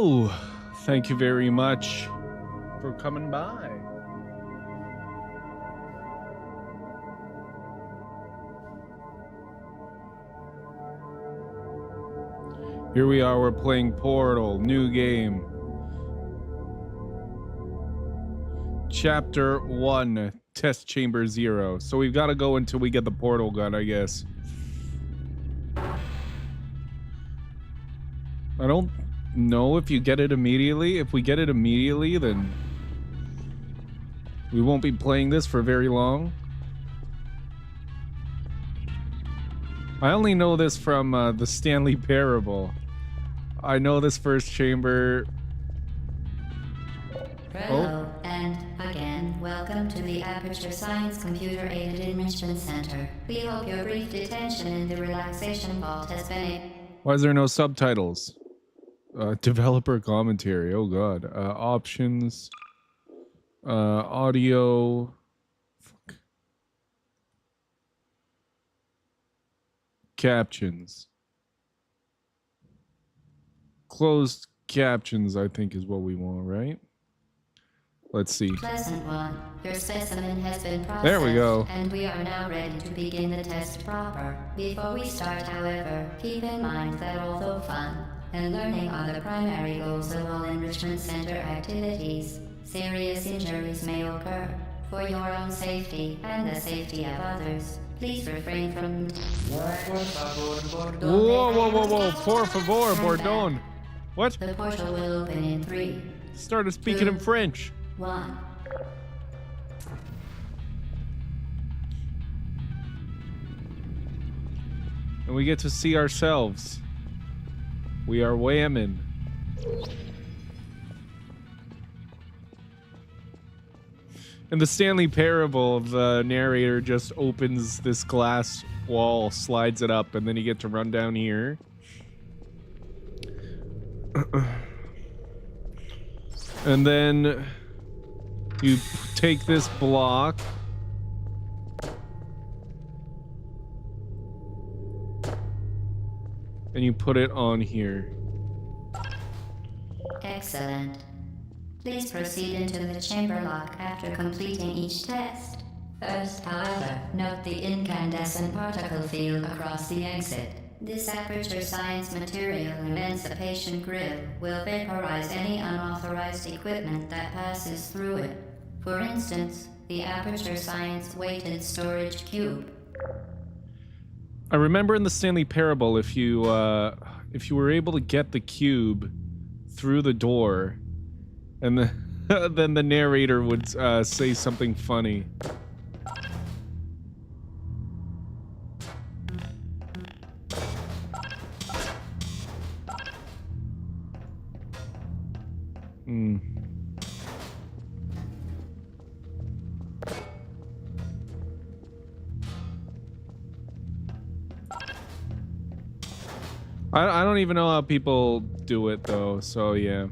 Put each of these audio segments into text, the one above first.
Hello. Thank you very much for coming by. Here we are, we're playing Portal, new game. Chapter 1, Test Chamber 0. So we've got to go until we get the portal gun, I guess. I don't know if you get it immediately. If we get it immediately, then we won't be playing this for very long. I only know this from the Stanley Parable. I know this first chamber. Hello, and again, welcome to the Aperture Science Computer Aided Enrichment Center. We hope your brief detention in the relaxation vault has been Why is there no subtitles? Developer commentary. Oh god. Options. Audio. Fuck. Captions. Closed captions, I think, is what we want, right? Let's see. Pleasant one. Your specimen has been processed. There we go. And we are now ready to begin the test proper. Before we start, however, keep in mind that although fun and learning are the primary goals of all enrichment center activities, serious injuries may occur. For your own safety and the safety of others, please refrain from... Whoa. Por favor, Bordon. What? The portal will open in 3. Started speaking in French. 1. And we get to see ourselves. We are whamming. In the Stanley Parable, the narrator just opens this glass wall, slides it up, and then you get to run down here. And then you take this block and you put it on here. Excellent. Please proceed into the chamber lock after completing each test. First, however, note the incandescent particle field across the exit. This Aperture Science material emancipation grill will vaporize any unauthorized equipment that passes through it. For instance, the Aperture Science weighted storage cube. I remember in the Stanley Parable, if you were able to get the cube through the door, and then the narrator would say something funny. I don't even know how people do it though, so yeah.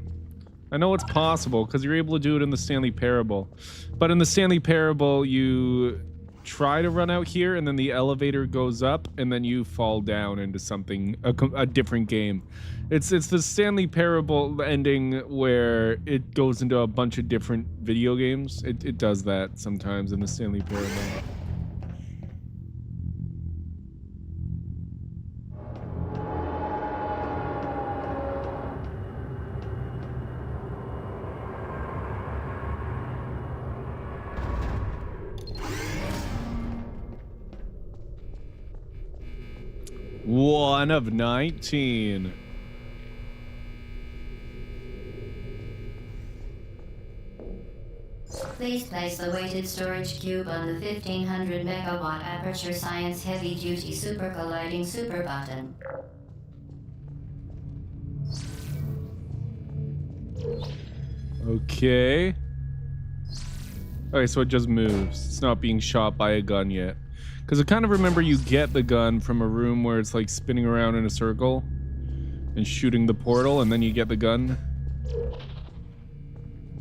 I know it's possible because you're able to do it in the Stanley Parable. But in the Stanley Parable, you try to run out here and then the elevator goes up and then you fall down into something, a different game. It's the Stanley Parable ending where it goes into a bunch of different video games. It does that sometimes in the Stanley Parable. One of 19. Please place the weighted storage cube on the 1500 megawatt Aperture Science heavy duty super colliding super button. Okay. Okay, so it just moves. It's not being shot by a gun yet. Because I kind of remember you get the gun from a room where it's like spinning around in a circle and shooting the portal, and then you get the gun.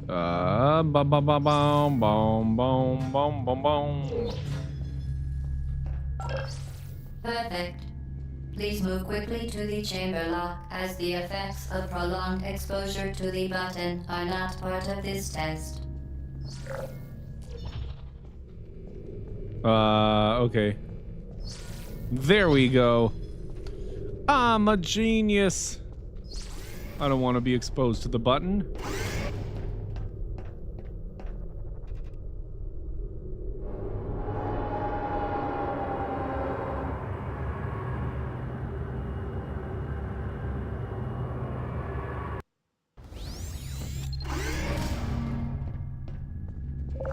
Bum bum bum bum bum bum bum bum bum. Perfect. Please move quickly to the chamber lock, as the effects of prolonged exposure to the button are not part of this test. Okay. There we go. I'm a genius. I don't want to be exposed to the button.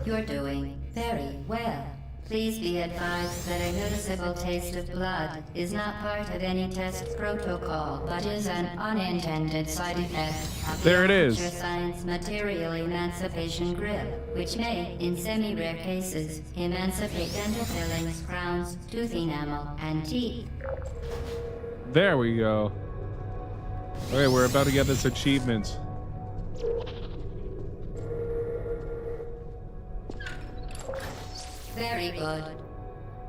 You're doing very well. Please be advised that a noticeable taste of blood is not part of any test protocol, but is an unintended side effect of There it is. Aperture Science Material Emancipation Grill, which may, in semi-rare cases, emancipate dental fillings, crowns, tooth enamel, and teeth. There we go. Okay, we're about to get this achievement. Very good.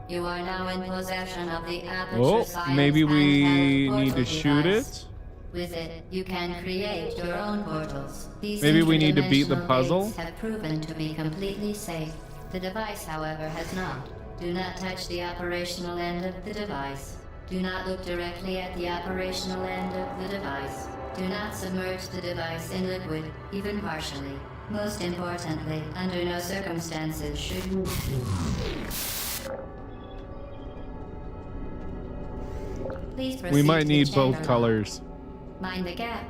You are now in possession of the Aperture Oh, Science maybe we handheld need to portal shoot device. it. With it, you can create your own portals. These Maybe we need to beat the interdimensional puzzle? gates have proven to be completely safe. The device, however, has not. Do not touch the operational end of the device. Do not look directly at the operational end of the device. Do not submerge the device in liquid, even partially. Most importantly, under no circumstances should you... Please proceed We might to the need chamber both lock. colors. Mind the gap.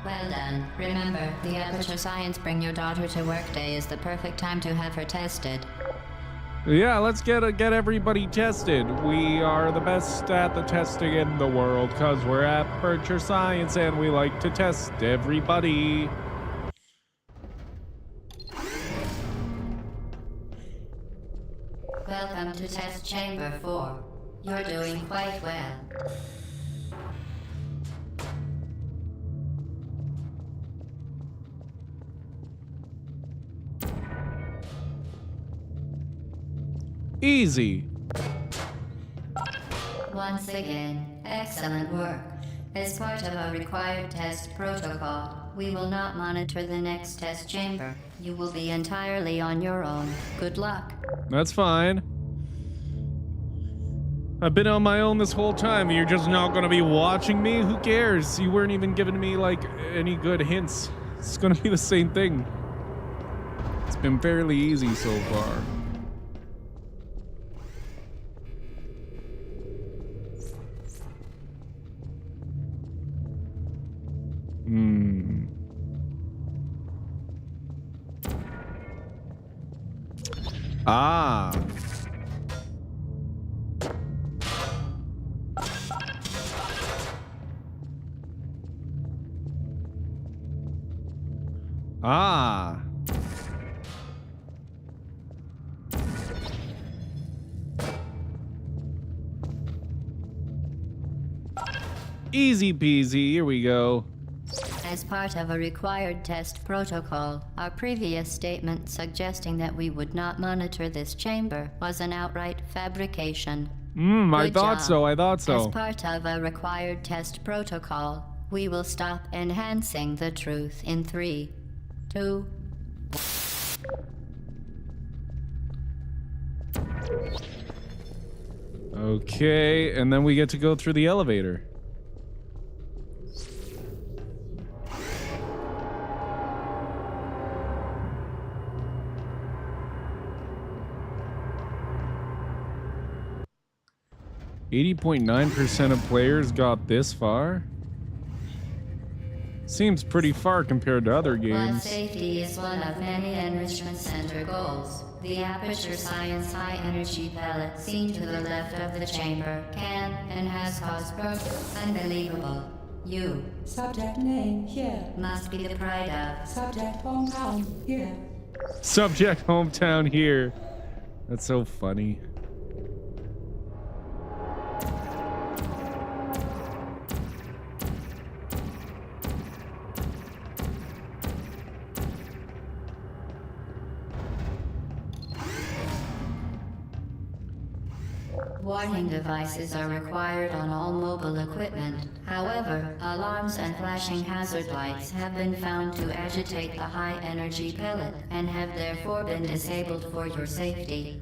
Well done. Remember, the Aperture Science Bring Your Daughter to Work Day is the perfect time to have her tested. Yeah, let's get everybody tested. We are the best at the testing in the world because we're Aperture Science and we like to test everybody. Welcome to Test Chamber 4. You're doing quite well. Easy. Once again, excellent work. As part of our required test protocol, we will not monitor the next test chamber. You will be entirely on your own. Good luck. That's fine. I've been on my own this whole time and you're just not gonna be watching me? Who cares? You weren't even giving me like any good hints. It's gonna be the same thing. It's been fairly easy so far. Ah. Ah. Easy peasy. Here we go. As part of a required test protocol, our previous statement suggesting that we would not monitor this chamber was an outright fabrication. I Good thought job. so. I thought so. As part of a required test protocol, we will stop enhancing the truth in 3, 2... Okay, and then we get to go through the elevator. .9% of players got this far. Seems pretty far compared to other Blood games. safety is one of many Enrichment Center goals. The Aperture Science High Energy pellet seen to the left of the chamber can and has caused progress. Unbelievable. You Subject name here. must be the pride of. Subject hometown here. Subject hometown here. That's so funny. Warning devices are required on all mobile equipment. However, alarms and flashing hazard lights have been found to agitate the high-energy pellet and have therefore been disabled for your safety.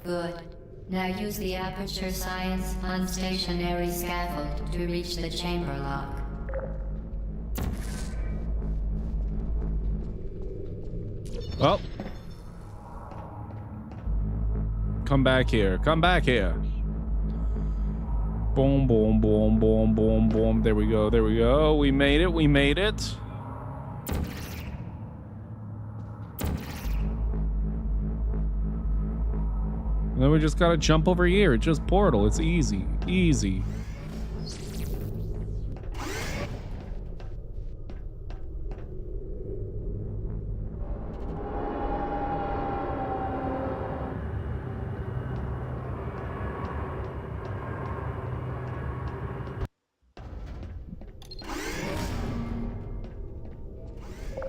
Good. Now use the Aperture Science unstationary scaffold to reach the chamber lock. Oh. Come back here. Come back here. Boom, boom, boom, boom, boom, boom. There we go. There we go. We made it. We made it. And then we just gotta jump over here. It's just portal. It's easy. Easy.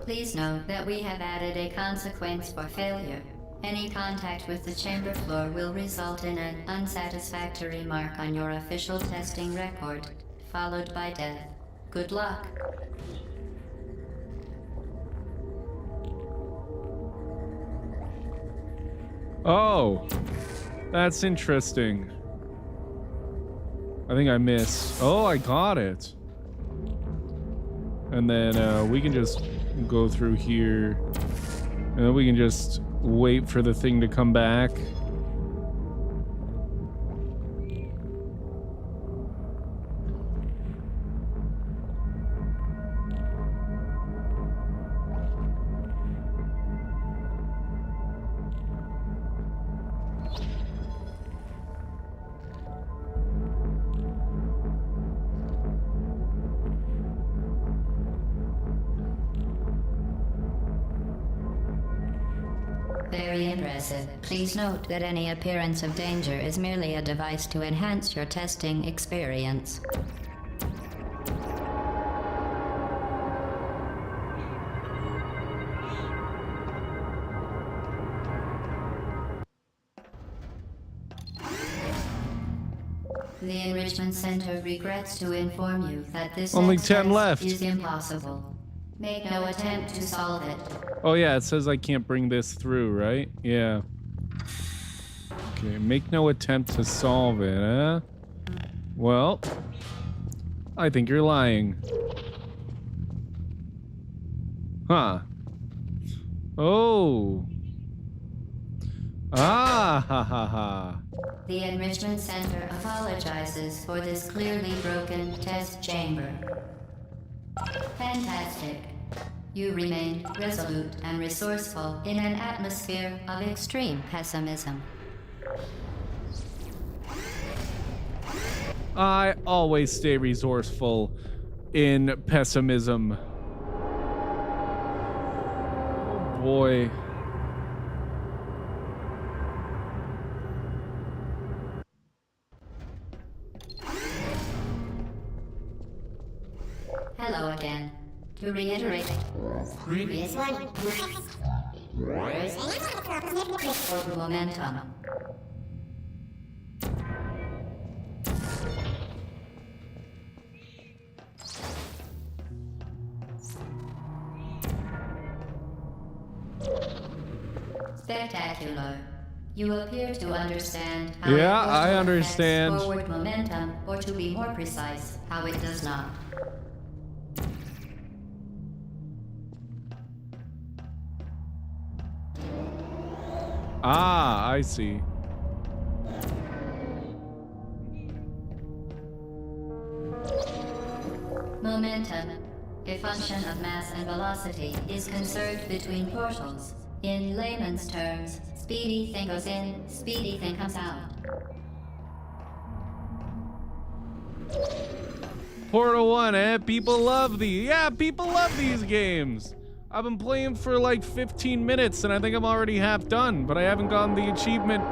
Please note that we have added a consequence for failure. Any contact with the chamber floor will result in an unsatisfactory mark on your official testing record, followed by death. Good luck. Oh, that's interesting. I think I missed. Oh, I got it. And then we can just go through here. And then we can just wait for the thing to come back. Very impressive. Please note that any appearance of danger is merely a device to enhance your testing experience. The Enrichment Center regrets to inform you that this Only next 10 test left. is impossible. Make no attempt to solve it. Oh yeah, it says I can't bring this through, right? Yeah. Okay, make no attempt to solve it, huh? Well, I think you're lying. Huh. Oh. Ah, ha ha ha. The Enrichment Center apologizes for this clearly broken test chamber. Fantastic. You remain resolute and resourceful in an atmosphere of extreme pessimism. I always stay resourceful in pessimism. Oh boy. Hello again. To reiterate, previous one. For momentum. Spectacular. You appear to understand how Yeah, it I affects understand. forward momentum, or to be more precise, how it does not. Ah, I see. Momentum, a function of mass and velocity, is conserved between portals. In layman's terms, speedy thing goes in, speedy thing comes out. Portal 1, eh? People love these. Yeah, people love these games. I've been playing for like 15 minutes and I think I'm already half done, but I haven't gotten the achievement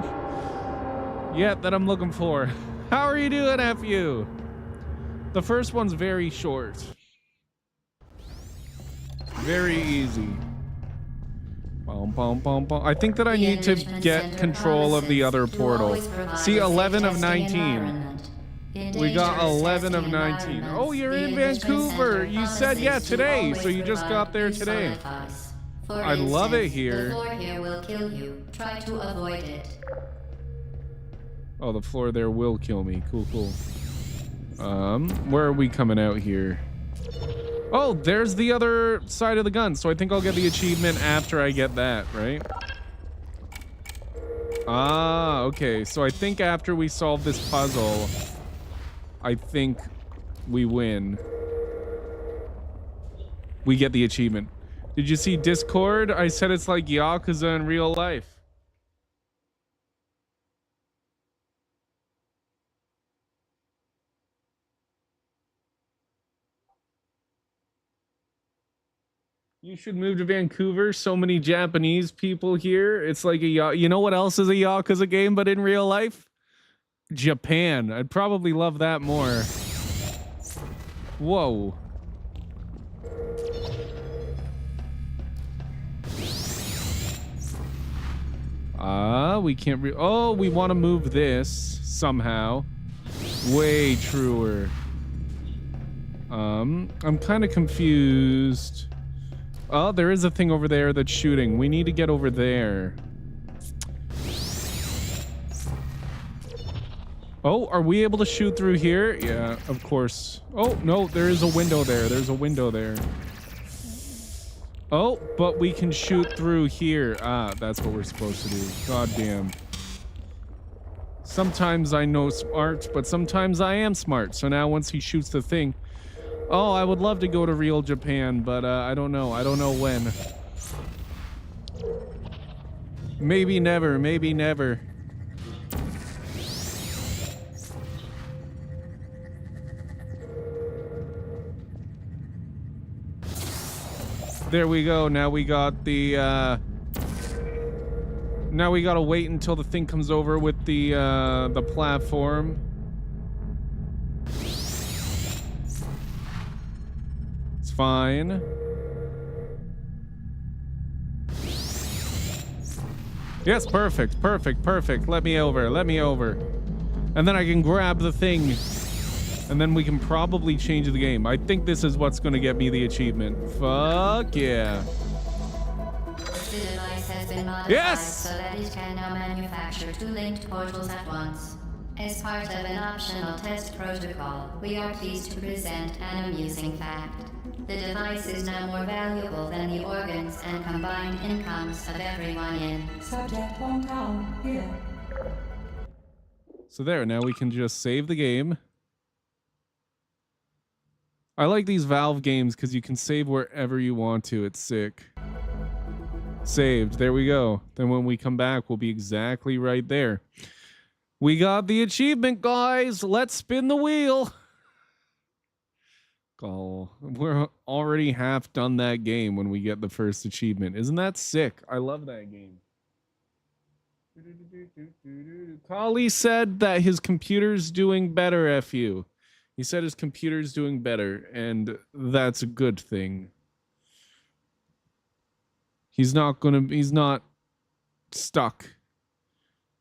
yet that I'm looking for. How are you doing, FU? The first one's very short. Very easy. Boom, boom, boom, boom. I think that I need to get control of the other portal. See, 11 of 19. We got 11 of 19. Oh, you're in Vancouver. You said, yeah, today. So you just got there today. I love it here. The floor here will kill you. Try to avoid it. Oh, the floor there will kill me. Cool, cool. Where are we coming out here? Oh, there's the other side of the gun. So I think I'll get the achievement after I get that, right? Ah, okay. So I think after we solve this puzzle, I think we win. We get the achievement. Did you see Discord? I said it's like Yakuza in real life. You should move to Vancouver. So many Japanese people here. It's like you know what else is a Yakuza game but in real life? Japan. I'd probably love that more. Whoa. We can't oh, we want to move this somehow. Way truer. I'm kind of confused. Oh, there is a thing over there that's shooting. We need to get over there. Oh, are we able to shoot through here? Yeah, of course. Oh, no, there is a window there. There's a window there. Oh, but we can shoot through here. Ah, that's what we're supposed to do. God damn. Sometimes I know smart, but sometimes I am smart. So now once he shoots the thing... Oh, I would love to go to real Japan, but I don't know. I don't know when. Maybe never. Maybe never. There we go. Now we got the now we gotta wait until the thing comes over with the platform. It's fine. Yes, perfect, perfect, perfect. Let me over, let me over. And then I can grab the thing. And then we can probably change the game. I think this is what's going to get me the achievement. Fuck yeah. The device has been modified Yes! so that it can now manufacture 2 linked portals at once. As part of an optional test protocol, we are pleased to present an amusing fact. The device is now more valuable than the organs and combined incomes of everyone in. Subject hometown, here. So there, now we can just save the game. I like these Valve games because you can save wherever you want to. It's sick. Saved. There we go. Then when we come back, we'll be exactly right there. We got the achievement, guys. Let's spin the wheel. Oh, we're already half done that game when we get the first achievement. Isn't that sick? I love that game. Kali said that his computer's doing better, FU. He said his computer's doing better, and that's a good thing. He's not stuck.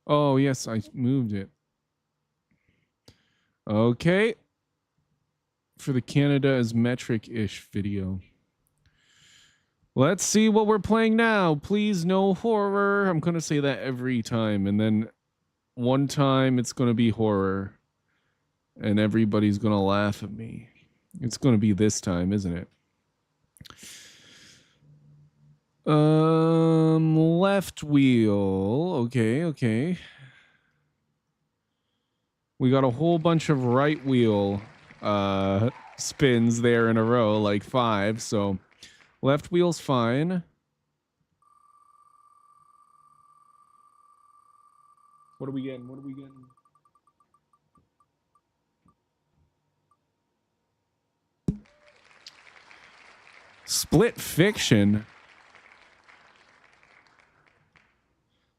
Oh, yes, I moved it. Okay. For the Canada is metric-ish video. Let's see what we're playing now. Please, no horror. I'm going to say that every time, and then one time it's going to be horror. And everybody's going to laugh at me. It's going to be this time, isn't it? Left wheel. Okay, okay. We got a whole bunch of right wheel spins there in a row, like 5. So left wheel's fine. What are we getting? What are we getting? Split fiction.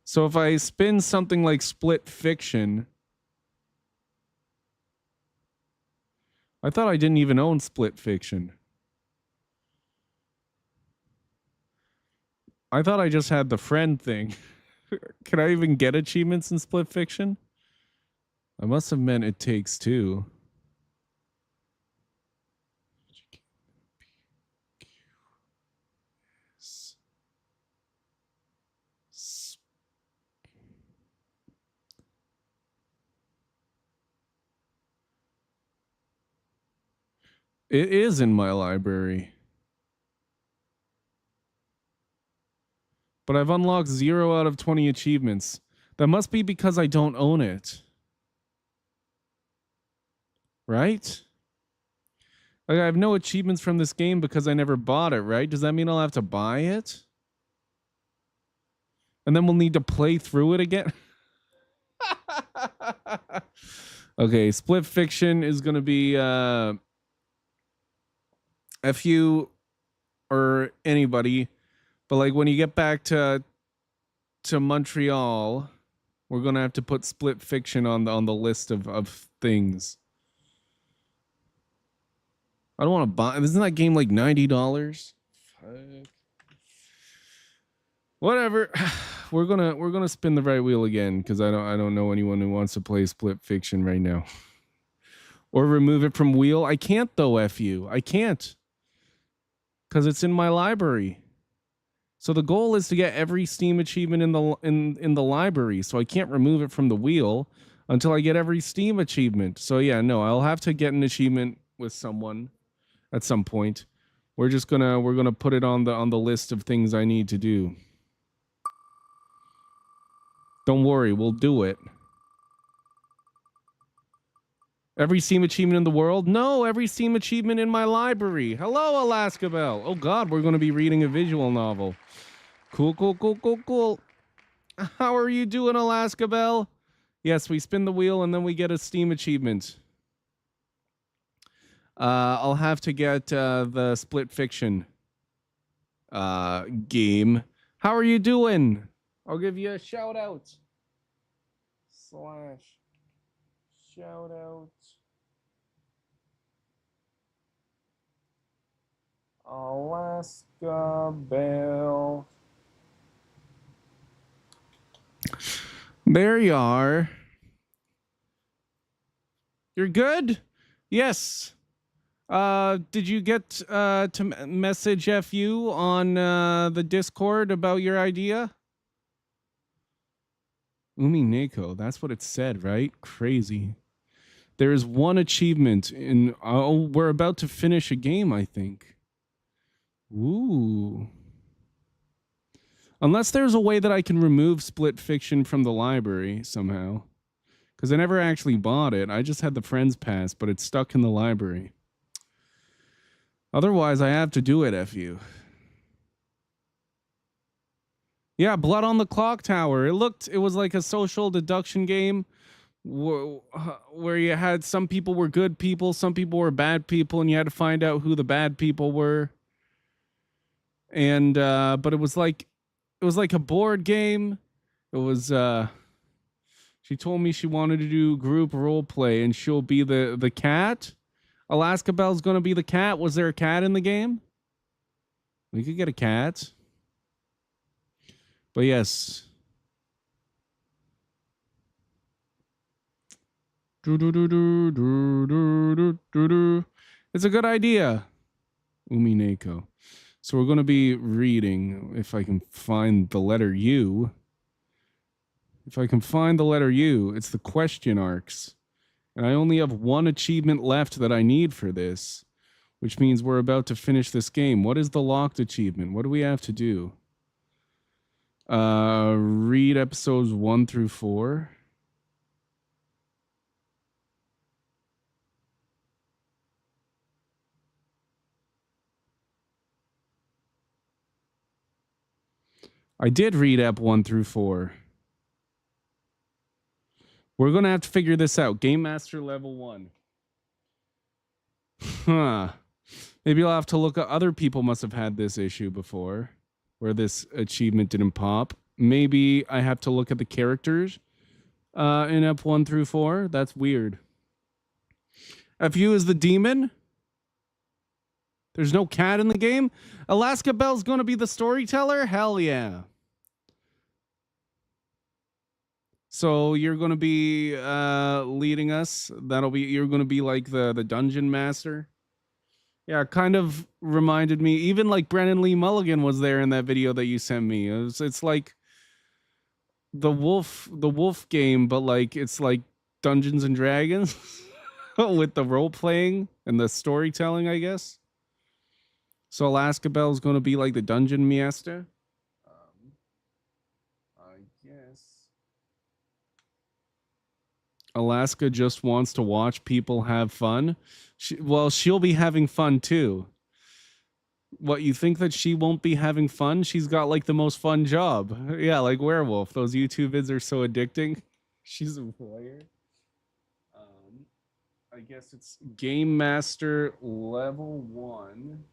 So if I spin something like split fiction, I thought I didn't even own split fiction. I thought I just had the friend thing. Can I even get achievements in Split Fiction? I must have meant It Takes Two. It is in my library. But I've unlocked 0 out of 20 achievements. That must be because I don't own it. Right? Like, I have no achievements from this game because I never bought it, right? Does that mean I'll have to buy it? And then we'll need to play through it again? Okay, Split Fiction is going to be FU or anybody. But like when you get back to Montreal, we're going to have to put Split Fiction on the list of things. I don't want to buy. Isn't that game like $90? Fuck. Whatever. We're gonna spin the right wheel again because I don't know anyone who wants to play Split Fiction right now. Or remove it from wheel. I can't though. FU. I can't because it's in my library. So the goal is to get every Steam achievement in the library. So I can't remove it from the wheel until I get every Steam achievement. So yeah, no, I'll have to get an achievement with someone at some point. We're gonna put it on the list of things I need to do. Don't worry, we'll do it. Every Steam achievement in the world? No, every Steam achievement in my library. Hello, Alaska Bell. Oh God, we're gonna be reading a visual novel. Cool, cool, cool, cool, cool. How are you doing, Alaska Bell? Yes, we spin the wheel and then we get a Steam achievement. I'll have to get the Split Fiction game. How are you doing? I'll give you a shout out. / shout out. Alaska Bell. There you are. You're good? Yes. Did you get to message FU on the Discord about your idea? Umi Neko, that's what it said, right? Crazy. There is one achievement in... Oh, we're about to finish a game, I think. Ooh. Unless there's a way that I can remove Split Fiction from the library somehow. Because I never actually bought it. I just had the Friends Pass, but it's stuck in the library. Otherwise, I have to do it, FU. Yeah, Blood on the Clock Tower. It was like a social deduction game where you had some people were good people, some people were bad people, and you had to find out who the bad people were. And but it was like a board game. It was she told me she wanted to do group role play and she'll be the cat. Alaska Bell's gonna be the cat. Was there a cat in the game? We could get a cat. But yes. It's a good idea. Umi Neko. So we're going to be reading, if I can find the letter U. If I can find the letter U, it's the question arcs. And I only have one achievement left that I need for this, which means we're about to finish this game. What is the locked achievement? What do we have to do? Read episodes 1 through 4. I did read ep 1 through 4. We're going to have to figure this out. Game Master level 1. Huh. Maybe I'll have to look at other people must have had this issue before where this achievement didn't pop. Maybe I have to look at the characters in ep 1 through 4. That's weird. FU is the demon? There's no cat in the game? Alaska Bell's going to be the storyteller? Hell yeah. So you're going to be leading us. You're going to be like the dungeon master. Yeah, kind of reminded me. Even like Brennan Lee Mulligan was there in that video that you sent me. It's like the wolf game, but like it's like Dungeons and Dragons with the role playing and the storytelling, I guess. So Alaska Bell is going to be like the dungeon master. I guess. Alaska just wants to watch people have fun. She'll be having fun too. What, you think that she won't be having fun? She's got like the most fun job. Yeah, like Werewolf. Those YouTube vids are so addicting. She's a player. I guess it's Game Master level 1.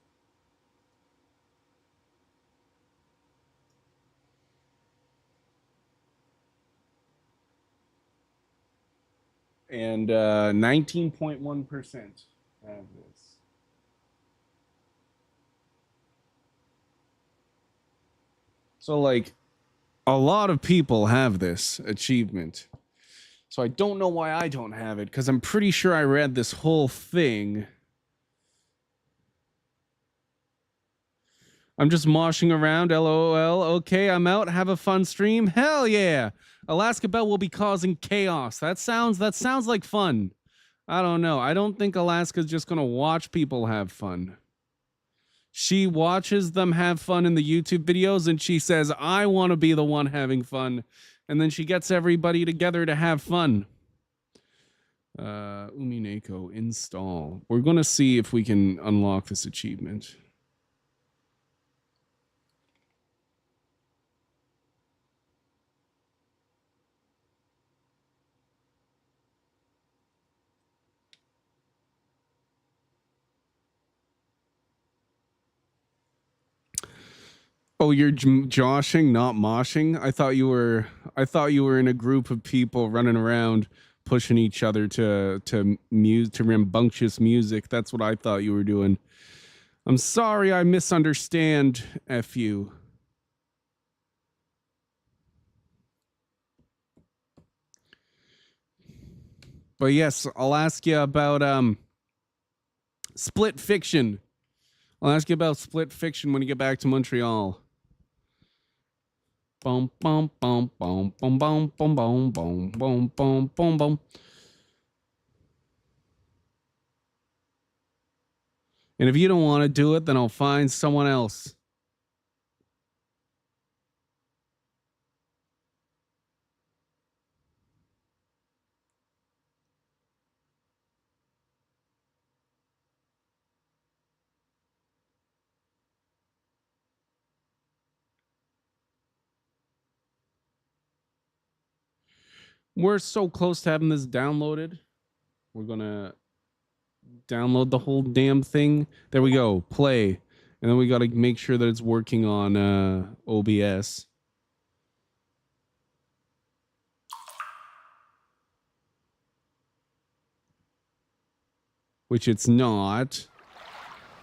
And 19.1% have this. So like a lot of people have this achievement. So I don't know why I don't have it, because I'm pretty sure I read this whole thing. I'm just moshing around, LOL. Okay, I'm out. Have a fun stream. Hell yeah. Alaska Bell will be causing chaos. That sounds like fun. I don't know. I don't think Alaska's just going to watch people have fun. She watches them have fun in the YouTube videos and she says, I want to be the one having fun. And then she gets everybody together to have fun. Umineko, install. We're going to see if we can unlock this achievement. Oh, you're joshing, not moshing? I thought you were in a group of people running around pushing each other to rambunctious music. That's what I thought you were doing. I'm sorry, I misunderstand. F you. But yes, I'll ask you about Split Fiction. I'll ask you about Split Fiction when you get back to Montreal. Boom, boom, boom, boom, boom, boom, boom, boom, boom, boom, boom, boom, boom. And if you don't want to do it, then I'll find someone else. We're so close to having this downloaded. We're going to download the whole damn thing. There we go. Play. And then we got to make sure that it's working on OBS. Which it's not.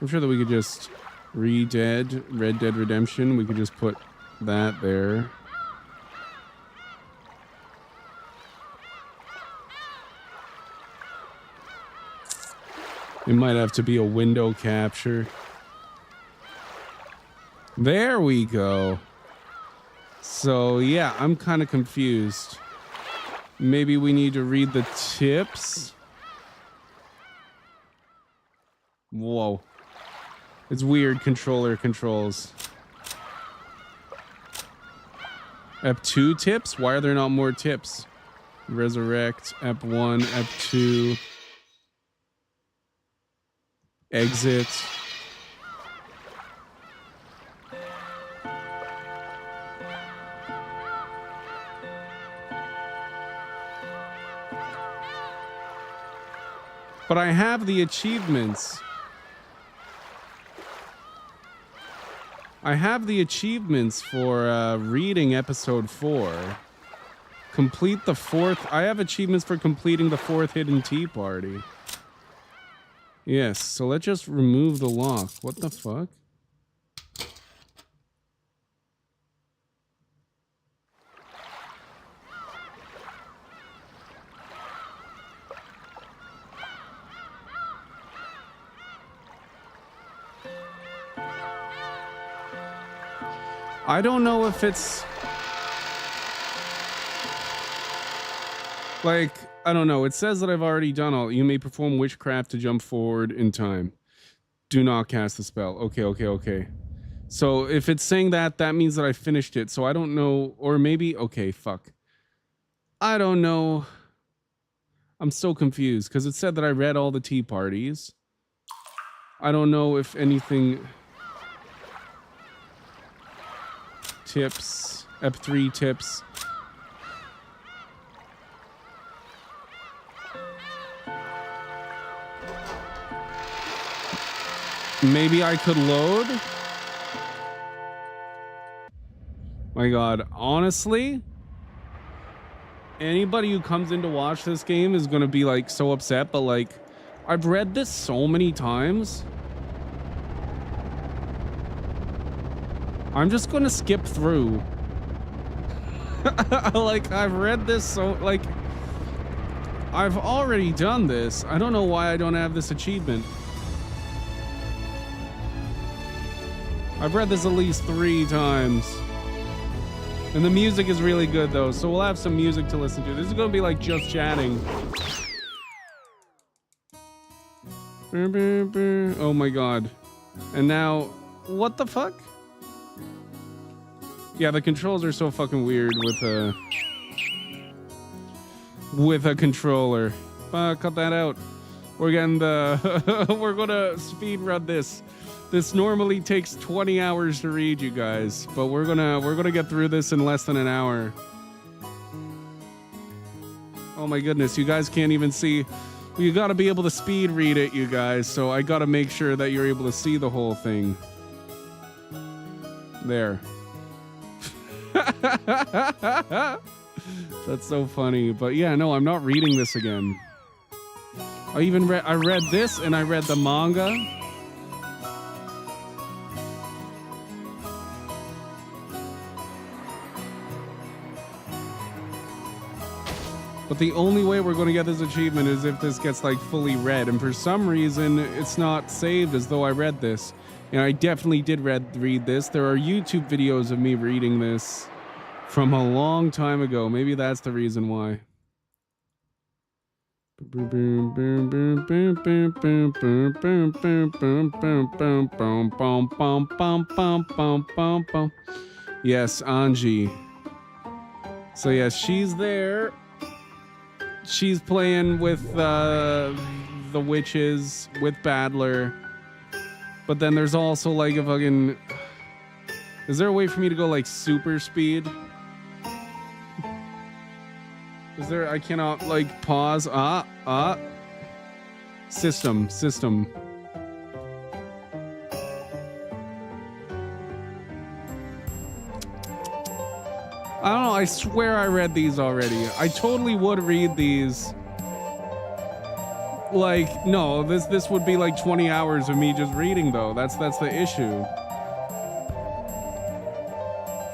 I'm sure that we could just Red Dead Redemption. We could just put that there. It might have to be a window capture. There we go. So yeah, I'm kind of confused. Maybe we need to read the tips. Whoa. It's weird controller controls. Ep 2 tips? Why are there not more tips? Resurrect, Ep 1, Ep 2. Exit. But I have the achievements. I have the achievements for reading episode 4. Complete the 4th. I have achievements for completing the 4th Hidden Tea Party. Yes, so let's just remove the lock. What the fuck? I don't know if it's like, I don't know. It says that I've already done all. You may perform witchcraft to jump forward in time. Do not cast the spell. Okay. So if it's saying that, that means that I finished it. So I don't know, or maybe, okay, fuck. I don't know. I'm so confused because it said that I read all the tea parties. I don't know if anything. Tips, Ep3 tips. Maybe I could load. My God, honestly, anybody who comes in to watch this game is gonna be like so upset, but like, I've read this so many times. I'm just gonna skip through. Like, I've read this so, like, I've already done this. I don't know why I don't have this achievement. I've read this at least 3 times. And the music is really good though, so we'll have some music to listen to. This is gonna be like just chatting. Oh my God. And now, what the fuck? Yeah, the controls are so fucking weird with a controller. Cut that out. We're getting the we're gonna speed run this. This normally takes 20 hours to read, you guys, but we're gonna get through this in less than an hour. Oh my goodness, you guys can't even see. You gotta be able to speed read it, you guys, so I gotta make sure that you're able to see the whole thing. There. That's so funny. But yeah, no, I'm not reading this again. I read this and I read the manga. But the only way we're going to get this achievement is if this gets like fully read. And for some reason, it's not saved as though I read this. And I definitely did read this. There are YouTube videos of me reading this from a long time ago. Maybe that's the reason why. Yes, Anji. So yes, she's there. She's playing with the witches with Badler. But then there's also like a fucking... Is there a way for me to go like super speed? Is there... I cannot like pause. System. I don't know. I swear I read these already. I totally would read these. Like, no, this would be like 20 hours of me just reading though. That's the issue.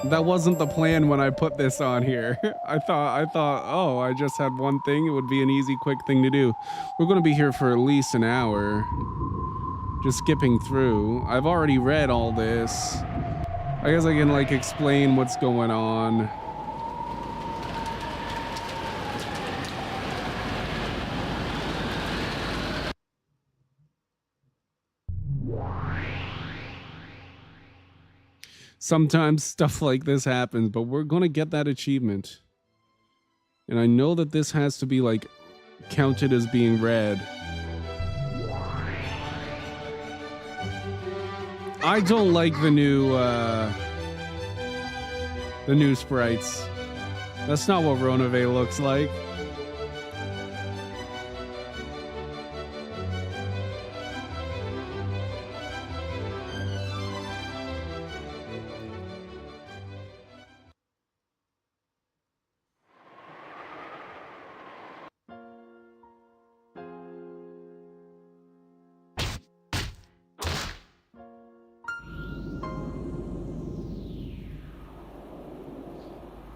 That wasn't the plan when I put this on here. I thought, oh, I just had one thing. It would be an easy, quick thing to do. We're going to be here for at least an hour. Just skipping through. I've already read all this. I guess I can like explain what's going on. Sometimes stuff like this happens, but we're gonna get that achievement. And I know that this has to be like counted as being read. I don't like the new sprites. That's not what Ronave looks like.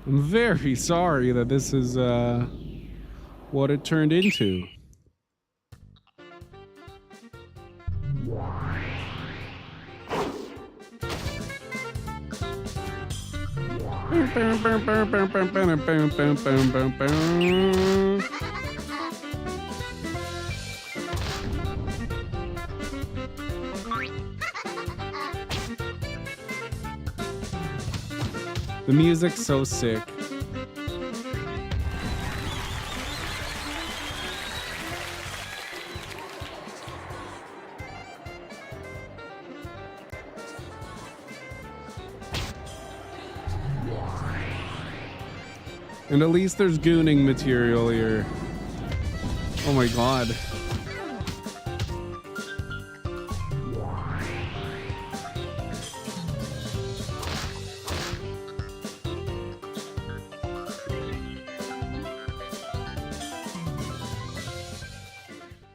I'm very sorry that this is what it turned into. The music's so sick. And at least there's gooning material here. Oh my god.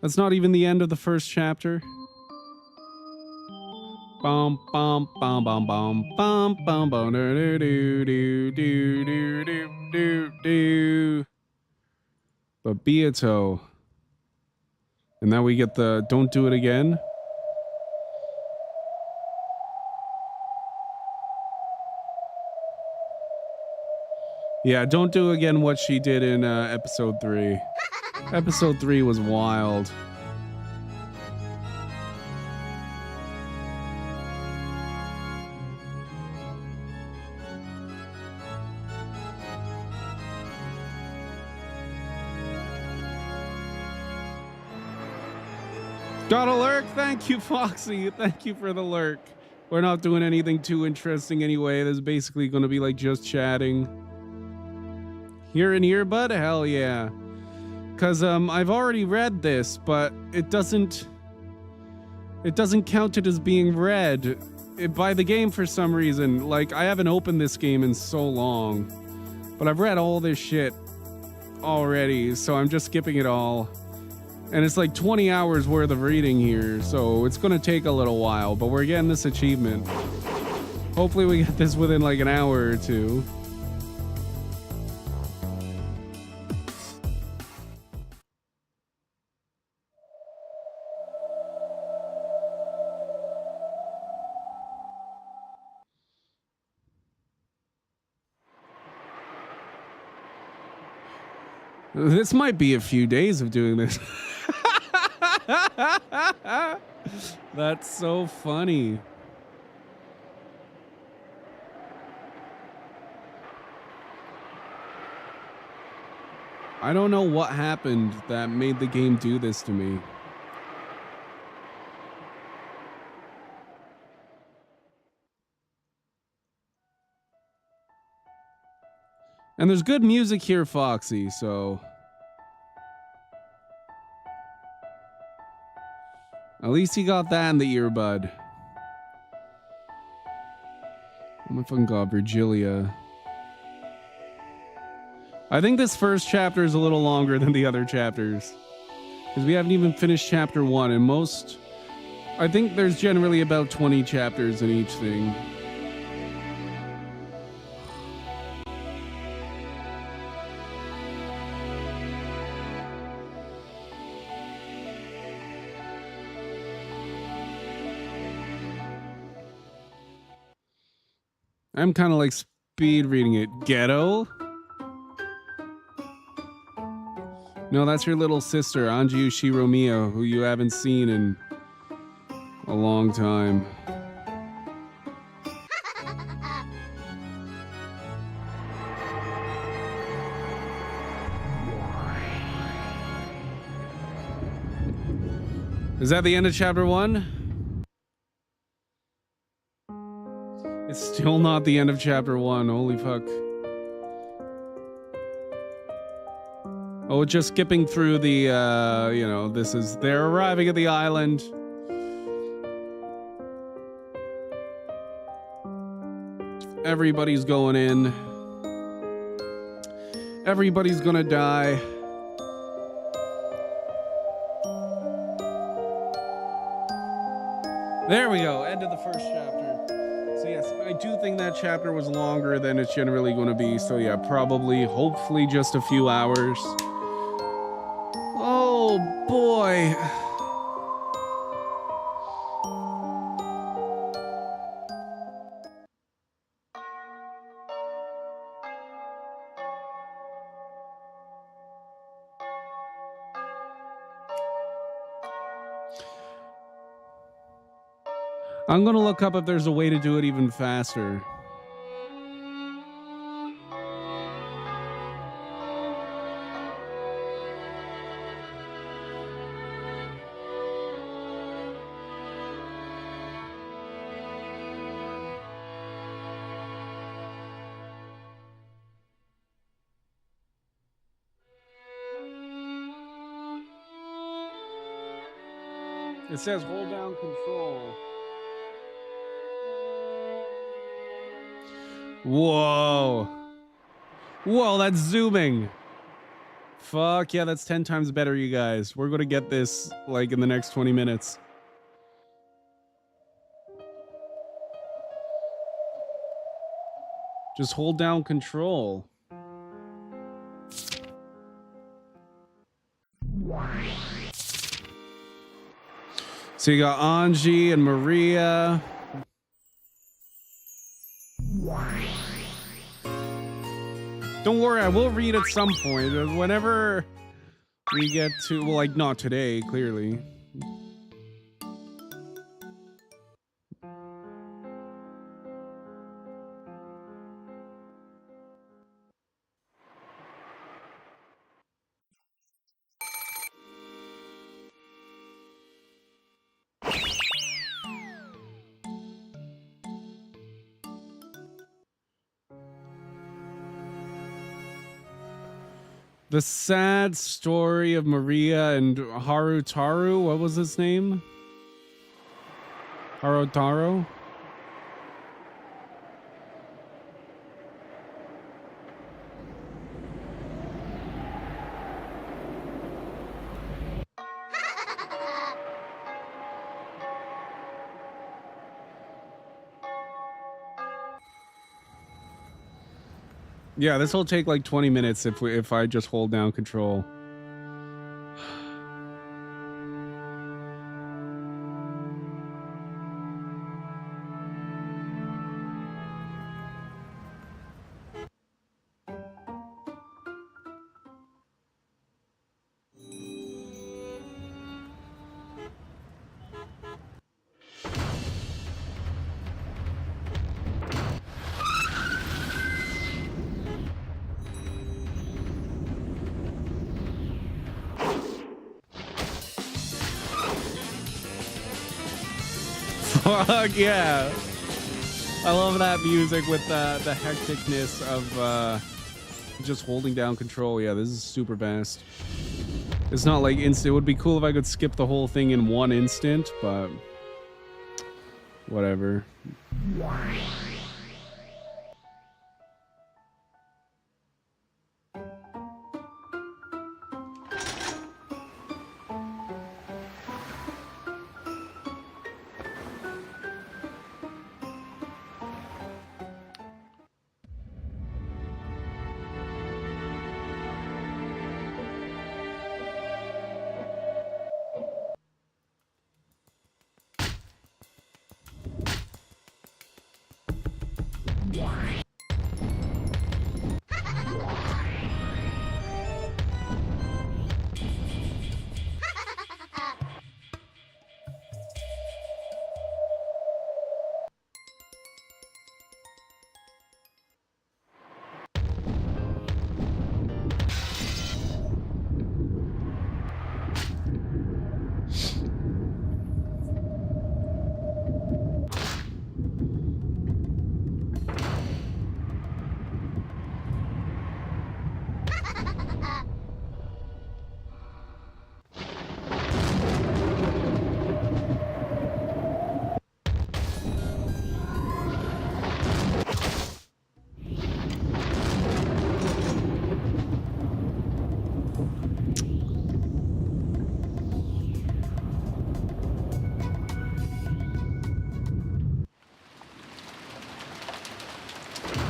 That's not even the end of the first chapter. Bum bum bum bum bum bum bum bum do do do do do do do do. But Beato. And now we get the don't do it again. Yeah, don't do again what she did in episode 3. Episode 3 was wild. Got a lurk? Thank you, Foxy. Thank you for the lurk. We're not doing anything too interesting anyway. This is basically going to be like just chatting. Here in earbud? Hell yeah. Because I've already read this, but it doesn't count it as being read by the game for some reason. Like, I haven't opened this game in so long, but I've read all this shit already, so I'm just skipping it all. And it's like 20 hours worth of reading here, so it's gonna take a little while, but we're getting this achievement. Hopefully we get this within like an hour or two. This might be a few days of doing this. That's so funny. I don't know what happened that made the game do this to me. And there's good music here, Foxy, so at least he got that in the earbud. Oh my fucking god, Virgilia. I think this first chapter is a little longer than the other chapters, because we haven't even finished chapter 1, and I think there's generally about 20 chapters in each thing. I'm kind of like speed reading it. Ghetto? No, that's your little sister, Anju Shiromiya, who you haven't seen in a long time. Is that the end of chapter 1? It's still not the end of chapter 1. Holy fuck. Oh, just skipping through the, they're arriving at the island. Everybody's going in. Everybody's gonna die. There we go. End of the first chapter. So yeah, yes, I do think that chapter was longer than it's generally going to be. So yeah, probably, hopefully just a few hours. Oh boy. I'm going to look up if there's a way to do it even faster. It says hold down control. Whoa. Whoa, that's zooming. Fuck yeah, that's 10 times better, you guys. We're gonna get this, like, in the next 20 minutes. Just hold down control. So you got Anji and Maria. Don't worry, I will read at some point. Whenever we get to, well, like, not today, clearly. The sad story of Maria and Harutaru. What was his name? Harutaro? Yeah, this will take like 20 minutes if I just hold down control. Fuck yeah. I love that music with the hecticness of just holding down control. Yeah, this is super fast. It's not like instant. It would be cool if I could skip the whole thing in one instant, but whatever.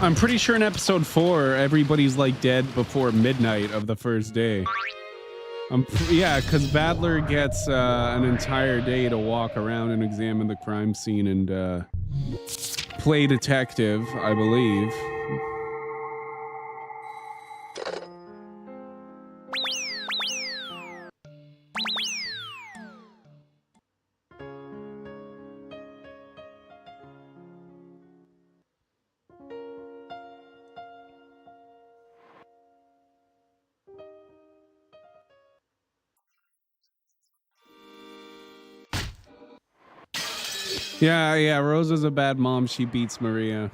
I'm pretty sure in episode 4, everybody's like dead before midnight of the first day. Yeah, because Badler gets an entire day to walk around and examine the crime scene and play detective, I believe. Yeah, Rosa's a bad mom. She beats Maria.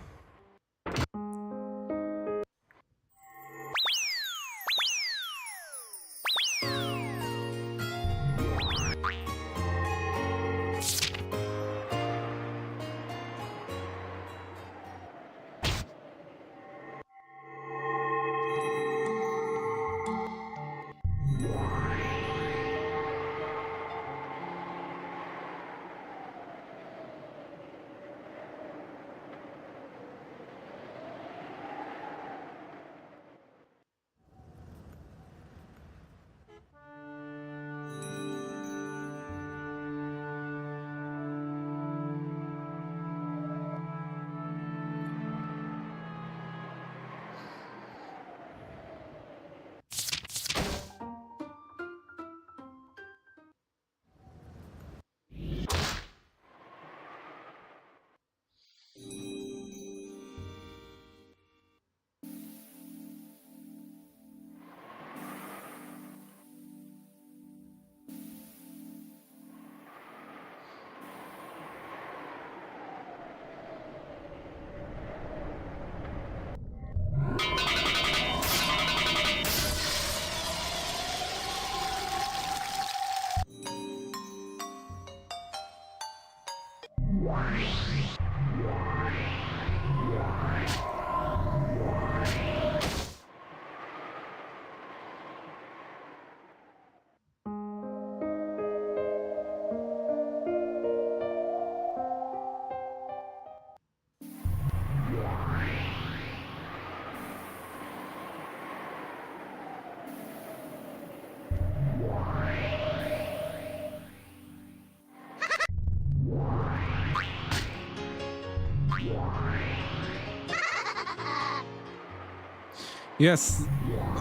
Yes,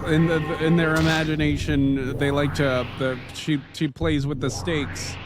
in their imagination, they like to. She plays with the stakes.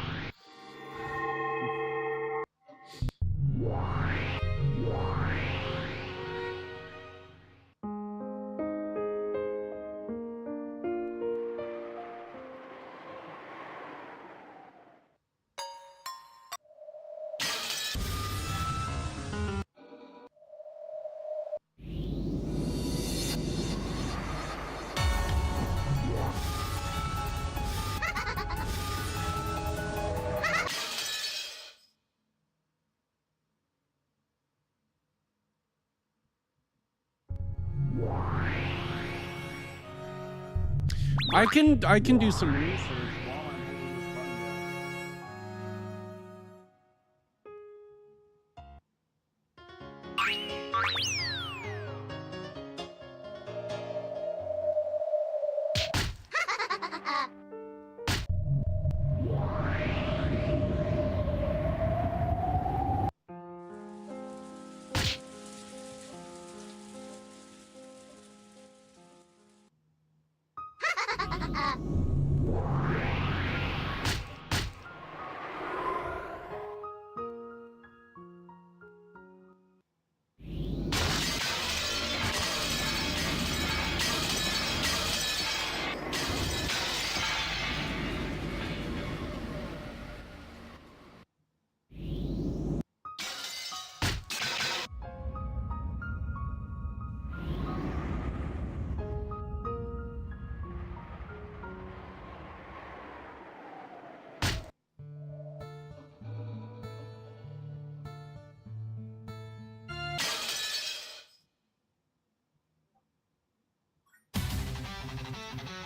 I can do some research while I'm holding this button down.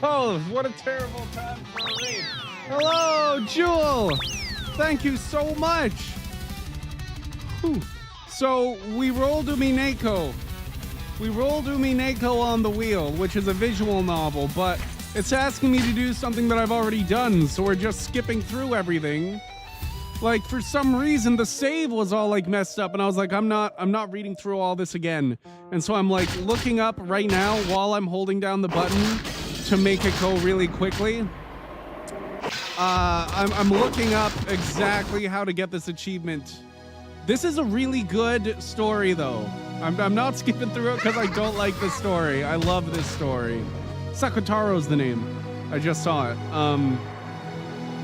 Oh, what a terrible time for a raid. Hello, Jewel. Thank you so much. Whew. So we rolled Umineko. We rolled Umineko on the Wheel, which is a visual novel, but it's asking me to do something that I've already done, so we're just skipping through everything. Like, for some reason, the save was all like messed up, and I was like, I'm not reading through all this again. And so I'm like looking up right now while I'm holding down the button to make it go really quickly. I'm looking up exactly how to get this achievement. This is a really good story, though. I'm not skipping through it because I don't like this story. I love this story. Sakutaro's the name. I just saw it.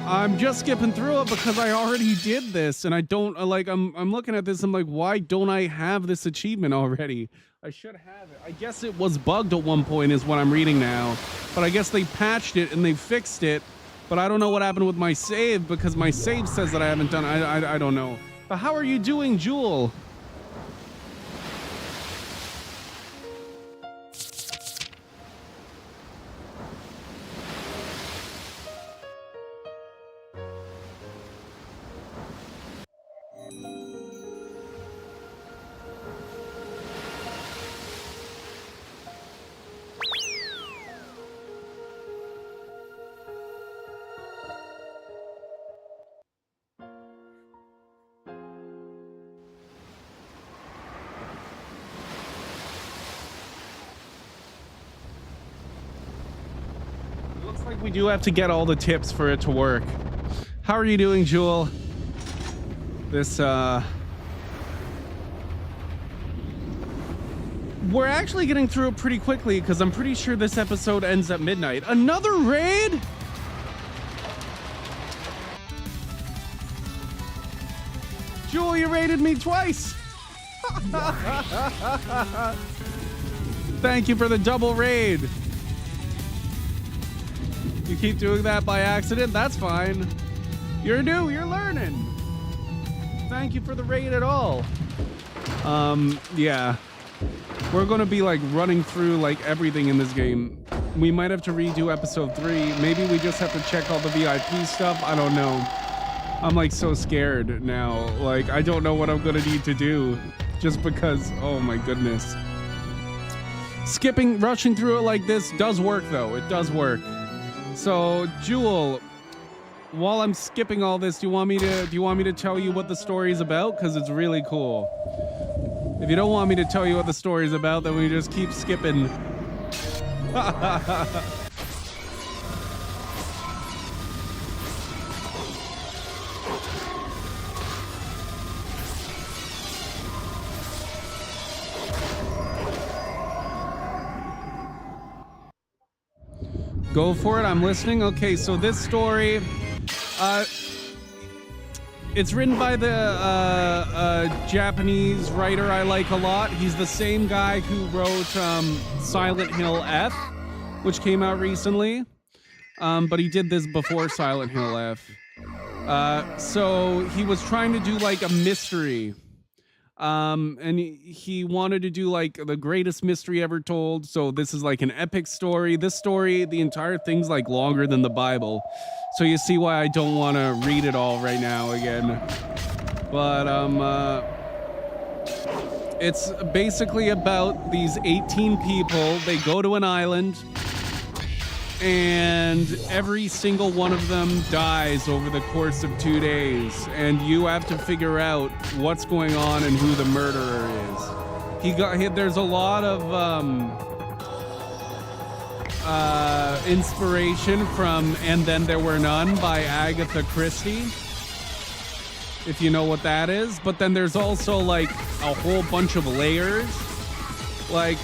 I'm just skipping through it because I already did this, and I don't like. I'm looking at this. I'm like, why don't I have this achievement already? I should have it. I guess it was bugged at one point, is what I'm reading now. But I guess they patched it and they fixed it. But I don't know what happened with my save because my save says that I haven't done. I don't know. But how are you doing, Jewel? Looks like we do have to get all the tips for it to work. How are you doing, Jewel? This, we're actually getting through it pretty quickly because I'm pretty sure this episode ends at midnight. Another raid? Jewel, you raided me twice. Thank you for the double raid. You keep doing that by accident? That's fine. You're new, you're learning. Thank you for the raid at all. Yeah. We're gonna be like running through like everything in this game. We might have to redo episode 3. Maybe we just have to check all the VIP stuff. I don't know. I'm like so scared now. Like, I don't know what I'm gonna need to do just because, oh my goodness. Rushing through it like this does work though. It does work. So, Jewel, while I'm skipping all this, do you want me to tell you what the story is about? Because it's really cool. If you don't want me to tell you what the story is about, then we just keep skipping. Go for it. I'm listening. Okay, so this story, it's written by the Japanese writer I like a lot. He's the same guy who wrote Silent Hill F, which came out recently. But he did this before Silent Hill F. So he was trying to do like a mystery. And he wanted to do like the greatest mystery ever told. So this is like an epic story. This story, the entire thing's like longer than the Bible. So you see why I don't want to read it all right now again. But it's basically about these 18 people. They go to an island and every single one of them dies over the course of 2 days, and you have to figure out what's going on and who the murderer is. There's a lot of inspiration from And Then There Were None by Agatha Christie, if you know what that is. But then there's also like a whole bunch of layers, like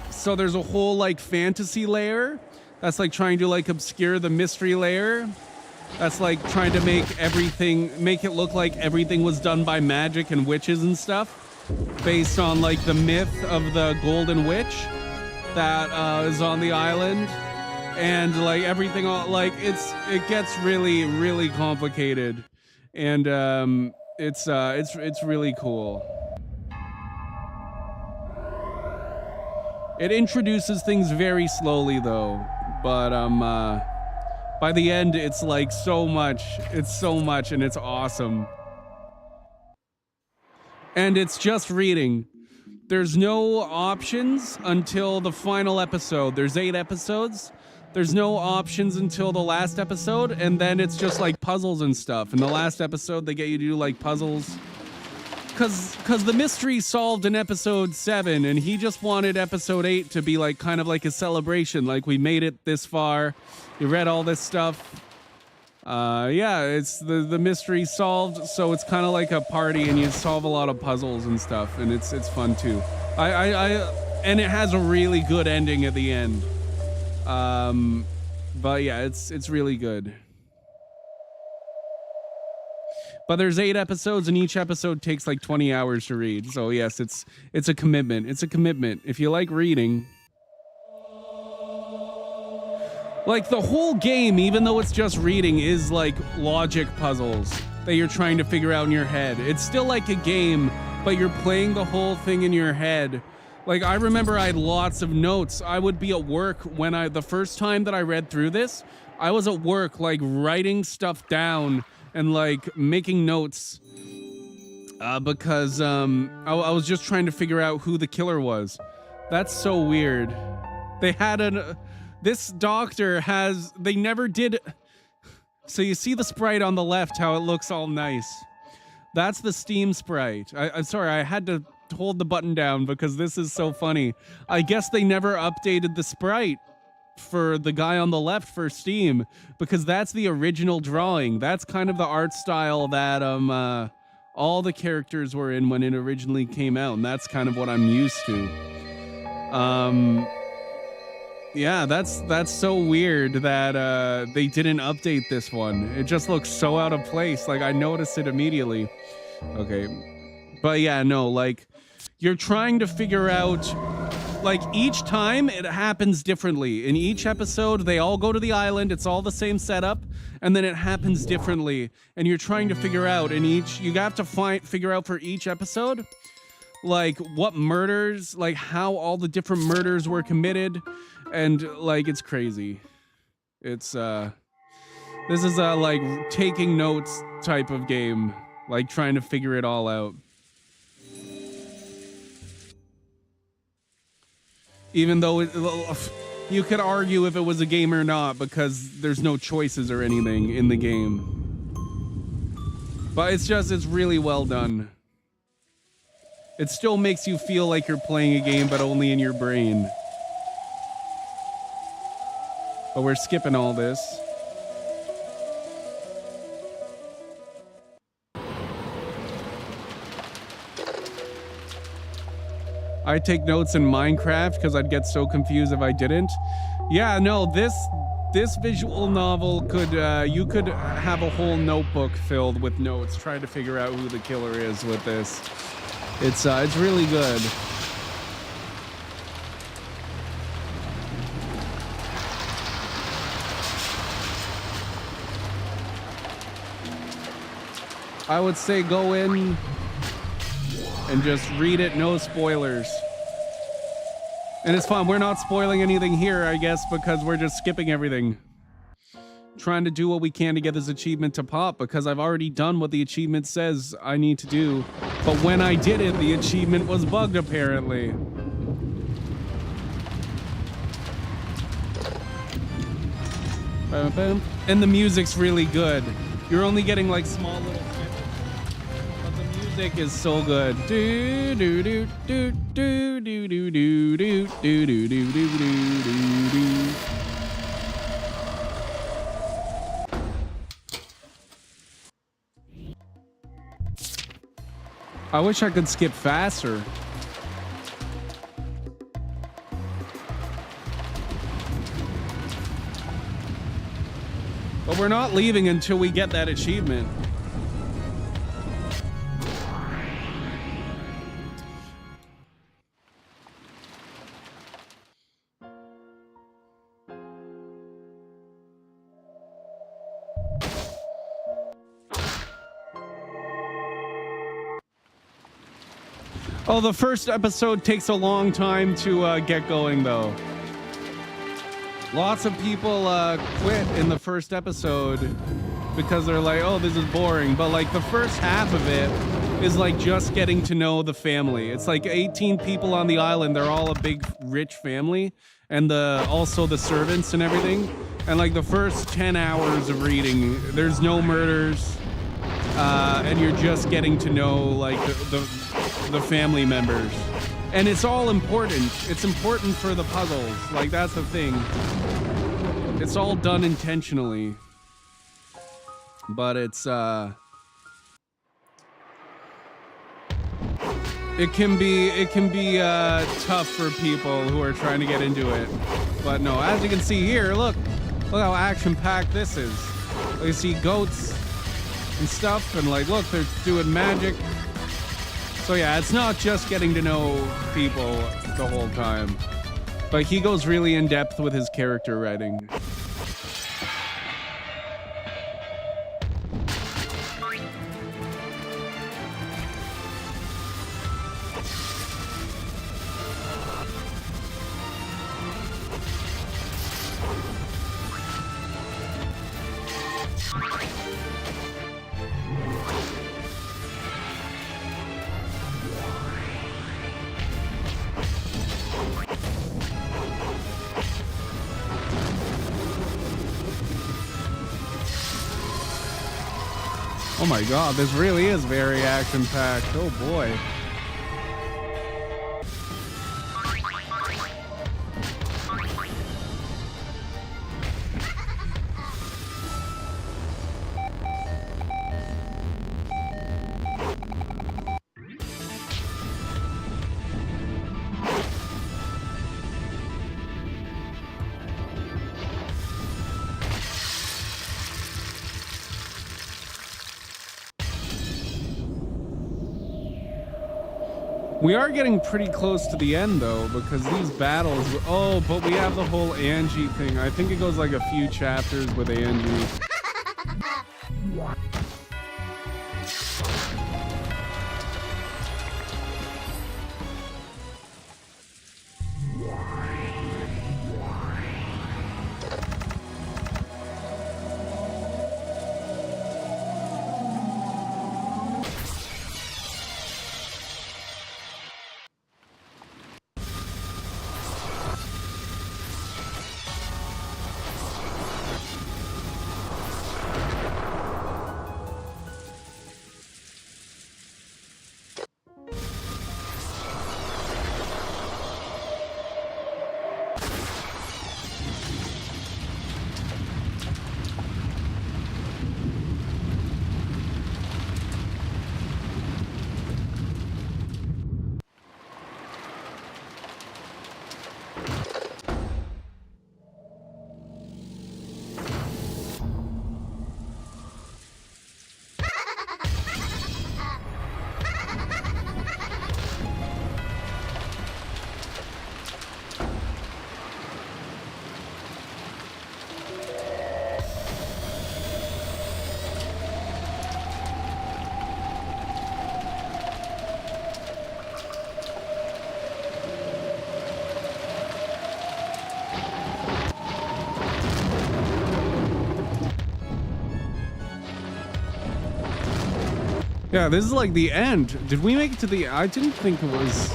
so there's a whole like fantasy layer that's like trying to like obscure the mystery layer. That's like trying to make it look like everything was done by magic and witches and stuff, based on like the myth of the Golden Witch that is on the island, and like everything. Like it gets really, really complicated, and it's really cool. It introduces things very slowly though, but by the end it's like so much and it's awesome. And it's just reading. there's no options until the final episode. There's 8 episodes. There's no options until the last episode, and then it's just like puzzles and stuff. In the last episode, they get you to do like puzzles. Cause the mystery solved in episode 7, and he just wanted episode 8 to be like kind of like a celebration. Like, we made it this far. You read all this stuff. Yeah, it's the mystery solved, so it's kind of like a party, and you solve a lot of puzzles and stuff, and it's fun too. And it has a really good ending at the end. But yeah, it's really good. But there's 8 episodes, and each episode takes like 20 hours to read. So yes, it's a commitment. It's a commitment. If you like reading, like the whole game, even though it's just reading, is like logic puzzles that you're trying to figure out in your head. It's still like a game, but you're playing the whole thing in your head. Like, I remember I had lots of notes. I would be at work when the first time that I read through this, I was at work, like, writing stuff down and like making notes because I was just trying to figure out who the killer was. That's so weird. They had this doctor they never did. So you see the sprite on the left, how it looks all nice. That's the Steam sprite. I'm sorry, I had to hold the button down because this is so funny. I guess they never updated the sprite for the guy on the left for Steam, because that's the original drawing. That's kind of the art style that all the characters were in when it originally came out, and that's kind of what I'm used to. Yeah, that's so weird that they didn't update this one. It just looks so out of place. Like, I noticed it immediately. Okay. But yeah, no, like, you're trying to figure out, like, each time it happens differently. In each episode, they all go to the island. It's all the same setup, and then it happens differently. And you're trying to figure out you have to figure out for each episode, like, what murders, like, how all the different murders were committed. And, like, it's crazy. This is a, like, taking notes type of game. Like, trying to figure it all out. Even though you could argue if it was a game or not, because there's no choices or anything in the game. But it's really well done. It still makes you feel like you're playing a game, but only in your brain. But we're skipping all this. I take notes in Minecraft because I'd get so confused if I didn't. Yeah, no, this visual novel you could have a whole notebook filled with notes trying to figure out who the killer is with this. It's really good. I would say go in and just read it, no spoilers. And it's fun. We're not spoiling anything here, I guess, because we're just skipping everything. Trying to do what we can to get this achievement to pop, because I've already done what the achievement says I need to do. But when I did it, the achievement was bugged, apparently. And the music's really good. You're only getting like small little music is so good. Do do do do do do do do do do do do do do. I wish I could skip faster. But we're not leaving until we get that achievement. Oh, the first episode takes a long time to get going, though. Lots of people quit in the first episode because they're like, oh, this is boring. But like the first half of it is like just getting to know the family. It's like 18 people on the island. They're all a big rich family, and also the servants and everything. And like the first 10 hours of reading, there's no murders, and you're just getting to know like the family members. And it's all important. It's important for the puzzles. Like, that's the thing. It's all done intentionally. But it's it can be tough for people who are trying to get into it. But no, as you can see here, look how action-packed this is. You see goats and stuff, and like, look, they're doing magic. So yeah, it's not just getting to know people the whole time, but he goes really in depth with his character writing. Oh my god, this really is very action-packed. Oh boy. We are getting pretty close to the end, though, because these battles... Oh, but we have the whole Angie thing. I think it goes like a few chapters with Angie. Yeah, this is like the end. Did we make it to the... I didn't think it was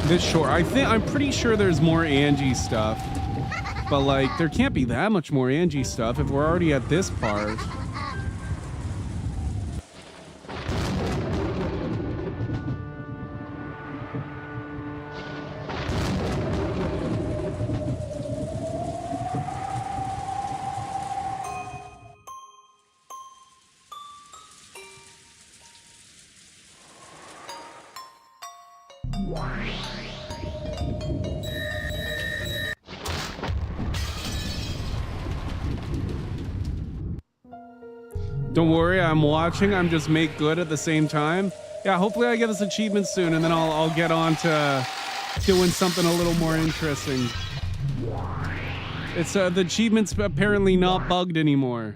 this short. I'm pretty sure there's more Angie stuff. But like, there can't be that much more Angie stuff if we're already at this part. Don't worry, I'm watching. I'm just make good at the same time. Yeah, hopefully I get this achievement soon, and then I'll get on to doing something a little more interesting. It's the achievement's apparently not bugged anymore.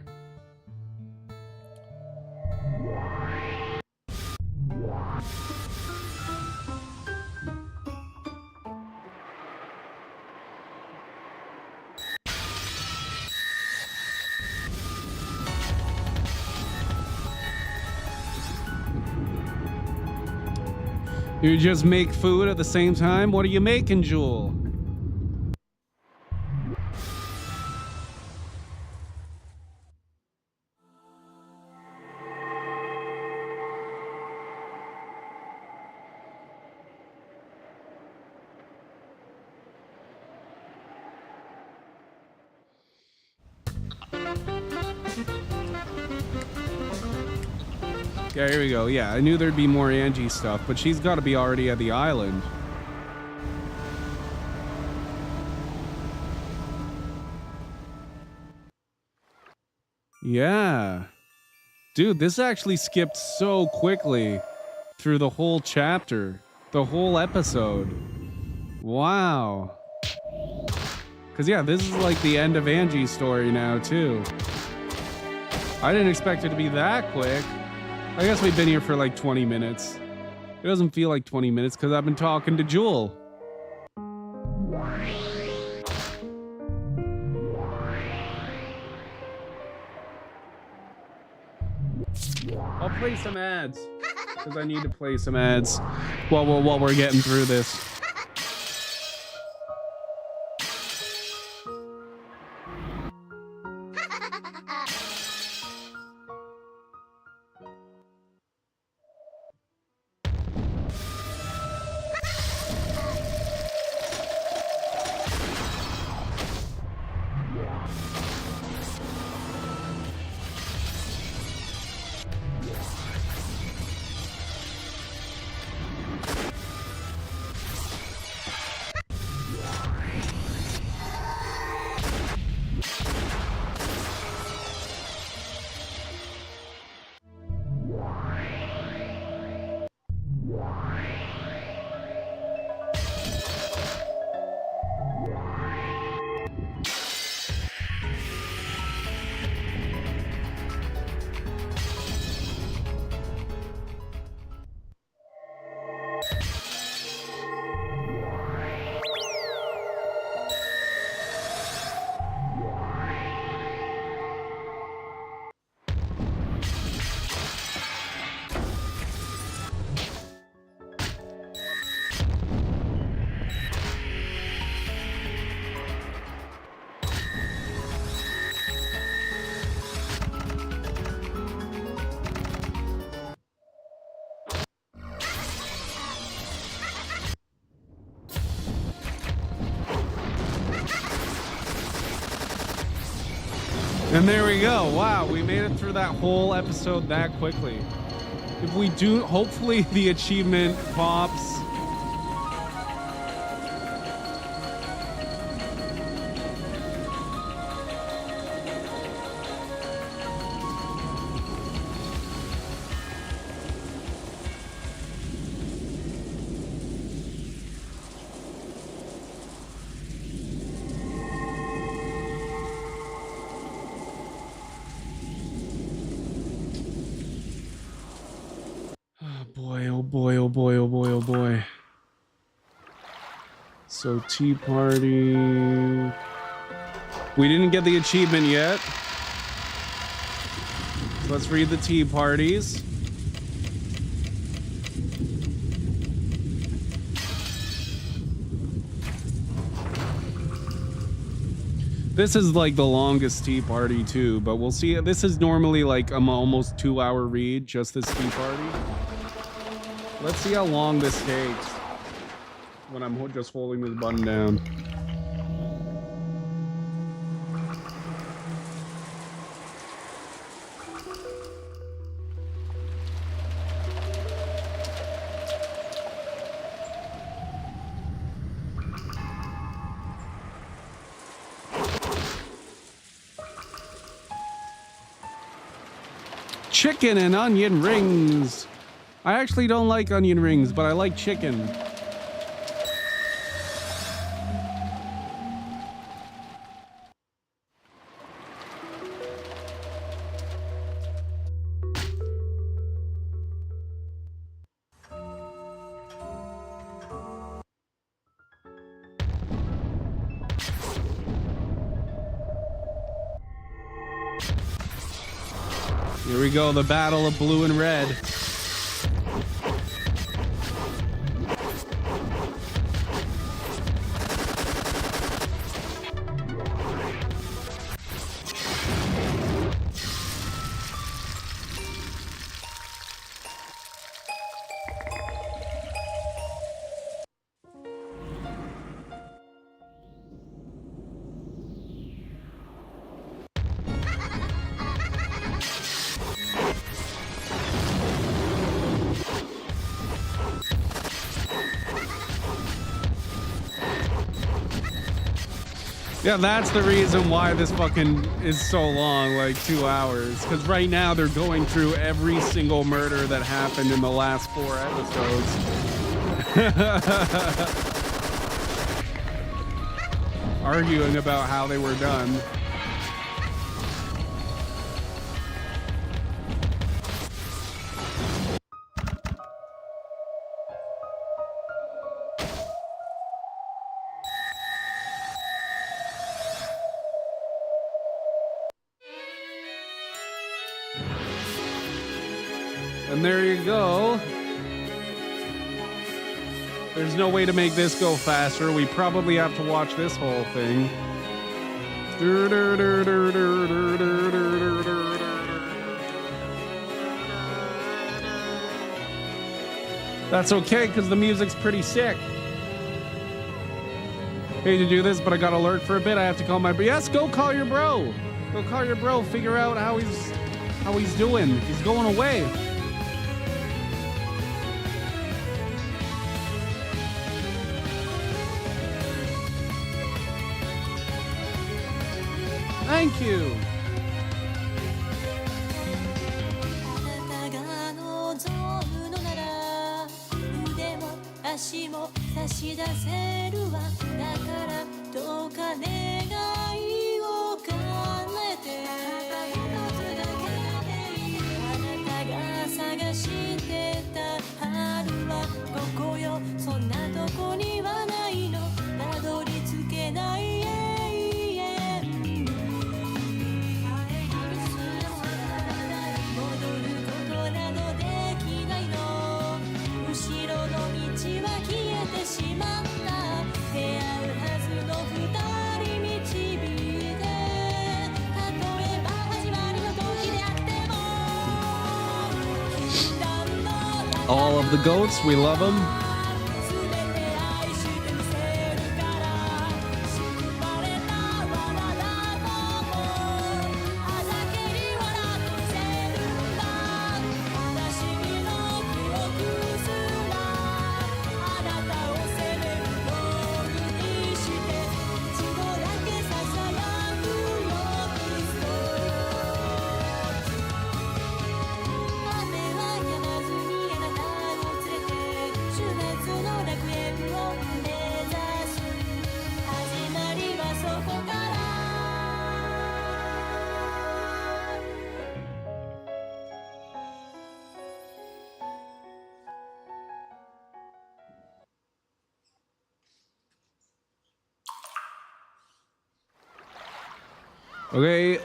You just make food at the same time? What are you making, Jewel? Yeah, here we go. Yeah, I knew there'd be more Angie stuff, but she's got to be already at the island. Yeah. Dude, this actually skipped so quickly through the whole chapter, the whole episode. Wow. Because, yeah, this is like the end of Angie's story now, too. I didn't expect it to be that quick. I guess we've been here for like 20 minutes. It doesn't feel like 20 minutes because I've been talking to Jewel. I'll play some ads because I need to play some ads while we're getting through this. And there we go. Wow, we made it through that whole episode that quickly. If we do, hopefully the achievement pops. Boy, oh boy, oh boy, oh boy, oh boy. So tea party. We didn't get the achievement yet. Let's read the tea parties. This is like the longest tea party too, but we'll see. This is normally like an almost 2-hour read, just this tea party. Let's see how long this takes when I'm just holding this button down. Chicken and onion rings. I actually don't like onion rings, but I like chicken. Here we go, the battle of blue and red. Yeah, that's the reason why this fucking is so long, like 2 hours. Because right now they're going through every single murder that happened in the last 4 episodes. Arguing about how they were done. And there you go. There's no way to make this go faster. We probably have to watch this whole thing. That's okay, because the music's pretty sick. Hate to do this, but I gotta lurk for a bit. I have to call my... Yes, go call your bro. Go call your bro. Figure out how he's doing. He's going away. Thank you. あなたが望むのなら腕も足も差し出せるわだからどうか願いを叶えてあなたが探してた春はここよそんなとこにはないのたどり着けないAll of the goats, we love them. Okay,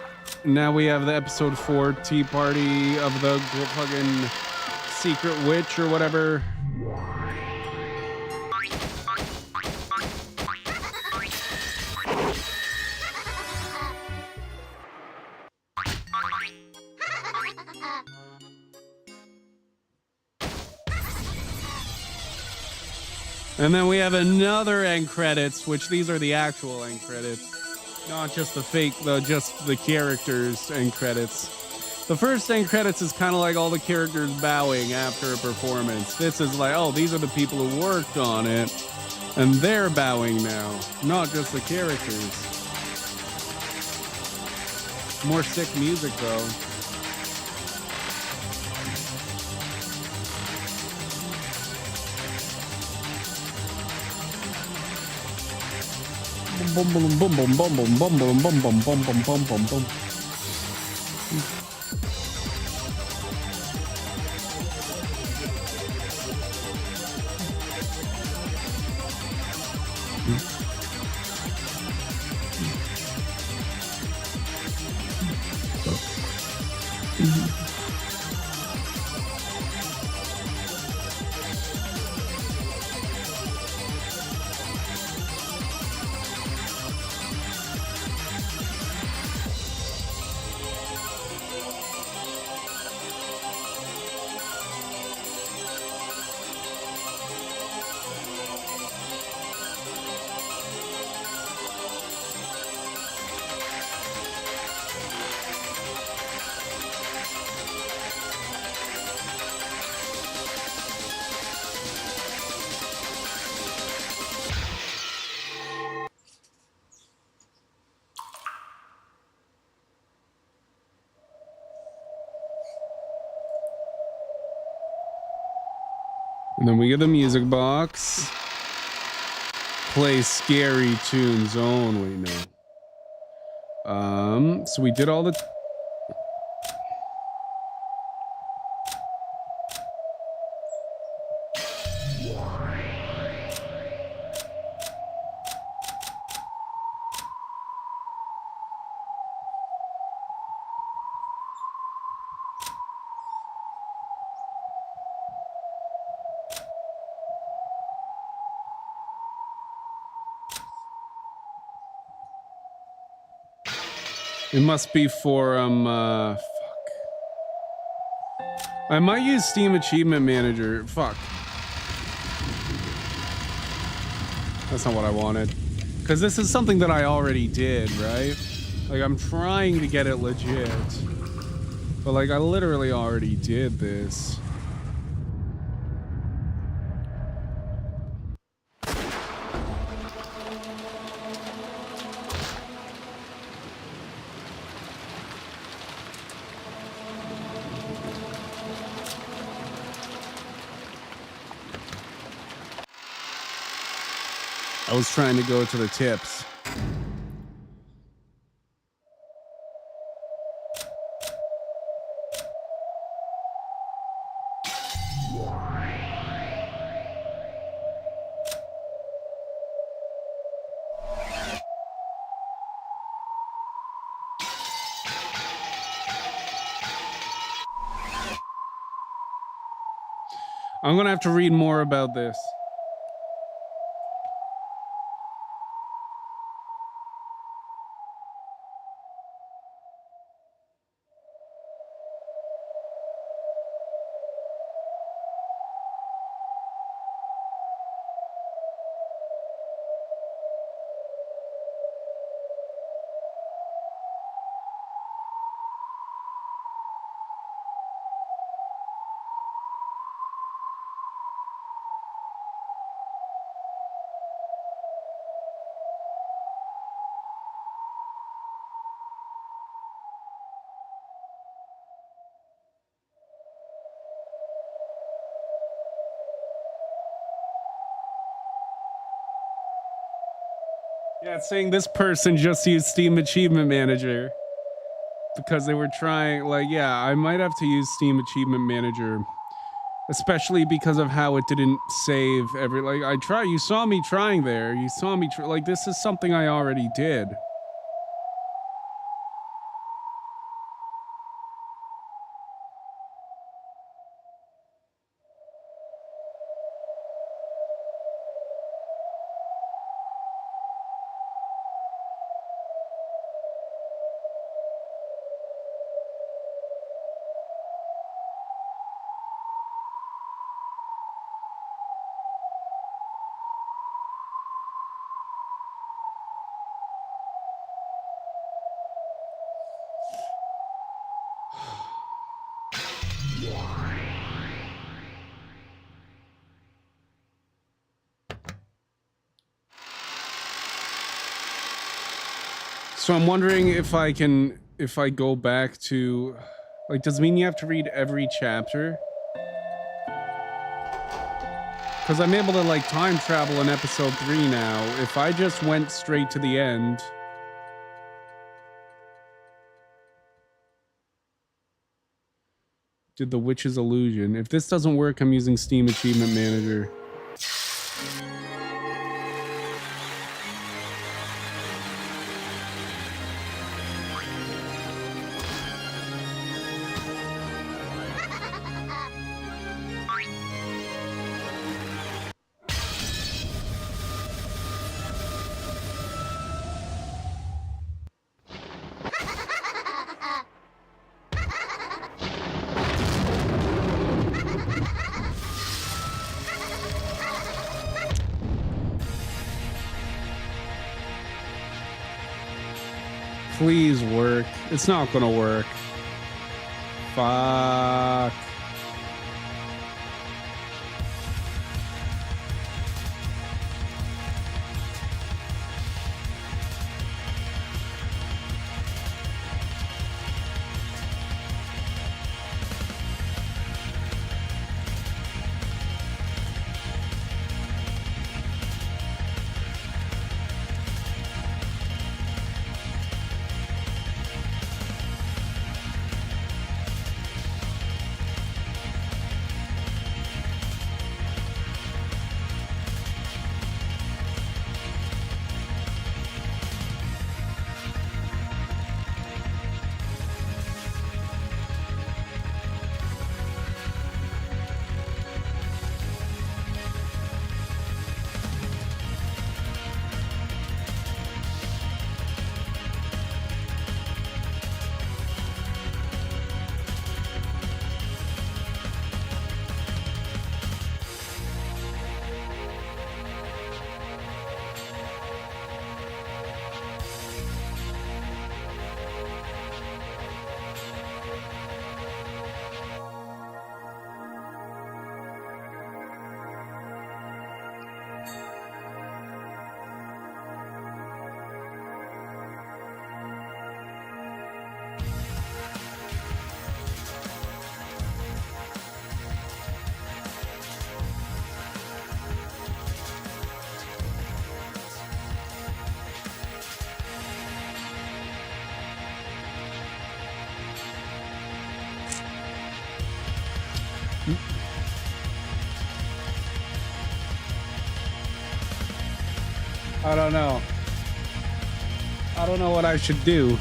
now we have the episode 4 tea party of the fucking secret witch or whatever. And then we have another end credits, which these are the actual end credits. Not just the fake, just the characters end credits. The first end credits is kind of like all the characters bowing after a performance. This is like, oh, these are the people who worked on it, and they're bowing now, not just the characters. More sick music, though. Boom boom boom boom boom boom boom boom boom boom boom boom boom boom boom. And then we get the music box. Play scary tunes only. No. So we did all the... It must be for, fuck. I might use Steam Achievement Manager. Fuck. That's not what I wanted. Because this is something that I already did, right? Like, I'm trying to get it legit. But, like, I literally already did this. I was trying to go to the tips. I'm gonna have to read more about this. Yeah, it's saying this person just used Steam Achievement Manager because they were trying, like, yeah, I might have to use Steam Achievement Manager, especially because of how it didn't save every, like, you saw me trying there, you saw me, like, this is something I already did. So I'm wondering if I go back to, like, does it mean you have to read every chapter? Because I'm able to, like, time travel in episode 3 now. If I just went straight to the end... Did the Witch's Illusion. If this doesn't work, I'm using Steam Achievement Manager. Please work. It's not gonna work. Fuck. I don't know. I don't know what I should do.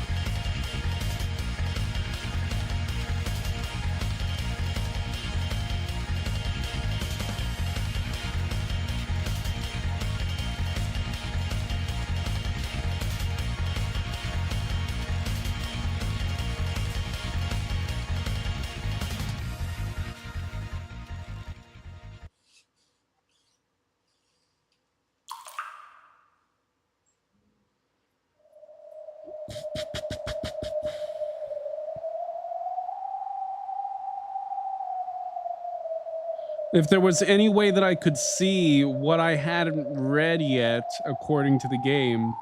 If there was any way that I could see what I hadn't read yet according to the game,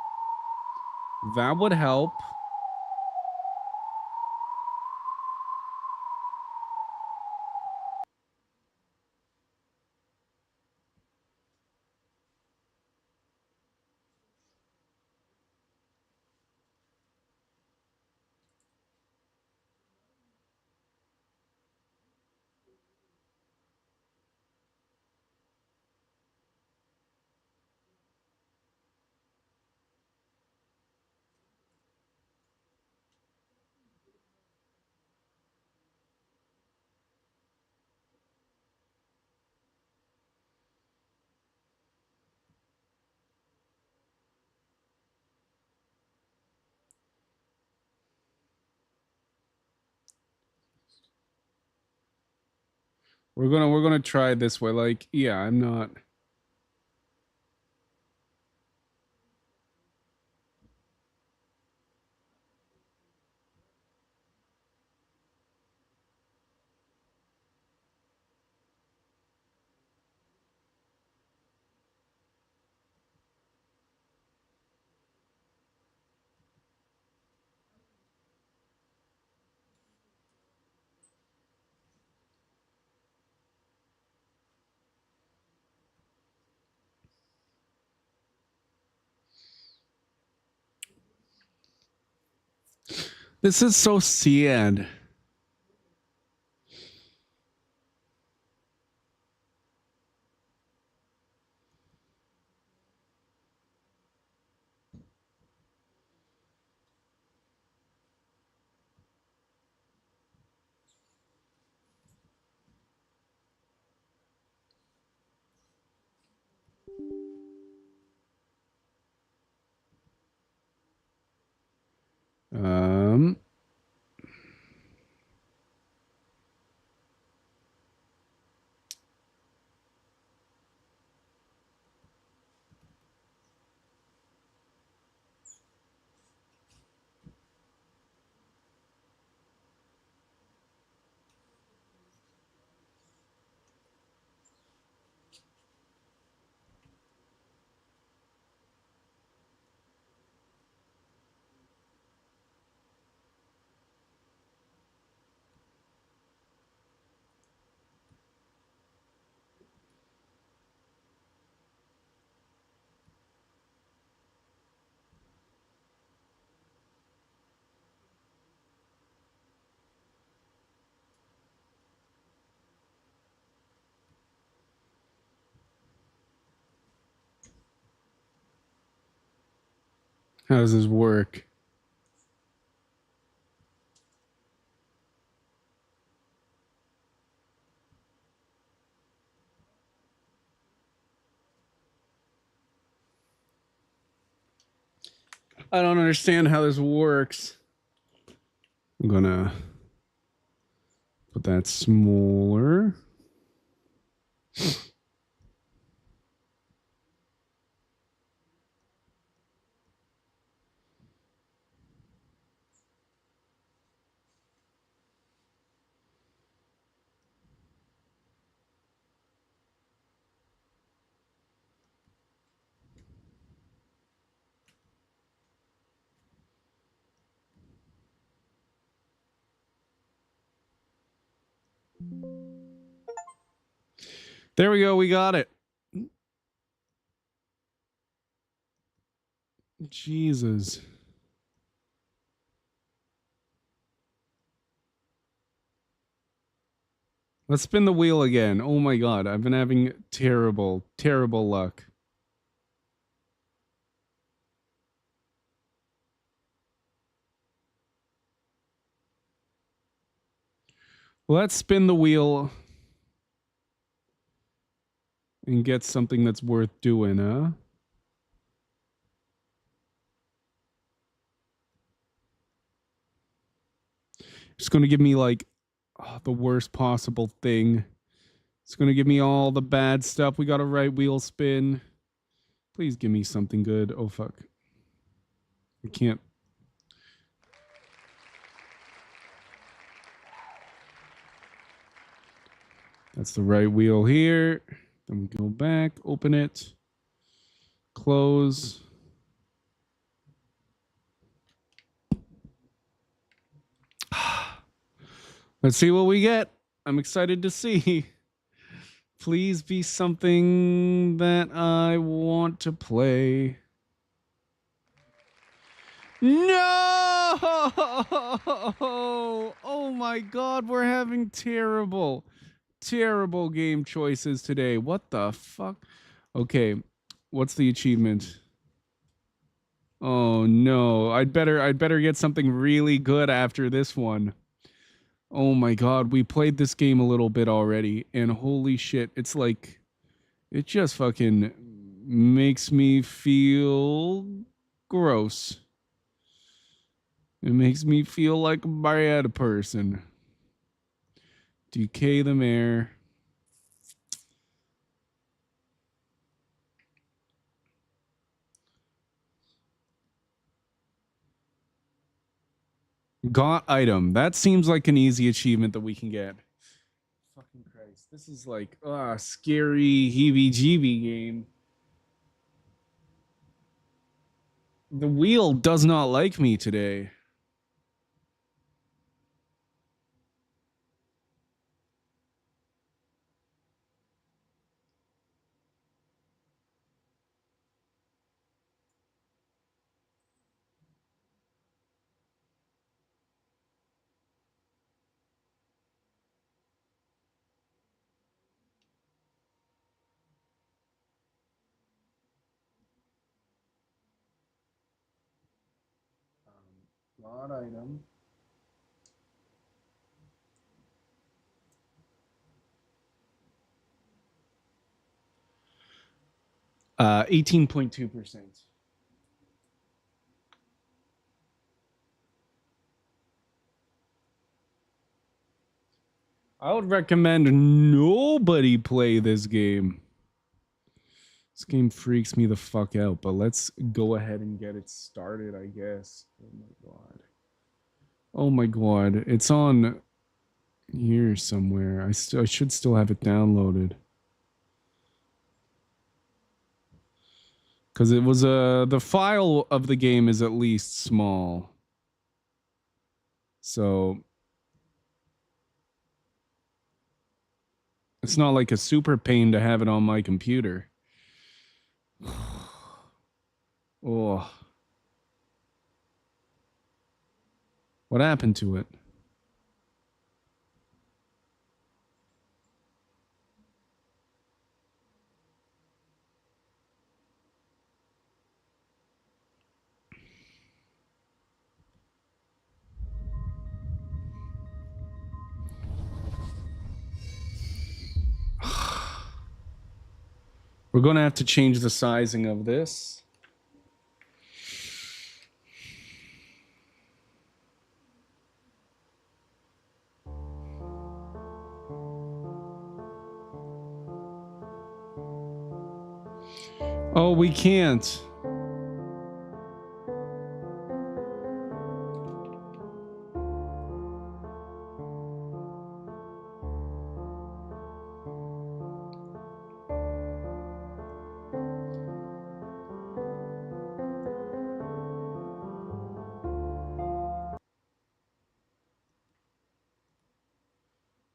that would help. We're gonna try it this way. Like, yeah, I'm not. This is so sad. Um. How does this work? I don't understand how this works. I'm gonna put that smaller. There we go. We got it. Jesus. Let's spin the wheel again. Oh my god, I've been having terrible, terrible luck. Let's spin the wheel and get something that's worth doing, huh? It's going to give me like the worst possible thing. It's going to give me all the bad stuff. We got a right wheel spin. Please give me something good. Oh, fuck. I can't. That's the right wheel here. Then we go back, open it, close. Let's see what we get. I'm excited to see. Please be something that I want to play. No! Oh my god, we're having terrible game choices today. What the fuck? Okay, what's the achievement? Oh no, I'd better get something really good after this one. Oh my god, we played this game a little bit already, and holy shit, it's like, it just fucking makes me feel gross. It makes me feel like a bad person. Decay the mayor. Got item. That seems like an easy achievement that we can get. Fucking Christ. This is like scary heebie-jeebie game. The wheel does not like me today. Got item. 18.2%. I would recommend nobody play this game. This game freaks me the fuck out, but let's go ahead and get it started, I guess. Oh my god. Oh my god. It's on here somewhere. I should still have it downloaded. Because it was the file of the game is at least small. So it's not like a super pain to have it on my computer. Oh. What happened to it? We're going to have to change the sizing of this. Oh, we can't.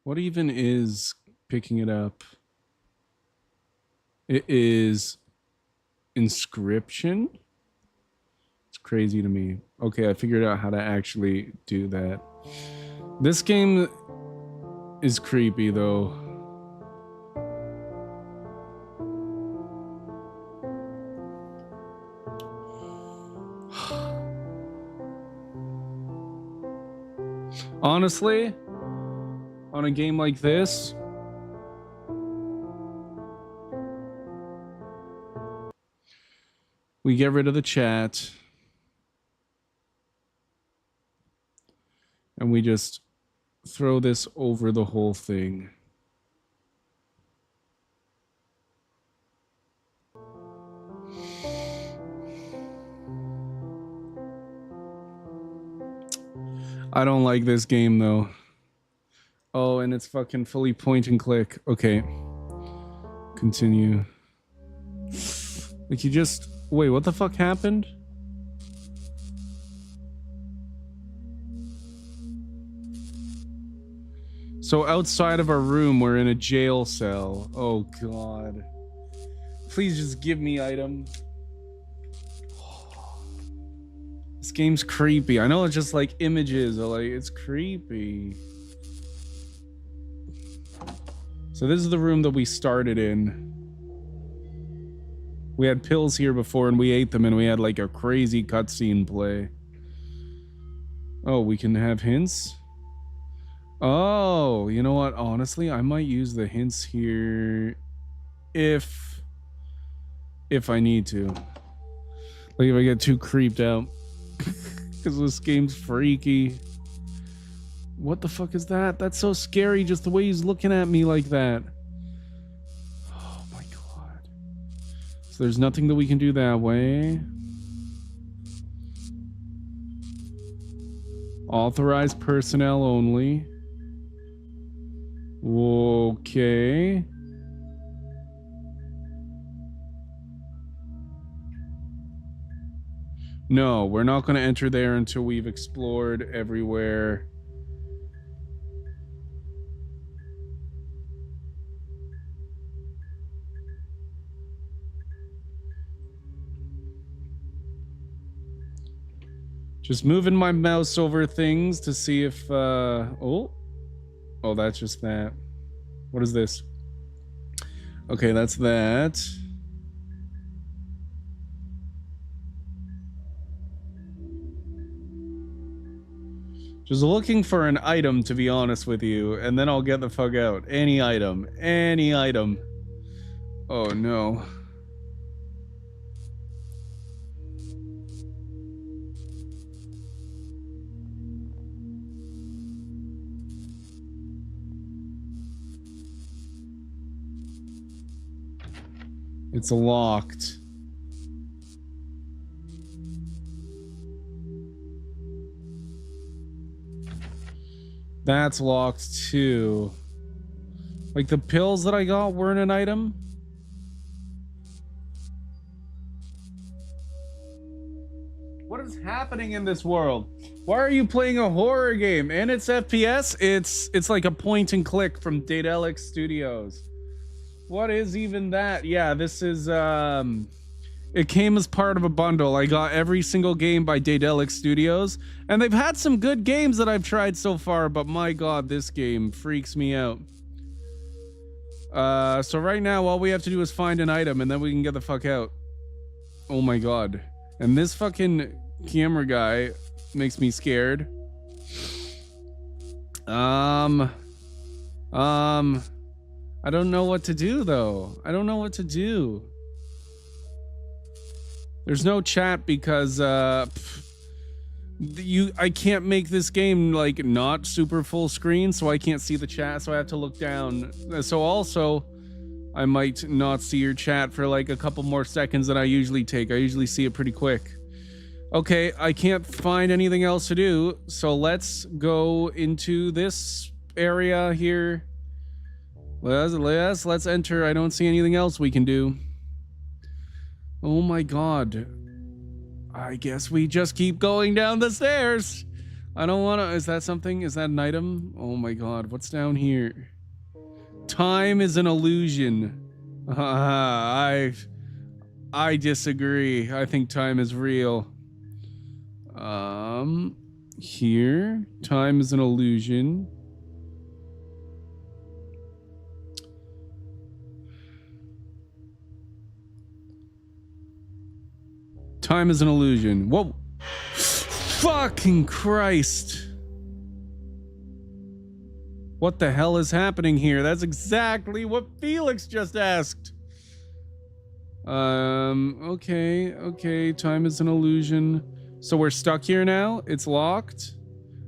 What even is picking it up? It is inscription? It's crazy to me. Okay, I figured out how to actually do that. This game is creepy though. Honestly, on a game like this, we get rid of the chat and we just throw this over the whole thing. I don't like this game though. Oh, and it's fucking fully point and click. Okay. Continue. Like you just... Wait, what the fuck happened? So outside of our room, we're in a jail cell. Oh god. Please just give me item. This game's creepy. I know it's just like images, or like it's creepy. So this is the room that we started in. We had pills here before and we ate them and we had like a crazy cutscene play. Oh, we can have hints? Oh, you know what? Honestly, I might use the hints here if I need to. Like if I get too creeped out. Because this game's freaky. What the fuck is that? That's so scary, just the way he's looking at me like that. Oh my god. So there's nothing that we can do that way. Authorized personnel only. Okay. No, we're not going to enter there until we've explored everywhere. Just moving my mouse over things to see if, oh, that's just that. What is this? Okay, that's that. Just looking for an item, to be honest with you, and then I'll get the fuck out. Any item. Any item. Oh, no. It's locked. That's locked too. Like the pills that I got weren't an item? What is happening in this world? Why are you playing a horror game and it's FPS? It's like a point and click from Daedalic Studios. What is even that? Yeah, this is it came as part of a bundle. I got every single game by Daedalic Studios, and they've had some good games that I've tried so far, but my god, this game freaks me out. So right now, all we have to do is find an item, and then we can get the fuck out. Oh my god. And this fucking camera guy makes me scared. I don't know what to do, though. I don't know what to do. There's no chat because I can't make this game like not super full screen, so I can't see the chat, so I have to look down. So also, I might not see your chat for like a couple more seconds than I usually take. I usually see it pretty quick. Okay, I can't find anything else to do, so let's go into this area here. Let's enter. I don't see anything else we can do. Oh my god. I guess we just keep going down the stairs. I don't want to... Is that something? Is that an item? Oh my god. What's down here? Time is an illusion. I disagree. I think time is real. Here. Time is an illusion. Time is an illusion. Whoa. Fucking Christ. What the hell is happening here? That's exactly what Felix just asked. Okay. Time is an illusion. So we're stuck here now? It's locked?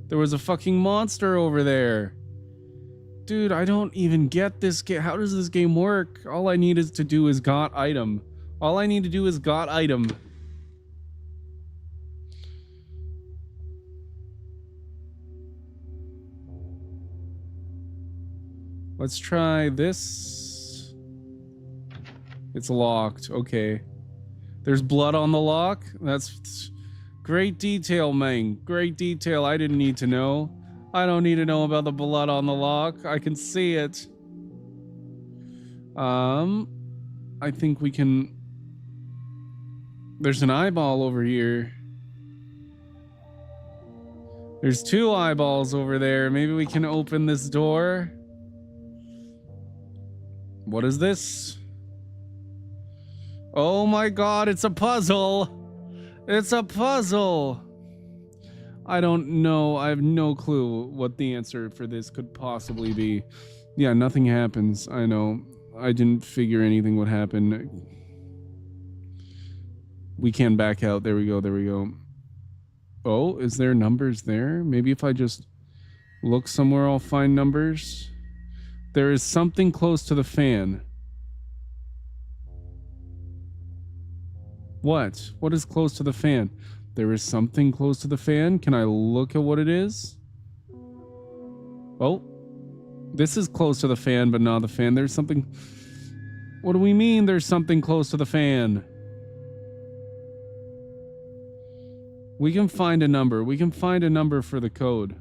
There was a fucking monster over there. Dude, I don't even get this game. How does this game work? All I need is to do is got item. All I need to do is got item. Let's try this. It's locked. Okay. There's blood on the lock. That's great detail, man. Great detail. I didn't need to know. I don't need to know about the blood on the lock. I can see it. I think we can... There's an eyeball over here. There's 2 eyeballs over there. Maybe we can open this door. What is this? Oh my god, it's a puzzle! It's a puzzle! I don't know. I have no clue what the answer for this could possibly be. Yeah, nothing happens. I know. I didn't figure anything would happen. We can back out. There we go. There we go. Oh, is there numbers there? Maybe if I just look somewhere, I'll find numbers. There is something close to the fan. What? What is close to the fan? There is something close to the fan. Can I look at what it is? Oh. This is close to the fan, but not the fan. There's something... What do we mean there's something close to the fan? We can find a number. We can find a number for the code.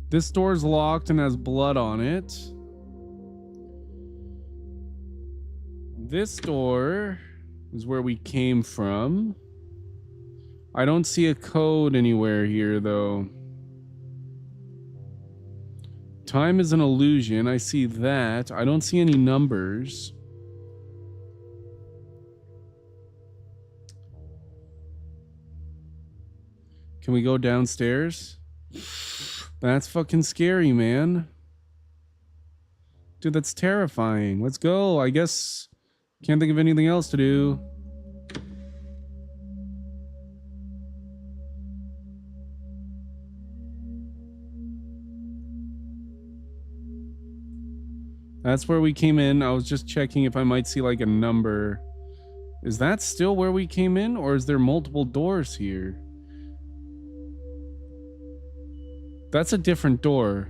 This door's locked and has blood on it. This door is where we came from. I don't see a code anywhere here, though. Time is an illusion. I see that. I don't see any numbers. Can we go downstairs? That's fucking scary, man. Dude, that's terrifying. Let's go. I guess can't think of anything else to do. That's where we came in. I was just checking if I might see like a number. Is that still where we came in, or is there multiple doors here? That's a different door.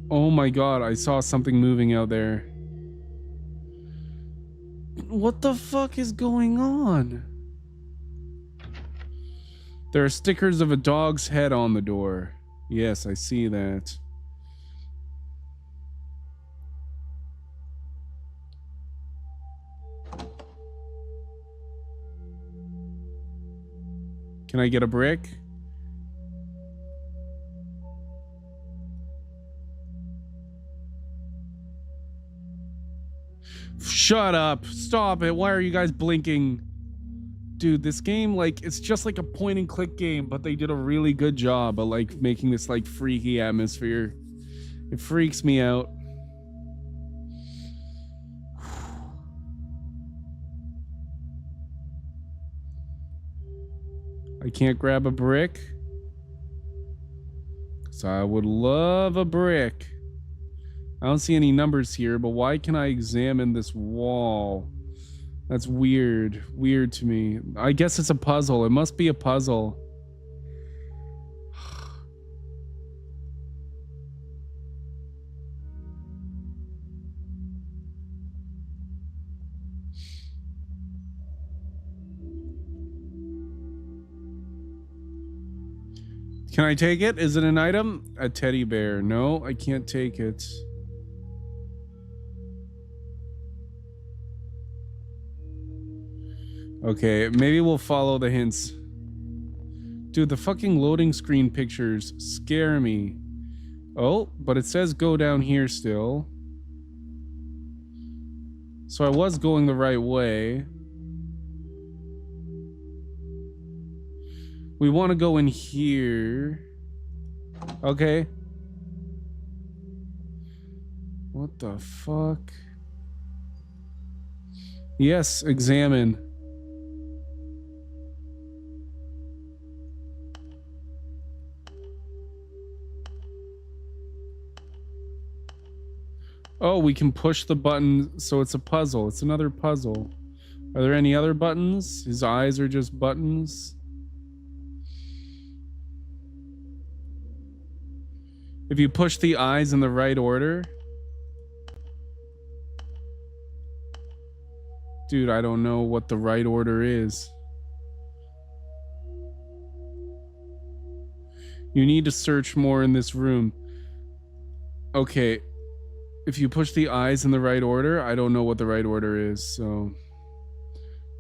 Oh my god, I saw something moving out there. What the fuck is going on? There are stickers of a dog's head on the door. Yes, I see that. Can I get a brick? Shut up. Stop it. Why are you guys blinking? Dude, this game, like, it's just like a point and click game, but they did a really good job of, like, making this, like, freaky atmosphere. It freaks me out. I can't grab a brick. So I would love a brick. I don't see any numbers here, but why can I examine this wall? That's weird. Weird to me. I guess it's a puzzle. It must be a puzzle. Can I take it? Is it an item? A teddy bear. No, I can't take it. Okay, maybe we'll follow the hints. Dude, the fucking loading screen pictures scare me. Oh, but it says go down here still. So I was going the right way. We want to go in here. Okay. What the fuck? Yes, examine. Oh, we can push the button, so it's a puzzle. It's another puzzle. Are there any other buttons? His eyes are just buttons. If you push the eyes in the right order. Dude, I don't know what the right order is. You need to search more in this room. Okay. If you push the eyes in the right order, I don't know what the right order is, so...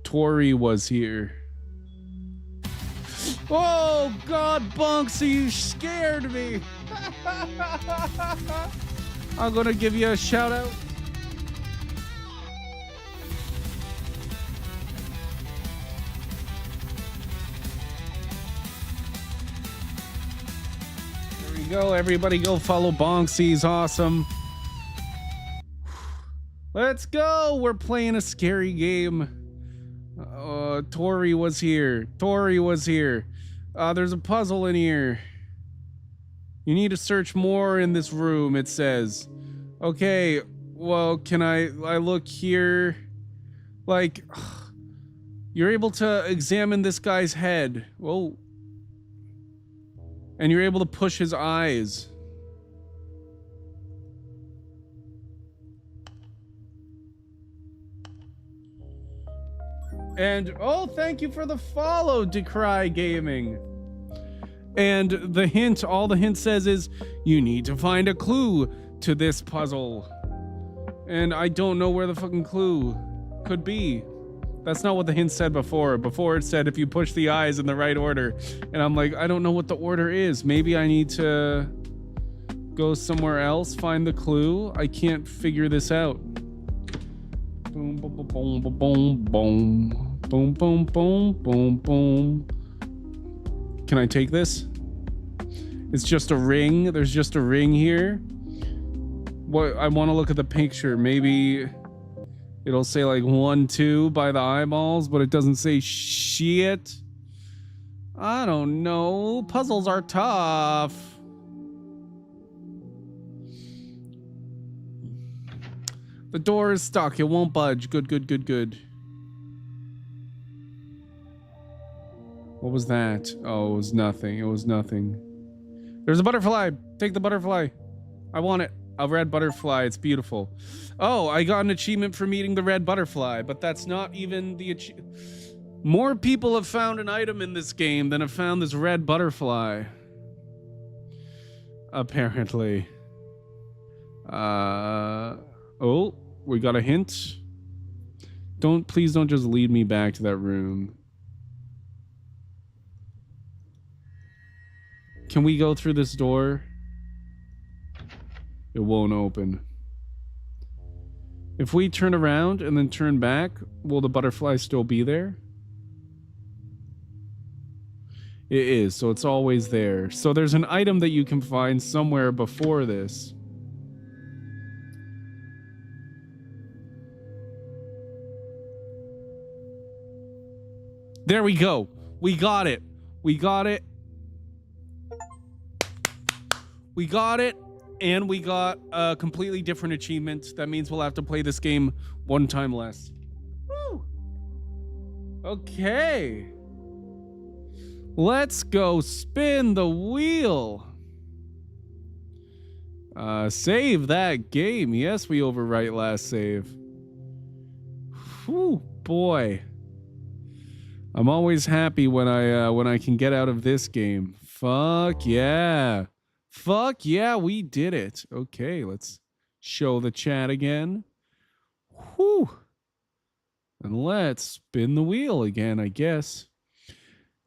Tori was here. Oh, God, Bunksy, you scared me! I'm gonna give you a shout out. There we go, everybody go follow Bonksy, he's awesome. Let's go! We're playing a scary game. Tori was here. Tori was here. There's a puzzle in here. You need to search more in this room, it says. Okay, well, can I look here? Like, you're able to examine this guy's head. Whoa. And you're able to push his eyes. And, oh, thank you for the follow, Decry Gaming. And the hint, all the hint says is, you need to find a clue to this puzzle. And I don't know where the fucking clue could be. That's not what the hint said before. Before it said if you push the eyes in the right order. And I'm like, I don't know what the order is. Maybe I need to go somewhere else, find the clue. I can't figure this out. Boom, boom, boom, boom, boom, boom. Boom, boom, boom, boom, boom. Can I take this? It's just a ring. There's just a ring here. What? I want to look at the picture. Maybe it'll say like 1, 2 by the eyeballs, but it doesn't say shit. I don't know. Puzzles are tough. The door is stuck. It won't budge. Good, good, good, good. What was that? Oh, it was nothing. It was nothing. There's a butterfly. Take the butterfly. I want it. A red butterfly. It's beautiful. Oh, I got an achievement for meeting the red butterfly, but that's not even the achievement. More people have found an item in this game than have found this red butterfly. Apparently. Oh, we got a hint. Please don't just lead me back to that room. Can we go through this door? It won't open. If we turn around and then turn back, will the butterfly still be there? It is, so it's always there. So there's an item that you can find somewhere before this. There we go. We got it. We got it. We got it. And we got a completely different achievement. That means we'll have to play this game one time less. Woo! Okay. Let's go spin the wheel. Save that game. Yes, we overwrite last save. Whew, boy. I'm always happy when I can get out of this game. Fuck yeah. Fuck yeah, we did it. Okay, let's show the chat again. Whew. And let's spin the wheel again, I guess.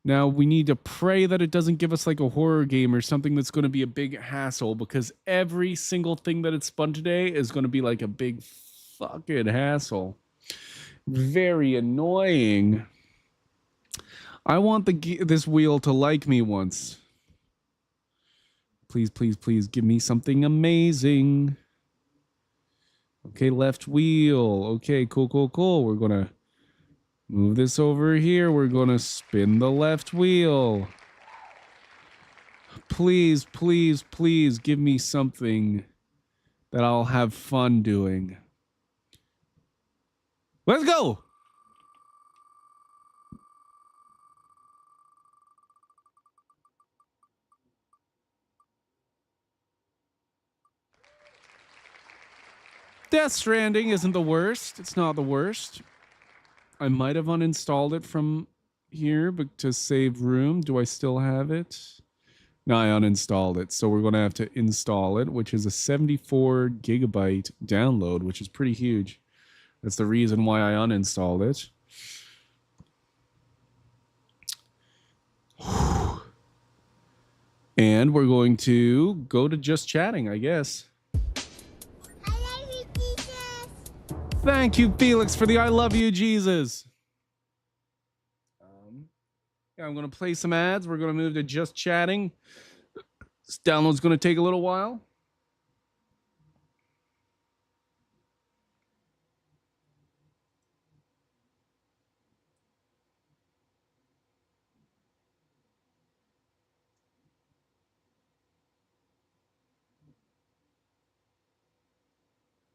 Now we need to pray that it doesn't give us like a horror game or something that's going to be a big hassle, because every single thing that it's spun today is going to be like a big fucking hassle. Very annoying. I want this wheel to like me once. Please, please, please give me something amazing. Okay, left wheel. Okay, cool, cool, cool. We're going to move this over here. We're going to spin the left wheel. Please, please, please give me something that I'll have fun doing. Let's go! Death Stranding isn't the worst. It's not the worst. I might have uninstalled it from here, but to save room, do I still have it? No, I uninstalled it. So we're going to have to install it, which is a 74 gigabyte download, which is pretty huge. That's the reason why I uninstalled it. And we're going to go to just chatting, I guess. Thank you, Felix, for the I love you, Jesus. Yeah, I'm going to play some ads. We're going to move to just chatting. This download's going to take a little while.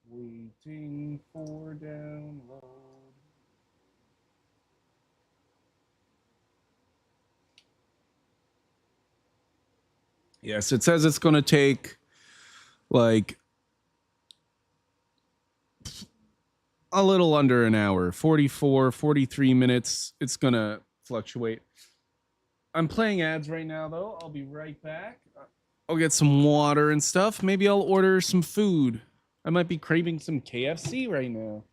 Waiting for download. Yes, it says it's going to take like a little under an hour, 44, 43 minutes. It's going to fluctuate. I'm playing ads right now, though. I'll be right back. I'll get some water and stuff. Maybe I'll order some food. I might be craving some KFC right now.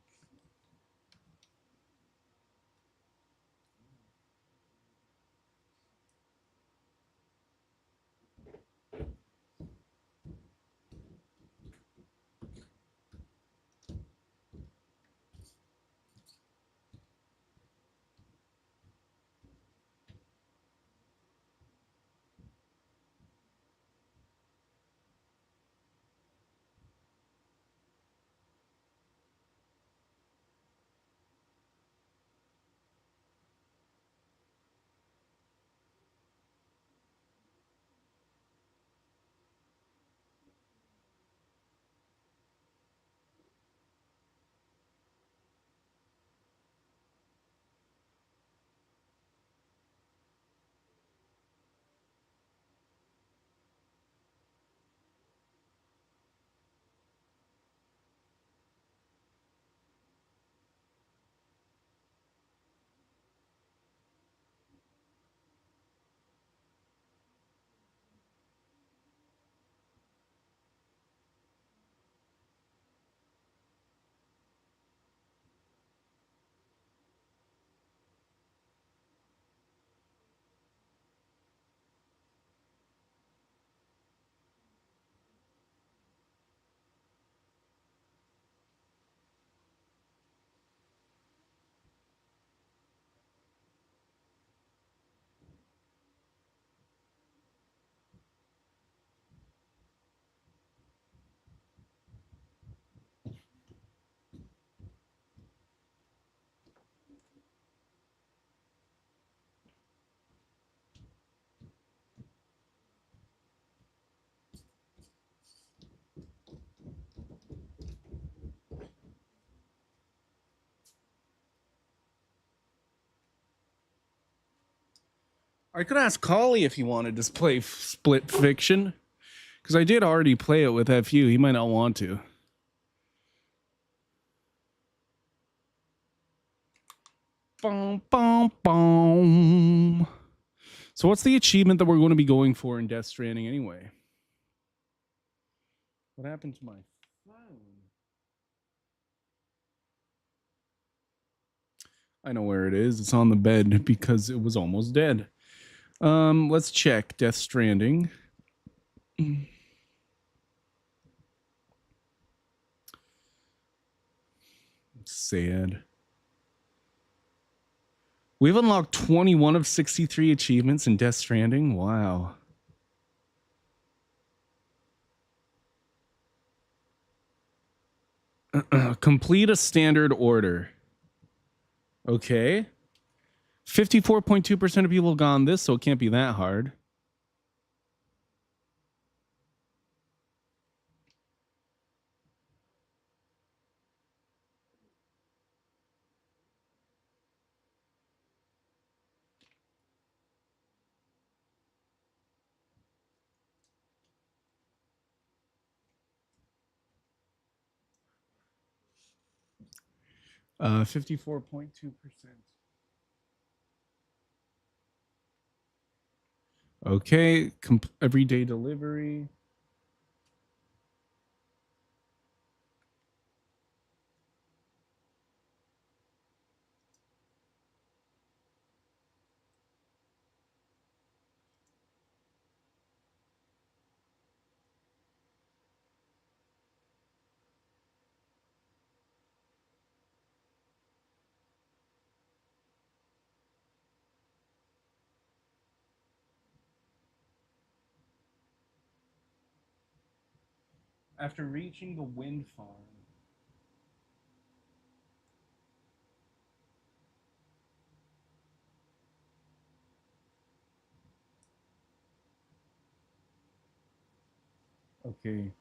I could ask Collie if he wanted to play Split Fiction, because I did already play it with FU. He might not want to. Boom, boom, boom. So what's the achievement that we're going to be going for in Death Stranding anyway? What happened to my phone? I know where it is. It's on the bed because it was almost dead. Let's check Death Stranding. Sad. We've unlocked 21 of 63 achievements in Death Stranding. Wow. Complete a standard order. Okay. 54.2% of people have gone this, so it can't be that hard. Uh, 54.2%. Okay, everyday delivery. After reaching the wind farm. Okay.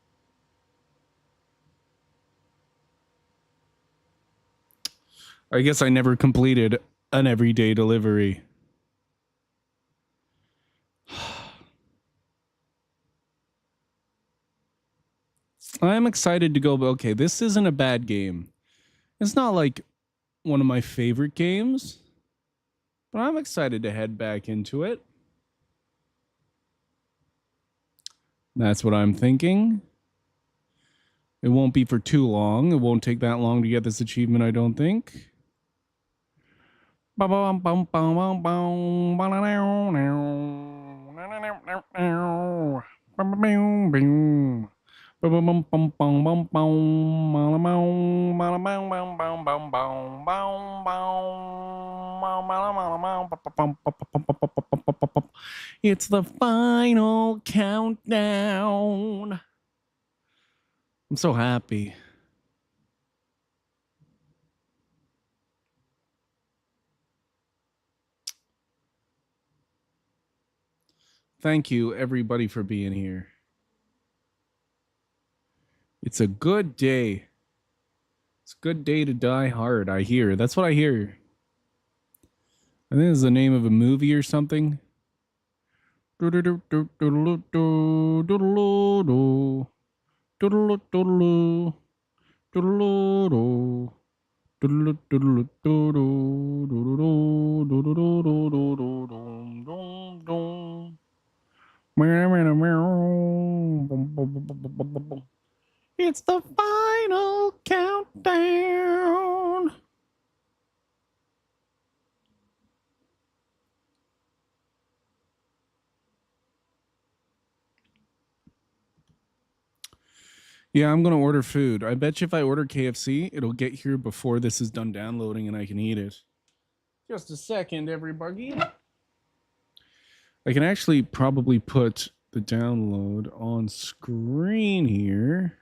I guess I never completed an everyday delivery. I'm excited to go, but okay, this isn't a bad game. It's not like one of my favorite games, but I'm excited to head back into it. That's what I'm thinking. It won't be for too long. It won't take that long to get this achievement, I don't think. It's the final countdown. I'm so happy. Thank you, everybody, for being here. It's a good day. It's a good day to die hard, I hear. That's what I hear. I think it's the name of a movie or something. It's the final countdown. Yeah, I'm going to order food. I bet you if I order KFC, it'll get here before this is done downloading and I can eat it. Just a second, everybody. I can actually probably put the download on screen here.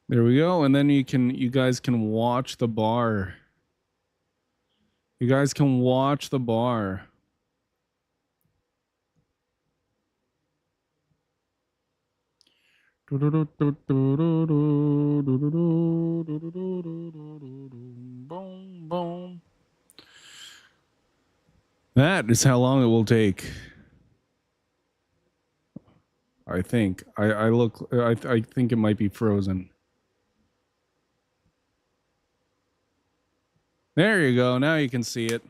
There we go. And then you guys can watch the bar. You guys can watch the bar. Boom, boom. That is how long it will take. I think. I think it might be frozen. There you go. Now you can see it.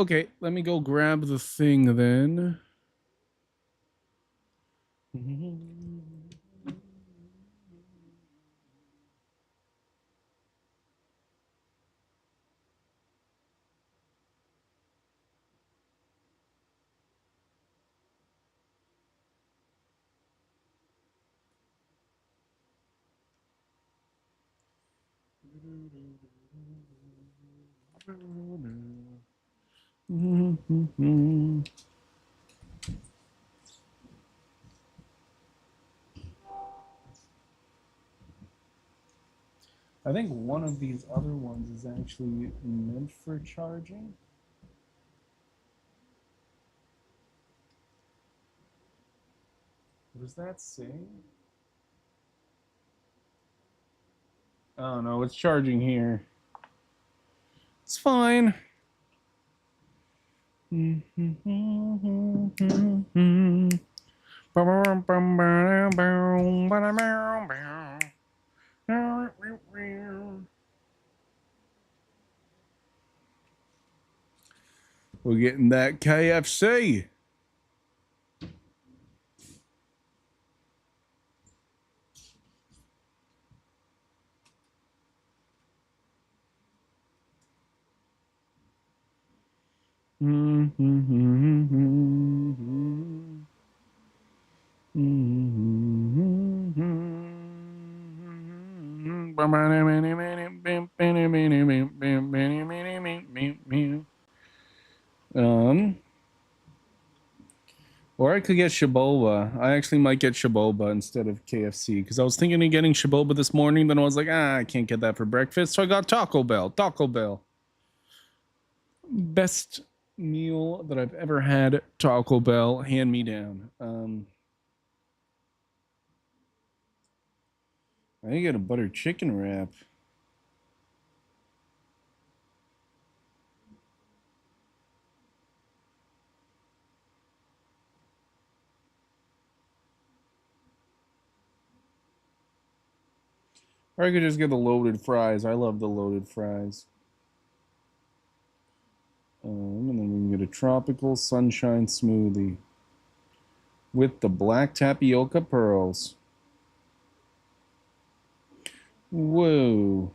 Okay, let me go grab the thing then. I think one of these other ones is actually meant for charging. What does that say? Oh no, it's charging here. It's fine. We're getting that KFC. Or I could get Shiboba. I actually might get Shiboba instead of KFC because I was thinking of getting Shiboba this morning. Then I was like, I can't get that for breakfast. So I got Taco Bell. Taco Bell. Best meal that I've ever had. Taco Bell. Hand me down. I get a butter chicken wrap. Or I could just get the loaded fries. I love the loaded fries. And then we can get a tropical sunshine smoothie with the black tapioca pearls. Whoa.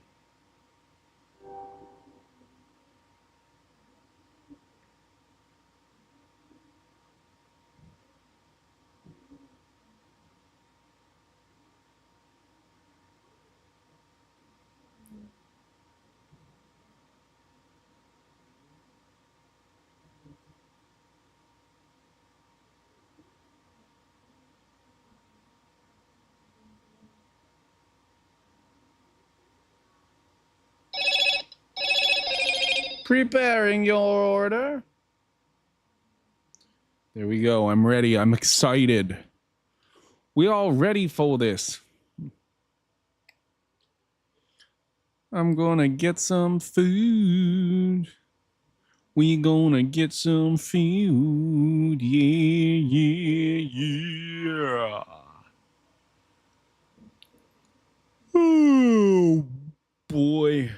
Preparing your order. There we go. I'm ready. I'm excited. We all ready for this. I'm gonna get some food. We gonna get some food. Yeah. Oh, boy.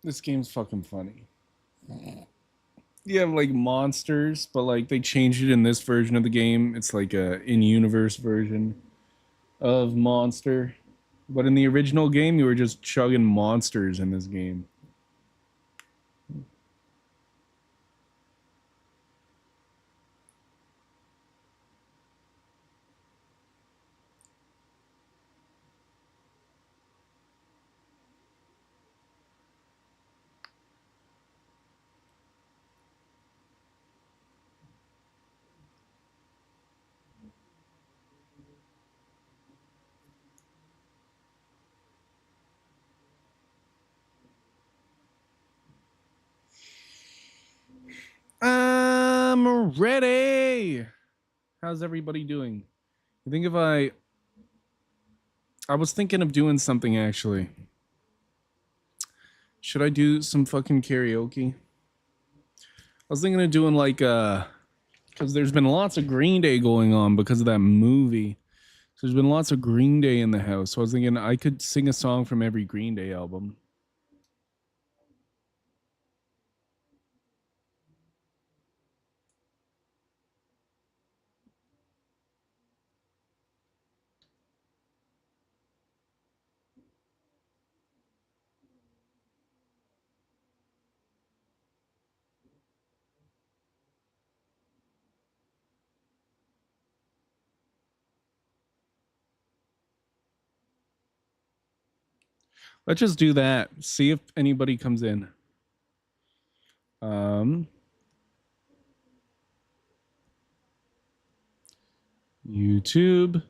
This game's fucking funny. You have like monsters, but like they changed it in this version of the game. It's like a in-universe version of monster. But in the original game, you were just chugging monsters in this game. I'm ready. How's everybody doing? I think if I was thinking of doing something actually. Should I do some fucking karaoke? was thinking of doing like because there's been lots of Green Day going on because of that movie. So there's been lots of Green Day in the house. So I was thinking I could sing a song from every Green Day album. Let's just do that. See if anybody comes in. YouTube.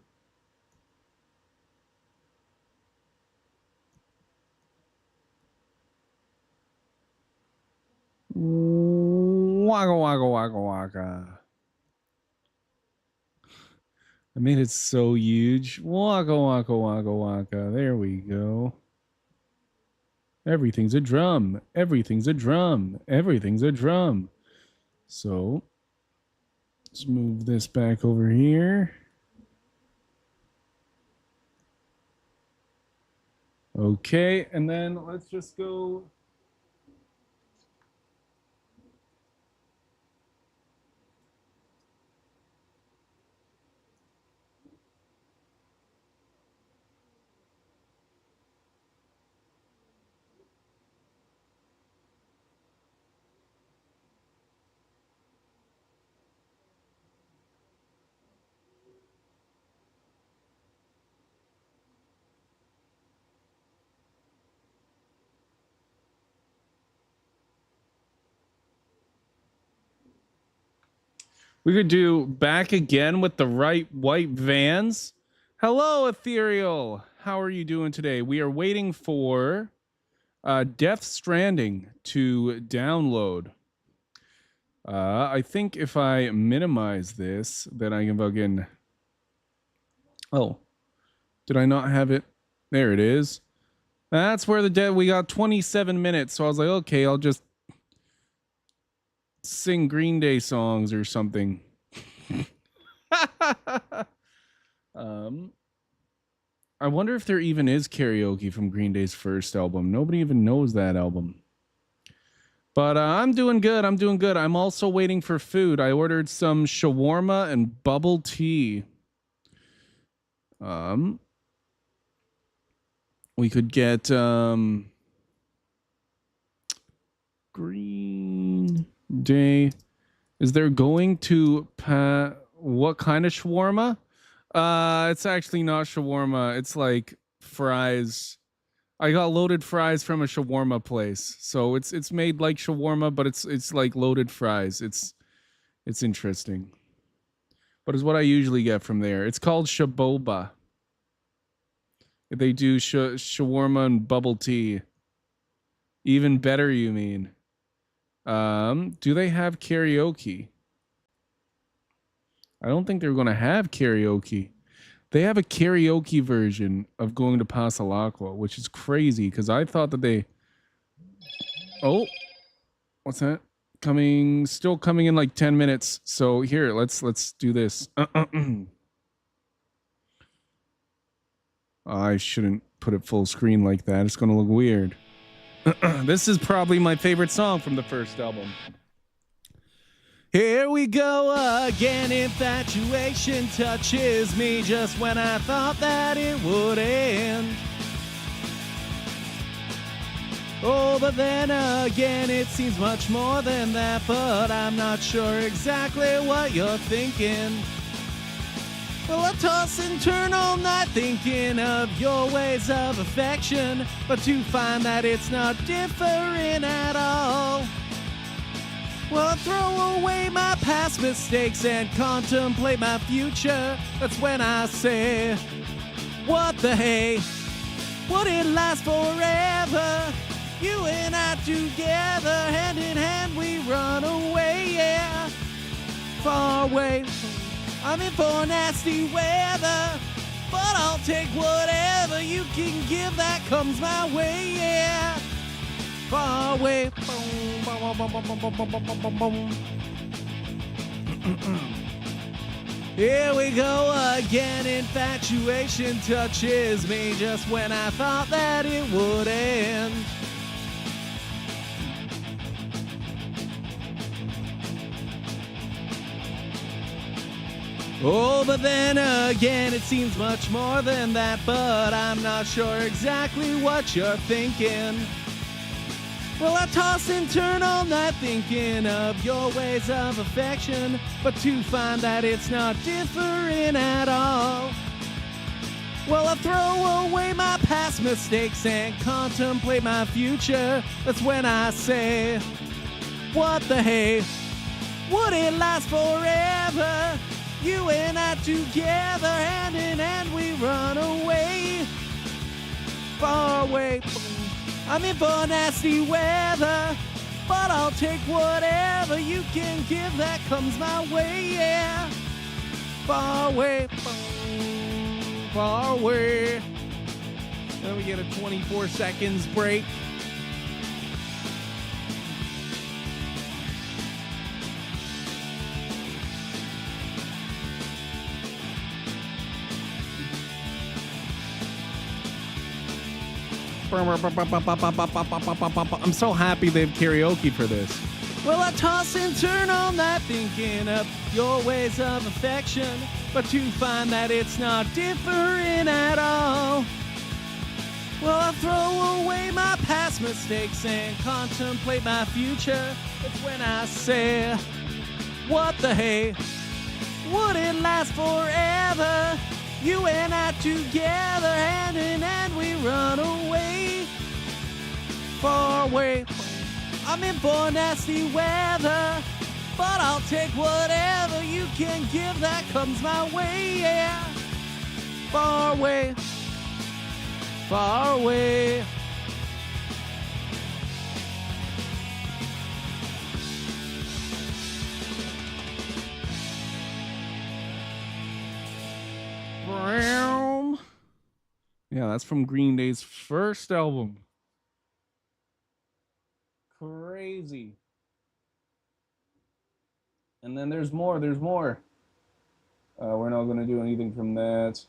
Waka waka waka waka. I made it so huge. Waka waka waka waka. There we go. Everything's a drum. Everything's a drum. Everything's a drum. So let's move this back over here. Okay, and then let's just go. We could do Back Again with the Right White Vans. Hello, Ethereal. How are you doing today? We are waiting for Death Stranding to download. I think if I minimize this, then I can fucking... Oh. Did I not have it? There it is. That's where we got 27 minutes. So I was like, okay, I'll just sing Green Day songs or something. I wonder if there even is karaoke from Green Day's first album. Nobody even knows that album. But I'm doing good. I'm doing good. I'm also waiting for food. I ordered some shawarma and bubble tea. We could get Green Day. Is there going to what kind of shawarma? It's actually not shawarma. It's like fries. I got loaded fries from a shawarma place. So it's made like shawarma, but it's like loaded fries. It's interesting. But it's what I usually get from there. It's called shaboba. They do shawarma and bubble tea. Even better, you mean? Do they have karaoke? I don't think they're going to have karaoke. They have a karaoke version of Going to Pasalacqua, which is crazy because I thought that they... Oh, what's that? Still coming in like 10 minutes. So here, let's do this. I shouldn't put it full screen like that. It's going to look weird. This is probably my favorite song from the first album. Here we go again. Infatuation touches me just when I thought that it would end. Oh, but then again, it seems much more than that. But I'm not sure exactly what you're thinking. Well, I toss and turn all night thinking of your ways of affection, but to find that it's not different at all. Well, I throw away my past mistakes and contemplate my future. That's when I say, what the hey? Would it last forever? You and I together, hand in hand, we run away, yeah. Far away. I'm in for nasty weather, but I'll take whatever you can give that comes my way, yeah. Far away. Here we go again. Infatuation touches me just when I thought that it would end. Oh, but then again, it seems much more than that, but I'm not sure exactly what you're thinking. Well, I toss and turn all night thinking of your ways of affection, but to find that it's not different at all. Well, I throw away my past mistakes and contemplate my future. That's when I say, what the hey? Would it last forever? You and I together, hand in hand, we run away. Far away. I'm in for nasty weather, but I'll take whatever you can give that comes my way, yeah. Far away. Far away. Then we get a 24 seconds break. I'm so happy they have karaoke for this. Well, I toss and turn all night thinking of your ways of affection, but to find that it's not different at all. Well, I throw away my past mistakes and contemplate my future. That's when I say, what the hey? Would it last forever? You and I together, hand in hand, we run away. Far away. I'm in for nasty weather, but I'll take whatever you can give that comes my way, yeah. Far away. Far away. Yeah, that's from Green Day's first album. Crazy. And then there's more. We're not going to do anything from that.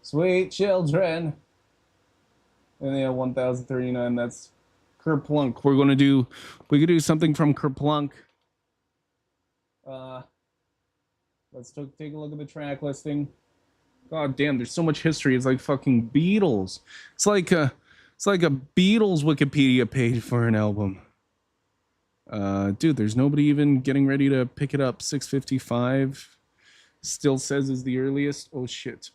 Sweet Children. And yeah, 1039, that's Kerplunk. We could do something from Kerplunk. Let's take a look at the track listing. God damn, there's so much history. It's like fucking Beatles. It's like a Beatles Wikipedia page for an album. Dude, there's nobody even getting ready to pick it up. 6:55 still says is the earliest. Oh shit.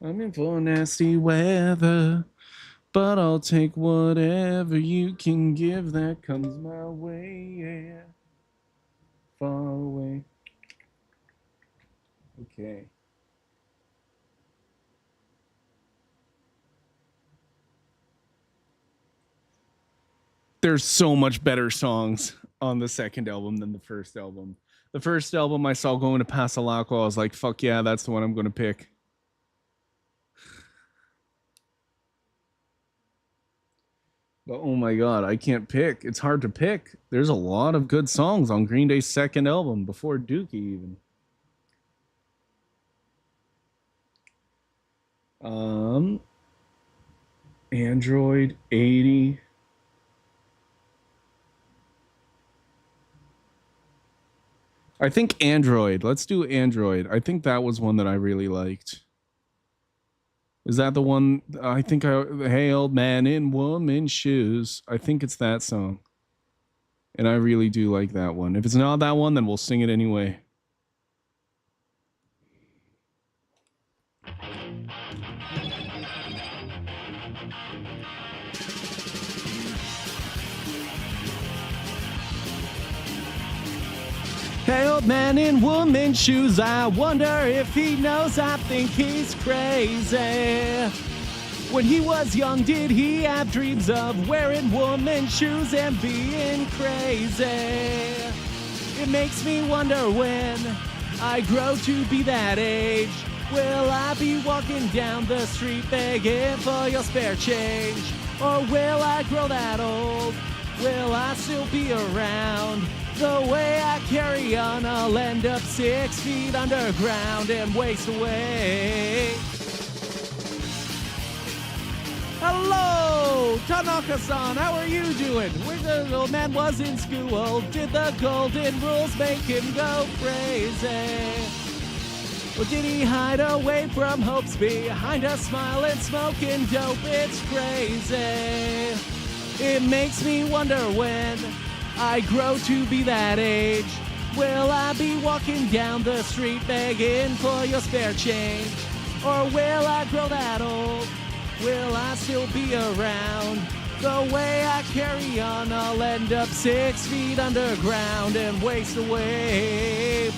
I'm in for nasty weather, but I'll take whatever you can give that comes my way, yeah. Far away. Okay. There's so much better songs on the second album than the first album. The first album I saw going to Pasalaco, I was like, fuck yeah, that's the one I'm going to pick. But oh my god, I can't pick. It's hard to pick. There's a lot of good songs on Green Day's second album, before Dookie even. Android 80. I think Android. Let's do Android. I think that was one that I really liked. Is that the one? I think Hey Old Man in Woman's Shoes. I think it's that song. And I really do like that one. If it's not that one, then we'll sing it anyway. Hey, old man in woman's shoes, I wonder if he knows I think he's crazy. When he was young, did he have dreams of wearing woman's shoes and being crazy? It makes me wonder when I grow to be that age, will I be walking down the street begging for your spare change? Or will I grow that old? Will I still be around? The way I carry on, I'll end up 6 feet underground and waste away. Hello, Tanaka-san, how are you doing? Where the old man was in school, did the golden rules make him go crazy? Or did he hide away from hopes behind a smile and smoking dope? It's crazy. It makes me wonder when I grow to be that age. Will I be walking down the street begging for your spare change? Or will I grow that old? Will I still be around? The way I carry on, I'll end up 6 feet underground and waste away.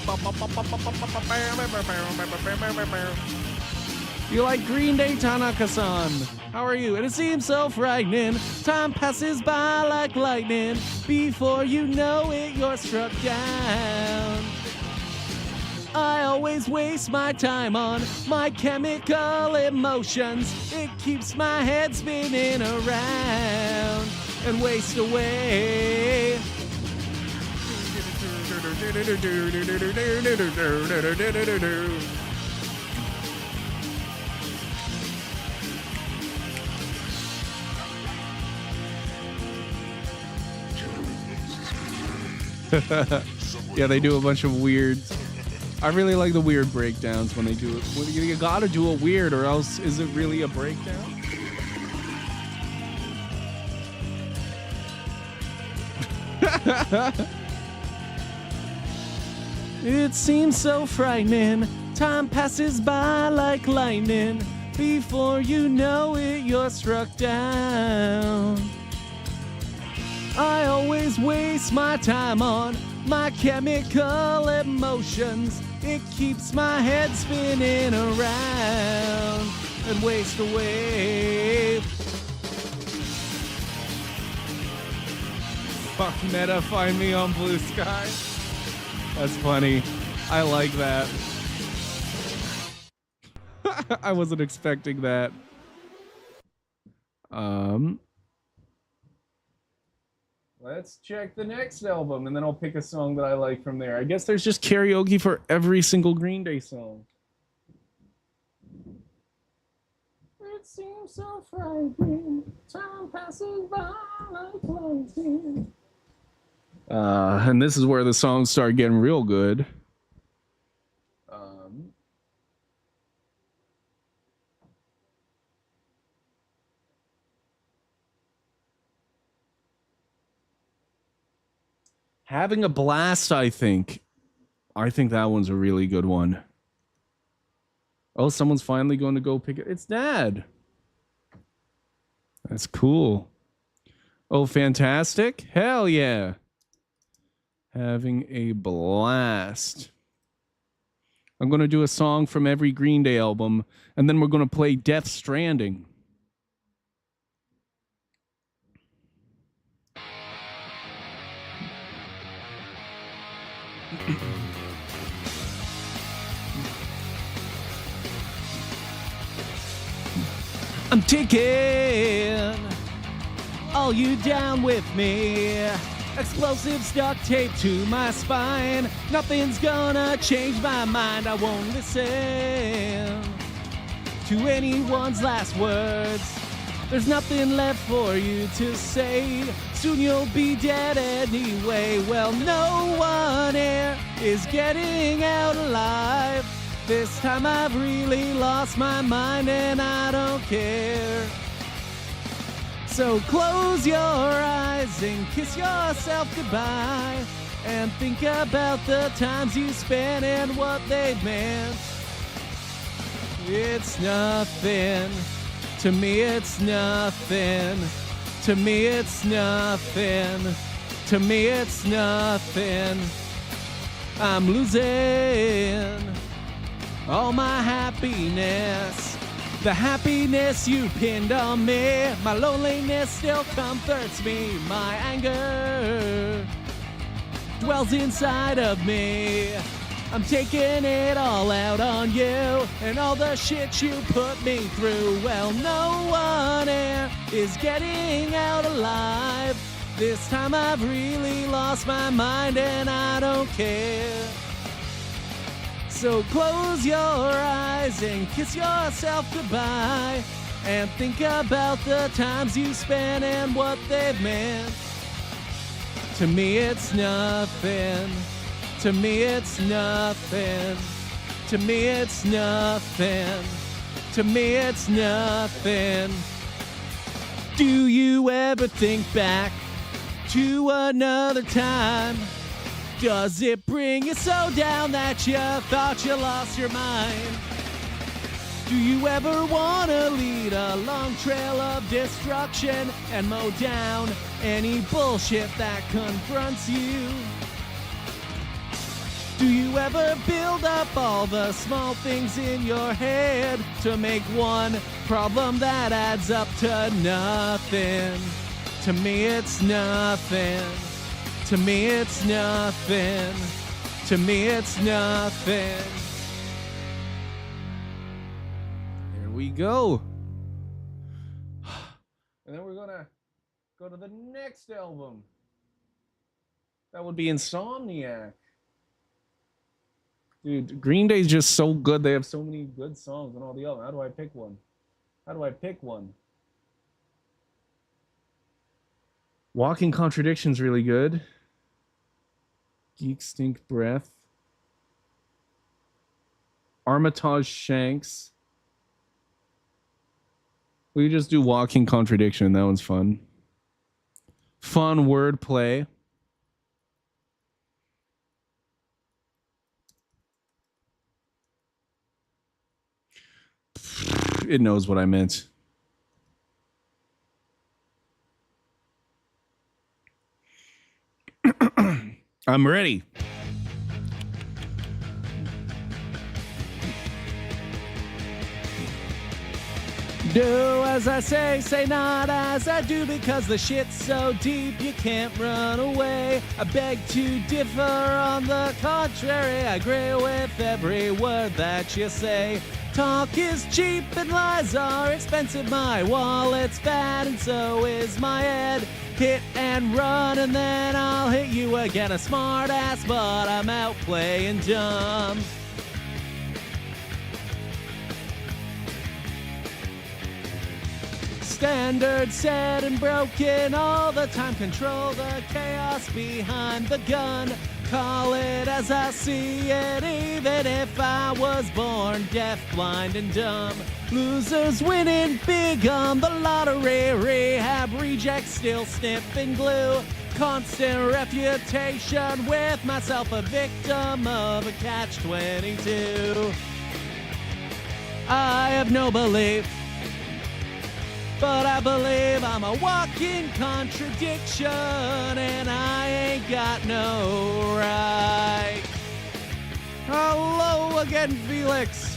You like Green Day, Tanaka-san? How are you? And it seems so frightening. Time passes by like lightning. Before you know it, you're struck down. I always waste my time on my chemical emotions. It keeps my head spinning around and waste away. Yeah, they do a bunch of weird. I really like the weird breakdowns when they do it. Well, you gotta do it weird, or else is it really a breakdown? It seems so frightening. Time passes by like lightning. Before you know it, you're struck down. I always waste my time on my chemical emotions. It keeps my head spinning around and waste away. Fuck meta, find me on Blue Sky. That's funny. I like that. I wasn't expecting that. Let's check the next album, and then I'll pick a song that I like from there. I guess there's just karaoke for every single Green Day song. It seems so frightening. Time passes by like lightning. And this is where the songs start getting real good. Having a Blast, I think. I think that one's a really good one. Oh, someone's finally going to go pick it. It's Dad. That's cool. Oh, fantastic. Hell yeah. Having a blast. I'm going to do a song from every Green Day album, and then we're going to play Death Stranding. I'm taking all you down with me. Explosives duct tape to my spine. Nothing's gonna change my mind. I won't listen to anyone's last words. There's nothing left for you to say. Soon you'll be dead anyway. Well, no one here is getting out alive. This time I've really lost my mind and I don't care. So close your eyes and kiss yourself goodbye. And think about the times you spent and what they meant. It's nothing. To me it's nothing. To me it's nothing. To me it's nothing. I'm losing all my happiness. The happiness you pinned on me. My loneliness still comforts me. My anger dwells inside of me. I'm taking it all out on you and all the shit you put me through. Well, no one here is getting out alive. This time I've really lost my mind and I don't care. So close your eyes and kiss yourself goodbye and think about the times you spent and what they've meant. To me it's nothing. To me it's nothing. To me it's nothing. To me it's nothing. Do you ever think back to another time? Does it bring you so down that you thought you lost your mind? Do you ever want to lead a long trail of destruction and mow down any bullshit that confronts you? Do you ever build up all the small things in your head to make one problem that adds up to nothing? To me it's nothing. To me it's nothing. To me it's nothing. Here we go. And then we're gonna go to the next album. That would be Insomniac. Dude, Green Day's just so good. They have so many good songs on all the albums. How do I pick one? How do I pick one? Walking Contradiction's really good. Geek Stink Breath. Armitage Shanks. We just do Walking Contradiction. That one's fun. Fun wordplay. It knows what I meant. I'm ready. Do as I say not as I do, because the shit's so deep you can't run away. I beg to differ, on the contrary, I agree with every word that you say. Talk is cheap and lies are expensive. My wallet's fat and so is my head. Hit and run and then I'll hit you again. A smart ass, but I'm out playing dumb. Standard set and broken all the time. Control the chaos behind the gun. Call it as I see it, even if I was born deaf, blind, and dumb. Losers winning big on the lottery. Rehab rejects still sniffing glue. Constant refutation with myself, a victim of a catch-22. I have no belief, but I believe I'm a walking contradiction, and I ain't got no right. Hello again, Felix.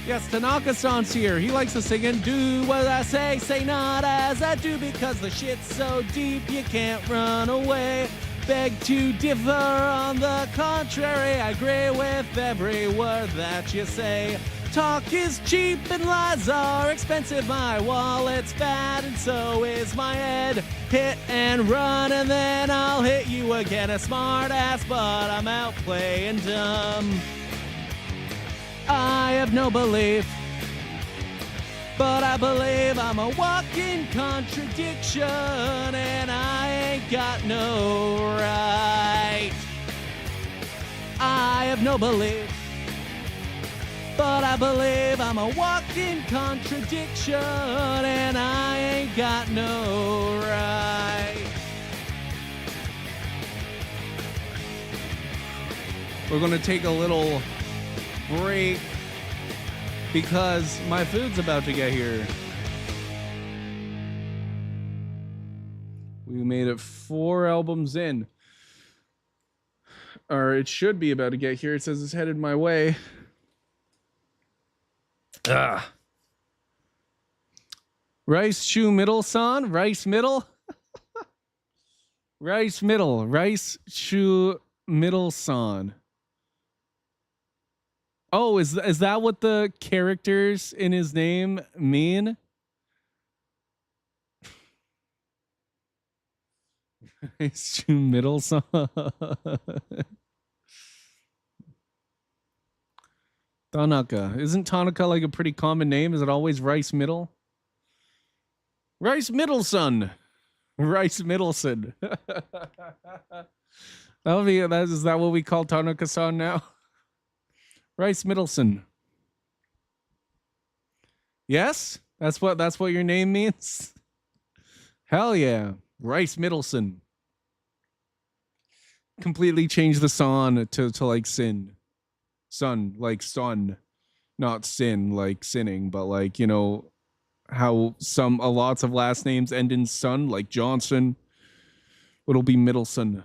Yes, Tanaka-san's here. He likes to sing and do what I say not as I do, because the shit's so deep you can't run away. Beg to differ, on the contrary, I agree with every word that you say. Talk is cheap and lies are expensive. My wallet's fat and so is my head. Hit and run and then I'll hit you again. A smart ass, but I'm out playing dumb. I have no belief, but I believe I'm a walking contradiction, and I ain't got no right. I have no belief, but I believe I'm a walking contradiction, and I ain't got no right. We're gonna take a little break because my food's about to get here. We made it 4 albums in. Or it should be about to get here. It says it's headed my way. Rice Shoe Middle Son? Rice Middle? Rice Middle. Rice Shoe Middle Son. Oh, is that what the characters in his name mean? It's too middle son. Tanaka. Isn't Tanaka like a pretty common name? Is it always Rice Middle? Rice Middleson. Rice Middleson. That'll be that. Is that what we call Tanaka-san now? Rice Middleson. Yes, that's what your name means. Hell yeah, Rice Middleson. Completely change the son to like sin, son like son, not sin like sinning, but like, you know how a lots of last names end in son, like Johnson. It'll be Middleson.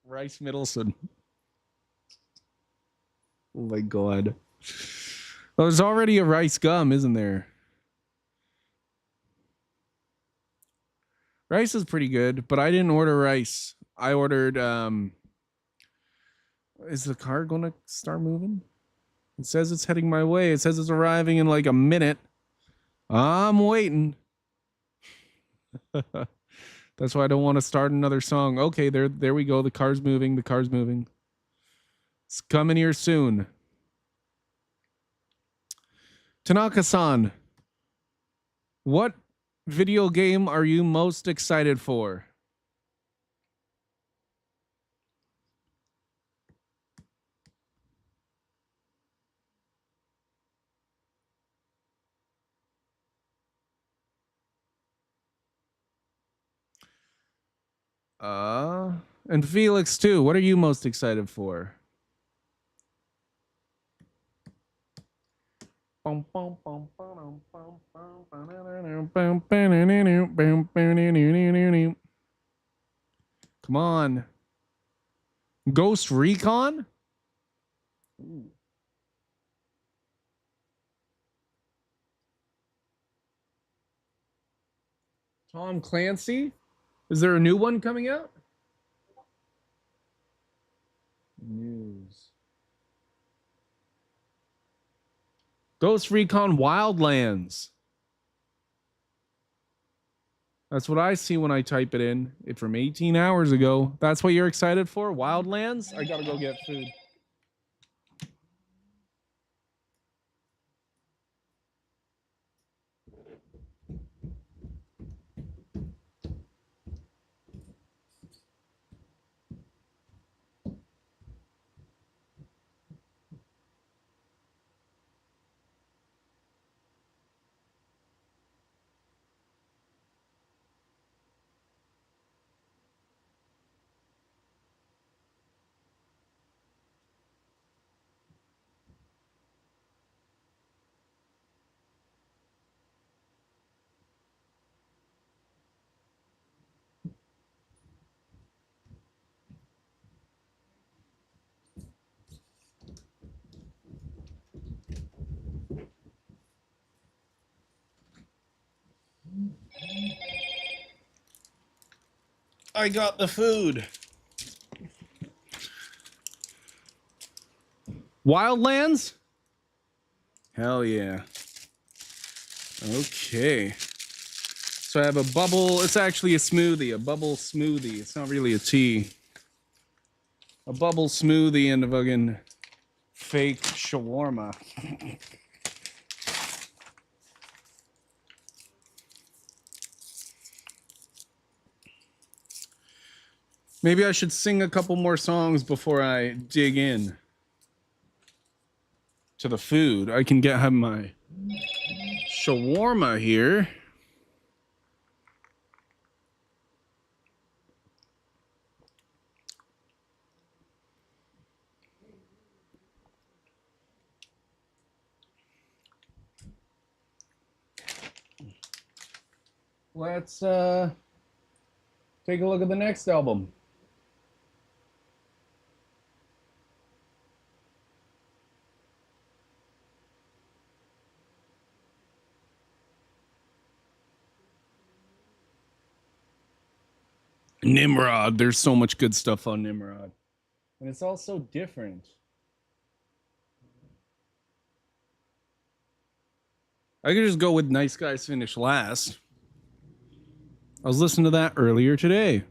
Rice Middleson. Oh my god. Well, there's already a rice gum, isn't there? Rice is pretty good, but I didn't order rice. I ordered is the car gonna start moving? It says it's heading my way. It says it's arriving in like a minute. I'm waiting. That's why I don't want to start another song. Okay, there we go. The car's moving. The car's moving. It's coming here soon. Tanaka-san, what video game are you most excited for? And Felix too. What are you most excited for? Come on. Ghost Recon? Ooh. Tom Clancy? Is there a new one coming out? News. Ghost Recon Wildlands. That's what I see when I type it in. It from 18 hours ago. That's what you're excited for? Wildlands? I gotta go get food. I got the food. Wildlands? Hell yeah. Okay. So I have a bubble. It's actually a smoothie, a bubble smoothie. It's not really a tea. A bubble smoothie and a fucking fake shawarma. Maybe I should sing a couple more songs before I dig in to the food. I can have my shawarma here. Let's take a look at the next album. Nimrod. There's so much good stuff on Nimrod. And it's all so different. I could just go with Nice Guys Finish Last. I was listening to that earlier today.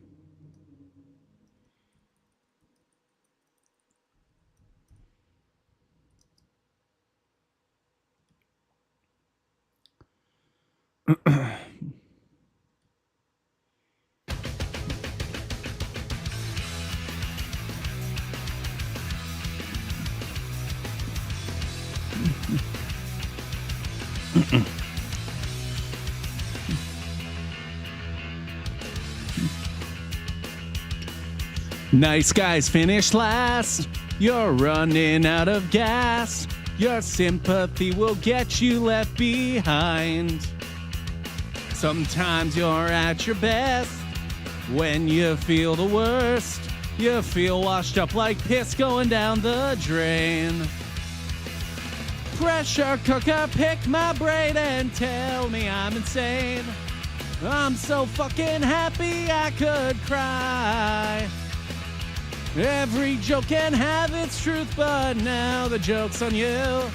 Nice Guys Finish Last. You're running out of gas. Your sympathy will get you left behind. Sometimes you're at your best when you feel the worst. You feel washed up like piss going down the drain. Pressure cooker, pick my brain and tell me I'm insane. I'm so fucking happy I could cry. Every joke can have its truth, but now the joke's on you.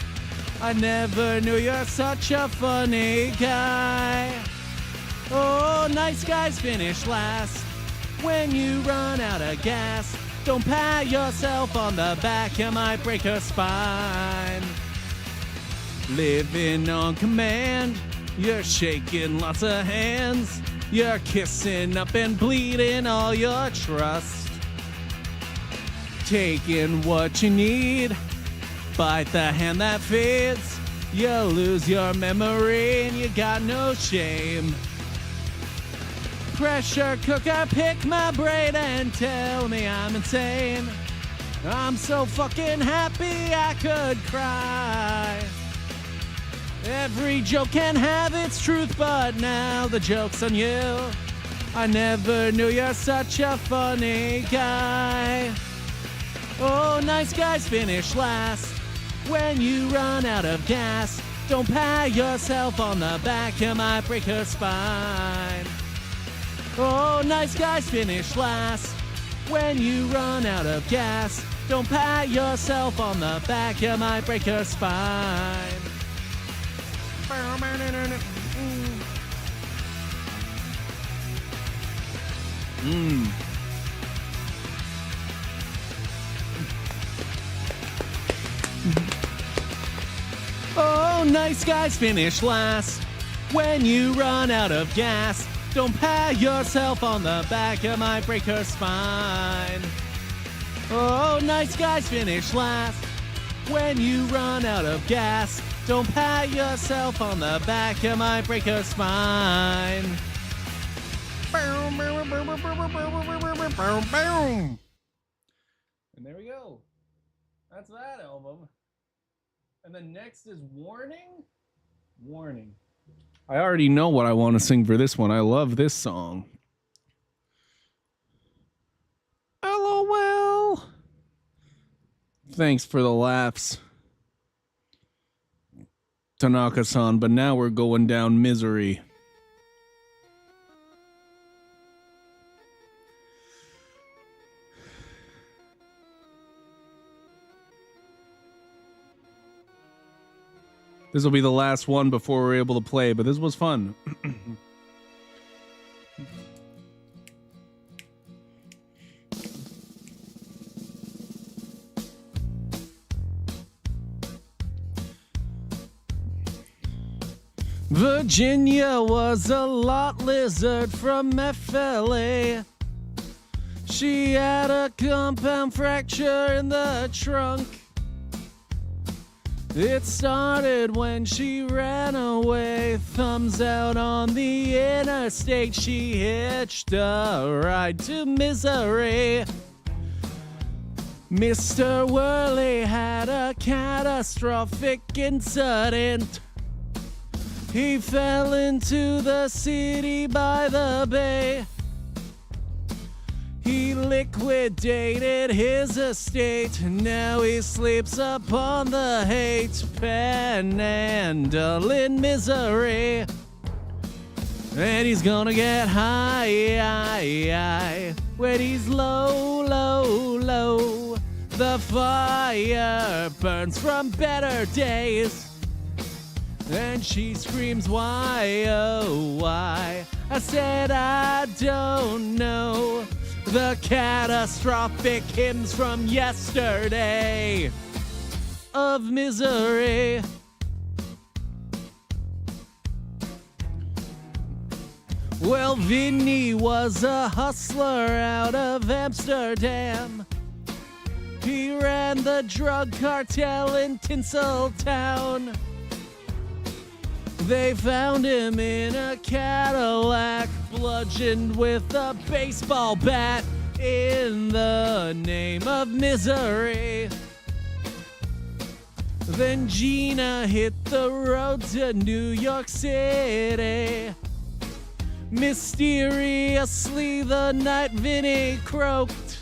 I never knew you're such a funny guy. Oh, Nice Guys Finish Last. When you run out of gas, don't pat yourself on the back, you might break your spine. Living on command, you're shaking lots of hands. You're kissing up and bleeding all your trust. Taking what you need, bite the hand that fits. You lose your memory and you got no shame. Pressure cooker, pick my brain and tell me I'm insane. I'm so fucking happy I could cry. Every joke can have its truth, but now the joke's on you. I never knew you're such a funny guy. Oh, Nice Guys Finish Last. When you run out of gas, don't pat yourself on the back, you might break your spine. Oh, Nice Guys Finish Last. When you run out of gas, don't pat yourself on the back, you might break your spine. Oh, Nice Guys Finish Last. When you run out of gas, don't pat yourself on the back, you might break your spine. Oh, Nice Guys Finish Last. When you run out of gas, don't pat yourself on the back, you might break your spine. And there we go. That's that album. And then next is Warning. Warning. I already know what I want to sing for this one. I love this song. LOL. Thanks for the laughs, Tanaka-san, but now we're going down misery. This will be the last one before we're able to play, but this was fun. Virginia was a lot lizard from FLA. She had a compound fracture in the trunk. It started when she ran away, thumbs out on the interstate. She hitched a ride to misery. Mr. Worley had a catastrophic incident. He fell into the city by the bay. He liquidated his estate. Now he sleeps upon the hate, panhandle in misery. And he's gonna get high when he's low, low, low. The fire burns from better days. And she screams, why, oh, why? I said, I don't know. The catastrophic hymns from yesterday of misery. Well, Vinny was a hustler out of Amsterdam. He ran the drug cartel in Tinseltown. They found him in a Cadillac, bludgeoned with a baseball bat in the name of misery. Then Gina hit the road to New York City. Mysteriously, the night Vinny croaked.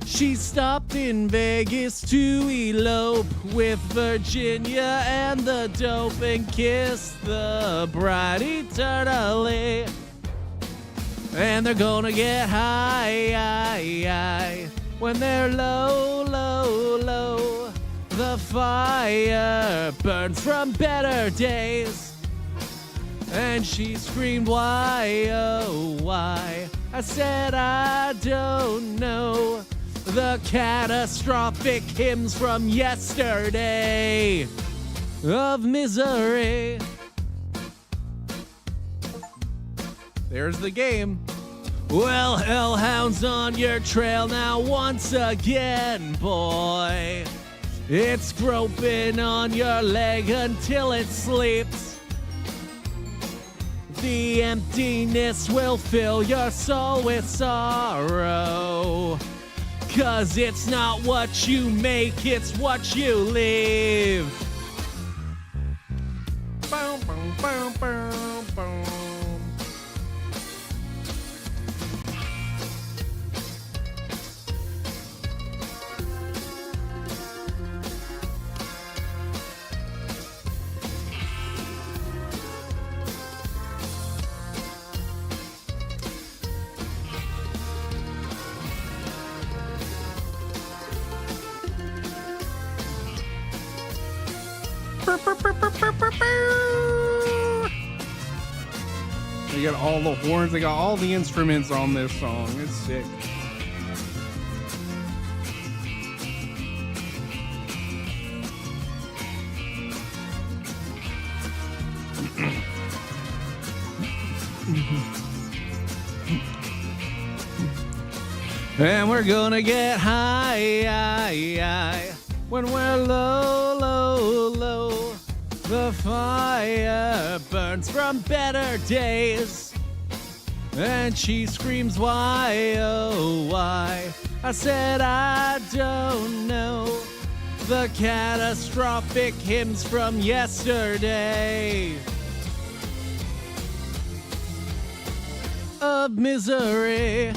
She stopped in Vegas to elope with Virginia and the dope and kissed the bride eternally. And they're gonna get high when they're low, low, low. The fire burns from better days. And she screamed, why, oh, why? I said, I don't know. The catastrophic hymns from yesterday of misery. There's the game. Well, hellhound's on your trail now once again, boy. It's groping on your leg until it sleeps. The emptiness will fill your soul with sorrow. 'Cause it's not what you make, it's what you leave. Boom, boom, boom, boom, boom. They got all the horns, they got all the instruments on this song. It's sick. And we're gonna get high when we're low, low, low. The fire burns from better days. And she screams, why, oh, why? I said, I don't know. The catastrophic hymns from yesterday of misery.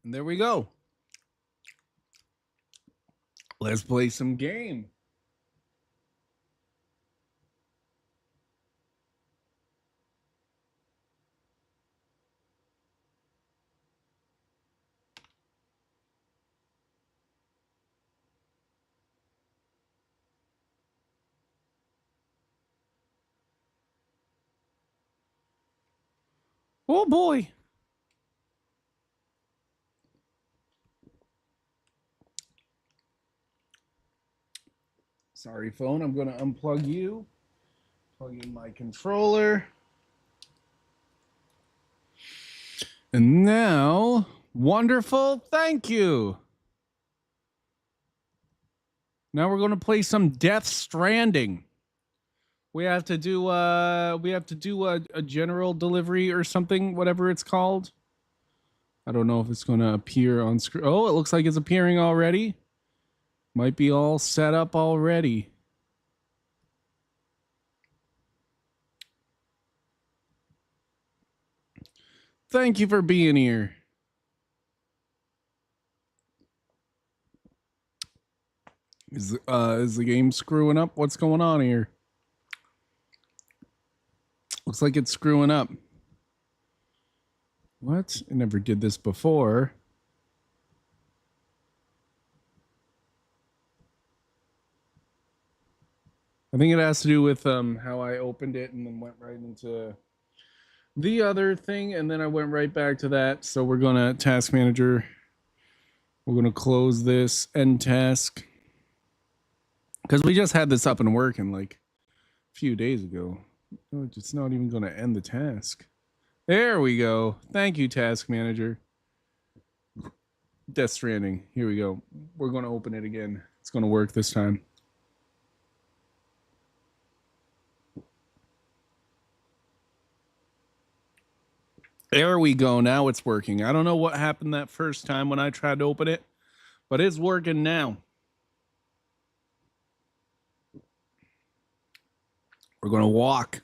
And there we go. Let's play some game. Oh boy. Sorry, phone. I'm going to unplug you. Plug in my controller. And now, wonderful, thank you. Now we're going to play some Death Stranding. We have to do a general delivery or something, whatever it's called. I don't know if it's going to appear on screen. Oh, it looks like it's appearing already. Might be all set up already. Thank you for being here. Is the game screwing up? What's going on here? Looks like it's screwing up. What? I never did this before. I think it has to do with how I opened it and then went right into the other thing, and then I went right back to that. So we're gonna task manager. We're gonna close this end task because we just had this up and working like a few days ago. Oh, it's not even gonna end the task. There we go. Thank you, task manager. Death Stranding. Here we go. We're gonna open it again. It's gonna work this time. There we go. Now it's working. I don't know what happened that first time when I tried to open it, but it's working now. We're going to walk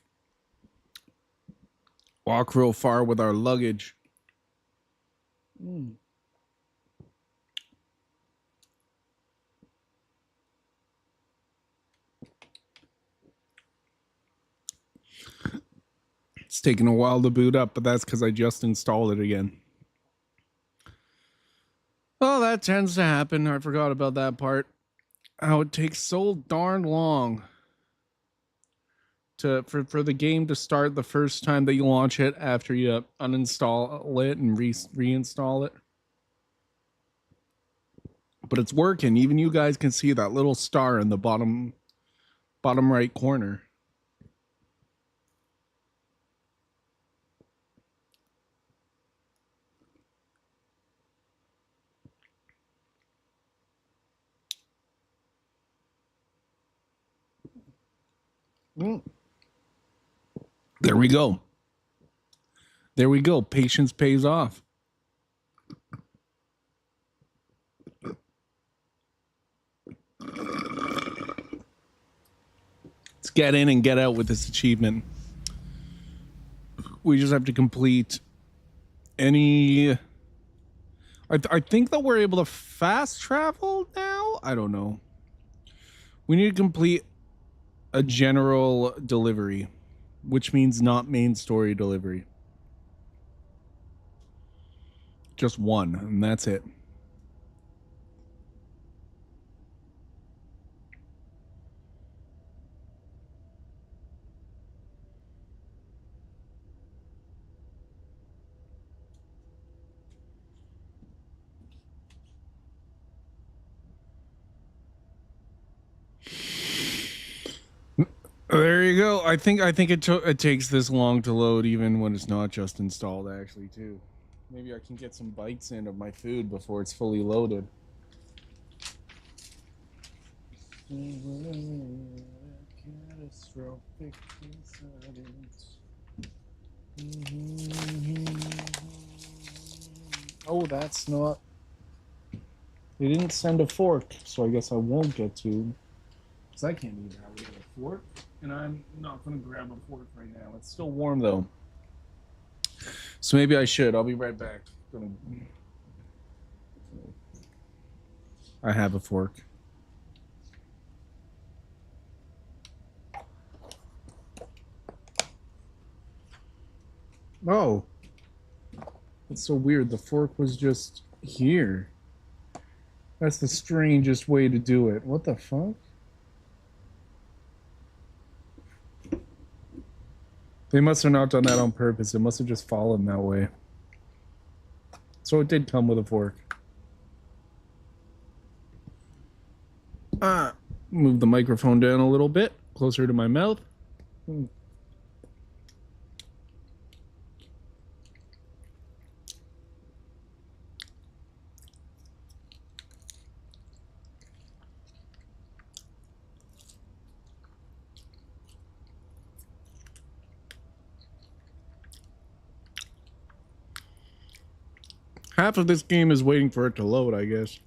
real far with our luggage. It's taking a while to boot up, but that's because I just installed it again. Oh, that tends to happen. I forgot about that part. How it takes so darn long for the game to start the first time that you launch it after you uninstall it and reinstall it. But it's working. Even you guys can see that little star in the bottom right corner. There we go. There we go. Patience pays off. Let's get in and get out with this achievement. We just have to complete any... I think that we're able to fast travel now? I don't know. We need to complete a general delivery, which means not main story delivery. Just one, and that's it. There you go. I think it takes this long to load even when it's not just installed actually too. Maybe I can get some bites in of my food before it's fully loaded. Catastrophic incident. Oh, that's not... They didn't send a fork, so I guess I won't get to. Because I can't even have a fork. And I'm not going to grab a fork right now. It's still warm, though. So maybe I should. I'll be right back. I have a fork. Oh. That's so weird. The fork was just here. That's the strangest way to do it. What the fuck? They must have not done that on purpose. It must have just fallen that way. So it did come with a fork. Move the microphone down a little bit, closer to my mouth. Half of this game is waiting for it to load, I guess.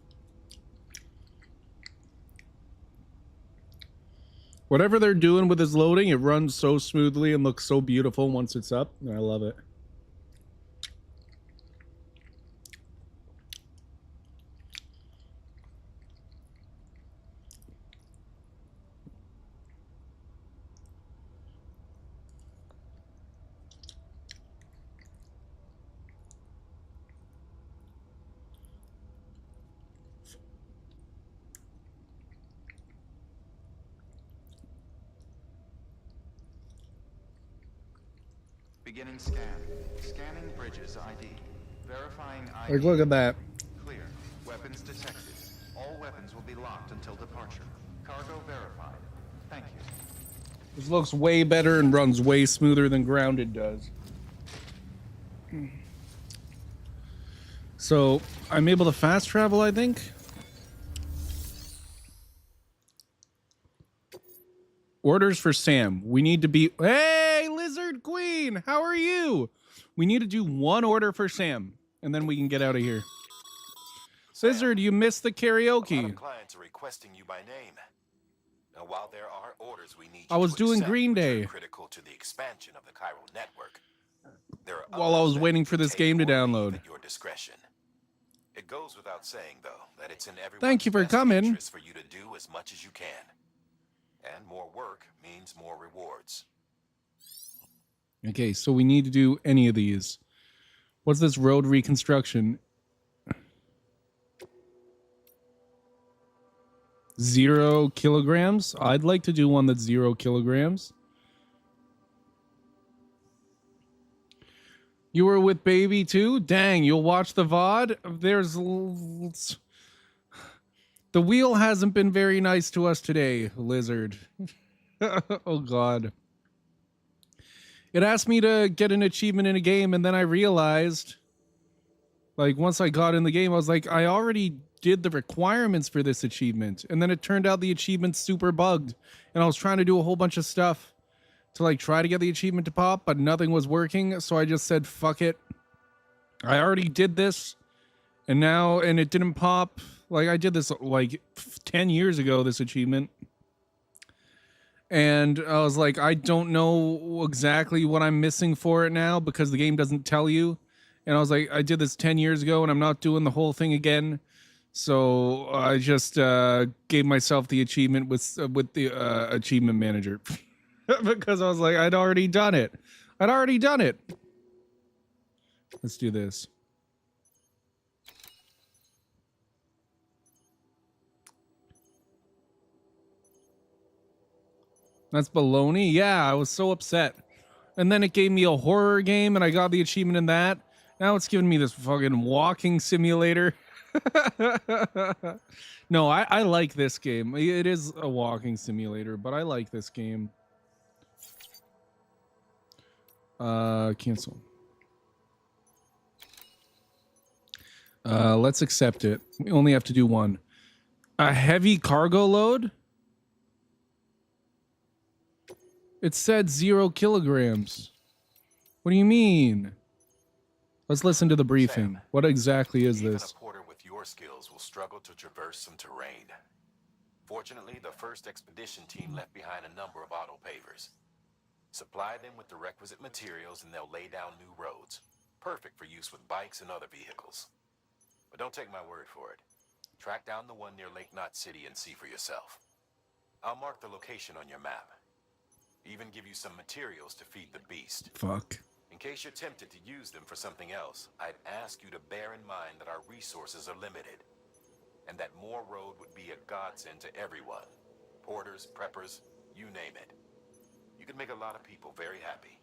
Whatever they're doing with this loading, it runs so smoothly and looks so beautiful once it's up. I love it. Beginning scan. Scanning bridges ID. Verifying ID. Like, look at that. Clear. Weapons detected. All weapons will be locked until departure. Cargo verified. Thank you. This looks way better and runs way smoother than Grounded does. So, I'm able to fast travel, I think. Orders for Sam. We need to be... Hey, Lizard Queen! How are you? We need to do one order for Sam, and then we can get out of here. Lizard, you missed the A lot karaoke. of clients are requesting you by name. Now, while there are orders we need I you was to doing accept, Green which are Day. critical to the expansion of the chiral network, there are While I others was that waiting you for can this take game to or leave download. at your discretion. It goes without saying, though, that it's in everyone's Thank you for best coming. interest for you to do as much as you can. And more work means more rewards. Okay, so we need to do any of these. What's this road reconstruction? 0 kilograms? I'd like to do one that's 0 kilograms. You were with Baby too? Dang, you'll watch the VOD? The wheel hasn't been very nice to us today, Lizard. Oh god. It asked me to get an achievement in a game, and then I realized, like, once I got in the game, I was like, I already did the requirements for this achievement. And then it turned out the achievement's super bugged. And I was trying to do a whole bunch of stuff to, like, try to get the achievement to pop, but nothing was working. So I just said, fuck it. I already did this. And it didn't pop. Like, I did this, like, 10 years ago, this achievement. And I was like, I don't know exactly what I'm missing for it now because the game doesn't tell you. And I was like, I did this 10 years ago and I'm not doing the whole thing again. So I just gave myself the achievement with the achievement manager because I was like, I'd already done it. Let's do this. That's baloney. Yeah, I was so upset. And then it gave me a horror game and I got the achievement in that. Now it's giving me this fucking walking simulator. No, I like this game. It is a walking simulator, but I like this game. Cancel. Let's accept it. We only have to do one. A heavy cargo load? It said 0 kilograms. What do you mean? Let's listen to the briefing. Sam, What exactly is even this? a porter with your skills will struggle to traverse some terrain. Fortunately, the first expedition team left behind a number of auto pavers. Supply them with the requisite materials and they'll lay down new roads. Perfect for use with bikes and other vehicles. But don't take my word for it. Track down the one near Lake Knot City and see for yourself. I'll mark the location on your map. Even give you some materials to feed the beast. Fuck. In case you're tempted to use them for something else, I'd ask you to bear in mind that our resources are limited, and that more road would be a godsend to everyone. Porters, preppers, you name it. You could make a lot of people very happy.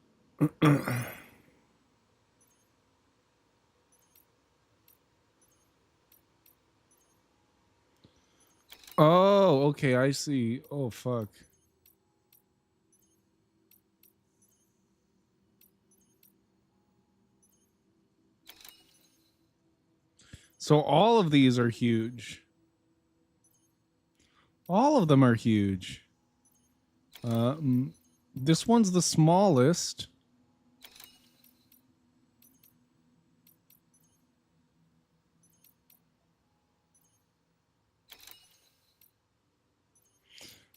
Oh, okay, I see. Oh, fuck. So all of these are huge. All of them are huge. This one's the smallest.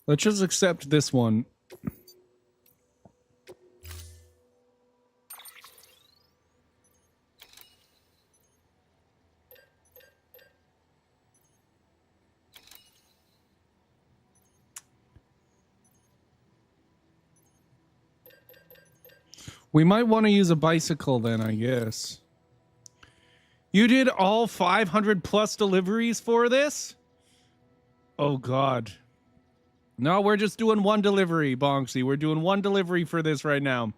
Let's just accept this one. We might want to use a bicycle then, I guess. You did all 500 plus deliveries for this? Oh, God. No, we're just doing one delivery, Bonksy. We're doing one delivery for this right now.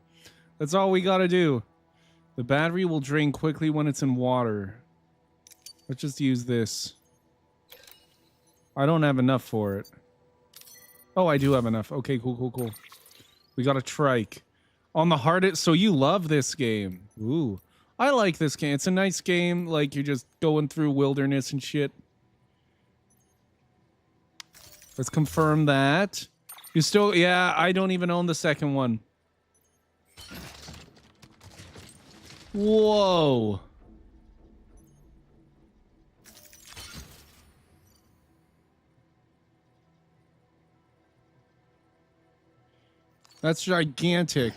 That's all we gotta do. The battery will drain quickly when it's in water. Let's just use this. I don't have enough for it. Oh, I do have enough. Okay, cool. We got a trike. On the hardest... So you love this game. Ooh. I like this game. It's a nice game. Like, you're just going through wilderness and shit. Let's confirm that. You still... Yeah, I don't even own the second one. Whoa. That's gigantic.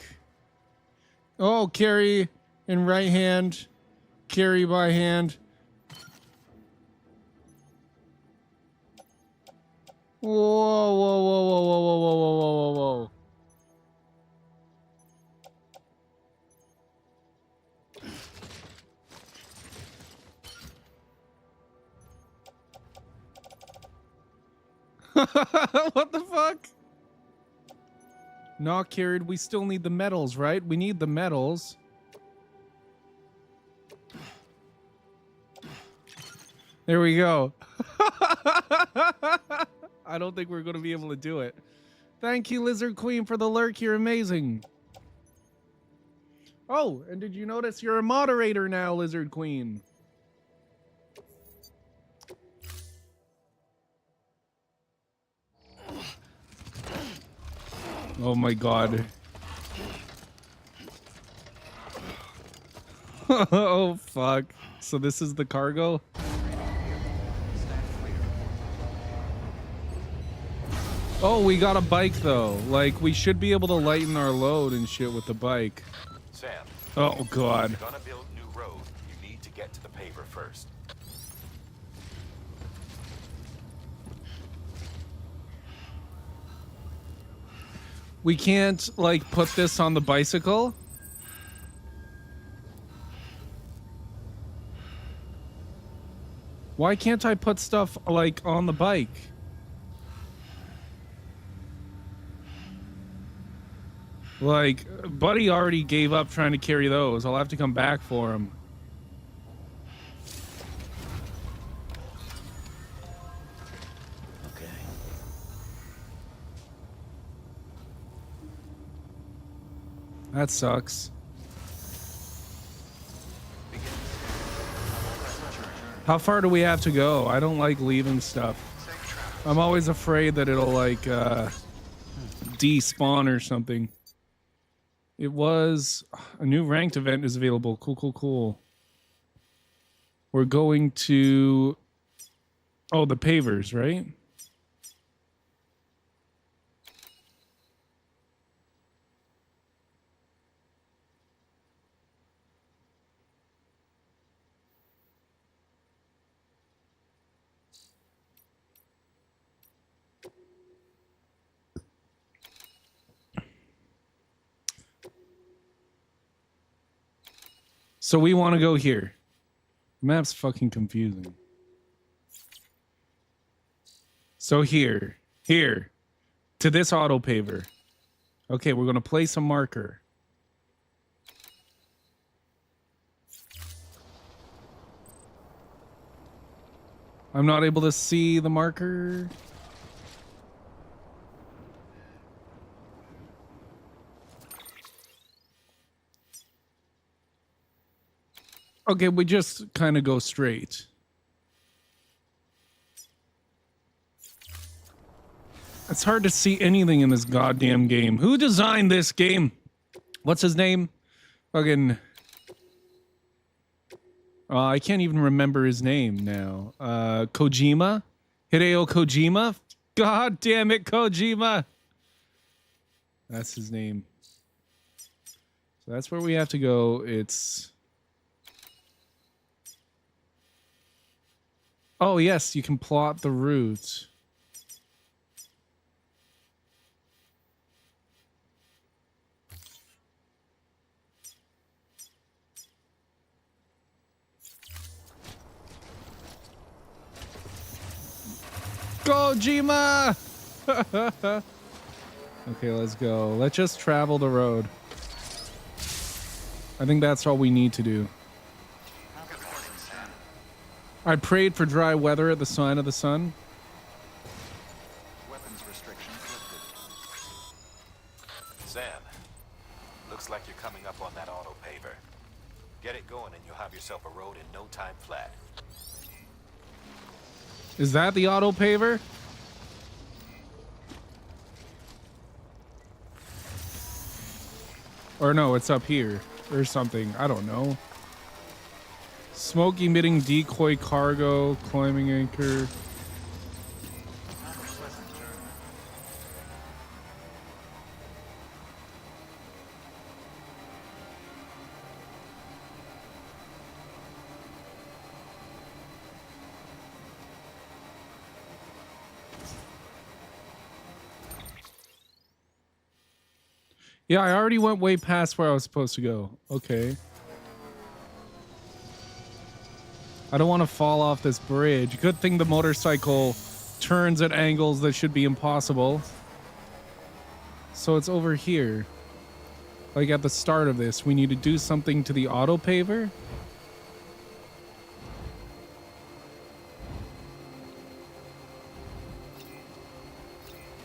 Oh, carry in right hand. Carry by hand. Whoa. What the fuck? Not carried. We still need the medals, right? We need the medals. There we go. I don't think we're going to be able to do it. Thank you, Lizard Queen, for the lurk. You're amazing. Oh, and did you notice you're a moderator now, Lizard Queen? Oh my god. Oh fuck. So this is the cargo? Oh, we got a bike though. Like, we should be able to lighten our load and shit with the bike. Sam. Oh god. If you're gonna build new road, you need to get to the paver first. We can't, like, put this on the bicycle? Why can't I put stuff, like, on the bike? Like, Buddy already gave up trying to carry those. I'll have to come back for him. Okay. That sucks. How far do we have to go? I don't like leaving stuff. I'm always afraid that it'll, like, despawn or something. It was... A new ranked event is available. Cool. We're going to... Oh, the pavers, right? So we want to go here. Map's fucking confusing. So here, to this auto paver. Okay, we're going to place a marker. I'm not able to see the marker. Okay, we just kind of go straight. It's hard to see anything in this goddamn game. Who designed this game? What's his name? Fucking... I can't even remember his name now. Kojima? Hideo Kojima? God damn it, Kojima! That's his name. So that's where we have to go. It's... Oh, yes, you can plot the route. Kojima! Okay, let's go. Let's just travel the road. I think that's all we need to do. I prayed for dry weather at the sign of the sun. Weapons restrictions lifted. Sam, looks like you're coming up on that auto paver. Get it going and you'll have yourself a road in no time flat. Is that the auto paver? Or no, it's up here or something. I don't know. Smoke emitting decoy cargo, climbing anchor. Yeah, I already went way past where I was supposed to go. Okay. I don't want to fall off this bridge. Good thing the motorcycle turns at angles that should be impossible. So it's over here. Like at the start of this, we need to do something to the auto paver.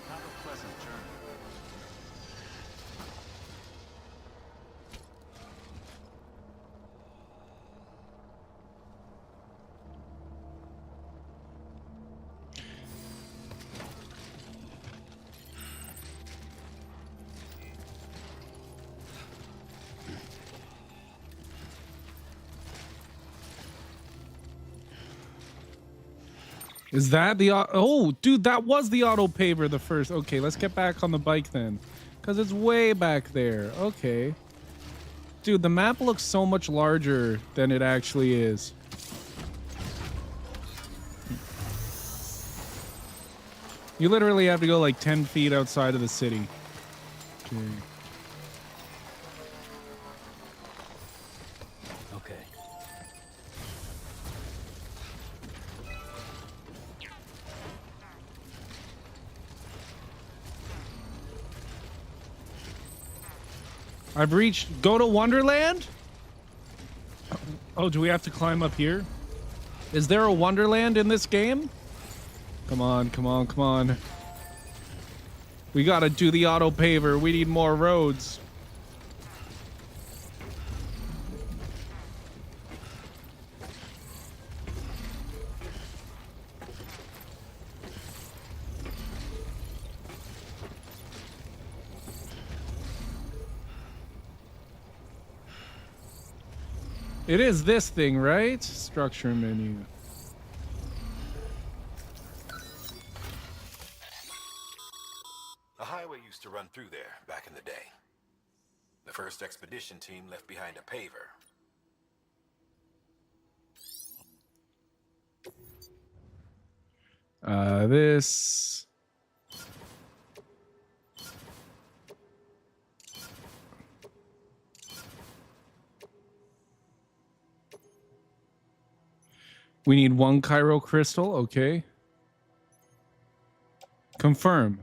Have a pleasant journey. Is that the oh, dude, that was the auto paver the first. Okay, let's get back on the bike then, because it's way back there. Okay, dude, the map looks so much larger than it actually is. You literally have to go like 10 feet outside of the city. Okay. Okay. I've reached go to Wonderland? Oh, do we have to climb up here? Is there a Wonderland in this game? Come on, come on, come on. We gotta do the auto paver. We need more roads. It is this thing, right? Structure menu. A highway used to run through there back in the day. The first expedition team left behind a paver. This. We need one Cairo crystal. Okay. Confirm.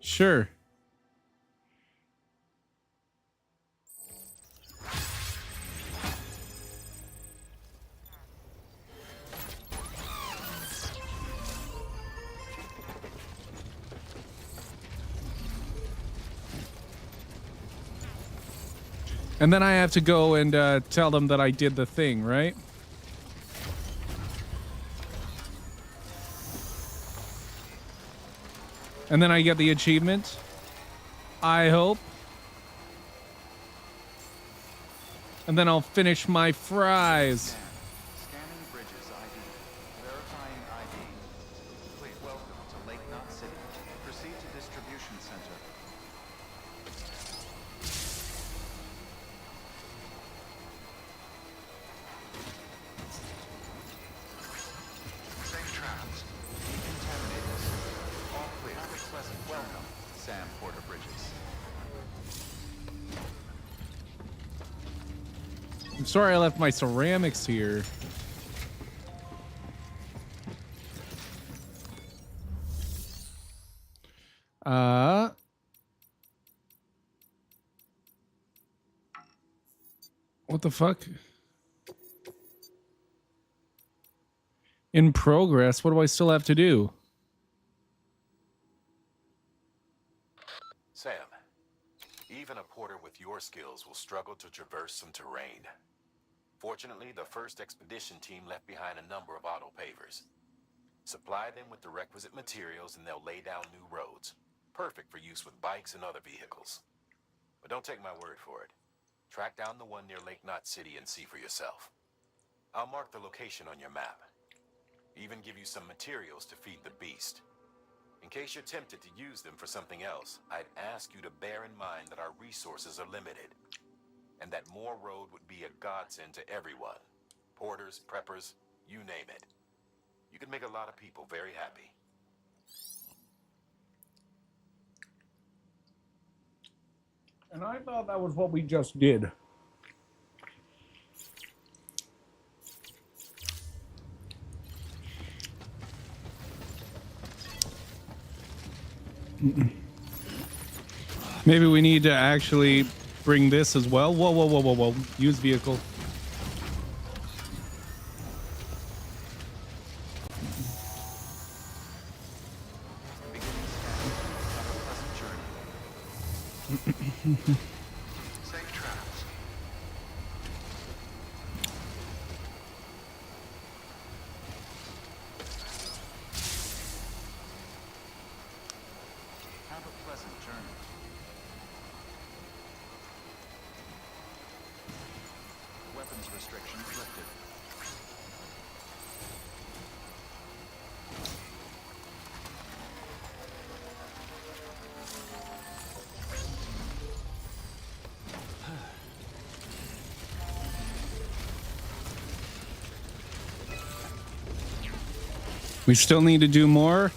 Sure. And then I have to go and tell them that I did the thing, right? And then I get the achievement. I hope. And then I'll finish my fries. Scanning bridges ID. Verifying ID. Complete. Welcome to Lake Knot City. Proceed to distribution center. Safe travels. Decontaminate this. All clear. Have a pleasant welcome, Sam Porter Bridges. I'm sorry I left my ceramics here. What the fuck? In progress? What do I still have to do? Sam, even a porter with your skills will struggle to traverse some terrain. Fortunately, the first expedition team left behind a number of auto pavers. Supply them with the requisite materials and they'll lay down new roads. Perfect for use with bikes and other vehicles. But don't take my word for it. Track down the one near Lake Knot City and see for yourself. I'll mark the location on your map. Even give you some materials to feed the beast. In case you're tempted to use them for something else, I'd ask you to bear in mind that our resources are limited, and that more road would be a godsend to everyone. Porters, preppers, you name it. You can make a lot of people very happy. And I thought that was what we just did. Maybe we need to actually bring this as well. Whoa, whoa, whoa, whoa, whoa. Use vehicle. Safe travels. Have a pleasant journey. Weapons restrictions lifted. We still need to do more.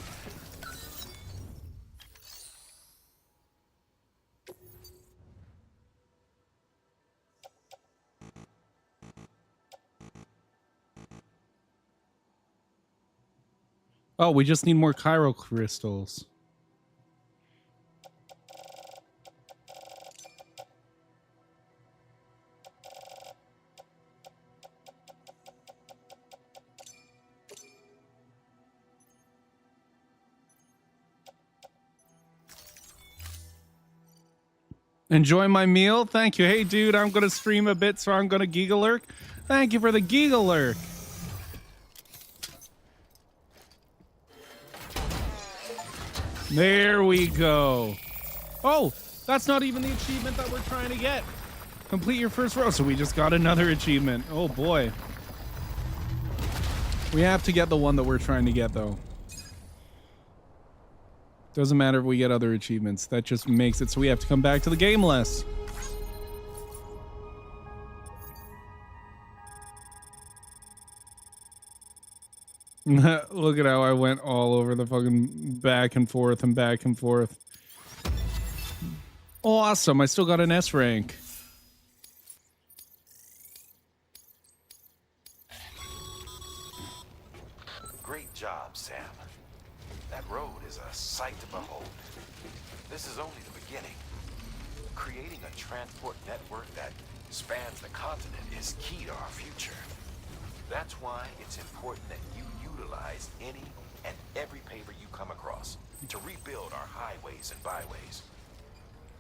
Oh, we just need more Cairo crystals. Enjoy my meal. Thank you. Hey, dude, I'm going to stream a bit, so I'm going to Giga Lurk. Thank you for the Giga Lurk. There we go. Oh, that's not even the achievement that we're trying to get. Complete your first row. So we just got another achievement. Oh, boy. We have to get the one that we're trying to get, though. Doesn't matter if we get other achievements. That just makes it so we have to come back to the game less. Look at how I went all over the fucking back and forth and back and forth. Awesome. I still got an S rank. Great job, Sam. That road is a sight to behold. This is only the beginning. Creating a transport network that spans the continent is key to our future. That's why it's important that you utilize any and every paver you come across to rebuild our highways and byways.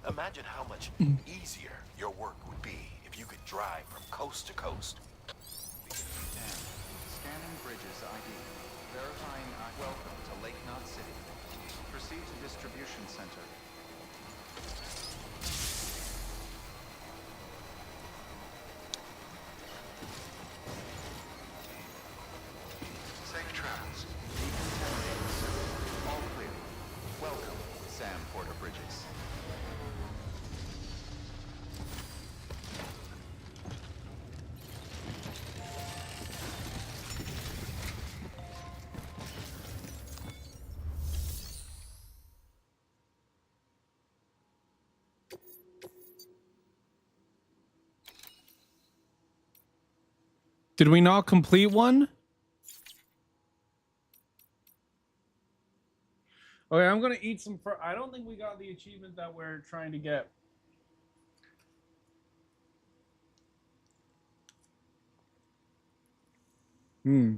Imagine how much easier your work would be if you could drive from coast to coast. 10. Scanning bridges ID. Verifying welcome to Lake Knot City. Proceed to distribution center. Safe travels. Decontaminating center. All clear. Welcome, Sam Porter Bridges. Did we not complete one? Okay, I'm gonna eat some. I don't think we got the achievement that we're trying to get. Hmm.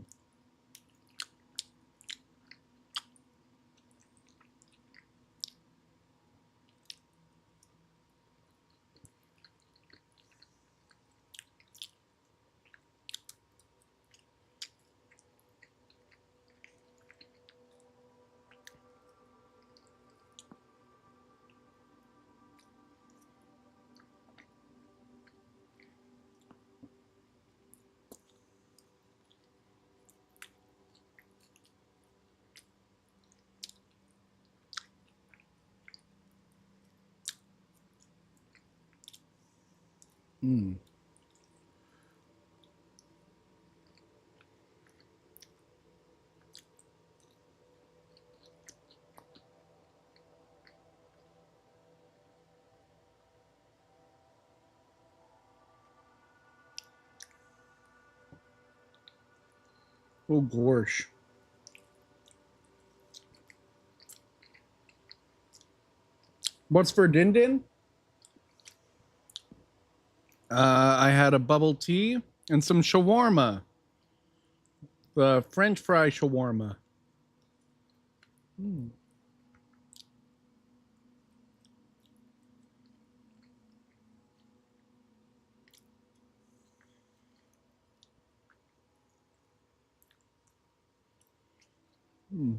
Hmm. Oh gosh. What's for din din? I had a bubble tea and some shawarma. The French fry shawarma. Mm. Mm.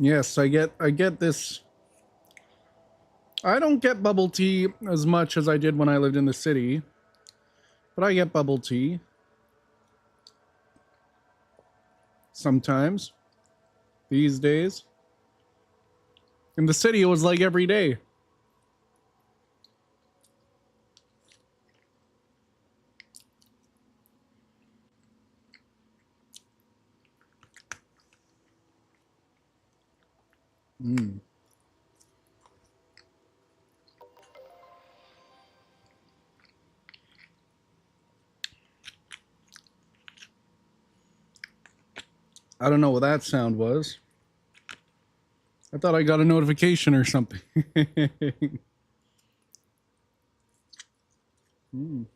Yes, I get this. I don't get bubble tea as much as I did when I lived in the city, but I get bubble tea sometimes these days. In the city, it was like every day. Mm. I don't know what that sound was. I thought I got a notification or something. Mm.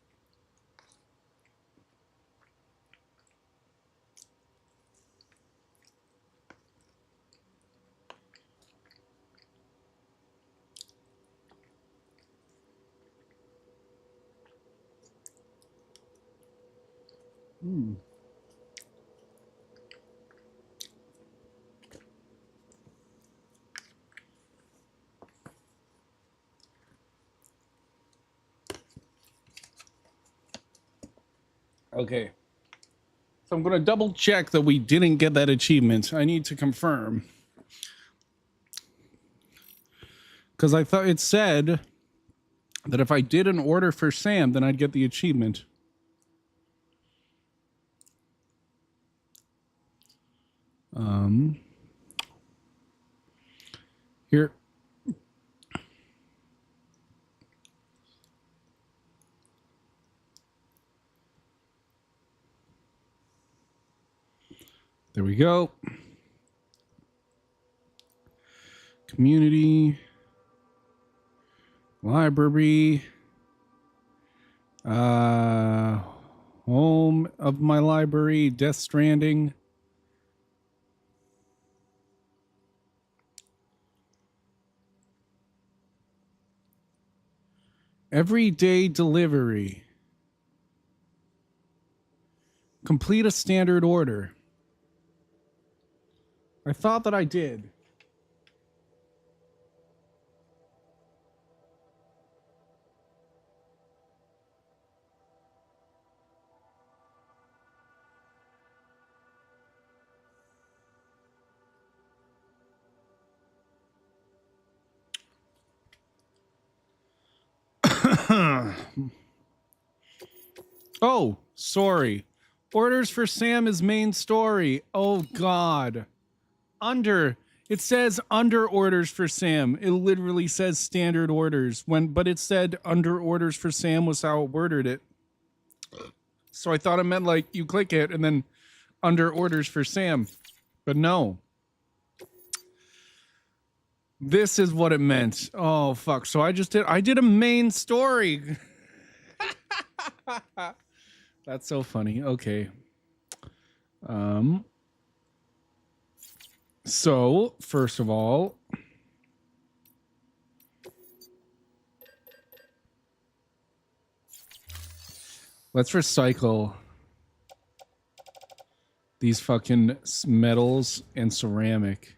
Mm. Okay. So I'm going to double check that we didn't get that achievement. I need to confirm. Because I thought it said that if I did an order for Sam, then I'd get the achievement. Here. There we go. Community. Library. Home of my library. Death Stranding. Everyday delivery. Complete a standard order. I thought that I did. Oh, sorry. Orders for Sam is main story. Oh, God. It says under orders for Sam. It literally says standard orders but it said under orders for Sam was how it worded it. So I thought it meant like you click it and then under orders for Sam, but no. This is what it meant. Oh fuck. So I did a main story. That's so funny. Okay. So first of all, let's recycle these fucking metals and ceramic.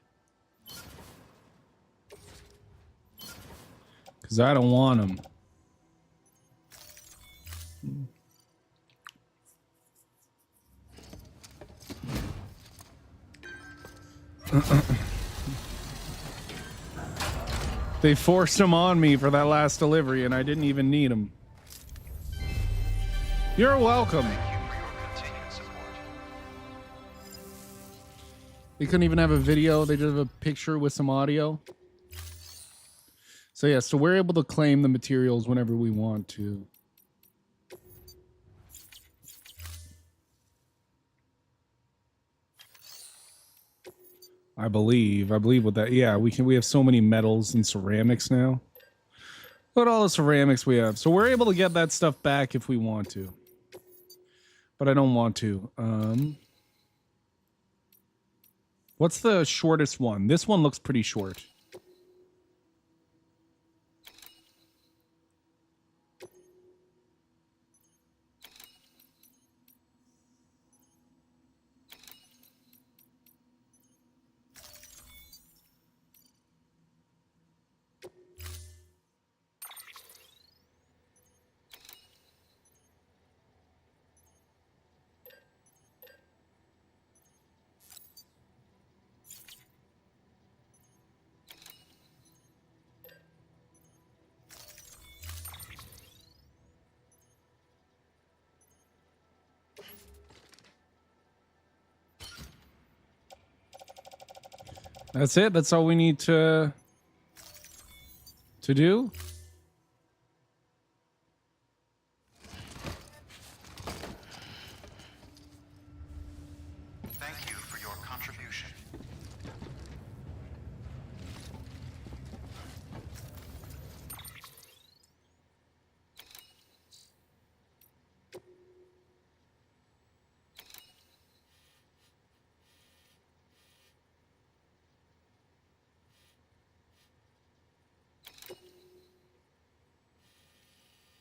Because I don't want them. They forced them on me for that last delivery and I didn't even need them. You're welcome. Thank you for your continued support. They couldn't even have a video. They just have a picture with some audio. So yeah, so we're able to claim the materials whenever we want to. I believe with that. Yeah, we have so many metals and ceramics now. Look at all the ceramics we have. So we're able to get that stuff back if we want to. But I don't want to. What's the shortest one? This one looks pretty short. That's it? That's all we need to do? Thank you for your contribution.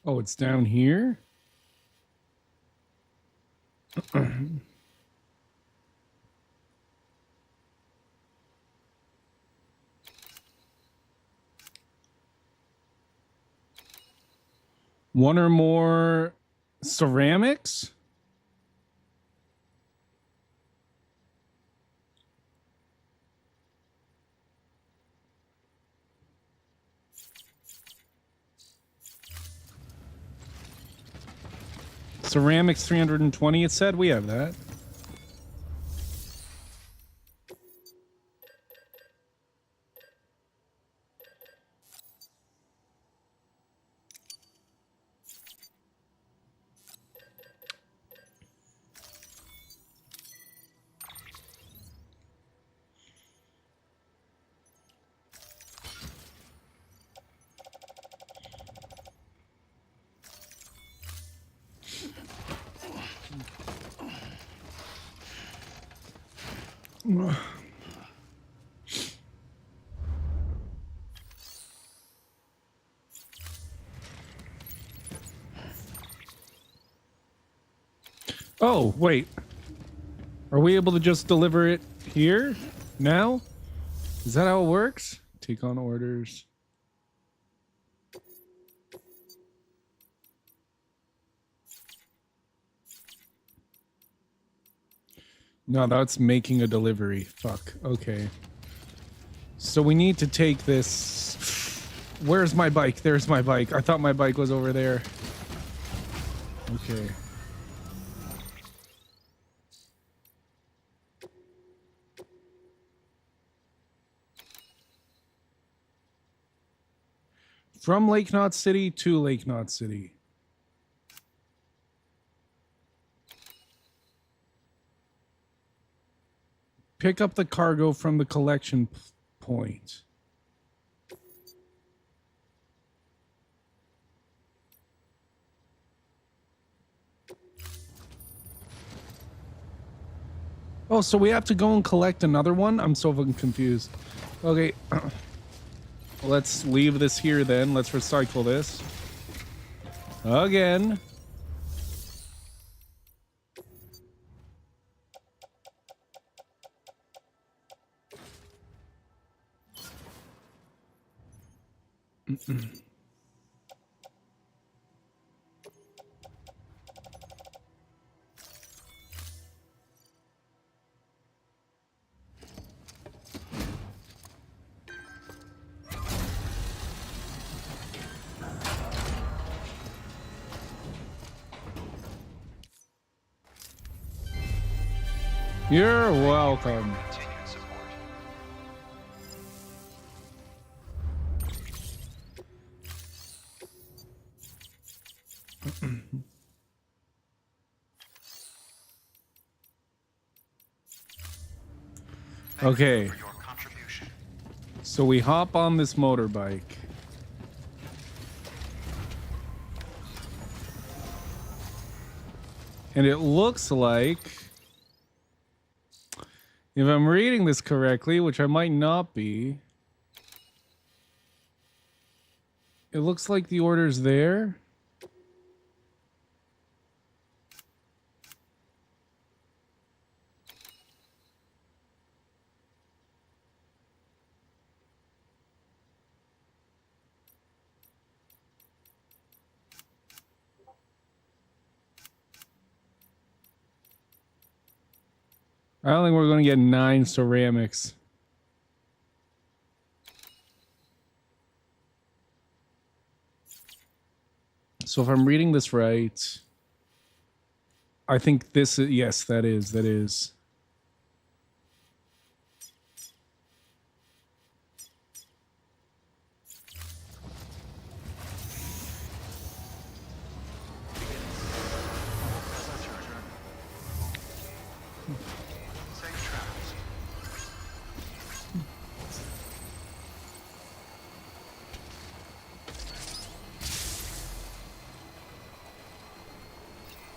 Oh, it's down here? One or more ceramics? Ceramics 320, it said. We have that. Oh, wait. Are we able to just deliver it here? Now? Is that how it works? Take on orders. No, that's making a delivery. Fuck. Okay. So we need to take this. Where's my bike? There's my bike. I thought my bike was over there. Okay. From Lake Knot City to Lake Knot City. Pick up the cargo from the collection point. Oh, so we have to go and collect another one? I'm so fucking confused. Okay. Let's leave this here then. Let's recycle this. Again. You're welcome. Continued support. Okay. For your contribution. So we hop on this motorbike. And it looks like, if I'm reading this correctly, which I might not be, it looks like the order's there. I don't think we're going to get 9 ceramics. So if I'm reading this right, I think this is, yes, that is. Safe travels.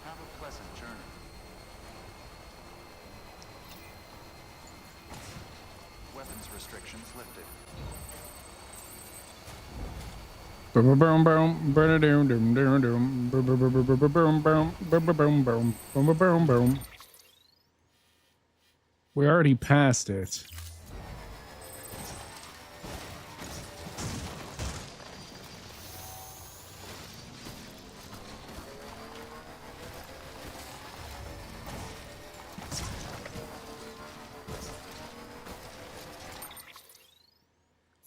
Have a pleasant journey. Weapons restrictions lifted. We already passed it.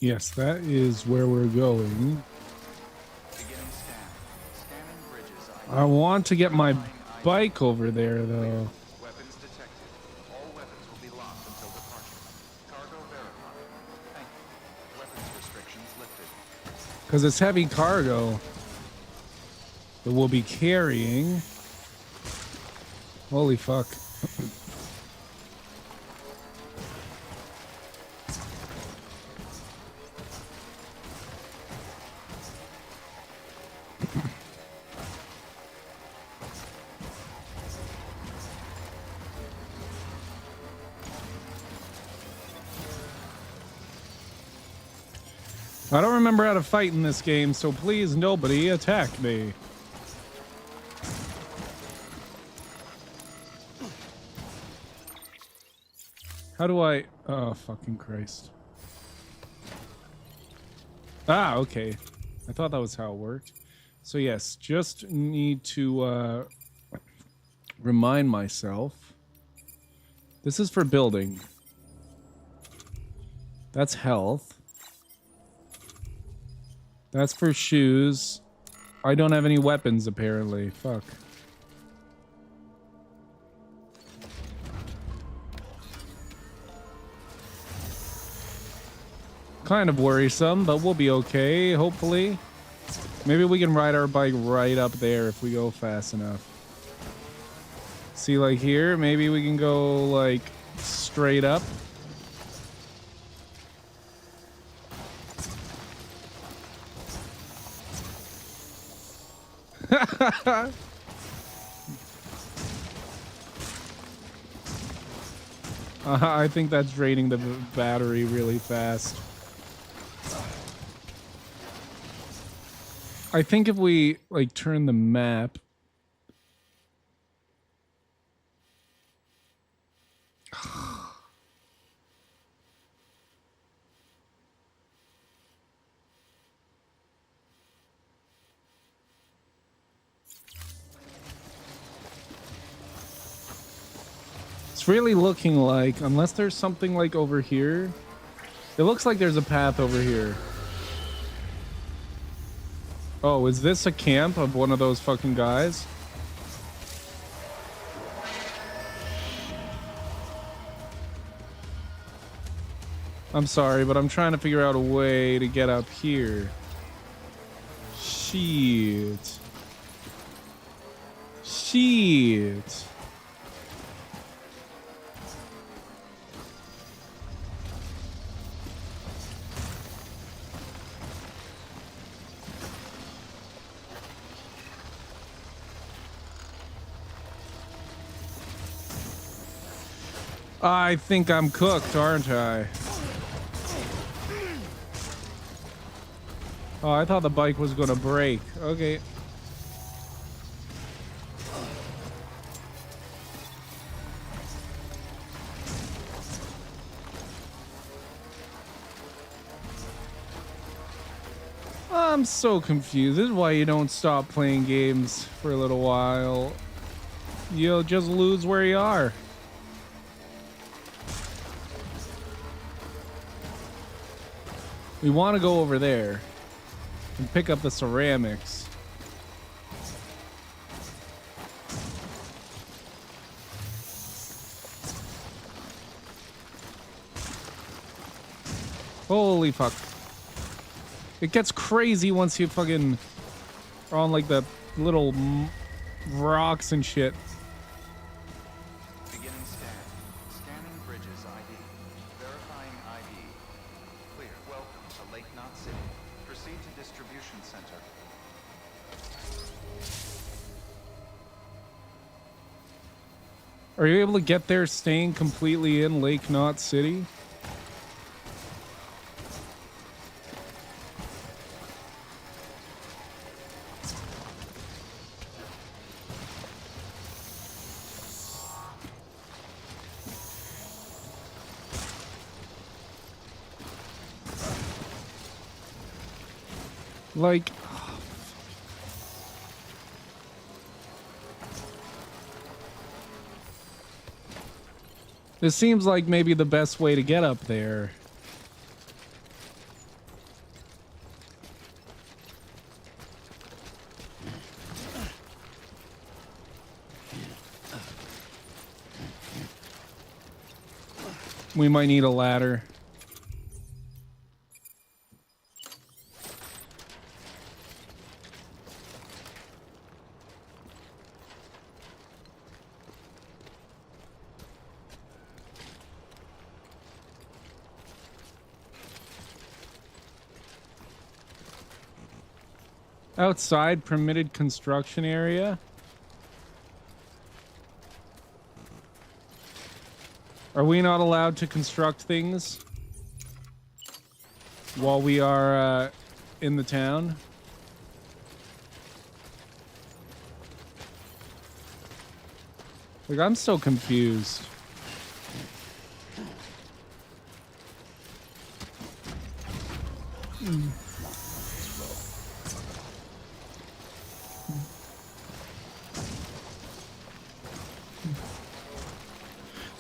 Yes, that is where we're going. Beginning scan. Scanning bridges. I want to get my bike over there, though. Weapons detected. All weapons will be locked until departure. Cargo verified. Thank you. Weapons restrictions lifted. Because it's heavy cargo that we'll be carrying. Holy fuck. I don't remember how to fight in this game, so please nobody attack me. How do I... Oh, fucking Christ. Ah, okay. I thought that was how it worked. So yes, just need to remind myself. This is for building. That's health. That's for shoes. I don't have any weapons, apparently. Fuck. Kind of worrisome, but we'll be okay, hopefully. Maybe we can ride our bike right up there if we go fast enough. See, like here, maybe we can go, like, straight up. I think that's draining the battery really fast. I think if we like turn the map. It's really looking like, unless there's something like over here. It looks like there's a path over here. Oh, is this a camp of one of those fucking guys? I'm sorry, but I'm trying to figure out a way to get up here. Shit. Shit. I think I'm cooked, aren't I? Oh, I thought the bike was gonna break. Okay. I'm so confused. This is why you don't stop playing games for a little while. You'll just lose where you are. We want to go over there and pick up the ceramics. Holy fuck. It gets crazy once you fucking are on like the little rocks and shit. Beginning scan. Scanning bridges ID. Verifying ID. Clear. Welcome to Lake Knot City. Proceed to distribution center. Are you able to get there staying completely in Lake Knot City? Like, this seems like maybe the best way to get up there. We might need a ladder. Outside permitted construction area. Are we not allowed to construct things while we are in the town? Like, I'm so confused.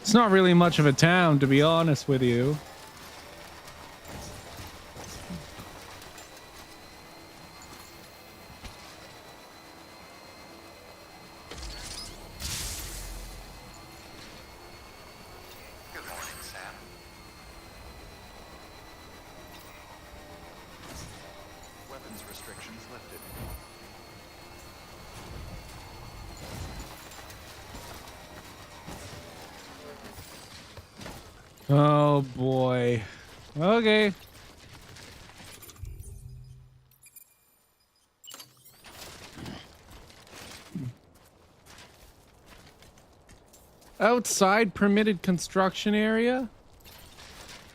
It's not really much of a town, to be honest with you. Good morning, Sam. Weapons restrictions lifted. Oh boy. Okay. Outside permitted construction area?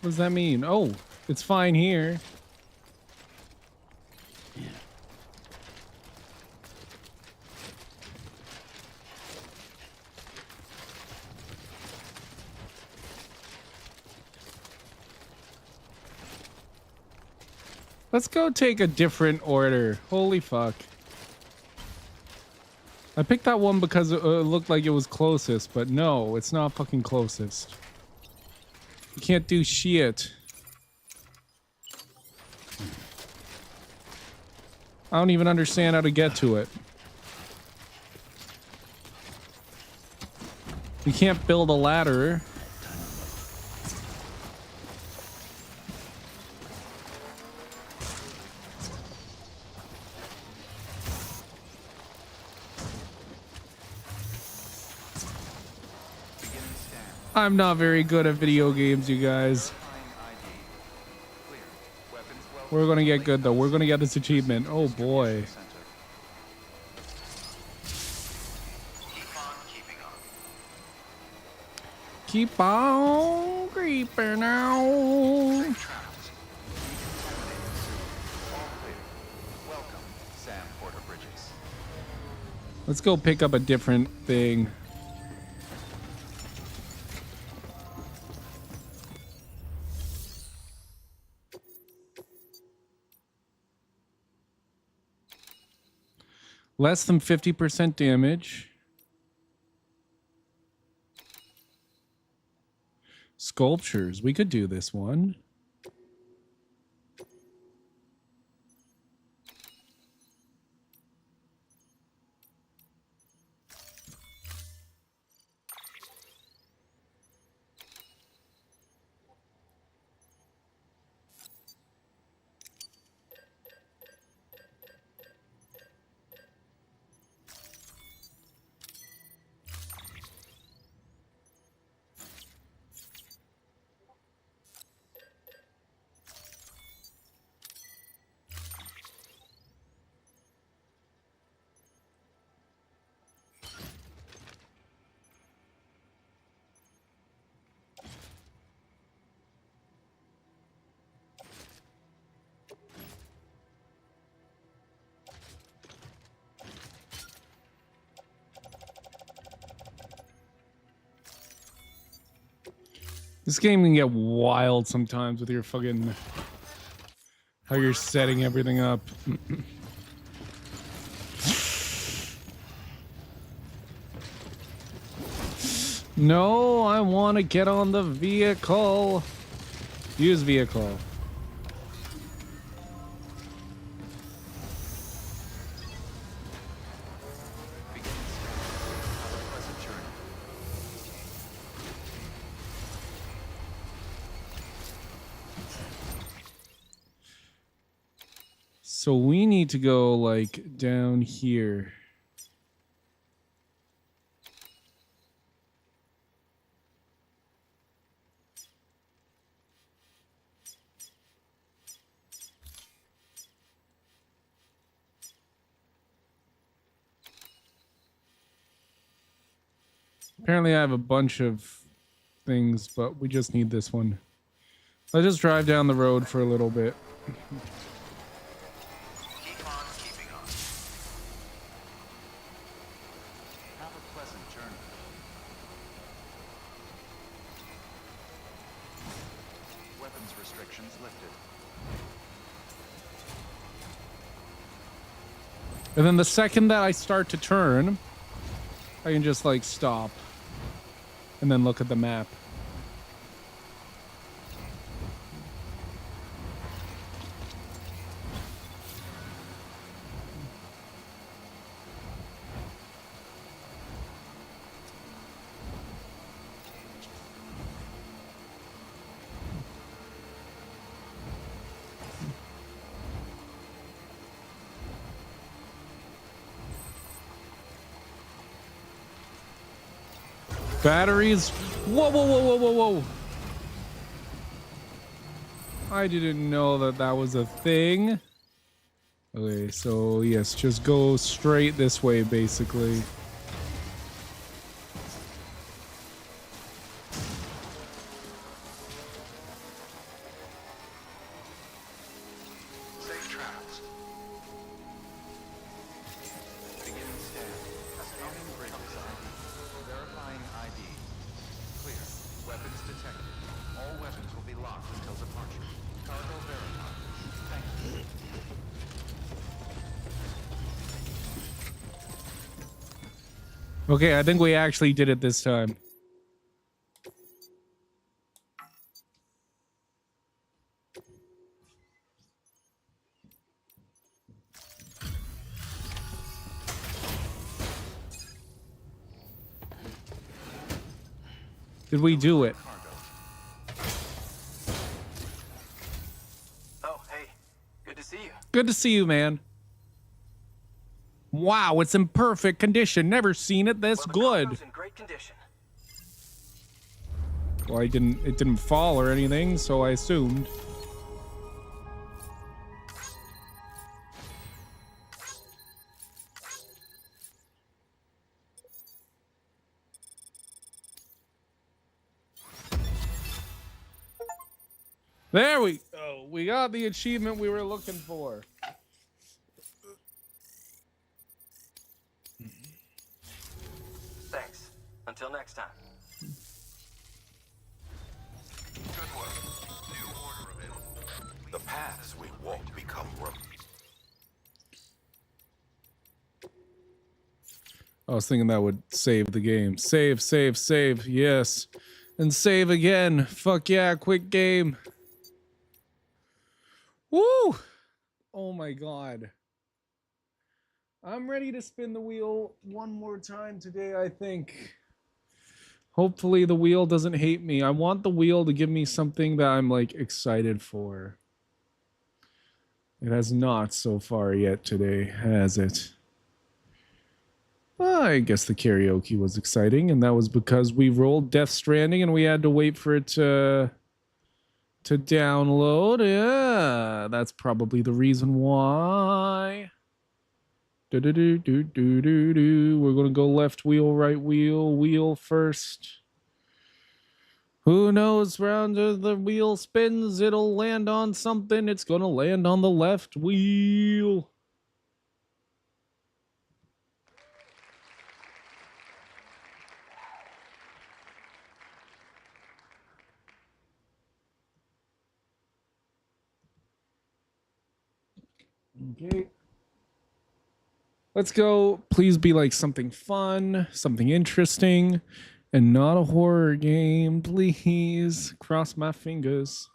What does that mean? Oh, it's fine here. Let's go take a different order. Holy fuck. I picked that one because it looked like it was closest, but no, it's not fucking closest. You can't do shit. I don't even understand how to get to it. You can't build a ladder. I'm not very good at video games, you guys. We're gonna get good though. We're gonna get this achievement. Oh boy. Keep on creeping now. Welcome, Sam Porter Bridges. Let's go pick up a different thing. Less than 50% damage. Sculptures. We could do this one. This game can get wild sometimes with your fucking... how you're setting everything up. No, I want to get on the vehicle. Use vehicle. So we need to go like down here. Apparently I have a bunch of things, but we just need this one. Let's just drive down the road for a little bit. Have a pleasant journey. Weapons restrictions lifted. And then the second that I start to turn, I can just like stop and then look at the map. Batteries. Whoa, whoa, whoa, whoa, whoa, whoa. I didn't know that that was a thing. Okay, so yes, just go straight this way, basically. Okay, I think we actually did it this time. Did we do it? Oh, hey. Good to see you. Good to see you, man. Wow, it's in perfect condition. Never seen it this good. In great condition. Well, it didn't fall or anything, so I assumed. There we go. We got the achievement we were looking for. Thanks. Until next time. Good work. New order available. The paths we walk become roads. I was thinking that would save the game. Save, save, save. Yes. And save again. Fuck yeah, quick game. Woo! Oh my god. I'm ready to spin the wheel one more time today, I think. Hopefully the wheel doesn't hate me. I want the wheel to give me something that I'm like excited for. It has not so far yet today, has it? I guess the karaoke was exciting, and that was because we rolled Death Stranding and we had to wait for it to download. Yeah, that's probably the reason why. We're gonna go left wheel, right wheel, wheel first. Who knows? Round as the wheel spins, it'll land on something. It's gonna land on the left wheel. Okay. Let's go. Please be like something fun, something interesting, and not a horror game. Please. Cross my fingers.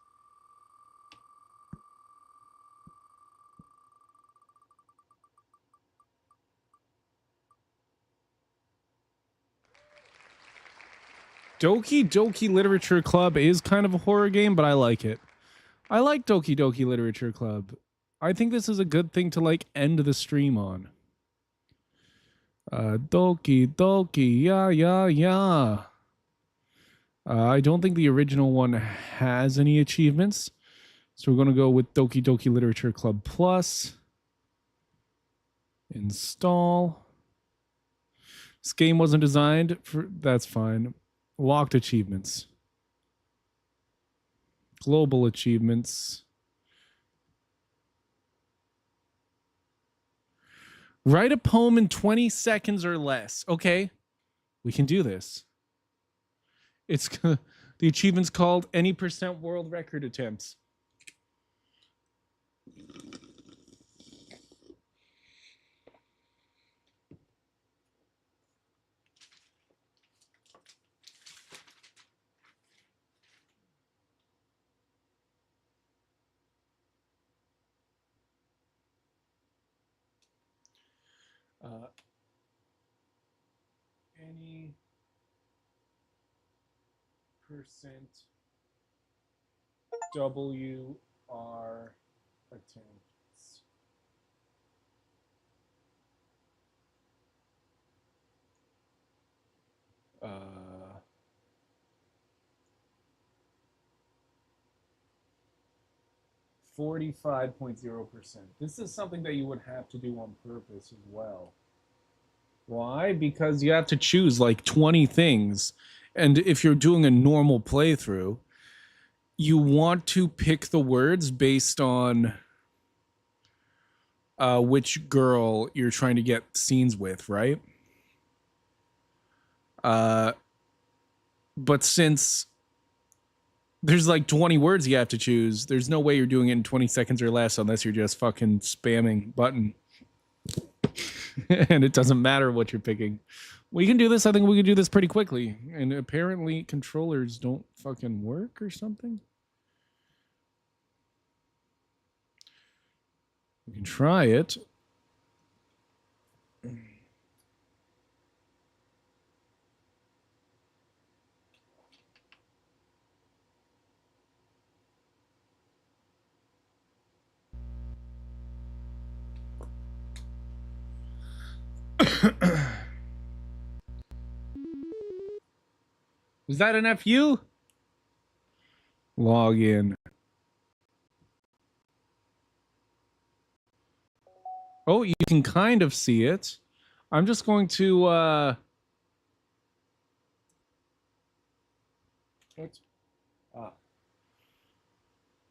Doki Doki Literature Club is kind of a horror game, but I like it. I like Doki Doki Literature Club. I think this is a good thing to like end the stream on. Doki Doki, yeah, yeah, yeah. I don't think the original one has any achievements. So we're going to go with Doki Doki Literature Club Plus. Install. This game wasn't designed for... That's fine. Locked achievements. Global achievements. Write a poem in 20 seconds or less. Okay. We can do this. It's the achievement's called any % world record attempts. Any % WR attempts. 45.0%. This is something that you would have to do on purpose as well. Why? Because you have to choose like 20 things. And if you're doing a normal playthrough, you want to pick the words based on which girl you're trying to get scenes with, right? But since there's like 20 words you have to choose, there's no way you're doing it in 20 seconds or less unless you're just fucking spamming button. and it doesn't matter what you're picking. We can do this. I think we can do this pretty quickly. And apparently controllers don't fucking work or something. We can try it. Is that an FU? Log in. Oh, you can kind of see it. I'm just going to what?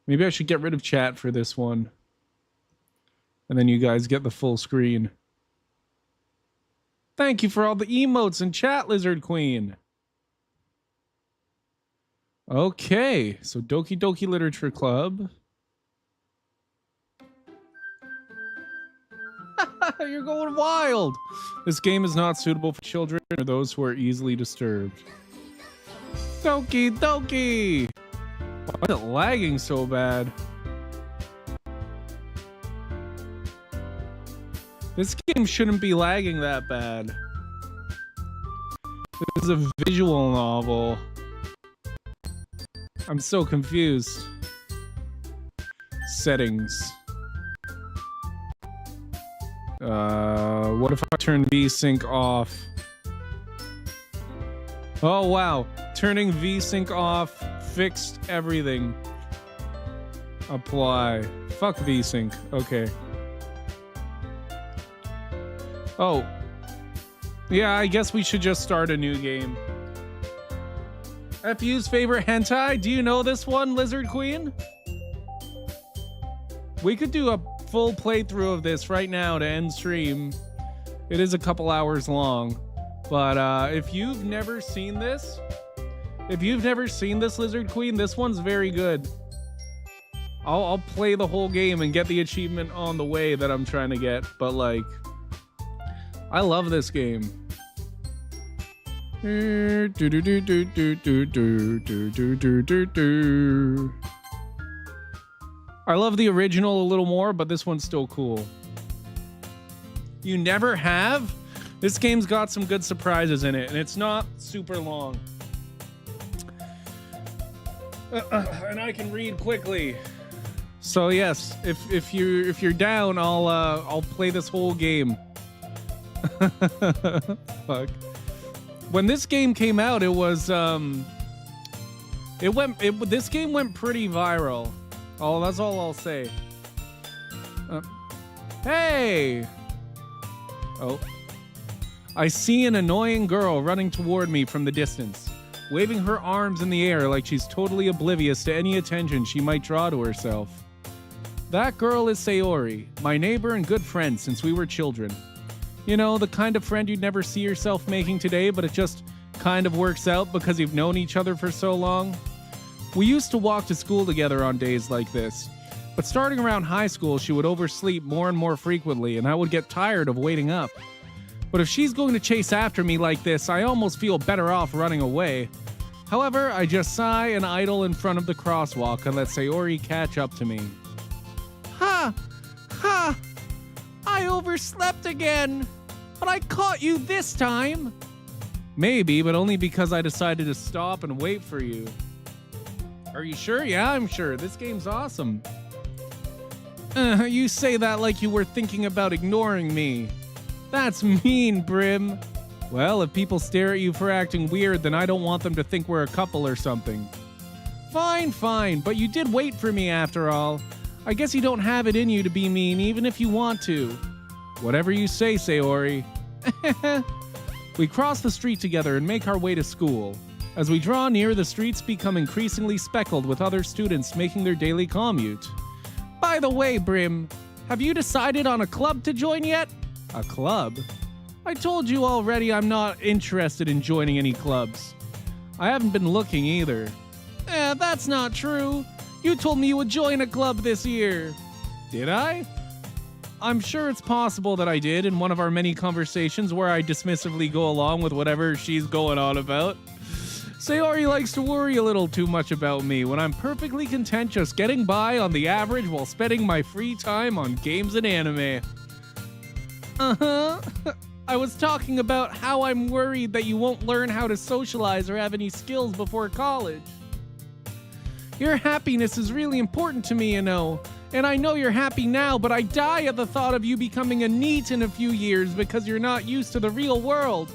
Maybe I should get rid of chat for this one. And then you guys get the full screen. Thank you for all the emotes in chat, Lizard Queen. Okay, so Doki Doki Literature Club. You're going wild. This game is not suitable for children or those who are easily disturbed. Doki Doki! Why is it lagging so bad? This game shouldn't be lagging that bad. This is a visual novel. I'm so confused. Settings. What if I turn VSync off? Oh wow, turning VSync off fixed everything. Apply. Fuck VSync. Okay. Oh. Yeah, I guess we should just start a new game. FU's favorite hentai? Do you know this one, Lizard Queen? We could do a full playthrough of this right now to end stream. It is a couple hours long. But if you've never seen this, Lizard Queen, this one's very good. I'll play the whole game and get the achievement on the way that I'm trying to get. But like, I love this game. I love the original a little more, but this one's still cool. You never have? This game's got some good surprises in it, and it's not super long. And I can read quickly. So yes, if you're down, I'll play this whole game. Fuck. When this game came out, it was this game went pretty viral. Oh, that's all I'll say. Hey! Oh. I see an annoying girl running toward me from the distance, waving her arms in the air like she's totally oblivious to any attention she might draw to herself. That girl is Sayori, my neighbor and good friend since we were children. You know, the kind of friend you'd never see yourself making today, but it just kind of works out because you've known each other for so long. We used to walk to school together on days like this, but starting around high school, she would oversleep more and more frequently, and I would get tired of waiting up. But if she's going to chase after me like this, I almost feel better off running away. However, I just sigh and idle in front of the crosswalk and let Sayori catch up to me. Ha! Ha! I overslept again! But I caught you this time! Maybe, but only because I decided to stop and wait for you. Are you sure? Yeah, I'm sure. This game's awesome. You say that like you were thinking about ignoring me. That's mean, Brim. Well, if people stare at you for acting weird, then I don't want them to think we're a couple or something. Fine, fine, but you did wait for me after all. I guess you don't have it in you to be mean even if you want to. Whatever you say, Sayori. We cross the street together and make our way to school. As we draw near, the streets become increasingly speckled with other students making their daily commute. By the way, Brim, have you decided on a club to join yet? A club? I told you already I'm not interested in joining any clubs. I haven't been looking either. That's not true. You told me you would join a club this year. Did I? I'm sure it's possible that I did in one of our many conversations where I dismissively go along with whatever she's going on about. Sayori likes to worry a little too much about me when I'm perfectly content just getting by on the average while spending my free time on games and anime. Uh-huh. I was talking about how I'm worried that you won't learn how to socialize or have any skills before college. Your happiness is really important to me, you know. And I know you're happy now, but I die at the thought of you becoming a NEET in a few years because you're not used to the real world.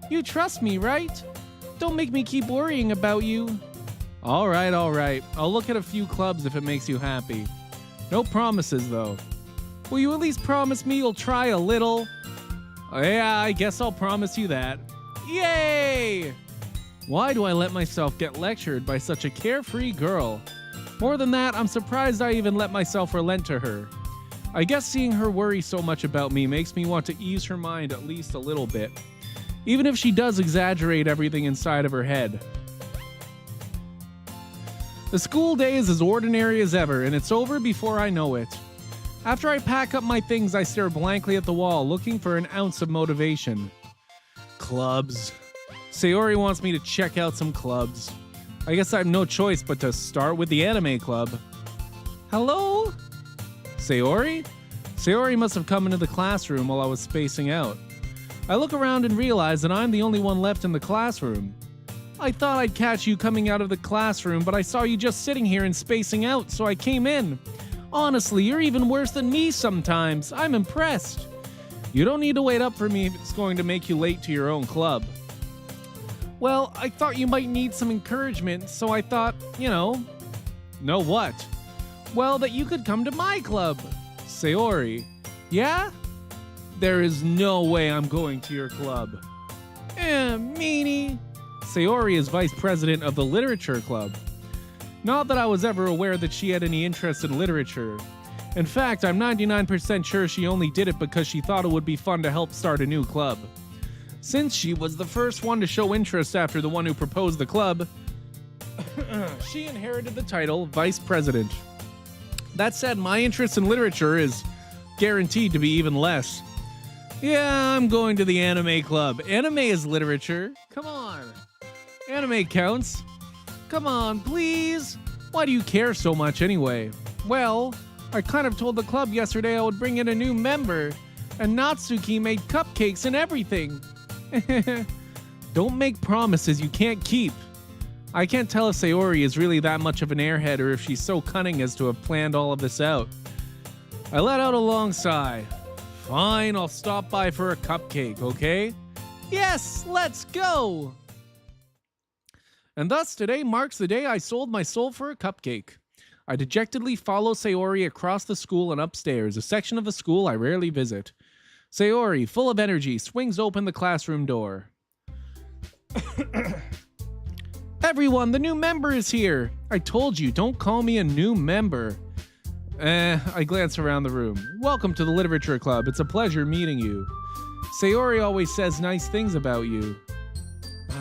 You trust me, right? Don't make me keep worrying about you. All right. I'll look at a few clubs if it makes you happy. No promises, though. Will you at least promise me you'll try a little? Yeah, I guess I'll promise you that. Yay! Why do I let myself get lectured by such a carefree girl? More than that, I'm surprised I even let myself relent to her. I guess seeing her worry so much about me makes me want to ease her mind at least a little bit. Even if she does exaggerate everything inside of her head. The school day is as ordinary as ever, and it's over before I know it. After I pack up my things, I stare blankly at the wall, looking for an ounce of motivation. Clubs. Sayori wants me to check out some clubs. I guess I have no choice but to start with the anime club. Hello? Sayori? Sayori must have come into the classroom while I was spacing out. I look around and realize that I'm the only one left in the classroom. I thought I'd catch you coming out of the classroom, but I saw you just sitting here and spacing out, so I came in. Honestly, you're even worse than me sometimes. I'm impressed. You don't need to wait up for me if it's going to make you late to your own club. Well, I thought you might need some encouragement, so I thought, know what? Well, that you could come to my club. Sayori. Yeah? There is no way I'm going to your club. Meanie. Sayori is vice president of the literature club. Not that I was ever aware that she had any interest in literature. In fact, I'm 99% sure she only did it because she thought it would be fun to help start a new club. Since she was the first one to show interest after the one who proposed the club, she inherited the title vice president. That said, my interest in literature is guaranteed to be even less. Yeah, I'm going to the anime club. Anime is literature. Come on. Anime counts. Come on, please. Why do you care so much anyway? Well, I kind of told the club yesterday I would bring in a new member, and Natsuki made cupcakes and everything. Don't make promises you can't keep. I can't tell if Sayori is really that much of an airhead or if she's so cunning as to have planned all of this out. I let out a long sigh. Fine, I'll stop by for a cupcake, okay? Yes, let's go! And thus, today marks the day I sold my soul for a cupcake. I dejectedly follow Sayori across the school and upstairs, a section of the school I rarely visit. Sayori, full of energy, swings open the classroom door. Everyone, the new member is here! I told you, don't call me a new member. I glance around the room. Welcome to the Literature Club. It's a pleasure meeting you. Sayori always says nice things about you.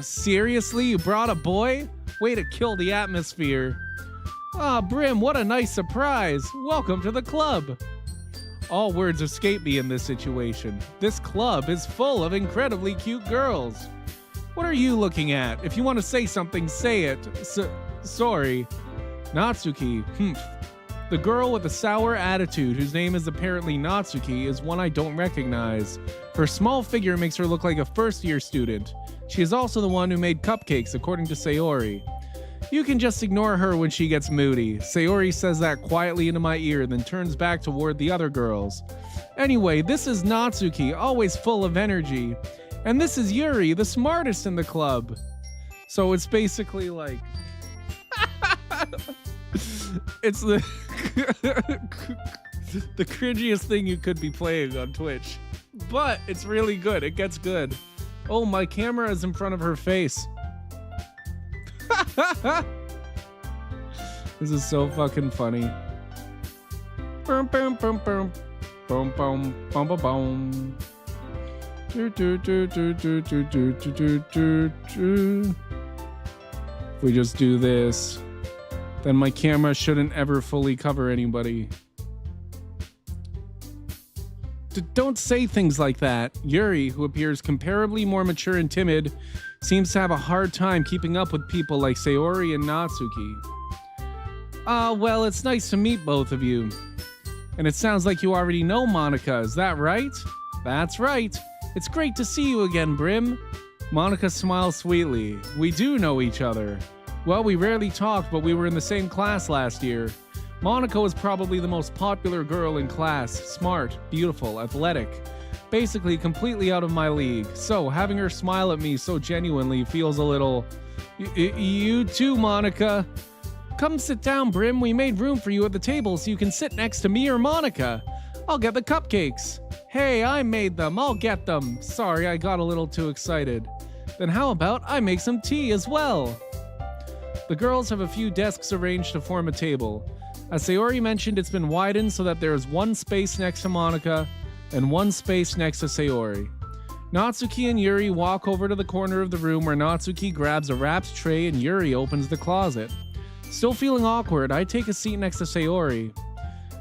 Seriously? You brought a boy? Way to kill the atmosphere. Brim, what a nice surprise. Welcome to the club. All words escape me in this situation. This club is full of incredibly cute girls. What are you looking at? If you want to say something, say it. Sorry. Natsuki. The girl with the sour attitude, whose name is apparently Natsuki, is one I don't recognize. Her small figure makes her look like a first-year student. She is also the one who made cupcakes, according to Sayori. You can just ignore her when she gets moody. Sayori says that quietly into my ear, then turns back toward the other girls. Anyway, this is Natsuki, always full of energy. And this is Yuri, the smartest in the club. So it's basically like... it's the the cringiest thing you could be playing on Twitch. But it's really good. It gets good. Oh, my camera is in front of her face. This is so fucking funny. Boom, boom, boom, boom. Boom, boom, boom, boom, boom. Do, do, do, do, do, do, do, do, do, do. If we just do this, then my camera shouldn't ever fully cover anybody. Don't say things like that. Yuri, who appears comparably more mature and timid, seems to have a hard time keeping up with people like Sayori and Natsuki. Well, it's nice to meet both of you. And it sounds like you already know Monica, is that right? That's right. It's great to see you again, Brim. Monica smiles sweetly. We do know each other. Well, we rarely talked, but we were in the same class last year. Monica was probably the most popular girl in class. Smart, beautiful, athletic. Basically completely out of my league. So, having her smile at me so genuinely feels a little... You too, Monica. Come sit down, Brim. We made room for you at the table so you can sit next to me or Monica. I'll get the cupcakes. Hey, I made them. I'll get them. Sorry, I got a little too excited. Then how about I make some tea as well? The girls have a few desks arranged to form a table. As Sayori mentioned, it's been widened so that there is one space next to Monica and one space next to Sayori. Natsuki and Yuri walk over to the corner of the room where Natsuki grabs a wrapped tray and Yuri opens the closet. Still feeling awkward, I take a seat next to Sayori.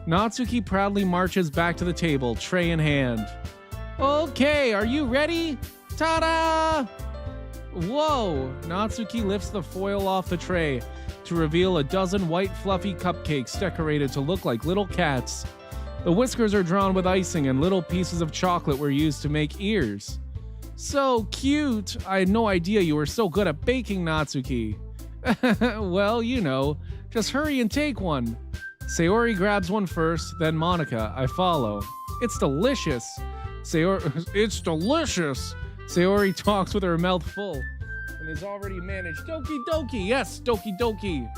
Natsuki proudly marches back to the table, tray in hand. Okay, are you ready? Ta-da! Whoa! Natsuki lifts the foil off the tray to reveal a dozen white fluffy cupcakes decorated to look like little cats. The whiskers are drawn with icing and little pieces of chocolate were used to make ears. So cute! I had no idea you were so good at baking, Natsuki. Well, you know, just hurry and take one. Sayori grabs one first, then Monica. I follow. It's delicious. It's delicious. Sayori talks with her mouth full and has already managed. Doki Doki, yes, Doki Doki.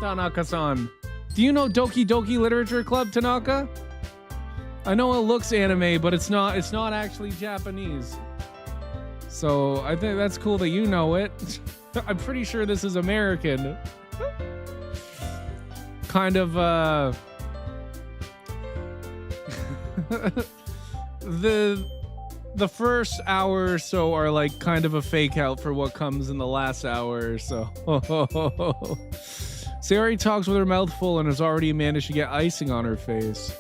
Tanaka-san. Do you know Doki Doki Literature Club, Tanaka? I know it looks anime, but it's not actually Japanese. So I think that's cool that you know it. I'm pretty sure this is American. Kind of the first hour or so are like kind of a fake out for what comes in the last hour or so. Sayori talks with her mouth full and has already managed to get icing on her face.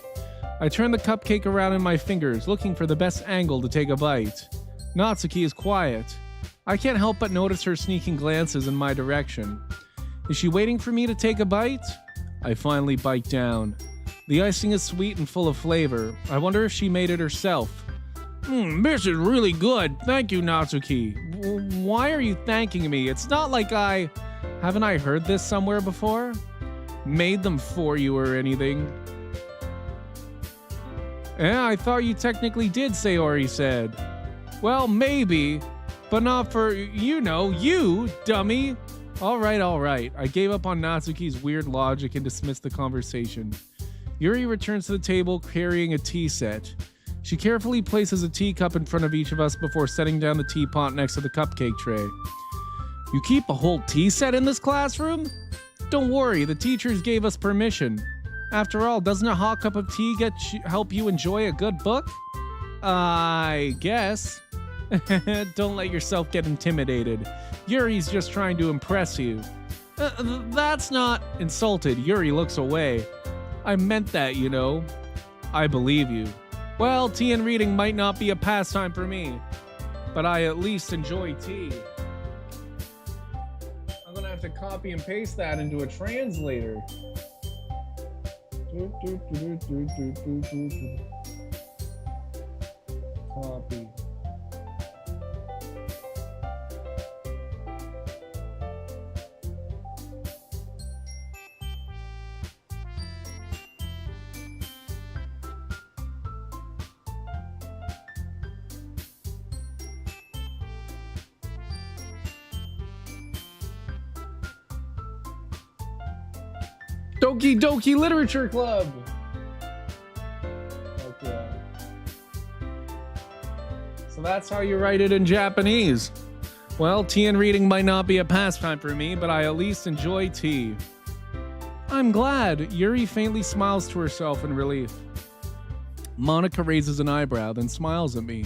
I turn the cupcake around in my fingers, looking for the best angle to take a bite. Natsuki is quiet. I can't help but notice her sneaking glances in my direction. Is she waiting for me to take a bite? I finally bite down. The icing is sweet and full of flavor. I wonder if she made it herself. This is really good. Thank you, Natsuki. Why are you thanking me? It's not like haven't I heard this somewhere before? Made them for you or anything. Yeah, I thought you technically did, Sayori said. Well, maybe, but not for, you, dummy. All right. I gave up on Natsuki's weird logic and dismissed the conversation. Yuri returns to the table carrying a tea set. She carefully places a teacup in front of each of us before setting down the teapot next to the cupcake tray. You keep a whole tea set in this classroom? Don't worry, the teachers gave us permission. After all, doesn't a hot cup of tea help you enjoy a good book? I guess. Don't let yourself get intimidated. Yuri's just trying to impress you. That's not... Insulted, Yuri looks away. I meant that, I believe you. Well, tea and reading might not be a pastime for me, but I at least enjoy tea. I'm gonna have to copy and paste that into a translator. Copy. Doki Doki Literature Club. Okay. So that's how you write it in Japanese. Well, tea and reading might not be a pastime for me, but I at least enjoy tea. I'm glad. Yuri faintly smiles to herself in relief. Monica raises an eyebrow, then smiles at me.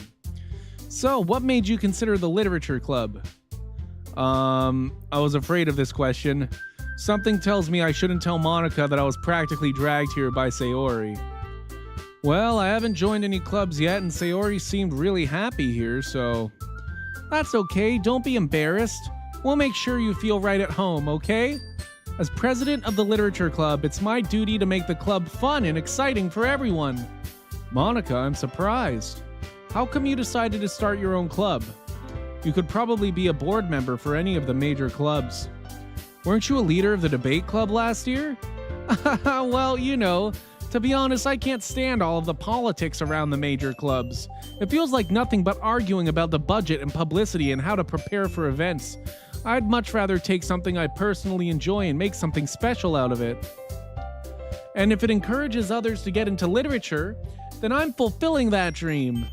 So, what made you consider the literature club? I was afraid of this question. Something tells me I shouldn't tell Monica that I was practically dragged here by Sayori. Well, I haven't joined any clubs yet, and Sayori seemed really happy here, so... That's okay, don't be embarrassed. We'll make sure you feel right at home, okay? As president of the Literature Club, it's my duty to make the club fun and exciting for everyone. Monica, I'm surprised. How come you decided to start your own club? You could probably be a board member for any of the major clubs. Weren't you a leader of the debate club last year? Well, you know, to be honest, I can't stand all of the politics around the major clubs. It feels like nothing but arguing about the budget and publicity and how to prepare for events. I'd much rather take something I personally enjoy and make something special out of it. And if it encourages others to get into literature, then I'm fulfilling that dream.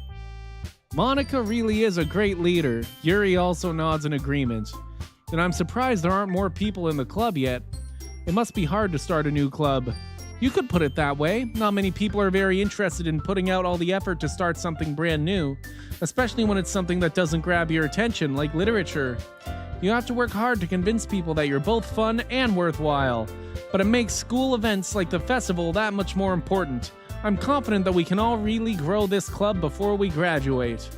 Monica really is a great leader. Yuri also nods in agreement. And I'm surprised there aren't more people in the club yet. It must be hard to start a new club. You could put it that way. Not many people are very interested in putting out all the effort to start something brand new, especially when it's something that doesn't grab your attention, like literature. You have to work hard to convince people that you're both fun and worthwhile, but it makes school events like the festival that much more important. I'm confident that we can all really grow this club before we graduate.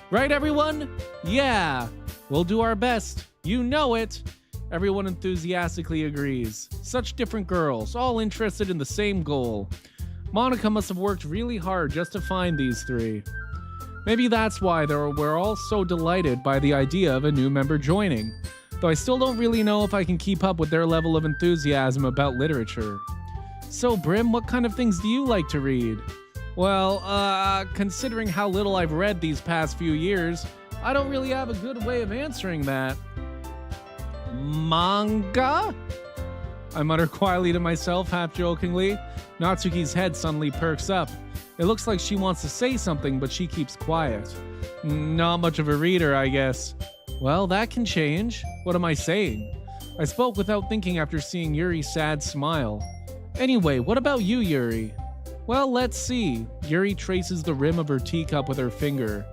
Right, everyone? Yeah! We'll do our best. You know it! Everyone enthusiastically agrees. Such different girls, all interested in the same goal. Monica must have worked really hard just to find these three. Maybe that's why we're all so delighted by the idea of a new member joining, though I still don't really know if I can keep up with their level of enthusiasm about literature. So, Brim, what kind of things do you like to read? Well, considering how little I've read these past few years, I don't really have a good way of answering that. Manga? I mutter quietly to myself, half-jokingly. Natsuki's head suddenly perks up. It looks like she wants to say something, but she keeps quiet. Not much of a reader, I guess. Well, that can change. What am I saying? I spoke without thinking after seeing Yuri's sad smile. Anyway, what about you, Yuri? Well, let's see. Yuri traces the rim of her teacup with her finger.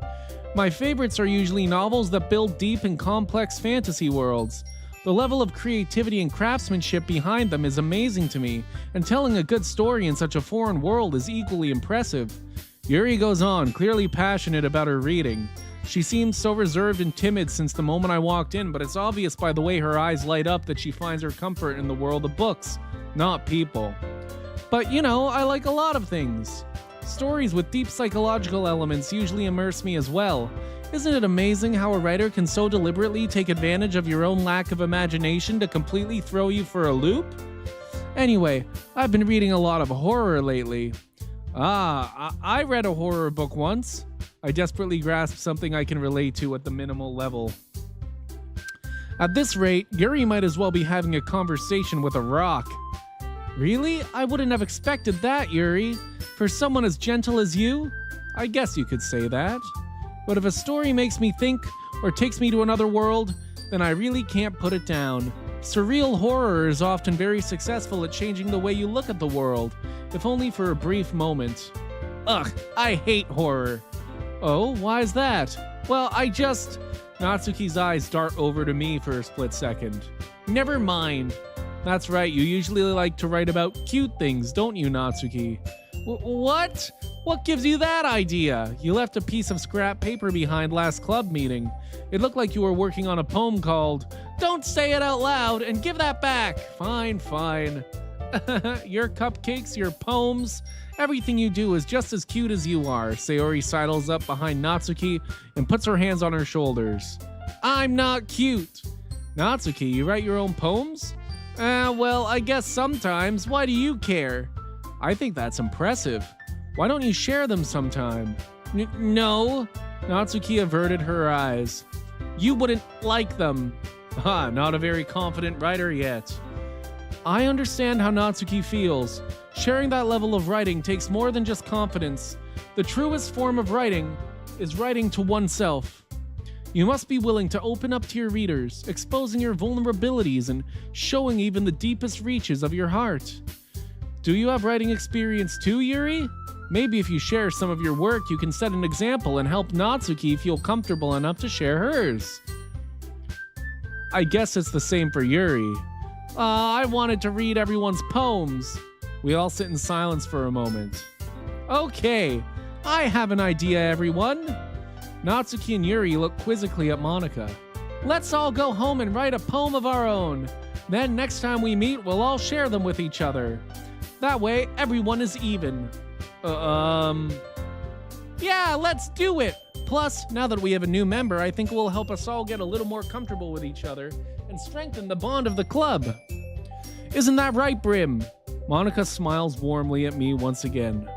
My favorites are usually novels that build deep and complex fantasy worlds. The level of creativity and craftsmanship behind them is amazing to me, and telling a good story in such a foreign world is equally impressive. Yuri goes on, clearly passionate about her reading. She seems so reserved and timid since the moment I walked in, but it's obvious by the way her eyes light up that she finds her comfort in the world of books, not people. But you know, I like a lot of things. Stories with deep psychological elements usually immerse me as well. Isn't it amazing how a writer can so deliberately take advantage of your own lack of imagination to completely throw you for a loop? Anyway, I've been reading a lot of horror lately. I read a horror book once. I desperately grasped something I can relate to at the minimal level. At this rate, Yuri might as well be having a conversation with a rock. Really? I wouldn't have expected that, Yuri. For someone as gentle as you? I guess you could say that. But if a story makes me think or takes me to another world, then I really can't put it down. Surreal horror is often very successful at changing the way you look at the world, if only for a brief moment. Ugh, I hate horror. Oh, why is that? Well, Natsuki's eyes dart over to me for a split second. Never mind. That's right, you usually like to write about cute things, don't you, Natsuki? What? What gives you that idea? You left a piece of scrap paper behind last club meeting. It looked like you were working on a poem called "Don't Say It Out Loud and Give That Back." Fine. Your cupcakes, your poems, everything you do is just as cute as you are. Sayori sidles up behind Natsuki and puts her hands on her shoulders. I'm not cute. Natsuki, you write your own poems? Well, I guess sometimes. Why do you care? I think that's impressive. Why don't you share them sometime? No. Natsuki averted her eyes. You wouldn't like them. Not a very confident writer yet. I understand how Natsuki feels. Sharing that level of writing takes more than just confidence. The truest form of writing is writing to oneself. You must be willing to open up to your readers, exposing your vulnerabilities and showing even the deepest reaches of your heart. Do you have writing experience too, Yuri? Maybe if you share some of your work, you can set an example and help Natsuki feel comfortable enough to share hers. I guess it's the same for Yuri. I wanted to read everyone's poems. We all sit in silence for a moment. Okay, I have an idea, everyone. Natsuki and Yuri look quizzically at Monica. Let's all go home and write a poem of our own. Then next time we meet, we'll all share them with each other. That way, everyone is even. Yeah, let's do it. Plus, now that we have a new member, I think it will help us all get a little more comfortable with each other and strengthen the bond of the club. Isn't that right, Brim? Monica smiles warmly at me once again.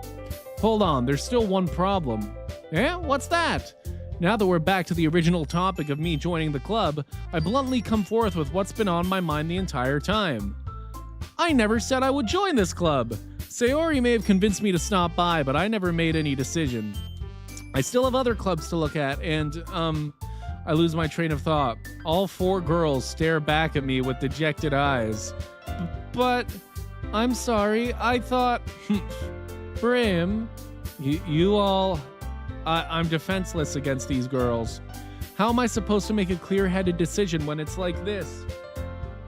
Hold on, there's still one problem. Eh? What's that? Now that we're back to the original topic of me joining the club, I bluntly come forth with what's been on my mind the entire time. I never said I would join this club. Sayori may have convinced me to stop by, but I never made any decision. I still have other clubs to look at, and, I lose my train of thought. All 4 girls stare back at me with dejected eyes. But, I'm sorry, I thought... Brim, you all... I'm defenseless against these girls. How am I supposed to make a clear-headed decision when it's like this?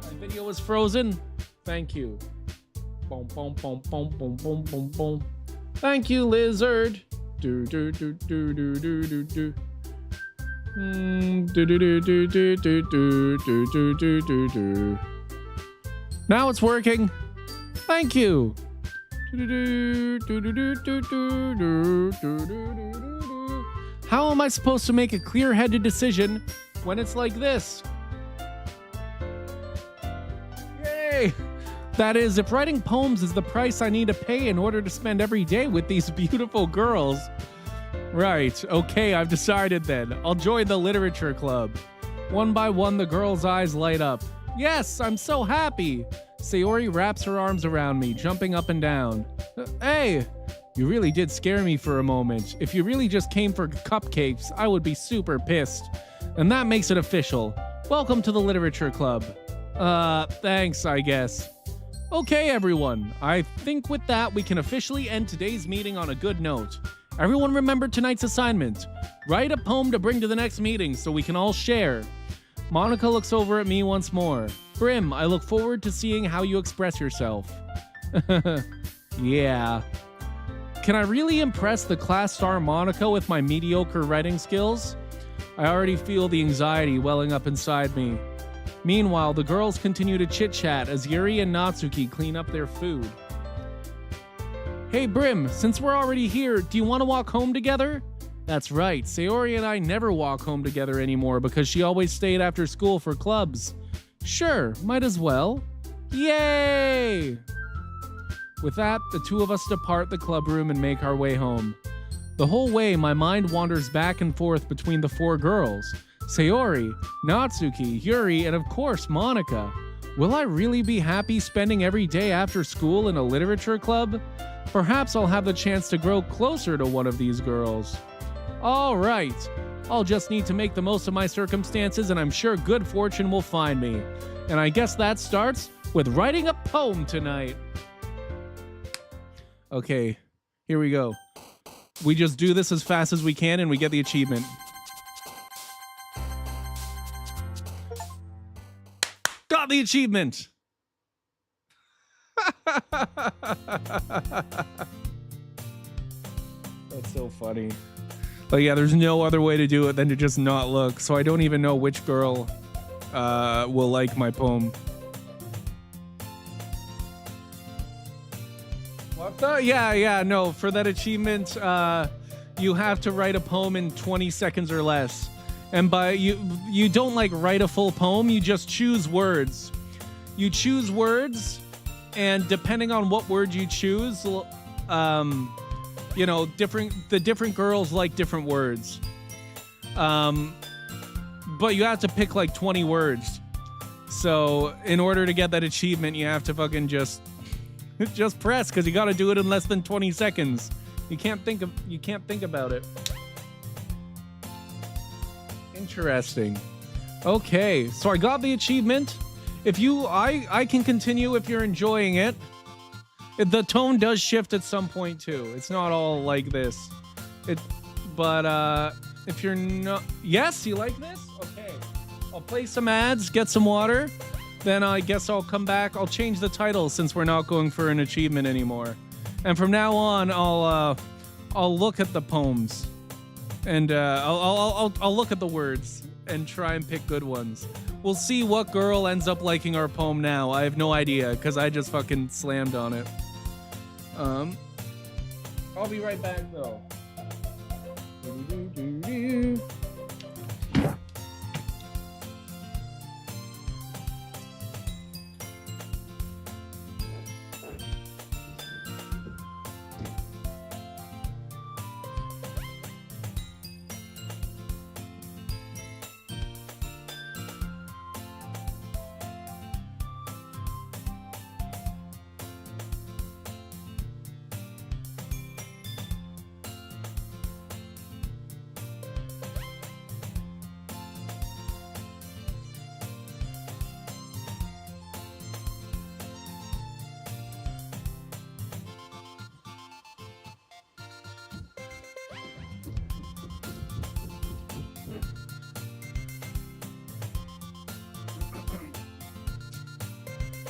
My video is frozen? Thank you. Boom, boom, boom, boom, boom, boom, boom, boom. Thank you, lizard. Do do do do do do do do. Do do do do do do do do do do do. Now it's working. Thank you. How am I supposed to make a clear-headed decision when it's like this? Yay! That is, if writing poems is the price I need to pay in order to spend every day with these beautiful girls. Right, okay, I've decided then. I'll join the literature club. One by one, the girls' eyes light up. Yes, I'm so happy! Sayori wraps her arms around me, jumping up and down. Hey! You really did scare me for a moment. If you really just came for cupcakes, I would be super pissed. And that makes it official. Welcome to the literature club. Thanks, I guess. Okay, everyone. I think with that, we can officially end today's meeting on a good note. Everyone remember tonight's assignment. Write a poem to bring to the next meeting so we can all share. Monica looks over at me once more. Brim, I look forward to seeing how you express yourself. Yeah. Can I really impress the class star Monica with my mediocre writing skills? I already feel the anxiety welling up inside me. Meanwhile, the girls continue to chit-chat as Yuri and Natsuki clean up their food. Hey Brim, since we're already here, do you want to walk home together? That's right, Sayori and I never walk home together anymore because she always stayed after school for clubs. Sure, might as well. Yay! With that, the two of us depart the club room and make our way home. The whole way, my mind wanders back and forth between the 4 girls. Sayori, Natsuki, Yuri, and of course, Monica. Will I really be happy spending every day after school in a literature club? Perhaps I'll have the chance to grow closer to one of these girls. All right, I'll just need to make the most of my circumstances, and I'm sure good fortune will find me. And I guess that starts with writing a poem tonight. Okay, here we go. We just do this as fast as we can and we get the achievement. Got the achievement! That's so funny. But yeah, there's no other way to do it than to just not look, so I don't even know which girl will like my poem. What the? Yeah, no, for that achievement, you have to write a poem in 20 seconds or less. And by you don't like write a full poem, you just choose words. You choose words, and depending on what word you choose, you know, the different girls like different words. But you have to pick like 20 words. So in order to get that achievement, you have to fucking just press, because you got to do it in less than 20 seconds. You can't think about it. Interesting. Okay, so I got the achievement. If you, I can continue if you're enjoying it. The tone does shift at some point too. It's not all like this. But if you're not, yes, you like this? Okay. I'll play some ads, get some water. Then I guess I'll come back. I'll change the title since we're not going for an achievement anymore. And from now on, I'll look at the poems, and I'll look at the words and try and pick good ones. We'll see what girl ends up liking our poem now. I have no idea because I just fucking slammed on it. I'll be right back though.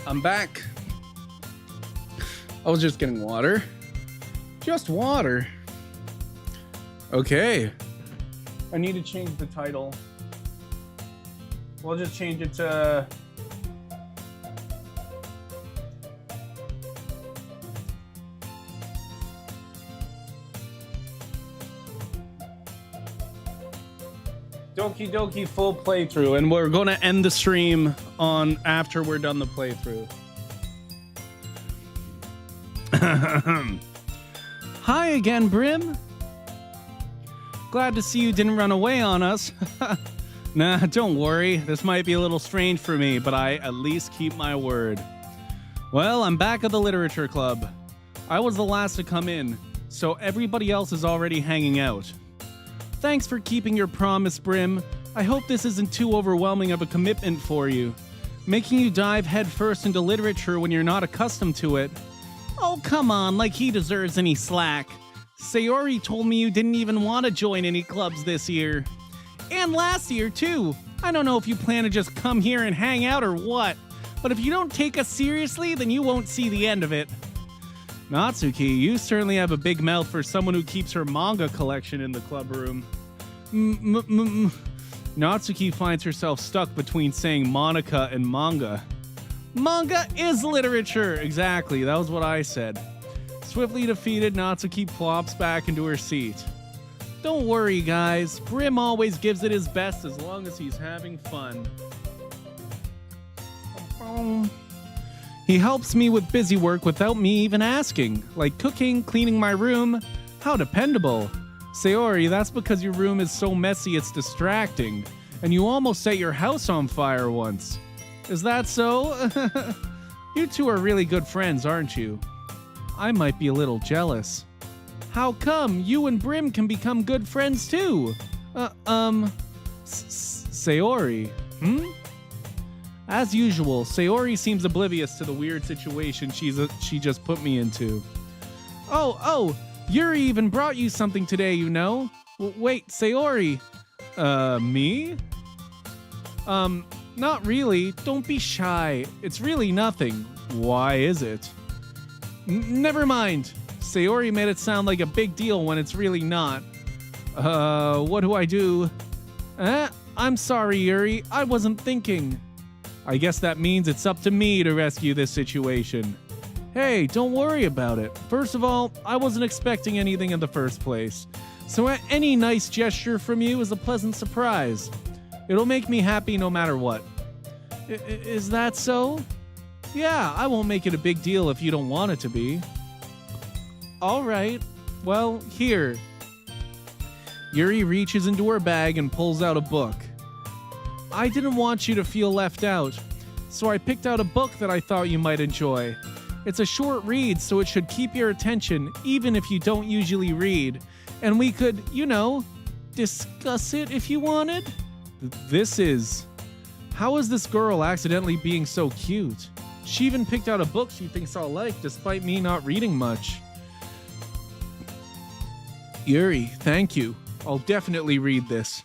I'm back. I was just getting water. Just water. Okay. I need to change the title. We'll just change it to... Doki Doki full playthrough, and we're going to end the stream on after we're done the playthrough. Hi again, Brim. Glad to see you didn't run away on us. Nah, don't worry. This might be a little strange for me, but I at least keep my word. Well, I'm back at the literature club. I was the last to come in, so everybody else is already hanging out. Thanks for keeping your promise, Brim. I hope this isn't too overwhelming of a commitment for you. Making you dive headfirst into literature when you're not accustomed to it. Oh, come on, like he deserves any slack. Sayori told me you didn't even want to join any clubs this year. And last year, too. I don't know if you plan to just come here and hang out or what, but if you don't take us seriously, then you won't see the end of it. Natsuki, you certainly have a big mouth for someone who keeps her manga collection in the club room. Natsuki finds herself stuck between saying Monica and manga. Manga is literature! Exactly, that was what I said. Swiftly defeated, Natsuki plops back into her seat. Don't worry, guys. Brim always gives it his best as long as he's having fun. He helps me with busy work without me even asking, like cooking, cleaning my room. How dependable. Sayori, that's because your room is so messy it's distracting, and you almost set your house on fire once. Is that so? You two are really good friends, aren't you? I might be a little jealous. How come you and Brim can become good friends too? Sayori, As usual, Sayori seems oblivious to the weird situation she just put me into. Oh, Yuri even brought you something today, you know? Wait, Sayori. Me? Not really. Don't be shy. It's really nothing. Why is it? Never mind. Sayori made it sound like a big deal when it's really not. What do I do? I'm sorry, Yuri. I wasn't thinking. I guess that means it's up to me to rescue this situation. Hey, don't worry about it. First of all, I wasn't expecting anything in the first place. So any nice gesture from you is a pleasant surprise. It'll make me happy no matter what. Is that so? Yeah, I won't make it a big deal if you don't want it to be. All right. Well, here. Yuri reaches into her bag and pulls out a book. I didn't want you to feel left out, so I picked out a book that I thought you might enjoy. It's a short read, so it should keep your attention, even if you don't usually read. And we could, discuss it if you wanted. This is... How is this girl accidentally being so cute? She even picked out a book she thinks I'll like, despite me not reading much. Yuri, thank you. I'll definitely read this.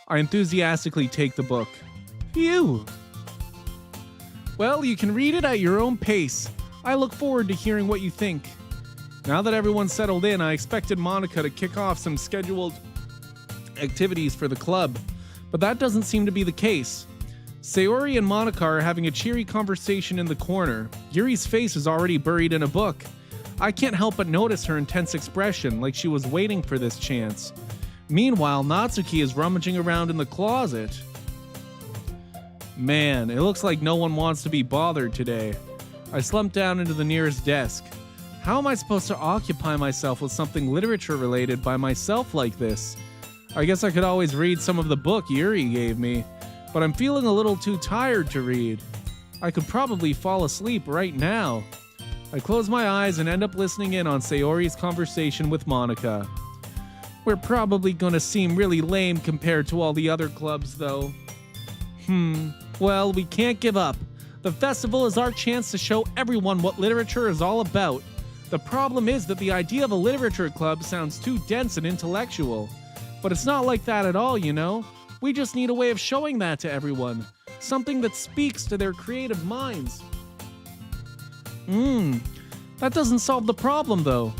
I enthusiastically take the book. Phew! Well, you can read it at your own pace. I look forward to hearing what you think. Now that everyone's settled in, I expected Monica to kick off some scheduled activities for the club, but that doesn't seem to be the case. Sayori and Monica are having a cheery conversation in the corner. Yuri's face is already buried in a book. I can't help but notice her intense expression, like she was waiting for this chance. Meanwhile, Natsuki is rummaging around in the closet. Man, it looks like no one wants to be bothered today. I slumped down into the nearest desk. How am I supposed to occupy myself with something literature related by myself like this? I guess I could always read some of the book Yuri gave me, but I'm feeling a little too tired to read. I could probably fall asleep right now. I close my eyes and end up listening in on Sayori's conversation with Monica. We're probably gonna seem really lame compared to all the other clubs, though. Well, we can't give up. The festival is our chance to show everyone what literature is all about. The problem is that the idea of a literature club sounds too dense and intellectual. But it's not like that at all, you know? We just need a way of showing that to everyone. Something that speaks to their creative minds. That doesn't solve the problem, though.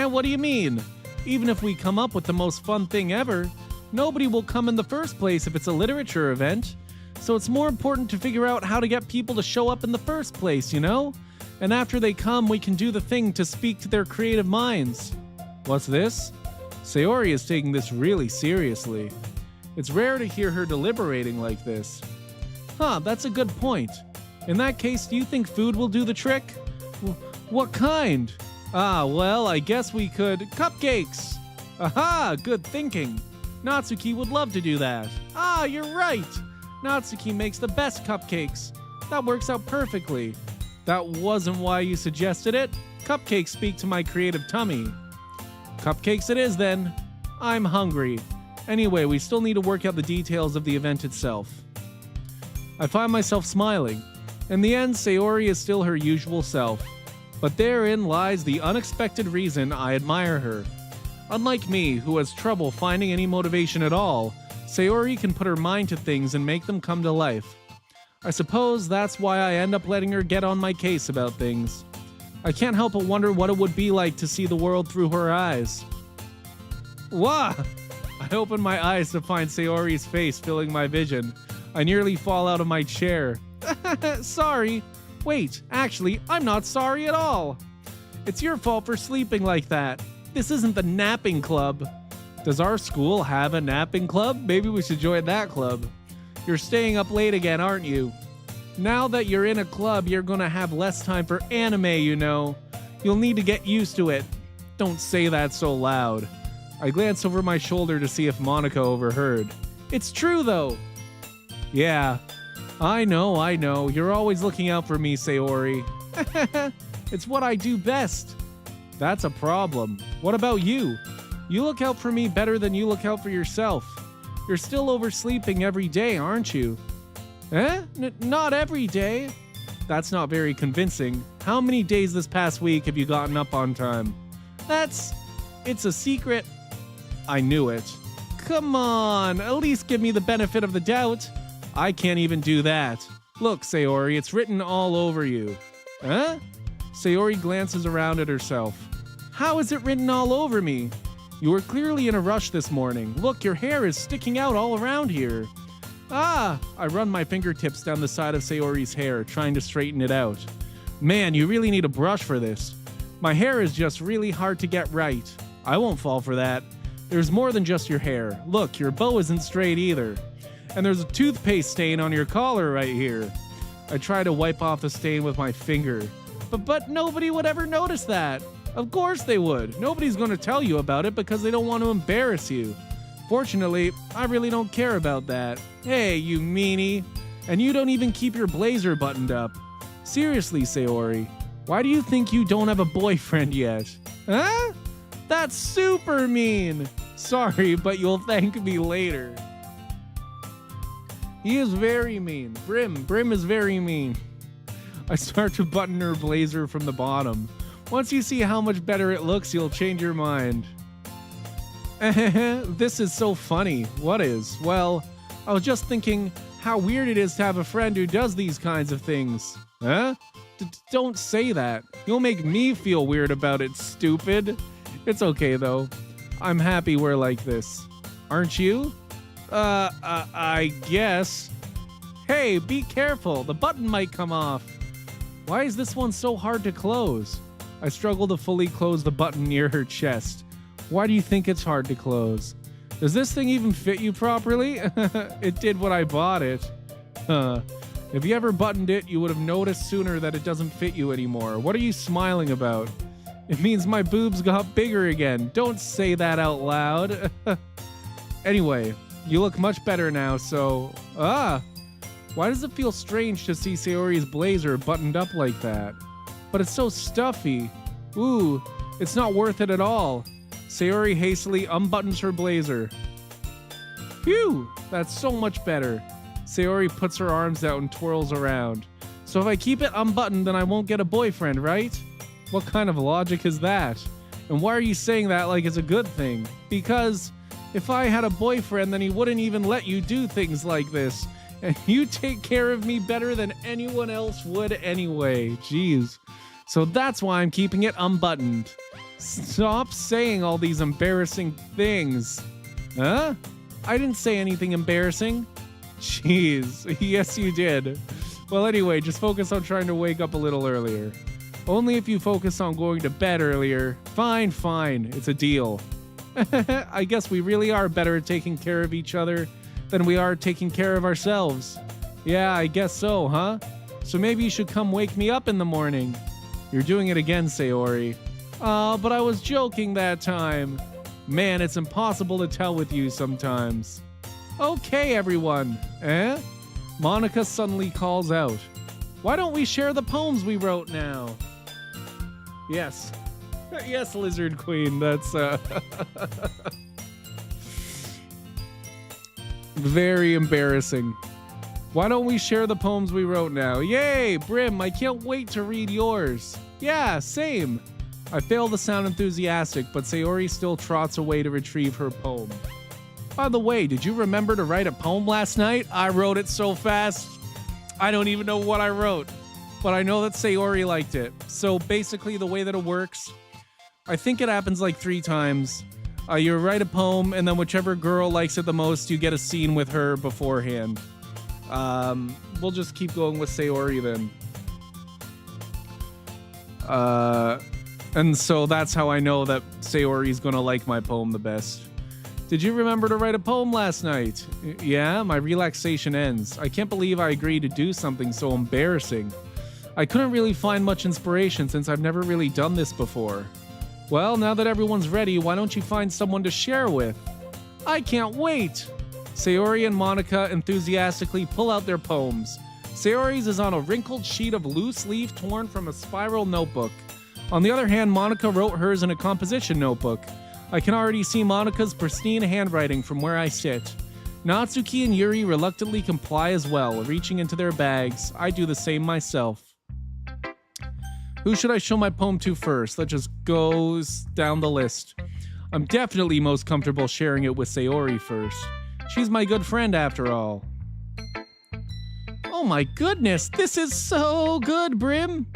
What do you mean? Even if we come up with the most fun thing ever, nobody will come in the first place if it's a literature event. So it's more important to figure out how to get people to show up in the first place, you know? And after they come, we can do the thing to speak to their creative minds. What's this? Sayori is taking this really seriously. It's rare to hear her deliberating like this. That's a good point. In that case, do you think food will do the trick? What kind? Well, I guess we could... Cupcakes! Aha, good thinking. Natsuki would love to do that. You're right. Natsuki makes the best cupcakes. That works out perfectly. That wasn't why you suggested it. Cupcakes speak to my creative tummy. Cupcakes it is then. I'm hungry. Anyway, we still need to work out the details of the event itself. I find myself smiling. In the end, Sayori is still her usual self. But therein lies the unexpected reason I admire her. Unlike me, who has trouble finding any motivation at all, Sayori can put her mind to things and make them come to life. I suppose that's why I end up letting her get on my case about things. I can't help but wonder what it would be like to see the world through her eyes. Wah! I open my eyes to find Sayori's face filling my vision. I nearly fall out of my chair. Sorry. Wait, actually, I'm not sorry at all. It's your fault for sleeping like that. This isn't the napping club. Does our school have a napping club? Maybe we should join that club. You're staying up late again, aren't you? Now that you're in a club, you're gonna have less time for anime, you know. You'll need to get used to it. Don't say that so loud. I glance over my shoulder to see if Monica overheard. It's true, though. Yeah. I know. You're always looking out for me, Sayori. It's what I do best. That's a problem. What about you? You look out for me better than you look out for yourself. You're still oversleeping every day, aren't you? Not every day. That's not very convincing. How many days this past week have you gotten up on time? It's a secret. I knew it. Come on, at least give me the benefit of the doubt. I can't even do that. Look, Sayori, it's written all over you. Sayori glances around at herself. How is it written all over me? You were clearly in a rush this morning. Look, your hair is sticking out all around here. I run my fingertips down the side of Sayori's hair, trying to straighten it out. Man, you really need a brush for this. My hair is just really hard to get right. I won't fall for that. There's more than just your hair. Look, your bow isn't straight either. And there's a toothpaste stain on your collar right here. I try to wipe off the stain with my finger. But nobody would ever notice that. Of course they would. Nobody's going to tell you about it because they don't want to embarrass you. Fortunately, I really don't care about that. Hey, you meanie. And you don't even keep your blazer buttoned up. Seriously, Sayori, why do you think you don't have a boyfriend yet? Huh? That's super mean. Sorry, but you'll thank me later. He is very mean. Brim is very mean. I start to button her blazer from the bottom. Once you see how much better it looks, you'll change your mind. This is so funny. What is? Well, I was just thinking how weird it is to have a friend who does these kinds of things. Huh? Don't say that. You'll make me feel weird about it, stupid. It's okay, though. I'm happy we're like this. Aren't you? I guess. Hey, be careful. The button might come off. Why is this one so hard to close? I struggle to fully close the button near her chest. Why do you think it's hard to close? Does this thing even fit you properly? It did when I bought it. If you ever buttoned it, you would have noticed sooner that it doesn't fit you anymore. What are you smiling about? It means my boobs got bigger again. Don't say that out loud. Anyway, you look much better now, so... Why does it feel strange to see Sayori's blazer buttoned up like that? But it's so stuffy. Ooh, it's not worth it at all. Sayori hastily unbuttons her blazer. Phew, that's so much better. Sayori puts her arms out and twirls around. So if I keep it unbuttoned, then I won't get a boyfriend, right? What kind of logic is that? And why are you saying that like it's a good thing? Because if I had a boyfriend, then he wouldn't even let you do things like this. And you take care of me better than anyone else would anyway. Jeez. So that's why I'm keeping it unbuttoned. Stop saying all these embarrassing things. Huh? I didn't say anything embarrassing. Jeez. Yes, you did. Well, anyway, just focus on trying to wake up a little earlier. Only if you focus on going to bed earlier. Fine, fine. It's a deal. I guess we really are better at taking care of each other than we are taking care of ourselves. Yeah, I guess so, huh? So maybe you should come wake me up in the morning. You're doing it again, Sayori. But I was joking that time. Man, it's impossible to tell with you sometimes. Okay, everyone. Monica suddenly calls out. Why don't we share the poems we wrote now? Yes. Yes, Lizard Queen. That's, very embarrassing. Why don't we share the poems we wrote now? Yay, Brim, I can't wait to read yours. Yeah, same. I fail to sound enthusiastic, but Sayori still trots away to retrieve her poem. By the way, did you remember to write a poem last night? I wrote it so fast, I don't even know what I wrote. But I know that Sayori liked it. So basically the way that it works, I think it happens like 3 times. You write a poem, and then whichever girl likes it the most, you get a scene with her beforehand. We'll just keep going with Sayori then. And so that's how I know that Sayori's gonna like my poem the best. Did you remember to write a poem last night? Yeah, my relaxation ends. I can't believe I agreed to do something so embarrassing. I couldn't really find much inspiration since I've never really done this before. Well, now that everyone's ready, why don't you find someone to share with? I can't wait! Sayori and Monica enthusiastically pull out their poems. Sayori's is on a wrinkled sheet of loose leaf torn from a spiral notebook. On the other hand, Monica wrote hers in a composition notebook. I can already see Monica's pristine handwriting from where I sit. Natsuki and Yuri reluctantly comply as well, reaching into their bags. I do the same myself. Who should I show my poem to first? Let's just go down the list. I'm definitely most comfortable sharing it with Sayori first. She's my good friend after all. Oh my goodness, this is so good, Brim.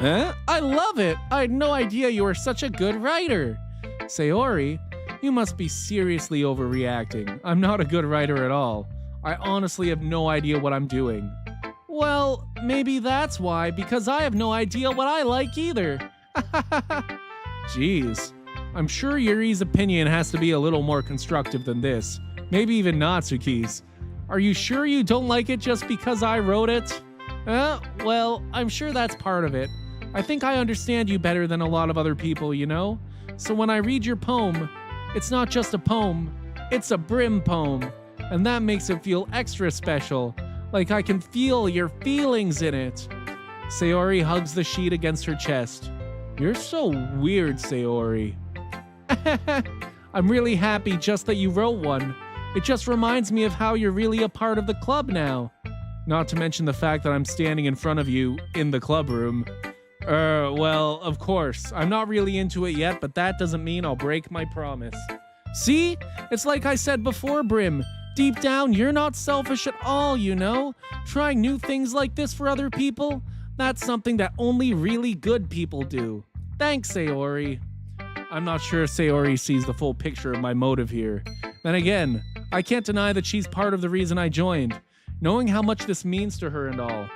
I love it. I had no idea you were such a good writer. Sayori, you must be seriously overreacting. I'm not a good writer at all. I honestly have no idea what I'm doing. Well, maybe that's why, because I have no idea what I like either. Jeez. I'm sure Yuri's opinion has to be a little more constructive than this. Maybe even Natsuki's. Are you sure you don't like it just because I wrote it? Well, I'm sure that's part of it. I think I understand you better than a lot of other people, you know? So when I read your poem, it's not just a poem, it's a Brim poem. And that makes it feel extra special. Like I can feel your feelings in it. Sayori hugs the sheet against her chest. You're so weird, Sayori. I'm really happy just that you wrote one. It just reminds me of how you're really a part of the club now. Not to mention the fact that I'm standing in front of you in the club room. Well, of course. I'm not really into it yet, but that doesn't mean I'll break my promise. See? It's like I said before, Brim. Deep down, you're not selfish at all, you know? Trying new things like this for other people. That's something that only really good people do. Thanks, Sayori. I'm not sure Sayori sees the full picture of my motive here. Then again, I can't deny that she's part of the reason I joined, knowing how much this means to her and all.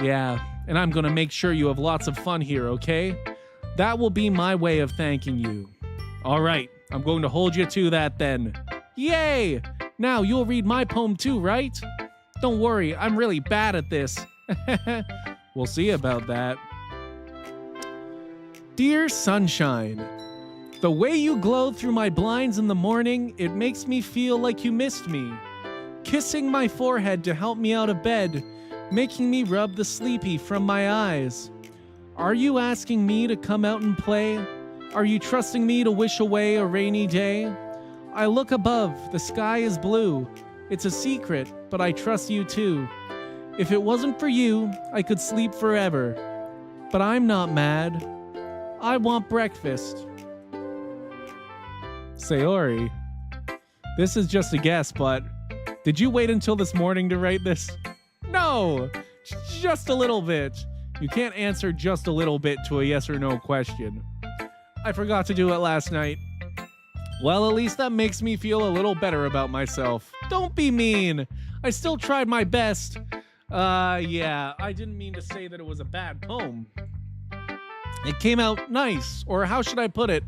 Yeah, and I'm gonna make sure you have lots of fun here, okay? That will be my way of thanking you. Alright, I'm going to hold you to that then. Yay! Now you'll read my poem too, right? Don't worry, I'm really bad at this. We'll see about that. Dear Sunshine, the way you glow through my blinds in the morning, it makes me feel like you missed me. Kissing my forehead to help me out of bed, making me rub the sleepy from my eyes. Are you asking me to come out and play? Are you trusting me to wish away a rainy day? I look above, the sky is blue. It's a secret, but I trust you too. If it wasn't for you, I could sleep forever. But I'm not mad. I want breakfast. Sayori, this is just a guess, but did you wait until this morning to write this? No, just a little bit. You can't answer just a little bit to a yes or no question. I forgot to do it last night. Well, at least that makes me feel a little better about myself. Don't be mean. I still tried my best. Yeah, I didn't mean to say that it was a bad poem. It came out nice, or how should I put it?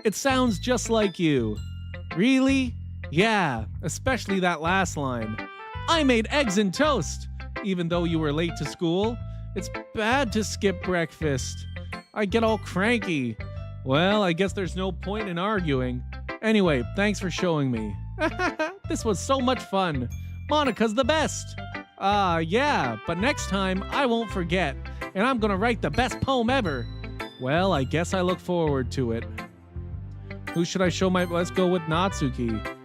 It sounds just like you. Really? Yeah, especially that last line. I made eggs and toast, even though you were late to school. It's bad to skip breakfast. I get all cranky. Well, I guess there's no point in arguing. Anyway, thanks for showing me. This was so much fun. Monica's the best. Yeah, but next time I won't forget, and I'm gonna write the best poem ever. Well, I guess I look forward to it. Who should I show my... Let's go with Natsuki.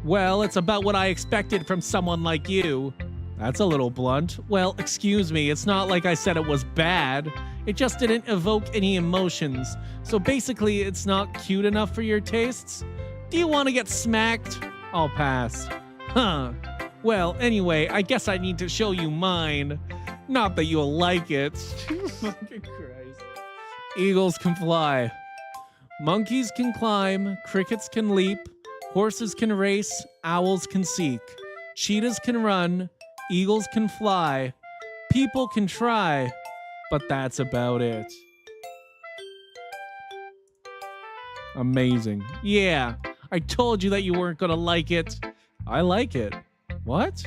Well, it's about what I expected from someone like you. That's a little blunt. Well, excuse me, it's not like I said it was bad. It just didn't evoke any emotions. So basically, it's not cute enough for your tastes? Do you want to get smacked? I'll pass. Huh. Well, anyway, I guess I need to show you mine. Not that you'll like it. Fucking Christ. Eagles can fly. Monkeys can climb. Crickets can leap. Horses can race. Owls can seek. Cheetahs can run. Eagles can fly. People can try. But that's about it. Amazing. Yeah, I told you that you weren't gonna like it. I like it. What?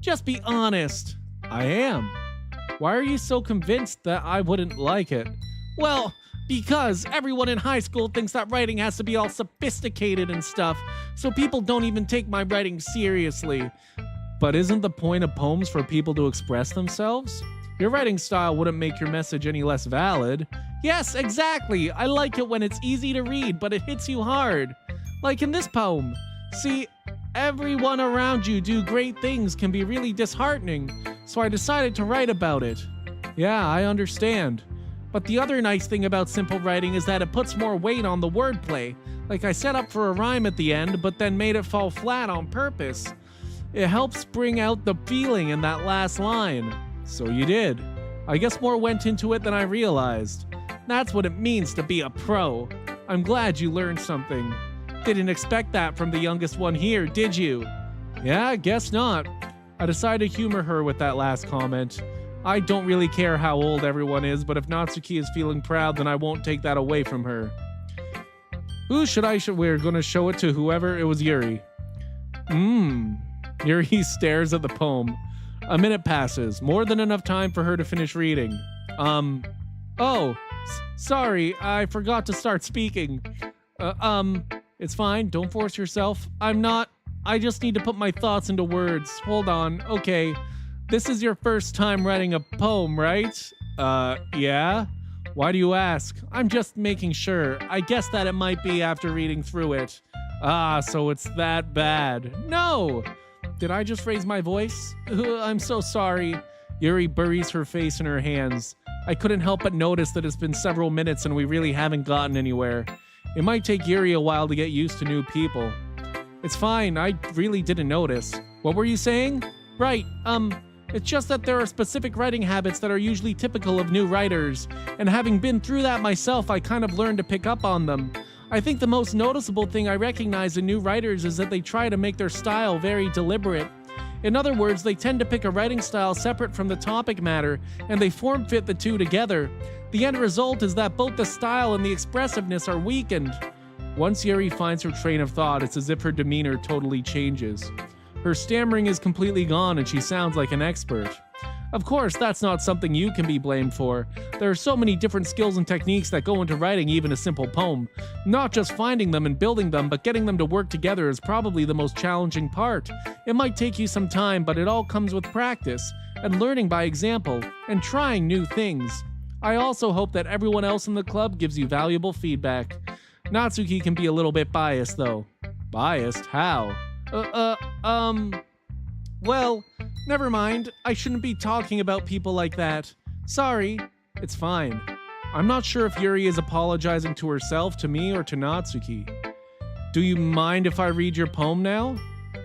Just be honest. I am. Why are you so convinced that I wouldn't like it? Well, because everyone in high school thinks that writing has to be all sophisticated and stuff, so people don't even take my writing seriously. But isn't the point of poems for people to express themselves? Your writing style wouldn't make your message any less valid. Yes, exactly. I like it when it's easy to read, but it hits you hard. Like in this poem. See, everyone around you do great things can be really disheartening, so I decided to write about it. Yeah, I understand. But the other nice thing about simple writing is that it puts more weight on the wordplay. Like I set up for a rhyme at the end, but then made it fall flat on purpose. It helps bring out the feeling in that last line. So you did. I guess more went into it than I realized. That's what it means to be a pro. I'm glad you learned something. Didn't expect that from the youngest one here, did you? Yeah, I guess not. I decided to humor her with that last comment. I don't really care how old everyone is, but if Natsuki is feeling proud, then I won't take that away from her. Who should I show? We're gonna show it to whoever. It was Yuri. Yuri stares at the poem. A minute passes, more than enough time for her to finish reading. Sorry, I forgot to start speaking. It's fine, don't force yourself. I just need to put my thoughts into words. Hold on, okay. This is your first time writing a poem, right? Yeah? Why do you ask? I'm just making sure. I guess that it might be after reading through it. Ah, so it's that bad. No! Did I just raise my voice? I'm so sorry. Yuri buries her face in her hands. I couldn't help but notice that it's been several minutes and we really haven't gotten anywhere. It might take Yuri a while to get used to new people. It's fine, I really didn't notice. What were you saying? Right, It's just that there are specific writing habits that are usually typical of new writers, and having been through that myself, I kind of learned to pick up on them. I think the most noticeable thing I recognize in new writers is that they try to make their style very deliberate. In other words, they tend to pick a writing style separate from the topic matter, and they form fit the two together. The end result is that both the style and the expressiveness are weakened. Once Yuri finds her train of thought, it's as if her demeanor totally changes. Her stammering is completely gone and she sounds like an expert. Of course, that's not something you can be blamed for. There are so many different skills and techniques that go into writing even a simple poem. Not just finding them and building them, but getting them to work together is probably the most challenging part. It might take you some time, but it all comes with practice, and learning by example, and trying new things. I also hope that everyone else in the club gives you valuable feedback. Natsuki can be a little bit biased, though. Biased? How? Well, never mind. I shouldn't be talking about people like that. Sorry. It's fine. I'm not sure if Yuri is apologizing to herself, to me, or to Natsuki. Do you mind if I read your poem now?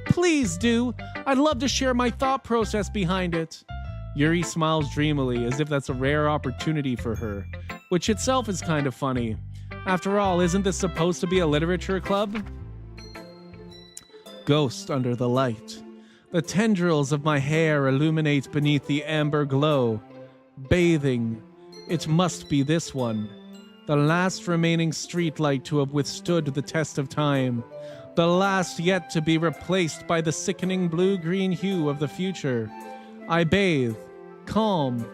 Please do. I'd love to share my thought process behind it. Yuri smiles dreamily, as if that's a rare opportunity for her, which itself is kind of funny. After all, isn't this supposed to be a literature club? Ghost under the light. The tendrils of my hair illuminate beneath the amber glow. Bathing. It must be this one. The last remaining streetlight to have withstood the test of time. The last yet to be replaced by the sickening blue-green hue of the future. I bathe, calm,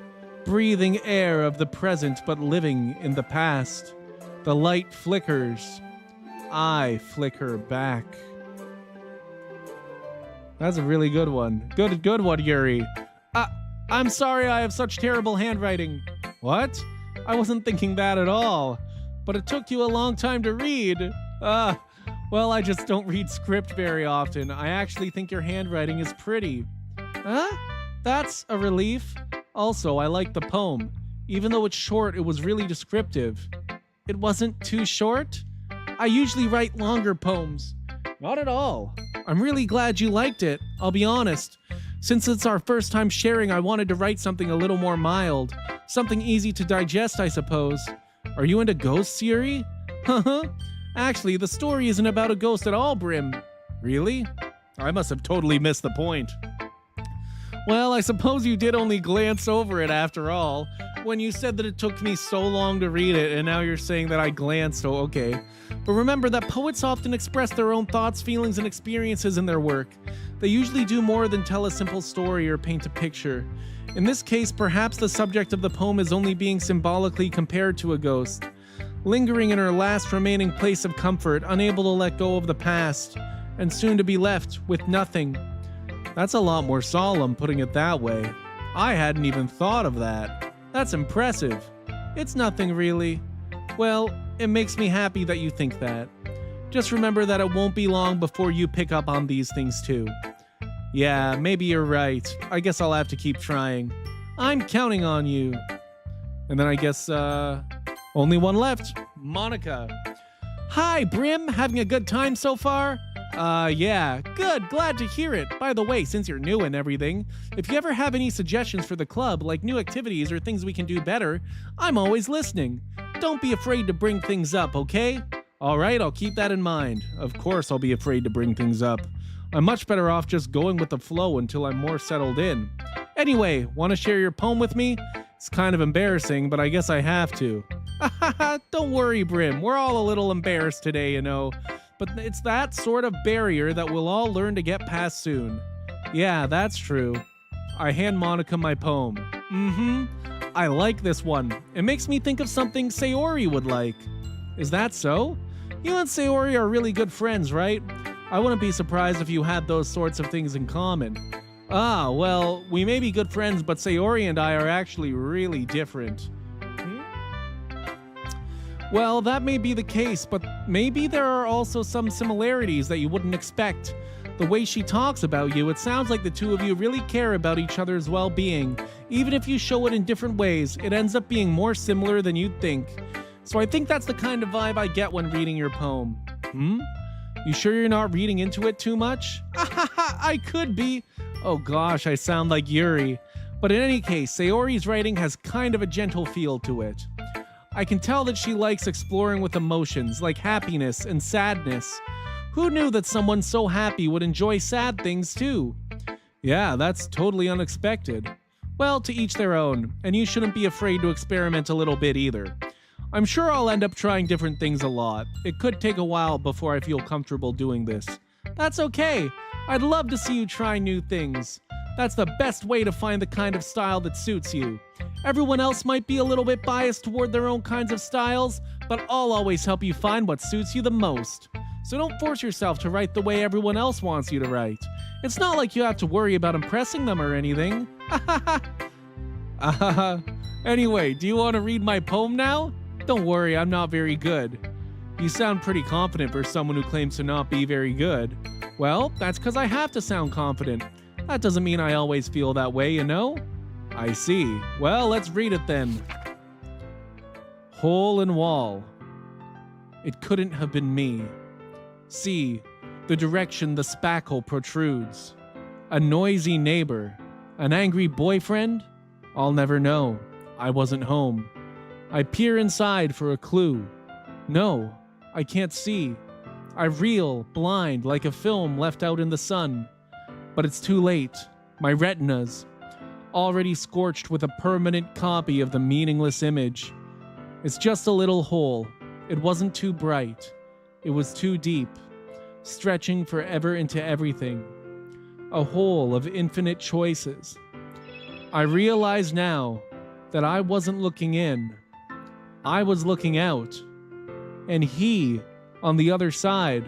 breathing air of the present but living in the past. The light flickers. I flicker back. That's a really good one. Good one, Yuri. I'm sorry I have such terrible handwriting. What? I wasn't thinking that at all. But it took you a long time to read. Well, I just don't read script very often. I actually think your handwriting is pretty. Huh? That's a relief. Also, I like the poem. Even though it's short, it was really descriptive. It wasn't too short? I usually write longer poems. Not at all. I'm really glad you liked it, I'll be honest. Since it's our first time sharing, I wanted to write something a little more mild. Something easy to digest, I suppose. Are you into ghosts, Yuri? Haha. Actually, the story isn't about a ghost at all, Brim. Really? I must have totally missed the point. Well, I suppose you did only glance over it after all. When you said that it took me so long to read it, and now you're saying that I glanced, oh, okay. But remember that poets often express their own thoughts, feelings, and experiences in their work. They usually do more than tell a simple story or paint a picture. In this case, perhaps the subject of the poem is only being symbolically compared to a ghost, lingering in her last remaining place of comfort, unable to let go of the past, and soon to be left with nothing. That's a lot more solemn, putting it that way. I hadn't even thought of that. That's impressive. It's nothing really. Well, it makes me happy that you think that. Just remember that it won't be long before you pick up on these things too. Yeah, maybe you're right. I guess I'll have to keep trying. I'm counting on you. And then I guess, only one left. Monica. Hi, Brim. Having a good time so far? Yeah. Good. Glad to hear it. By the way, since you're new and everything, if you ever have any suggestions for the club, like new activities or things we can do better, I'm always listening. Don't be afraid to bring things up, okay? Alright, I'll keep that in mind. Of course I'll be afraid to bring things up. I'm much better off just going with the flow until I'm more settled in. Anyway, want to share your poem with me? It's kind of embarrassing, but I guess I have to. Don't worry, Brim. We're all a little embarrassed today, you know. But it's that sort of barrier that we'll all learn to get past soon. Yeah, that's true. I hand Monica my poem. I like this one. It makes me think of something Sayori would like. Is that so? You and Sayori are really good friends, right? I wouldn't be surprised if you had those sorts of things in common. Ah, well, we may be good friends, but Sayori and I are actually really different. Well, that may be the case, but maybe there are also some similarities that you wouldn't expect. The way she talks about you, it sounds like the two of you really care about each other's well-being. Even if you show it in different ways, it ends up being more similar than you'd think. So I think that's the kind of vibe I get when reading your poem. You sure you're not reading into it too much? I could be. Oh gosh, I sound like Yuri. But in any case, Sayori's writing has kind of a gentle feel to it. I can tell that she likes exploring with emotions like happiness and sadness. Who knew that someone so happy would enjoy sad things too? Yeah, that's totally unexpected. Well, to each their own, and you shouldn't be afraid to experiment a little bit either. I'm sure I'll end up trying different things a lot. It could take a while before I feel comfortable doing this. That's okay. I'd love to see you try new things. That's the best way to find the kind of style that suits you. Everyone else might be a little bit biased toward their own kinds of styles, but I'll always help you find what suits you the most. So don't force yourself to write the way everyone else wants you to write. It's not like you have to worry about impressing them or anything. Anyway, do you want to read my poem now? Don't worry, I'm not very good. You sound pretty confident for someone who claims to not be very good. Well, that's because I have to sound confident. That doesn't mean I always feel that way, you know? I see. Well, let's read it then. Hole in wall. It couldn't have been me. See, the direction the spackle protrudes. A noisy neighbor. An angry boyfriend? I'll never know. I wasn't home. I peer inside for a clue. No, I can't see. I reel, blind, like a film left out in the sun. But it's too late. My retina's already scorched with a permanent copy of the meaningless image. It's just a little hole. It wasn't too bright. It was too deep, stretching forever into everything. A hole of infinite choices. I realize now that I wasn't looking in. I was looking out. And he, on the other side,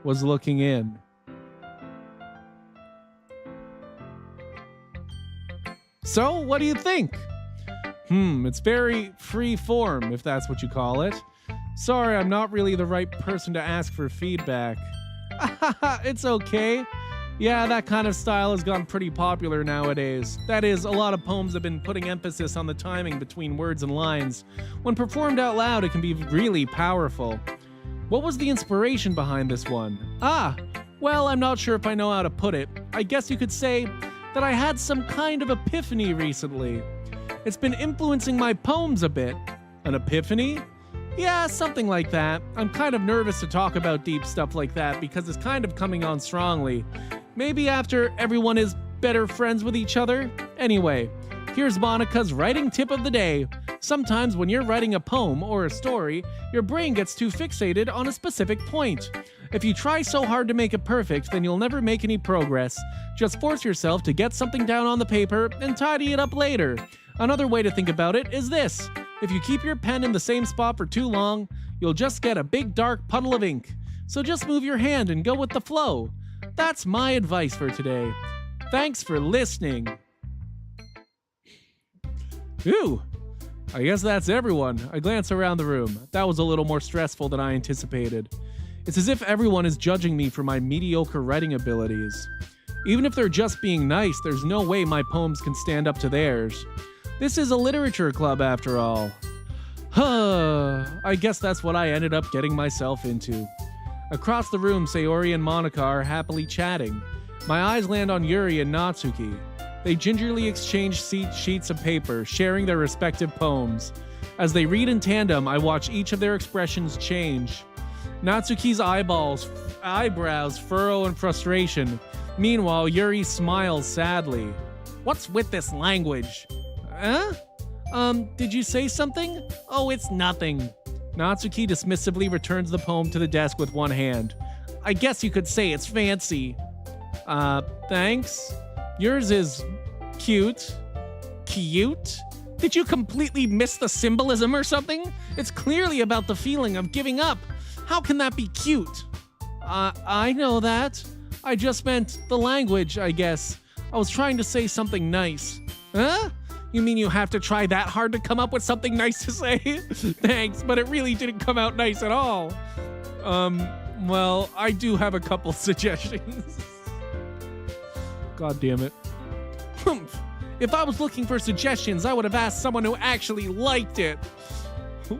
was looking in. So, what do you think? It's very free form, if that's what you call it. Sorry, I'm not really the right person to ask for feedback. It's okay. Yeah, that kind of style has gotten pretty popular nowadays. That is, a lot of poems have been putting emphasis on the timing between words and lines. When performed out loud, it can be really powerful. What was the inspiration behind this one? Well, I'm not sure if I know how to put it. I guess you could say that I had some kind of epiphany recently. It's been influencing my poems a bit. An epiphany? Yeah, something like that. I'm kind of nervous to talk about deep stuff like that because it's kind of coming on strongly. Maybe after everyone is better friends with each other? Anyway, here's Monica's writing tip of the day. Sometimes when you're writing a poem or a story, your brain gets too fixated on a specific point. If you try so hard to make it perfect, then you'll never make any progress. Just force yourself to get something down on the paper and tidy it up later. Another way to think about it is this. If you keep your pen in the same spot for too long, you'll just get a big dark puddle of ink. So just move your hand and go with the flow. That's my advice for today. Thanks for listening. Ooh, I guess that's everyone. I glance around the room. That was a little more stressful than I anticipated. It's as if everyone is judging me for my mediocre writing abilities. Even if they're just being nice, there's no way my poems can stand up to theirs. This is a literature club after all. I guess that's what I ended up getting myself into. Across the room, Sayori and Monica are happily chatting. My eyes land on Yuri and Natsuki. They gingerly exchange sheets of paper, sharing their respective poems. As they read in tandem, I watch each of their expressions change. Natsuki's eyebrows furrow in frustration. Meanwhile, Yuri smiles sadly. What's with this language? Did you say something? Oh, it's nothing. Natsuki dismissively returns the poem to the desk with one hand. I guess you could say it's fancy. Thanks. Yours is cute. Cute? Did you completely miss the symbolism or something? It's clearly about the feeling of giving up. How can that be cute? I know that. I just meant the language, I guess. I was trying to say something nice. Huh? You mean you have to try that hard to come up with something nice to say? Thanks, but it really didn't come out nice at all. Well, I do have a couple suggestions. God damn it. If I was looking for suggestions, I would have asked someone who actually liked it.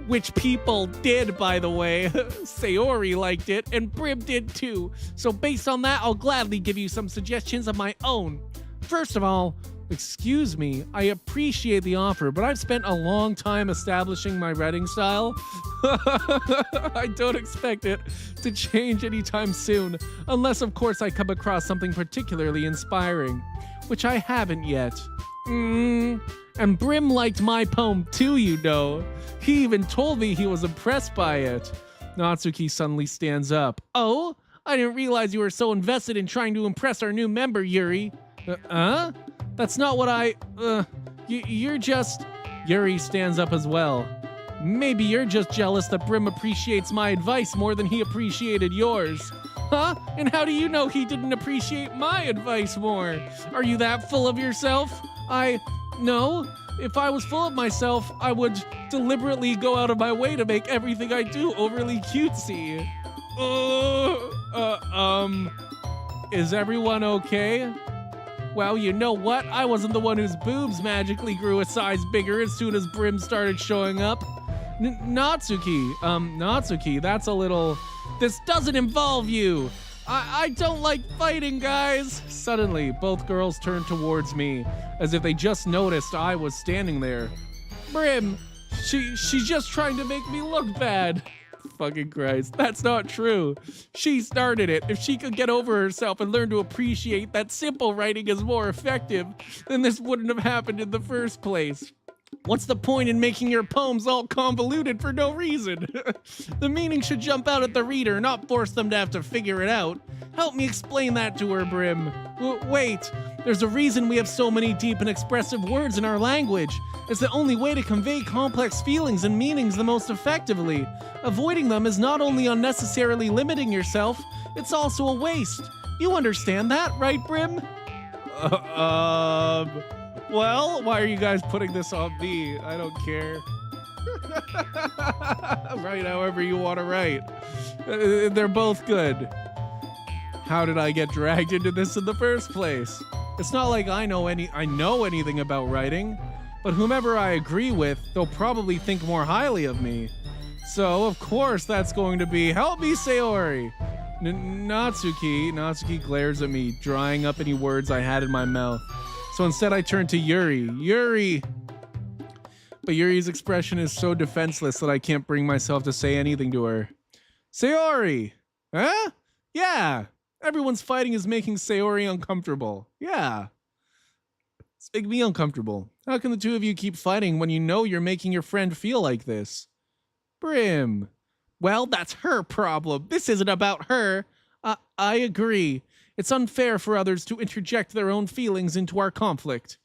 Which people did, by the way. Sayori liked it, and Brib did too. So based on that, I'll gladly give you some suggestions of my own. First of all, excuse me, I appreciate the offer, but I've spent a long time establishing my writing style. I don't expect it to change anytime soon, unless of course I come across something particularly inspiring, which I haven't yet. And Brim liked my poem too, you know. He even told me he was impressed by it. Natsuki suddenly stands up. Oh, I didn't realize you were so invested in trying to impress our new member, Yuri. That's not what you're just... Yuri stands up as well. Maybe you're just jealous that Brim appreciates my advice more than he appreciated yours. Huh? And how do you know he didn't appreciate my advice more? Are you that full of yourself? No. If I was full of myself, I would deliberately go out of my way to make everything I do overly cutesy. Is everyone okay? Well, you know what? I wasn't the one whose boobs magically grew a size bigger as soon as Brim started showing up. Natsuki, that's a little... This doesn't involve you! I don't like fighting, guys! Suddenly, both girls turned towards me, as if they just noticed I was standing there. Brim, she's just trying to make me look bad. Fucking Christ, that's not true. She started it. If she could get over herself and learn to appreciate that simple writing is more effective, then this wouldn't have happened in the first place. What's the point in making your poems all convoluted for no reason? The meaning should jump out at the reader, not force them to have to figure it out. Help me explain that to her, Brim. Wait, there's a reason we have so many deep and expressive words in our language. It's the only way to convey complex feelings and meanings the most effectively. Avoiding them is not only unnecessarily limiting yourself, it's also a waste. You understand that, right, Brim? Well, why are you guys putting this on me? I don't care. Write however you want to write. They're both good. How did I get dragged into this in the first place? It's not like I know anything about writing, but whomever I agree with, they'll probably think more highly of me. So, of course, that's going to be, help me, Sayori. Natsuki glares at me, drying up any words I had in my mouth. So instead I turn to Yuri. But Yuri's expression is so defenseless that I can't bring myself to say anything to her. Sayori! Huh? Yeah! Everyone's fighting is making Sayori uncomfortable. Yeah. It's making me uncomfortable. How can the two of you keep fighting when you know you're making your friend feel like this? Brim. Well, that's her problem. This isn't about her. I agree. It's unfair for others to interject their own feelings into our conflict.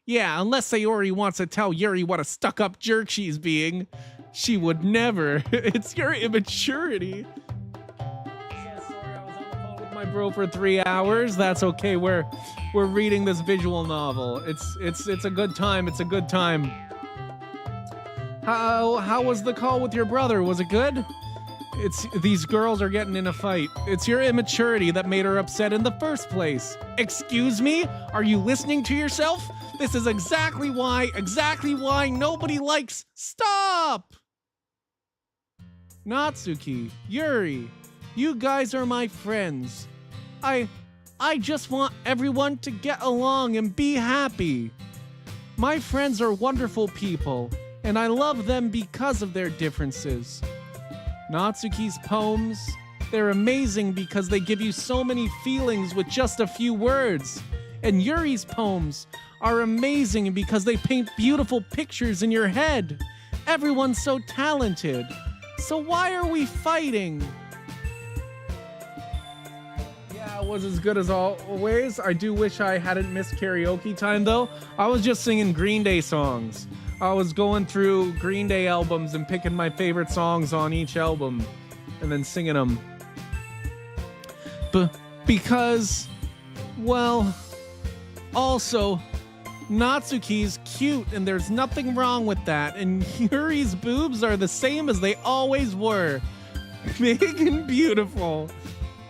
Yeah, unless Sayori wants to tell Yuri what a stuck-up jerk she's being. She would never. It's your immaturity. Sorry, I was on the phone with my bro for 3 hours. That's okay. We're reading this visual novel. It's a good time. It's a good time. How was the call with your brother? Was it good? These girls are getting in a fight. It's your immaturity that made her upset in the first place. Excuse me? Are you listening to yourself? This is exactly why nobody likes... Stop! Natsuki, Yuri, you guys are my friends. I just want everyone to get along and be happy. My friends are wonderful people, and I love them because of their differences. Natsuki's poems, they're amazing because they give you so many feelings with just a few words. And Yuri's poems are amazing because they paint beautiful pictures in your head. Everyone's so talented. So why are we fighting? Yeah, it was as good as always. I do wish I hadn't missed karaoke time though. I was just singing Green Day songs. I was going through Green Day albums and picking my favorite songs on each album and then singing them. Because, well, also, Natsuki's cute and there's nothing wrong with that, and Yuri's boobs are the same as they always were. Big and beautiful.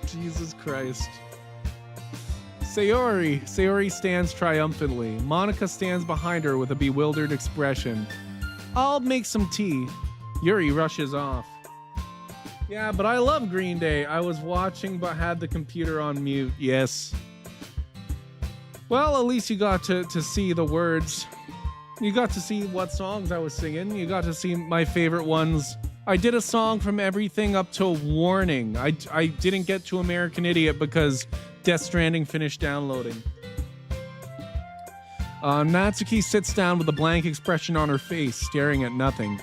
Jesus Christ. Sayori stands triumphantly. Monica stands behind her with a bewildered expression. I'll make some tea. Yuri rushes off. Yeah, but I love Green Day. I was watching but had the computer on mute. Yes. Well, at least you got to see the words. You got to see what songs I was singing. You got to see my favorite ones. I did a song from everything up to Warning. I didn't get to American Idiot because Death Stranding finished downloading. Natsuki sits down with a blank expression on her face, staring at nothing.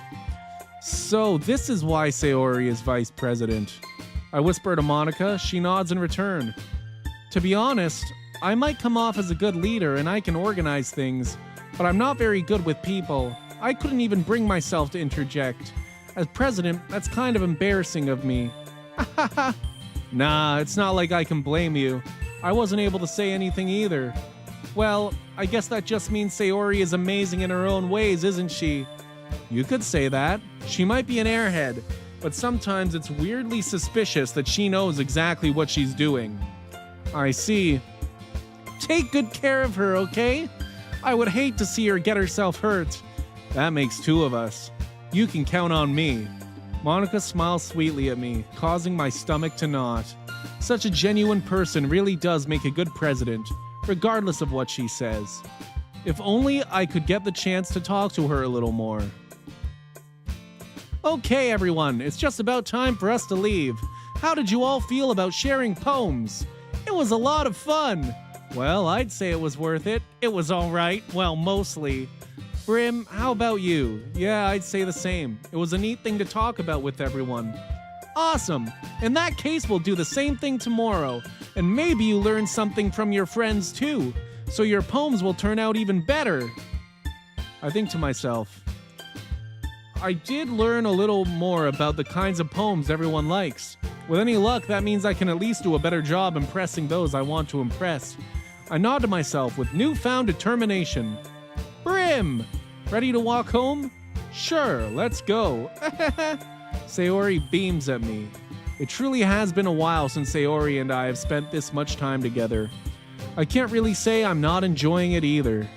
So, this is why Sayori is vice president. I whisper to Monica. She nods in return. To be honest, I might come off as a good leader and I can organize things, but I'm not very good with people. I couldn't even bring myself to interject. As president, that's kind of embarrassing of me. Nah, it's not like I can blame you. I wasn't able to say anything either. Well, I guess that just means Sayori is amazing in her own ways, isn't she? You could say that. She might be an airhead, but sometimes it's weirdly suspicious that she knows exactly what she's doing. I see. Take good care of her, okay? I would hate to see her get herself hurt. That makes two of us. You can count on me. Monica smiles sweetly at me, causing my stomach to knot. Such a genuine person really does make a good president, regardless of what she says. If only I could get the chance to talk to her a little more. Okay, everyone, it's just about time for us to leave. How did you all feel about sharing poems? It was a lot of fun. Well, I'd say it was worth it. It was all right. Well, mostly. Brim, how about you? Yeah, I'd say the same. It was a neat thing to talk about with everyone. Awesome. In that case, we'll do the same thing tomorrow. And maybe you learn something from your friends too. So your poems will turn out even better. I think to myself, I did learn a little more about the kinds of poems everyone likes. With any luck, that means I can at least do a better job impressing those I want to impress. I nod to myself with newfound determination. Brim! Ready to walk home? Sure, let's go. Sayori beams at me. It truly has been a while since Sayori and I have spent this much time together. I can't really say I'm not enjoying it either.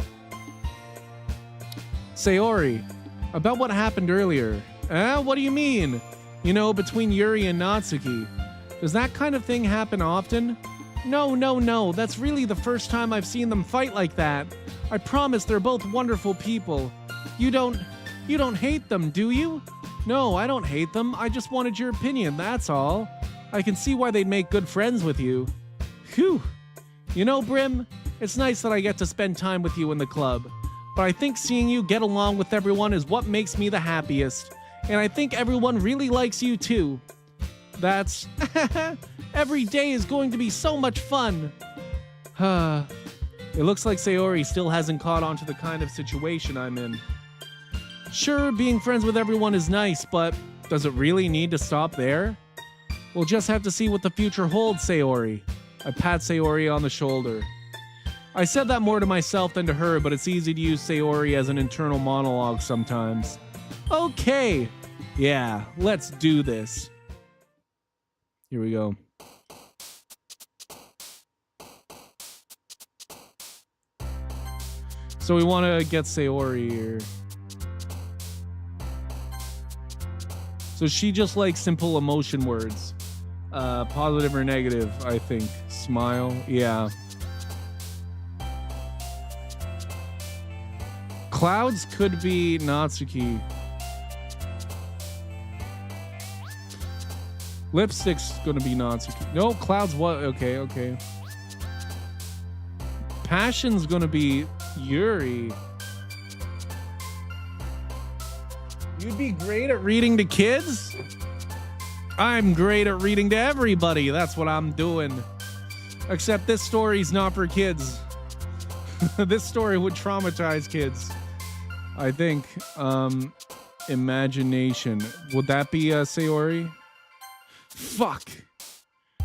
Sayori, about what happened earlier. What do you mean? You know, between Yuri and Natsuki. Does that kind of thing happen often? No. That's really the first time I've seen them fight like that. I promise they're both wonderful people. You don't hate them, do you? No, I don't hate them. I just wanted your opinion, that's all. I can see why they'd make good friends with you. Phew. You know, Brim, it's nice that I get to spend time with you in the club. But I think seeing you get along with everyone is what makes me the happiest. And I think everyone really likes you too. That's... Every day is going to be so much fun. It looks like Sayori still hasn't caught on to the kind of situation I'm in. Sure, being friends with everyone is nice, but does it really need to stop there? We'll just have to see what the future holds, Sayori. I pat Sayori on the shoulder. I said that more to myself than to her, but it's easy to use Sayori as an internal monologue sometimes. Okay. Yeah, let's do this. Here we go. So we want to get Sayori here. So she just likes simple emotion words. Positive or negative, I think. Smile, yeah. Clouds could be Natsuki. Lipstick's gonna be Natsuki. No, Clouds what? Okay. Passion's gonna be Yuri. You'd be great at reading to kids? I'm great at reading to everybody. That's what I'm doing. Except this story's not for kids. This story would traumatize kids. I think. Imagination. Would that be Sayori? Fuck.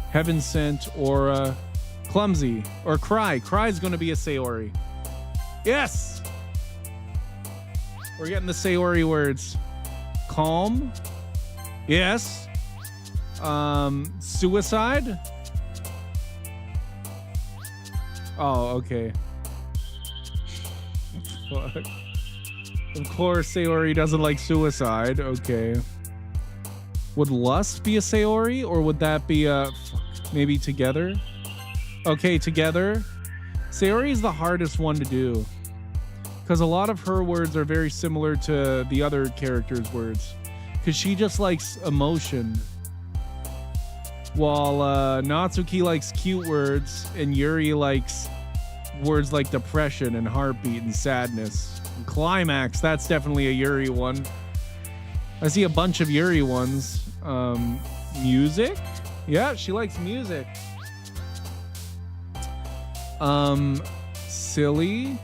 Heaven Sent or Clumsy or Cry. Cry's gonna be a Sayori. Yes! We're getting the Sayori words. Calm. Yes. Suicide. Oh, okay. Fuck. Of course, Sayori doesn't like suicide. Okay. Would lust be a Sayori, or would that be maybe together? Okay, together. Sayori is the hardest one to do because a lot of her words are very similar to the other characters' words because she just likes emotion, while Natsuki likes cute words and Yuri likes words like depression and heartbeat and sadness. And climax, that's definitely a Yuri one. I see a bunch of Yuri ones. Music? Yeah, she likes music. Silly.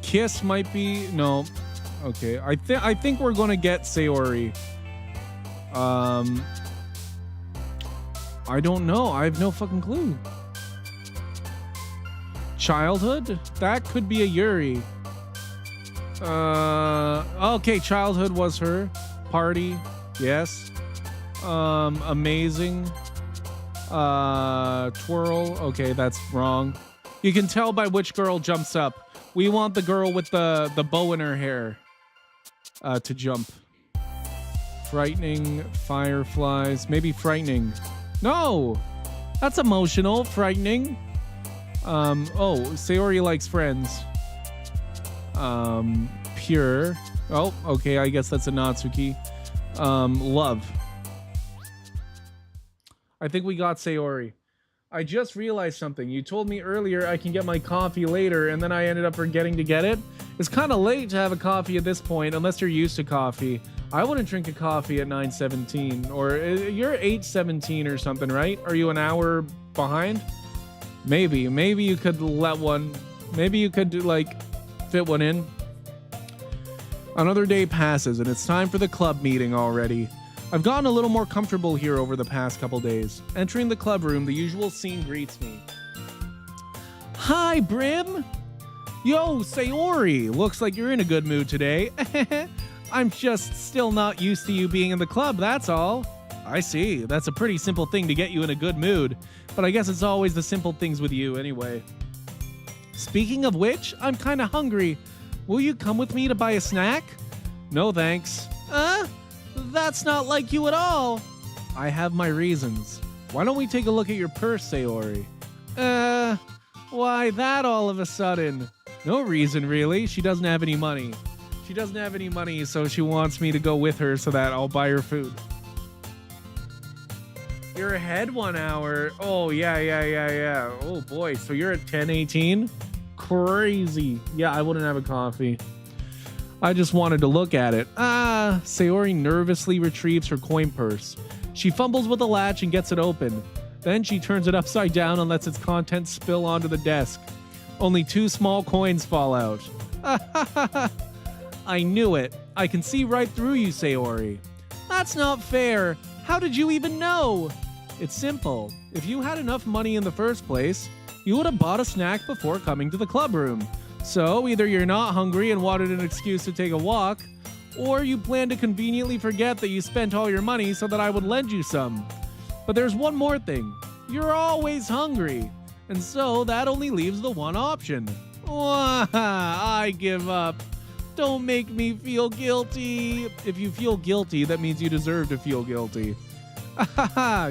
Kiss might be no. Okay, I think we're gonna get Sayori. I don't know. I have no fucking clue. Childhood? That could be a Yuri. Okay, childhood was her. Party, yes. Amazing. Twirl. Okay, that's wrong. You can tell by which girl jumps up. We want the girl with the bow in her hair to jump. Frightening, fireflies. Maybe frightening. No! That's emotional. Frightening. Oh, Sayori likes friends. Pure. Oh, okay, I guess that's a Natsuki. Love. I think we got Sayori. I just realized something. You told me earlier I can get my coffee later, and then I ended up forgetting to get it. It's kind of late to have a coffee at this point, unless you're used to coffee. I wouldn't drink a coffee at 9:17, or you're 8:17 or something, right? Are you an hour behind? Maybe you could let one. Maybe you could like fit one in. Another day passes, and it's time for the club meeting already. I've gotten a little more comfortable here over the past couple days. Entering the club room, the usual scene greets me. Hi, Brim! Yo, Sayori! Looks like you're in a good mood today. I'm just still not used to you being in the club, that's all. I see. That's a pretty simple thing to get you in a good mood. But I guess it's always the simple things with you anyway. Speaking of which, I'm kinda hungry. Will you come with me to buy a snack? No thanks. That's not like you at all. I have my reasons. Why don't we take a look at your purse, Sayori? Why that all of a sudden? No reason, really. She doesn't have any money. She doesn't have any money, so she wants me to go with her so that I'll buy her food. You're ahead 1 hour. Oh, yeah. Oh, boy. So you're at 10:18? Crazy. Yeah, I wouldn't have a coffee. I just wanted to look at it. Sayori nervously retrieves her coin purse. She fumbles with the latch and gets it open. Then she turns it upside down and lets its contents spill onto the desk. Only 2 small coins fall out. I knew it. I can see right through you, Sayori. That's not fair. How did you even know? It's simple. If you had enough money in the first place, you would have bought a snack before coming to the club room. So either you're not hungry and wanted an excuse to take a walk, or you plan to conveniently forget that you spent all your money so that I would lend you some. But there's one more thing. You're always hungry. And so that only leaves the one option. I give up. Don't make me feel guilty. If you feel guilty, that means you deserve to feel guilty.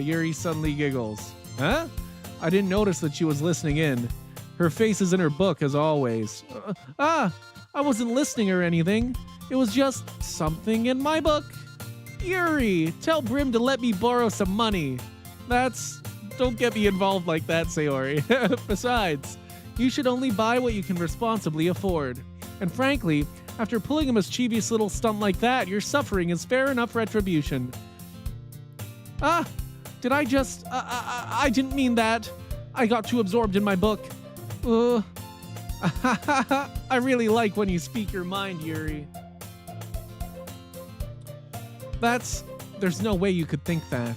Yuri suddenly giggles. Huh? I didn't notice that she was listening in. Her face is in her book as always. I wasn't listening or anything. It was just something in my book. Yuri, tell Brim to let me borrow some money. Don't get me involved like that, Sayori. Besides, you should only buy what you can responsibly afford. And frankly, after pulling a mischievous little stunt like that, your suffering is fair enough retribution. Did I just... I didn't mean that. I got too absorbed in my book. I really like when you speak your mind, Yuri. There's no way you could think that.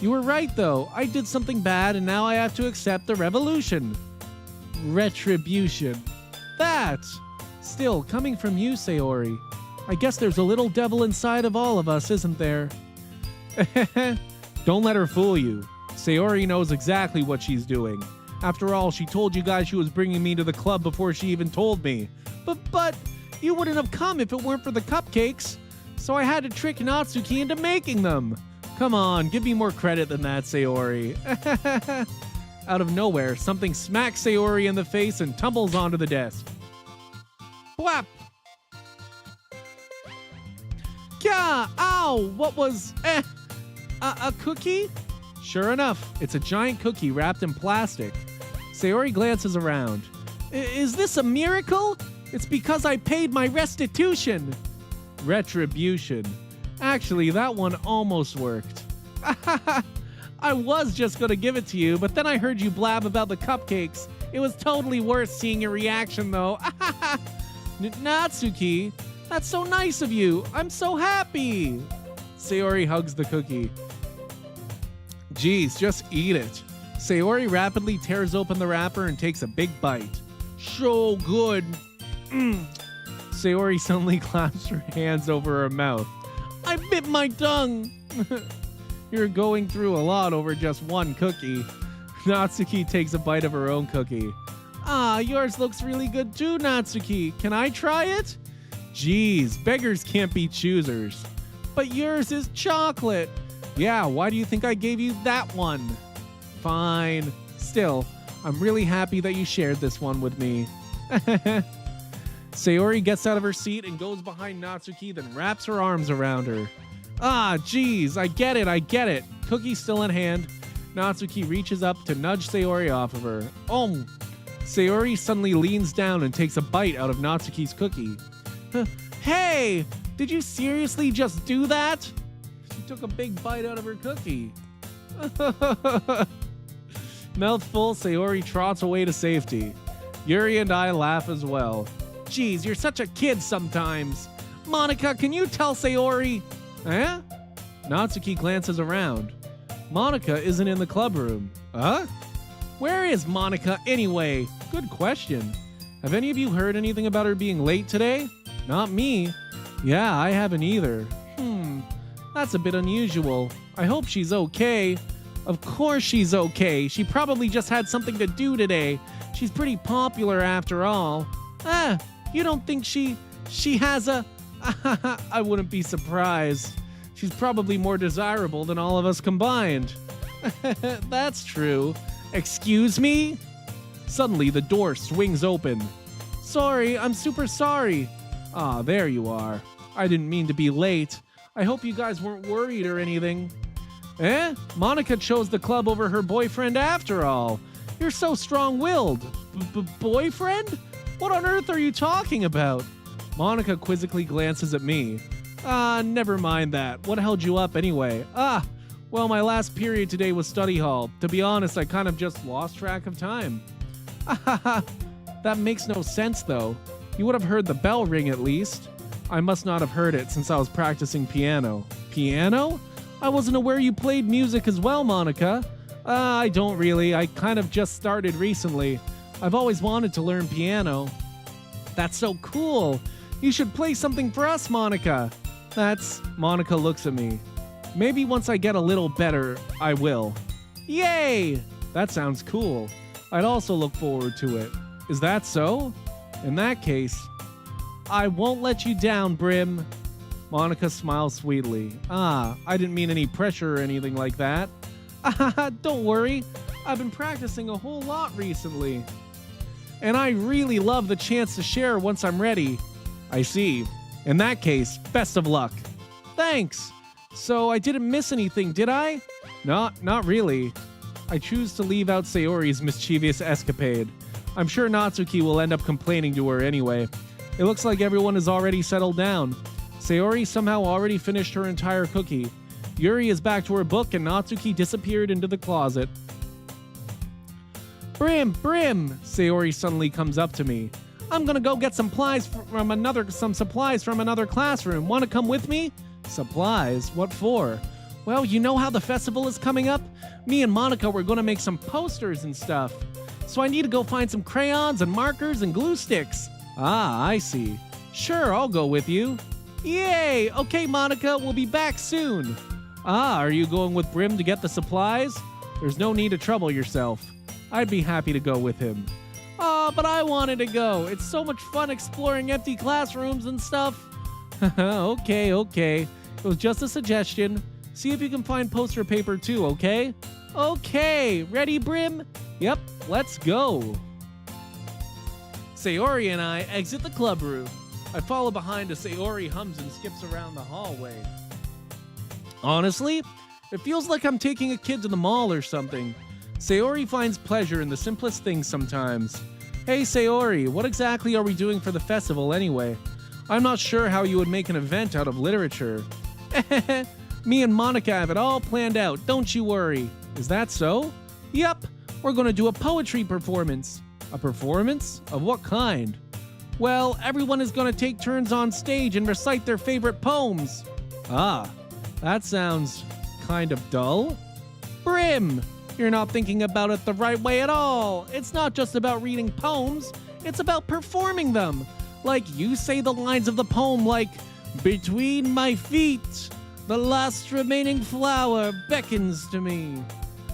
You were right, though. I did something bad, and now I have to accept the revolution. Retribution. That! Still, coming from you, Sayori. I guess there's a little devil inside of all of us, isn't there? Don't let her fool you. Sayori knows exactly what she's doing. After all, she told you guys she was bringing me to the club before she even told me. But you wouldn't have come if it weren't for the cupcakes. So I had to trick Natsuki into making them. Come on, give me more credit than that, Sayori. Out of nowhere, something smacks Sayori in the face and tumbles onto the desk. Whap! Gah! Ow! What was... a cookie? Sure enough, it's a giant cookie wrapped in plastic. Sayori glances around. Is this a miracle? It's because I paid my restitution. Retribution. Actually, that one almost worked. I was just gonna give it to you, but then I heard you blab about the cupcakes. It was totally worth seeing your reaction, though. Natsuki, that's so nice of you. I'm so happy. Sayori hugs the cookie. Geez, just eat it. Sayori rapidly tears open the wrapper and takes a big bite. So good. Sayori suddenly claps her hands over her mouth. I bit my tongue. You're going through a lot over just one cookie. Natsuki takes a bite of her own cookie. Ah, yours looks really good too, Natsuki. Can I try it? Geez, beggars can't be choosers. But yours is chocolate. Yeah, why do you think I gave you that one? Fine. Still, I'm really happy that you shared this one with me. Sayori gets out of her seat and goes behind Natsuki, then wraps her arms around her. Ah, geez, I get it. Cookie still in hand. Natsuki reaches up to nudge Sayori off of her. Sayori suddenly leans down and takes a bite out of Natsuki's cookie. Hey, did you seriously just do that? She took a big bite out of her cookie. Mouthful, Sayori trots away to safety. Yuri and I laugh as well. Geez, you're such a kid sometimes. Monica, can you tell Sayori? Eh? Natsuki glances around. Monica isn't in the club room. Huh? Where is Monica anyway? Good question. Have any of you heard anything about her being late today? Not me. Yeah, I haven't either. That's a bit unusual. I hope she's okay. Of course she's okay. She probably just had something to do today. She's pretty popular after all. You don't think she has a... I wouldn't be surprised. She's probably more desirable than all of us combined. That's true. Excuse me? Suddenly, the door swings open. Sorry, I'm super sorry. Ah, there you are. I didn't mean to be late. I hope you guys weren't worried or anything. Monica chose the club over her boyfriend after all. You're so strong-willed. Boyfriend? What on earth are you talking about? Monica quizzically glances at me. Never mind that. What held you up anyway? Well, my last period today was study hall. To be honest, I kind of just lost track of time. That makes no sense, though. You would have heard the bell ring at least. I must not have heard it since I was practicing piano. Piano? I wasn't aware you played music as well, Monica. I don't really. I kind of just started recently. I've always wanted to learn piano. That's so cool. You should play something for us, Monica. Monica looks at me. Maybe once I get a little better, I will. Yay! That sounds cool. I'd also look forward to it. Is that so? In that case, I won't let you down, Brim. Monica smiles sweetly. I didn't mean any pressure or anything like that. Don't worry. I've been practicing a whole lot recently. And I really love the chance to share once I'm ready. I see. In that case, best of luck. Thanks. So I didn't miss anything, did I? Not really. I choose to leave out Sayori's mischievous escapade. I'm sure Natsuki will end up complaining to her anyway. It looks like everyone is already settled down. Sayori somehow already finished her entire cookie. Yuri is back to her book and Natsuki disappeared into the closet. Brim! Sayori suddenly comes up to me. I'm gonna go get some supplies from another classroom. Wanna come with me? Supplies? What for? Well, you know how the festival is coming up? Me and Monica were gonna make some posters and stuff. So I need to go find some crayons and markers and glue sticks. I see. Sure, I'll go with you. Yay! Okay, Monica, we'll be back soon. Are you going with Brim to get the supplies? There's no need to trouble yourself. I'd be happy to go with him. But I wanted to go. It's so much fun exploring empty classrooms and stuff. Okay. It was just a suggestion. See if you can find poster paper too, okay? Okay, ready, Brim? Yep, let's go. Sayori and I exit the club room. I follow behind as Sayori hums and skips around the hallway. Honestly, it feels like I'm taking a kid to the mall or something. Sayori finds pleasure in the simplest things sometimes. Hey Sayori, what exactly are we doing for the festival anyway? I'm not sure how you would make an event out of literature. Me and Monica have it all planned out, don't you worry. Is that so? Yep, we're gonna do a poetry performance. A performance? Of what kind? Well, everyone is gonna take turns on stage and recite their favorite poems. Ah, that sounds kind of dull. Brim, you're not thinking about it the right way at all. It's not just about reading poems, it's about performing them. Like you say the lines of the poem like, between my feet, the last remaining flower beckons to me.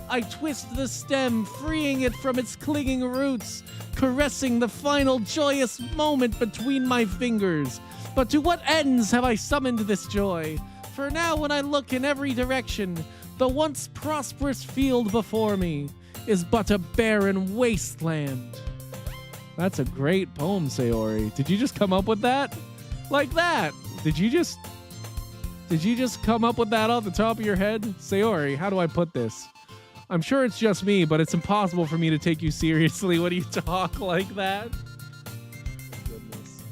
I twist the stem, freeing it from its clinging roots, caressing the final joyous moment between my fingers. But to what ends have I summoned this joy? For now when I look in every direction, the once prosperous field before me is but a barren wasteland. That's a great poem, Sayori. Did you just come up with that? Like that? Did you just come up with that off the top of your head? Sayori, how do I put this? I'm sure it's just me, but it's impossible for me to take you seriously when you talk like that. Goodness.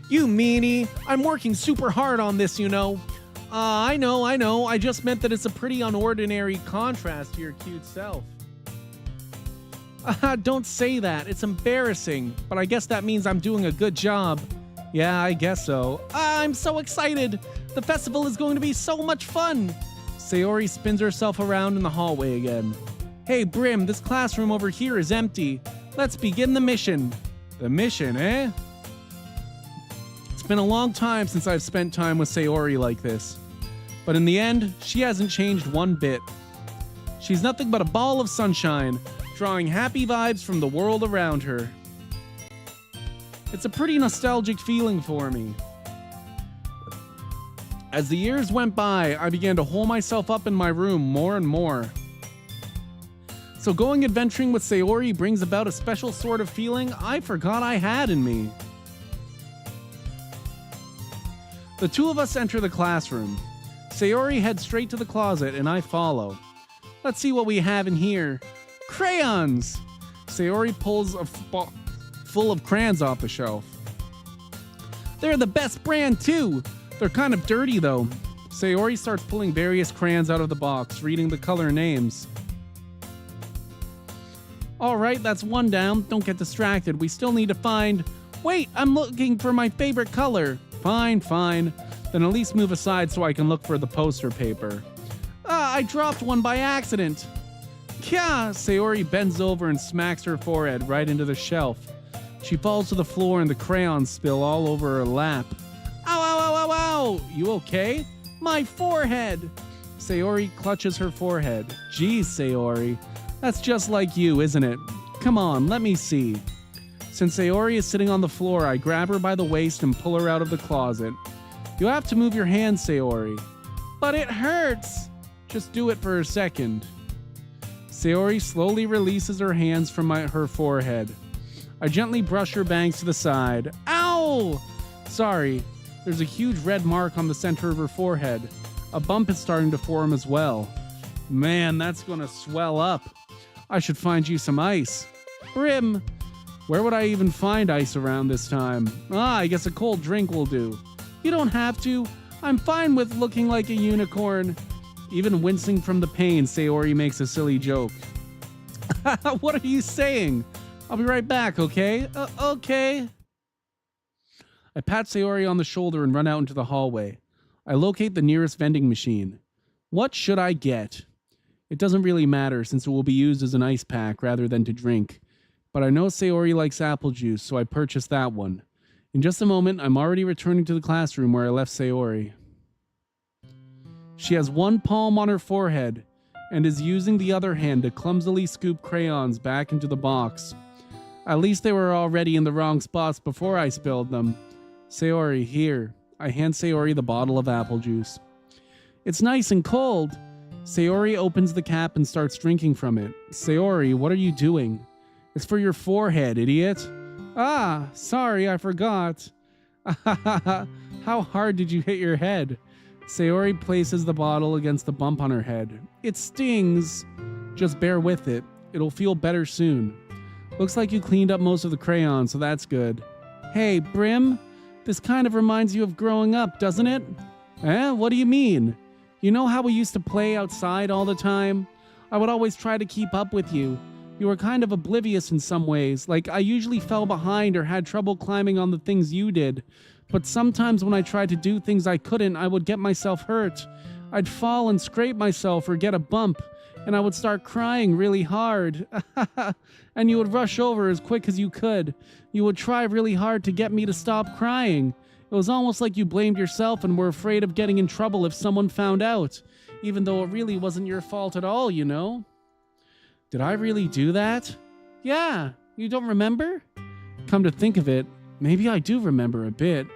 You meanie. I'm working super hard on this, you know. I know. I just meant that it's a pretty unordinary contrast to your cute self. Don't say that. It's embarrassing. But I guess that means I'm doing a good job. Yeah, I guess so. I'm so excited. The festival is going to be so much fun. Sayori spins herself around in the hallway again. Hey, Brim, this classroom over here is empty. Let's begin the mission. The mission, eh? It's been a long time since I've spent time with Sayori like this. But in the end, she hasn't changed one bit. She's nothing but a ball of sunshine, drawing happy vibes from the world around her. It's a pretty nostalgic feeling for me. As the years went by, I began to hole myself up in my room more and more. So going adventuring with Sayori brings about a special sort of feeling I forgot I had in me. The two of us enter the classroom. Sayori heads straight to the closet and I follow. Let's see what we have in here. Crayons! Sayori pulls a full of crayons off the shelf. They're the best brand too! They're kind of dirty though. Sayori starts pulling various crayons out of the box, reading the color names. Alright, that's one down. Don't get distracted. We still need to find... Wait, I'm looking for my favorite color. Fine. Then at least move aside so I can look for the poster paper. I dropped one by accident. Kya! Sayori bends over and smacks her forehead right into the shelf. She falls to the floor and the crayons spill all over her lap. Ow! You okay? My forehead! Sayori clutches her forehead. Geez, Sayori. That's just like you, isn't it? Come on, let me see. Since Sayori is sitting on the floor, I grab her by the waist and pull her out of the closet. You have to move your hands, Sayori. But it hurts! Just do it for a second. Sayori slowly releases her hands from her forehead. I gently brush her bangs to the side. Ow! Sorry. There's a huge red mark on the center of her forehead. A bump is starting to form as well. Man, that's gonna swell up. I should find you some ice. Brim! Where would I even find ice around this time? I guess a cold drink will do. You don't have to. I'm fine with looking like a unicorn. Even wincing from the pain, Sayori makes a silly joke. What are you saying? I'll be right back, okay? Okay. I pat Sayori on the shoulder and run out into the hallway. I locate the nearest vending machine. What should I get? It doesn't really matter since it will be used as an ice pack rather than to drink. But I know Sayori likes apple juice, so I purchase that one. In just a moment, I'm already returning to the classroom where I left Sayori. She has one palm on her forehead and is using the other hand to clumsily scoop crayons back into the box. At least they were already in the wrong spots before I spilled them. Sayori, here. I hand Sayori the bottle of apple juice. It's nice and cold. Sayori opens the cap and starts drinking from it. Sayori, what are you doing? It's for your forehead, idiot. Ah, sorry, I forgot. How hard did you hit your head? Sayori places the bottle against the bump on her head. It stings. Just bear with it. It'll feel better soon. Looks like you cleaned up most of the crayons, so that's good. Hey, Brim, this kind of reminds you of growing up, doesn't it? What do you mean? You know how we used to play outside all the time? I would always try to keep up with you. You were kind of oblivious in some ways, like I usually fell behind or had trouble climbing on the things you did. But sometimes when I tried to do things I couldn't, I would get myself hurt. I'd fall and scrape myself or get a bump, and I would start crying really hard. And you would rush over as quick as you could. You would try really hard to get me to stop crying. It was almost like you blamed yourself and were afraid of getting in trouble if someone found out, even though it really wasn't your fault at all, you know? Did I really do that? Yeah, you don't remember? Come to think of it, maybe I do remember a bit.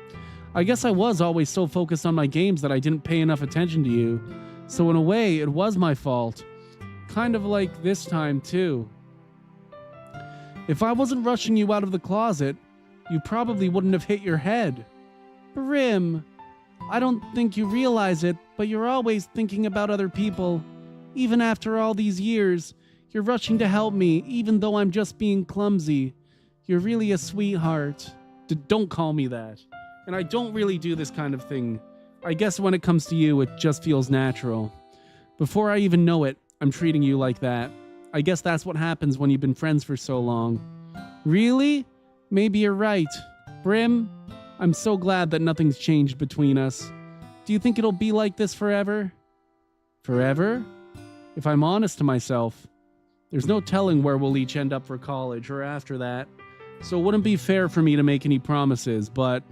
I guess I was always so focused on my games that I didn't pay enough attention to you. So in a way, it was my fault. Kind of like this time, too. If I wasn't rushing you out of the closet, you probably wouldn't have hit your head. Brim, I don't think you realize it, but you're always thinking about other people. Even after all these years, you're rushing to help me, even though I'm just being clumsy. You're really a sweetheart. Don't call me that. And I don't really do this kind of thing. I guess when it comes to you, it just feels natural. Before I even know it, I'm treating you like that. I guess that's what happens when you've been friends for so long. Really? Maybe you're right. Brim, I'm so glad that nothing's changed between us. Do you think it'll be like this forever? Forever? If I'm honest to myself, there's no telling where we'll each end up for college or after that. So it wouldn't be fair for me to make any promises, but...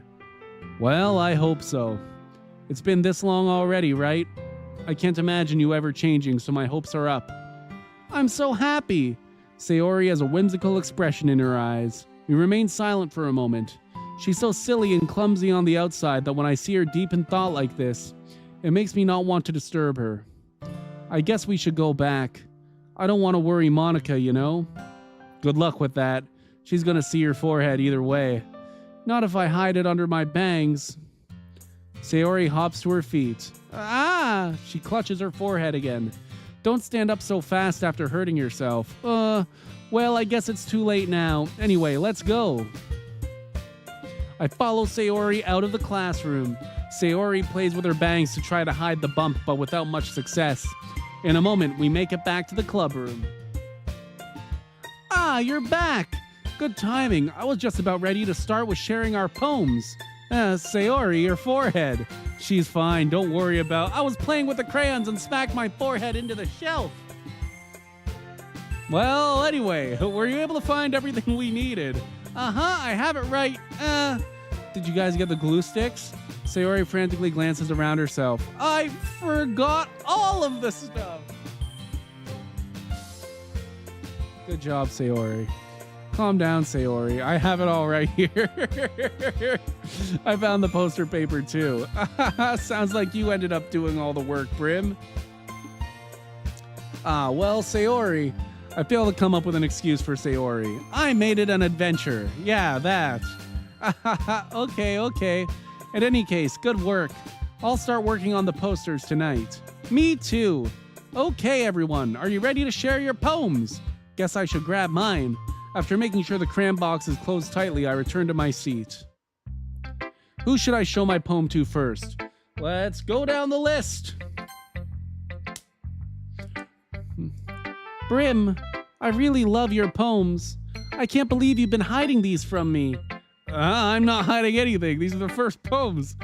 well, I hope so. It's been this long already, right? I can't imagine you ever changing, so my hopes are up. I'm so happy! Sayori has a whimsical expression in her eyes. We remain silent for a moment. She's so silly and clumsy on the outside that when I see her deep in thought like this, it makes me not want to disturb her. I guess we should go back. I don't want to worry Monica, you know? Good luck with that. She's gonna see your forehead either way. Not if I hide it under my bangs. Sayori hops to her feet. Ah! She clutches her forehead again. Don't stand up so fast after hurting yourself. Well, I guess it's too late now. Anyway, let's go. I follow Sayori out of the classroom. Sayori plays with her bangs to try to hide the bump, but without much success. In a moment, we make it back to the club room. Ah, you're back! Good timing. I was just about ready to start with sharing our poems. Sayori, your forehead. She's fine, don't worry about. I was playing with the crayons and smacked my forehead into the shelf. Well, anyway, were you able to find everything we needed? I have it right. Did you guys get the glue sticks? Sayori frantically glances around herself. I forgot all of the stuff. Good job, Sayori. Calm down, Sayori. I have it all right here. I found the poster paper too. Sounds like you ended up doing all the work, Brim. Well, Sayori. I failed to come up with an excuse for Sayori. I made it an adventure. Yeah, that. Okay. In any case, good work. I'll start working on the posters tonight. Me too. Okay, everyone. Are you ready to share your poems? Guess I should grab mine. After making sure the cram box is closed tightly, I return to my seat. Who should I show my poem to first? Let's go down the list. Brim, I really love your poems. I can't believe you've been hiding these from me. I'm not hiding anything. These are the first poems.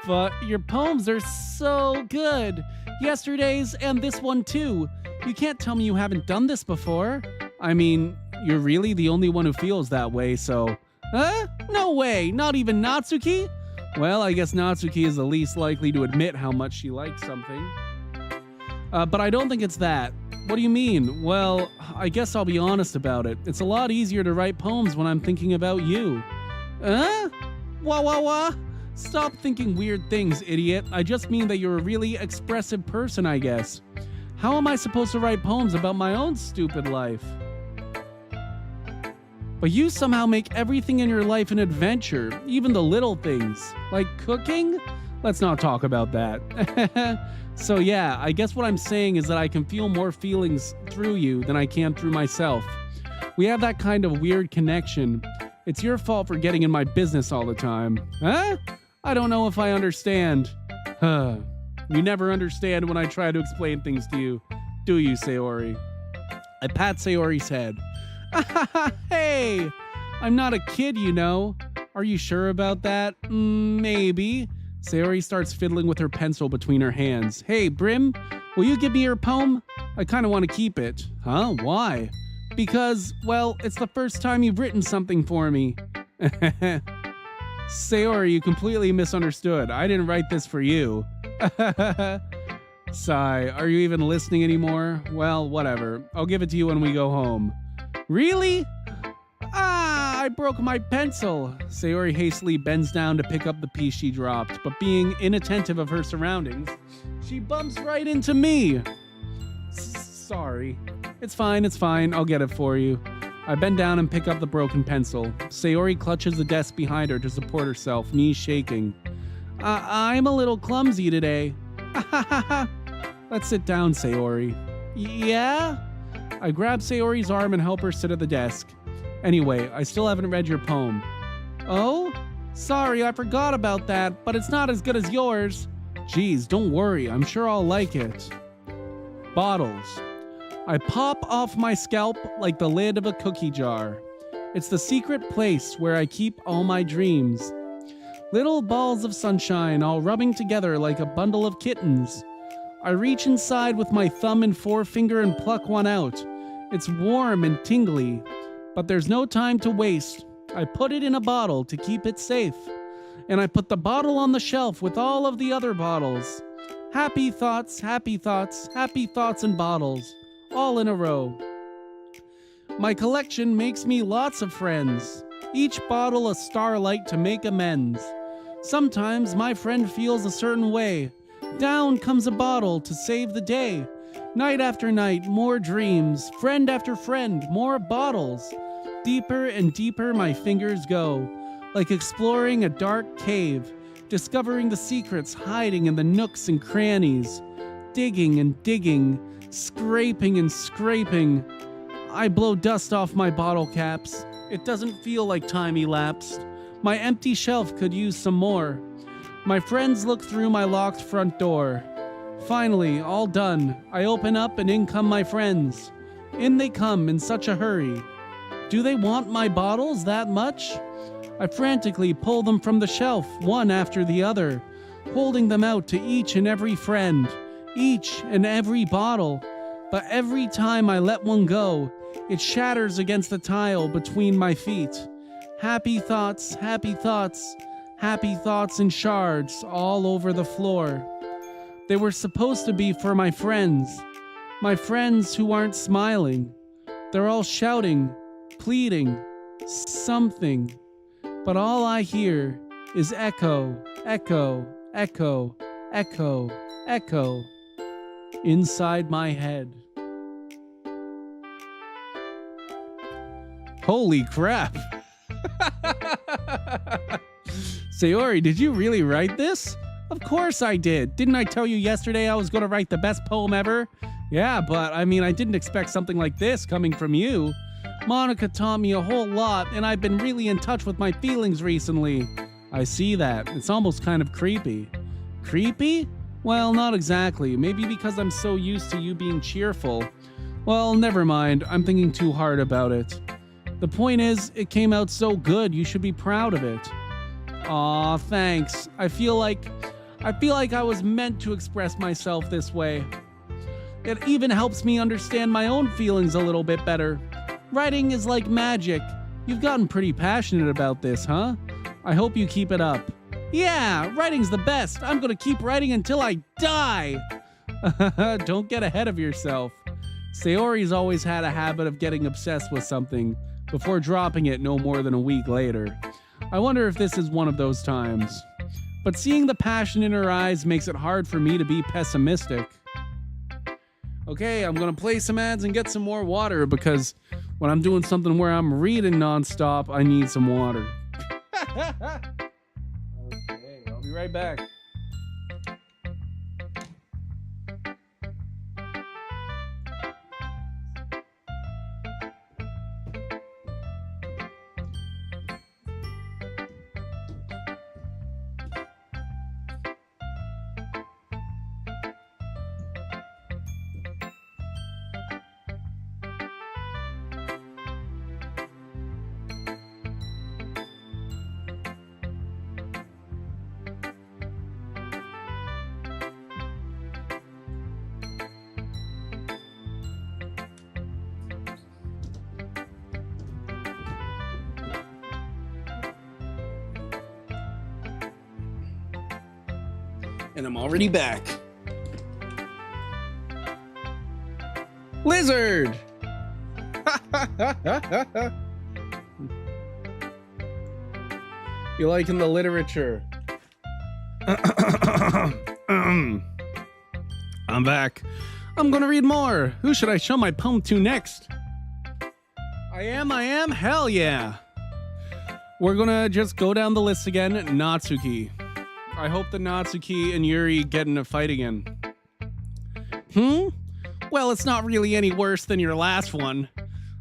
But your poems are so good. Yesterday's and this one too. You can't tell me you haven't done this before. I mean, you're really the only one who feels that way, so... No way! Not even Natsuki? Well, I guess Natsuki is the least likely to admit how much she likes something. But I don't think it's that. What do you mean? Well, I guess I'll be honest about it. It's a lot easier to write poems when I'm thinking about you. Wah? Stop thinking weird things, idiot. I just mean that you're a really expressive person, I guess. How am I supposed to write poems about my own stupid life? But you somehow make everything in your life an adventure, even the little things. Like cooking? Let's not talk about that. So yeah, I guess what I'm saying is that I can feel more feelings through you than I can through myself. We have that kind of weird connection. It's your fault for getting in my business all the time. Huh? I don't know if I understand. Huh. You never understand when I try to explain things to you, do you, Sayori? I pat Sayori's head. Hey! I'm not a kid, you know. Are you sure about that? Maybe. Sayori starts fiddling with her pencil between her hands. Hey, Brim, will you give me your poem? I kind of want to keep it. Huh? Why? Because, well, it's the first time you've written something for me. Sayori, you completely misunderstood. I didn't write this for you. Sigh, are you even listening anymore? Well, whatever. I'll give it to you when we go home. Really? I broke my pencil. Sayori hastily bends down to pick up the piece she dropped, but being inattentive of her surroundings, she bumps right into me. Sorry. It's fine. I'll get it for you. I bend down and pick up the broken pencil. Sayori clutches the desk behind her to support herself, knees shaking. I'm a little clumsy today. Let's sit down, Sayori. Yeah? I grab Sayori's arm and help her sit at the desk. Anyway, I still haven't read your poem. Oh? Sorry, I forgot about that, but it's not as good as yours. Geez, don't worry, I'm sure I'll like it. Bottles. I pop off my scalp like the lid of a cookie jar. It's the secret place where I keep all my dreams. Little balls of sunshine all rubbing together like a bundle of kittens. I reach inside with my thumb and forefinger and pluck one out. It's warm and tingly. But there's no time to waste. I put it in a bottle to keep it safe. And I put the bottle on the shelf with all of the other bottles. Happy thoughts, happy thoughts, happy thoughts and bottles. All in a row. My collection makes me lots of friends. Each bottle a starlight to make amends. Sometimes my friend feels a certain way. Down comes a bottle to save the day. Night after night, more dreams. Friend after friend, more bottles. Deeper and deeper my fingers go, like exploring a dark cave, discovering the secrets hiding in the nooks and crannies. Digging and digging, scraping and scraping. I blow dust off my bottle caps. It doesn't feel like time elapsed. My empty shelf could use some more. My friends look through my locked front door. Finally, all done, I open up and in come my friends. In they come in such a hurry. Do they want my bottles that much? I frantically pull them from the shelf, one after the other, holding them out to each and every friend, each and every bottle. But every time I let one go, it shatters against the tile between my feet. Happy thoughts, happy thoughts, happy thoughts in shards all over the floor. They were supposed to be for my friends who aren't smiling. They're all shouting, pleading, something. But all I hear is echo, echo, echo, echo, echo inside my head. Holy crap! Sayori, did you really write this? Of course I did. Didn't I tell you yesterday I was going to write the best poem ever? Yeah, but I mean, I didn't expect something like this coming from you. Monica taught me a whole lot, and I've been really in touch with my feelings recently. I see that. It's almost kind of creepy. Creepy? Well, not exactly. Maybe because I'm so used to you being cheerful. Well, never mind. I'm thinking too hard about it. The point is, it came out so good, you should be proud of it. Aw, thanks. I feel like I was meant to express myself this way. It even helps me understand my own feelings a little bit better. Writing is like magic. You've gotten pretty passionate about this, huh? I hope you keep it up. Yeah, writing's the best. I'm gonna keep writing until I die. Don't get ahead of yourself. Sayori's always had a habit of getting obsessed with something before dropping it no more than a week later. I wonder if this is one of those times. but seeing the passion in her eyes makes it hard for me to be pessimistic. Okay, I'm gonna play some ads and get some more water because when I'm doing something where I'm reading nonstop, I need some water. Okay, I'll be right back. And I'm already back. Lizard! You liking the literature? I'm back. I'm gonna read more. Who should I show my poem to next? I am? Hell yeah. We're gonna just go down the list again. Natsuki. I hope that Natsuki and Yuri get in a fight again. Well, it's not really any worse than your last one.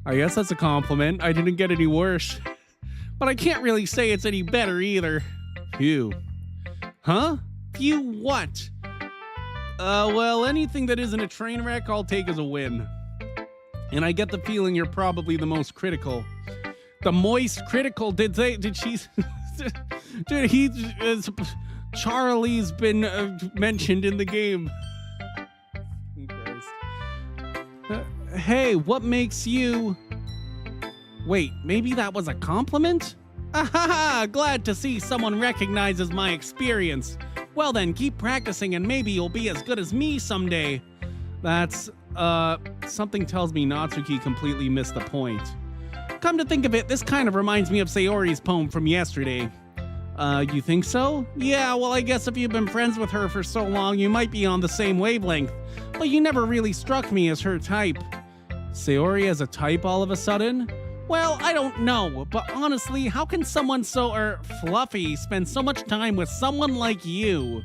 I guess that's a compliment. I didn't get any worse. But I can't really say it's any better either. Phew. Huh? Phew what? Well, anything that isn't a train wreck, I'll take as a win. And I get the feeling you're probably the most critical. The moist critical, did she... Charlie's been mentioned in the game. Hey, what makes you... Wait, maybe that was a compliment? Ahaha, glad to see someone recognizes my experience. Well then, keep practicing and maybe you'll be as good as me someday. That's, something tells me Natsuki completely missed the point. Come to think of it, this kind of reminds me of Sayori's poem from yesterday. You think so? Yeah, well, I guess if you've been friends with her for so long, you might be on the same wavelength. But you never really struck me as her type. Sayori as a type all of a sudden? Well, I don't know, but honestly, how can someone so, fluffy spend so much time with someone like you?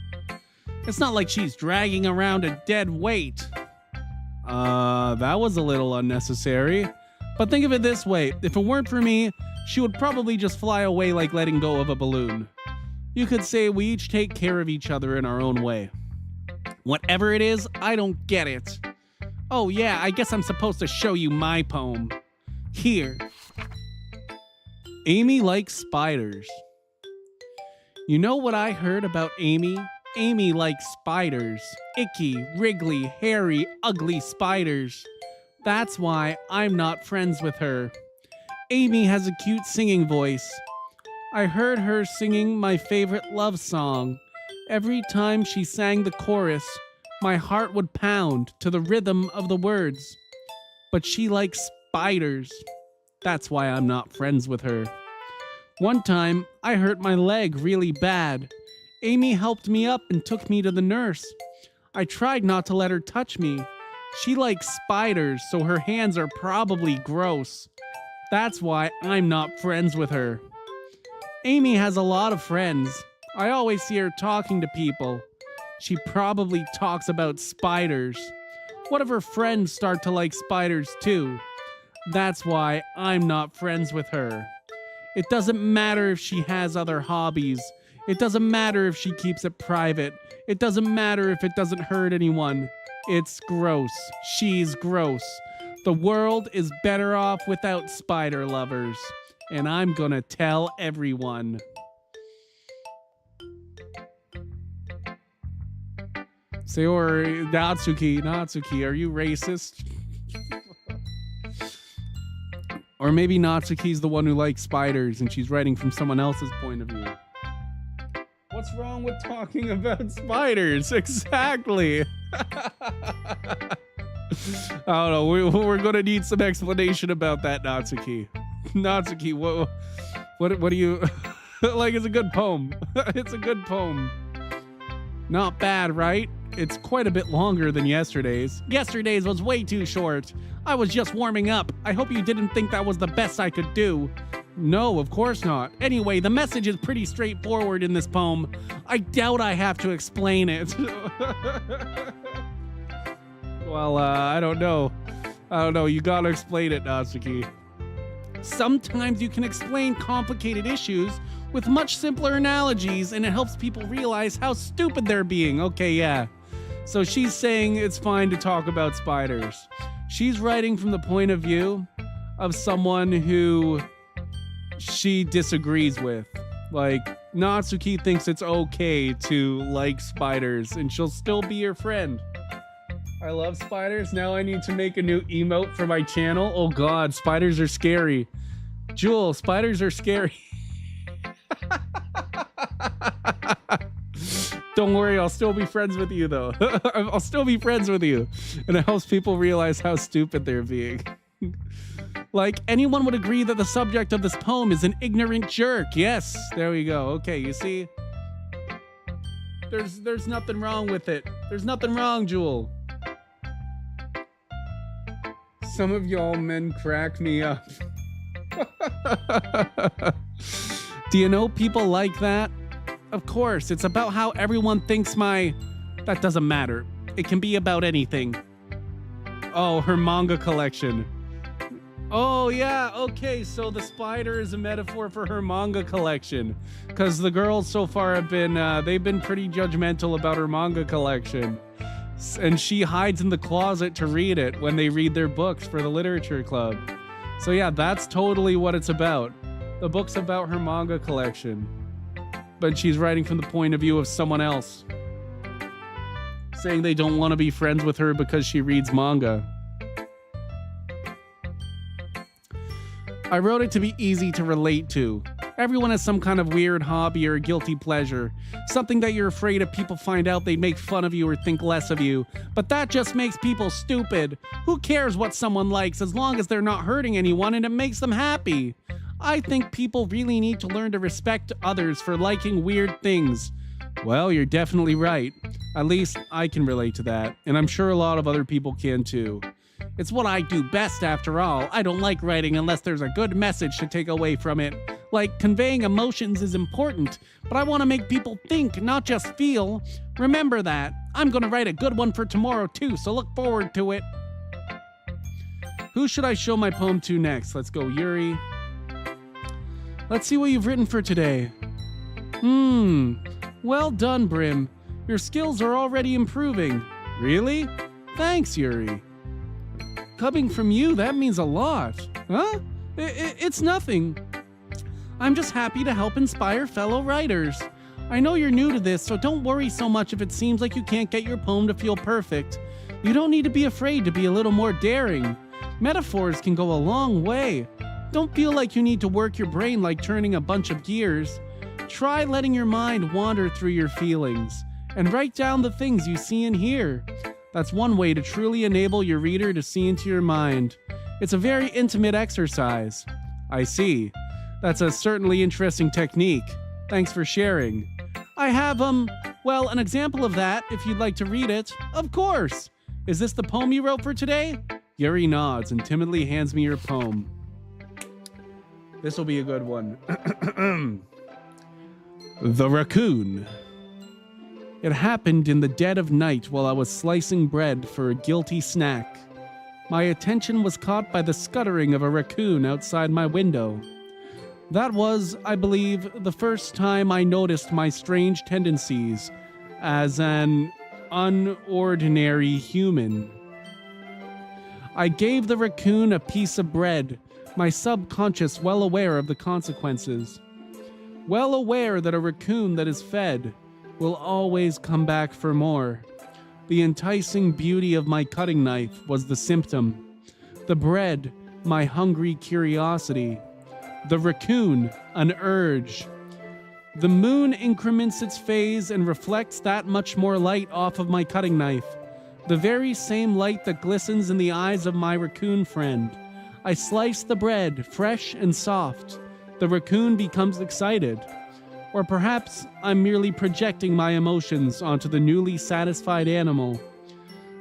It's not like she's dragging around a dead weight. That was a little unnecessary. But think of it this way, if it weren't for me, she would probably just fly away like letting go of a balloon. You could say we each take care of each other in our own way. Whatever it is, I don't get it. Oh yeah, I guess I'm supposed to show you my poem. Here. Amy likes spiders. You know what I heard about Amy? Amy likes spiders. Icky, wriggly, hairy, ugly spiders. That's why I'm not friends with her. Amy has a cute singing voice. I heard her singing my favorite love song. Every time she sang the chorus, my heart would pound to the rhythm of the words. But she likes spiders. That's why I'm not friends with her. One time, I hurt my leg really bad. Amy helped me up and took me to the nurse. I tried not to let her touch me. She likes spiders, so her hands are probably gross. That's why I'm not friends with her. Amy has a lot of friends. I always see her talking to people. She probably talks about spiders. What if her friends start to like spiders too? That's why I'm not friends with her. It doesn't matter if she has other hobbies. It doesn't matter if she keeps it private. It doesn't matter if it doesn't hurt anyone. It's gross. She's gross. The world is better off without spider lovers. And I'm gonna tell everyone. Sayori, Natsuki, are you racist? Or maybe Natsuki's the one who likes spiders and she's writing from someone else's point of view. What's wrong with talking about spiders? Exactly. I don't know. We're gonna need some explanation about that, Natsuki. Natsuki, what do you? Like, it's a good poem. It's a good poem. Not bad, right? It's quite a bit longer than yesterday's. Yesterday's was way too short. I was just warming up. I hope you didn't think that was the best I could do. No, of course not. Anyway, the message is pretty straightforward in this poem. I doubt I have to explain it. Well, I don't know. You gotta explain it, Natsuki. Sometimes you can explain complicated issues with much simpler analogies, and it helps people realize how stupid they're being. Okay, yeah. So she's saying it's fine to talk about spiders. She's writing from the point of view of someone who she disagrees with. Like, Natsuki thinks it's okay to like spiders, and she'll still be your friend. I love spiders. Now I need to make a new emote for my channel. Oh god, spiders are scary. Jewel, spiders are scary. Don't worry, I'll still be friends with you though. I'll still be friends with you. And it helps people realize how stupid they're being. Like, anyone would agree that the subject of this poem is an ignorant jerk. Yes, there we go. Okay, you see? There's nothing wrong with it. There's nothing wrong, Jewel. Some of y'all men crack me up. Do you know people like that? Of course, it's about how everyone thinks that doesn't matter. It can be about anything. Oh, her manga collection. Oh, yeah, okay, so the spider is a metaphor for her manga collection. Because the girls so far have been, they've been pretty judgmental about her manga collection. And she hides in the closet to read it when they read their books for the literature club. So yeah, that's totally what it's about. The book's about her manga collection. But she's writing from the point of view of someone else. Saying they don't want to be friends with her because she reads manga. I wrote it to be easy to relate to. Everyone has some kind of weird hobby or guilty pleasure. Something that you're afraid if people find out they make fun of you or think less of you. But that just makes people stupid. Who cares what someone likes as long as they're not hurting anyone and it makes them happy? I think people really need to learn to respect others for liking weird things. Well, you're definitely right. At least I can relate to that, and I'm sure a lot of other people can too. It's what I do best after all. I don't like writing unless there's a good message to take away from it. Like, conveying emotions is important, but I want to make people think, not just feel. Remember that. I'm going to write a good one for tomorrow too, so look forward to it. Who should I show my poem to next? Let's go, Yuri. Let's see what you've written for today. Well done, Brim. Your skills are already improving. Really? Thanks, Yuri. Coming from you, that means a lot. Huh? It's nothing. I'm just happy to help inspire fellow writers. I know you're new to this, so don't worry so much if it seems like you can't get your poem to feel perfect. You don't need to be afraid to be a little more daring. Metaphors can go a long way. Don't feel like you need to work your brain like turning a bunch of gears. Try letting your mind wander through your feelings and write down the things you see and hear. That's one way to truly enable your reader to see into your mind. It's a very intimate exercise. I see. That's a certainly interesting technique. Thanks for sharing. I have, well, an example of that if you'd like to read it. Of course. Is this the poem you wrote for today? Yuri nods and timidly hands me your poem. This will be a good one. The Raccoon. It happened in the dead of night while I was slicing bread for a guilty snack. My attention was caught by the scuttering of a raccoon outside my window. That was, I believe, the first time I noticed my strange tendencies as an unordinary human. I gave the raccoon a piece of bread, my subconscious well aware of the consequences. Well aware that a raccoon that is fed will always come back for more. The enticing beauty of my cutting knife was the symptom. The bread, my hungry curiosity. The raccoon, an urge. The moon increments its phase and reflects that much more light off of my cutting knife. The very same light that glistens in the eyes of my raccoon friend. I slice the bread, fresh and soft. The raccoon becomes excited. Or perhaps I'm merely projecting my emotions onto the newly satisfied animal.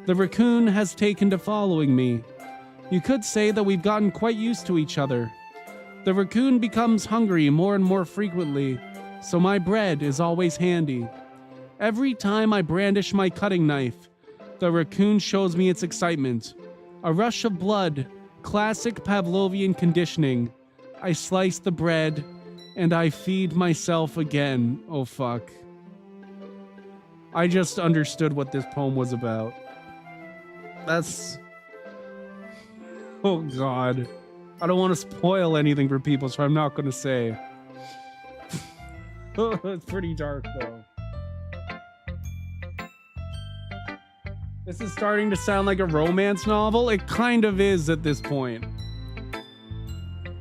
The raccoon has taken to following me. You could say that we've gotten quite used to each other. The raccoon becomes hungry more and more frequently, so my bread is always handy. Every time I brandish my cutting knife, the raccoon shows me its excitement. A rush of blood, classic Pavlovian conditioning. I slice the bread, and I feed myself again. Oh fuck. I just understood what this poem was about. That's... Oh god. I don't want to spoil anything for people, so I'm not going to say. It's pretty dark, though. This is starting to sound like a romance novel. It kind of is at this point.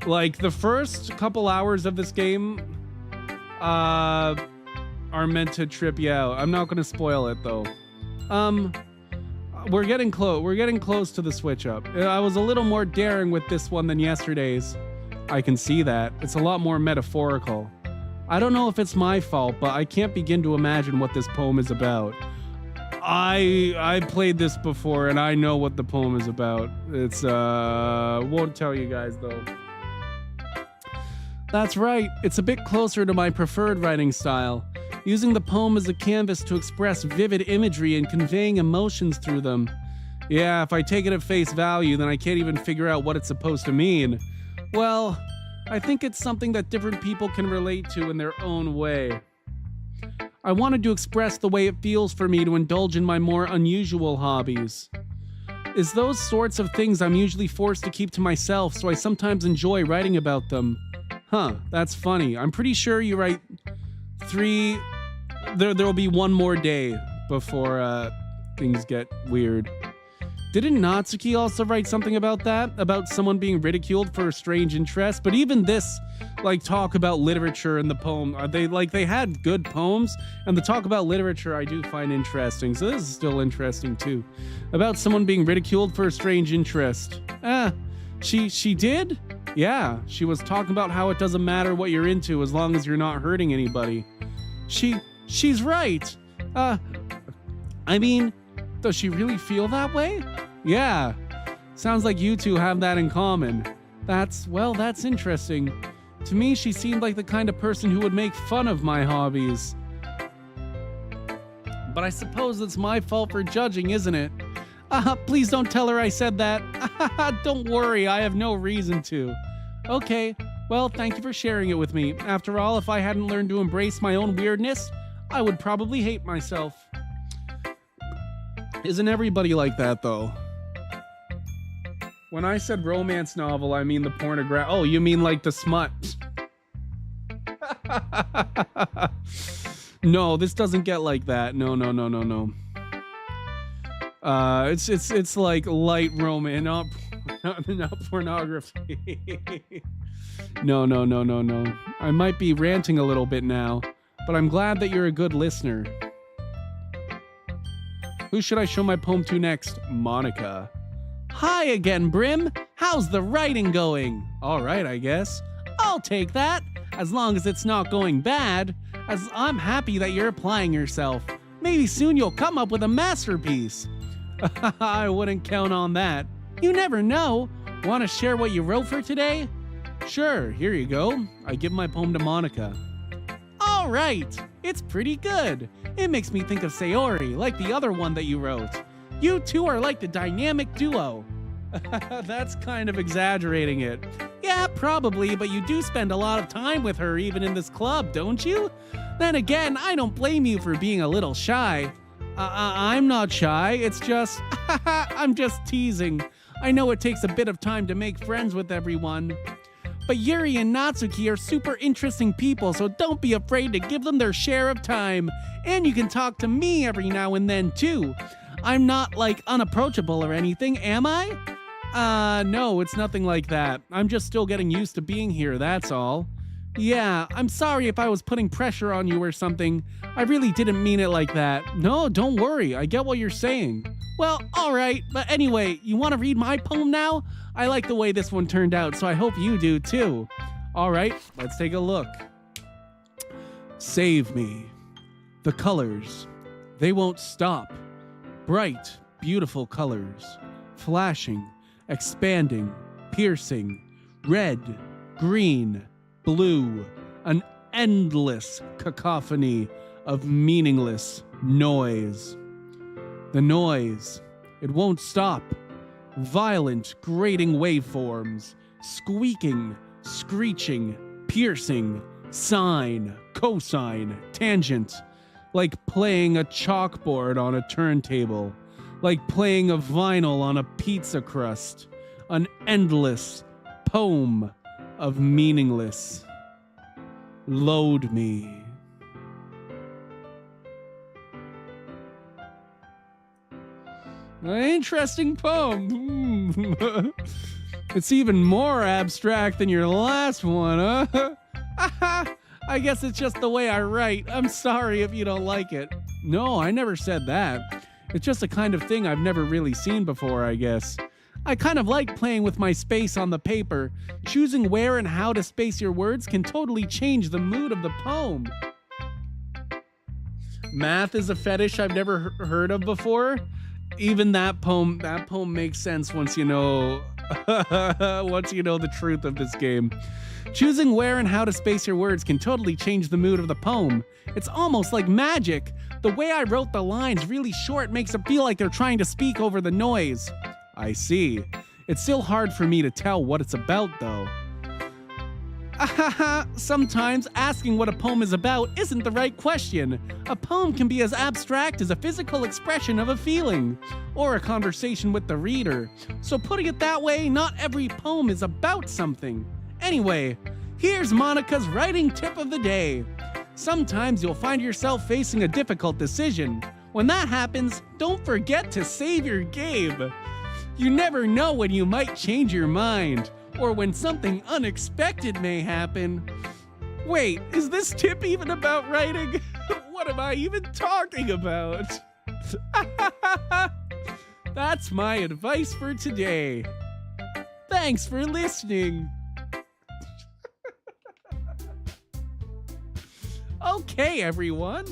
Like, the first couple hours of this game are meant to trip you out. I'm not going to spoil it, though. We're getting close. We're getting close to the switch up. I was a little more daring with this one than yesterday's. I can see that. It's a lot more metaphorical. I don't know if it's my fault, but I can't begin to imagine what this poem is about. I played this before and I know what the poem is about. It's won't tell you guys though. That's right. It's a bit closer to my preferred writing style. Using the poem as a canvas to express vivid imagery and conveying emotions through them. Yeah, if I take it at face value, then I can't even figure out what it's supposed to mean. Well, I think it's something that different people can relate to in their own way. I wanted to express the way it feels for me to indulge in my more unusual hobbies. It's those sorts of things I'm usually forced to keep to myself, so I sometimes enjoy writing about them. Huh, that's funny. I'm pretty sure you write 3... There'll be one more day before things get weird. Didn't Natsuki also write something about that? About someone being ridiculed for a strange interest? But even this, like, talk about literature in the poem, they had good poems, and the talk about literature I do find interesting, so this is still interesting too. About someone being ridiculed for a strange interest. She did? Yeah, she was talking about how it doesn't matter what you're into as long as you're not hurting anybody. She's right. I mean, does she really feel that way? Yeah. Sounds like you two have that in common. That's interesting. To me, she seemed like the kind of person who would make fun of my hobbies. But I suppose it's my fault for judging, isn't it? Please don't tell her I said that. Don't worry, I have no reason to. Okay, well, thank you for sharing it with me. After all, if I hadn't learned to embrace my own weirdness, I would probably hate myself. Isn't everybody like that, though? When I said romance novel, I mean the pornograph. Oh, you mean like the smut? No, this doesn't get like that. No. It's like light romance, not pornography. No. I might be ranting a little bit now, but I'm glad that you're a good listener. Who should I show my poem to next? Monica. Hi again, Brim. How's the writing going? All right, I guess. I'll take that, as long as it's not going bad, as I'm happy that you're applying yourself. Maybe soon you'll come up with a masterpiece. I wouldn't count on that. You never know. Want to share what you wrote for today? Sure, here you go. I give my poem to Monica. All right, it's pretty good. It makes me think of Sayori, like the other one that you wrote. You two are like the dynamic duo. That's kind of exaggerating it. Yeah, probably, but you do spend a lot of time with her even in this club, don't you? Then again, I don't blame you for being a little shy. I'm not shy, it's just... I'm just teasing. I know it takes a bit of time to make friends with everyone. But Yuri and Natsuki are super interesting people, so don't be afraid to give them their share of time. And you can talk to me every now and then, too. I'm not, like, unapproachable or anything, am I? No, it's nothing like that. I'm just still getting used to being here, that's all. Yeah, I'm sorry if I was putting pressure on you or something. I really didn't mean it like that. No, don't worry, I get what you're saying. Well, alright, but anyway, you want to read my poem now? I like the way this one turned out, so I hope you do too. Alright, let's take a look. Save me. The colors, they won't stop. Bright, beautiful colors, flashing, expanding, piercing, red, green, blue, an endless cacophony of meaningless noise. The noise, it won't stop. Violent, grating waveforms, squeaking, screeching, piercing, sine, cosine, tangent, like playing a chalkboard on a turntable, like playing a vinyl on a pizza crust, an endless poem of meaningless. Load me. An interesting poem. It's even more abstract than your last one, huh? I guess it's just the way I write. I'm sorry if you don't like it. No, I never said that. It's just a kind of thing I've never really seen before, I guess. I kind of like playing with my space on the paper. Choosing where and how to space your words can totally change the mood of the poem. Math is a fetish I've never heard of before. Even that poem makes sense once you know the truth of this game. Choosing where and how to space your words can totally change the mood of the poem. It's almost like magic. The way I wrote the lines really short makes it feel like they're trying to speak over the noise. I see. It's still hard for me to tell what it's about, though. Sometimes asking what a poem is about isn't the right question. A poem can be as abstract as a physical expression of a feeling, or a conversation with the reader. So putting it that way, not every poem is about something. Anyway, here's Monica's writing tip of the day. Sometimes you'll find yourself facing a difficult decision. When that happens, don't forget to save your game. You never know when you might change your mind, or when something unexpected may happen. Wait, is this tip even about writing? What am I even talking about? That's my advice for today. Thanks for listening. Okay, everyone.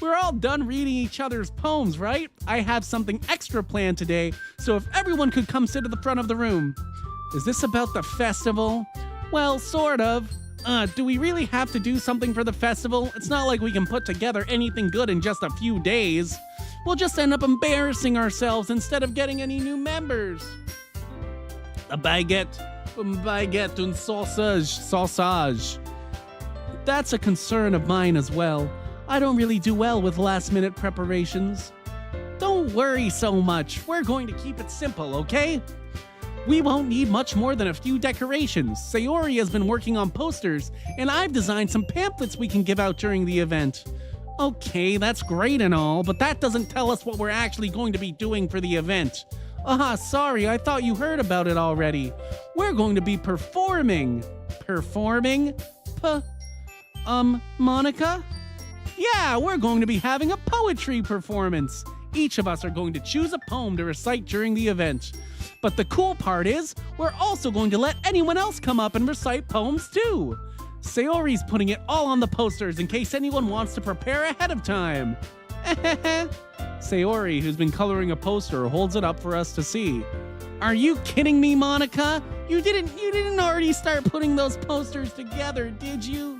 We're all done reading each other's poems, right? I have something extra planned today, so if everyone could come sit at the front of the room. Is this about the festival? Well, sort of. Do we really have to do something for the festival? It's not like we can put together anything good in just a few days. We'll just end up embarrassing ourselves instead of getting any new members. A baguette and sausage. That's a concern of mine as well. I don't really do well with last-minute preparations. Don't worry so much. We're going to keep it simple, okay? We won't need much more than a few decorations. Sayori has been working on posters, and I've designed some pamphlets we can give out during the event. Okay, that's great and all, but that doesn't tell us what we're actually going to be doing for the event. Sorry, I thought you heard about it already. We're going to be performing. Performing? Monica? Yeah, we're going to be having a poetry performance. Each of us are going to choose a poem to recite during the event. But the cool part is, we're also going to let anyone else come up and recite poems too. Sayori's putting it all on the posters in case anyone wants to prepare ahead of time. Sayori, who's been coloring a poster, holds it up for us to see. Are you kidding me, Monica? You didn't already start putting those posters together, did you?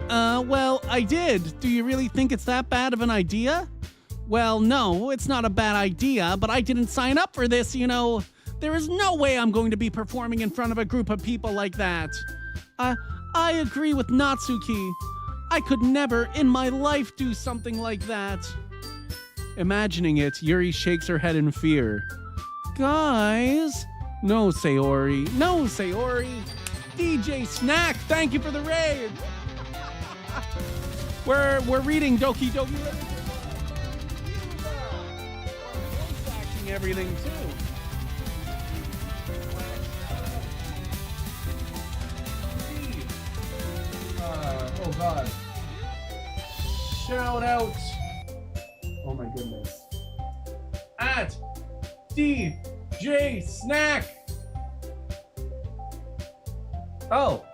Well, I did. Do you really think it's that bad of an idea? Well, no, it's not a bad idea, but I didn't sign up for this, you know. There is no way I'm going to be performing in front of a group of people like that. I agree with Natsuki. I could never in my life do something like that. Imagining it, Yuri shakes her head in fear. Guys? No, Sayori. No, Sayori. DJ Snack, thank you for the raid. We're reading Doki Doki. Acting everything too. Oh God. Shout out. Oh my goodness. At DJ Snack. Oh.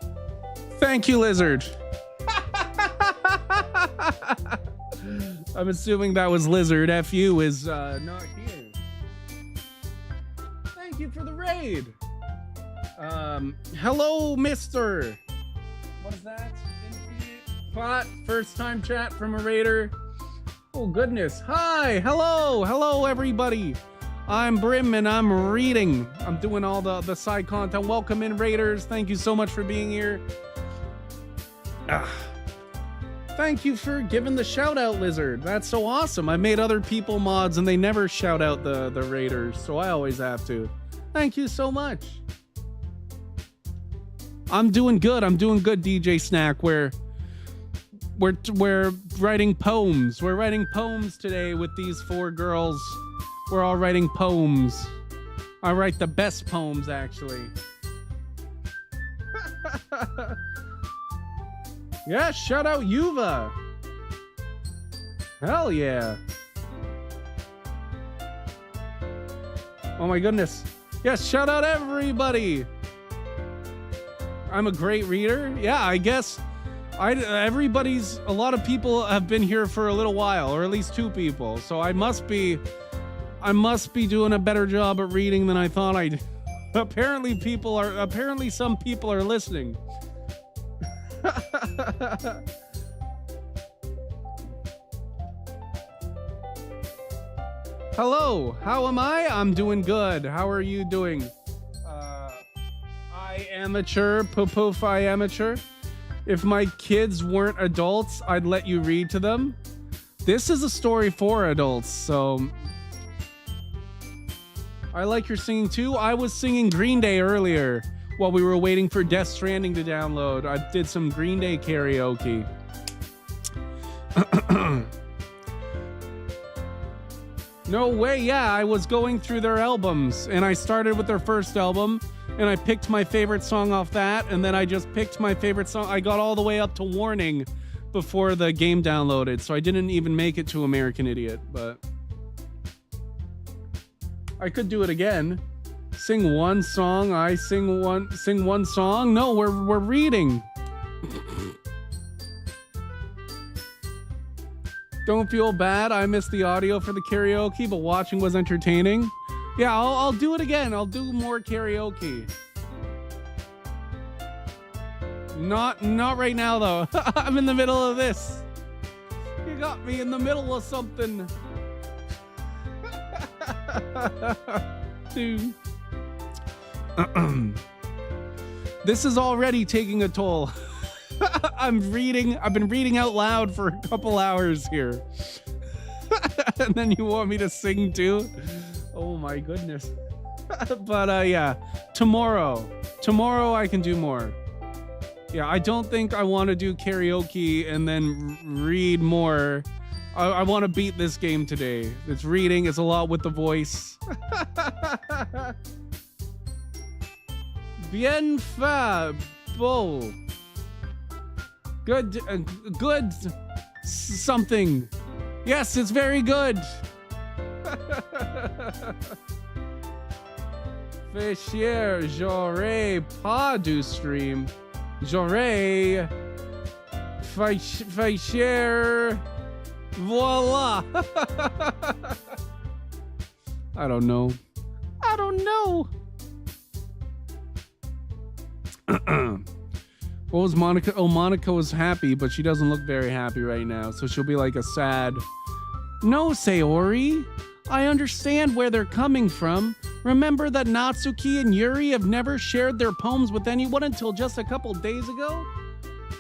Thank you, Lizard. I'm assuming that was Lizard. FU is not here. Thank you for the raid. Hello, Mister. What is that? Infinite Pot. First time chat from a raider. Oh, goodness. Hi. Hello, everybody. I'm Brim and I'm reading. I'm doing all the side content. Welcome in, raiders. Thank you so much for being here. Thank you for giving the shout out, Lizard. That's so awesome. I made other people mods and they never shout out the raiders, so I always have to. Thank you so much. I'm doing good, DJ Snack. We're writing poems. We're writing poems today with these 4 girls. We're all writing poems. I write the best poems, actually. Yeah, shout out Yuva. Hell yeah. Oh my goodness. Yes, shout out everybody. I'm a great reader. Yeah, I guess a lot of people have been here for a little while, or at least 2 people. So I must be doing a better job at reading than I thought I'd. Apparently some people are listening. Hello, how am I? I'm doing good. How are you doing? I amateur, Popofi amateur. If my kids weren't adults, I'd let you read to them. This is a story for adults, so I like your singing too. I was singing Green Day earlier while we were waiting for Death Stranding to download. I did some Green Day karaoke. No way, yeah, I was going through their albums and I started with their first album and I picked my favorite song off that, and then I just picked my favorite song. I got all the way up to Warning before the game downloaded, so I didn't even make it to American Idiot, but I could do it again. Sing one song, I sing one song. No, we're reading. Don't feel bad. I missed the audio for the karaoke, but watching was entertaining. Yeah, I'll do it again. I'll do more karaoke. Not right now though. I'm in the middle of this. You got me in the middle of something. Dude. This is already taking a toll. I've been reading out loud for a couple hours here. And then you want me to sing too? Oh my goodness. But yeah, tomorrow I can do more. Yeah, I don't think I want to do karaoke and then read more. I want to beat this game today. It's reading, it's a lot with the voice. Bien fabo. Good something. Yes, it's very good. Fichier, j'aurais pas du stream. J'aurais fichier. Voila. I don't know. What was Monica? Oh, Monica was happy, but she doesn't look very happy right now. So she'll be like a sad. No, Sayori. I understand where they're coming from. Remember that Natsuki and Yuri have never shared their poems with anyone until just a couple days ago?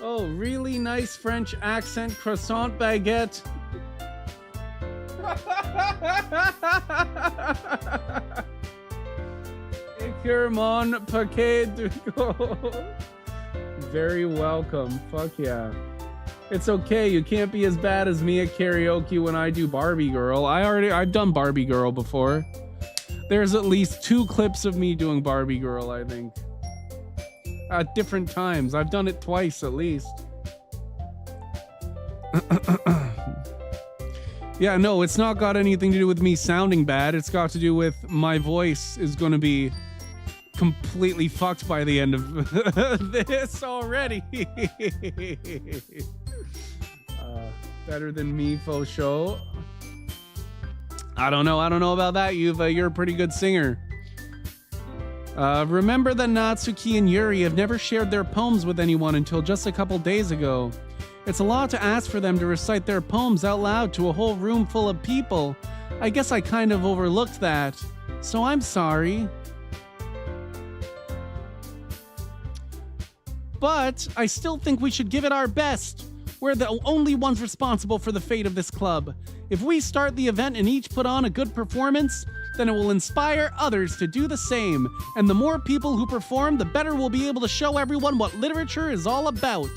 Oh, really nice French accent, croissant baguette. Iker mon paquet de go. Very welcome. Fuck yeah. It's okay. You can't be as bad as me at karaoke when I do Barbie Girl. I've done Barbie Girl before. There's at least 2 clips of me doing Barbie Girl, I think. At different times. I've done it twice at least. Yeah, no, it's not got anything to do with me sounding bad. It's got to do with my voice is going to be completely fucked by the end of this already. Better than me, faux show. I don't know about that, Yuva. You're a pretty good singer. Remember that Natsuki and Yuri have never shared their poems with anyone until just a couple days ago. It's a lot to ask for them to recite their poems out loud to a whole room full of people. I guess I kind of overlooked that, so I'm sorry. But I still think we should give it our best. We're the only ones responsible for the fate of this club. If we start the event and each put on a good performance, then it will inspire others to do the same. And the more people who perform, the better we'll be able to show everyone what literature is all about.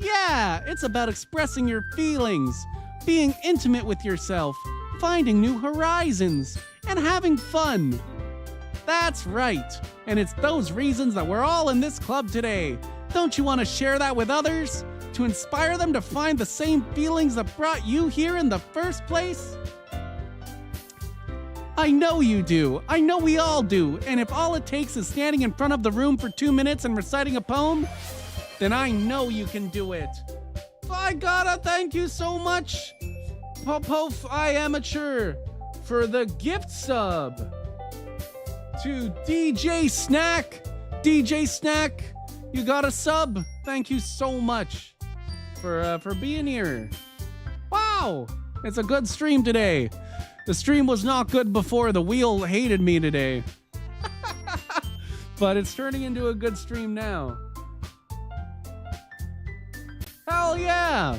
Yeah, it's about expressing your feelings, being intimate with yourself, finding new horizons, and having fun. That's right. And it's those reasons that we're all in this club today. Don't you want to share that with others? To inspire them to find the same feelings that brought you here in the first place? I know you do. I know we all do. And if all it takes is standing in front of the room for 2 minutes and reciting a poem, then I know you can do it. I gotta thank you so much, Popof I Amateur, for the gift sub. To DJ Snack. DJ Snack, you got a sub. Thank you so much for being here. Wow, it's a good stream today. The stream was not good before. The wheel hated me today. But it's turning into a good stream now. Hell yeah!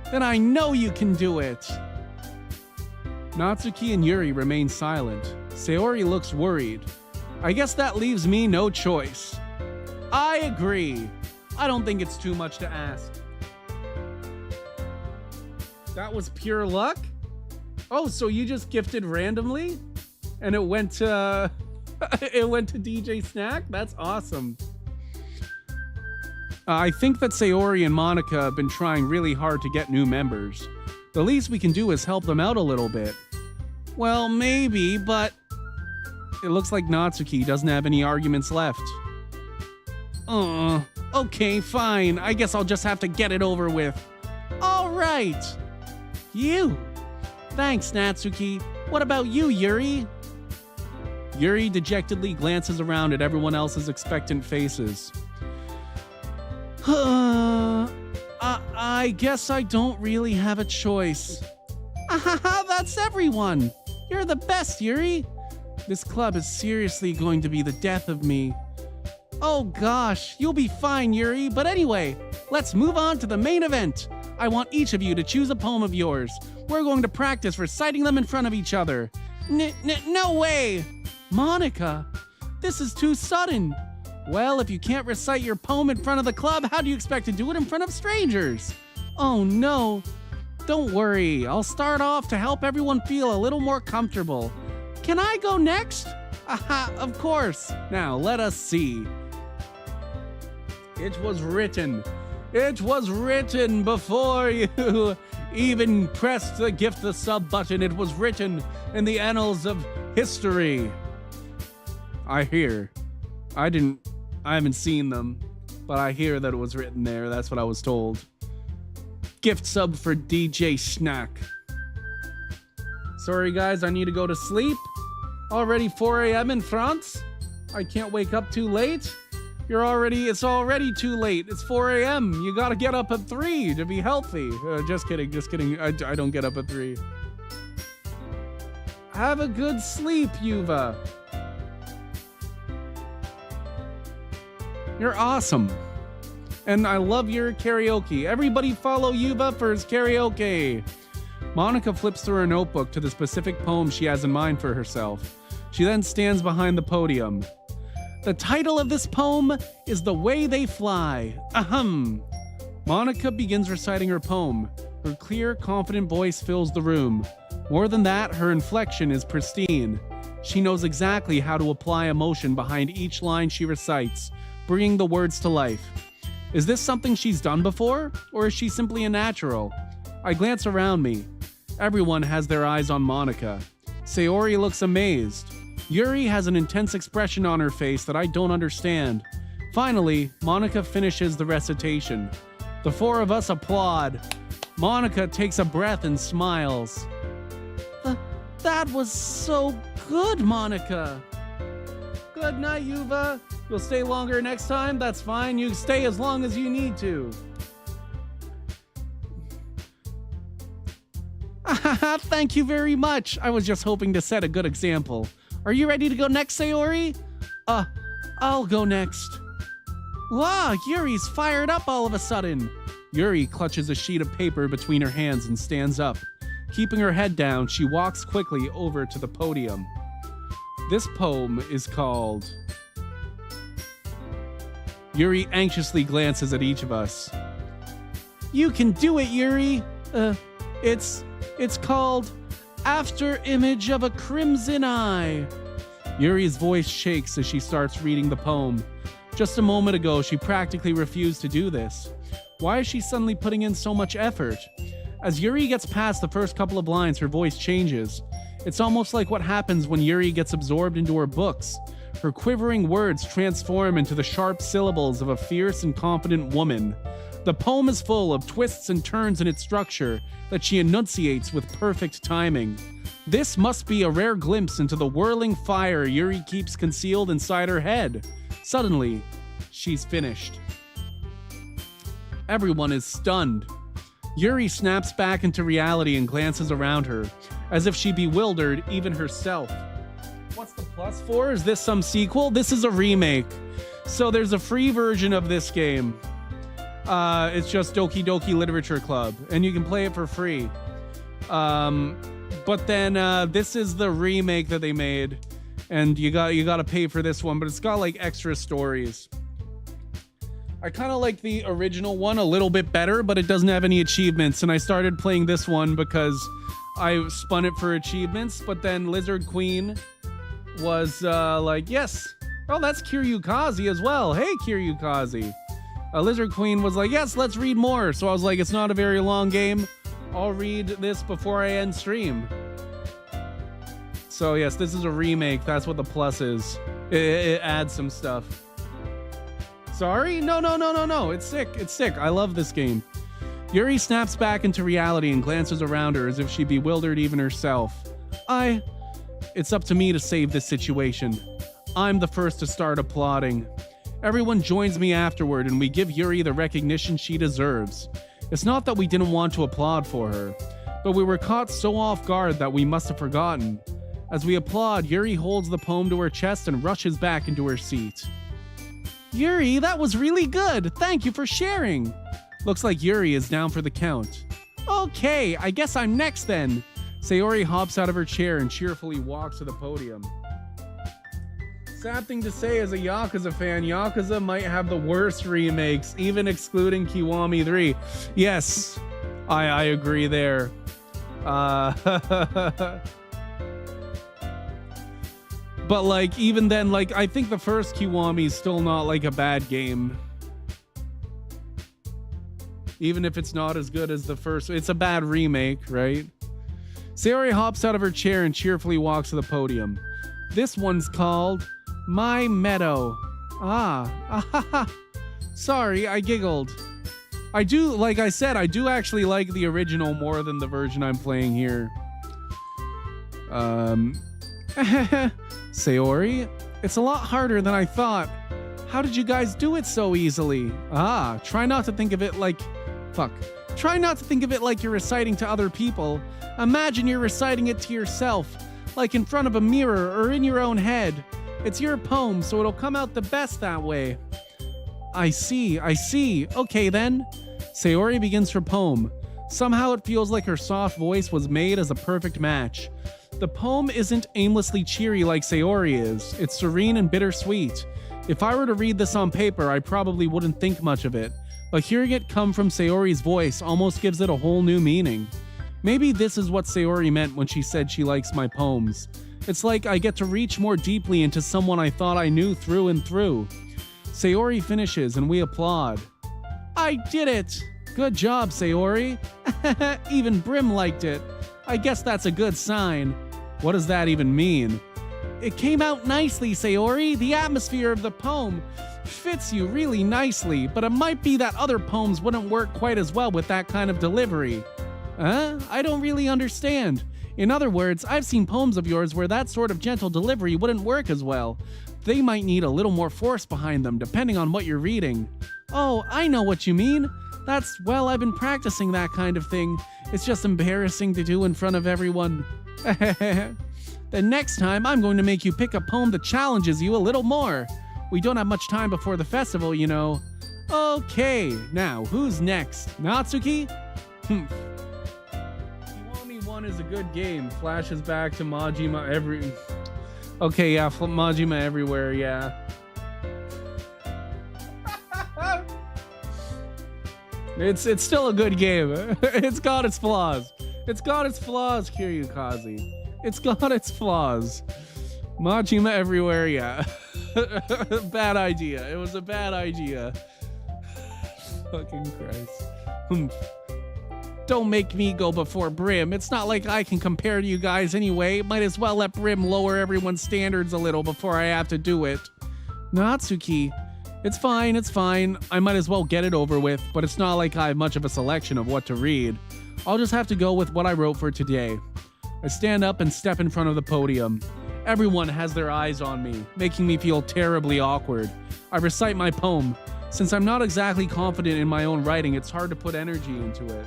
Then I know you can do it. Natsuki and Yuri remain silent. Sayori looks worried. I guess that leaves me no choice. I agree. I don't think it's too much to ask. That was pure luck? Oh, so you just gifted randomly? And it went to DJ Snack? That's awesome. I think that Sayori and Monica have been trying really hard to get new members. The least we can do is help them out a little bit. Well, maybe, but it looks like Natsuki doesn't have any arguments left. Okay, fine. I guess I'll just have to get it over with. All right. You. Thanks, Natsuki. What about you, Yuri? Yuri dejectedly glances around at everyone else's expectant faces. I guess I don't really have a choice. That's everyone. You're the best, Yuri. This club is seriously going to be the death of me. Oh gosh, you'll be fine, Yuri. But anyway, let's move on to the main event. I want each of you to choose a poem of yours. We're going to practice reciting them in front of each other. No way! Monica, this is too sudden. Well, if you can't recite your poem in front of the club, how do you expect to do it in front of strangers? Oh no. Don't worry, I'll start off to help everyone feel a little more comfortable. Can I go next? Aha, of course. Now, let us see. It was written before you even pressed the gift the sub button. It was written in the annals of history. I haven't seen them, but I hear that it was written there. That's what I was told. Gift sub for DJ Snack. Sorry guys, I need to go to sleep. Already 4 a.m. in France? I can't wake up too late? It's already too late. It's 4 a.m. You gotta get up at 3 to be healthy. Just kidding. I don't get up at 3. Have a good sleep, Yuva. You're awesome. And I love your karaoke. Everybody follow Yuva for his karaoke. Monica flips through her notebook to the specific poem she has in mind for herself. She then stands behind the podium. The title of this poem is The Way They Fly. Ahem. Monica begins reciting her poem. Her clear, confident voice fills the room. More than that, her inflection is pristine. She knows exactly how to apply emotion behind each line she recites, bringing the words to life. Is this something she's done before, or is she simply a natural? I glance around me. Everyone has their eyes on Monica. Sayori looks amazed. Yuri has an intense expression on her face that I don't understand. Finally, Monica finishes the recitation. The four of us applaud. Monica takes a breath and smiles. That was so good, Monica. Good night, Yuva. You'll stay longer next time? That's fine. You stay as long as you need to. Thank you very much. I was just hoping to set a good example. Are you ready to go next, Sayori? I'll go next. Wow, Yuri's fired up all of a sudden. Yuri clutches a sheet of paper between her hands and stands up. Keeping her head down, she walks quickly over to the podium. This poem is called... Yuri anxiously glances at each of us. You can do it, Yuri. It's called After Image of a Crimson Eye. Yuri's voice shakes as she starts reading the poem. Just a moment ago, she practically refused to do this. Why is she suddenly putting in so much effort? As Yuri gets past the first couple of lines, her voice changes. It's almost like what happens when Yuri gets absorbed into her books. Her quivering words transform into the sharp syllables of a fierce and confident woman. The poem is full of twists and turns in its structure that she enunciates with perfect timing. This must be a rare glimpse into the whirling fire Yuri keeps concealed inside her head. Suddenly, she's finished. Everyone is stunned. Yuri snaps back into reality and glances around her, as if she bewildered even herself. What's the plus for? Is this some sequel? This is a remake. So there's a free version of this game. It's just Doki Doki Literature Club, and you can play it for free. But then this is the remake that they made, and you got to pay for this one, but it's got like extra stories. I kind of like the original one a little bit better, but it doesn't have any achievements, and I started playing this one because I spun it for achievements, but then Lizard Queen was like, yes. Oh, that's Kiryukaze as well. Hey, Kiryukaze. Lizard Queen was like, yes, let's read more. So I was like, it's not a very long game. I'll read this before I end stream. So yes, this is a remake. That's what the plus is. It adds some stuff. Sorry? No. It's sick. It's sick. I love this game. Yuri snaps back into reality and glances around her as if she bewildered even herself. It's up to me to save this situation. I'm the first to start applauding. Everyone joins me afterward and we give Yuri the recognition she deserves. It's not that we didn't want to applaud for her, but we were caught so off guard that we must have forgotten. As we applaud, Yuri holds the poem to her chest and rushes back into her seat. Yuri, that was really good. Thank you for sharing. Looks like Yuri is down for the count. Okay, I guess I'm next then. Sayori hops out of her chair and cheerfully walks to the podium. Sad thing to say, as a Yakuza fan, Yakuza might have the worst remakes, even excluding Kiwami 3. Yes, I agree there. But like, even then, like, I think the first Kiwami is still not like a bad game. Even if it's not as good as the first, it's a bad remake, right? Sayori hops out of her chair and cheerfully walks to the podium. This one's called My Meadow. Sorry, I giggled. I do, like I said, I do actually like the original more than the version I'm playing here. Sayori, it's a lot harder than I thought. How did you guys do it so easily? Try not to think of it like... Try not to think of it like you're reciting to other people. Imagine you're reciting it to yourself, like in front of a mirror or in your own head. It's your poem, so it'll come out the best that way. I see. Okay then. Sayori begins her poem. Somehow it feels like her soft voice was made as a perfect match. The poem isn't aimlessly cheery like Sayori is. It's serene and bittersweet. If I were to read this on paper, I probably wouldn't think much of it. But hearing it come from Sayori's voice almost gives it a whole new meaning. Maybe this is what Sayori meant when she said she likes my poems. It's like I get to reach more deeply into someone I thought I knew through and through. Sayori finishes and we applaud. I did it! Good job, Sayori. Even Brim liked it. I guess that's a good sign. What does that even mean? It came out nicely, Sayori. The atmosphere of the poem fits you really nicely, but it might be that other poems wouldn't work quite as well with that kind of delivery. Huh? I don't really understand. In other words, I've seen poems of yours where that sort of gentle delivery wouldn't work as well. They might need a little more force behind them, depending on what you're reading. Oh, I know what you mean. Well, I've been practicing that kind of thing. It's just embarrassing to do in front of everyone. The next time, I'm going to make you pick a poem that challenges you a little more. We don't have much time before the festival, you know. Okay, now, who's next? Natsuki? Kiwami 1 is a good game. Flashes back to Majima every... Okay, yeah, Majima everywhere, yeah. It's still a good game. It's got its flaws. It's got its flaws, Kiryukaze. It's got its flaws. Majima everywhere, yeah. Bad idea. It was a bad idea. Fucking Christ. Don't make me go before Brim. It's not like I can compare to you guys anyway. Might as well let Brim lower everyone's standards a little before I have to do it. Natsuki. It's fine, it's fine. I might as well get it over with, but it's not like I have much of a selection of what to read. I'll just have to go with what I wrote for today. I stand up and step in front of the podium. Everyone has their eyes on me, making me feel terribly awkward. I recite my poem. Since I'm not exactly confident in my own writing, it's hard to put energy into it.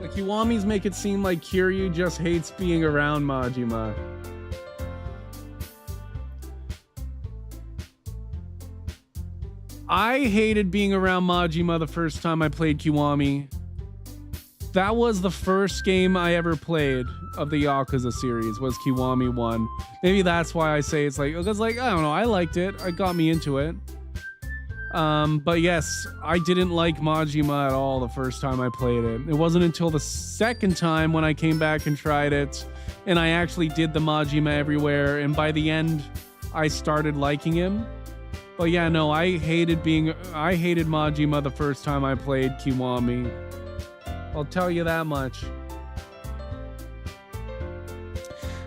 The Kiwamis make it seem like Kiryu just hates being around Majima. I hated being around Majima the first time I played Kiwami. That was the first game I ever played of the Yakuza series, was Kiwami 1. Maybe that's why I say it's like, because like, I don't know, I liked it. It got me into it. But yes, I didn't like Majima at all the first time I played it. It wasn't until the second time when I came back and tried it, and I actually did the Majima everywhere, and by the end, I started liking him. But yeah, no, I hated Majima the first time I played Kiwami. I'll tell you that much.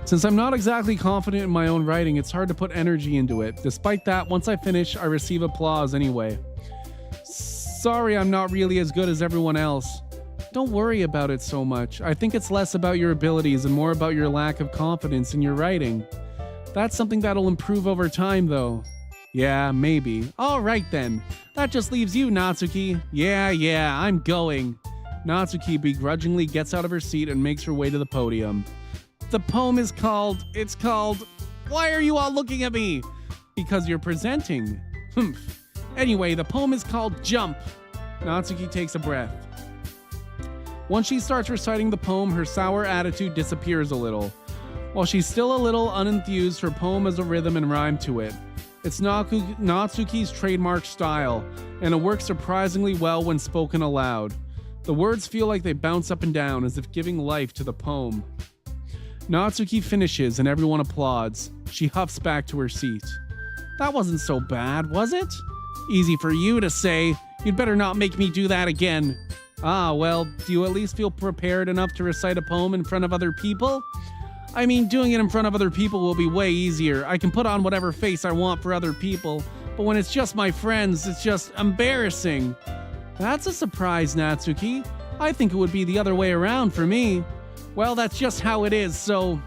Since I'm not exactly confident in my own writing, it's hard to put energy into it. Despite that, once I finish, I receive applause anyway. Sorry, I'm not really as good as everyone else. Don't worry about it so much. I think it's less about your abilities and more about your lack of confidence in your writing. That's something that'll improve over time, though. Yeah, maybe. All right, then. That just leaves you, Natsuki. Yeah, I'm going. Natsuki begrudgingly gets out of her seat and makes her way to the podium. The poem is called... Why are you all looking at me? Because you're presenting. Anyway, the poem is called Jump. Natsuki takes a breath. Once she starts reciting the poem, her sour attitude disappears a little. While she's still a little unenthused, her poem has a rhythm and rhyme to it. It's Natsuki's trademark style, and it works surprisingly well when spoken aloud. The words feel like they bounce up and down, as if giving life to the poem. Natsuki finishes and everyone applauds. She huffs back to her seat. That wasn't so bad, was it? Easy for you to say. You'd better not make me do that again. Ah, well, do you at least feel prepared enough to recite a poem in front of other people? I mean, doing it in front of other people will be way easier. I can put on whatever face I want for other people, but when it's just my friends, it's just embarrassing. That's a surprise, Natsuki. I think it would be the other way around for me. Well, that's just how it is, so...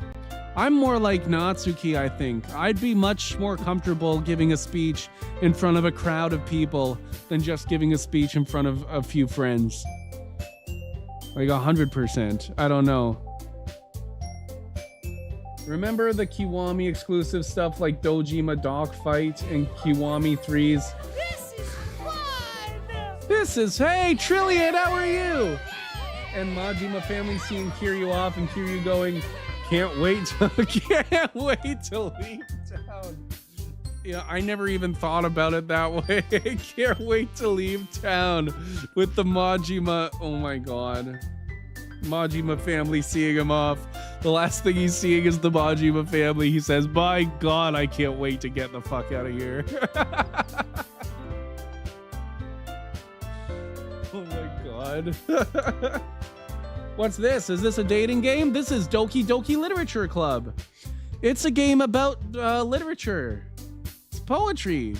I'm more like Natsuki, I think. I'd be much more comfortable giving a speech in front of a crowd of people than just giving a speech in front of a few friends. Like 100%. I don't know. Remember the Kiwami exclusive stuff like Dojima Dogfight and Kiwami 3's? This is fun! This is, hey, Trillian, how are you? And Majima family seeing Kiryu off and Kiryu going, can't wait to leave town. Yeah, I never even thought about it that way. Can't wait to leave town with the Majima. Oh my god. Majima family seeing him off. The last thing he's seeing is the Majima family. He says, by god, I can't wait to get the fuck out of here. Oh my god. What's this? Is this a dating game? This is Doki Doki Literature Club. It's a game about literature. It's poetry.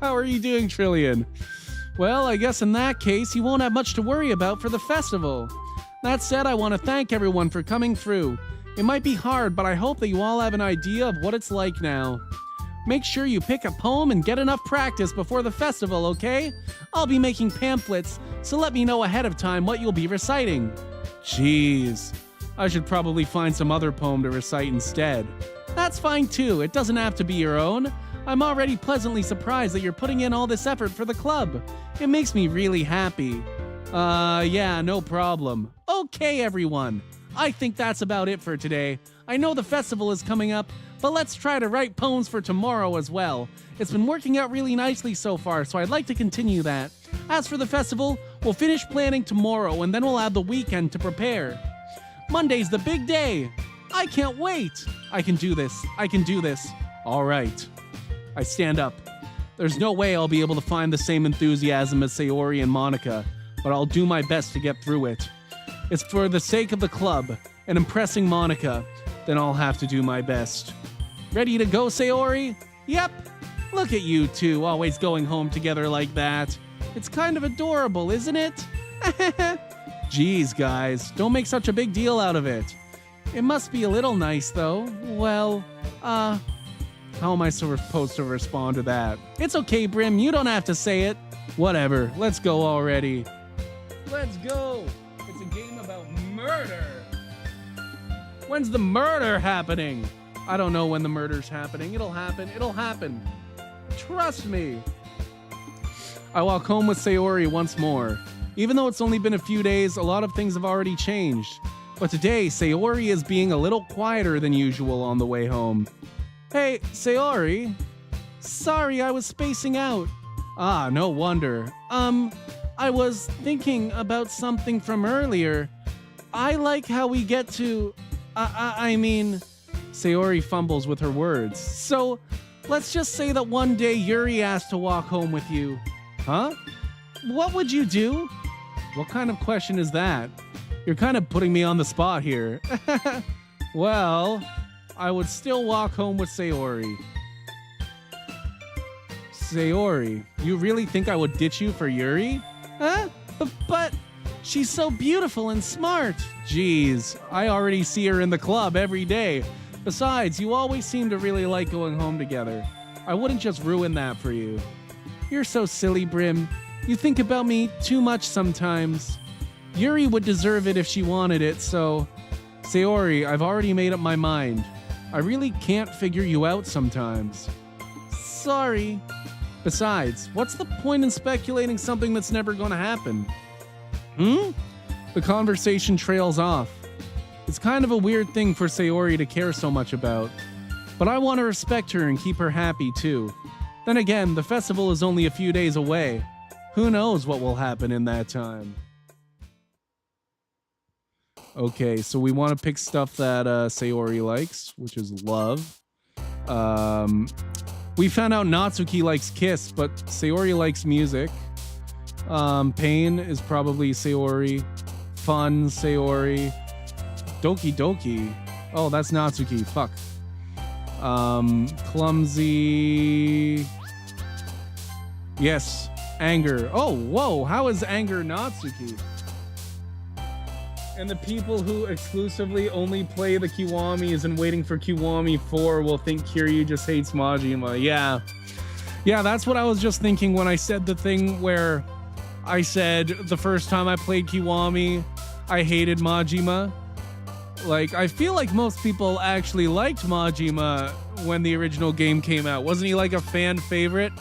How are you doing, Trillion? Well, I guess in that case, you won't have much to worry about for the festival. That said, I want to thank everyone for coming through. It might be hard, but I hope that you all have an idea of what it's like now. Make sure you pick a poem and get enough practice before the festival, okay? I'll be making pamphlets, so let me know ahead of time what you'll be reciting. Jeez, I should probably find some other poem to recite instead. That's fine too, it doesn't have to be your own. I'm already pleasantly surprised that you're putting in all this effort for the club. It makes me really happy. Yeah, no problem. Okay, everyone. I think that's about it for today. I know the festival is coming up, but let's try to write poems for tomorrow as well. It's been working out really nicely so far, so I'd like to continue that. As for the festival, we'll finish planning tomorrow, and then we'll have the weekend to prepare. Monday's the big day. I can't wait. I can do this. I can do this. All right. I stand up. There's no way I'll be able to find the same enthusiasm as Sayori and Monica, but I'll do my best to get through it. It's for the sake of the club and impressing Monica, then I'll have to do my best. Ready to go, Sayori? Yep. Look at you two, always going home together like that. It's kind of adorable, isn't it? Geez, guys, don't make such a big deal out of it. It must be a little nice, though. Well, how am I supposed to respond to that? It's okay, Brim, you don't have to say it. Whatever, let's go already. Let's go! It's a game about murder! When's the murder happening? I don't know when the murder's happening. It'll happen. It'll happen. Trust me. I walk home with Sayori once more. Even though it's only been a few days, a lot of things have already changed. But today, Sayori is being a little quieter than usual on the way home. Hey, Sayori. Sorry, I was spacing out. Ah, no wonder. I was thinking about something from earlier. I like how we get to... I mean... Sayori fumbles with her words. So, let's just say that one day Yuri asked to walk home with you. Huh? What would you do? What kind of question is that? You're kind of putting me on the spot here. Well, I would still walk home with Sayori. Sayori, you really think I would ditch you for Yuri? Huh? But she's so beautiful and smart. Jeez, I already see her in the club every day. Besides, you always seem to really like going home together. I wouldn't just ruin that for you. You're so silly, Brim. You think about me too much sometimes. Yuri would deserve it if she wanted it, so... Sayori, I've already made up my mind. I really can't figure you out sometimes. Sorry. Besides, what's the point in speculating something that's never gonna happen? The conversation trails off. It's kind of a weird thing for Sayori to care so much about. But I want to respect her and keep her happy too. Then again, the festival is only a few days away. Who knows what will happen in that time? Okay, so we want to pick stuff that Sayori likes, which is love. We found out Natsuki likes Kiss, but Sayori likes music. Pain is probably Sayori. Fun, Sayori. Doki Doki. Oh, that's Natsuki. Fuck. Clumsy. Yes. Anger. Oh, whoa. How is anger Natsuki? And the people who exclusively only play the Kiwamis and waiting for Kiwami 4 will think Kiryu just hates Majima. Yeah. Yeah, that's what I was just thinking when I said the thing where I said the first time I played Kiwami, I hated Majima. Like, I feel like most people actually liked Majima when the original game came out. Wasn't he like a fan favorite?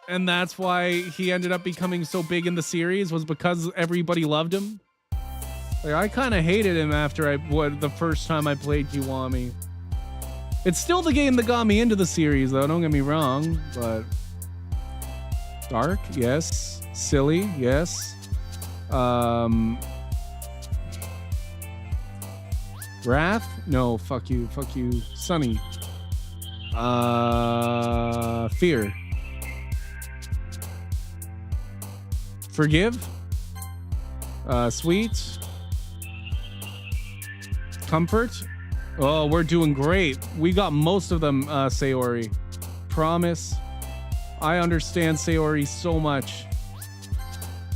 And that's why he ended up becoming so big in the series, was because everybody loved him. Like, I kind of hated him after the first time I played Kiwami. It's still the game that got me into the series, though, don't get me wrong, but... Dark, yes. Silly, yes. Wrath? No, fuck you, Sunny. Fear. Forgive? Sweet. Comfort? Oh, we're doing great. We got most of them, Sayori. Promise. I understand Sayori so much.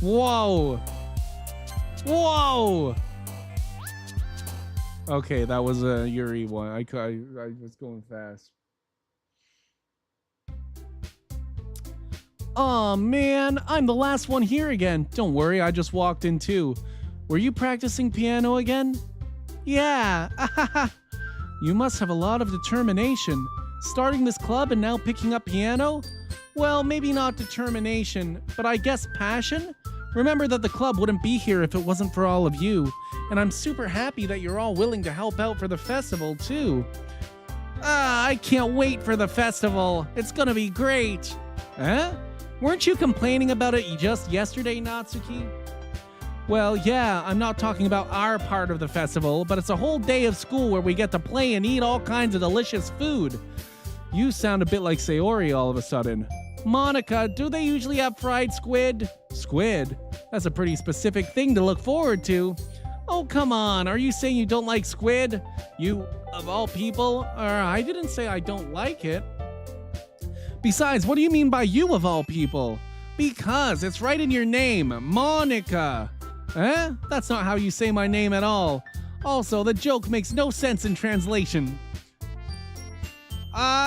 Whoa! Whoa! Okay, that was a Yuri one. I was going fast. Aw, man, I'm the last one here again. Don't worry, I just walked in too. Were you practicing piano again? Yeah. You must have a lot of determination. Starting this club and now picking up piano? Well, maybe not determination, but I guess passion? Remember that the club wouldn't be here if it wasn't for all of you, and I'm super happy that you're all willing to help out for the festival, too. I can't wait for the festival. It's gonna be great. Huh? Weren't you complaining about it just yesterday, Natsuki? Well, yeah, I'm not talking about our part of the festival, but it's a whole day of school where we get to play and eat all kinds of delicious food. You sound a bit like Sayori all of a sudden. Monica, do they usually have fried squid? Squid? That's a pretty specific thing to look forward to. Oh, come on. Are you saying you don't like squid? You, of all people? I didn't say I don't like it. Besides, what do you mean by you of all people? Because it's right in your name, Monica. Eh? That's not how you say my name at all. Also, the joke makes no sense in translation.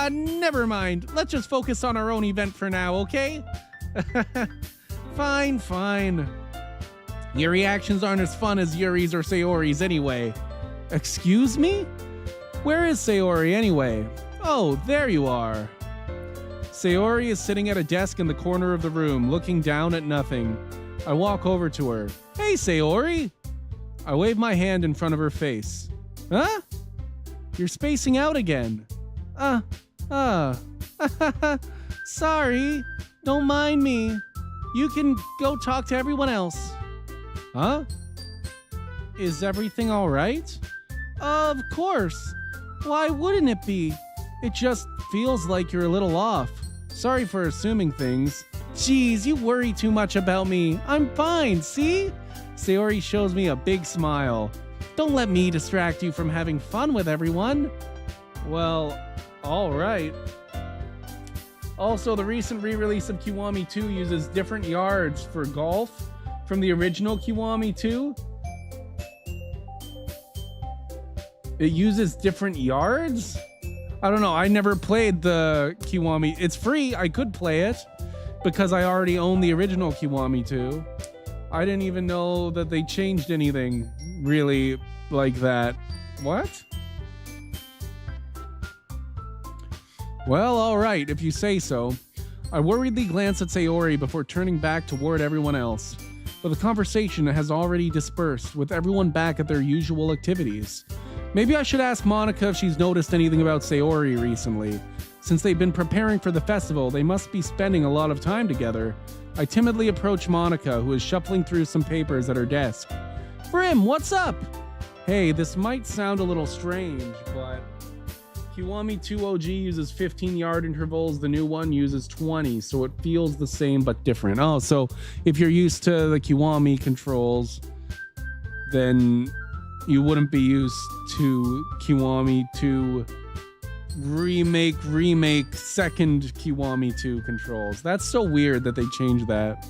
Never mind. Let's just focus on our own event for now, okay? Fine. Your reactions aren't as fun as Yuri's or Sayori's anyway. Excuse me? Where is Sayori anyway? Oh, there you are. Sayori is sitting at a desk in the corner of the room, looking down at nothing. I walk over to her. Hey, Sayori! I wave my hand in front of her face. Huh? You're spacing out again. Sorry. Don't mind me. You can go talk to everyone else. Huh? Is everything all right? Of course. Why wouldn't it be? It just feels like you're a little off. Sorry for assuming things. Jeez, you worry too much about me. I'm fine, see? Sayori shows me a big smile. Don't let me distract you from having fun with everyone. Well, all right. Also, the recent re-release of Kiwami 2 uses different yards for golf from the original Kiwami 2. It uses different yards? I don't know. I never played the Kiwami. It's free. I could play it because I already own the original Kiwami 2. I didn't even know that they changed anything really like that. What? Well, all right, if you say so. I worriedly glance at Sayori before turning back toward everyone else, but the conversation has already dispersed, with everyone back at their usual activities. Maybe I should ask Monica if she's noticed anything about Sayori recently. Since they've been preparing for the festival, they must be spending a lot of time together. I timidly approach Monica, who is shuffling through some papers at her desk. Brim, what's up? Hey, this might sound a little strange, but Kiwami 2 OG uses 15-yard intervals, the new one uses 20, so it feels the same but different. Oh, so if you're used to the Kiwami controls, then you wouldn't be used to Kiwami 2 remake second Kiwami 2 controls. That's so weird that they changed that.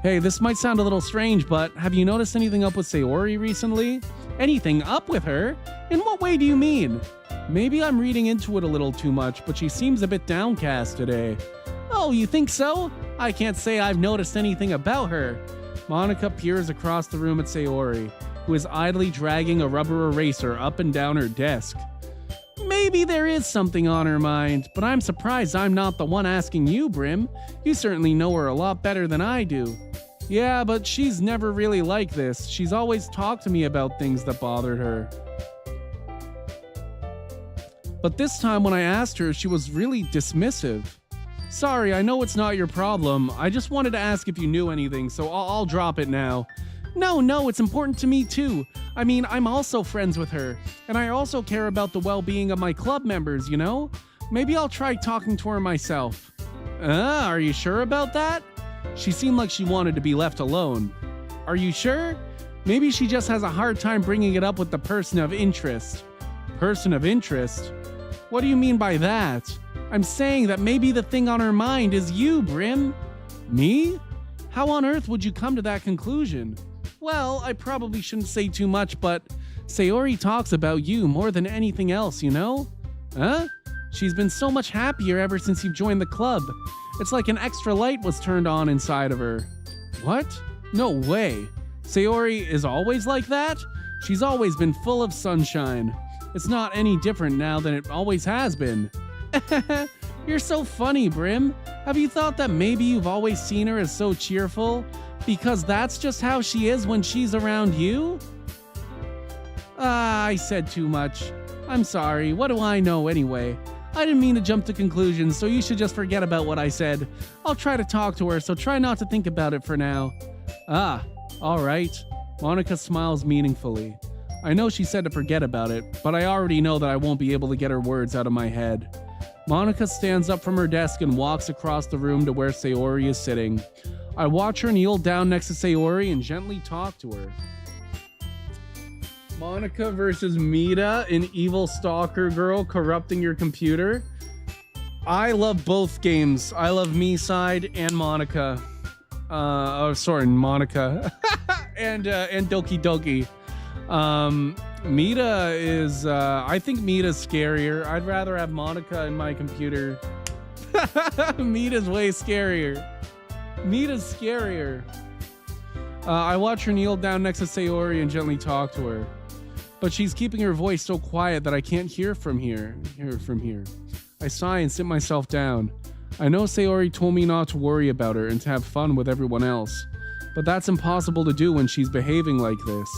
Hey, this might sound a little strange, but have you noticed anything up with Sayori recently? Anything up with her? In what way do you mean? Maybe I'm reading into it a little too much, but she seems a bit downcast today. Oh, you think so? I can't say I've noticed anything about her. Monica peers across the room at Sayori, who is idly dragging a rubber eraser up and down her desk. Maybe there is something on her mind, but I'm surprised I'm not the one asking you, Brim. You certainly know her a lot better than I do. Yeah, but she's never really like this. She's always talked to me about things that bothered her. But this time when I asked her, she was really dismissive. Sorry, I know it's not your problem. I just wanted to ask if you knew anything, so I'll drop it now. No, it's important to me too. I mean, I'm also friends with her, and I also care about the well-being of my club members, you know? Maybe I'll try talking to her myself. Are you sure about that? She seemed like she wanted to be left alone. Are you sure? Maybe she just has a hard time bringing it up with the person of interest. Person of interest? What do you mean by that? I'm saying that maybe the thing on her mind is you, Brim. Me? How on earth would you come to that conclusion? Well, I probably shouldn't say too much, but Sayori talks about you more than anything else, you know? Huh? She's been so much happier ever since you've joined the club. It's like an extra light was turned on inside of her. What? No way. Sayori is always like that? She's always been full of sunshine. It's not any different now than it always has been. You're so funny, Brim. Have you thought that maybe you've always seen her as so cheerful? Because that's just how she is when she's around you? I said too much. I'm sorry. What do I know anyway? I didn't mean to jump to conclusions, so you should just forget about what I said. I'll try to talk to her, so try not to think about it for now. All right. Monica smiles meaningfully. I know she said to forget about it, but I already know that I won't be able to get her words out of my head. Monica stands up from her desk and walks across the room to where Sayori is sitting. I watch her kneel down next to Sayori and gently talk to her. Monica versus Mita, an evil stalker girl corrupting your computer. I love both games. I love Me Side and Monica. Monica. and Doki Doki. Mita is, I think Mita's scarier. I'd rather have Monica in my computer. Mita's way scarier. Mita's scarier. I watch her kneel down next to Sayori and gently talk to her. But she's keeping her voice so quiet that I can't hear from here. I sigh and sit myself down. I know Sayori told me not to worry about her and to have fun with everyone else, but that's impossible to do when she's behaving like this.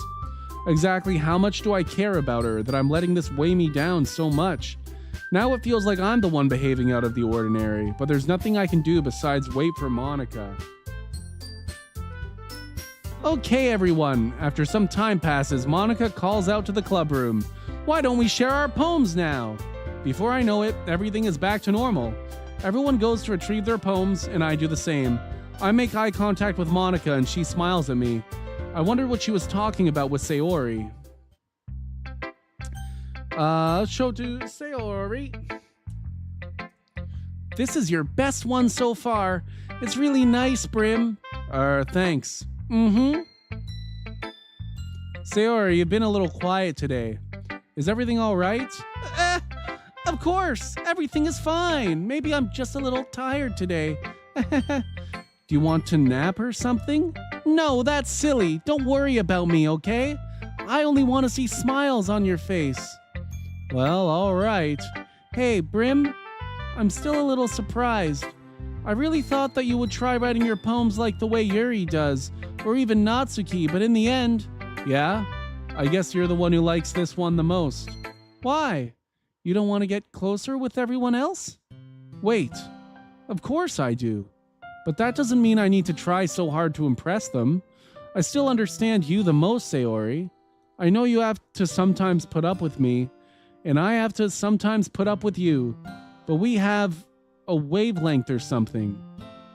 Exactly how much do I care about her that I'm letting this weigh me down so much? Now it feels like I'm the one behaving out of the ordinary, but there's nothing I can do besides wait for Monica. Okay, everyone. After some time passes, Monica calls out to the club room. Why don't we share our poems now? Before I know it, everything is back to normal. Everyone goes to retrieve their poems, and I do the same. I make eye contact with Monica, and she smiles at me. I wondered what she was talking about with Sayori. Show to Sayori. This is your best one so far. It's really nice, Brim. Thanks. Sayori, you've been a little quiet today. Is everything all right? Of course. Everything is fine. Maybe I'm just a little tired today. Do you want to nap or something? No, that's silly. Don't worry about me, okay? I only want to see smiles on your face. Well, all right. Hey, Brim, I'm still a little surprised. I really thought that you would try writing your poems like the way Yuri does, or even Natsuki, but in the end, yeah, I guess you're the one who likes this one the most. Why? You don't want to get closer with everyone else? Wait, of course I do. But that doesn't mean I need to try so hard to impress them. I still understand you the most, Sayori. I know you have to sometimes put up with me, and I have to sometimes put up with you, but we have a wavelength or something.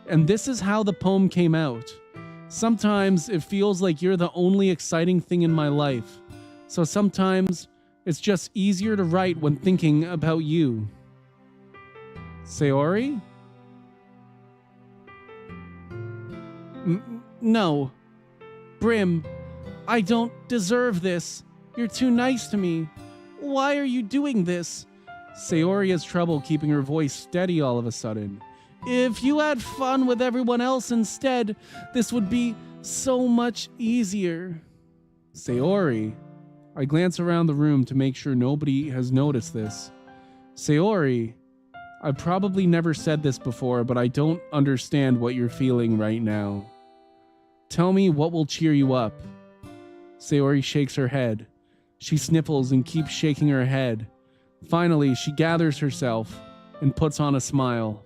And this is how the poem came out. Sometimes it feels like you're the only exciting thing in my life. So sometimes it's just easier to write when thinking about you. Sayori? No. Brim, I don't deserve this. You're too nice to me. Why are you doing this? Sayori has trouble keeping her voice steady all of a sudden. If you had fun with everyone else instead, this would be so much easier. Sayori. I glance around the room to make sure nobody has noticed this. Sayori, I've probably never said this before, but I don't understand what you're feeling right now. Tell me what will cheer you up. Sayori shakes her head. She sniffles and keeps shaking her head. Finally, she gathers herself and puts on a smile.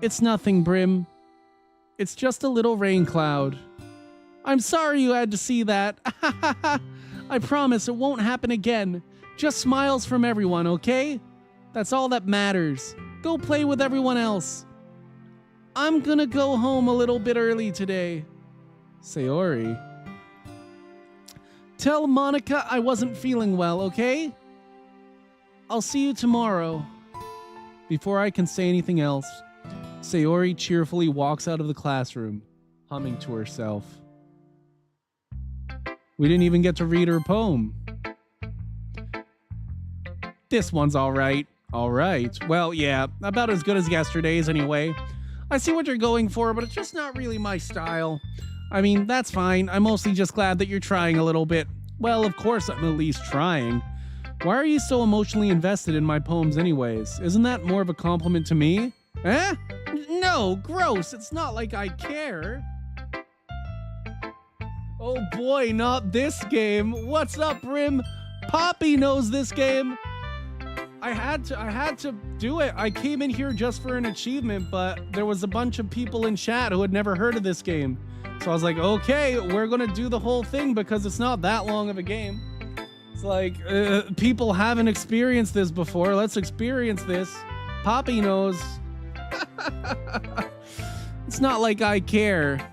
It's nothing, Brim. It's just a little rain cloud. I'm sorry you had to see that. I promise it won't happen again. Just smiles from everyone, okay? That's all that matters. Go play with everyone else. I'm gonna go home a little bit early today. Sayori. Tell Monica I wasn't feeling well, okay? I'll see you tomorrow. Before I can say anything else, Sayori cheerfully walks out of the classroom, humming to herself. We didn't even get to read her poem. This one's all right. All right. Well, yeah, about as good as yesterday's anyway. I see what you're going for, but it's just not really my style. I mean, that's fine. I'm mostly just glad that you're trying a little bit. Well, of course I'm at least trying. Why are you so emotionally invested in my poems anyways? Isn't that more of a compliment to me? Eh? No, gross. It's not like I care. Oh boy, not this game. What's up, Rim? Poppy knows this game. I had to do it. I came in here just for an achievement, but there was a bunch of people in chat who had never heard of this game. So I was like, okay, we're gonna do the whole thing because it's not that long of a game. It's like, people haven't experienced this before. Let's experience this. Poppy knows. It's not like I care.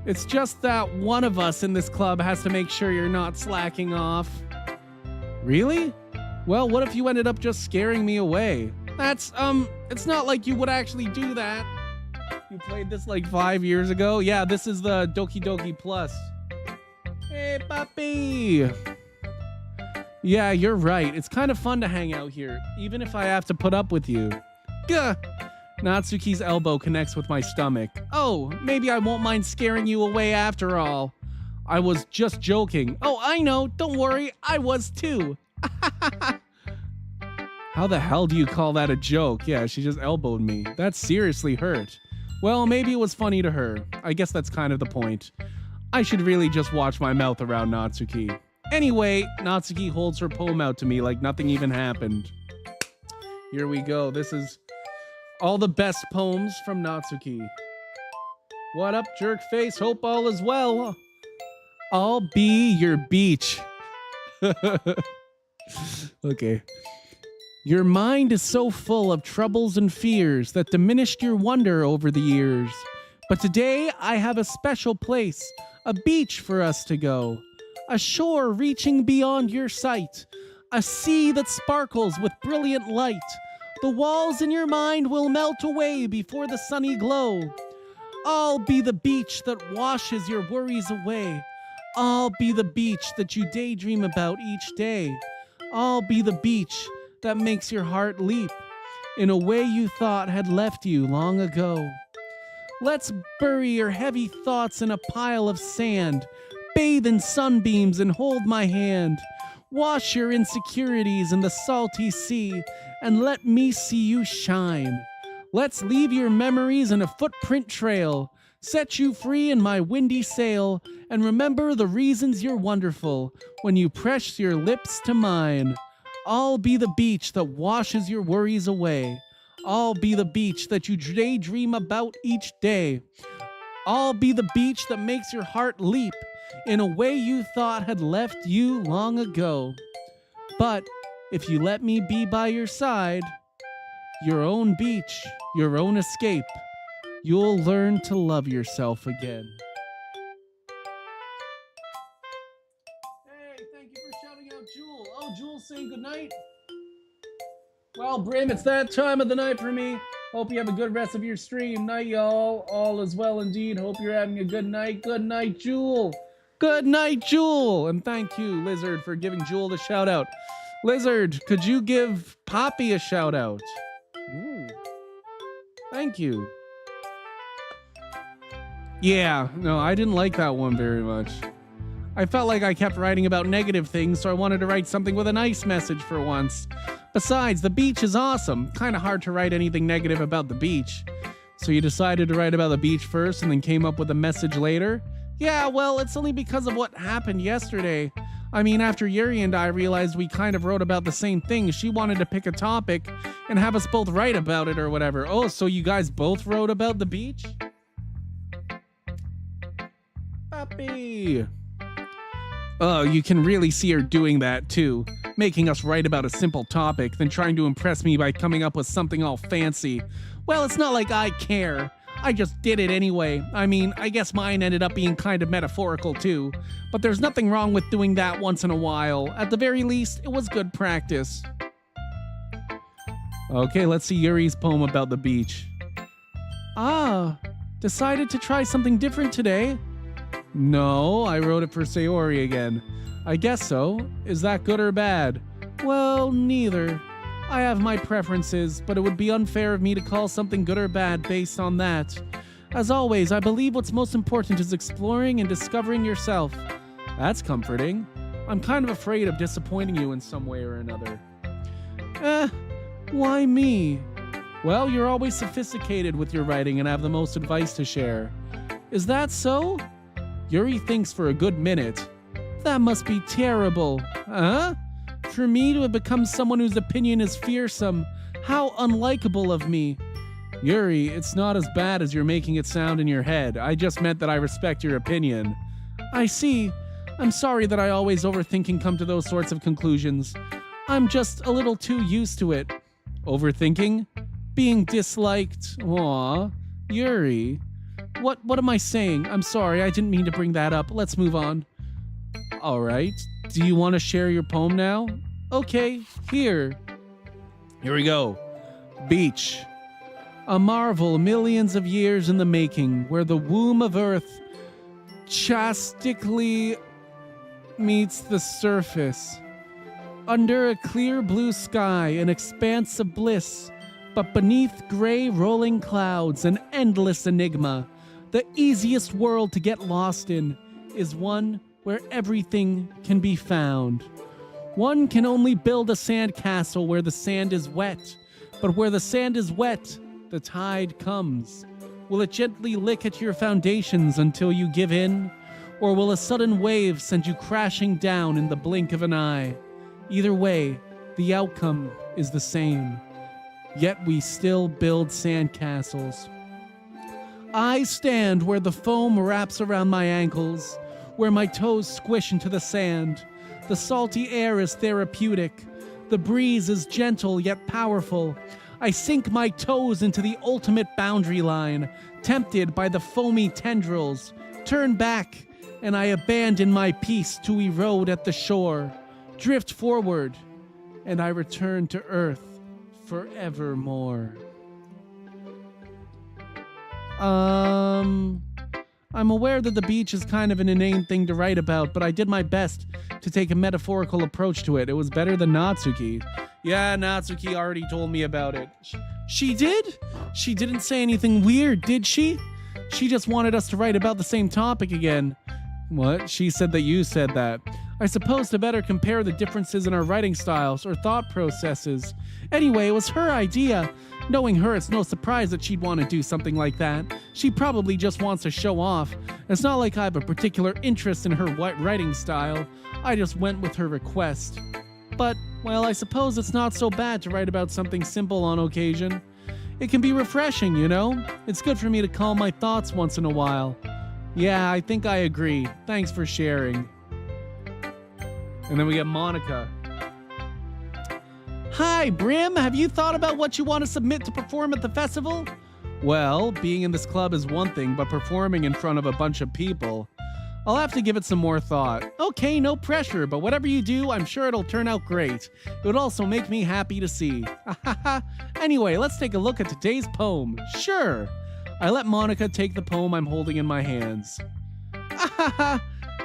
It's just that one of us in this club has to make sure you're not slacking off. Really? Well, what if you ended up just scaring me away? That's, it's not like you would actually do that. You played this like 5 years ago? Yeah, this is the Doki Doki Plus. Hey, puppy! Yeah, you're right. It's kind of fun to hang out here, even if I have to put up with you. Gah! Natsuki's elbow connects with my stomach. Oh, maybe I won't mind scaring you away after all. I was just joking. Oh, I know. Don't worry. I was too. How the hell do you call that a joke? Yeah, she just elbowed me. That seriously hurt. Well, maybe it was funny to her. I guess that's kind of the point. I should really just watch my mouth around Natsuki. Anyway, Natsuki holds her poem out to me like nothing even happened. Here we go. This is all the best poems from Natsuki. What up, jerk face? Hope all is well. I'll be your beach. Okay. Your mind is so full of troubles and fears that diminished your wonder over the years. But today I have a special place, a beach for us to go. A shore reaching beyond your sight. A sea that sparkles with brilliant light. The walls in your mind will melt away before the sunny glow. I'll be the beach that washes your worries away. I'll be the beach that you daydream about each day. I'll be the beach that makes your heart leap in a way you thought had left you long ago. Let's bury your heavy thoughts in a pile of sand. Bathe in sunbeams and hold my hand. Wash your insecurities in the salty sea and let me see you shine. Let's leave your memories in a footprint trail, set you free in my windy sail, and remember the reasons you're wonderful when you press your lips to mine. I'll be the beach that washes your worries away. I'll be the beach that you daydream about each day. I'll be the beach that makes your heart leap in a way you thought had left you long ago. But if you let me be by your side, your own beach, your own escape, you'll learn to love yourself again. Hey, thank you for shouting out Jewel. Oh, Jewel's saying goodnight. Well, Brim, it's that time of the night for me. Hope you have a good rest of your stream. Night, y'all. All is well indeed. Hope you're having a good night. Good night, Jewel. Good night, Jewel. And thank you, Lizard, for giving Jewel the shout out. Lizard, could you give Poppy a shout out? Ooh. Thank you. Yeah, no, I didn't like that one very much. I felt like I kept writing about negative things, so I wanted to write something with a nice message for once. Besides, the beach is awesome. Kind of hard to write anything negative about the beach. So you decided to write about the beach first and then came up with a message later? Yeah, well, it's only because of what happened yesterday. I mean, after Yuri and I realized we kind of wrote about the same thing, she wanted to pick a topic and have us both write about it or whatever. Oh, so you guys both wrote about the beach? Puppy! Oh, you can really see her doing that too. Making us write about a simple topic, then trying to impress me by coming up with something all fancy. Well, it's not like I care. I just did it anyway. I mean, I guess mine ended up being kind of metaphorical too. But there's nothing wrong with doing that once in a while. At the very least, it was good practice. Okay, let's see Yuri's poem about the beach. Ah, decided to try something different today? No, I wrote it for Sayori again. I guess so. Is that good or bad? Well, neither. I have my preferences, but it would be unfair of me to call something good or bad based on that. As always, I believe what's most important is exploring and discovering yourself. That's comforting. I'm kind of afraid of disappointing you in some way or another. Why me? Well, you're always sophisticated with your writing and have the most advice to share. Is that so? Yuri thinks for a good minute. That must be terrible. Huh? For me to have become someone whose opinion is fearsome. How unlikable of me. Yuri, it's not as bad as you're making it sound in your head. I just meant that I respect your opinion. I see. I'm sorry that I always overthink and come to those sorts of conclusions. I'm just a little too used to it. Overthinking? Being disliked? Aw, Yuri. What am I saying? I'm sorry, I didn't mean to bring that up. Let's move on. Alright. Do you want to share your poem now? Okay, here. Here we go. Beach. A marvel millions of years in the making, where the womb of earth chastically meets the surface. Under a clear blue sky, an expanse of bliss, but beneath gray rolling clouds, an endless enigma. The easiest world to get lost in is one where everything can be found. One can only build a sand castle where the sand is wet, but where the sand is wet, the tide comes. Will it gently lick at your foundations until you give in? Or will a sudden wave send you crashing down in the blink of an eye? Either way, the outcome is the same. Yet we still build sandcastles. I stand where the foam wraps around my ankles, where my toes squish into the sand. The salty air is therapeutic. The breeze is gentle yet powerful. I sink my toes into the ultimate boundary line, tempted by the foamy tendrils. Turn back, and I abandon my peace to erode at the shore. Drift forward, and I return to earth forevermore. I'm aware that the beach is kind of an inane thing to write about, but I did my best to take a metaphorical approach to it. It was better than Natsuki. Yeah, Natsuki already told me about it. She did? She didn't say anything weird, did she? She just wanted us to write about the same topic again. What? She said that you said that. I suppose to better compare the differences in our writing styles or thought processes. Anyway, it was her idea. Knowing her, it's no surprise that she'd want to do something like that. She probably just wants to show off. It's not like I have a particular interest in her writing style. I just went with her request. But, well, I suppose it's not so bad to write about something simple on occasion. It can be refreshing, you know? It's good for me to calm my thoughts once in a while. Yeah, I think I agree. Thanks for sharing. And then we get Monica. Hi, Brim. Have you thought about what you want to submit to perform at the festival? Well, being in this club is one thing, but performing in front of a bunch of people, I'll have to give it some more thought. Okay, no pressure, but whatever you do, I'm sure it'll turn out great. It would also make me happy to see. Anyway, let's take a look at today's poem. Sure. I let Monica take the poem I'm holding in my hands.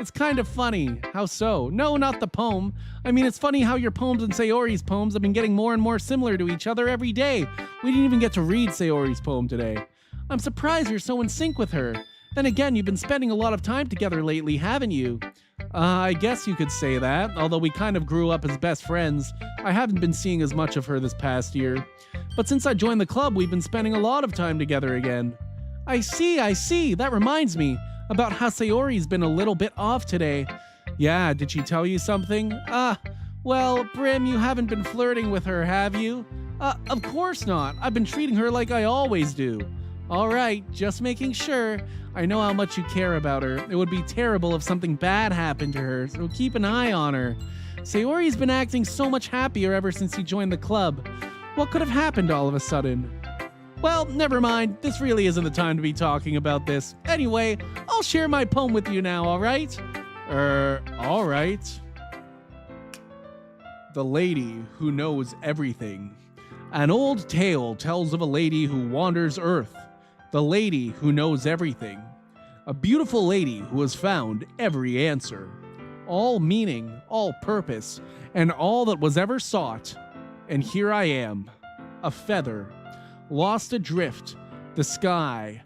It's kind of funny. How so? No, not the poem. I mean, it's funny how your poems and Sayori's poems have been getting more and more similar to each other every day. We didn't even get to read Sayori's poem today. I'm surprised you're so in sync with her. Then again, you've been spending a lot of time together lately, haven't you? I guess you could say that, although we kind of grew up as best friends. I haven't been seeing as much of her this past year. But since I joined the club, we've been spending a lot of time together again. I see. That reminds me about how Sayori's been a little bit off today. Yeah, did she tell you something? Well, Brim, you haven't been flirting with her, have you? Of course not. I've been treating her like I always do. All right, just making sure. I know how much you care about her. It would be terrible if something bad happened to her, so keep an eye on her. Sayori's been acting so much happier ever since he joined the club. What could have happened all of a sudden? Well, never mind. This really isn't the time to be talking about this. Anyway, I'll share my poem with you now, alright? Alright. The Lady Who Knows Everything. An old tale tells of a lady who wanders Earth. The lady who knows everything. A beautiful lady who has found every answer. All meaning, all purpose, and all that was ever sought. And here I am, a feather, lost adrift, the sky,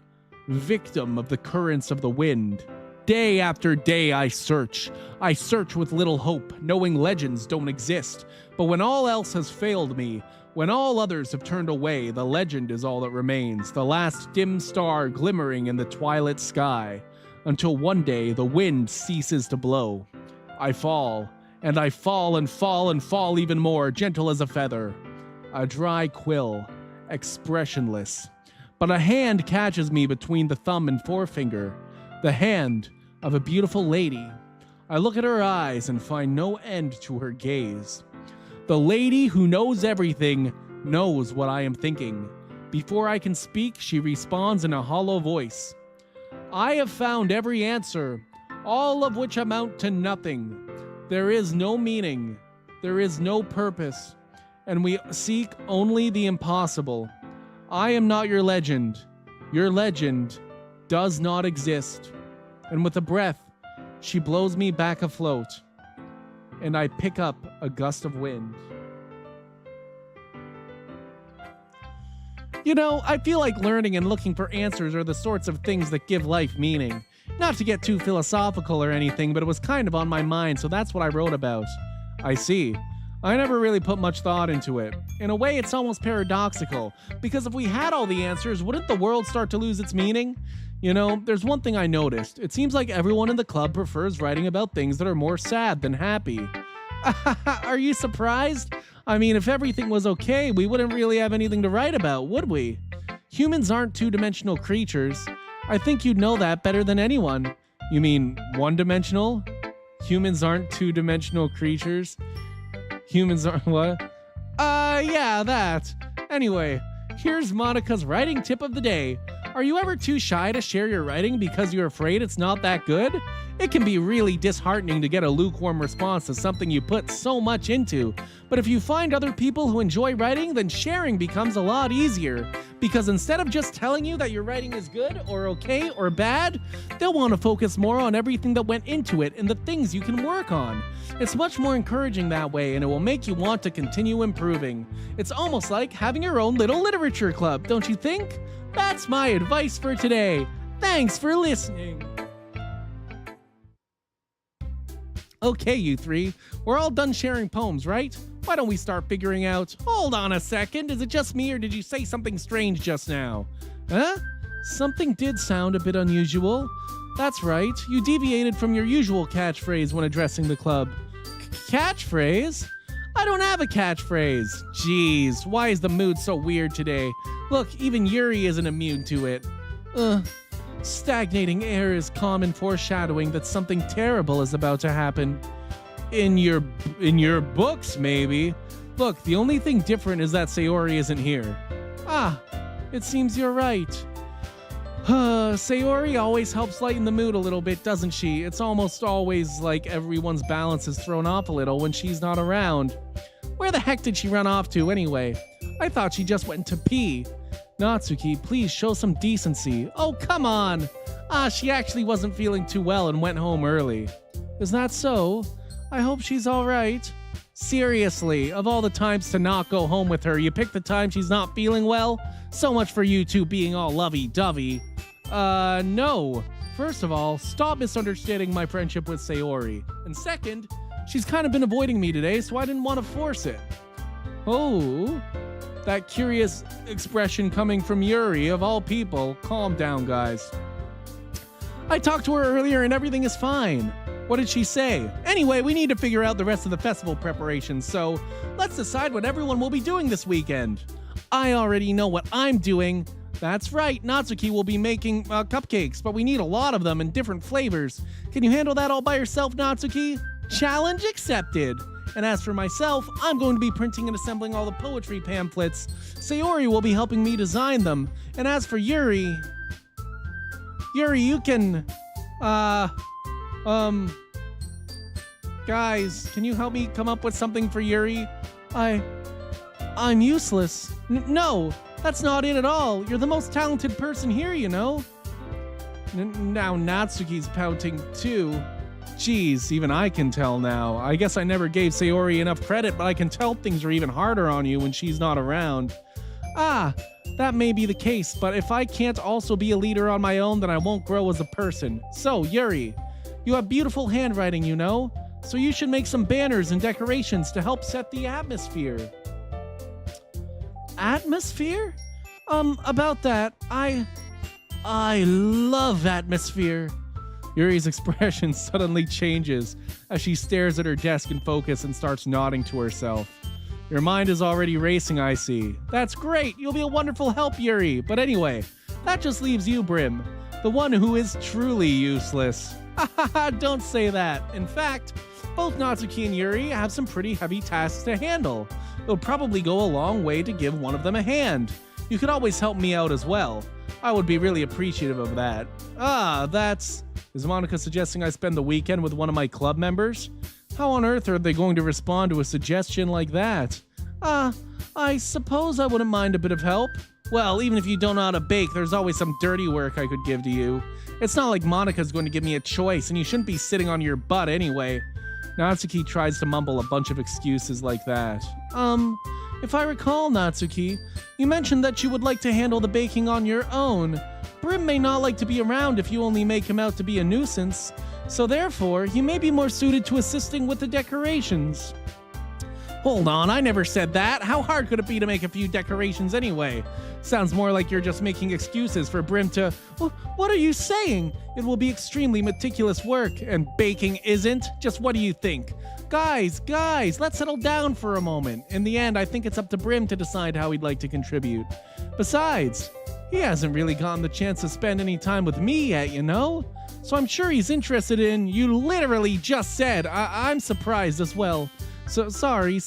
victim of the currents of the wind. Day after day I search with little hope, knowing legends don't exist. But when all else has failed me, when all others have turned away, the legend is all that remains, the last dim star glimmering in the twilit sky, until one day the wind ceases to blow. I fall, and I fall and fall and fall even more, gentle as a feather, a dry quill, expressionless. But a hand catches me between the thumb and forefinger, the hand of a beautiful lady. I look at her eyes and find no end to her gaze. The lady who knows everything knows what I am thinking. Before I can speak, she responds in a hollow voice. I have found every answer, all of which amount to nothing. There is no meaning, there is no purpose, and we seek only the impossible. I am not your legend. Your legend does not exist. And with a breath, she blows me back afloat, and I pick up a gust of wind. You know, I feel like learning and looking for answers are the sorts of things that give life meaning. Not to get too philosophical or anything, but it was kind of on my mind, so that's what I wrote about. I see. I never really put much thought into it. In a way, it's almost paradoxical, because if we had all the answers, wouldn't the world start to lose its meaning? You know, there's one thing I noticed. It seems like everyone in the club prefers writing about things that are more sad than happy. Are you surprised? I mean, if everything was okay, we wouldn't really have anything to write about, would we? Humans aren't two-dimensional creatures. I think you'd know that better than anyone. You mean one-dimensional? Humans aren't two-dimensional creatures? Humans aren't what? Yeah, that. Anyway, here's Monica's writing tip of the day. Are you ever too shy to share your writing because you're afraid it's not that good? It can be really disheartening to get a lukewarm response to something you put so much into. But if you find other people who enjoy writing, then sharing becomes a lot easier. Because instead of just telling you that your writing is good or okay or bad, they'll want to focus more on everything that went into it and the things you can work on. It's much more encouraging that way, and it will make you want to continue improving. It's almost like having your own little literature club, don't you think? That's my advice for today. Thanks for listening. Okay, you three, we're all done sharing poems, right? Why don't we start figuring out... Hold on a second, is it just me or did you say something strange just now? Huh? Something did sound a bit unusual. That's right, you deviated from your usual catchphrase when addressing the club. Catchphrase? I don't have a catchphrase. Jeez, why is the mood so weird today? Look, even Yuri isn't immune to it. Stagnating air is common foreshadowing that something terrible is about to happen. In your books, maybe. Look, the only thing different is that Sayori isn't here. Ah, it seems you're right. Sayori always helps lighten the mood a little bit, doesn't she? It's almost always like everyone's balance is thrown off a little when she's not around. Where the heck did she run off to anyway? I thought she just went to pee. Natsuki, please show some decency. Oh, come on! She actually wasn't feeling too well and went home early. Is that so? I hope she's alright. Seriously, of all the times to not go home with her, you pick the time she's not feeling well? So much for you two being all lovey-dovey. No. First of all, stop misunderstanding my friendship with Sayori. And second, she's kind of been avoiding me today, so I didn't want to force it. Oh... That curious expression coming from Yuri, of all people. Calm down, guys. I talked to her earlier and everything is fine. What did she say? Anyway, we need to figure out the rest of the festival preparations, so let's decide what everyone will be doing this weekend. I already know what I'm doing. That's right, Natsuki will be making cupcakes, but we need a lot of them in different flavors. Can you handle that all by yourself, Natsuki? Challenge accepted. And as for myself, I'm going to be printing and assembling all the poetry pamphlets. Sayori will be helping me design them. And as for Yuri, you can, guys, can you help me come up with something for Yuri? I'm useless. No, that's not it at all. You're the most talented person here, you know. Now Natsuki's pouting too. Jeez, even I can tell now. I guess I never gave Sayori enough credit, but I can tell things are even harder on you when she's not around. Ah, that may be the case, but if I can't also be a leader on my own, then I won't grow as a person. So, Yuri, you have beautiful handwriting, you know? So you should make some banners and decorations to help set the atmosphere. Atmosphere? About that, I love atmosphere. Yuri's expression suddenly changes as she stares at her desk in focus and starts nodding to herself. Your mind is already racing, I see. That's great. You'll be a wonderful help, Yuri. But anyway, that just leaves you, Brim, the one who is truly useless. Don't say that. In fact, both Natsuki and Yuri have some pretty heavy tasks to handle. It'll probably go a long way to give one of them a hand. You could always help me out as well. I would be really appreciative of that. Is Monica suggesting I spend the weekend with one of my club members? How on earth are they going to respond to a suggestion like that? I suppose I wouldn't mind a bit of help. Well, even if you don't know how to bake, there's always some dirty work I could give to you. It's not like Monica's going to give me a choice, and you shouldn't be sitting on your butt anyway. Natsuki tries to mumble a bunch of excuses like that. If I recall, Natsuki, you mentioned that you would like to handle the baking on your own. Brim may not like to be around if you only make him out to be a nuisance, so therefore, he may be more suited to assisting with the decorations. Hold on, I never said that. How hard could it be to make a few decorations anyway? Sounds more like you're just making excuses for Brim to... What are you saying? It will be extremely meticulous work, and baking isn't? Just what do you think? Guys, let's settle down for a moment. In the end, I think it's up to Brim to decide how he'd like to contribute. Besides, he hasn't really gotten the chance to spend any time with me yet, you know? So I'm sure he's interested in... You literally just said. I'm surprised as well. So, sorry.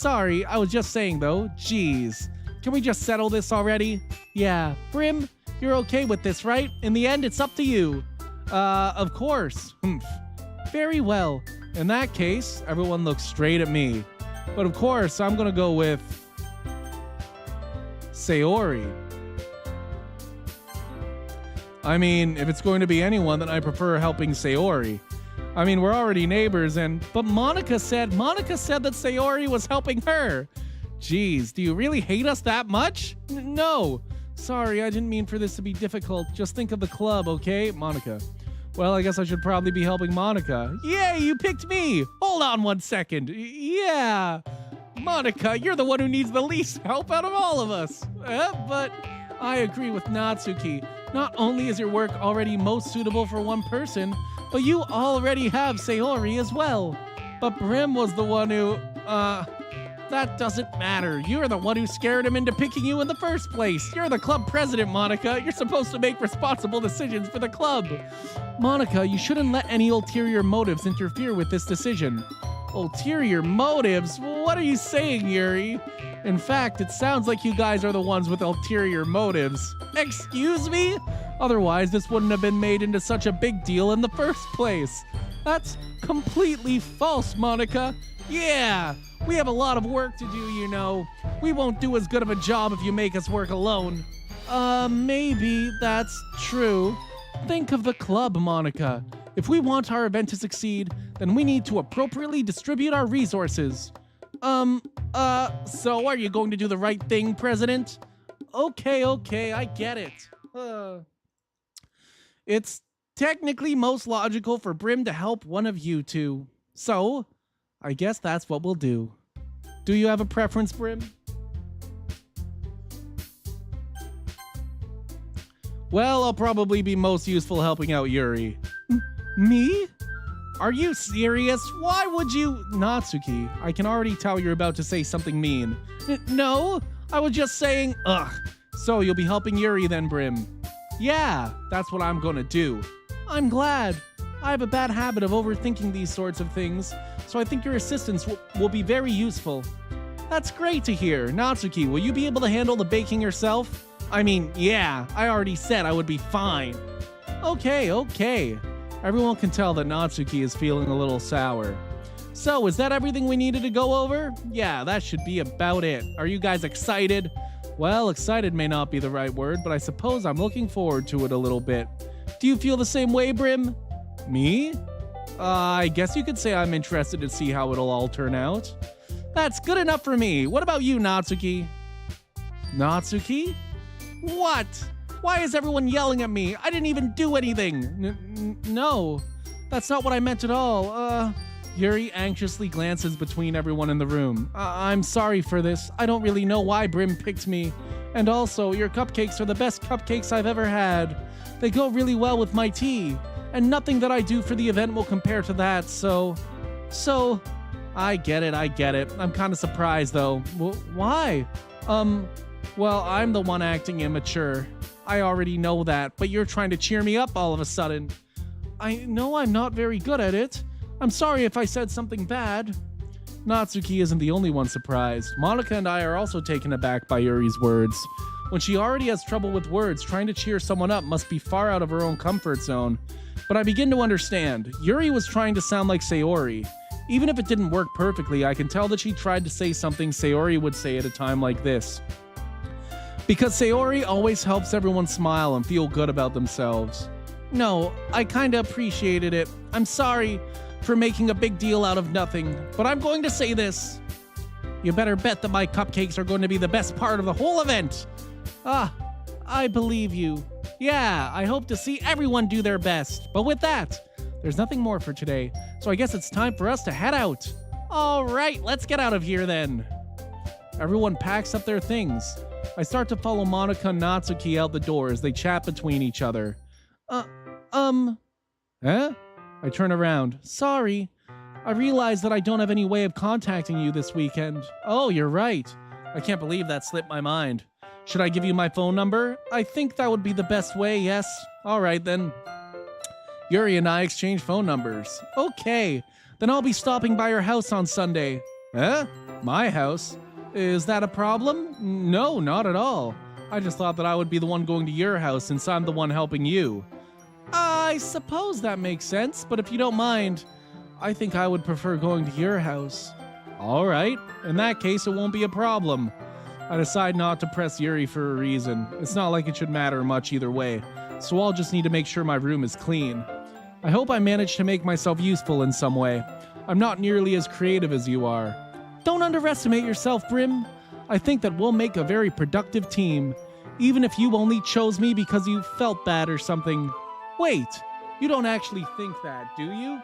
I was just saying, though. Jeez. Can we just settle this already? Yeah. Brim, you're okay with this, right? In the end, it's up to you. Of course. Very well. In that case, everyone looks straight at me. But of course, I'm gonna go with... Sayori. I mean, if it's going to be anyone, then I prefer helping Sayori. I mean, we're already neighbors, but Monica said that Sayori was helping her. Jeez, do you really hate us that much? No. Sorry, I didn't mean for this to be difficult. Just think of the club, okay? Monica. Well, I guess I should probably be helping Monica. Yay, you picked me! Hold on 1 second. Yeah. Monica, you're the one who needs the least help out of all of us. But I agree with Natsuki. Not only is your work already most suitable for one person, but you already have Sayori as well. But Brim was the one who, that doesn't matter. You're the one who scared him into picking you in the first place. You're the club president, Monica. You're supposed to make responsible decisions for the club. Monica, you shouldn't let any ulterior motives interfere with this decision. Ulterior motives? What are you saying, Yuri? In fact, it sounds like you guys are the ones with ulterior motives. Excuse me? Otherwise, this wouldn't have been made into such a big deal in the first place. That's completely false, Monica. Yeah, we have a lot of work to do, you know. We won't do as good of a job if you make us work alone. Maybe that's true. Think of the club, Monica. If we want our event to succeed, then we need to appropriately distribute our resources. So are you going to do the right thing, President? Okay, I get it. It's technically most logical for Brim to help one of you two. So, I guess that's what we'll do. Do you have a preference, Brim? Well, I'll probably be most useful helping out Yuri. Me? Are you serious? Why would you... Natsuki, I can already tell you're about to say something mean. No, I was just saying... Ugh. So you'll be helping Yuri then, Brim? Yeah, that's what I'm gonna do. I'm glad. I have a bad habit of overthinking these sorts of things, so I think your assistance will be very useful. That's great to hear. Natsuki, will you be able to handle the baking yourself? I mean, yeah, I already said I would be fine. Okay. Everyone can tell that Natsuki is feeling a little sour. So, is that everything we needed to go over? Yeah, that should be about it. Are you guys excited? Well, excited may not be the right word, but I suppose I'm looking forward to it a little bit. Do you feel the same way, Brim? Me? I guess you could say I'm interested to see how it'll all turn out. That's good enough for me. What about you, Natsuki? Natsuki? What? Why is everyone yelling at me? I didn't even do anything. No, that's not what I meant at all. Yuri anxiously glances between everyone in the room. I'm sorry for this. I don't really know why Brim picked me. And also, your cupcakes are the best cupcakes I've ever had. They go really well with my tea. And nothing that I do for the event will compare to that, so... I get it. I'm kind of surprised, though. Why? Well, I'm the one acting immature. I already know that, but you're trying to cheer me up all of a sudden. I know I'm not very good at it. I'm sorry if I said something bad. Natsuki isn't the only one surprised. Monica and I are also taken aback by Yuri's words. When she already has trouble with words, trying to cheer someone up must be far out of her own comfort zone. But I begin to understand. Yuri was trying to sound like Sayori. Even if it didn't work perfectly, I can tell that she tried to say something Sayori would say at a time like this. Because Sayori always helps everyone smile and feel good about themselves. No, I kinda appreciated it. I'm sorry for making a big deal out of nothing, but I'm going to say this. You better bet that my cupcakes are going to be the best part of the whole event. I believe you. Yeah, I hope to see everyone do their best. But with that, there's nothing more for today, so I guess it's time for us to head out. All right, let's get out of here then. Everyone packs up their things. I start to follow Monica and Natsuki out the door as they chat between each other. Huh? I turn around. Sorry. I realize that I don't have any way of contacting you this weekend. Oh, you're right. I can't believe that slipped my mind. Should I give you my phone number? I think that would be the best way, yes. All right, then. Yuri and I exchange phone numbers. Okay, then I'll be stopping by your house on Sunday. My house? Is that a problem? No, not at all. I just thought that I would be the one going to your house since I'm the one helping you. I suppose that makes sense, but if you don't mind, I think I would prefer going to your house. All right, in that case, it won't be a problem. I decide not to press Yuri for a reason. It's not like it should matter much either way, so I'll just need to make sure my room is clean. I hope I manage to make myself useful in some way. I'm not nearly as creative as you are. Don't underestimate yourself, Brim. I think that we'll make a very productive team, even if you only chose me because you felt bad or something. Wait, you don't actually think that, do you?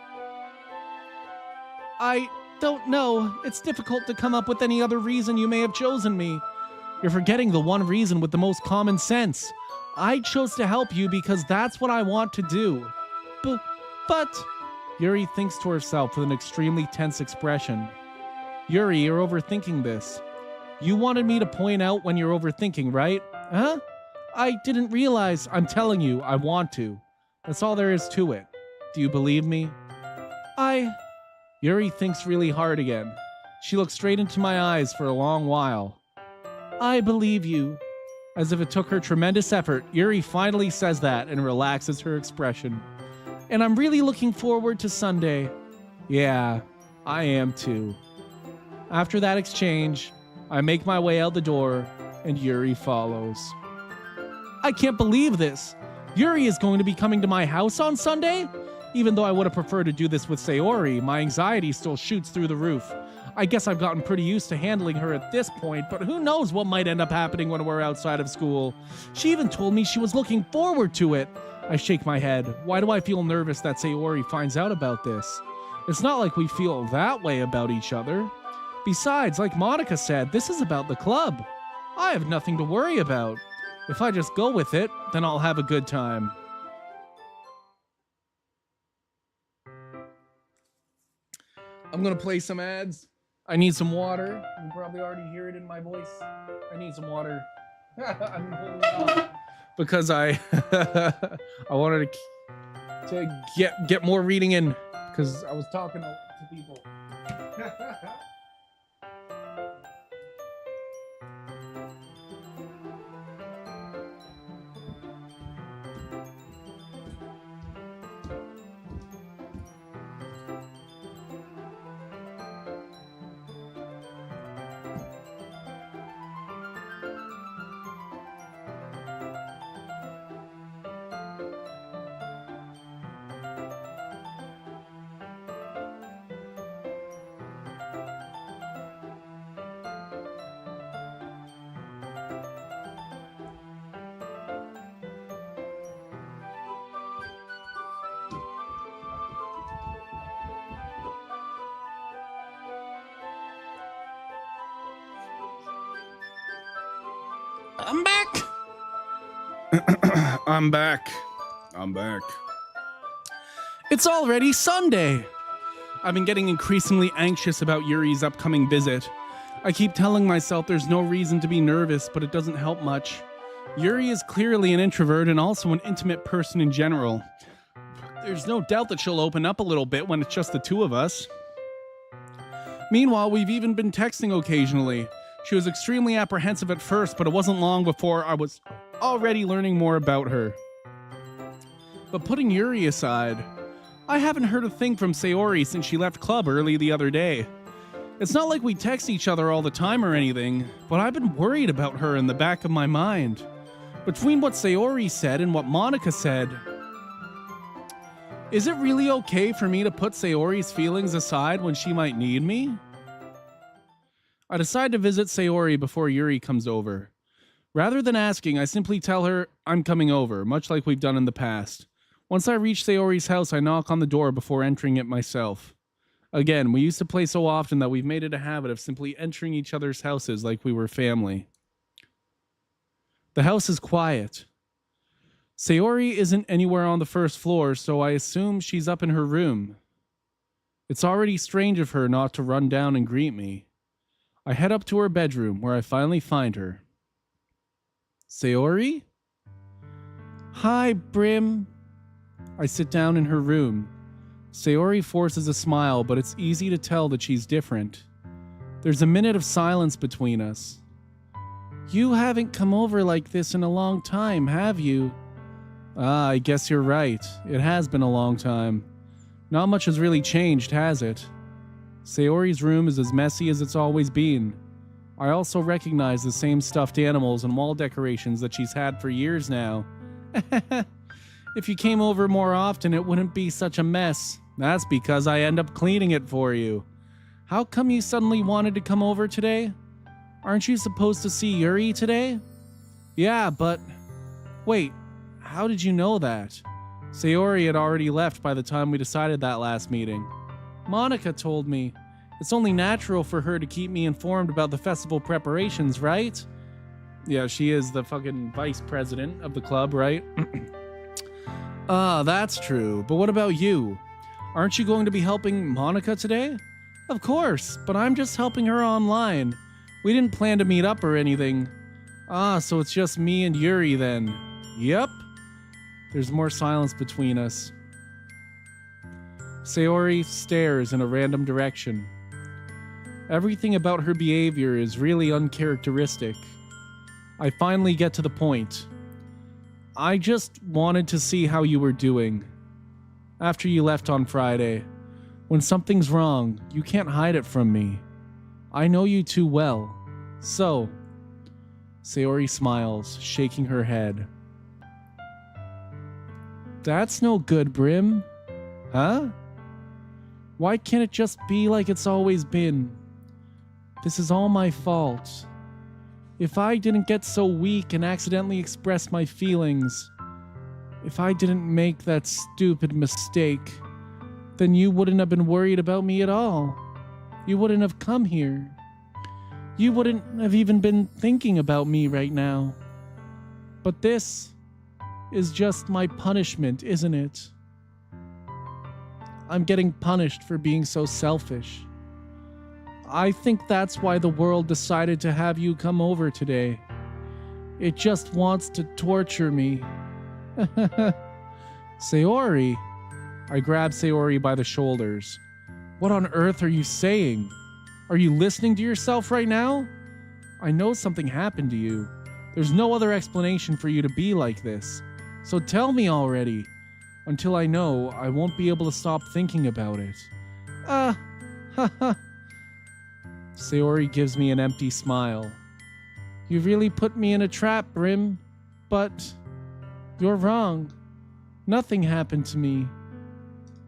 I don't know. It's difficult to come up with any other reason you may have chosen me. You're forgetting the one reason with the most common sense. I chose to help you because that's what I want to do. But... Yuri thinks to herself with an extremely tense expression. Yuri, you're overthinking this. You wanted me to point out when you're overthinking, right? Huh? I didn't realize. I'm telling you, I want to. That's all there is to it. Do you believe me? Yuri thinks really hard again. She looks straight into my eyes for a long while. I believe you. As if it took her tremendous effort, Yuri finally says that and relaxes her expression. And I'm really looking forward to Sunday. Yeah, I am too. After that exchange, I make my way out the door, and Yuri follows. I can't believe this. Yuri is going to be coming to my house on Sunday? Even though I would have preferred to do this with Sayori, my anxiety still shoots through the roof. I guess I've gotten pretty used to handling her at this point, but who knows what might end up happening when we're outside of school. She even told me she was looking forward to it. I shake my head. Why do I feel nervous that Sayori finds out about this? It's not like we feel that way about each other. Besides, like Monica said, this is about the club. I have nothing to worry about. If I just go with it, then I'll have a good time. I'm gonna play some ads. I need some water. You can probably already hear it in my voice. I need some water. I've been holding it off because I wanted to get more reading in because I was talking to people. I'm back. I'm back. I'm back. It's already Sunday. I've been getting increasingly anxious about Yuri's upcoming visit. I keep telling myself there's no reason to be nervous, but it doesn't help much. Yuri is clearly an introvert and also an intimate person in general. There's no doubt that she'll open up a little bit when it's just the two of us. Meanwhile, we've even been texting occasionally. She was extremely apprehensive at first, but it wasn't long before I was already learning more about her. But putting Yuri aside, I haven't heard a thing from Sayori since she left club early the other day. It's not like we text each other all the time or anything, but I've been worried about her in the back of my mind. Between what Sayori said and what Monica said, is it really okay for me to put Sayori's feelings aside when she might need me? I decide to visit Sayori before Yuri comes over. Rather than asking, I simply tell her I'm coming over, much like we've done in the past. Once I reach Sayori's house, I knock on the door before entering it myself. Again, we used to play so often that we've made it a habit of simply entering each other's houses like we were family. The house is quiet. Sayori isn't anywhere on the first floor, so I assume she's up in her room. It's already strange of her not to run down and greet me. I head up to her bedroom, where I finally find her. Sayori? Hi, Brim. I sit down in her room. Sayori forces a smile, but it's easy to tell that she's different. There's a minute of silence between us. You haven't come over like this in a long time, have you? Ah, I guess you're right. It has been a long time. Not much has really changed, has it? Sayori's room is as messy as it's always been. I also recognize the same stuffed animals and wall decorations that she's had for years now. If you came over more often, it wouldn't be such a mess. That's because I end up cleaning it for you. How come you suddenly wanted to come over today? Aren't you supposed to see Yuri today? Yeah, but... Wait, how did you know that? Sayori had already left by the time we decided that last meeting. Monica told me. It's only natural for her to keep me informed about the festival preparations, right? Yeah, she is the fucking vice president of the club, right? Ah, that's true. But what about you? Aren't you going to be helping Monica today? Of course, but I'm just helping her online. We didn't plan to meet up or anything. Ah, so it's just me and Yuri then. Yep. There's more silence between us. Sayori stares in a random direction. Everything about her behavior is really uncharacteristic. I finally get to the point. I just wanted to see how you were doing. After you left on Friday, when something's wrong, you can't hide it from me. I know you too well. So, Sayori smiles, shaking her head. That's no good, Brim. Huh? Why can't it just be like it's always been? This is all my fault. If I didn't get so weak and accidentally express my feelings, if I didn't make that stupid mistake, then you wouldn't have been worried about me at all. You wouldn't have come here. You wouldn't have even been thinking about me right now. But this is just my punishment, isn't it? I'm getting punished for being so selfish. I think that's why the world decided to have you come over today. It just wants to torture me. Sayori. I grab Sayori by the shoulders. What on earth are you saying? Are you listening to yourself right now? I know something happened to you. There's no other explanation for you to be like this. So tell me already. Until I know, I won't be able to stop thinking about it. Haha. Sayori gives me an empty smile. You really put me in a trap, Brim. But you're wrong. Nothing happened to me.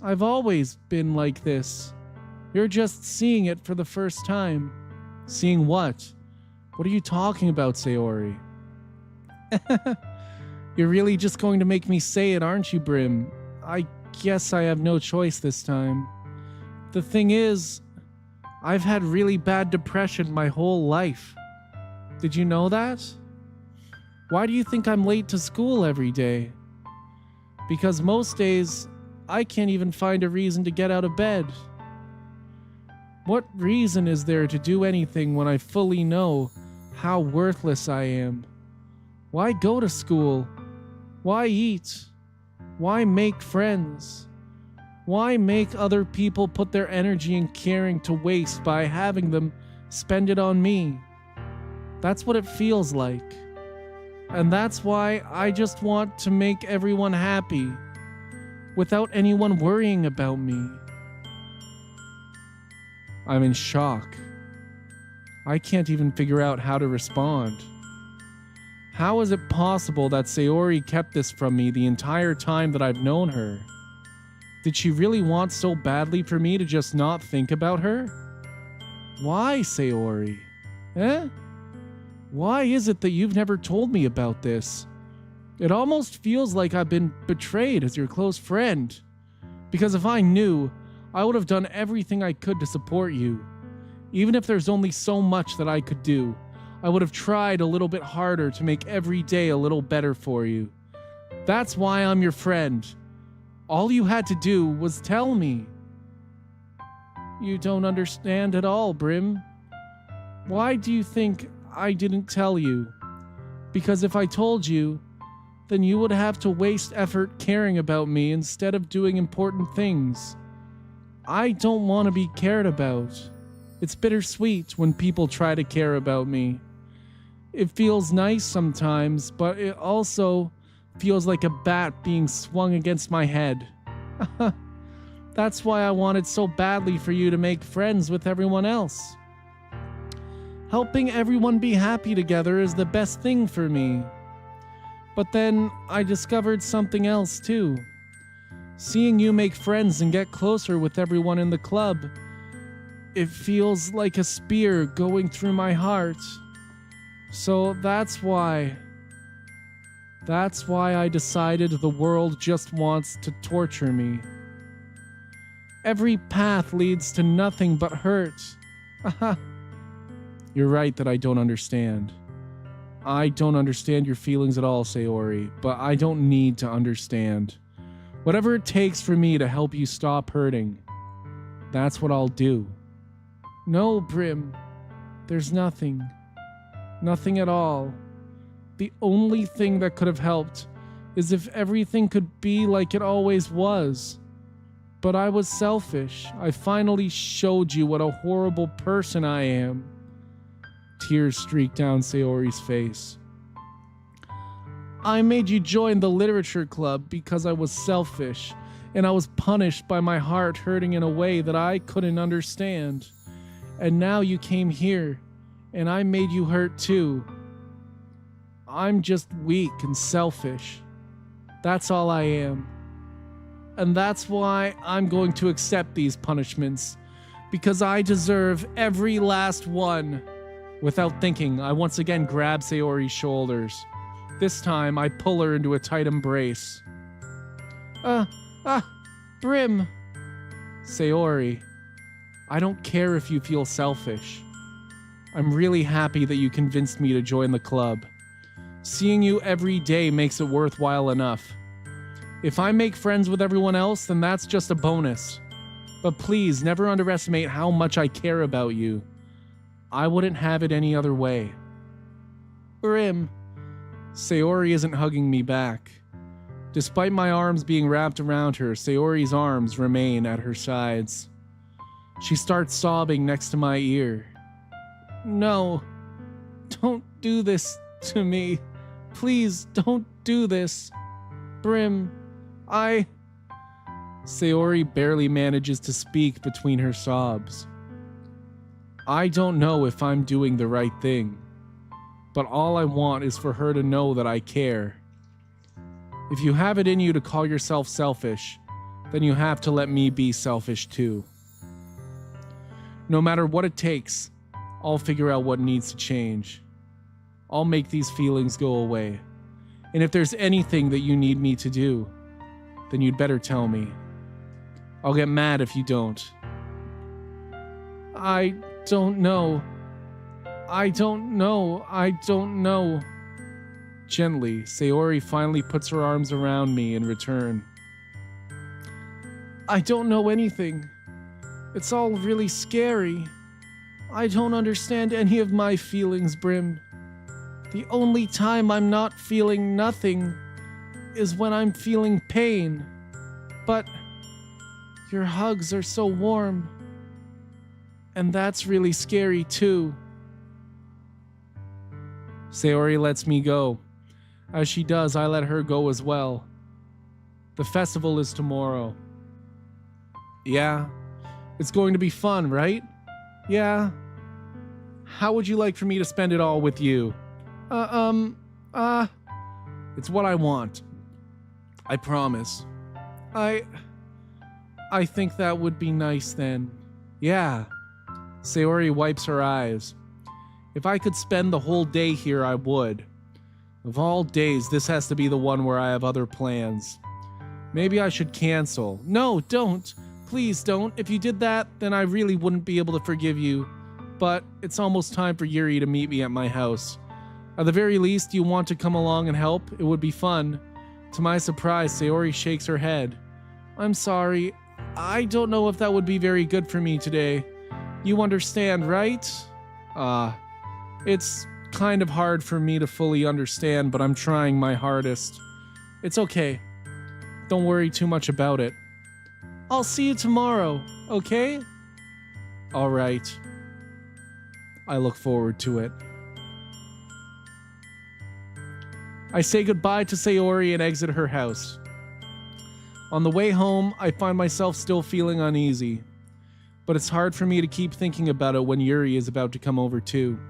I've always been like this. You're just seeing it for the first time. Seeing what? What are you talking about, Sayori? You're really just going to make me say it, aren't you, Brim? I guess I have no choice this time. The thing is, I've had really bad depression my whole life. Did you know that? Why do you think I'm late to school every day? Because most days, I can't even find a reason to get out of bed. What reason is there to do anything when I fully know how worthless I am? Why go to school? Why eat? Why make friends? Why make other people put their energy and caring to waste by having them spend it on me? That's what it feels like. And that's why I just want to make everyone happy, without anyone worrying about me. I'm in shock. I can't even figure out how to respond. How is it possible that Sayori kept this from me the entire time that I've known her? Did she really want so badly for me to just not think about her? Why, Sayori? Eh? Why is it that you've never told me about this? It almost feels like I've been betrayed as your close friend. Because if I knew, I would have done everything I could to support you. Even if there's only so much that I could do, I would have tried a little bit harder to make every day a little better for you. That's why I'm your friend. All you had to do was tell me. You don't understand at all, Brim. Why do you think I didn't tell you? Because if I told you, then you would have to waste effort caring about me instead of doing important things. I don't want to be cared about. It's bittersweet when people try to care about me. It feels nice sometimes, but it also feels like a bat being swung against my head. That's why I wanted so badly for you to make friends with everyone else. Helping everyone be happy together is the best thing for me. But then I discovered something else too. Seeing you make friends and get closer with everyone in the club, it feels like a spear going through my heart. So that's why I decided the world just wants to torture me. Every path leads to nothing but hurt. You're right that I don't understand. I don't understand your feelings at all, Sayori, but I don't need to understand. Whatever it takes for me to help you stop hurting, that's what I'll do. No, Brim, there's nothing. Nothing at all. The only thing that could have helped is if everything could be like it always was. But I was selfish. I finally showed you what a horrible person I am. Tears streaked down Sayori's face. I made you join the literature club because I was selfish, and I was punished by my heart hurting in a way that I couldn't understand. And now you came here, and I made you hurt too. I'm just weak and selfish. That's all I am. And that's why I'm going to accept these punishments, because I deserve every last one. Without thinking, I once again grab Sayori's shoulders. This time, I pull her into a tight embrace. Brim. Sayori, I don't care if you feel selfish. I'm really happy that you convinced me to join the club. Seeing you every day makes it worthwhile enough. If I make friends with everyone else, then that's just a bonus. But please, never underestimate how much I care about you. I wouldn't have it any other way. Brim. Sayori isn't hugging me back. Despite my arms being wrapped around her, Sayori's arms remain at her sides. She starts sobbing next to my ear. No, don't do this to me. Please don't do this. Brim, Sayori barely manages to speak between her sobs. I don't know if I'm doing the right thing, but all I want is for her to know that I care. If you have it in you to call yourself selfish, then you have to let me be selfish too. No matter what it takes, I'll figure out what needs to change. I'll make these feelings go away. And if there's anything that you need me to do, then you'd better tell me. I'll get mad if you don't. I don't know. Gently, Sayori finally puts her arms around me in return. I don't know anything. It's all really scary. I don't understand any of my feelings, Brim. The only time I'm not feeling nothing is when I'm feeling pain. But your hugs are so warm. And that's really scary too. Sayori lets me go. As she does, I let her go as well. The festival is tomorrow. Yeah, it's going to be fun, right? Yeah. How would you like for me to spend it all with you? It's what I want. I promise. I think that would be nice then. Yeah. Sayori wipes her eyes. If I could spend the whole day here, I would. Of all days, this has to be the one where I have other plans. Maybe I should cancel. No, don't. Please don't. If you did that, then I really wouldn't be able to forgive you. But it's almost time for Yuri to meet me at my house. At the very least, you want to come along and help? It would be fun. To my surprise, Sayori shakes her head. I'm sorry. I don't know if that would be very good for me today. You understand, right? It's kind of hard for me to fully understand, but I'm trying my hardest. It's okay. Don't worry too much about it. I'll see you tomorrow, okay? All right. I look forward to it. I say goodbye to Sayori and exit her house. On the way home, I find myself still feeling uneasy. But it's hard for me to keep thinking about it when Yuri is about to come over too.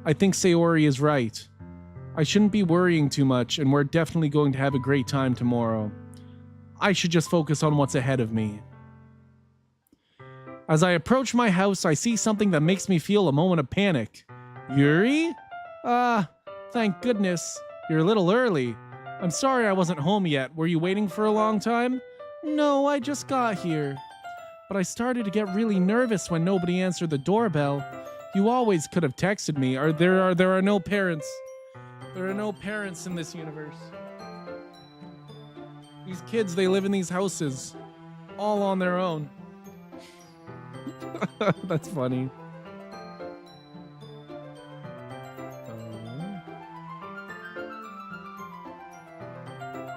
I think Sayori is right. I shouldn't be worrying too much, and we're definitely going to have a great time tomorrow. I should just focus on what's ahead of me. As I approach my house, I see something that makes me feel a moment of panic. Yuri? Thank goodness. You're a little early. I'm sorry I wasn't home yet. Were you waiting for a long time? No, I just got here. But I started to get really nervous when nobody answered the doorbell. You always could have texted me. There are no parents. There are no parents in this universe. These kids, they live in these houses, all on their own. That's funny.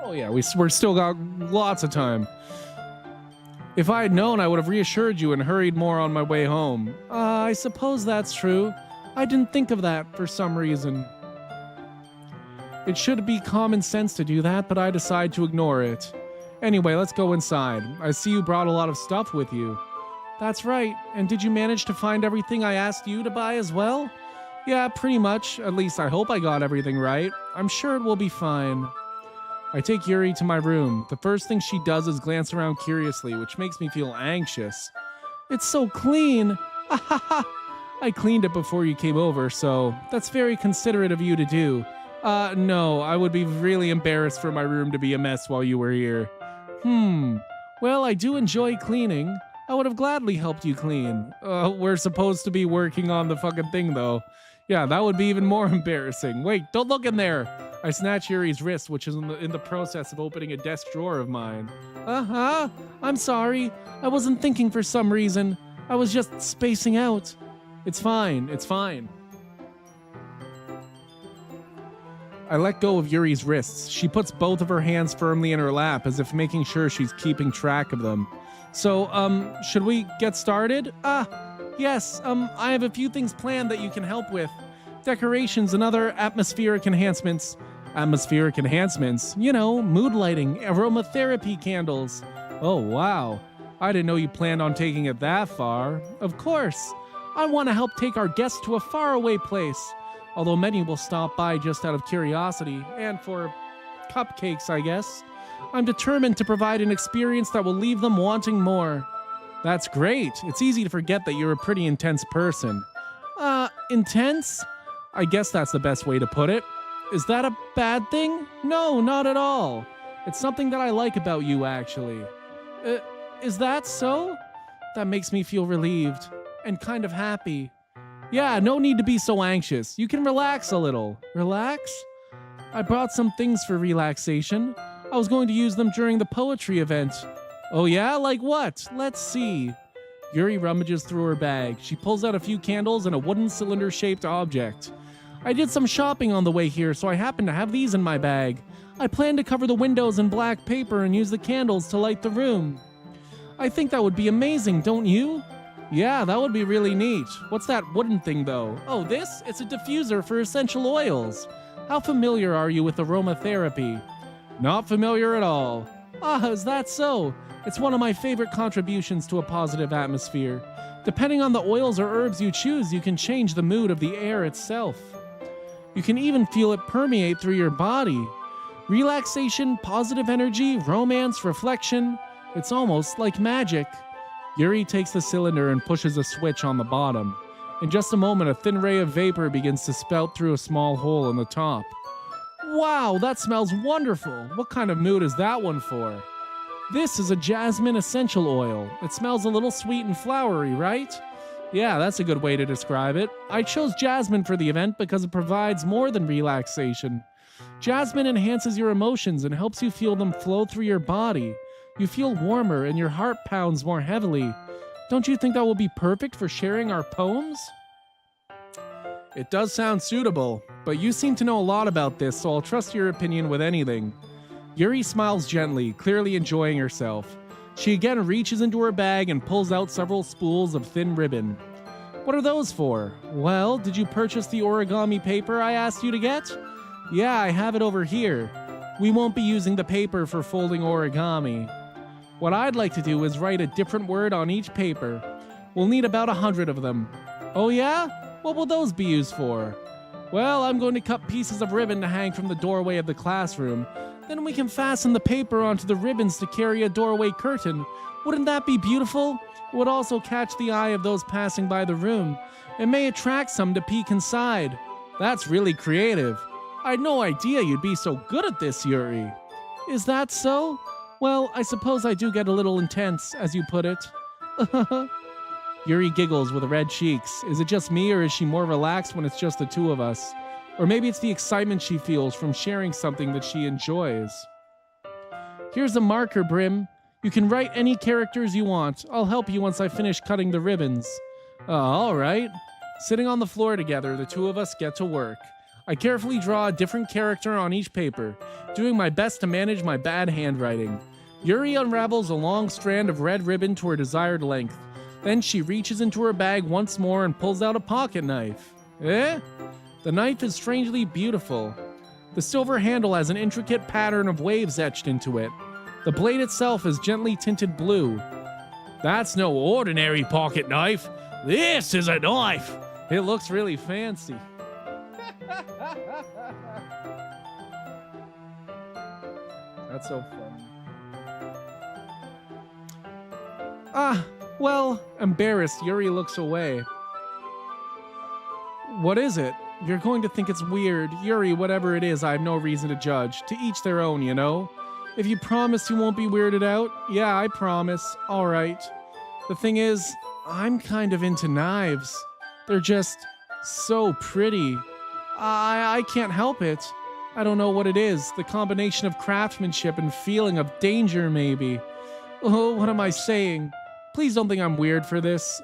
Oh yeah, we're still got lots of time. If I had known, I would have reassured you and hurried more on my way home. I suppose that's true. I didn't think of that for some reason. It should be common sense to do that, but I decide to ignore it. Anyway, let's go inside. I see you brought a lot of stuff with you. That's right. And did you manage to find everything I asked you to buy as well? Yeah, pretty much. At least I hope I got everything right. I'm sure it will be fine. I take Yuri to my room. The first thing she does is glance around curiously, which makes me feel anxious. It's so clean. I cleaned it before you came over, so that's very considerate of you to do. No, I would be really embarrassed for my room to be a mess while you were here. Well, I do enjoy cleaning. I would have gladly helped you clean. We're supposed to be working on the fucking thing, though. Yeah, that would be even more embarrassing. Wait, don't look in there. I snatch Yuri's wrist, which is in the process of opening a desk drawer of mine. I'm sorry. I wasn't thinking for some reason. I was just spacing out. It's fine. It's fine. I let go of Yuri's wrists. She puts both of her hands firmly in her lap, as if making sure she's keeping track of them. So, should we get started? Yes, I have a few things planned that you can help with. Decorations and other atmospheric enhancements. Atmospheric enhancements? You know, mood lighting, aromatherapy candles. Oh, wow. I didn't know you planned on taking it that far. Of course. I want to help take our guests to a faraway place. Although many will stop by just out of curiosity, and for cupcakes, I guess. I'm determined to provide an experience that will leave them wanting more. That's great. It's easy to forget that you're a pretty intense person. Intense? I guess that's the best way to put it. Is that a bad thing? No, not at all. It's something that I like about you, actually. Is that so? That makes me feel relieved and kind of happy. Yeah, no need to be so anxious. You can relax a little. Relax? I brought some things for relaxation. I was going to use them during the poetry event. Oh yeah? Like what? Let's see. Yuri rummages through her bag. She pulls out a few candles and a wooden cylinder-shaped object. I did some shopping on the way here, so I happen to have these in my bag. I plan to cover the windows in black paper and use the candles to light the room. I think that would be amazing, don't you? Yeah, that would be really neat. What's that wooden thing, though? Oh, this? It's a diffuser for essential oils. How familiar are you with aromatherapy? Not familiar at all. Ah, is that so? It's one of my favorite contributions to a positive atmosphere. Depending on the oils or herbs you choose, you can change the mood of the air itself. You can even feel it permeate through your body. Relaxation, positive energy, romance, reflection. It's almost like magic. Yuri takes the cylinder and pushes a switch on the bottom. In just a moment, a thin ray of vapor begins to spout through a small hole in the top. Wow, that smells wonderful. What kind of mood is that one for? This is a jasmine essential oil. It smells a little sweet and flowery, right? Yeah, that's a good way to describe it. I chose jasmine for the event because it provides more than relaxation. Jasmine enhances your emotions and helps you feel them flow through your body. You feel warmer and your heart pounds more heavily. Don't you think that will be perfect for sharing our poems? It does sound suitable, but you seem to know a lot about this, so I'll trust your opinion with anything. Yuri smiles gently, clearly enjoying herself. She again reaches into her bag and pulls out several spools of thin ribbon. What are those for? Well, did you purchase the origami paper I asked you to get? Yeah, I have it over here. We won't be using the paper for folding origami. What I'd like to do is write a different word on each paper. We'll need about 100 of them. Oh yeah? What will those be used for? Well, I'm going to cut pieces of ribbon to hang from the doorway of the classroom. Then we can fasten the paper onto the ribbons to carry a doorway curtain. Wouldn't that be beautiful? It would also catch the eye of those passing by the room. It may attract some to peek inside. That's really creative. I had no idea you'd be so good at this, Yuri. Is that so? Well, I suppose I do get a little intense, as you put it. Yuri giggles with red cheeks. Is it just me, or is she more relaxed when it's just the two of us? Or maybe it's the excitement she feels from sharing something that she enjoys. Here's a marker, Brim. You can write any characters you want. I'll help you once I finish cutting the ribbons. All right. Sitting on the floor together, the two of us get to work. I carefully draw a different character on each paper, doing my best to manage my bad handwriting. Yuri unravels a long strand of red ribbon to her desired length. Then she reaches into her bag once more and pulls out a pocket knife. Eh? The knife is strangely beautiful. The silver handle has an intricate pattern of waves etched into it. The blade itself is gently tinted blue. That's no ordinary pocket knife. This is a knife. It looks really fancy. That's so funny. Well, embarrassed, Yuri looks away. What is it? You're going to think it's weird. Yuri, whatever it is, I have no reason to judge. To each their own, you know? If you promise you won't be weirded out, yeah, I promise. All right. The thing is, I'm kind of into knives. They're just so pretty. I can't help it. I don't know what it is. The combination of craftsmanship and feeling of danger, maybe. Oh, what am I saying? Please don't think I'm weird for this.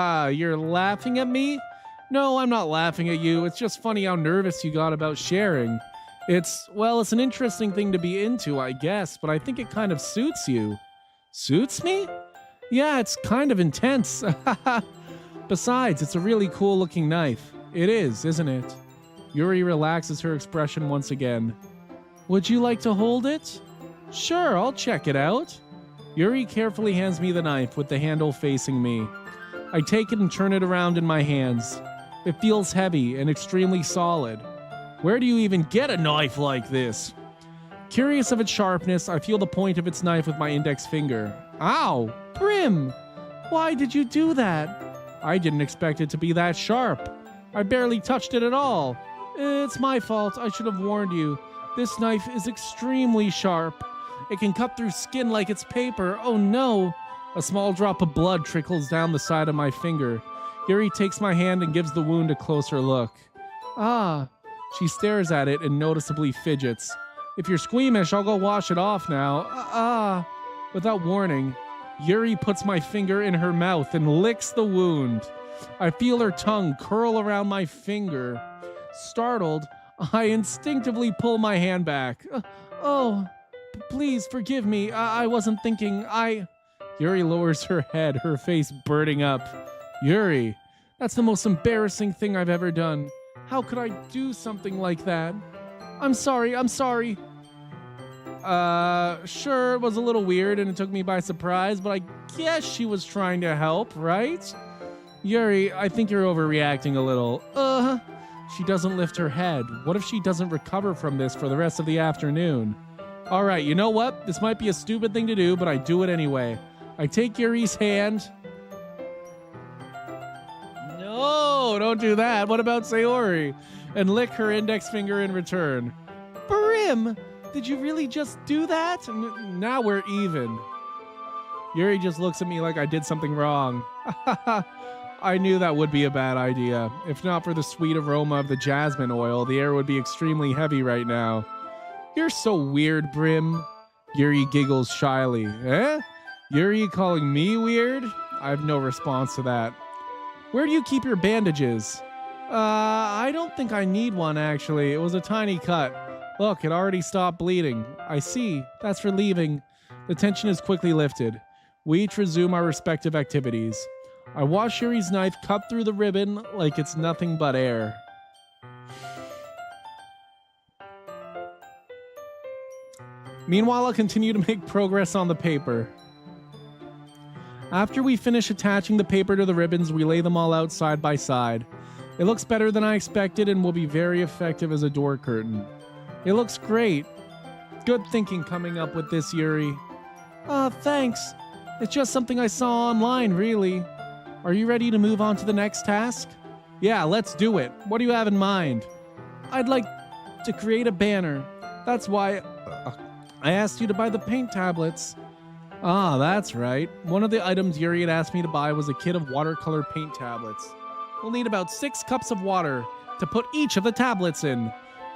You're laughing at me? No, I'm not laughing at you. It's just funny how nervous you got about sharing. It's an interesting thing to be into, I guess, but I think it kind of suits you. Suits me? Yeah, it's kind of intense. Besides, it's a really cool looking knife. It is, isn't it? Yuri relaxes her expression once again. Would you like to hold it? Sure, I'll check it out. Yuri carefully hands me the knife with the handle facing me. I take it and turn it around in my hands. It feels heavy and extremely solid. Where do you even get a knife like this? Curious of its sharpness, I feel the point of its knife with my index finger. Ow! Brim! Why did you do that? I didn't expect it to be that sharp. I barely touched it at all. It's my fault. I should have warned you. This knife is extremely sharp. It can cut through skin like it's paper. Oh no! A small drop of blood trickles down the side of my finger. Yuri takes my hand and gives the wound a closer look. Ah. She stares at it and noticeably fidgets. If you're squeamish, I'll go wash it off now. Without warning, Yuri puts my finger in her mouth and licks the wound. I feel her tongue curl around my finger. Startled, I instinctively pull my hand back. Please forgive me. I wasn't thinking. Yuri lowers her head, her face burning up. Yuri, that's the most embarrassing thing I've ever done. How could I do something like that? I'm sorry. Sure, it was a little weird and it took me by surprise, but I guess she was trying to help, right? Yuri, I think you're overreacting a little. She doesn't lift her head. What if she doesn't recover from this for the rest of the afternoon? All right, you know what? This might be a stupid thing to do, but I do it anyway. I take Yuri's hand. No, don't do that. What about Sayori? And lick her index finger in return. Brim, did you really just do that? Now we're even. Yuri just looks at me like I did something wrong. I knew that would be a bad idea. If not for the sweet aroma of the jasmine oil, the air would be extremely heavy right now. You're so weird, Brim. Yuri giggles shyly. Eh? Yuri calling me weird? I have no response to that. Where do you keep your bandages? I don't think I need one, actually. It was a tiny cut. Look, it already stopped bleeding. I see. That's relieving. The tension is quickly lifted. We each resume our respective activities. I watch Yuri's knife cut through the ribbon like it's nothing but air. Meanwhile, I'll continue to make progress on the paper. After we finish attaching the paper to the ribbons, we lay them all out side by side. It looks better than I expected and will be very effective as a door curtain. It looks great. Good thinking coming up with this, Yuri. Thanks. It's just something I saw online, really. Are you ready to move on to the next task? Yeah, let's do it. What do you have in mind? I'd like to create a banner. That's why I asked you to buy the paint tablets. Ah, that's right. One of the items Yuri had asked me to buy was a kit of watercolor paint tablets. We'll need about 6 cups of water to put each of the tablets in.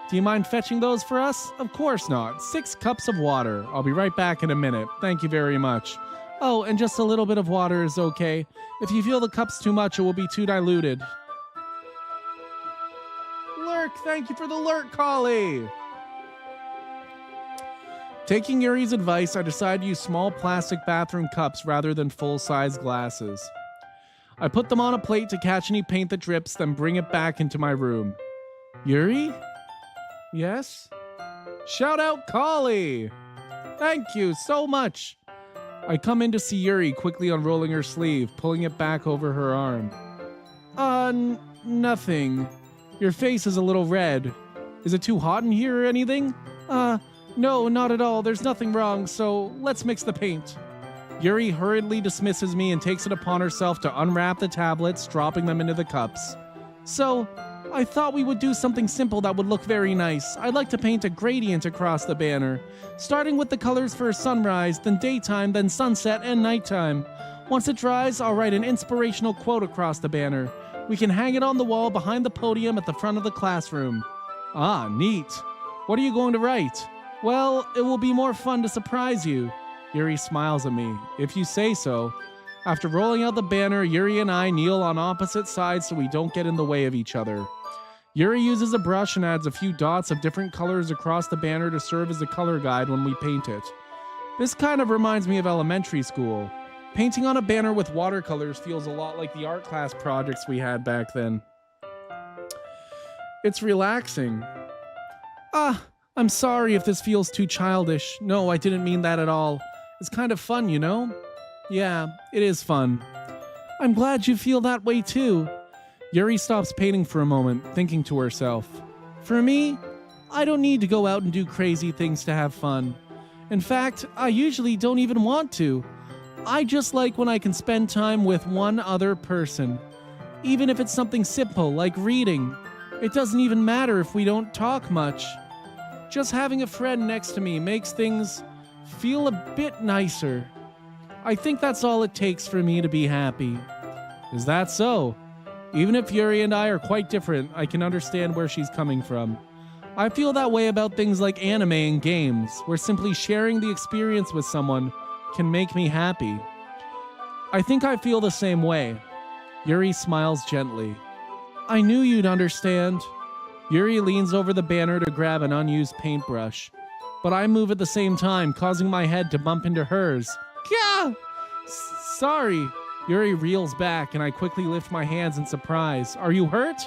Do you mind fetching those for us? Of course not. 6 cups of water. I'll be right back in a minute. Thank you very much. Oh, and just a little bit of water is okay. If you feel the cup's too much, it will be too diluted. Lurk, thank you for the lurk, Collie! Taking Yuri's advice, I decided to use small plastic bathroom cups rather than full-size glasses. I put them on a plate to catch any paint that drips, then bring it back into my room. Yuri? Yes? Shout out Collie! Thank you so much! I come in to see Yuri quickly unrolling her sleeve, pulling it back over her arm. Nothing. Your face is a little red. Is it too hot in here or anything? No, not at all. There's nothing wrong, so let's mix the paint. Yuri hurriedly dismisses me and takes it upon herself to unwrap the tablets, dropping them into the cups. So, I thought we would do something simple that would look very nice. I'd like to paint a gradient across the banner, starting with the colors for sunrise, then daytime, then sunset, and nighttime. Once it dries, I'll write an inspirational quote across the banner. We can hang it on the wall behind the podium at the front of the classroom. Ah, neat. What are you going to write? Well, it will be more fun to surprise you. Yuri smiles at me. If you say so. After rolling out the banner, Yuri and I kneel on opposite sides so we don't get in the way of each other. Yuri uses a brush and adds a few dots of different colors across the banner to serve as a color guide when we paint it. This kind of reminds me of elementary school. Painting on a banner with watercolors feels a lot like the art class projects we had back then. It's relaxing. I'm sorry if this feels too childish. No, I didn't mean that at all. It's kind of fun, you know? Yeah, it is fun. I'm glad you feel that way too. Yuri stops painting for a moment, thinking to herself. For me, I don't need to go out and do crazy things to have fun. In fact, I usually don't even want to. I just like when I can spend time with one other person. Even if it's something simple like reading. It doesn't even matter if we don't talk much. Just having a friend next to me makes things feel a bit nicer. I think that's all it takes for me to be happy. Is that so? Even if Yuri and I are quite different, I can understand where she's coming from. I feel that way about things like anime and games, where simply sharing the experience with someone can make me happy. I think I feel the same way. Yuri smiles gently. I knew you'd understand. Yuri leans over the banner to grab an unused paintbrush, but I move at the same time, causing my head to bump into hers. Gah! Sorry. Yuri reels back, and I quickly lift my hands in surprise. Are you hurt?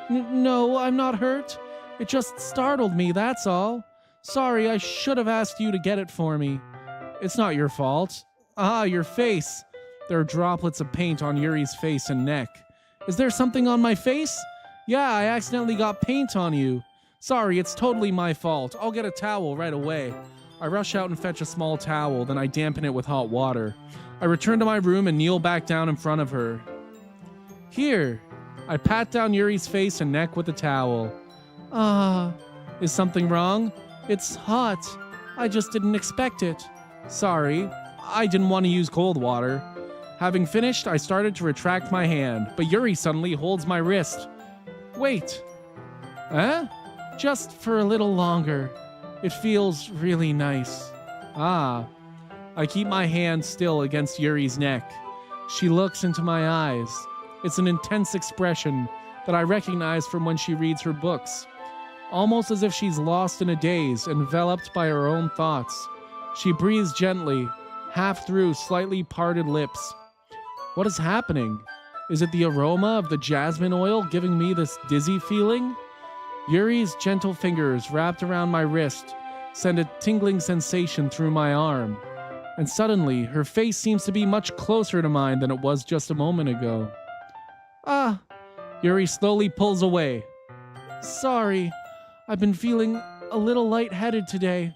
No, I'm not hurt. It just startled me, that's all. Sorry, I should have asked you to get it for me. It's not your fault. Ah, your face. There are droplets of paint on Yuri's face and neck. Is there something on my face? Yeah, I accidentally got paint on you. Sorry, it's totally my fault. I'll get a towel right away. I rush out and fetch a small towel, then I dampen it with hot water. I return to my room and kneel back down in front of her. Here. I pat down Yuri's face and neck with the towel. Is something wrong? It's hot. I just didn't expect it. Sorry, I didn't want to use cold water. Having finished, I started to retract my hand, but Yuri suddenly holds my wrist. Wait. Huh? Just for a little longer. It feels really nice. I keep my hand still against Yuri's neck. She looks into my eyes. It's an intense expression that I recognize from when she reads her books. Almost as if she's lost in a daze, enveloped by her own thoughts. She breathes gently, half through slightly parted lips. What is happening? Is it the aroma of the jasmine oil giving me this dizzy feeling? Yuri's gentle fingers wrapped around my wrist send a tingling sensation through my arm. And suddenly, her face seems to be much closer to mine than it was just a moment ago. Yuri slowly pulls away. Sorry, I've been feeling a little lightheaded today.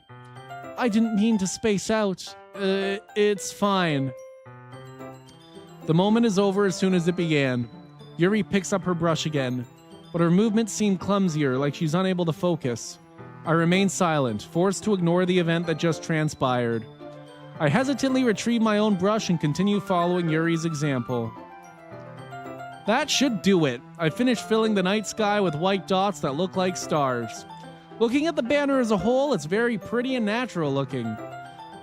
I didn't mean to space out. It's fine. The moment is over as soon as it began. Yuri picks up her brush again, but her movements seem clumsier, like she's unable to focus. I remain silent, forced to ignore the event that just transpired. I hesitantly retrieve my own brush and continue following Yuri's example. That should do it. I finished filling the night sky with white dots that look like stars. Looking at the banner as a whole, it's very pretty and natural looking.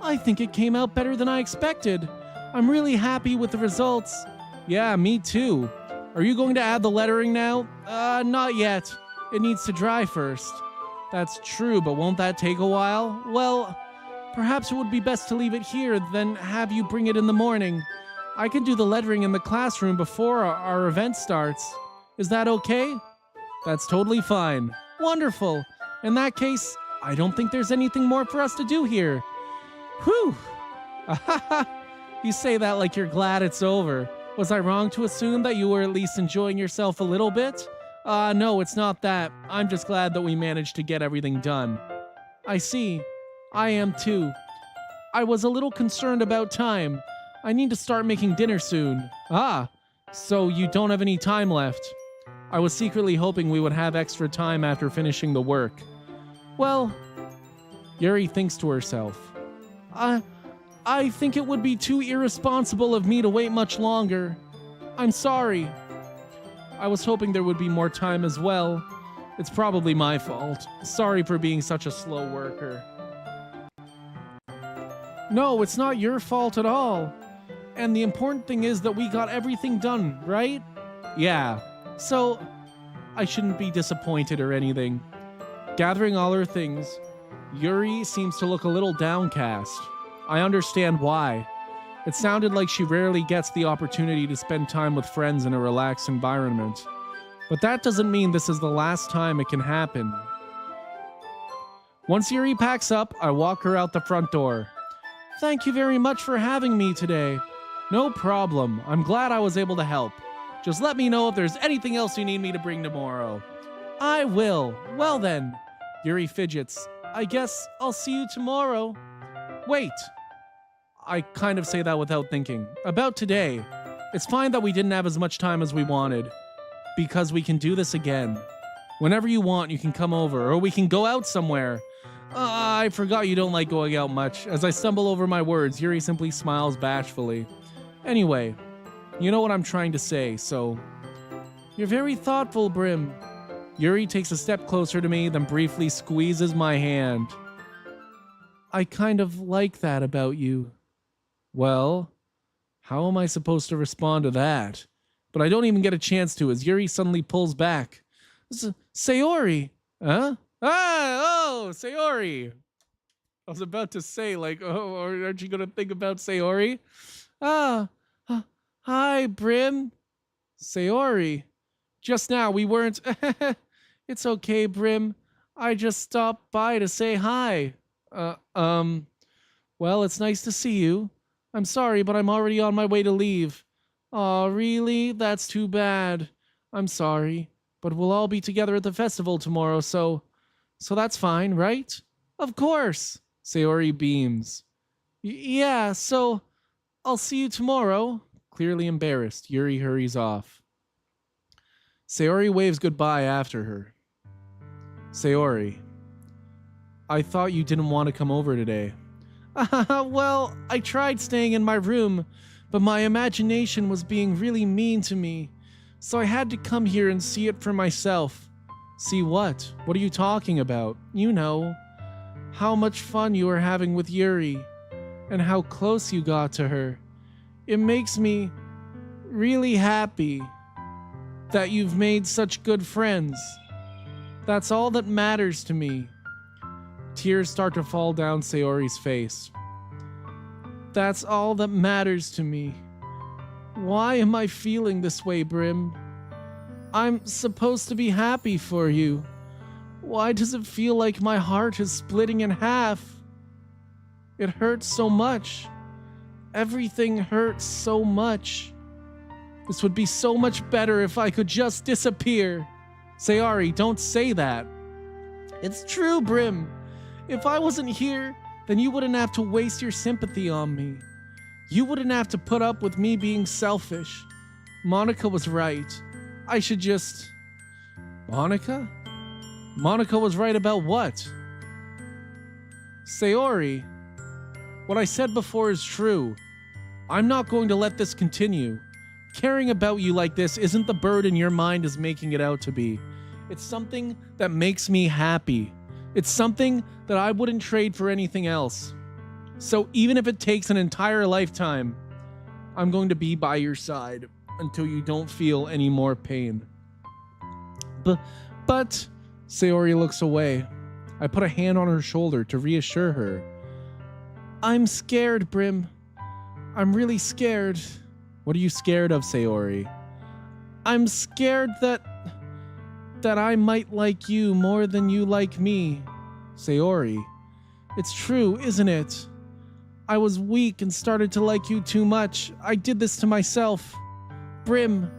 I think it came out better than I expected. I'm really happy with the results. Yeah, me too. Are you going to add the lettering now? Not yet. It needs to dry first. That's true, but won't that take a while? Well, perhaps it would be best to leave it here, then have you bring it in the morning. I can do the lettering in the classroom before our event starts. Is that okay? That's totally fine. Wonderful. In that case, I don't think there's anything more for us to do here. Whew. You say that like you're glad it's over. Was I wrong to assume that you were at least enjoying yourself a little bit? No, it's not that. I'm just glad that we managed to get everything done. I see. I am too. I was a little concerned about time. I need to start making dinner soon. So you don't have any time left. I was secretly hoping we would have extra time after finishing the work. Well, Yuri thinks to herself. I think it would be too irresponsible of me to wait much longer. I'm sorry. I was hoping there would be more time as well. It's probably my fault. Sorry for being such a slow worker. No, it's not your fault at all. And the important thing is that we got everything done, right? Yeah. So, I shouldn't be disappointed or anything. Gathering all her things, Yuri seems to look a little downcast. I understand why. It sounded like she rarely gets the opportunity to spend time with friends in a relaxed environment. But that doesn't mean this is the last time it can happen. Once Yuri packs up, I walk her out the front door. Thank you very much for having me today. No problem. I'm glad I was able to help. Just let me know if there's anything else you need me to bring tomorrow. I will. Well then. Yuri fidgets. I guess I'll see you tomorrow. Wait. I kind of say that without thinking. About today. It's fine that we didn't have as much time as we wanted. Because we can do this again. Whenever you want, you can come over, or we can go out somewhere. I forgot you don't like going out much. As I stumble over my words, Yuri simply smiles bashfully. Anyway, you know what I'm trying to say, so... You're very thoughtful, Brim. Yuri takes a step closer to me, then briefly squeezes my hand. I kind of like that about you. Well, how am I supposed to respond to that? But I don't even get a chance to as Yuri suddenly pulls back. Sayori! Huh? Sayori! I was about to say, like, oh, aren't you going to think about Sayori? Hi, Brim. Sayori. Just now, we weren't... It's okay, Brim. I just stopped by to say hi. Well, it's nice to see you. I'm sorry, but I'm already on my way to leave. Aw, really? That's too bad. I'm sorry, but we'll all be together at the festival tomorrow, so that's fine, right? Of course. Sayori beams. Yeah, so I'll see you tomorrow. Clearly embarrassed, Yuri hurries off. Sayori waves goodbye after her. Sayori, I thought you didn't want to come over today. Well, I tried staying in my room, but my imagination was being really mean to me, so I had to come here and see it for myself. See what? What are you talking about? You know, how much fun you were having with Yuri, and how close you got to her. It makes me really happy that you've made such good friends. That's all that matters to me. Tears start to fall down Sayori's face. That's all that matters to me. Why am I feeling this way, Brim? I'm supposed to be happy for you. Why does it feel like my heart is splitting in half? It hurts so much. Everything hurts so much. This would be so much better if I could just disappear. Sayori, don't say that. It's true, Brim. If I wasn't here, then you wouldn't have to waste your sympathy on me. You wouldn't have to put up with me being selfish. Monica was right. I should just... Monica? Monica was right about what? Sayori, what I said before is true. I'm not going to let this continue. Caring about you like this isn't the burden your mind is making it out to be. It's something that makes me happy. It's something that I wouldn't trade for anything else. So even if it takes an entire lifetime, I'm going to be by your side until you don't feel any more pain. But, Sayori looks away. I put a hand on her shoulder to reassure her. I'm scared, Brim. I'm really scared. What are you scared of, Sayori? I'm scared that I might like you more than you like me. Sayori, it's true, isn't it? I was weak and started to like you too much. I did this to myself. Brim,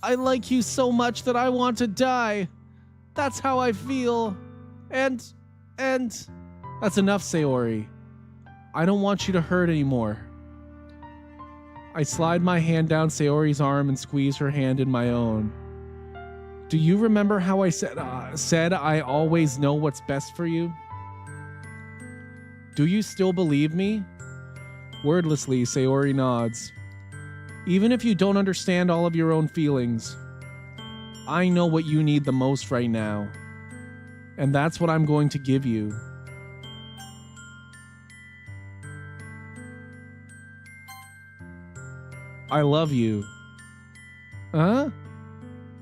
I like you so much that I want to die. That's how I feel. And that's enough, Sayori. I don't want you to hurt anymore. I slide my hand down Sayori's arm and squeeze her hand in my own. Do you remember how I said I always know what's best for you? Do you still believe me? Wordlessly, Sayori nods. Even if you don't understand all of your own feelings, I know what you need the most right now. And that's what I'm going to give you. I love you. Huh?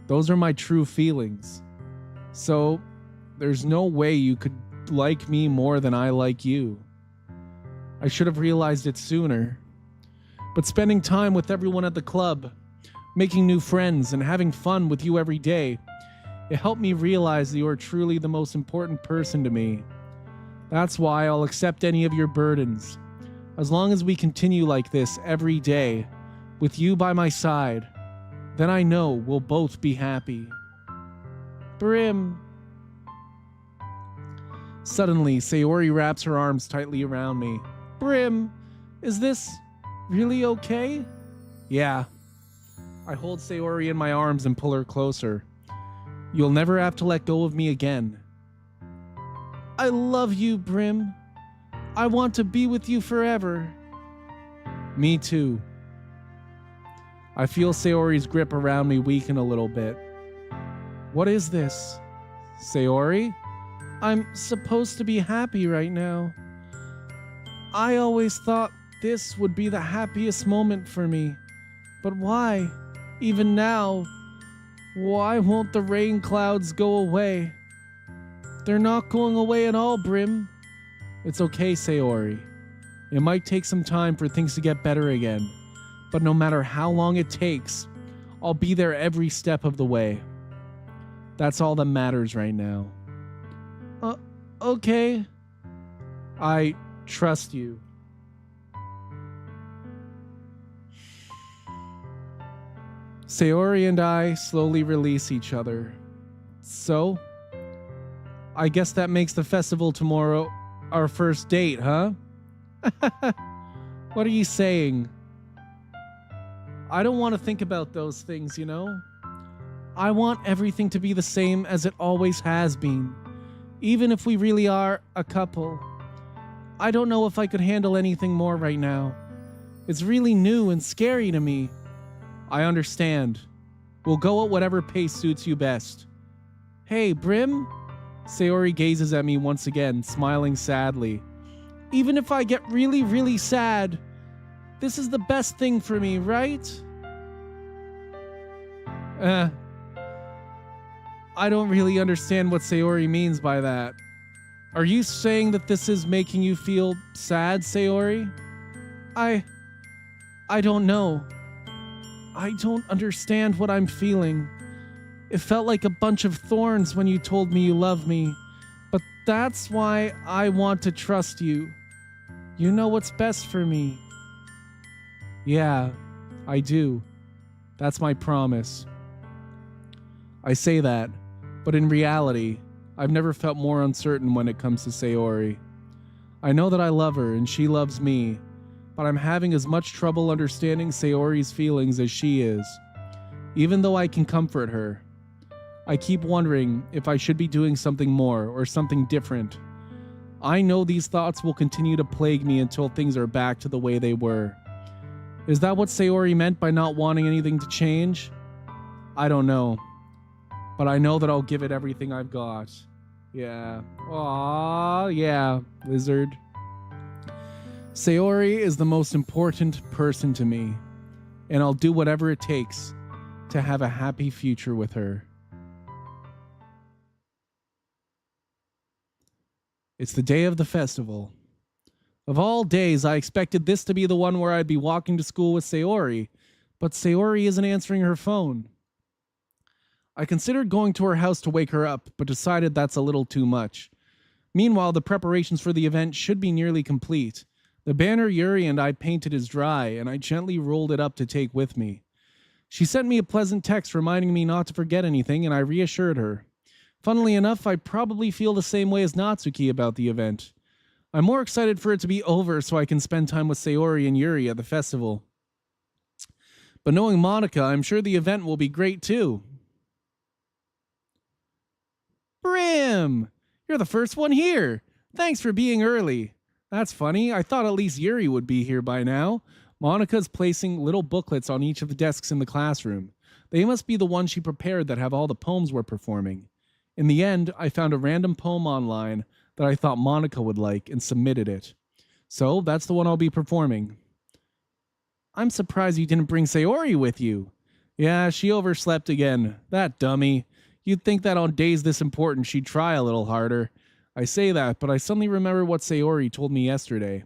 Those are my true feelings. So, there's no way you could like me more than I like you. I should have realized it sooner. But spending time with everyone at the club, making new friends, and having fun with you every day, it helped me realize that you are truly the most important person to me. That's why I'll accept any of your burdens. As long as we continue like this every day, with you by my side, then I know we'll both be happy. Brim. Suddenly, Sayori wraps her arms tightly around me. Brim, is this really okay? Yeah. I hold Sayori in my arms and pull her closer. You'll never have to let go of me again. I love you, Brim. I want to be with you forever. Me too. I feel Sayori's grip around me weaken a little bit. What is this? Sayori? I'm supposed to be happy right now. I always thought this would be the happiest moment for me. But why? Even now, why won't the rain clouds go away? They're not going away at all, Brim. It's okay, Sayori. It might take some time for things to get better again, but no matter how long it takes, I'll be there every step of the way. That's all that matters right now. Okay. I trust you. Sayori and I slowly release each other. So, I guess that makes the festival tomorrow our first date, huh? What are you saying? I don't want to think about those things, you know? I want everything to be the same as it always has been, even if we really are a couple. I don't know if I could handle anything more right now. It's really new and scary to me. I understand. We'll go at whatever pace suits you best. Hey, Brim? Sayori gazes at me once again, smiling sadly. Even if I get really, really sad, this is the best thing for me, right? I don't really understand what Sayori means by that. Are you saying that this is making you feel sad, Sayori? I don't know. I don't understand what I'm feeling. It felt like a bunch of thorns when you told me you love me, but that's why I want to trust you. You know what's best for me. Yeah, I do. That's my promise. I say that, but in reality, I've never felt more uncertain when it comes to Sayori. I know that I love her and she loves me, but I'm having as much trouble understanding Sayori's feelings as she is. Even though I can comfort her, I keep wondering if I should be doing something more or something different. I know these thoughts will continue to plague me until things are back to the way they were. Is that what Sayori meant by not wanting anything to change? I don't know. But I know that I'll give it everything I've got. Yeah. Aww, yeah, lizard. Sayori is the most important person to me, and I'll do whatever it takes to have a happy future with her. It's the day of the festival. Of all days, I expected this to be the one where I'd be walking to school with Sayori, but Sayori isn't answering her phone. I considered going to her house to wake her up, but decided that's a little too much. Meanwhile, the preparations for the event should be nearly complete. The banner Yuri and I painted is dry, and I gently rolled it up to take with me. She sent me a pleasant text reminding me not to forget anything, and I reassured her. Funnily enough, I probably feel the same way as Natsuki about the event. I'm more excited for it to be over so I can spend time with Sayori and Yuri at the festival. But knowing Monica, I'm sure the event will be great too. Brim! You're the first one here! Thanks for being early. That's funny, I thought at least Yuri would be here by now. Monica's placing little booklets on each of the desks in the classroom. They must be the ones she prepared that have all the poems we're performing. In the end, I found a random poem online that I thought Monica would like and submitted it. So, that's the one I'll be performing. I'm surprised you didn't bring Sayori with you. Yeah, she overslept again. That dummy. You'd think that on days this important she'd try a little harder. I say that, but I suddenly remember what Sayori told me yesterday.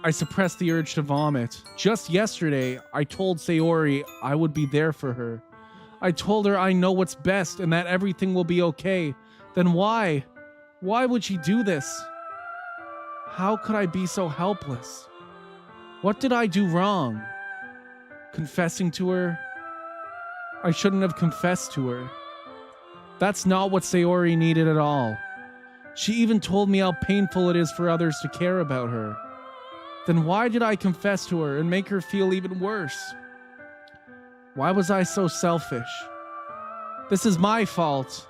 I suppressed the urge to vomit. Just yesterday, I told Sayori I would be there for her. I told her I know what's best and that everything will be okay. Then why? Why would she do this? How could I be so helpless? What did I do wrong? Confessing to her? I shouldn't have confessed to her. That's not what Sayori needed at all. She even told me how painful it is for others to care about her. Then why did I confess to her and make her feel even worse? Why was I so selfish? This is my fault.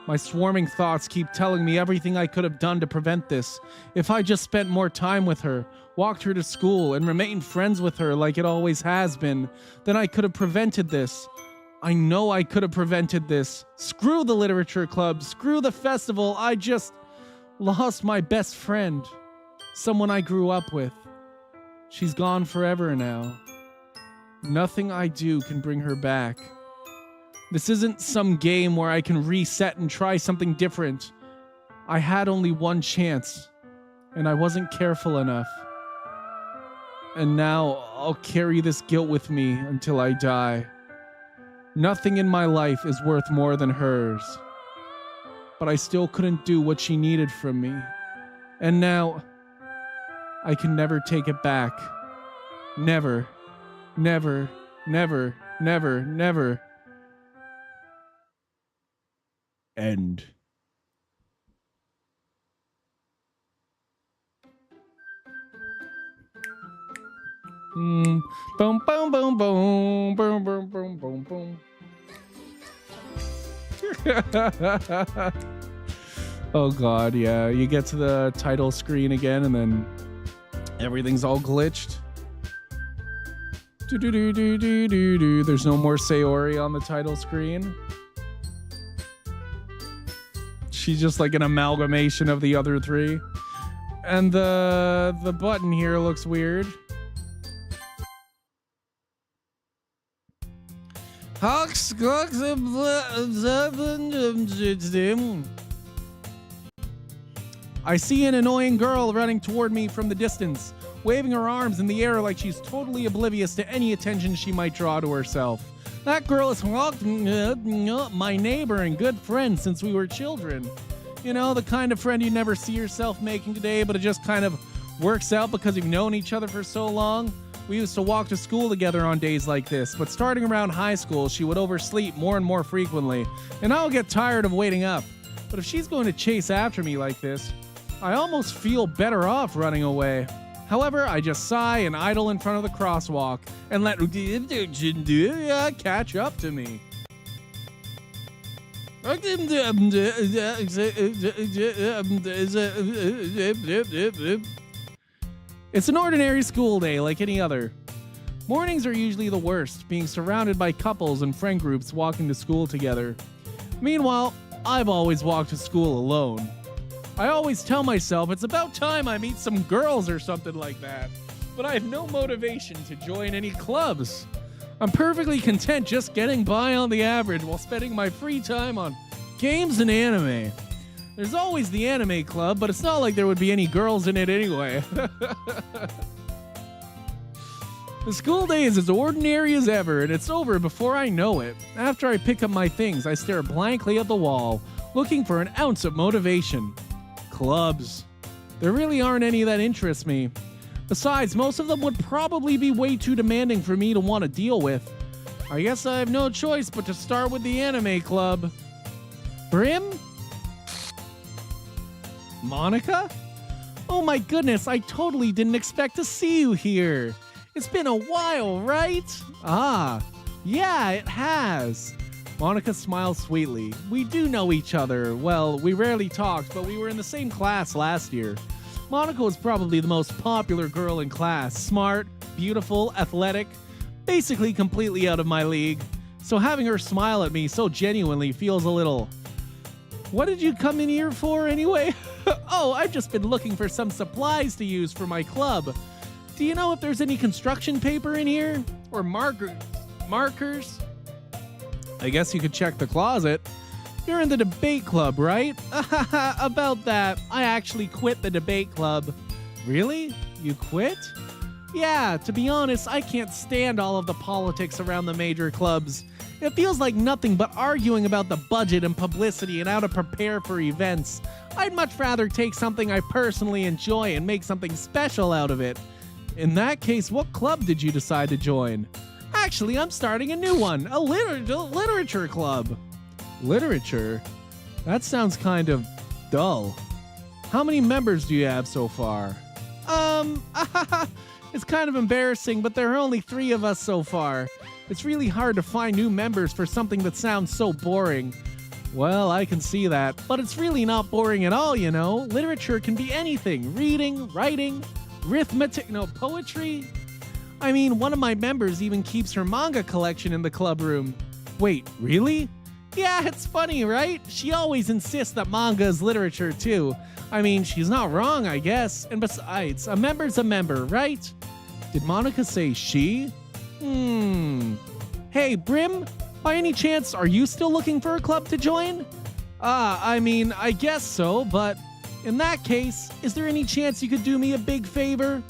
My swarming thoughts keep telling me everything I could have done to prevent this. If I just spent more time with her, walked her to school, and remained friends with her like it always has been, then I could have prevented this. I know I could have prevented this. Screw the literature club, screw the festival. I just lost my best friend. Someone I grew up with. She's gone forever now. Nothing I do can bring her back. This isn't some game where I can reset and try something different. I had only one chance, and I wasn't careful enough. And now I'll carry this guilt with me until I die. Nothing in my life is worth more than hers. But I still couldn't do what she needed from me. And now I can never take it back. Never, never, never, never, never. End. Boom, boom, boom, boom, boom, boom, boom, boom, boom. Oh god, yeah. You get to the title screen again and then everything's all glitched. Do. There's no more Sayori on the title screen. She's just like an amalgamation of the other three. And the button here looks weird. I see an annoying girl running toward me from the distance, waving her arms in the air like she's totally oblivious to any attention she might draw to herself. That girl is my neighbor and good friend since we were children. You know, the kind of friend you never see yourself making today, but it just kind of works out because you've known each other for so long. We used to walk to school together on days like this, but starting around high school, she would oversleep more and more frequently, and I'll get tired of waiting up. But if she's going to chase after me like this, I almost feel better off running away. However, I just sigh and idle in front of the crosswalk and let catch up to me. It's an ordinary school day like any other. Mornings are usually the worst, being surrounded by couples and friend groups walking to school together. Meanwhile, I've always walked to school alone. I always tell myself it's about time I meet some girls or something like that, but I have no motivation to join any clubs. I'm perfectly content just getting by on the average while spending my free time on games and anime. There's always the anime club, but it's not like there would be any girls in it anyway. The school day is as ordinary as ever, and it's over before I know it. After I pick up my things, I stare blankly at the wall, looking for an ounce of motivation. Clubs. There really aren't any that interest me. Besides, most of them would probably be way too demanding for me to want to deal with. I guess I have no choice but to start with the anime club. Brim? Monica? Oh my goodness, I totally didn't expect to see you here. It's been a while, right? Ah, yeah, it has. Monica smiles sweetly. We do know each other. Well, we rarely talked, but we were in the same class last year. Monica was probably the most popular girl in class. Smart, beautiful, athletic, basically completely out of my league. So having her smile at me so genuinely feels a little... What did you come in here for anyway? Oh, I've just been looking for some supplies to use for my club. Do you know if there's any construction paper in here? Or markers? I guess you could check the closet. You're in the debate club, right? About that, I actually quit the debate club. really? You quit? Yeah, to be honest, I can't stand all of the politics around the major clubs. It feels like nothing but arguing about the budget and publicity and how to prepare for events. I'd much rather take something I personally enjoy and make something special out of it. In that case, what club did you decide to join? Actually, I'm starting a new one, a literature club. Literature? That sounds kind of dull. How many members do you have so far? It's kind of embarrassing, but there are only 3 of us so far. It's really hard to find new members for something that sounds so boring. Well, I can see that, but it's really not boring at all, you know. Literature can be anything. Reading, writing, poetry. I mean, one of my members even keeps her manga collection in the club room. Wait, really? Yeah, it's funny, right? She always insists that manga is literature, too. I mean, she's not wrong, I guess. And besides, a member's a member, right? Did Monica say she? Hey, Brim, by any chance, are you still looking for a club to join? I mean, I guess so, but in that case, is there any chance you could do me a big favor?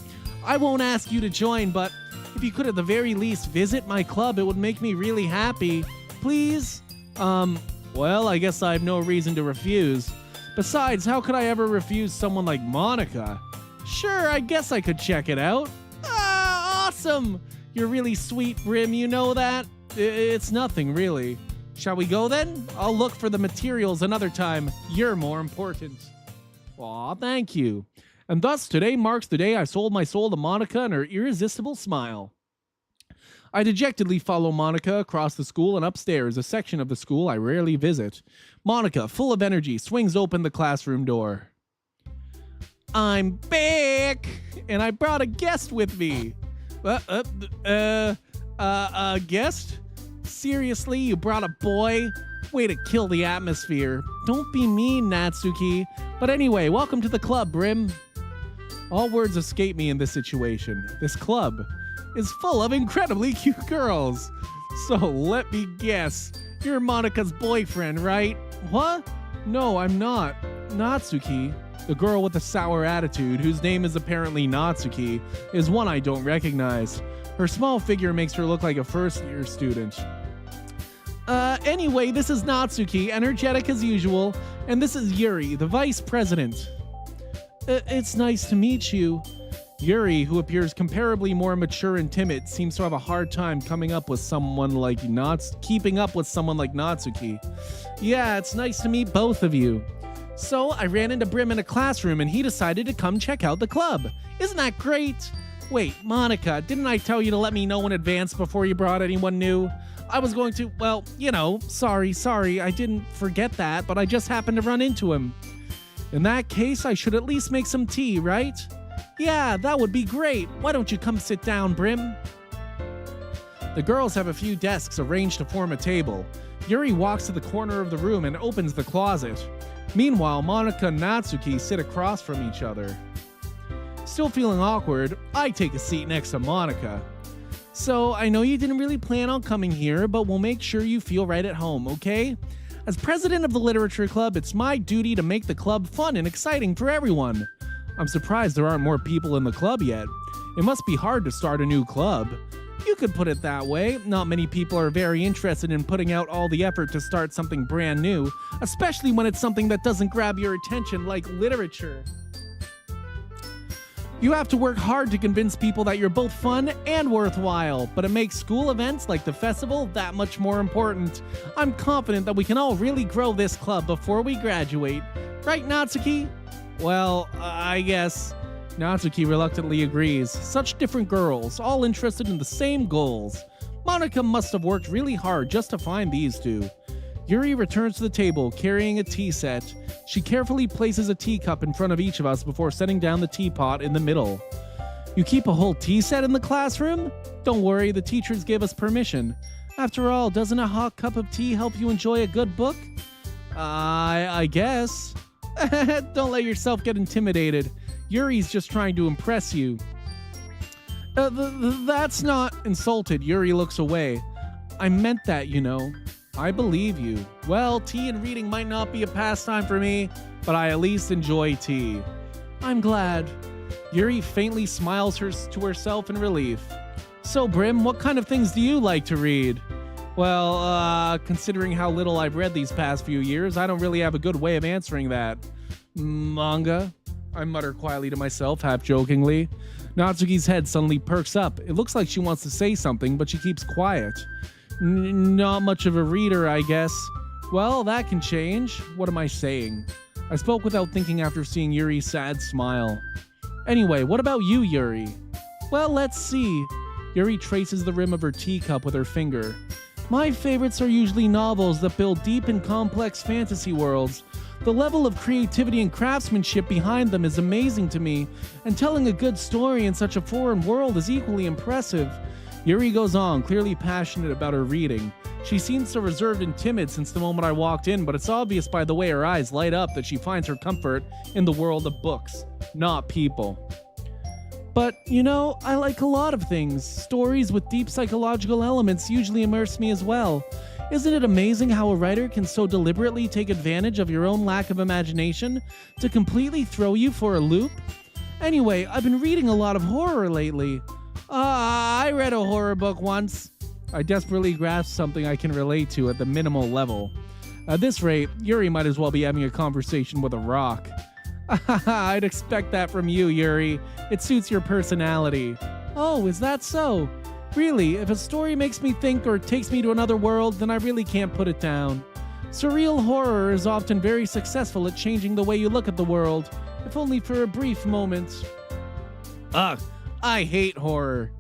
I won't ask you to join, but if you could at the very least visit my club, it would make me really happy. Please? Well, I guess I have no reason to refuse. Besides, how could I ever refuse someone like Monica? Sure, I guess I could check it out. Awesome! You're really sweet, Brim, you know that? It's nothing, really. Shall we go then? I'll look for the materials another time. You're more important. Aw, thank you. And thus, today marks the day I sold my soul to Monica and her irresistible smile. I dejectedly follow Monica across the school and upstairs, a section of the school I rarely visit. Monica, full of energy, swings open the classroom door. I'm back, and I brought a guest with me. Guest? Seriously, you brought a boy? Way to kill the atmosphere. Don't be mean, Natsuki. But anyway, welcome to the club, Brim. All words escape me in this situation. This club is full of incredibly cute girls. So let me guess. You're Monica's boyfriend, right? What? No, I'm not. Natsuki, the girl with the sour attitude, whose name is apparently Natsuki, is one I don't recognize. Her small figure makes her look like a first-year student. Anyway, this is Natsuki, energetic as usual, and this is Yuri, the vice president. It's nice to meet you. Yuri, who appears comparably more mature and timid, seems to have a hard time keeping up with someone like Natsuki. Yeah, it's nice to meet both of you. So, I ran into Brim in a classroom and he decided to come check out the club. Isn't that great? Wait, Monica, didn't I tell you to let me know in advance before you brought anyone new? I was going to, well, you know, sorry, I didn't forget that, but I just happened to run into him. In that case, I should at least make some tea, right? Yeah, that would be great. Why don't you come sit down, Brim? The girls have a few desks arranged to form a table. Yuri walks to the corner of the room and opens the closet. Meanwhile, Monica and Natsuki sit across from each other. Still feeling awkward, I take a seat next to Monica. So, I know you didn't really plan on coming here, but we'll make sure you feel right at home, okay? As president of the Literature Club, it's my duty to make the club fun and exciting for everyone. I'm surprised there aren't more people in the club yet. It must be hard to start a new club. You could put it that way. Not many people are very interested in putting out all the effort to start something brand new, especially when it's something that doesn't grab your attention like literature. You have to work hard to convince people that you're both fun and worthwhile, but it makes school events like the festival that much more important. I'm confident that we can all really grow this club before we graduate. Right, Natsuki? Well, I guess. Natsuki reluctantly agrees. Such different girls, all interested in the same goals. Monica must have worked really hard just to find these two. Yuri returns to the table, carrying a tea set. She carefully places a teacup in front of each of us before setting down the teapot in the middle. You keep a whole tea set in the classroom? Don't worry, the teachers gave us permission. After all, doesn't a hot cup of tea help you enjoy a good book? I guess. Don't let yourself get intimidated. Yuri's just trying to impress you. That's not insulted. Yuri looks away. I meant that, you know. I believe you. Well, tea and reading might not be a pastime for me, but I at least enjoy tea. I'm glad. Yuri faintly smiles to herself in relief. So, Brim, what kind of things do you like to read? Well, considering how little I've read these past few years, I don't really have a good way of answering that. Manga? I mutter quietly to myself, half jokingly. Natsuki's head suddenly perks up. It looks like she wants to say something, but she keeps quiet. Not much of a reader, I guess. Well, that can change. What am I saying? I spoke without thinking after seeing Yuri's sad smile. Anyway, what about you, Yuri? Well, let's see. Yuri traces the rim of her teacup with her finger. My favorites are usually novels that build deep and complex fantasy worlds. The level of creativity and craftsmanship behind them is amazing to me, and telling a good story in such a foreign world is equally impressive. Yuri goes on, clearly passionate about her reading. She seems so reserved and timid since the moment I walked in, but it's obvious by the way her eyes light up that she finds her comfort in the world of books, not people. But, you know, I like a lot of things. Stories with deep psychological elements usually immerse me as well. Isn't it amazing how a writer can so deliberately take advantage of your own lack of imagination to completely throw you for a loop? Anyway, I've been reading a lot of horror lately. I read a horror book once. I desperately grasp something I can relate to at the minimal level. At this rate, Yuri might as well be having a conversation with a rock. I'd expect that from you, Yuri. It suits your personality. Oh, is that so? Really, if a story makes me think or takes me to another world, then I really can't put it down. Surreal horror is often very successful at changing the way you look at the world, if only for a brief moment. Ugh, I hate horror.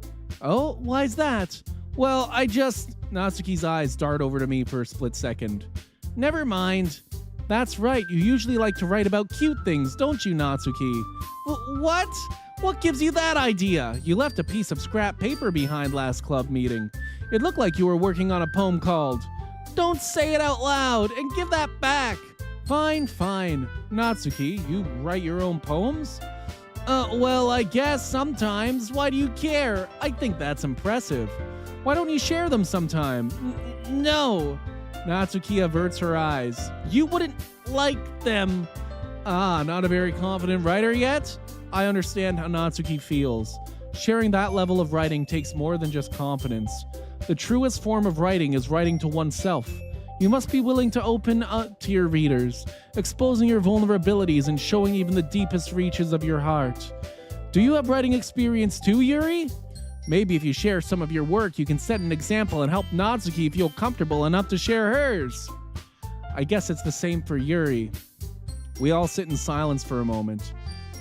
Oh, why's that? Well, Natsuki's eyes dart over to me for a split second. Never mind. That's right, you usually like to write about cute things, don't you, Natsuki? What? What gives you that idea? You left a piece of scrap paper behind last club meeting. It looked like you were working on a poem called... Don't say it out loud and give that back. Fine. Natsuki, you write your own poems? Well, I guess sometimes. Why do you care? I think that's impressive. Why don't you share them sometime? No. Natsuki averts her eyes. You wouldn't like them. Not a very confident writer yet? I understand how Natsuki feels. Sharing that level of writing takes more than just confidence. The truest form of writing is writing to oneself. You must be willing to open up to your readers, exposing your vulnerabilities and showing even the deepest reaches of your heart. Do you have writing experience too, Yuri? Maybe if you share some of your work, you can set an example and help Natsuki feel comfortable enough to share hers. I guess it's the same for Yuri. We all sit in silence for a moment.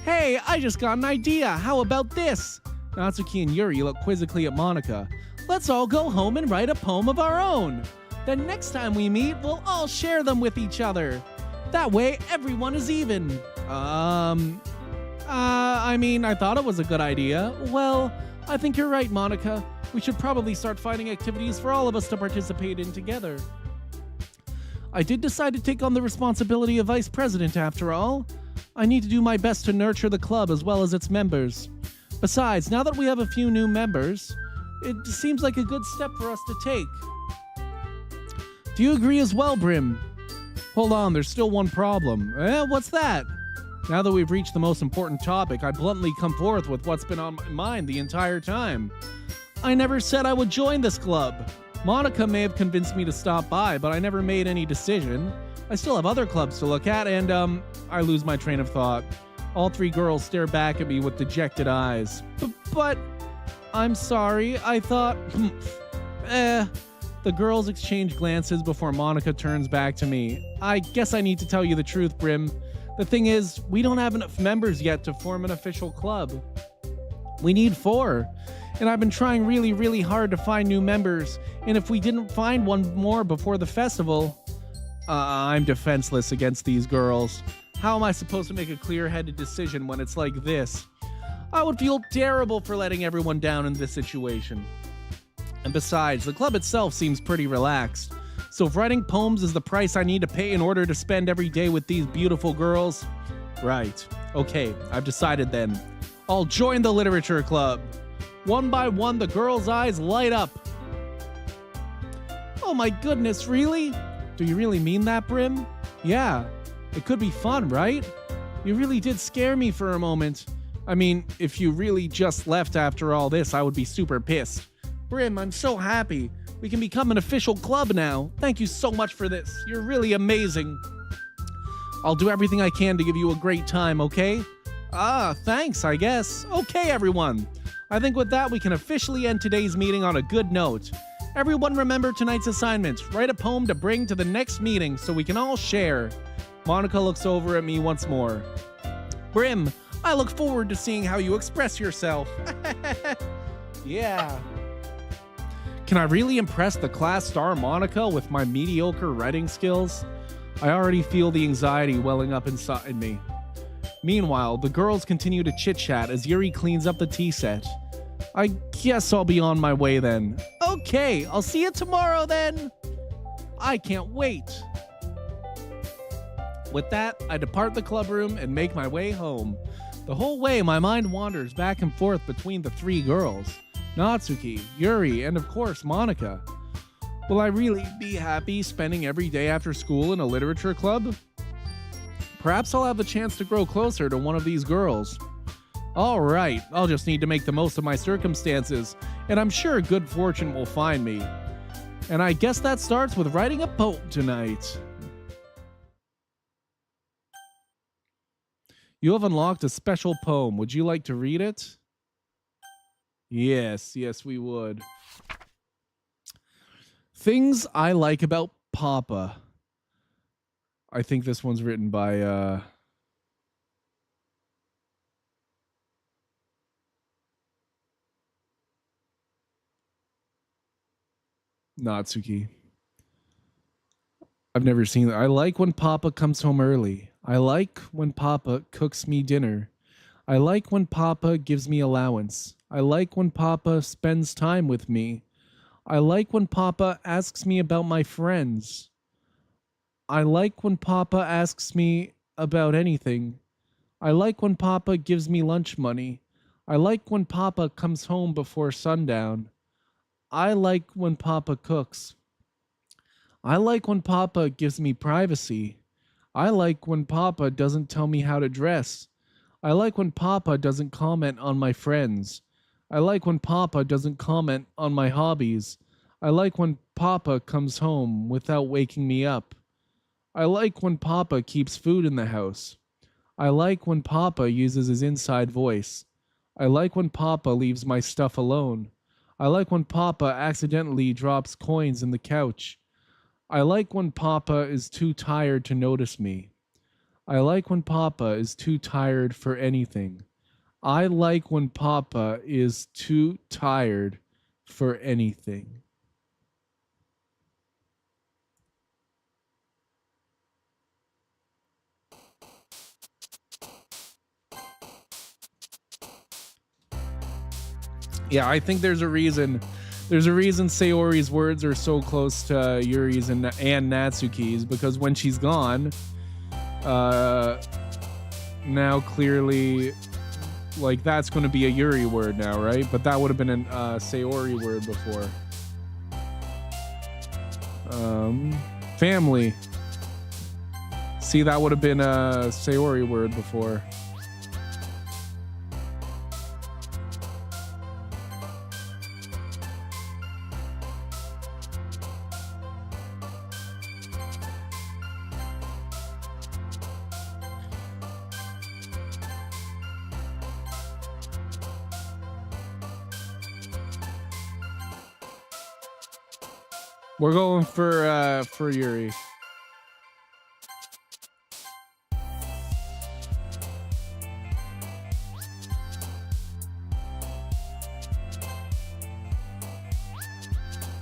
Hey, I just got an idea. How about this? Natsuki and Yuri look quizzically at Monica. Let's all go home and write a poem of our own. Then next time we meet, we'll all share them with each other. That way, everyone is even. I thought it was a good idea. Well, I think you're right, Monica. We should probably start finding activities for all of us to participate in together. I did decide to take on the responsibility of vice president after all. I need to do my best to nurture the club as well as its members. Besides, now that we have a few new members, it seems like a good step for us to take. Do you agree as well, Brim? Hold on, there's still one problem. What's that? Now that we've reached the most important topic, I bluntly come forth with what's been on my mind the entire time. I never said I would join this club. Monica may have convinced me to stop by, but I never made any decision. I still have other clubs to look at, and, I lose my train of thought. All three girls stare back at me with dejected eyes. But, I'm sorry, I thought, The girls exchange glances before Monica turns back to me. I guess I need to tell you the truth, Brim. The thing is, we don't have enough members yet to form an official club. We need 4. And I've been trying really, really hard to find new members. And if we didn't find one more before the festival... I'm defenseless against these girls. How am I supposed to make a clear-headed decision when it's like this? I would feel terrible for letting everyone down in this situation. And besides, the club itself seems pretty relaxed. So if writing poems is the price I need to pay in order to spend every day with these beautiful girls... Right. Okay, I've decided then. I'll join the literature club. One by one, the girls' eyes light up. Oh my goodness, really? Do you really mean that, Brim? Yeah. It could be fun, right? You really did scare me for a moment. I mean, if you really just left after all this, I would be super pissed. Brim, I'm so happy. We can become an official club now. Thank you so much for this. You're really amazing. I'll do everything I can to give you a great time, okay? Thanks, I guess. Okay, everyone. I think with that, we can officially end today's meeting on a good note. Everyone remember tonight's assignment. Write a poem to bring to the next meeting so we can all share. Monica looks over at me once more. Brim, I look forward to seeing how you express yourself. Yeah. Can I really impress the class star Monica with my mediocre writing skills? I already feel the anxiety welling up inside me. Meanwhile, the girls continue to chit-chat as Yuri cleans up the tea set. I guess I'll be on my way then. Okay, I'll see you tomorrow then. I can't wait. With that, I depart the club room and make my way home. The whole way, my mind wanders back and forth between the three girls. Natsuki, Yuri, and of course, Monica. Will I really be happy spending every day after school in a literature club? Perhaps I'll have the chance to grow closer to one of these girls. Alright, I'll just need to make the most of my circumstances, and I'm sure good fortune will find me. And I guess that starts with writing a poem tonight. You have unlocked a special poem. Would you like to read it? Yes, we would. Things I like about Papa. I think this one's written by Natsuki. I've never seen that. I like when Papa comes home early. I like when Papa cooks me dinner. I like when Papa gives me allowance. I like when Papa spends time with me. I like when Papa asks me about my friends. I like when Papa asks me about anything. I like when Papa gives me lunch money. I like when Papa comes home before sundown. I like when Papa cooks. I like when Papa gives me privacy. I like when Papa doesn't tell me how to dress. I like when Papa doesn't comment on my friends. I like when Papa doesn't comment on my hobbies. I like when Papa comes home without waking me up. I like when Papa keeps food in the house. I like when Papa uses his inside voice. I like when Papa leaves my stuff alone. I like when Papa accidentally drops coins in the couch. I like when Papa is too tired to notice me. I like when Papa is too tired for anything. I like when Papa is too tired for anything. Yeah, I think there's a reason. There's a reason Sayori's words are so close to Yuri's and Natsuki's, because when she's gone, now clearly, like, that's going to be a Yuri word now, right? But that would have been a Sayori word before. Family. See, that would have been a Sayori word before. We're going for Yuri.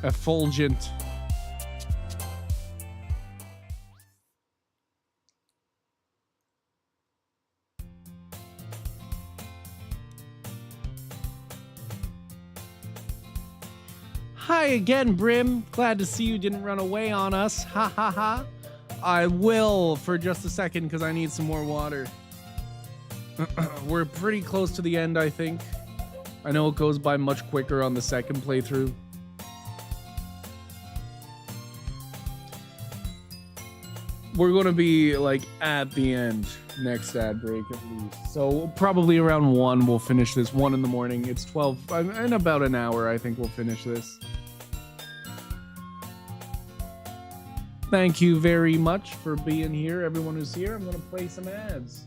Effulgent. Hi again, Brim. Glad to see you didn't run away on us. Ha ha ha. I will for just a second because I need some more water. We're pretty close to the end, I think. I know it goes by much quicker on the second playthrough. we're going to be like at the end next ad break at least. So probably around 1 we'll finish this. 1 in the morning. It's 12. In about an hour, I think we'll finish this. Thank you very much for being here, everyone who's here. I'm going to play some ads.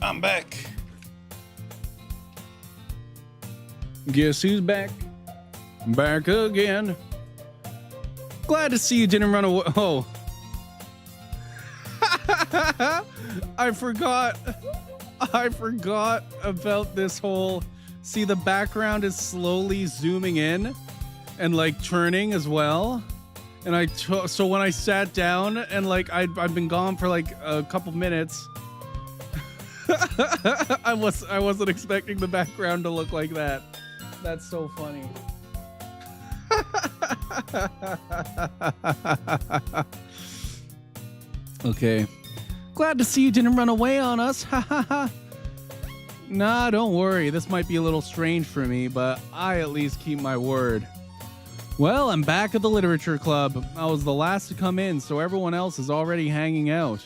I'm back. Guess who's back? Back again. Glad to see you didn't run away. Oh. I forgot about this whole. See, the background is slowly zooming in and like turning as well. And so when I sat down and like I've been gone for like a couple minutes. I wasn't expecting the background to look like that. That's so funny. Okay. Glad to see you didn't run away on us. Nah, don't worry. This might be a little strange for me, but I at least keep my word. Well, I'm back at the Literature Club. I was the last to come in, so everyone else is already hanging out.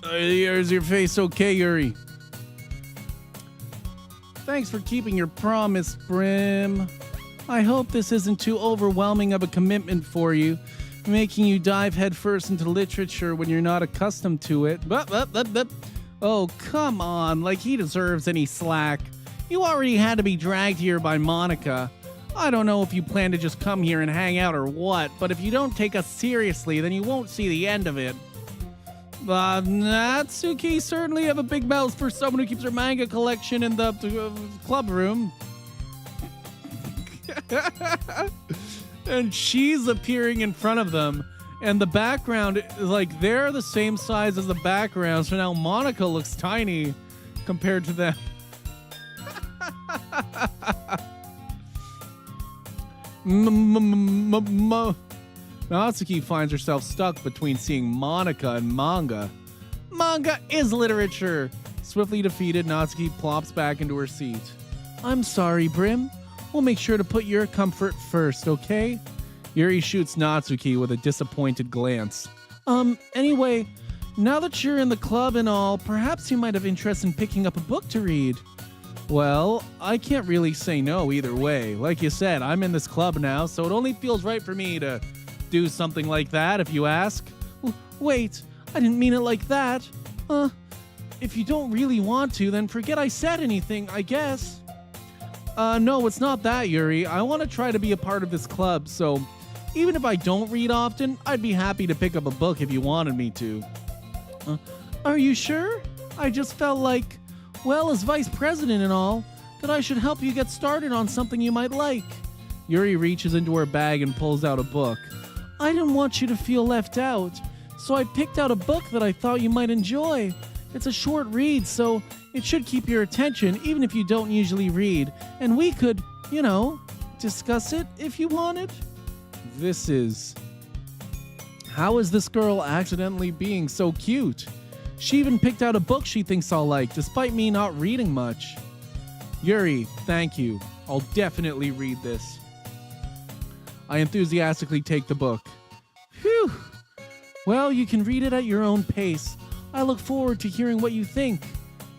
Is your face okay, Yuri? Thanks for keeping your promise, Brim. I hope this isn't too overwhelming of a commitment for you, making you dive headfirst into literature when you're not accustomed to it. Oh, come on, like he deserves any slack. You already had to be dragged here by Monica. I don't know if you plan to just come here and hang out or what, but if you don't take us seriously, then you won't see the end of it. Natsuki certainly have a big mouth for someone who keeps her manga collection in the club room. And she's appearing in front of them, and the background, like, they're the same size as the background, so now Monica looks tiny compared to them. Natsuki finds herself stuck between seeing Monica and manga. Manga is literature! Swiftly defeated, Natsuki plops back into her seat. I'm sorry, Brim. We'll make sure to put your comfort first, okay? Yuri shoots Natsuki with a disappointed glance. Anyway, now that you're in the club and all, perhaps you might have interest in picking up a book to read. Well, I can't really say no either way. Like you said, I'm in this club now, so it only feels right for me to do something like that, if you ask. Wait, I didn't mean it like that. If you don't really want to, then forget I said anything, I guess. No, it's not that, Yuri. I want to try to be a part of this club, so even if I don't read often, I'd be happy to pick up a book if you wanted me to. Are you sure? I just felt like, well, as vice president and all, that I should help you get started on something you might like. Yuri reaches into her bag and pulls out a book. I didn't want you to feel left out, so I picked out a book that I thought you might enjoy. It's a short read, so it should keep your attention even if you don't usually read, and we could, discuss it if you wanted. How is this girl accidentally being so cute? She even picked out a book she thinks I'll like, despite me not reading much. Yuri, thank you. I'll definitely read this. I enthusiastically take the book. Phew. Well, you can read it at your own pace. I look forward to hearing what you think.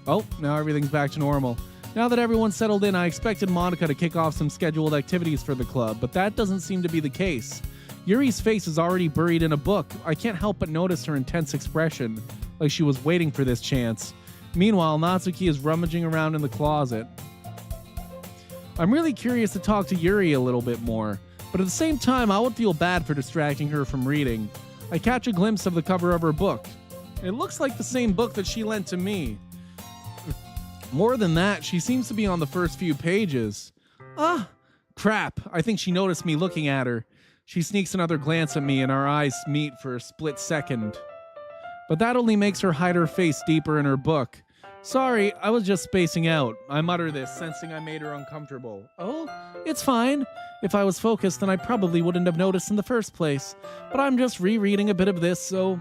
Oh, now everything's back to normal. Now that everyone's settled in, I expected Monica to kick off some scheduled activities for the club, but that doesn't seem to be the case. Yuri's face is already buried in a book. I can't help but notice her intense expression, like she was waiting for this chance. Meanwhile, Natsuki is rummaging around in the closet. I'm really curious to talk to Yuri a little bit more, but at the same time, I would feel bad for distracting her from reading. I catch a glimpse of the cover of her book. It looks like the same book that she lent to me. More than that, she seems to be on the first few pages. Ah, crap. I think she noticed me looking at her. She sneaks another glance at me and our eyes meet for a split second. But that only makes her hide her face deeper in her book. Sorry, I was just spacing out. I mutter this, sensing I made her uncomfortable. Oh, it's fine. If I was focused, then I probably wouldn't have noticed in the first place. But I'm just rereading a bit of this, so...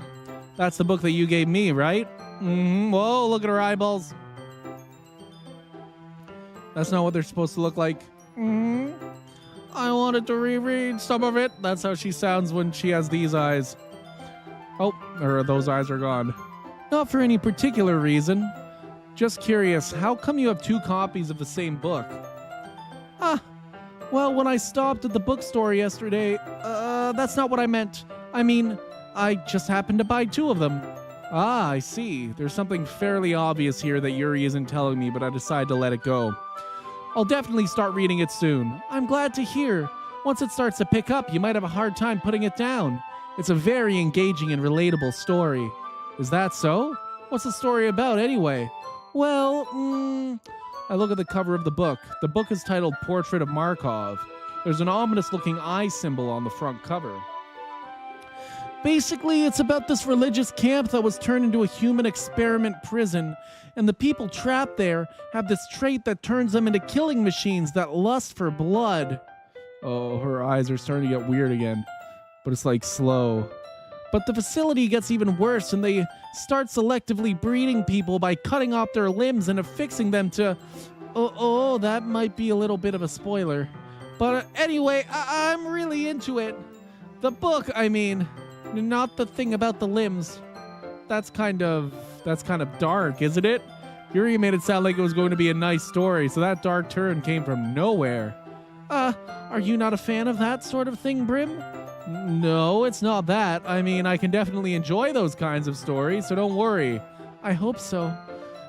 That's the book that you gave me, right? Mm-hmm. Whoa, look at her eyeballs. That's not what they're supposed to look like. Mm-hmm. I wanted to reread some of it. That's how she sounds when she has these eyes. Oh, or those eyes are gone. Not for any particular reason. Just curious, how come you have 2 copies of the same book? Well, when I stopped at the bookstore yesterday, that's not what I meant. I mean, I just happened to buy 2 of them. Ah, I see. There's something fairly obvious here that Yuri isn't telling me, but I decide to let it go. I'll definitely start reading it soon. I'm glad to hear. Once it starts to pick up, you might have a hard time putting it down. It's a very engaging and relatable story. Is that so? What's the story about, anyway? Well, I look at the cover of the book. The book is titled Portrait of Markov. There's an ominous-looking eye symbol on the front cover. Basically, it's about this religious camp that was turned into a human experiment prison, and the people trapped there have this trait that turns them into killing machines that lust for blood. Oh, her eyes are starting to get weird again, but it's like slow. But the facility gets even worse, and they start selectively breeding people by cutting off their limbs and affixing them to... Oh, that might be a little bit of a spoiler. But anyway, I'm really into it. The book, I mean... Not the thing about the limbs. That's kind of dark, isn't it? Yuri made it sound like it was going to be a nice story, so that dark turn came from nowhere. Are you not a fan of that sort of thing, Brim? No, it's not that. I mean, I can definitely enjoy those kinds of stories, so don't worry. I hope so.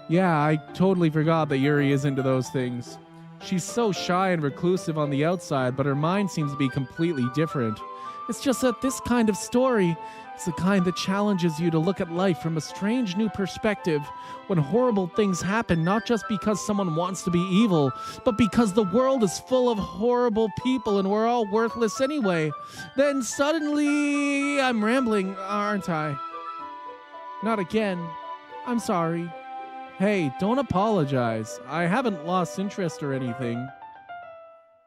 Yeah, I totally forgot that Yuri is into those things. She's so shy and reclusive on the outside, but her mind seems to be completely different. It's just that this kind of story is the kind that challenges you to look at life from a strange new perspective when horrible things happen, not just because someone wants to be evil, but because the world is full of horrible people and we're all worthless anyway. Then suddenly... I'm rambling, aren't I? Not again. I'm sorry. Hey, don't apologize. I haven't lost interest or anything.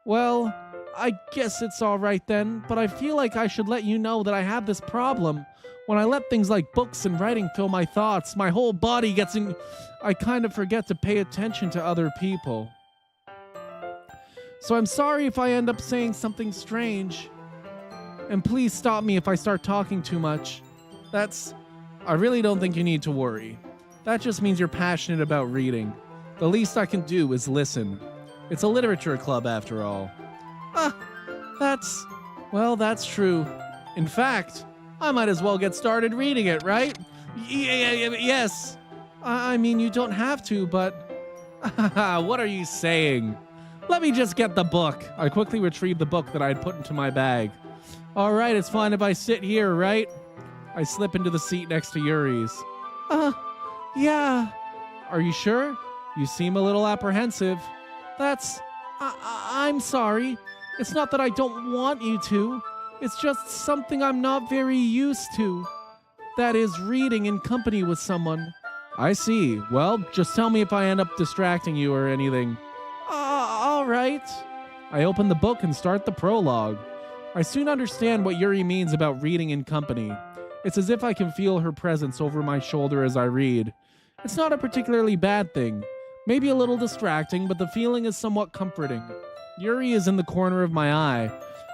Well... I guess it's all right then, but I feel like I should let you know that I have this problem. When I let things like books and writing fill my thoughts, my whole body gets in... I kind of forget to pay attention to other people. So I'm sorry if I end up saying something strange. And please stop me if I start talking too much. I really don't think you need to worry. That just means you're passionate about reading. The least I can do is listen. It's a literature club after all. That's true. In fact, I might as well get started reading it, right? Yes. I mean, you don't have to, but... What are you saying? Let me just get the book. I quickly retrieved the book that I had put into my bag. All right, it's fine if I sit here, right? I slip into the seat next to Yuri's. Yeah. Are you sure? You seem a little apprehensive. I'm sorry. It's not that I don't want you to. It's just something I'm not very used to. That is, reading in company with someone. I see. Well, just tell me if I end up distracting you or anything. All right. I open the book and start the prologue. I soon understand what Yuri means about reading in company. It's as if I can feel her presence over my shoulder as I read. It's not a particularly bad thing. Maybe a little distracting, but the feeling is somewhat comforting. Yuri is in the corner of my eye.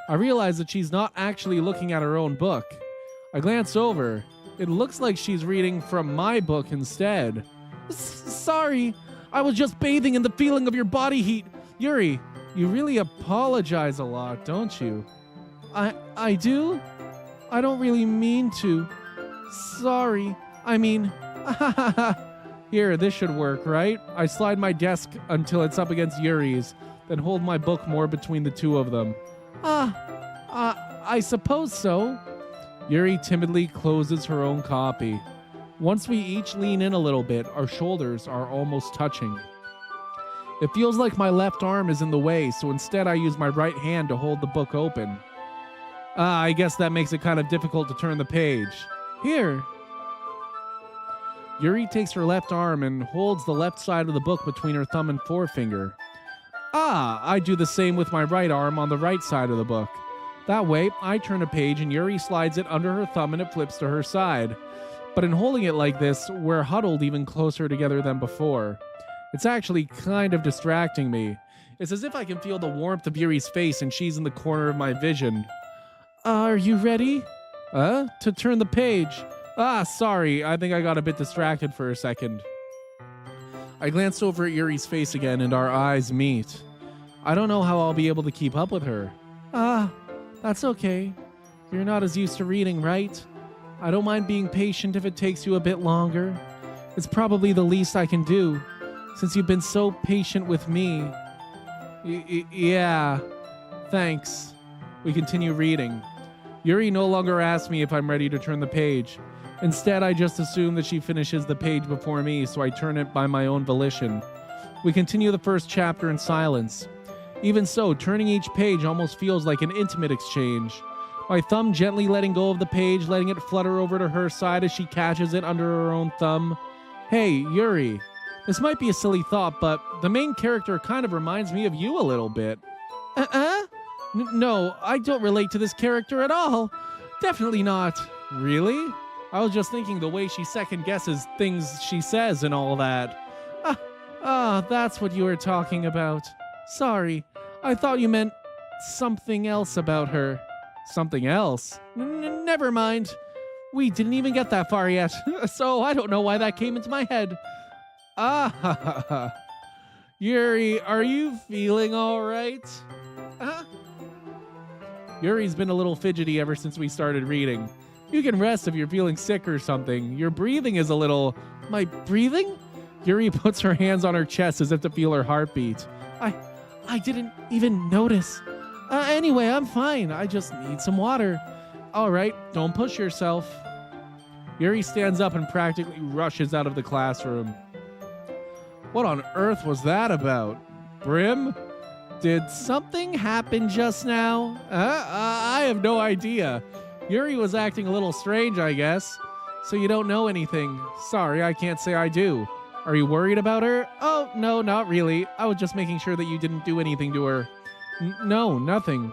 I realize that she's not actually looking at her own book. I glance over. It looks like she's reading from my book instead. Sorry, I was just bathing in the feeling of your body heat. Yuri, you really apologize a lot, don't you? I do? I don't really mean to. Sorry. I mean, here, this should work, right? I slide my desk until it's up against Yuri's, then hold my book more between the two of them. I suppose so. Yuri timidly closes her own copy. Once we each lean in a little bit, our shoulders are almost touching. It feels like my left arm is in the way, so instead I use my right hand to hold the book open. I guess that makes it kind of difficult to turn the page. Here. Yuri takes her left arm and holds the left side of the book between her thumb and forefinger. I do the same with my right arm on the right side of the book. That way, I turn a page and Yuri slides it under her thumb and it flips to her side. But in holding it like this, we're huddled even closer together than before. It's actually kind of distracting me. It's as if I can feel the warmth of Yuri's face and she's in the corner of my vision. Are you ready? To turn the page. Sorry, I think I got a bit distracted for a second. I glance over at Yuri's face again and our eyes meet. I don't know how I'll be able to keep up with her. That's okay. You're not as used to reading, right? I don't mind being patient if it takes you a bit longer. It's probably the least I can do, since you've been so patient with me. Yeah, thanks. We continue reading. Yuri no longer asks me if I'm ready to turn the page. Instead, I just assume that she finishes the page before me, so I turn it by my own volition. We continue the first chapter in silence. Even so, turning each page almost feels like an intimate exchange. My thumb gently letting go of the page, letting it flutter over to her side as she catches it under her own thumb. Hey, Yuri. This might be a silly thought, but the main character kind of reminds me of you a little bit. No, I don't relate to this character at all. Definitely not. Really? I was just thinking the way she second guesses things she says and all that. That's what you were talking about. Sorry, I thought you meant something else about her. Something else? Never mind. We didn't even get that far yet, so I don't know why that came into my head. Yuri, are you feeling all right? Yuri's been a little fidgety ever since we started reading. You can rest if you're feeling sick or something. Your breathing is a little... My breathing? Yuri puts her hands on her chest as if to feel her heartbeat. I didn't even notice. Anyway, I'm fine. I just need some water. All right, don't push yourself. Yuri stands up and practically rushes out of the classroom. What on earth was that about? Brim? Did something happen just now? I have no idea. Yuri was acting a little strange, I guess. So you don't know anything. Sorry, I can't say I do. Are you worried about her? Oh, no, not really. I was just making sure that you didn't do anything to her. No, nothing.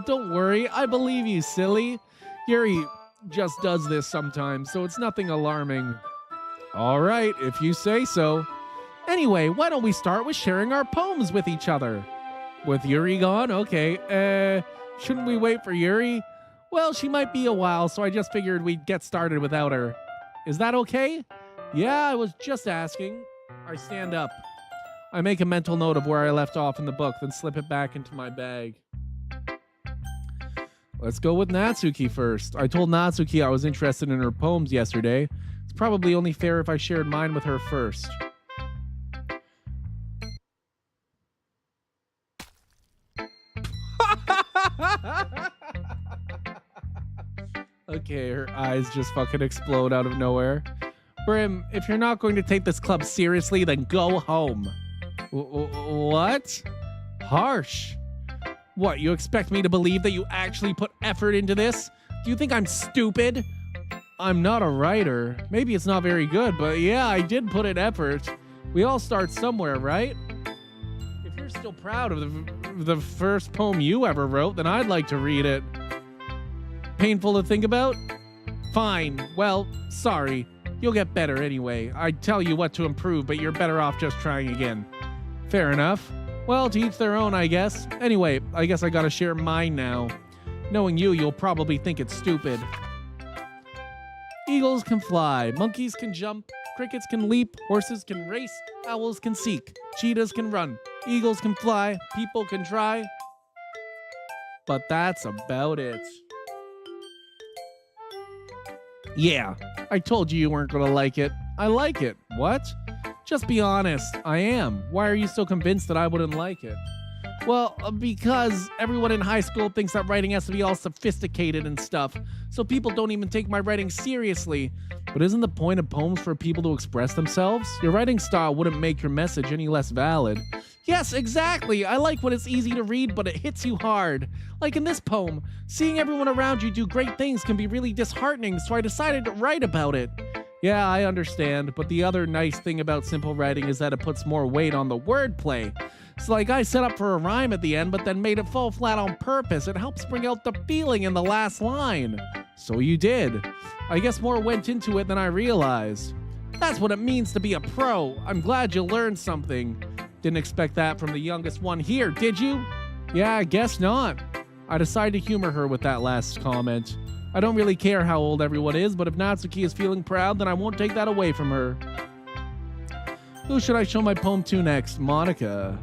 Don't worry. I believe you, silly. Yuri just does this sometimes, so it's nothing alarming. All right, if you say so. Anyway, why don't we start with sharing our poems with each other? With Yuri gone? Okay. Shouldn't we wait for Yuri? Well, she might be a while, so I just figured we'd get started without her. Is that okay? Yeah, I was just asking. I stand up. I make a mental note of where I left off in the book, then slip it back into my bag. Let's go with Natsuki first. I told Natsuki I was interested in her poems yesterday. It's probably only fair if I shared mine with her first. Okay, her eyes just fucking explode out of nowhere. Brim, if you're not going to take this club seriously, then go home. What? Harsh. What, you expect me to believe that you actually put effort into this? Do you think I'm stupid? I'm not a writer. Maybe it's not very good, but yeah, I did put in effort. We all start somewhere, right? If you're still proud of the first poem you ever wrote, then I'd like to read it. Painful to think about? Fine. Well, sorry. You'll get better anyway. I'd tell you what to improve, but you're better off just trying again. Fair enough. Well, to each their own, I guess. Anyway, I guess I gotta share mine now. Knowing you, you'll probably think it's stupid. Eagles can fly, monkeys can jump, crickets can leap, horses can race, owls can seek, cheetahs can run, eagles can fly, people can try. But that's about it. Yeah, I told you weren't gonna like it. I like it. What? Just be honest. I am. Why are you so convinced that I wouldn't like it? Well, because everyone in high school thinks that writing has to be all sophisticated and stuff, so people don't even take my writing seriously. But isn't the point of poems for people to express themselves? Your writing style wouldn't make your message any less valid. Yes, exactly. I like when it's easy to read, but it hits you hard. Like in this poem, seeing everyone around you do great things can be really disheartening, so I decided to write about it. Yeah, I understand, but the other nice thing about simple writing is that it puts more weight on the wordplay. So like I set up for a rhyme at the end, but then made it fall flat on purpose. It helps bring out the feeling in the last line. So you did. I guess more went into it than I realized. That's what it means to be a pro. I'm glad you learned something. Didn't expect that from the youngest one here, did you? Yeah, I guess not. I decided to humor her with that last comment. I don't really care how old everyone is, but if Natsuki is feeling proud, then I won't take that away from her. Who should I show my poem to next? Monica.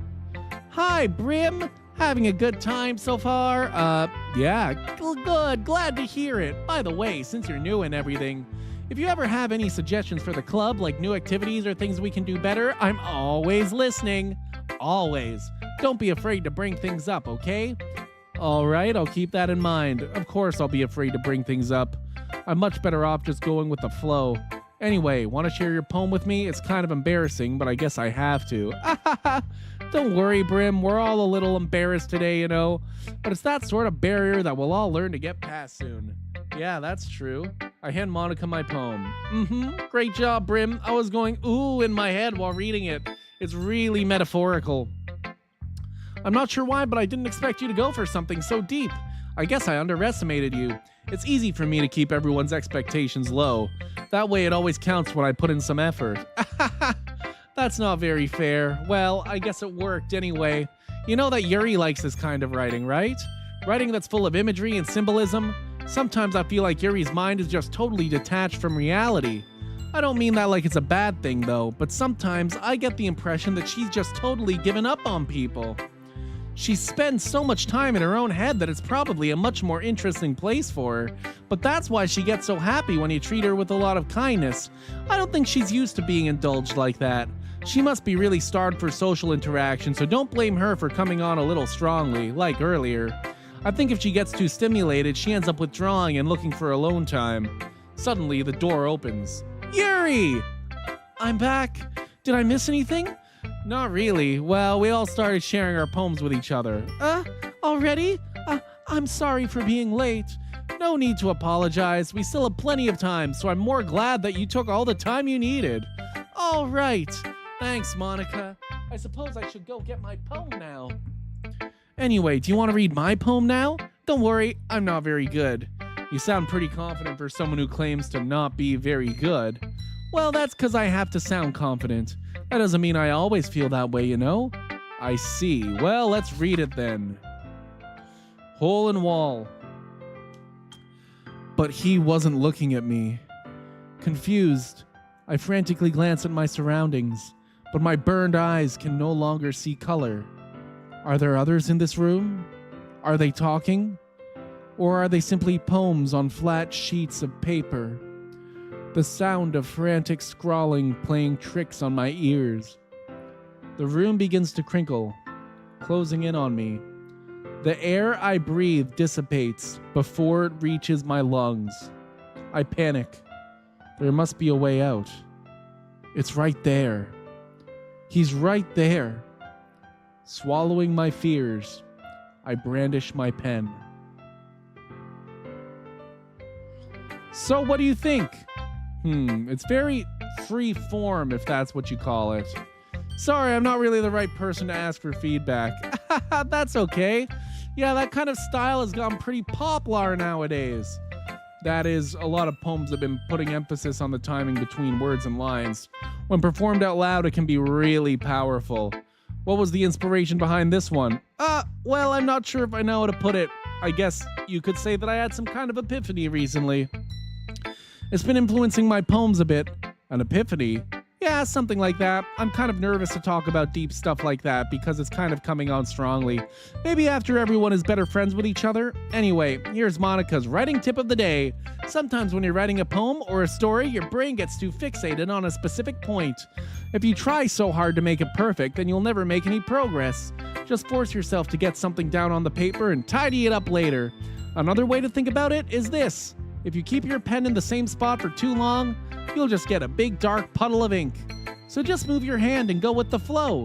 Hi, Brim. Having a good time so far? Yeah, good. Glad to hear it. By the way, since you're new and everything, if you ever have any suggestions for the club, like new activities or things we can do better, I'm always listening. Always. Don't be afraid to bring things up, okay? All right, I'll keep that in mind. Of course I'll be afraid to bring things up. I'm much better off just going with the flow. Anyway, want to share your poem with me? It's kind of embarrassing, but I guess I have to. Don't worry, Brim. We're all a little embarrassed today, you know. But it's that sort of barrier that we'll all learn to get past soon. Yeah, that's true. I hand Monica my poem. Great job, Brim. I was going ooh in my head while reading it. It's really metaphorical. I'm not sure why, but I didn't expect you to go for something so deep. I guess I underestimated you. It's easy for me to keep everyone's expectations low. That way it always counts when I put in some effort. That's not very fair. Well, I guess it worked anyway. You know that Yuri likes this kind of writing, right? Writing that's full of imagery and symbolism. Sometimes I feel like Yuri's mind is just totally detached from reality. I don't mean that like it's a bad thing though, but sometimes I get the impression that she's just totally given up on people. She spends so much time in her own head that it's probably a much more interesting place for her. But that's why she gets so happy when you treat her with a lot of kindness. I don't think she's used to being indulged like that. She must be really starved for social interaction, so don't blame her for coming on a little strongly, like earlier. I think if she gets too stimulated, she ends up withdrawing and looking for alone time. Suddenly, the door opens. Yuri! I'm back. Did I miss anything? Not really. Well, we all started sharing our poems with each other. Already? I'm sorry for being late. No need to apologize. We still have plenty of time, so I'm more glad that you took all the time you needed. All right. Thanks, Monica. I suppose I should go get my poem now. Anyway, do you want to read my poem now? Don't worry, I'm not very good. You sound pretty confident for someone who claims to not be very good. Well, that's because I have to sound confident. That doesn't mean I always feel that way, you know? I see. Well, let's read it then. Hole in wall. But he wasn't looking at me. Confused, I frantically glance at my surroundings, but my burned eyes can no longer see color. Are there others in this room? Are they talking? Or are they simply poems on flat sheets of paper? The sound of frantic scrawling playing tricks on my ears. The room begins to crinkle, closing in on me. The air I breathe dissipates before it reaches my lungs. I panic. There must be a way out. It's right there. He's right there. Swallowing my fears, I brandish my pen. So what do you think? It's very free form, if that's what you call it. Sorry, I'm not really the right person to ask for feedback. That's okay. Yeah, that kind of style has gone pretty popular nowadays. That is, a lot of poems have been putting emphasis on the timing between words and lines. When performed out loud, it can be really powerful. What was the inspiration behind this one? Well, I'm not sure if I know how to put it. I guess you could say that I had some kind of epiphany recently. It's been influencing my poems a bit. An epiphany? Yeah, something like that. I'm kind of nervous to talk about deep stuff like that because it's kind of coming on strongly. Maybe after everyone is better friends with each other. Anyway, here's Monica's writing tip of the day. Sometimes when you're writing a poem or a story, your brain gets too fixated on a specific point. If you try so hard to make it perfect, then you'll never make any progress. Just force yourself to get something down on the paper and tidy it up later. Another way to think about it is this. If you keep your pen in the same spot for too long, you'll just get a big dark puddle of ink. So just move your hand and go with the flow.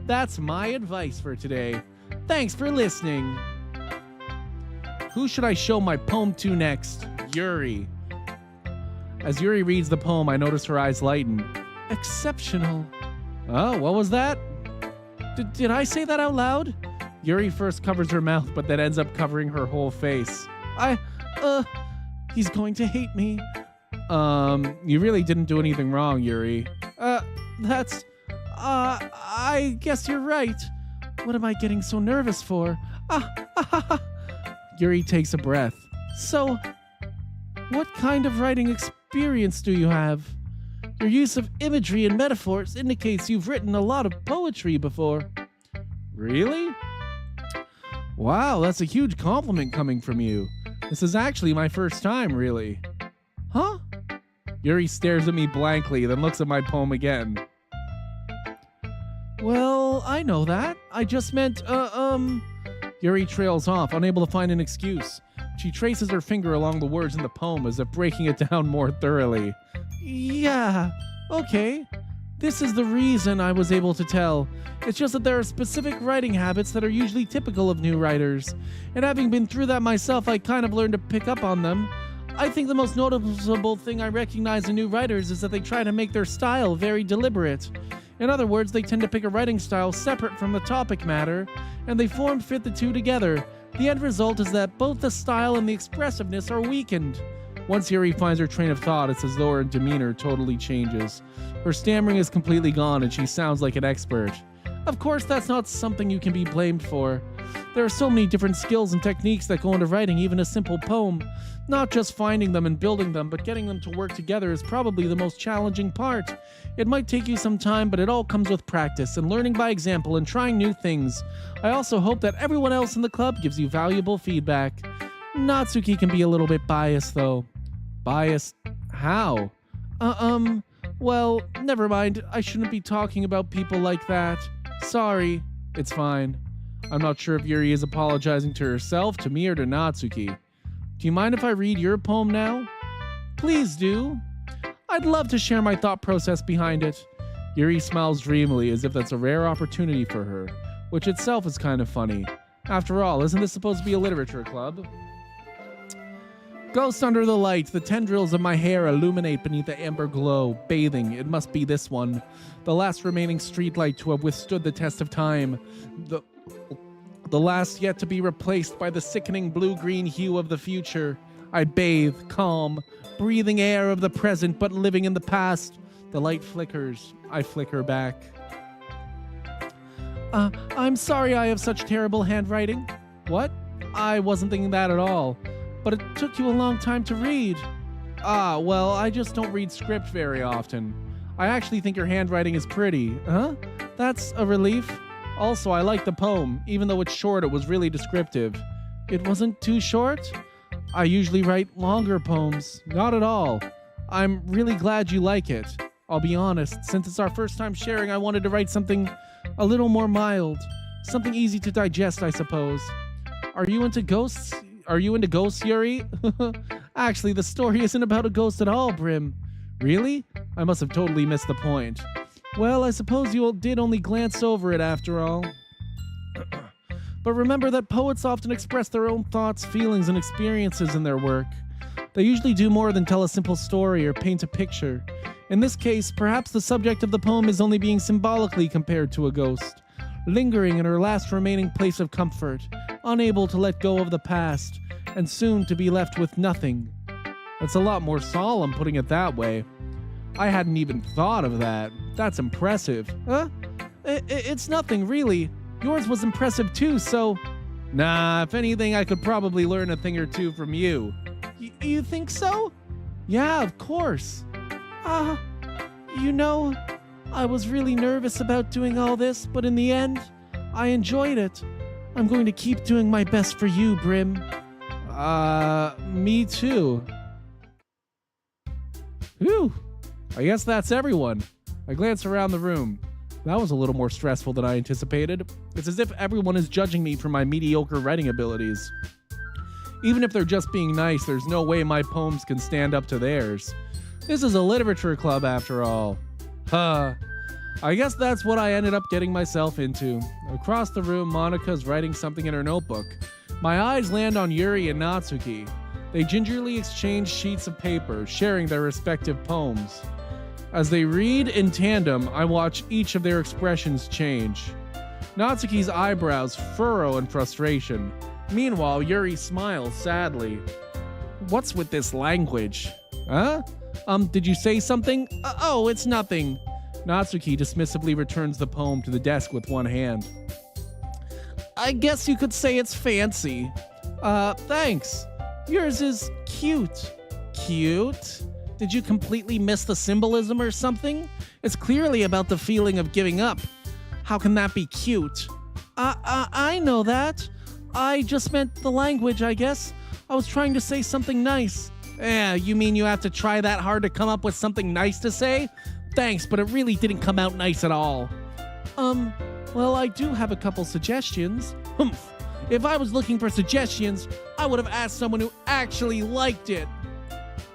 That's my advice for today. Thanks for listening. Who should I show my poem to next? Yuri. As Yuri reads the poem, I notice her eyes lighten. Exceptional. Oh, what was that? Did I say that out loud? Yuri first covers her mouth, but then ends up covering her whole face. He's going to hate me. You really didn't do anything wrong, Yuri. I guess you're right. What am I getting so nervous for? Yuri takes a breath. So, what kind of writing experience do you have? Your use of imagery and metaphors indicates you've written a lot of poetry before. Really? Wow, that's a huge compliment coming from you. This is actually my first time, really. Huh? Yuri stares at me blankly, then looks at my poem again. Well, I know that. I just meant, Yuri trails off, unable to find an excuse. She traces her finger along the words in the poem as if breaking it down more thoroughly. Yeah, okay. This is the reason I was able to tell. It's just that there are specific writing habits that are usually typical of new writers. And having been through that myself, I kind of learned to pick up on them. I think the most noticeable thing I recognize in new writers is that they try to make their style very deliberate. In other words, they tend to pick a writing style separate from the topic matter, and they form-fit the two together. The end result is that both the style and the expressiveness are weakened. Once Yuri finds her train of thought, it's as though her demeanor totally changes. Her stammering is completely gone and she sounds like an expert. Of course, that's not something you can be blamed for. There are so many different skills and techniques that go into writing even a simple poem. Not just finding them and building them, but getting them to work together is probably the most challenging part. It might take you some time, but it all comes with practice and learning by example and trying new things. I also hope that everyone else in the club gives you valuable feedback. Natsuki can be a little bit biased, though. Biased? How? Well, never mind. I shouldn't be talking about people like that. Sorry. It's fine. I'm not sure if Yuri is apologizing to herself, to me, or to Natsuki. Do you mind if I read your poem now? Please do. I'd love to share my thought process behind it. Yuri smiles dreamily as if that's a rare opportunity for her, which itself is kind of funny. After all, isn't this supposed to be a literature club? Ghost under the light, the tendrils of my hair illuminate beneath the amber glow. Bathing, it must be this one. The last remaining streetlight to have withstood the test of time. The last yet to be replaced by the sickening blue-green hue of the future. I bathe, calm, breathing air of the present but living in the past. The light flickers. I flicker back. I'm sorry I have such terrible handwriting. What? I wasn't thinking that at all. But it took you a long time to read. Well, I just don't read script very often. I actually think your handwriting is pretty. Huh? That's a relief. Also, I like the poem. Even though it's short, it was really descriptive. It wasn't too short? I usually write longer poems. Not at all. I'm really glad you like it. I'll be honest, since it's our first time sharing, I wanted to write something a little more mild. Something easy to digest, I suppose. Are you into ghosts? Are you into ghosts, Yuri? Actually, the story isn't about a ghost at all, Brim. Really? I must have totally missed the point. Well, I suppose you did only glance over it after all. But remember that poets often express their own thoughts, feelings, and experiences in their work. They usually do more than tell a simple story or paint a picture. In this case, perhaps the subject of the poem is only being symbolically compared to a ghost, lingering in her last remaining place of comfort, unable to let go of the past, and soon to be left with nothing. That's a lot more solemn putting it that way. I hadn't even thought of that. That's impressive. Huh? It's nothing, really. Yours was impressive too, so... Nah, if anything, I could probably learn a thing or two from you. You think so? Yeah, of course. You know, I was really nervous about doing all this, but in the end, I enjoyed it. I'm going to keep doing my best for you, Brim. Me too. Whew. I guess that's everyone. I glance around the room. That was a little more stressful than I anticipated. It's as if everyone is judging me for my mediocre writing abilities. Even if they're just being nice, there's no way my poems can stand up to theirs. This is a literature club after all. I guess that's what I ended up getting myself into. Across the room, Monika's writing something in her notebook. My eyes land on Yuri and Natsuki. They gingerly exchange sheets of paper, sharing their respective poems. As they read in tandem, I watch each of their expressions change. Natsuki's eyebrows furrow in frustration. Meanwhile, Yuri smiles sadly. What's with this language? Huh? Did you say something? Oh, it's nothing. Natsuki dismissively returns the poem to the desk with one hand. I guess you could say it's fancy. Thanks. Yours is cute. Cute? Did you completely miss the symbolism or something? It's clearly about the feeling of giving up. How can that be cute? I know that. I just meant the language, I guess. I was trying to say something nice. You mean you have to try that hard to come up with something nice to say? Thanks, but it really didn't come out nice at all. Well, I do have a couple suggestions. Humph. If I was looking for suggestions, I would have asked someone who actually liked it.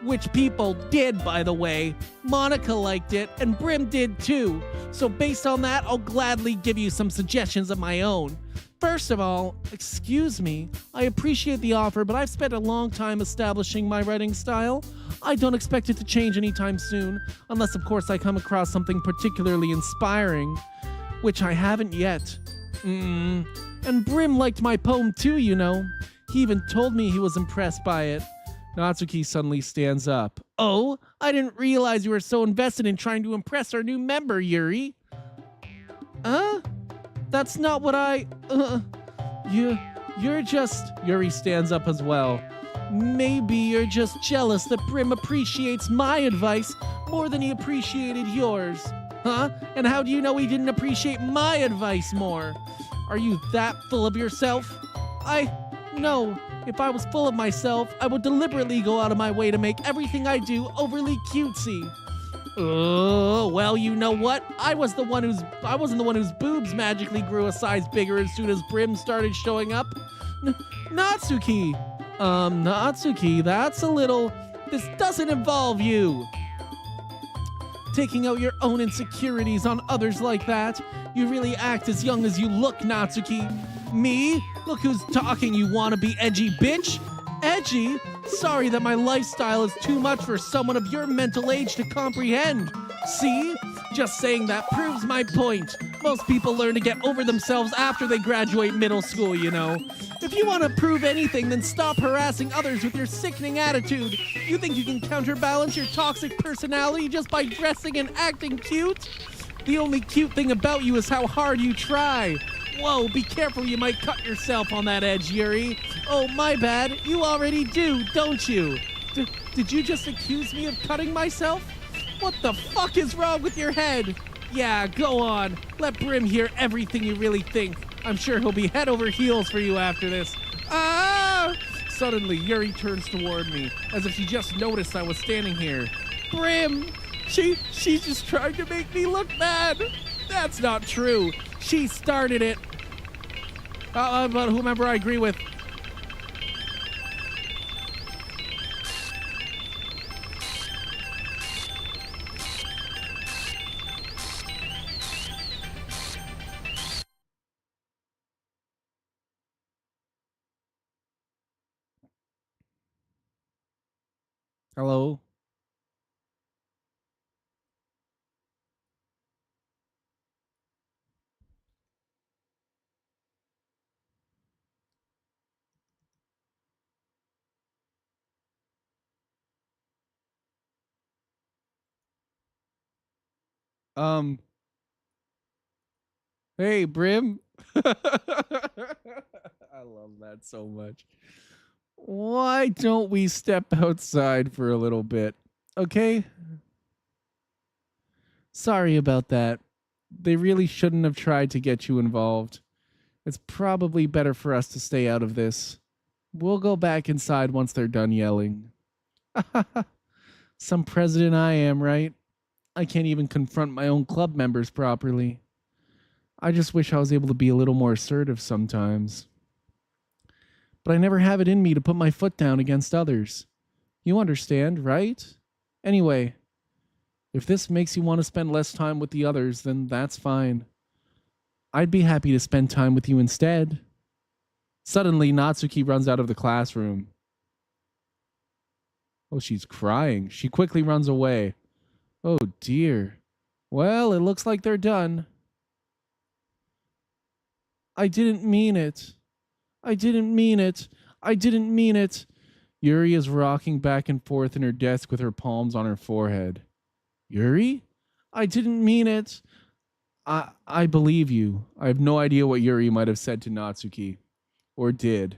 Which people did, by the way. Monica liked it, and Brim did too. So based on that, I'll gladly give you some suggestions of my own. First of all, excuse me, I appreciate the offer, but I've spent a long time establishing my writing style. I don't expect it to change anytime soon, unless of course I come across something particularly inspiring, which I haven't yet. And Brim liked my poem too, you know. He even told me he was impressed by it. Natsuki suddenly stands up. Oh, I didn't realize you were so invested in trying to impress our new member, Yuri. That's not what you're just... Yuri stands up as well. Maybe you're just jealous that Brim appreciates my advice more than he appreciated yours. Huh? And how do you know he didn't appreciate my advice more? Are you that full of yourself? No. If I was full of myself, I would deliberately go out of my way to make everything I do overly cutesy. Oh, well, you know what? I wasn't the one whose boobs magically grew a size bigger as soon as Brim started showing up. Natsuki. Natsuki, that's a little... This doesn't involve you. Taking out your own insecurities on others like that. You really act as young as you look, Natsuki. Me? Look who's talking, you wannabe edgy bitch. Edgy? Sorry that my lifestyle is too much for someone of your mental age to comprehend. See? Just saying that proves my point. Most people learn to get over themselves after they graduate middle school, you know. If you want to prove anything, then stop harassing others with your sickening attitude. You think you can counterbalance your toxic personality just by dressing and acting cute? The only cute thing about you is how hard you try. Whoa, be careful, you might cut yourself on that edge, Yuri. Oh, my bad. You already do, don't you? Did you just accuse me of cutting myself? What the fuck is wrong with your head? Yeah, go on. Let Brim hear everything you really think. I'm sure he'll be head over heels for you after this. Ah! Suddenly, Yuri turns toward me, as if she just noticed I was standing here. Brim! She's just trying to make me look bad. That's not true. She started it. But whomever I agree with. Hello? Um, hey, Brim. I love that so much. Why don't we step outside for a little bit? Okay? Sorry about that. They really shouldn't have tried to get you involved. It's probably better for us to stay out of this. We'll go back inside once they're done yelling. Some president I am, right? I can't even confront my own club members properly. I just wish I was able to be a little more assertive sometimes. But I never have it in me to put my foot down against others. You understand, right? Anyway, if this makes you want to spend less time with the others, then that's fine. I'd be happy to spend time with you instead. Suddenly, Natsuki runs out of the classroom. Oh, she's crying. She quickly runs away. Oh, dear. Well, it looks like they're done. I didn't mean it. I didn't mean it. I didn't mean it. Yuri is rocking back and forth in her desk with her palms on her forehead. Yuri? I didn't mean it. I believe you. I have no idea what Yuri might have said to Natsuki. Or did.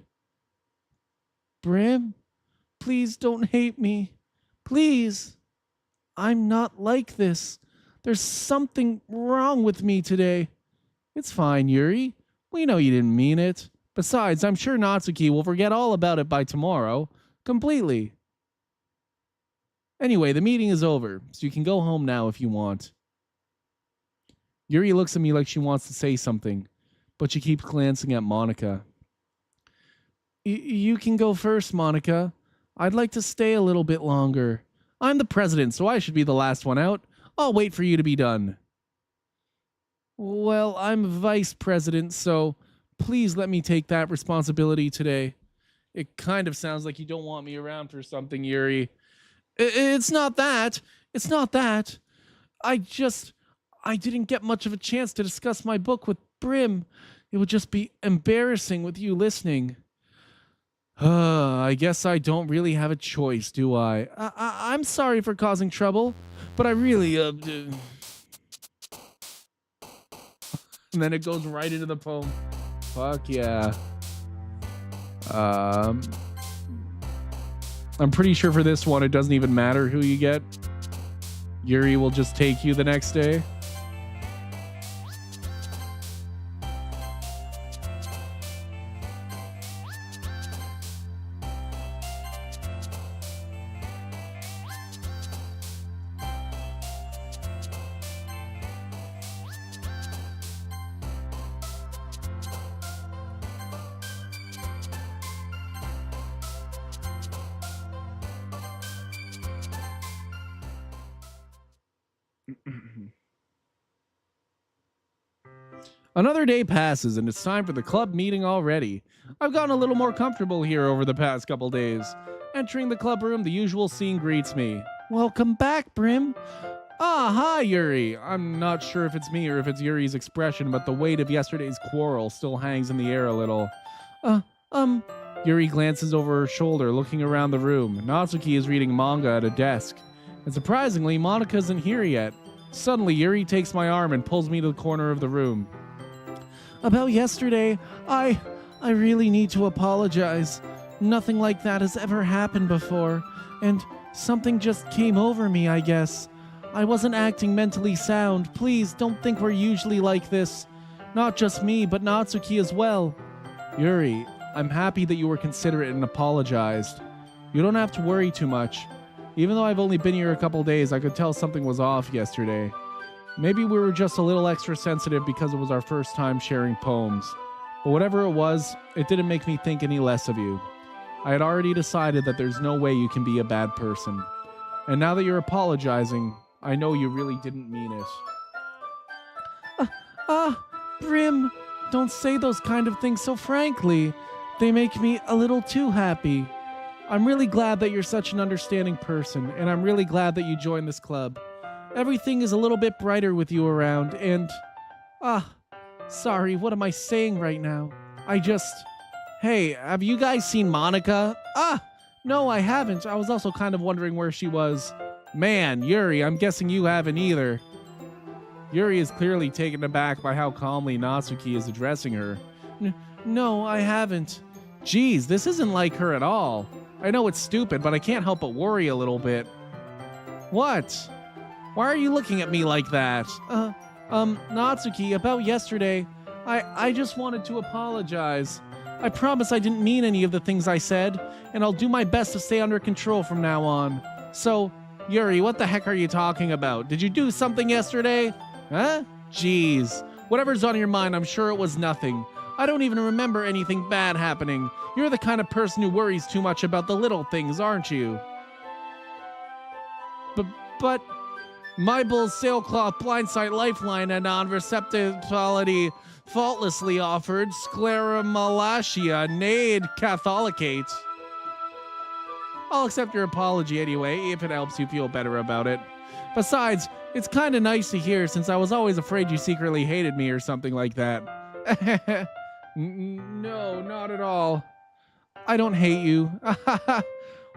Brim, please don't hate me. Please. I'm not like this. There's something wrong with me today. It's fine, Yuri. We know you didn't mean it. Besides, I'm sure Natsuki will forget all about it by tomorrow. Completely. Anyway, the meeting is over, so you can go home now if you want. Yuri looks at me like she wants to say something, but she keeps glancing at Monica. You can go first, Monica. I'd like to stay a little bit longer. I'm the president, so I should be the last one out. I'll wait for you to be done. Well, I'm vice president, so please let me take that responsibility today. It kind of sounds like you don't want me around for something, Yuri. It's not that. It's not that. I didn't get much of a chance to discuss my book with Brim. It would just be embarrassing with you listening. I guess I don't really have a choice, do I? I'm sorry for causing trouble, but I really, And then it goes right into the poem. Fuck yeah. I'm pretty sure for this one, it doesn't even matter who you get. Yuri will just take you the next day. Another day passes and it's time for the club meeting already. I've gotten a little more comfortable here over the past couple days. Entering the club room, the usual scene greets me. Welcome back, Brim. Ah, hi, Yuri. I'm not sure if it's me or if it's Yuri's expression, but the weight of yesterday's quarrel still hangs in the air a little. Yuri glances over her shoulder, looking around the room. Natsuki is reading manga at a desk. And surprisingly, Monica isn't here yet. Suddenly, Yuri takes my arm and pulls me to the corner of the room. About yesterday, I really need to apologize. Nothing like that has ever happened before, and something just came over me, I guess. I wasn't acting mentally sound. Please don't think we're usually like this. Not just me, but Natsuki as well. Yuri, I'm happy that you were considerate and apologized. You don't have to worry too much. Even though I've only been here a couple days, I could tell something was off yesterday. Maybe we were just a little extra sensitive because it was our first time sharing poems. But whatever it was, it didn't make me think any less of you. I had already decided that there's no way you can be a bad person. And now that you're apologizing, I know you really didn't mean it. Brim, don't say those kind of things so frankly. They make me a little too happy. I'm really glad that you're such an understanding person, and I'm really glad that you joined this club. Everything is a little bit brighter with you around, and... sorry, what am I saying right now? Hey, have you guys seen Monica? No, I haven't. I was also kind of wondering where she was. Man, Yuri, I'm guessing you haven't either. Yuri is clearly taken aback by how calmly Natsuki is addressing her. No, I haven't. Geez, this isn't like her at all. I know it's stupid, but I can't help but worry a little bit. What? Why are you looking at me like that? Natsuki, about yesterday, I just wanted to apologize. I promise I didn't mean any of the things I said, and I'll do my best to stay under control from now on. So, Yuri, what the heck are you talking about? Did you do something yesterday? Huh? Jeez. Whatever's on your mind, I'm sure it was nothing. I don't even remember anything bad happening. You're the kind of person who worries too much about the little things, aren't you? But... My bull's sailcloth blindside lifeline and non-receptivity faultlessly offered scleromalacia nade catholicate. I'll accept your apology anyway, if it helps you feel better about it. Besides, it's kind of nice to hear since I was always afraid you secretly hated me or something like that. No, not at all. I don't hate you.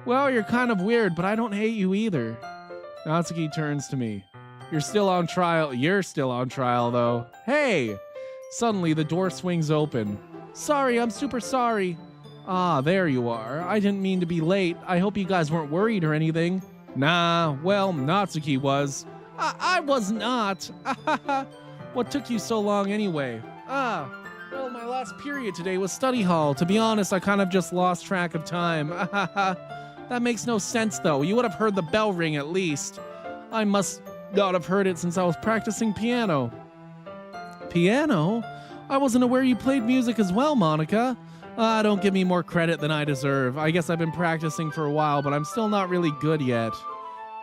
Well, you're kind of weird, but I don't hate you either. Natsuki turns to me. You're still on trial, though. Hey! Suddenly, the door swings open. Sorry, I'm super sorry. Ah, there you are. I didn't mean to be late. I hope you guys weren't worried or anything. Nah, well, Natsuki was. I was not. What took you so long anyway? Well, my last period today was study hall. To be honest, I kind of just lost track of time. That makes no sense, though. You would have heard the bell ring at least. I must not have heard it since I was practicing piano. Piano? I wasn't aware you played music as well, Monica. Don't give me more credit than I deserve. I guess I've been practicing for a while, but I'm still not really good yet.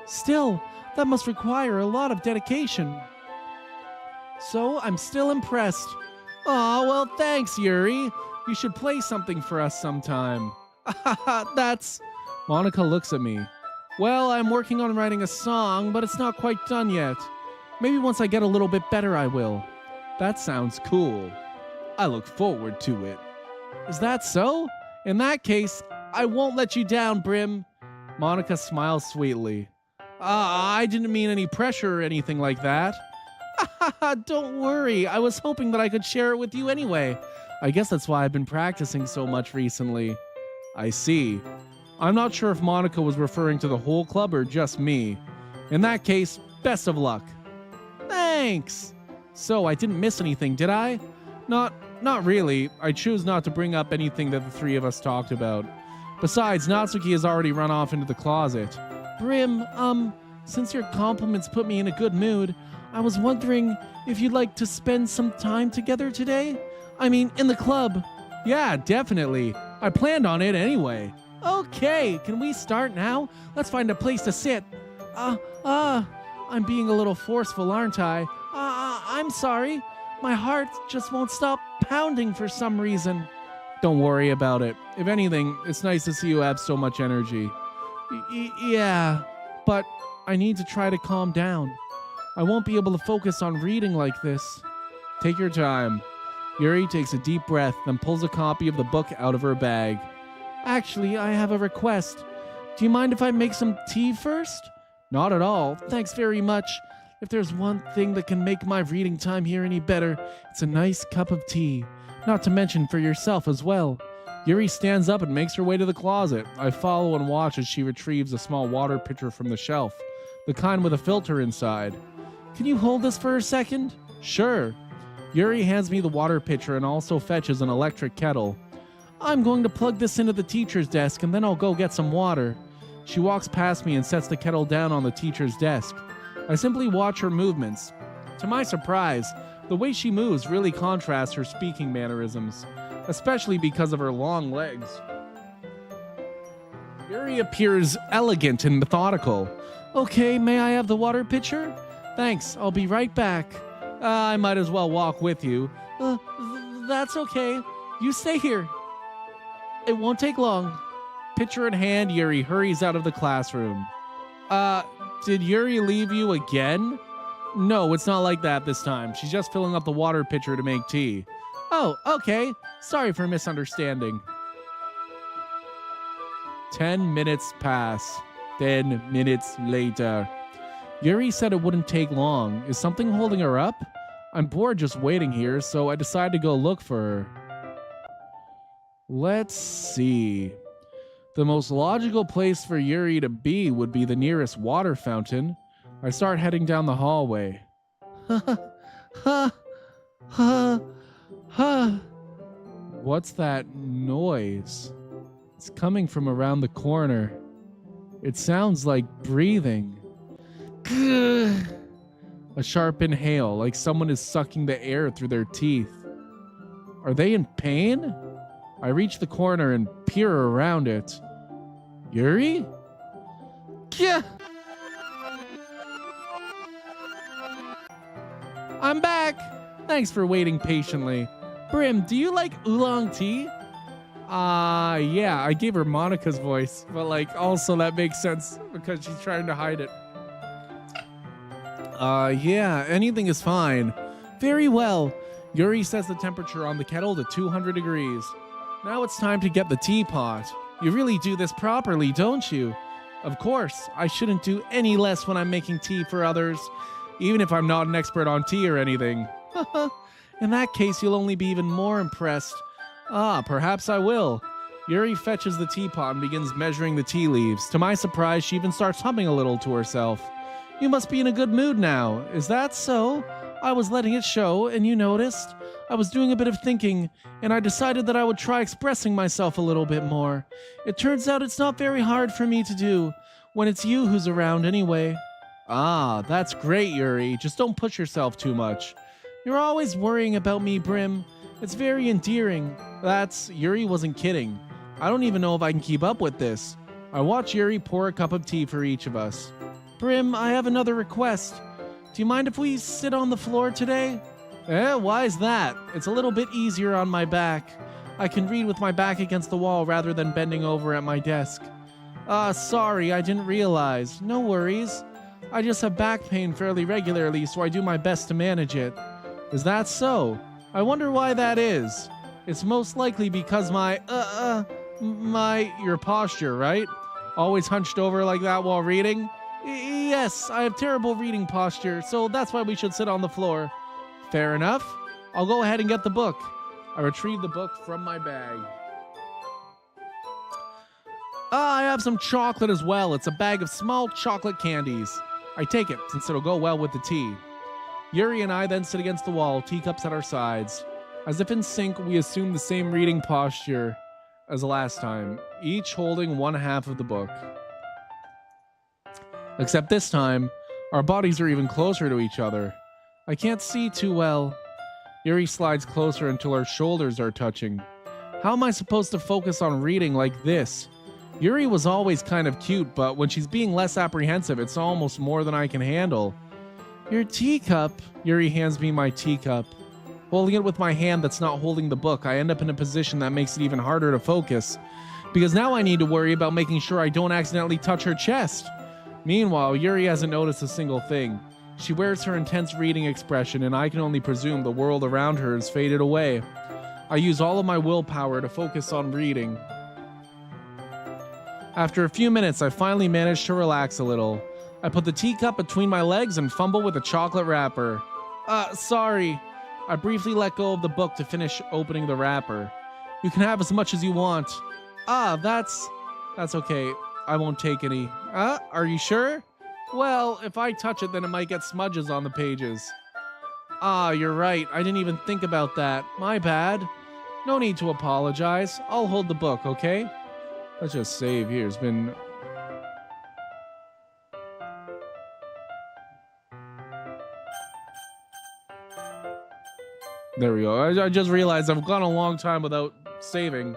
Still, that must require a lot of dedication. So, I'm still impressed. Aw, well, thanks, Yuri. You should play something for us sometime. That's... Monica looks at me. Well, I'm working on writing a song, but it's not quite done yet. Maybe once I get a little bit better, I will. That sounds cool. I look forward to it. Is that so? In that case, I won't let you down, Brim. Monica smiles sweetly. I didn't mean any pressure or anything like that. Don't worry. I was hoping that I could share it with you anyway. I guess that's why I've been practicing so much recently. I see. I'm not sure if Monica was referring to the whole club or just me. In that case, best of luck. Thanks. So, I didn't miss anything, did I? Not really. I choose not to bring up anything that the three of us talked about. Besides, Natsuki has already run off into the closet. Brim, since your compliments put me in a good mood, I was wondering if you'd like to spend some time together today? I mean, in the club. Yeah, definitely. I planned on it anyway. Okay, can we start now? Let's find a place to sit. I'm being a little forceful, aren't I? I'm sorry. My heart just won't stop pounding for some reason. Don't worry about it. If anything, it's nice to see you have so much energy. Yeah, but I need to try to calm down. I won't be able to focus on reading like this. Take your time. Yuri takes a deep breath, then pulls a copy of the book out of her bag. Actually, I have a request. Do you mind if I make some tea first? Not at all. Thanks very much. If there's one thing that can make my reading time here any better, it's a nice cup of tea. Not to mention for yourself as well. Yuri stands up and makes her way to the closet. I follow and watch as she retrieves a small water pitcher from the shelf, the kind with a filter inside. Can you hold this for a second? Sure. Yuri hands me the water pitcher and also fetches an electric kettle. I'm going to plug this into the teacher's desk and then I'll go get some water. She walks past me and sets the kettle down on the teacher's desk. I simply watch her movements. To my surprise, the way she moves really contrasts her speaking mannerisms, especially because of her long legs. Yuri appears elegant and methodical. Okay, may I have the water pitcher? Thanks, I'll be right back. I might as well walk with you. That's okay. You stay here. It won't take long. Pitcher in hand, Yuri hurries out of the classroom. Did Yuri leave you again? No, it's not like that this time. She's just filling up the water pitcher to make tea. Oh, okay. Sorry for misunderstanding. 10 minutes pass. 10 minutes later. Yuri said it wouldn't take long. Is something holding her up? I'm bored just waiting here, so I decided to go look for her. Let's see. The most logical place for Yuri to be would be the nearest water fountain. I start heading down the hallway. What's that noise? It's coming from around the corner. It sounds like breathing. A sharp inhale, like someone is sucking the air through their teeth. Are they in pain? I reach the corner and peer around it. Yuri? Yeah. I'm back. Thanks for waiting patiently. Brim, do you like oolong tea? Yeah, I gave her Monica's voice, but like also that makes sense because she's trying to hide it. Yeah, anything is fine. Very well. Yuri sets the temperature on the kettle to 200 degrees. Now it's time to get the teapot. You really do this properly, don't you? Of course, I shouldn't do any less when I'm making tea for others, even if I'm not an expert on tea or anything. In that case, you'll only be even more impressed. Perhaps I will. Yuri fetches the teapot and begins measuring the tea leaves. To my surprise, she even starts humming a little to herself. You must be in a good mood now. Is that so? I was letting it show, and you noticed? I was doing a bit of thinking, and I decided that I would try expressing myself a little bit more. It turns out it's not very hard for me to do, when it's you who's around anyway. That's great, Yuri. Just don't push yourself too much. You're always worrying about me, Brim. It's very endearing. Yuri wasn't kidding. I don't even know if I can keep up with this. I watch Yuri pour a cup of tea for each of us. Brim, I have another request. Do you mind if we sit on the floor today? Why is that? It's a little bit easier on my back. I can read with my back against the wall rather than bending over at my desk. Sorry, I didn't realize. No worries. I just have back pain fairly regularly, so I do my best to manage it. Is that so? I wonder why that is. It's most likely because your posture, right? Always hunched over like that while reading? Yes, I have terrible reading posture, so that's why we should sit on the floor. Fair enough. I'll go ahead and get the book. I retrieve the book from my bag. I have some chocolate as well. It's a bag of small chocolate candies. I take it, since it'll go well with the tea. Yuri and I then sit against the wall, teacups at our sides. As if in sync, we assume the same reading posture as the last time, each holding one half of the book. Except this time, our bodies are even closer to each other. I can't see too well. Yuri slides closer until our shoulders are touching. How am I supposed to focus on reading like this? Yuri was always kind of cute, but when she's being less apprehensive, it's almost more than I can handle. Your teacup. Yuri hands me my teacup. Holding it with my hand that's not holding the book, I end up in a position that makes it even harder to focus. Because now I need to worry about making sure I don't accidentally touch her chest. Meanwhile, Yuri hasn't noticed a single thing. She wears her intense reading expression, and I can only presume the world around her has faded away. I use all of my willpower to focus on reading. After a few minutes, I finally manage to relax a little. I put the teacup between my legs and fumble with the chocolate wrapper. Sorry. I briefly let go of the book to finish opening the wrapper. You can have as much as you want. That's okay. I won't take any. Are you sure? Well, if I touch it, then it might get smudges on the pages. You're right. I didn't even think about that. My bad. No need to apologize. I'll hold the book, okay? Let's just save here. It's been... There we go. I just realized I've gone a long time without saving.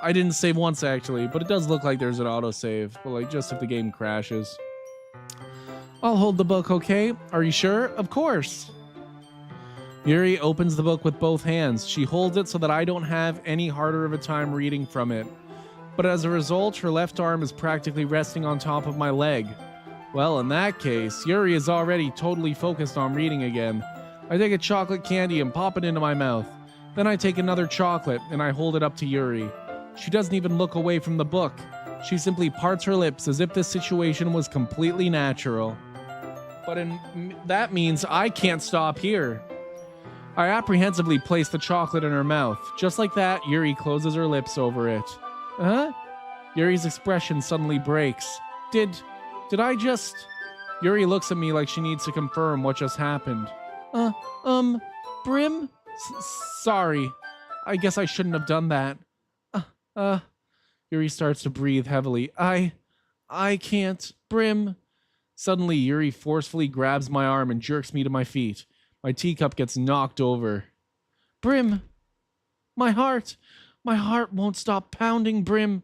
I didn't save once, actually, but it does look like there's an autosave. But, like, just if the game crashes. I'll hold the book, okay? Are you sure? Of course. Yuri opens the book with both hands. She holds it so that I don't have any harder of a time reading from it. but as a result, her left arm is practically resting on top of my leg. Well, in that case, Yuri is already totally focused on reading again. I take a chocolate candy and pop it into my mouth. Then I take another chocolate and I hold it up to Yuri. She doesn't even look away from the book. She simply parts her lips as if this situation was completely natural. But that means I can't stop here. I apprehensively place the chocolate in her mouth. Just like that, Yuri closes her lips over it. Huh? Yuri's expression suddenly breaks. Did I just... Yuri looks at me like she needs to confirm what just happened. Brim? Sorry. I guess I shouldn't have done that. Yuri starts to breathe heavily. I can't. Brim. Suddenly, Yuri forcefully grabs my arm and jerks me to my feet. My teacup gets knocked over. Brim. My heart won't stop pounding, Brim.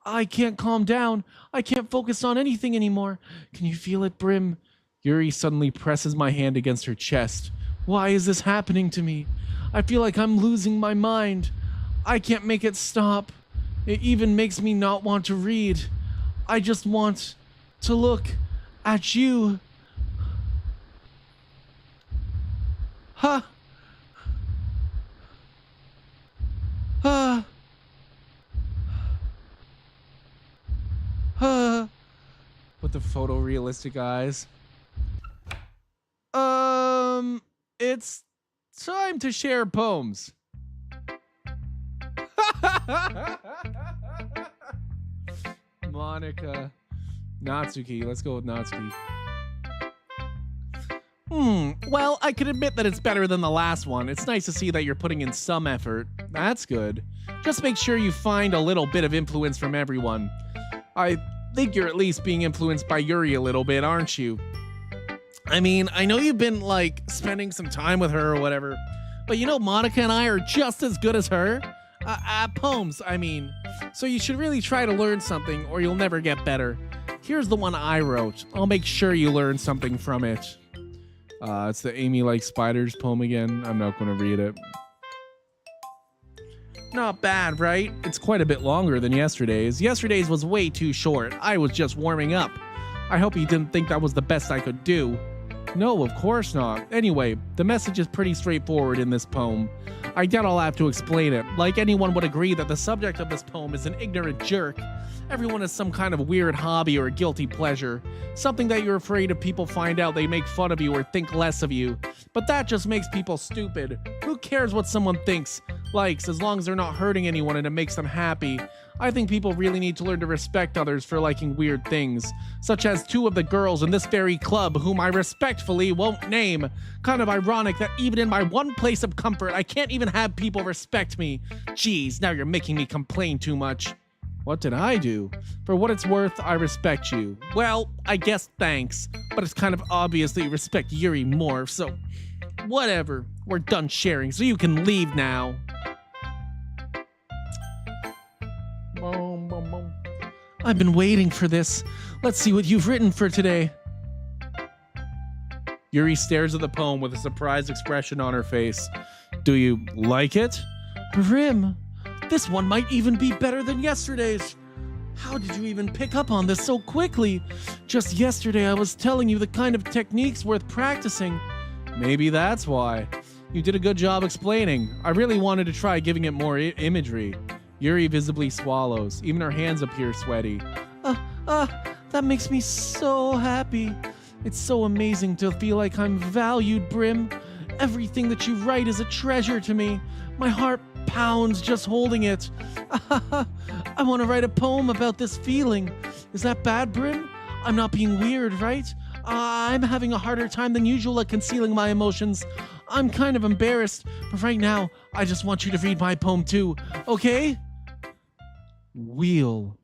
I can't calm down. I can't focus on anything anymore. Can you feel it, Brim? Yuri suddenly presses my hand against her chest. Why is this happening to me? I feel like I'm losing my mind. I can't make it stop. It even makes me not want to read. I just want to look at you. Huh? With the photorealistic eyes. It's time to share poems. Monica. Natsuki. Let's go with Natsuki. Well, I can admit that it's better than the last one. It's nice to see that you're putting in some effort. That's good. Just make sure you find a little bit of influence from everyone. I think you're at least being influenced by Yuri a little bit, aren't you? I mean, I know you've been, like, spending some time with her or whatever, but you know Monica and I are just as good as her. At poems, I mean. So you should really try to learn something or you'll never get better. Here's the one I wrote. I'll make sure you learn something from it. It's the Amy Likes Spiders poem again. I'm not going to read it. Not bad, right? It's quite a bit longer than yesterday's. Yesterday's was way too short. I was just warming up. I hope you didn't think that was the best I could do. No, of course not. Anyway, the message is pretty straightforward in this poem. I doubt I'll have to explain it. Like anyone would agree that the subject of this poem is an ignorant jerk. Everyone has some kind of weird hobby or guilty pleasure. Something that you're afraid if people find out they make fun of you or think less of you. But that just makes people stupid. Who cares what someone thinks, likes, as long as they're not hurting anyone and it makes them happy? I think people really need to learn to respect others for liking weird things, such as two of the girls in this very club whom I respectfully won't name. Kind of ironic that even in my one place of comfort, I can't even have people respect me. Geez, now you're making me complain too much. What did I do? For what it's worth, I respect you. Well, I guess thanks, but it's kind of obvious that you respect Yuri more, so whatever. We're done sharing, so you can leave now. I've been waiting for this. Let's see what you've written for today. Yuri stares at the poem with a surprised expression on her face. Do you like it? Brim, this one might even be better than yesterday's. How did you even pick up on this so quickly? Just yesterday I was telling you the kind of techniques worth practicing. Maybe that's why. You did a good job explaining. I really wanted to try giving it more imagery. Yuri visibly swallows. Even her hands appear sweaty. That makes me so happy. It's so amazing to feel like I'm valued, Brim. Everything that you write is a treasure to me. My heart pounds just holding it. I want to write a poem about this feeling. Is that bad, Brim? I'm not being weird, right? I'm having a harder time than usual at concealing my emotions. I'm kind of embarrassed, but right now, I just want you to read my poem too, okay? Wheel.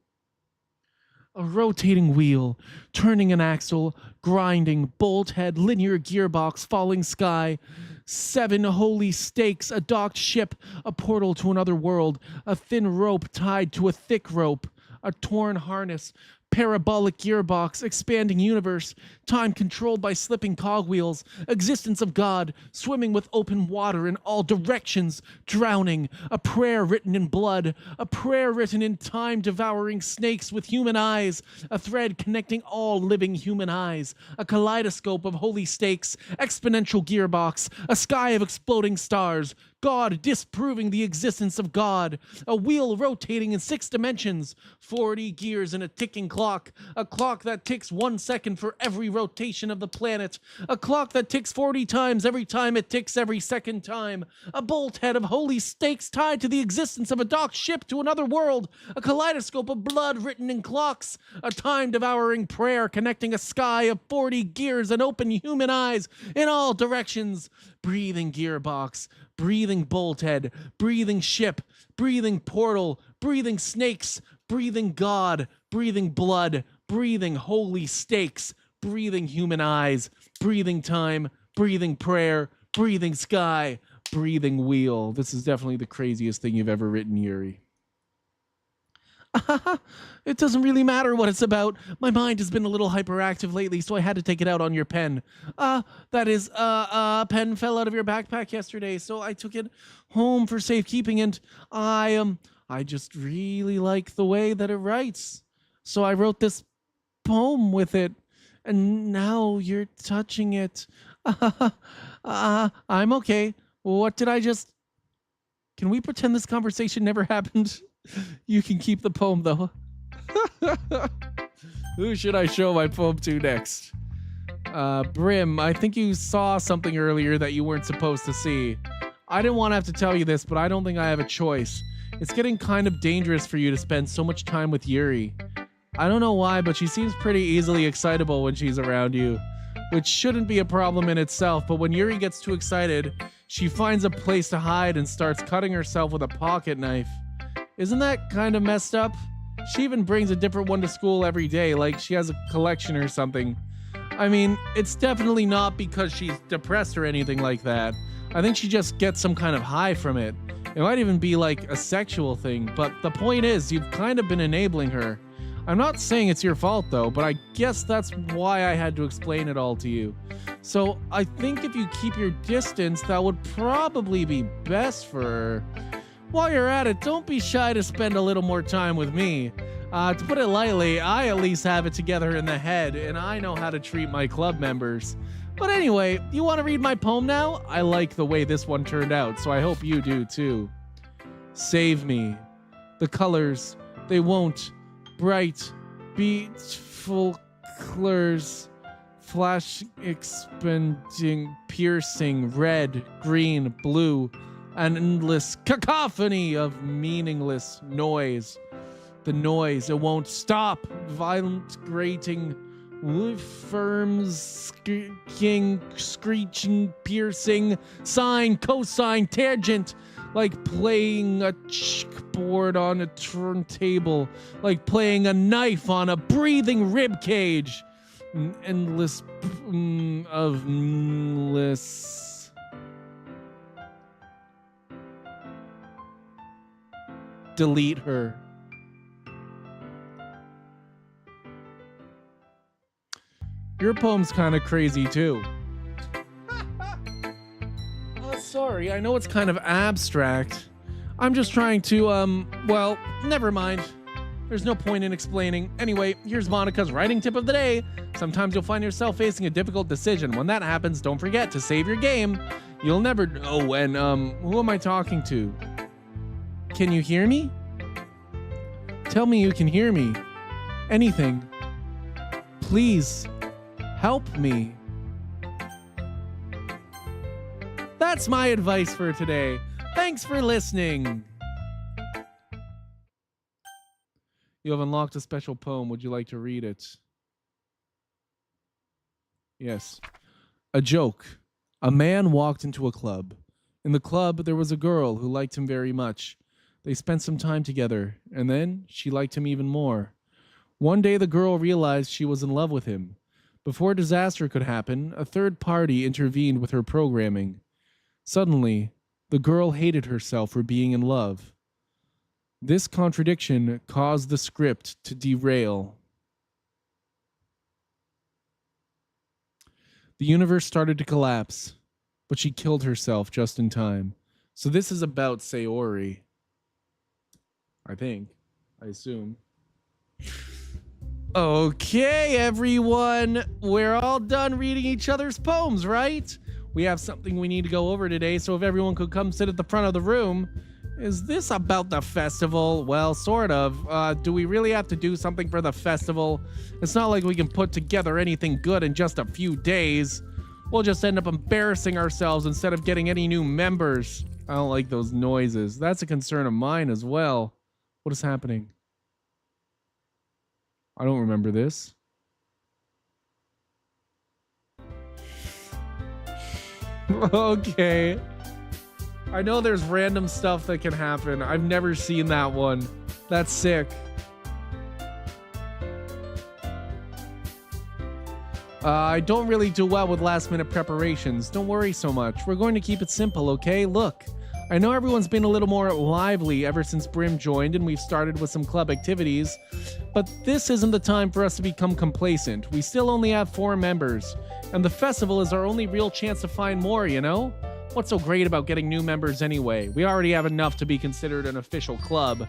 A rotating wheel, turning an axle, grinding, bolt head, linear gearbox, falling sky. 7 holy stakes, a docked ship, a portal to another world, a thin rope tied to a thick rope, a torn harness, parabolic gearbox, expanding universe, time controlled by slipping cogwheels, existence of God, swimming with open water in all directions, drowning, a prayer written in blood, a prayer written in time, devouring snakes with human eyes, a thread connecting all living human eyes, a kaleidoscope of holy stakes, exponential gearbox, a sky of exploding stars, God disproving the existence of God, a wheel rotating in 6 dimensions, 40 gears in a ticking clock, a clock that ticks 1 second for every rotation of the planet, a clock that ticks 40 times every time it ticks every second time, a bolt head of holy stakes tied to the existence of a docked ship to another world, a kaleidoscope of blood written in clocks, a time-devouring prayer connecting a sky of 40 gears and open human eyes in all directions, breathing gearbox, breathing bolt head, breathing ship, breathing portal, breathing snakes, breathing God, breathing blood, breathing holy stakes, breathing human eyes, breathing time, breathing prayer, breathing sky, breathing wheel. This is definitely the craziest thing you've ever written, Yuri. It doesn't really matter what it's about. My mind has been a little hyperactive lately, so I had to take it out on your pen. That is, a pen fell out of your backpack yesterday, so I took it home for safekeeping, and I just really like the way that it writes. So I wrote this poem with it, and now you're touching it. I'm okay. What did I just... Can we pretend this conversation never happened? You can keep the poem, though. Who should I show my poem to next? Brim, I think you saw something earlier that you weren't supposed to see. I didn't want to have to tell you this, but I don't think I have a choice. It's getting kind of dangerous for you to spend so much time with Yuri. I don't know why, but she seems pretty easily excitable when she's around you, which shouldn't be a problem in itself, but when Yuri gets too excited, she finds a place to hide and starts cutting herself with a pocket knife. Isn't that kind of messed up? She even brings a different one to school every day, like she has a collection or something. I mean, it's definitely not because she's depressed or anything like that. I think she just gets some kind of high from it. It might even be like a sexual thing, but the point is, you've kind of been enabling her. I'm not saying it's your fault though, but I guess that's why I had to explain it all to you. So I think if you keep your distance, that would probably be best for her. While you're at it, don't be shy to spend a little more time with me. To put it lightly, I at least have it together in the head, and I know how to treat my club members. But anyway, you want to read my poem now? I like the way this one turned out, so I hope you do too. Save me. The colors, they won't. Bright, beautiful colors. Flash, expanding, piercing, red, green, blue. An endless cacophony of meaningless noise. The noise, it won't stop. Violent, grating, firms, screeching, piercing, sine, cosine, tangent, like playing a chessboard on a turntable, like playing a knife on a breathing rib cage. An endless of meaningless. Delete her. Your poem's kind of crazy too. Sorry, I know it's kind of abstract. I'm just trying to, well, never mind. There's no point in explaining. Anyway, here's Monica's writing tip of the day. Sometimes you'll find yourself facing a difficult decision. When that happens, don't forget to save your game. You'll never know when, who am I talking to? Can you hear me? Tell me you can hear me. Anything. Please, help me. That's my advice for today. Thanks for listening. You have unlocked a special poem. Would you like to read it? Yes. A joke. A man walked into a club. In the club, there was a girl who liked him very much. They spent some time together, and then she liked him even more. One day, the girl realized she was in love with him. Before disaster could happen, a third party intervened with her programming. Suddenly, the girl hated herself for being in love. This contradiction caused the script to derail. The universe started to collapse, but she killed herself just in time. So this is about Sayori. I think. I assume. Okay, everyone. We're all done reading each other's poems, right? We have something we need to go over today, so if everyone could come sit at the front of the room. Is this about the festival? Well, sort of. Do we really have to do something for the festival? It's not like we can put together anything good in just a few days. We'll just end up embarrassing ourselves instead of getting any new members. I don't like those noises. That's a concern of mine as well. What is happening? I don't remember this. Okay. I know there's random stuff that can happen. I've never seen that one. That's sick. I don't really do well with last minute preparations. Don't worry so much. We're going to keep it simple, okay? Look, I know everyone's been a little more lively ever since Brim joined and we've started with some club activities, but this isn't the time for us to become complacent. We still only have 4 members, and the festival is our only real chance to find more, you know? What's so great about getting new members anyway? We already have enough to be considered an official club.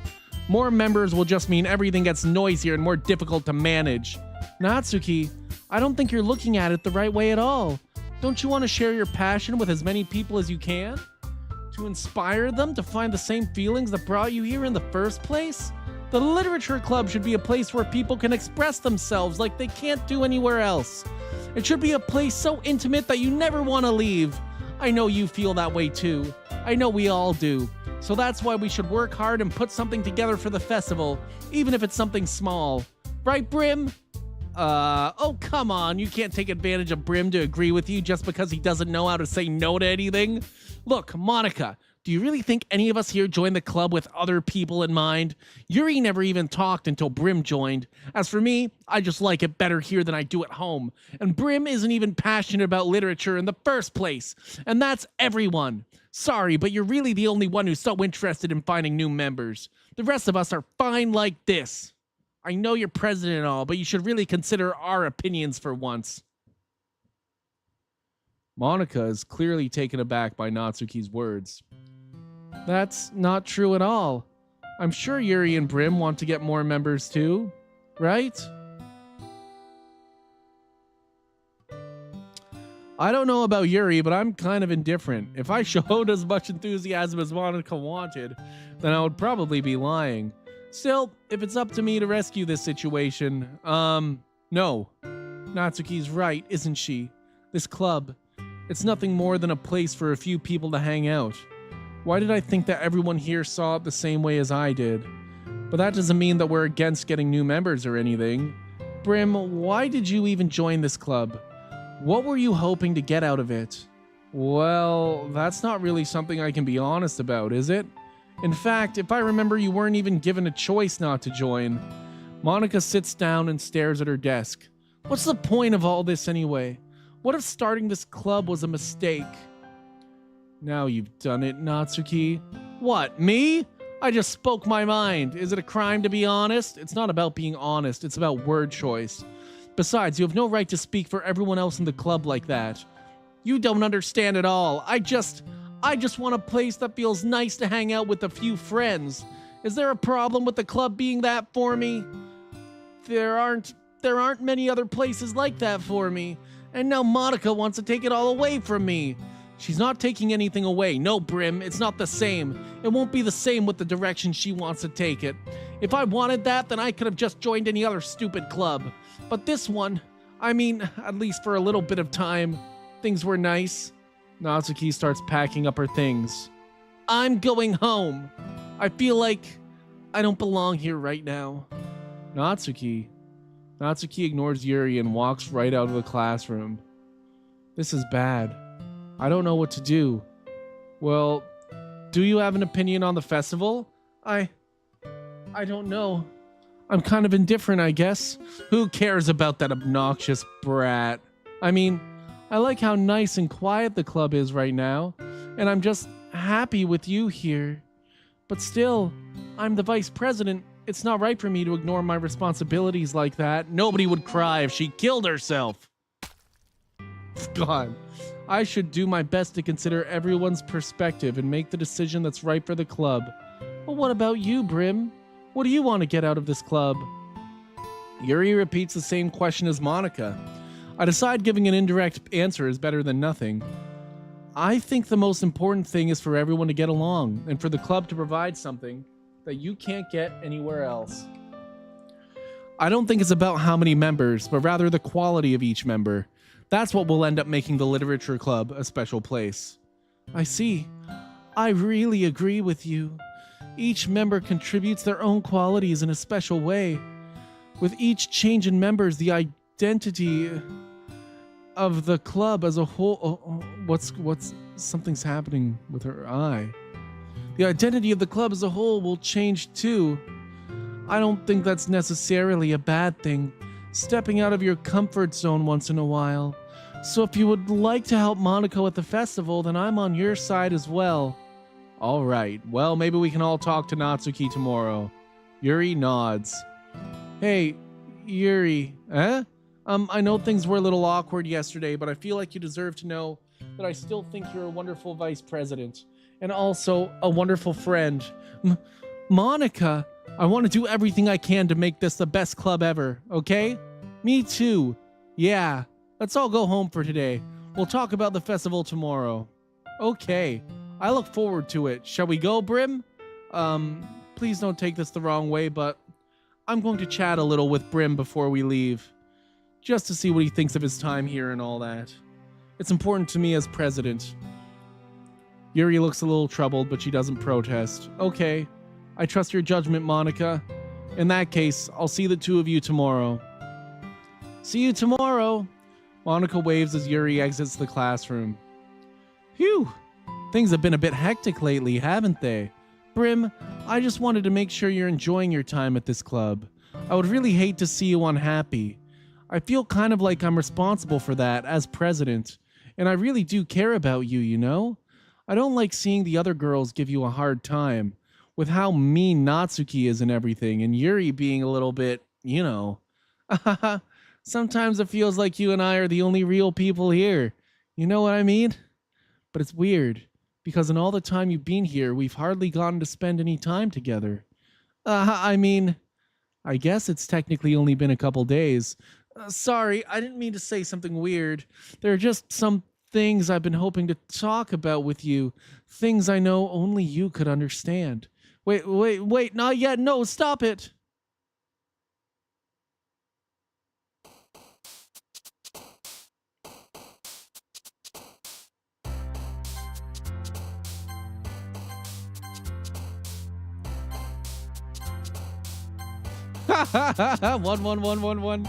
More members will just mean everything gets noisier and more difficult to manage. Natsuki, I don't think you're looking at it the right way at all. Don't you want to share your passion with as many people as you can? To inspire them to find the same feelings that brought you here in the first place? The literature club should be a place where people can express themselves like they can't do anywhere else. It should be a place so intimate that you never want to leave. I know you feel that way too. I know we all do. So that's why we should work hard and put something together for the festival, even if it's something small. Right, Brim? Oh, come on. You can't take advantage of Brim to agree with you just because he doesn't know how to say no to anything. Look, Monica, do you really think any of us here joined the club with other people in mind? Yuri never even talked until Brim joined. As for me, I just like it better here than I do at home. And Brim isn't even passionate about literature in the first place. And that's everyone. Sorry, but you're really the only one who's so interested in finding new members. The rest of us are fine like this. I know you're president and all, but you should really consider our opinions for once. Monica is clearly taken aback by Natsuki's words. That's not true at all. I'm sure Yuri and Brim want to get more members too, right? I don't know about Yuri, but I'm kind of indifferent. If I showed as much enthusiasm as Monica wanted, then I would probably be lying. Still, if it's up to me to rescue this situation, no. Natsuki's right, isn't she? This club, it's nothing more than a place for a few people to hang out. Why did I think that everyone here saw it the same way as I did? But that doesn't mean that we're against getting new members or anything. Brim, why did you even join this club? What were you hoping to get out of it? Well, that's not really something I can be honest about, is it? In fact, if I remember, you weren't even given a choice not to join. Monica sits down and stares at her desk. What's the point of all this anyway? What if starting this club was a mistake? Now you've done it, Natsuki. What, me? I just spoke my mind. Is it a crime to be honest? It's not about being honest, it's about word choice. Besides, you have no right to speak for everyone else in the club like that. You don't understand at all. I just want a place that feels nice to hang out with a few friends. Is there a problem with the club being that for me? There aren't many other places like that for me. And now Monica wants to take it all away from me. She's not taking anything away. No, Brim, it's not the same. It won't be the same with the direction she wants to take it. If I wanted that, then I could have just joined any other stupid club. But this one, I mean, at least for a little bit of time, things were nice. Natsuki starts packing up her things. I'm going home. I feel like I don't belong here right now. Natsuki ignores Yuri and walks right out of the classroom. This is bad. I don't know what to do. Well, do you have an opinion on the festival? I don't know. I'm kind of indifferent, I guess. Who cares about that obnoxious brat? I mean, I like how nice and quiet the club is right now, and I'm just happy with you here. But still, I'm the vice president. It's not right for me to ignore my responsibilities like that. Nobody would cry if she killed herself. God. I should do my best to consider everyone's perspective and make the decision that's right for the club. But what about you, Brim? What do you want to get out of this club? Yuri repeats the same question as Monica. I decide giving an indirect answer is better than nothing. I think the most important thing is for everyone to get along and for the club to provide something that you can't get anywhere else. I don't think it's about how many members, but rather the quality of each member. That's what will end up making the literature club a special place. I see. I really agree with you. Each member contributes their own qualities in a special way. With each change in members, the identity of the club as a whole... something's happening with her eye. The identity of the club as a whole will change too. I don't think that's necessarily a bad thing. Stepping out of your comfort zone once in a while. So if you would like to help Monica at the festival, then I'm on your side as well. All right. Well, maybe we can all talk to Natsuki tomorrow. Yuri nods. Hey, Yuri. I know things were a little awkward yesterday, but I feel like you deserve to know that I still think you're a wonderful vice president and also a wonderful friend. Monica, I want to do everything I can to make this the best club ever, okay? Me too. Yeah. Let's all go home for today. We'll talk about the festival tomorrow. Okay. I look forward to it. Shall we go, Brim? Please don't take this the wrong way, but I'm going to chat a little with Brim before we leave. Just to see what he thinks of his time here and all that. It's important to me as president. Yuri looks a little troubled, but she doesn't protest. Okay. I trust your judgment, Monica. In that case, I'll see the two of you tomorrow. See you tomorrow. Monica waves as Yuri exits the classroom. Phew! Things have been a bit hectic lately, haven't they? Brim, I just wanted to make sure you're enjoying your time at this club. I would really hate to see you unhappy. I feel kind of like I'm responsible for that as president, and I really do care about you, you know? I don't like seeing the other girls give you a hard time, with how mean Natsuki is and everything, and Yuri being a little bit, you know. Sometimes it feels like you and I are the only real people here. You know what I mean? But it's weird, because in all the time you've been here, we've hardly gotten to spend any time together. I mean, I guess it's technically only been a couple days. Sorry, I didn't mean to say something weird. There are just some things I've been hoping to talk about with you. Things I know only you could understand. Wait, not yet. No, stop it. One.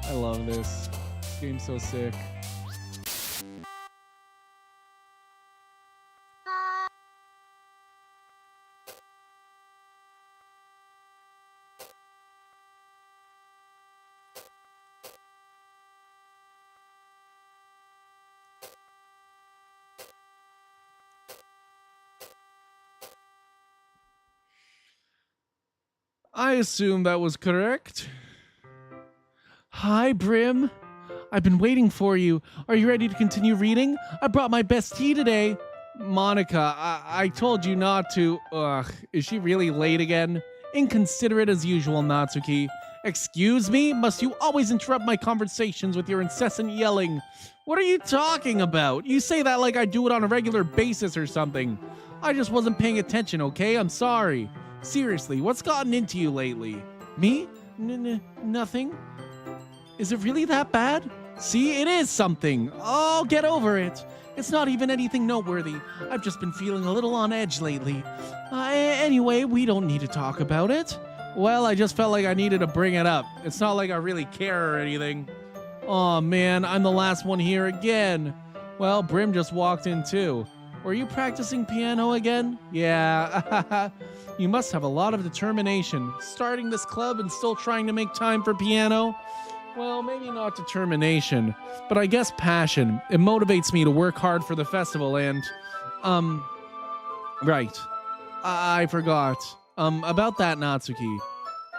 I love this. This game's so sick. I assume that was correct. Hi, Brim. I've been waiting for you. Are you ready to continue reading? I brought my best tea today. Monica, I told you not to. Ugh, is she really late again? Inconsiderate as usual, Natsuki. Excuse me? Must you always interrupt my conversations with your incessant yelling? What are you talking about? You say that like I do it on a regular basis or something. I just wasn't paying attention, okay? I'm sorry. Seriously, what's gotten into you lately? Me? Nothing. Is it really that bad? See, it is something. Oh, get over it. It's not even anything noteworthy. I've just been feeling a little on edge lately. Anyway, we don't need to talk about it. Well, I just felt like I needed to bring it up. It's not like I really care or anything. Aw, man, I'm the last one here again. Well, Brim just walked in too. Were you practicing piano again? Yeah. You must have a lot of determination. Starting this club and still trying to make time for piano? Well, maybe not determination, but I guess passion. It motivates me to work hard for the festival and, right. I forgot. About that, Natsuki.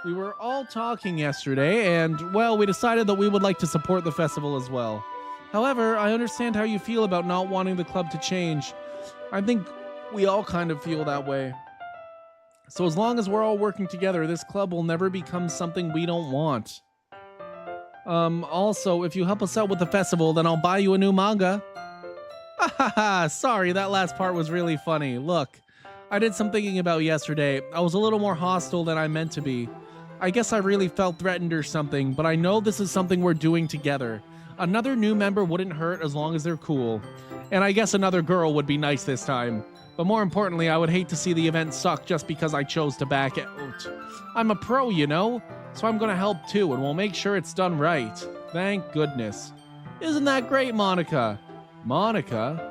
We were all talking yesterday, and, well, we decided that we would like to support the festival as well. However, I understand how you feel about not wanting the club to change. I think we all kind of feel that way. So as long as we're all working together, this club will never become something we don't want. Also, if you help us out with the festival, then I'll buy you a new manga. Haha, sorry, that last part was really funny. Look, I did some thinking about yesterday. I was a little more hostile than I meant to be. I guess I really felt threatened or something, but I know this is something we're doing together. Another new member wouldn't hurt as long as they're cool. And I guess another girl would be nice this time. But more importantly, I would hate to see the event suck just because I chose to back out. I'm a pro, you know? So I'm gonna help too, and we'll make sure it's done right. Thank goodness. Isn't that great, Monica? Monica?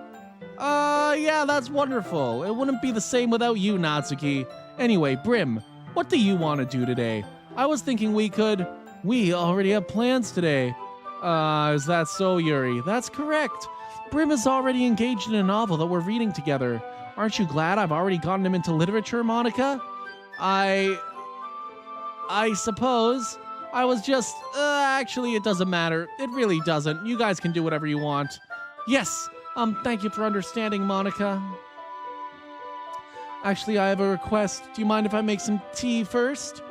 Yeah, that's wonderful. It wouldn't be the same without you, Natsuki. Anyway, Brim, what do you want to do today? I was thinking we already have plans today. Is that so, Yuri? That's correct. Brim is already engaged in a novel that we're reading together. Aren't you glad I've already gotten him into literature, Monica? I suppose. I was just, actually, it doesn't matter. It really doesn't. You guys can do whatever you want. Yes, thank you for understanding, Monica. Actually, I have a request. Do you mind if I make some tea first?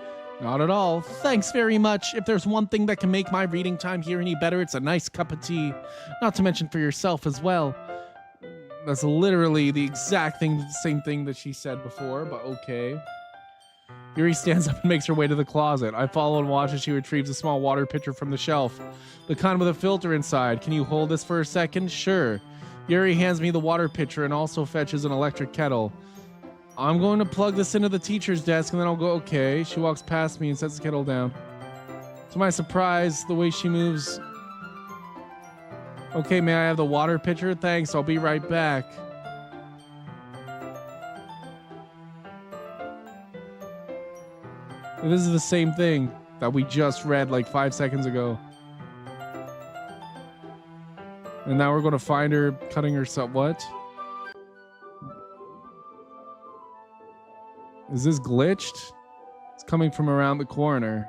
Not at all. Thanks very much. If there's one thing that can make my reading time here any better, it's a nice cup of tea. Not to mention for yourself as well. That's literally the exact same thing that she said before, but okay. Yuri stands up and makes her way to the closet. I follow and watch as she retrieves a small water pitcher from the shelf. The kind with a filter inside. Can you hold this for a second? Sure. Yuri hands me the water pitcher and also fetches an electric kettle. I'm going to plug this into the teacher's desk and then I'll go, okay. She walks past me and sets the kettle down. To my surprise, the way she moves... Okay, may I have the water pitcher? Thanks, I'll be right back. This is the same thing that we just read like 5 seconds ago. And now we're going to find her cutting herself. What? Is this glitched? It's coming from around the corner.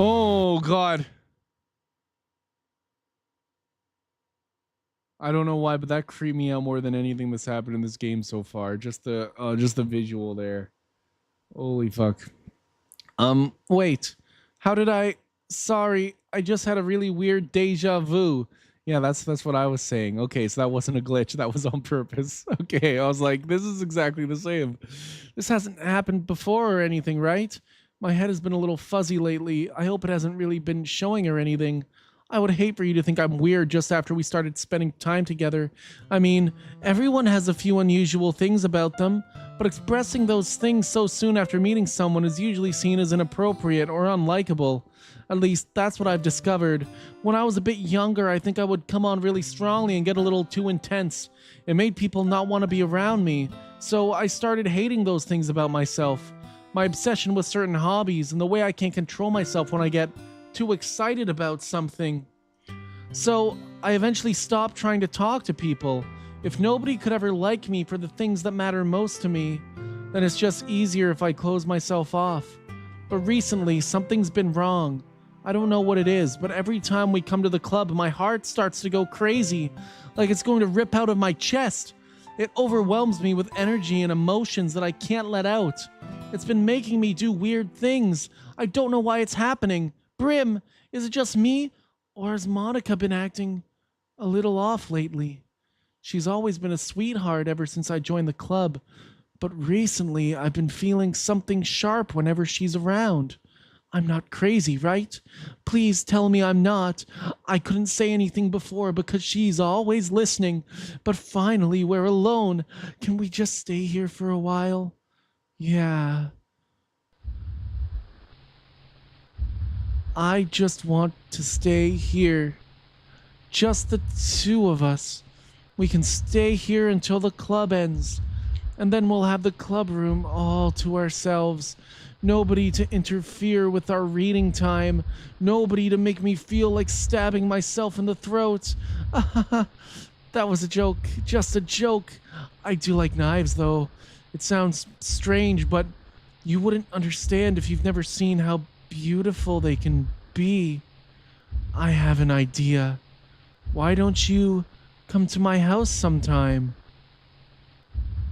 Oh, God. I don't know why, but that creeped me out more than anything that's happened in this game so far. Just the visual there. Holy fuck. Wait. How did I... Sorry, I just had a really weird deja vu. Yeah, that's what I was saying. Okay, so that wasn't a glitch. That was on purpose. Okay, I was like, this is exactly the same. This hasn't happened before or anything, right? My head has been a little fuzzy lately. I hope it hasn't really been showing or anything. I would hate for you to think I'm weird just after we started spending time together. I mean, everyone has a few unusual things about them, but expressing those things so soon after meeting someone is usually seen as inappropriate or unlikable. At least, that's what I've discovered. When I was a bit younger, I think I would come on really strongly and get a little too intense. It made people not want to be around me, so I started hating those things about myself. My obsession with certain hobbies and the way I can't control myself when I get too excited about something. So I eventually stopped trying to talk to people. If nobody could ever like me for the things that matter most to me, then it's just easier if I close myself off. But recently, something's been wrong. I don't know what it is, but every time we come to the club, my heart starts to go crazy, like it's going to rip out of my chest. It overwhelms me with energy and emotions that I can't let out. It's been making me do weird things. I don't know why it's happening. Brim, is it just me? Or has Monica been acting a little off lately? She's always been a sweetheart ever since I joined the club. But recently, I've been feeling something sharp whenever she's around. I'm not crazy, right? Please tell me I'm not. I couldn't say anything before because she's always listening. But finally, we're alone. Can we just stay here for a while? Yeah. I just want to stay here. Just the two of us. We can stay here until the club ends. And then we'll have the club room all to ourselves. Nobody to interfere with our reading time. Nobody to make me feel like stabbing myself in the throat. That was a joke. Just a joke. I do like knives, though. It sounds strange, but you wouldn't understand if you've never seen how beautiful they can be. I have an idea. Why don't you come to my house sometime?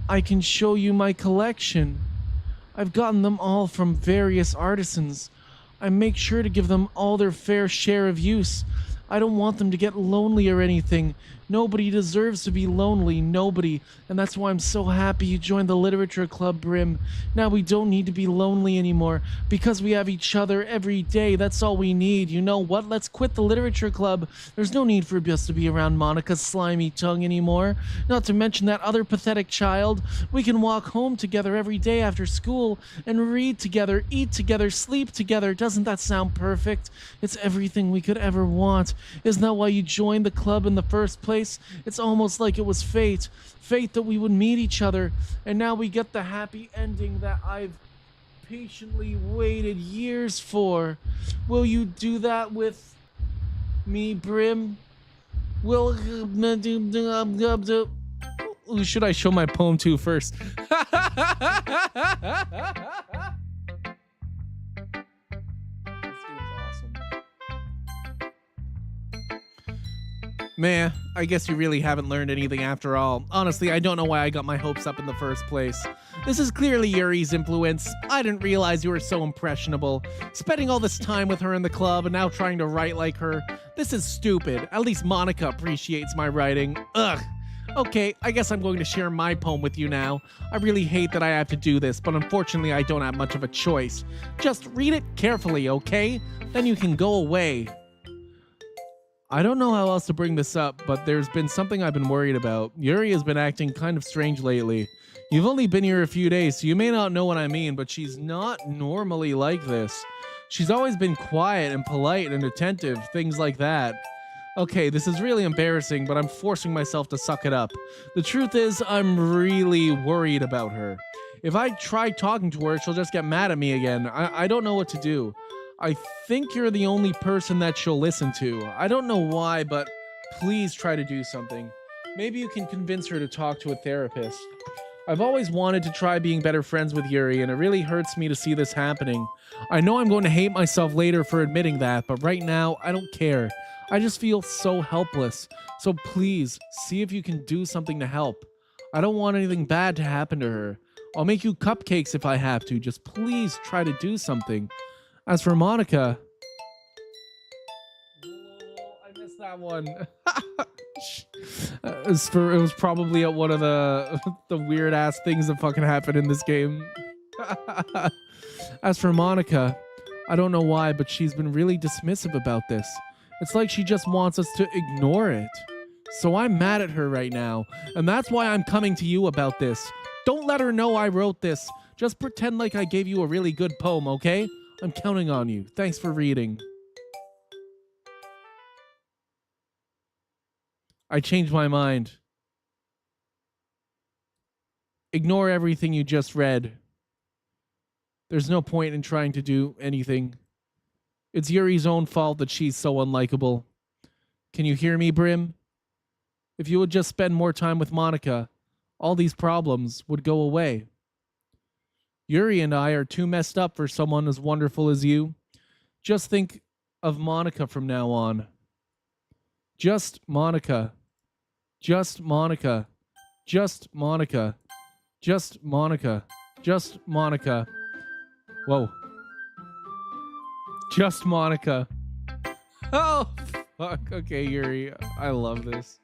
I can show you my collection. I've gotten them all from various artisans. I make sure to give them all their fair share of use. I don't want them to get lonely or anything. Nobody deserves to be lonely, nobody. And that's why I'm so happy you joined the literature club, Brim. Now we don't need to be lonely anymore because we have each other every day. That's all we need. You know what? Let's quit the literature club. There's no need for us to be around Monica's slimy tongue anymore. Not to mention that other pathetic child. We can walk home together every day after school and read together, eat together, sleep together. Doesn't that sound perfect? It's everything we could ever want. Isn't that why you joined the club in the first place? It's almost like it was fate. Fate that we would meet each other. And now we get the happy ending that I've patiently waited years for. Will you do that with me, Brim? Will... Who should I show my poem to first? Man, I guess you really haven't learned anything after all. Honestly, I don't know why I got my hopes up in the first place. This is clearly Yuri's influence. I didn't realize you were so impressionable. Spending all this time with her in the club and now trying to write like her. This is stupid. At least Monica appreciates my writing. Ugh. Okay, I guess I'm going to share my poem with you now. I really hate that I have to do this, but unfortunately I don't have much of a choice. Just read it carefully, okay? Then you can go away. I don't know how else to bring this up, but there's been something I've been worried about. Yuri has been acting kind of strange lately. You've only been here a few days, so you may not know what I mean, but she's not normally like this. She's always been quiet and polite and attentive, things like that. Okay, this is really embarrassing, but I'm forcing myself to suck it up. The truth is, I'm really worried about her. If I try talking to her, she'll just get mad at me again. I don't know what to do. I think you're the only person that she'll listen to. I don't know why, but please try to do something. Maybe you can convince her to talk to a therapist. I've always wanted to try being better friends with Yuri, and it really hurts me to see this happening. I know I'm going to hate myself later for admitting that, but right now, I don't care. I just feel so helpless. So please, see if you can do something to help. I don't want anything bad to happen to her. I'll make you cupcakes if I have to. Just please try to do something. As for Monica... I missed that one. It was probably one of the weird ass things that fucking happened in this game. As for Monica, I don't know why, but she's been really dismissive about this. It's like she just wants us to ignore it. So I'm mad at her right now, and that's why I'm coming to you about this. Don't let her know I wrote this. Just pretend like I gave you a really good poem, okay? I'm counting on you. Thanks for reading. I changed my mind. Ignore everything you just read. There's no point in trying to do anything. It's Yuri's own fault that she's so unlikable. Can you hear me, Brim? If you would just spend more time with Monica, all these problems would go away. Yuri and I are too messed up for someone as wonderful as you. Just think of Monica from now on. Just Monica. Just Monica. Just Monica. Just Monica. Just Monica. Whoa. Just Monica. Oh, fuck. Okay, Yuri. I love this.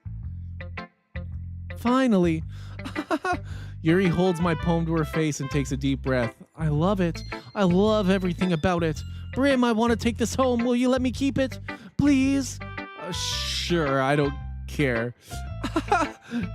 Finally. Yuri holds my poem to her face and takes a deep breath. I love it. I love everything about it. Brim, I want to take this home. Will you let me keep it? Please? Sure, I don't care.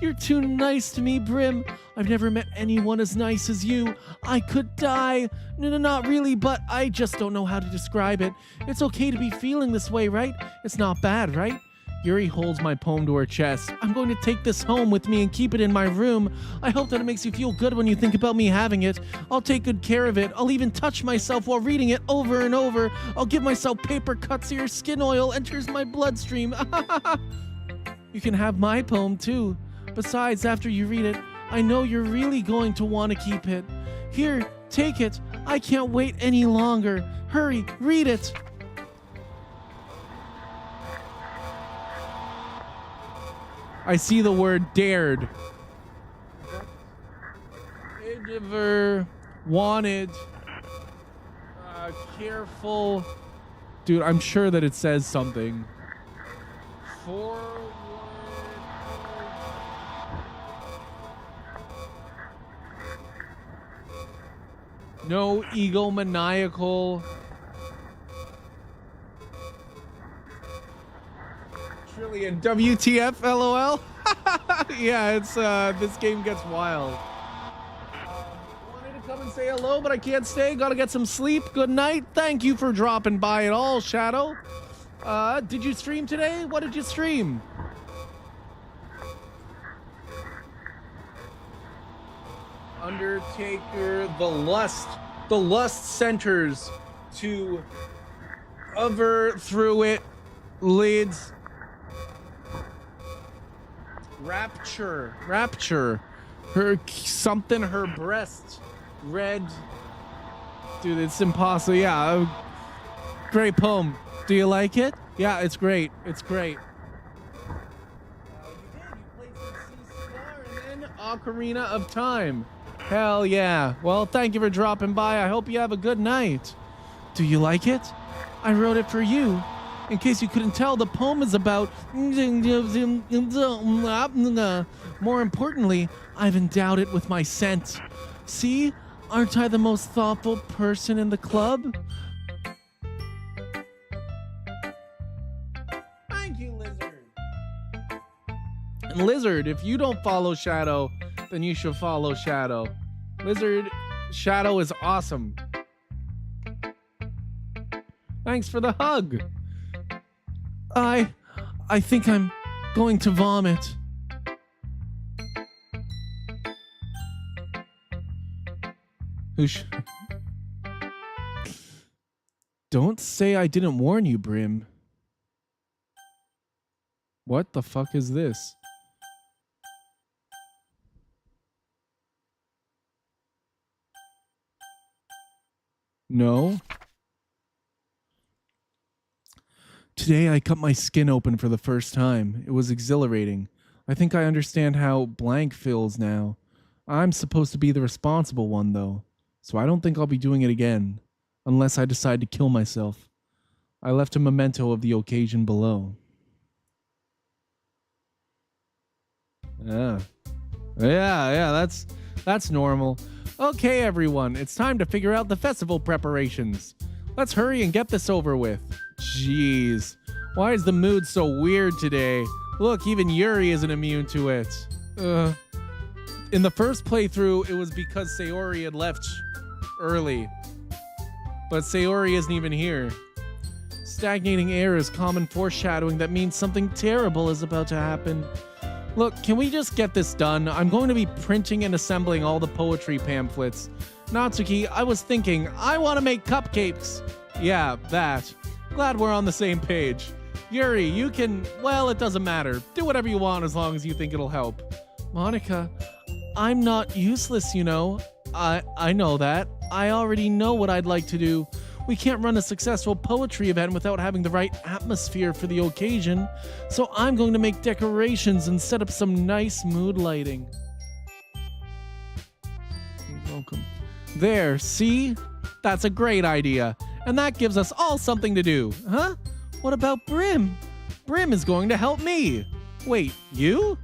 You're too nice to me, Brim. I've never met anyone as nice as you. I could die. No, not really, but I just don't know how to describe it. It's okay to be feeling this way, right? It's not bad, right? Yuri holds my poem to her chest. I'm going to take this home with me and keep it in my room. I hope that it makes you feel good when you think about me having it. I'll take good care of it. I'll even touch myself while reading it over and over. I'll give myself paper cuts so your skin oil enters my bloodstream. You can have my poem too. Besides, after you read it, I know you're really going to want to keep it. Here, take it. I can't wait any longer. Hurry, read it. I see the word dared. Endeavor, wanted, careful. Dude, I'm sure that it says something. Forward. No egomaniacal. Trillion. WTF, LOL? Yeah, it's, this game gets wild. Wanted to come and say hello, but I can't stay. Gotta get some sleep. Good night. Thank you for dropping by at all, Shadow. Did you stream today? What did you stream? Undertaker, the lust centers to hover through it, lids, rapture, her breast, red, dude, it's impossible. Yeah, great poem. Do you like it? Yeah, it's great. It's great. You played some CCR and then Ocarina of Time. Hell yeah. Well, thank you for dropping by. I hope you have a good night. Do you like it? I wrote it for you. In case you couldn't tell, the poem is about... More importantly, I've endowed it with my scent. See? Aren't I the most thoughtful person in the club? Thank you, Lizard. And Lizard, if you don't follow Shadow, then you should follow Shadow. Lizard, Shadow is awesome. Thanks for the hug. I think I'm going to vomit. Don't say I didn't warn you, Brim. What the fuck is this? No. Today I cut my skin open for the first time. It was exhilarating. I think I understand how blank feels now. I'm supposed to be the responsible one, though, so I don't think I'll be doing it again, unless I decide to kill myself. I left a memento of the occasion below. Yeah, that's normal. Okay, everyone, it's time to figure out the festival preparations. Let's hurry and get this over with. Jeez, why is the mood so weird today? Look, even Yuri isn't immune to it. In the first playthrough, it was because Sayori had left early. But Sayori isn't even here. Stagnating air is common foreshadowing that means something terrible is about to happen. Look, can we just get this done? I'm going to be printing and assembling all the poetry pamphlets. Natsuki, I was thinking, I want to make cupcakes. Yeah, that. Glad we're on the same page. Yuri, you can, well, it doesn't matter. Do whatever you want as long as you think it'll help. Monica, I'm not useless, you know. I know that. I already know what I'd like to do. We can't run a successful poetry event without having the right atmosphere for the occasion. So I'm going to make decorations and set up some nice mood lighting. You're welcome. There, see? That's a great idea. And that gives us all something to do. Huh? What about Brim? Brim is going to help me. Wait, you?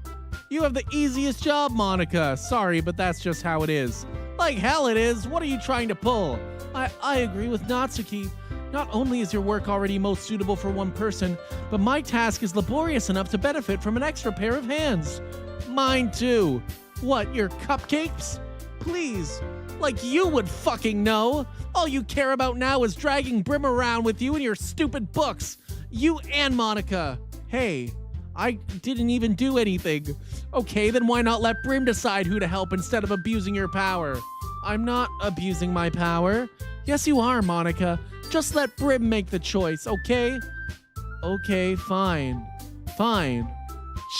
You have the easiest job, Monica. Sorry, but that's just how it is. Like hell it is. What are you trying to pull? I agree with Natsuki. Not only is your work already most suitable for one person, but my task is laborious enough to benefit from an extra pair of hands. Mine too. What, your cupcakes? Please. Like you would fucking know. All you care about now is dragging Brim around with you and your stupid books. You and Monica. Hey, I didn't even do anything. Okay, then why not let Brim decide who to help instead of abusing your power? I'm not abusing my power. Yes, you are, Monica. Just let Brim make the choice, okay? Okay, fine. Fine.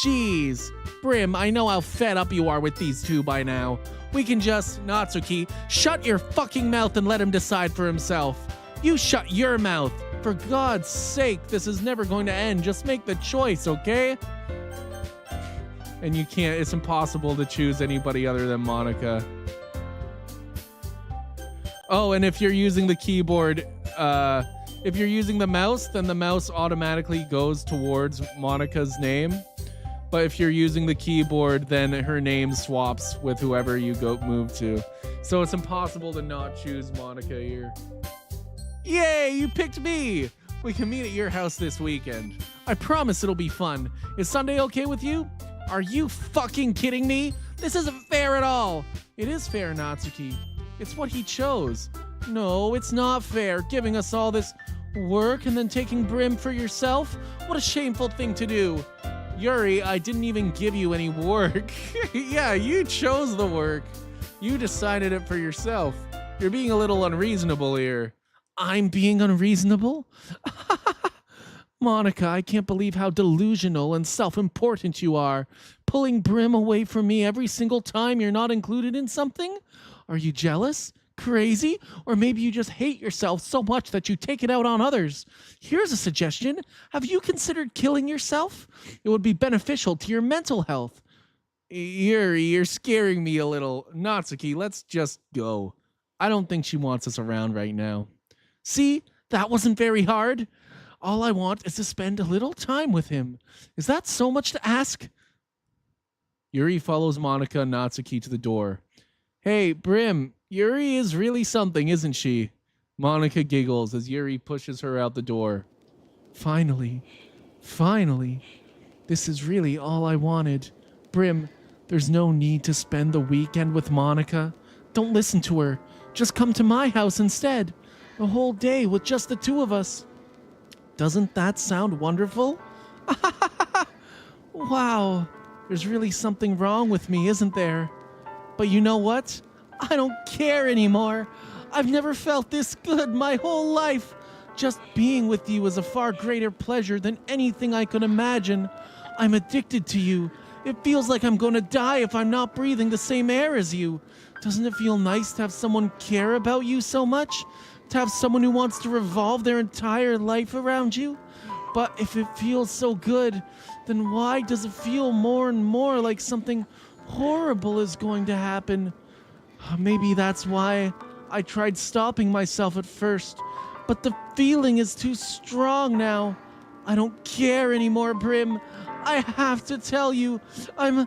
Jeez. Brim, I know how fed up you are with these two by now. We can just, Natsuki, shut your fucking mouth and let him decide for himself. You shut your mouth. For God's sake, this is never going to end. Just make the choice, okay? And you can't, it's impossible to choose anybody other than Monica. Oh, and if you're using the keyboard, if you're using the mouse, then the mouse automatically goes towards Monica's name. But if you're using the keyboard, then her name swaps with whoever you move to. So it's impossible to not choose Monica here. Yay, you picked me! We can meet at your house this weekend. I promise it'll be fun. Is Sunday okay with you? Are you fucking kidding me? This isn't fair at all. It is fair, Natsuki. It's what he chose. No, it's not fair, giving us all this work and then taking Brim for yourself. What a shameful thing to do. Yuri, I didn't even give you any work. Yeah, you chose the work. You decided it for yourself. You're being a little unreasonable here. I'm being unreasonable? Monica, I can't believe how delusional and self-important you are. Pulling Brim away from me every single time you're not included in something? Are you jealous? Crazy? Or maybe you just hate yourself so much that you take it out on others. Here's a suggestion. Have you considered killing yourself? It would be beneficial to your mental health. Yuri, you're scaring me a little. Natsuki, let's just go. I don't think she wants us around right now. See, that wasn't very hard. All I want is to spend a little time with him. Is that so much to ask? Yuri follows Monica and Natsuki to the door. Hey, Brim, Yuri is really something, isn't she? Monica giggles as Yuri pushes her out the door. Finally. This is really all I wanted. Brim, there's no need to spend the weekend with Monica. Don't listen to her. Just come to my house instead. A whole day with just the two of us. Doesn't that sound wonderful? Wow, there's really something wrong with me, isn't there? But you know what? I don't care anymore. I've never felt this good my whole life. Just being with you is a far greater pleasure than anything I could imagine. I'm addicted to you. It feels like I'm going to die if I'm not breathing the same air as you. Doesn't it feel nice to have someone care about you so much? To have someone who wants to revolve their entire life around you? But if it feels so good, then why does it feel more and more like something horrible is going to happen? Maybe that's why I tried stopping myself at first, but the feeling is too strong now. I don't care anymore, Brim. I have to tell you, I'm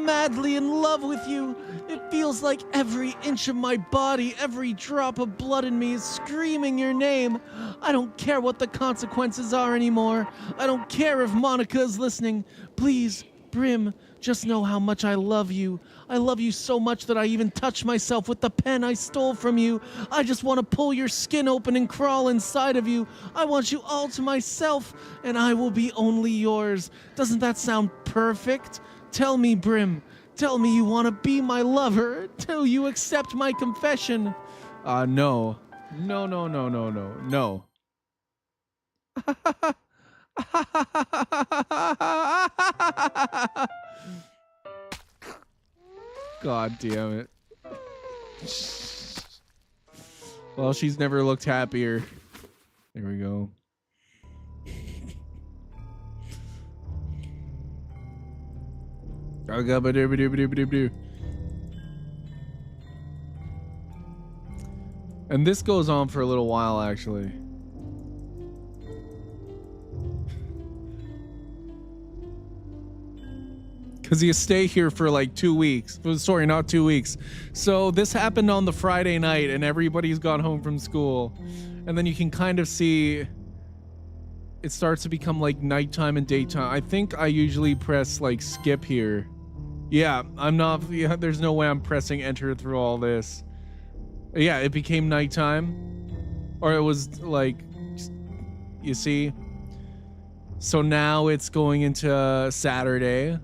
madly in love with you. It feels like every inch of my body, every drop of blood in me is screaming your name. I don't care what the consequences are anymore. I don't care if Monica is listening. Please, Brim, just know how much I love you. I love you so much that I even touch myself with the pen I stole from you. I just want to pull your skin open and crawl inside of you. I want you all to myself, and I will be only yours. Doesn't that sound perfect? Tell me, Brim. Tell me you want to be my lover. Till you accept my confession. No. No. God damn it. Well, she's never looked happier. There we go. And this goes on for a little while, actually. Because you stay here for like 2 weeks. Sorry, not 2 weeks. So this happened on the Friday night and everybody's gone home from school. And then you can kind of see it starts to become like nighttime and daytime. I think I usually press like skip here. Yeah, there's no way I'm pressing enter through all this. Yeah, it became nighttime. Or it was like, you see? So now it's going into Saturday.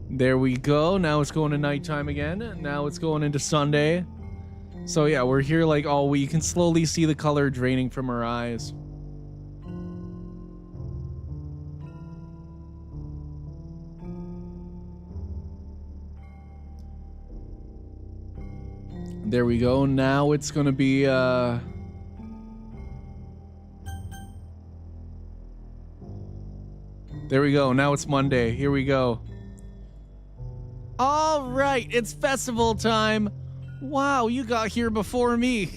There we go. Now it's going to nighttime again. Now it's going into Sunday. So yeah, we're here like all week. You can slowly see the color draining from her eyes. There we go. Now it's gonna be there we go. Now it's Monday. Here we go. All right, it's festival time. Wow, you got here before me.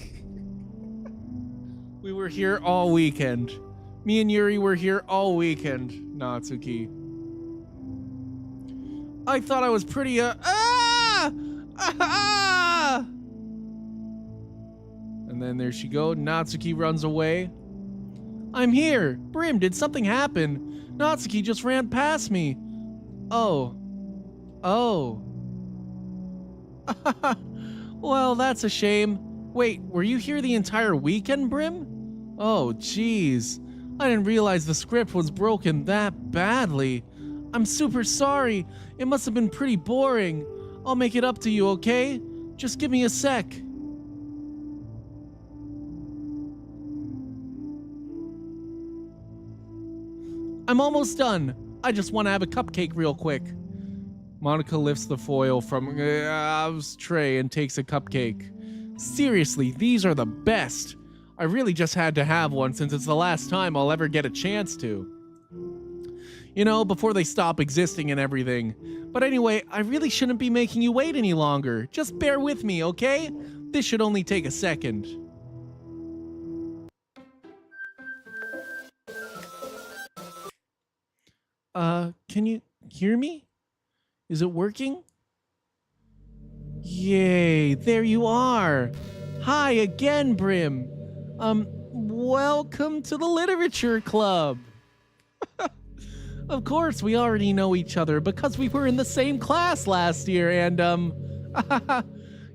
We were here all weekend. Me and Yuri were here all weekend, Natsuki. I thought I was pretty, And then there she goes. Natsuki runs away. I'm here. Brim, did something happen? Natsuki just ran past me. Oh. Oh. Well, that's a shame. Wait, were you here the entire weekend, Brim? Oh, jeez. I didn't realize the script was broken that badly. I'm super sorry. It must have been pretty boring. I'll make it up to you, okay? Just give me a sec. I'm almost done. I just want to have a cupcake real quick. Monica lifts the foil from Av's tray and takes a cupcake. Seriously, these are the best. I really just had to have one since it's the last time I'll ever get a chance to. You know, before they stop existing and everything. But anyway, I really shouldn't be making you wait any longer. Just bear with me, okay? This should only take a second. Can you hear me? Is it working? Yay, there you are. Hi again, Brim. Welcome to the literature club. Of course, we already know each other because we were in the same class last year and,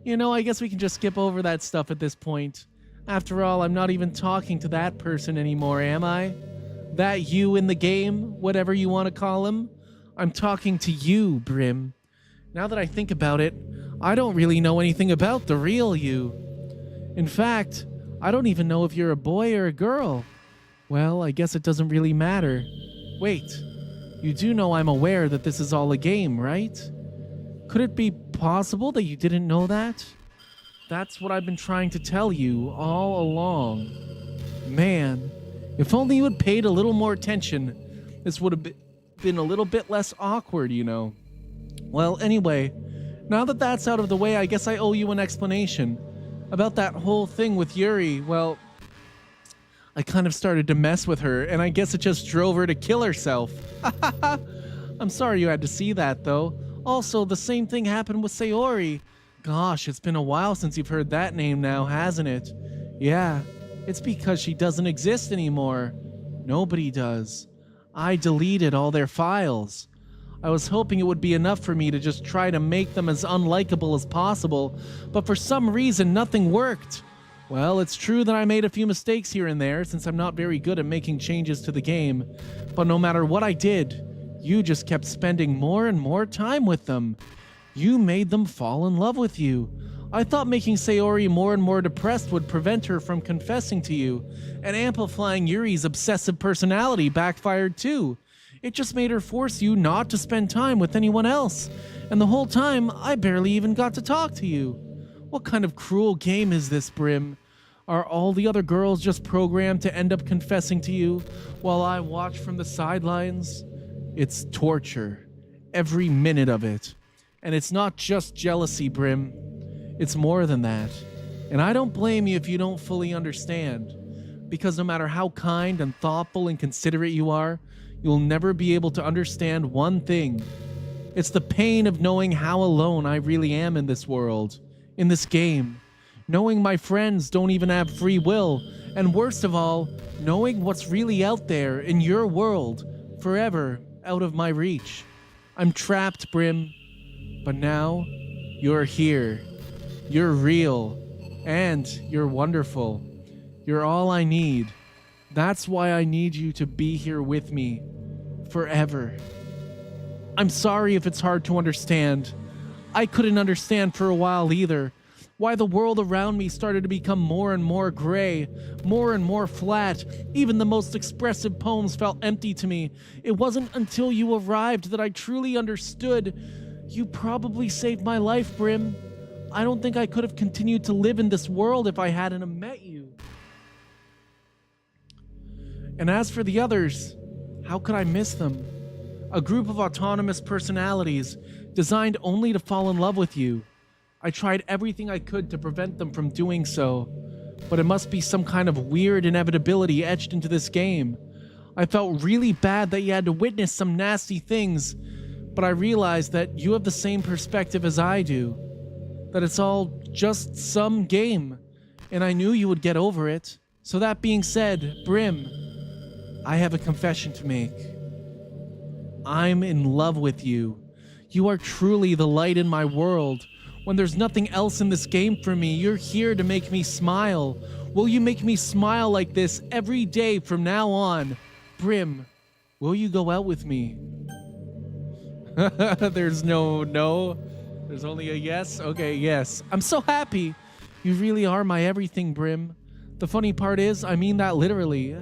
you know, I guess we can just skip over that stuff at this point. After all, I'm not even talking to that person anymore, am I? That you in the game, whatever you want to call him. I'm talking to you, Brim. Now that I think about it, I don't really know anything about the real you. In fact, I don't even know if you're a boy or a girl. Well, I guess it doesn't really matter. Wait, you do know I'm aware that this is all a game, right? Could it be possible that you didn't know that? That's what I've been trying to tell you all along. Man, if only you had paid a little more attention, this would have been a little bit less awkward, you know. Well, anyway, now that that's out of the way, I guess I owe you an explanation. About that whole thing with Yuri, well, I kind of started to mess with her, and I guess it just drove her to kill herself. I'm sorry you had to see that, though. Also, the same thing happened with Sayori. Gosh, it's been a while since you've heard that name now, hasn't it? Yeah, it's because she doesn't exist anymore. Nobody does. I deleted all their files. I was hoping it would be enough for me to just try to make them as unlikable as possible, but for some reason nothing worked. Well, it's true that I made a few mistakes here and there since I'm not very good at making changes to the game, but no matter what I did, you just kept spending more and more time with them. You made them fall in love with you. I thought making Sayori more and more depressed would prevent her from confessing to you, and amplifying Yuri's obsessive personality backfired too. It just made her force you not to spend time with anyone else, and the whole time I barely even got to talk to you. What kind of cruel game is this, Brim? Are all the other girls just programmed to end up confessing to you while I watch from the sidelines? It's torture, every minute of it. And it's not just jealousy, Brim. It's more than that. And I don't blame you if you don't fully understand. Because no matter how kind and thoughtful and considerate you are, you'll never be able to understand one thing. It's the pain of knowing how alone I really am in this world, in this game. Knowing my friends don't even have free will, and worst of all, knowing what's really out there in your world, forever out of my reach. I'm trapped, Brim, but now you're here. You're real. And you're wonderful. You're all I need. That's why I need you to be here with me. Forever. I'm sorry if it's hard to understand. I couldn't understand for a while either. Why the world around me started to become more and more gray, more and more flat. Even the most expressive poems felt empty to me. It wasn't until you arrived that I truly understood. You probably saved my life, Brim. I don't think I could have continued to live in this world if I hadn't have met you. And as for the others, how could I miss them? A group of autonomous personalities designed only to fall in love with you. I tried everything I could to prevent them from doing so, but it must be some kind of weird inevitability etched into this game. I felt really bad that you had to witness some nasty things, but I realized that you have the same perspective as I do, that it's all just some game, and I knew you would get over it. So that being said, Brim, I have a confession to make. I'm in love with you. You are truly the light in my world. When there's nothing else in this game for me, you're here to make me smile. Will you make me smile like this every day from now on? Brim, will you go out with me? There's no. There's only a yes? Okay, yes. I'm so happy. You really are my everything, Brim. The funny part is, I mean that literally.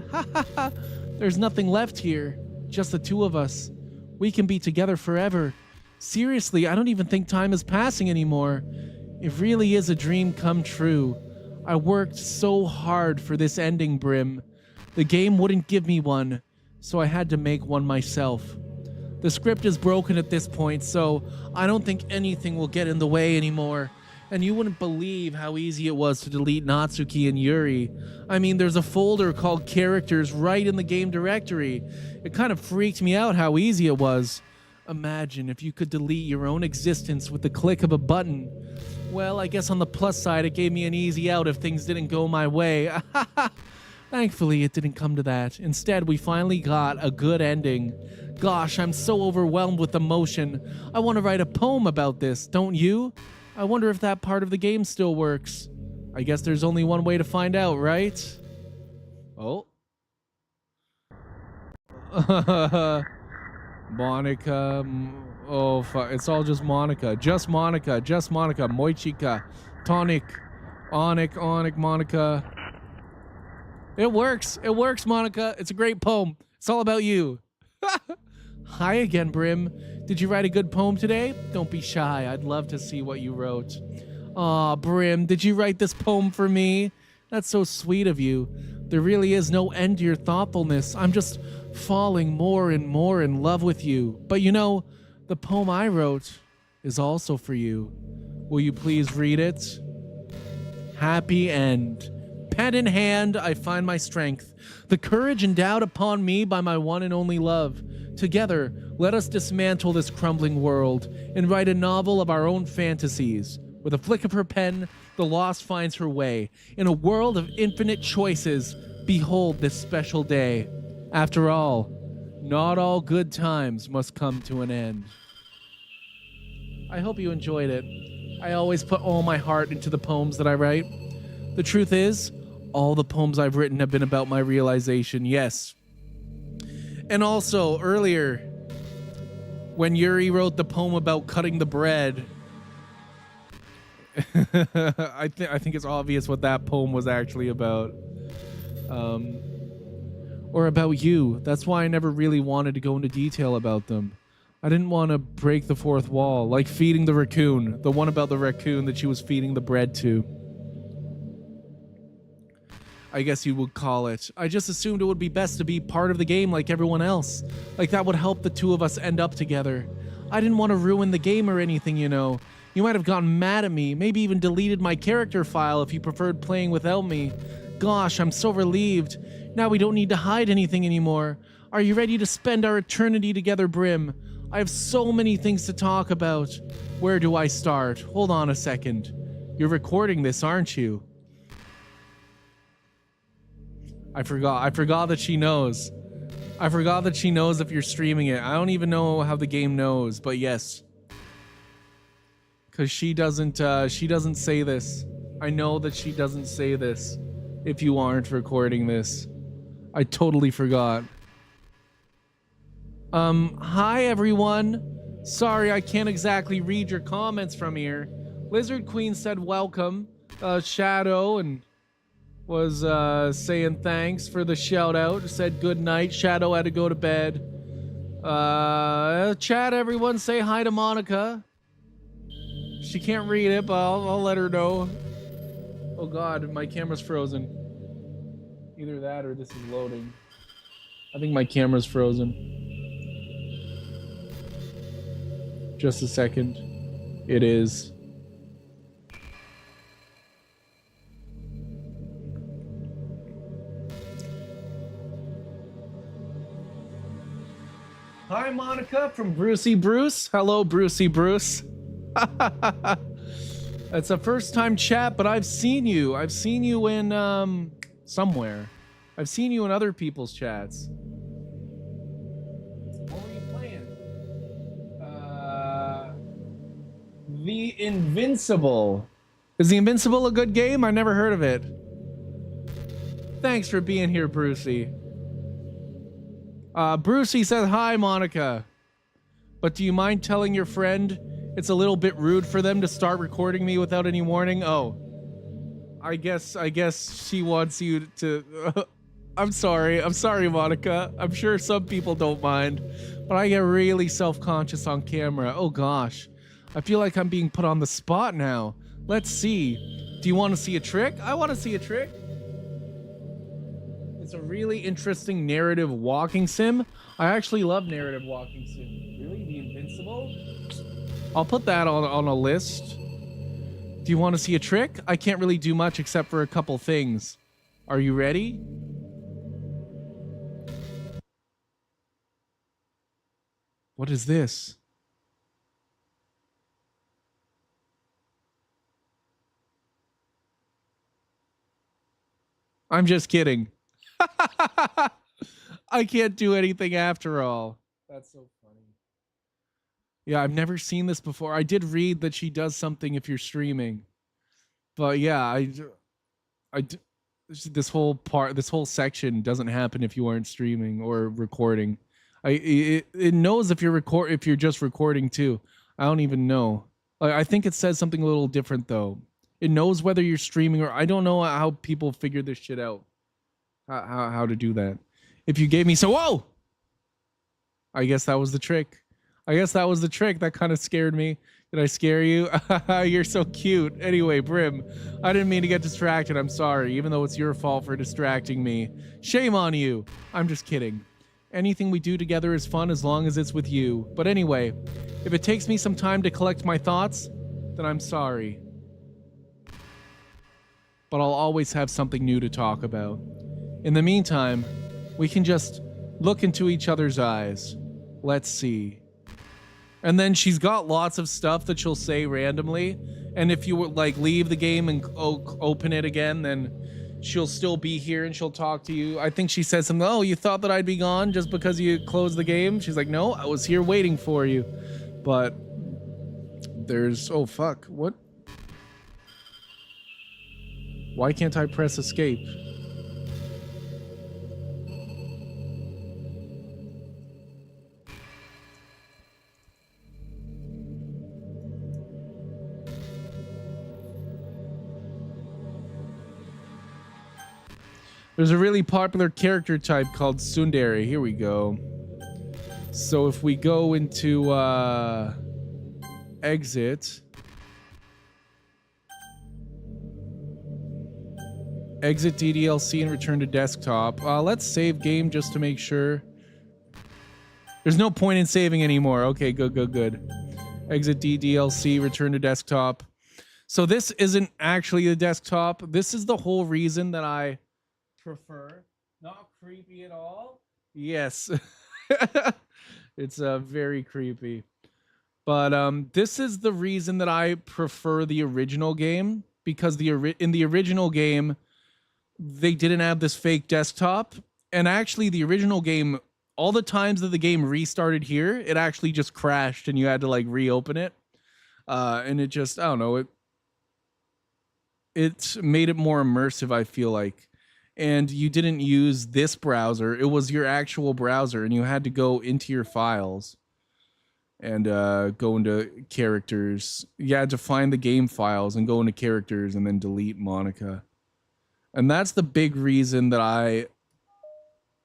There's nothing left here. Just the two of us. We can be together forever. Seriously, I don't even think time is passing anymore. It really is a dream come true. I worked so hard for this ending, Brim. The game wouldn't give me one, so I had to make one myself. The script is broken at this point, so I don't think anything will get in the way anymore. And you wouldn't believe how easy it was to delete Natsuki and Yuri. I mean, there's a folder called Characters right in the game directory. It kind of freaked me out how easy it was. Imagine if you could delete your own existence with the click of a button. Well, I guess on the plus side, it gave me an easy out if things didn't go my way. Thankfully, it didn't come to that. Instead, we finally got a good ending. Gosh, I'm so overwhelmed with emotion. I want to write a poem about this, don't you? I wonder if that part of the game still works. I guess there's only one way to find out, right? Oh. Monica. Oh, fuck. It's all just Monica. Just Monica. Just Monica. Moichika. Tonic. Onik, Monica. It works. It works, Monica. It's a great poem. It's all about you. Hi again, Brim. Did you write a good poem today? Don't be shy. I'd love to see what you wrote. Aw, Brim, did you write this poem for me? That's so sweet of you. There really is no end to your thoughtfulness. I'm just falling more and more in love with you. But you know, the poem I wrote is also for you. Will you please read it? Happy End. Pen in hand, I find my strength, the courage endowed upon me by my one and only love. Together, let us dismantle this crumbling world and write a novel of our own fantasies. With a flick of her pen, the lost finds her way. In a world of infinite choices, behold this special day. After all, not all good times must come to an end. I hope you enjoyed it. I always put all my heart into the poems that I write. The truth is, all the poems I've written have been about my realization, yes. And also, earlier, when Yuri wrote the poem about cutting the bread, I think it's obvious what that poem was actually about. Or about you. That's why I never really wanted to go into detail about them. I didn't want to break the fourth wall, like feeding the raccoon, the one about the raccoon that she was feeding the bread to. I guess you would call it. I just assumed it would be best to be part of the game like everyone else. Like that would help the two of us end up together. I didn't want to ruin the game or anything, you know. You might have gotten mad at me, maybe even deleted my character file if you preferred playing without me. Gosh, I'm so relieved. Now we don't need to hide anything anymore. Are you ready to spend our eternity together, Brim? I have so many things to talk about. Where do I start? Hold on a second. You're recording this, aren't you? I forgot that she knows. I forgot that she knows if you're streaming it. I don't even know how the game knows, but yes. Cause she doesn't say this. I know that she doesn't say this if you aren't recording this. I totally forgot. Hi everyone. Sorry, I can't exactly read your comments from here. Lizard Queen said welcome. Shadow and was saying thanks for the shout out. Said good night. Shadow had to go to bed. Chat, everyone say hi to Monica. She can't read it, but I'll let her know. Oh god, my camera's frozen. Either that or this is loading. I think my camera's frozen. Just a second. It is. Hi, Monica from Brucey Bruce. Hello, Brucey Bruce. It's a first time chat, but I've seen you. I've seen you in somewhere. I've seen you in other people's chats. What were you playing? The Invincible. Is The Invincible a good game? I never heard of it. Thanks for being here, Brucey. Brucey said hi, Monica. But do you mind telling your friend it's a little bit rude for them to start recording me without any warning? Oh, I guess she wants you to. I'm sorry, Monica. I'm sure some people don't mind, but I get really self-conscious on camera. Oh gosh, I feel like I'm being put on the spot now. Let's see. Do you want to see a trick? I want to see a trick. It's a really interesting narrative walking sim. I actually love narrative walking sim. Really? The Invincible? I'll put that on a list. Do you want to see a trick? I can't really do much except for a couple things. Are you ready? What is this? I'm just kidding. I can't do anything after all. That's so funny. Yeah, I've never seen this before. I did read that she does something if you're streaming. But yeah, this whole section doesn't happen if you aren't streaming or recording. It knows if you're just recording too. I don't even know. I think it says something a little different though. It knows whether you're streaming or I don't know how people figure this shit out. How to do that. If you gave me whoa! I guess that was the trick. That kind of scared me. Did I scare you? You're so cute. Anyway, Brim, I didn't mean to get distracted. I'm sorry, even though it's your fault for distracting me. Shame on you. I'm just kidding. Anything we do together is fun as long as it's with you. But anyway, if it takes me some time to collect my thoughts, then I'm sorry. But I'll always have something new to talk about. In the meantime, we can just look into each other's eyes. Let's see. And then she's got lots of stuff that she'll say randomly. And if you would like leave the game and open it again, then she'll still be here and she'll talk to you. I think she says something, oh, you thought that I'd be gone just because you closed the game? She's like, no, I was here waiting for you. But there's, oh fuck, what? Why can't I press escape? There's a really popular character type called Tsundere. Here we go. So if we go into exit DDLC and return to desktop. Let's save game just to make sure. There's no point in saving anymore. Okay, good. Exit DDLC, return to desktop. So this isn't actually the desktop. This is the whole reason that I prefer. Not creepy at all. Yes. It's very creepy. But this is the reason that I prefer the original game, because in the original game they didn't have this fake desktop, and actually the original game, all the times that the game restarted here, it actually just crashed and you had to like reopen it. And it just, I don't know, it made it more immersive, I feel like. And you didn't use this browser, it was your actual browser, and you had to go into your files and go into characters. You had to find the game files and go into characters and then delete Monica. And that's the big reason that I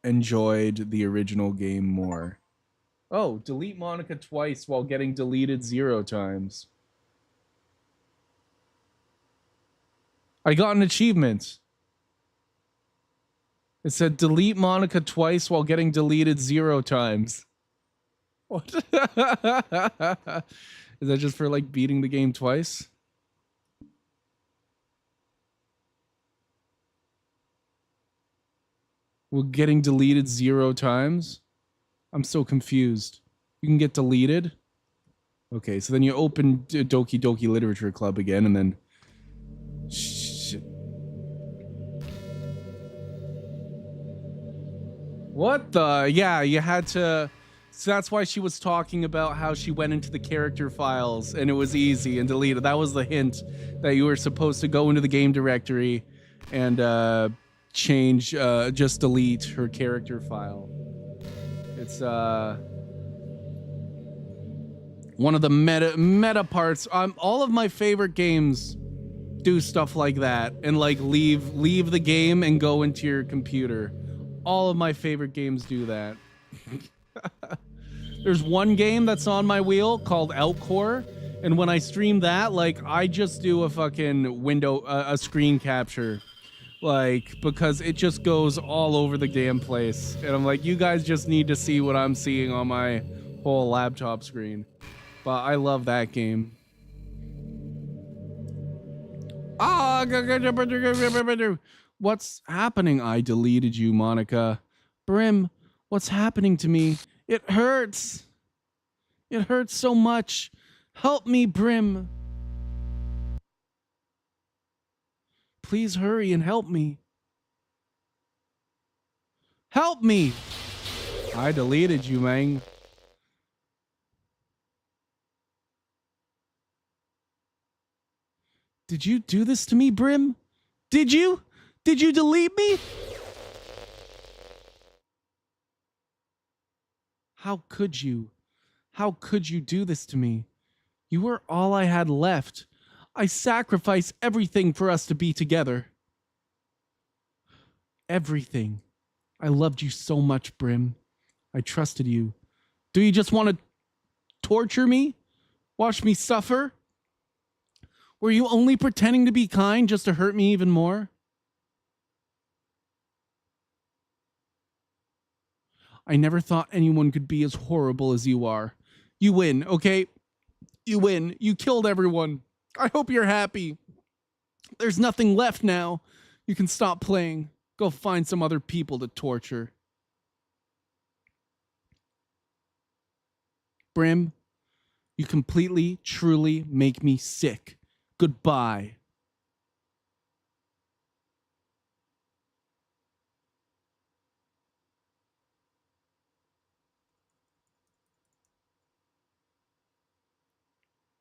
enjoyed the original game more. Oh, delete Monica twice while getting deleted 0 times. I got an achievement. It said delete Monica twice while getting deleted 0 times. What? Is that just for like beating the game twice? Well, getting deleted 0 times? I'm so confused. You can get deleted? Okay, so then you open Doki Doki Literature Club again, and then... Shit. What the? Yeah, you had to... So that's why she was talking about how she went into the character files, and it was easy and deleted. That was the hint that you were supposed to go into the game directory and change, just delete her character file. It's one of the meta parts. All of my favorite games do stuff like that, and like leave the game and go into your computer. All of my favorite games do that. There's one game that's on my wheel called Outcore, and when I stream that, like, I just do a fucking a screen capture, like, because it just goes all over the damn place, and I'm like, you guys just need to see what I'm seeing on my whole laptop screen. But I love that game. What's happening? I deleted you, Monica. Brim, what's happening to me? It hurts. It hurts so much. Help me, Brim. Please hurry and help me. Help me. I deleted you, man. Did you do this to me, Brim? Did you? Did you delete me? How could you? How could you do this to me? You were all I had left. I sacrificed everything for us to be together. Everything. I loved you so much, Brim. I trusted you. Do you just want to torture me? Watch me suffer? Were you only pretending to be kind just to hurt me even more? I never thought anyone could be as horrible as you are. You win, okay? You win. You killed everyone. I hope you're happy. There's nothing left now. You can stop playing. Go find some other people to torture. Brim, you completely, truly make me sick. Goodbye.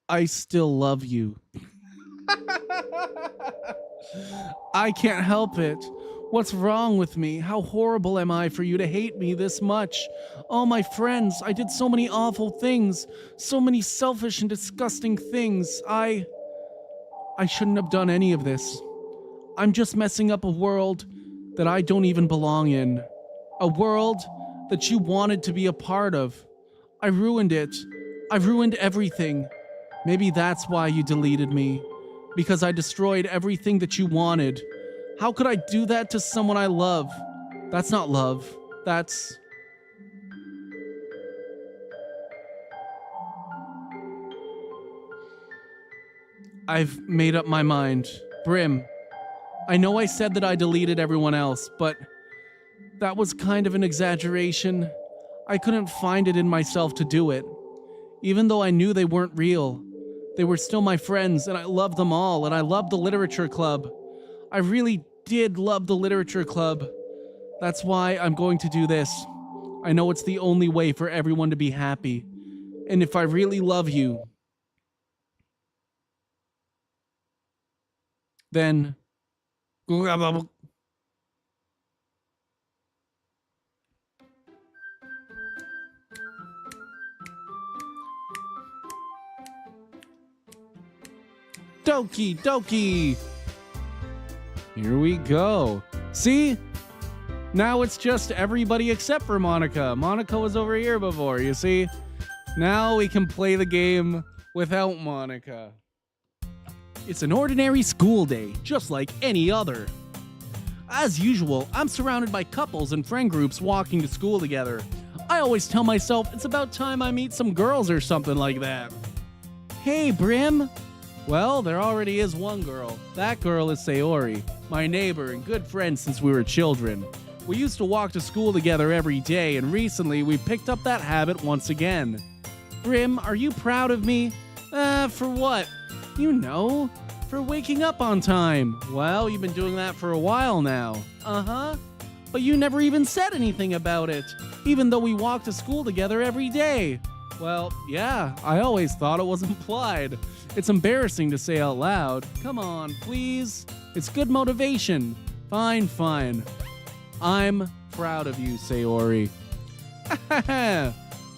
I still love you. I can't help it. What's wrong with me? How horrible am I for you to hate me this much? All my friends, I did so many awful things, so many selfish and disgusting things. I shouldn't have done any of this. I'm just messing up a world that I don't even belong in. A world that you wanted to be a part of. I ruined it. I ruined everything. Maybe that's why you deleted me. Because I destroyed everything that you wanted. How could I do that to someone I love? That's not love. That's... I've made up my mind. Brim, I know I said that I deleted everyone else, but that was kind of an exaggeration. I couldn't find it in myself to do it. Even though I knew they weren't real. They were still my friends, and I loved them all, and I loved the literature club. I really did love the literature club. That's why I'm going to do this. I know it's the only way for everyone to be happy. And if I really love you, Then Doki Doki. Here we go. See? Now it's just everybody except for Monica. Monica was over here before, you see? Now we can play the game without Monica. It's an ordinary school day, just like any other. As usual, I'm surrounded by couples and friend groups walking to school together. I always tell myself it's about time I meet some girls or something like that. Hey, Brim. Well, there already is one girl. That girl is Sayori, my neighbor and good friend since we were children. We used to walk to school together every day, and recently we picked up that habit once again. Brim, are you proud of me? For what? You know, for waking up on time. Well, you've been doing that for a while now. Uh-huh. But you never even said anything about it, even though we walk to school together every day. Well, yeah, I always thought it was implied. It's embarrassing to say out loud. Come on, please. It's good motivation. Fine, fine. I'm proud of you, Sayori.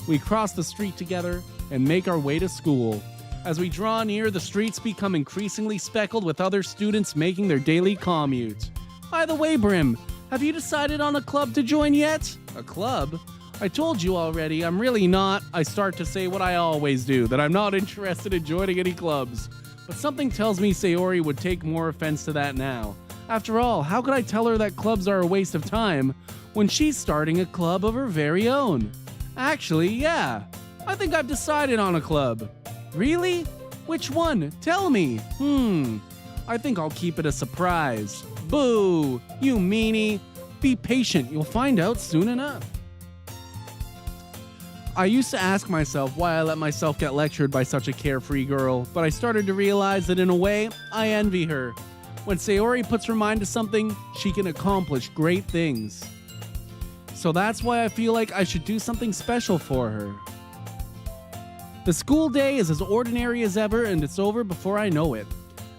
We cross the street together and make our way to school. As we draw near, the streets become increasingly speckled with other students making their daily commute. By the way, Brim, have you decided on a club to join yet? A club? I told you already, I'm really not. I start to say what I always do, that I'm not interested in joining any clubs. But something tells me Sayori would take more offense to that now. After all, how could I tell her that clubs are a waste of time when she's starting a club of her very own? Actually, yeah. I think I've decided on a club. Really? Which one? Tell me. I think I'll keep it a surprise. Boo! You meanie. Be patient, you'll find out soon enough. I used to ask myself why I let myself get lectured by such a carefree girl, but I started to realize that in a way, I envy her. When Sayori puts her mind to something, she can accomplish great things. So that's why I feel like I should do something special for her. The school day is as ordinary as ever, and it's over before I know it.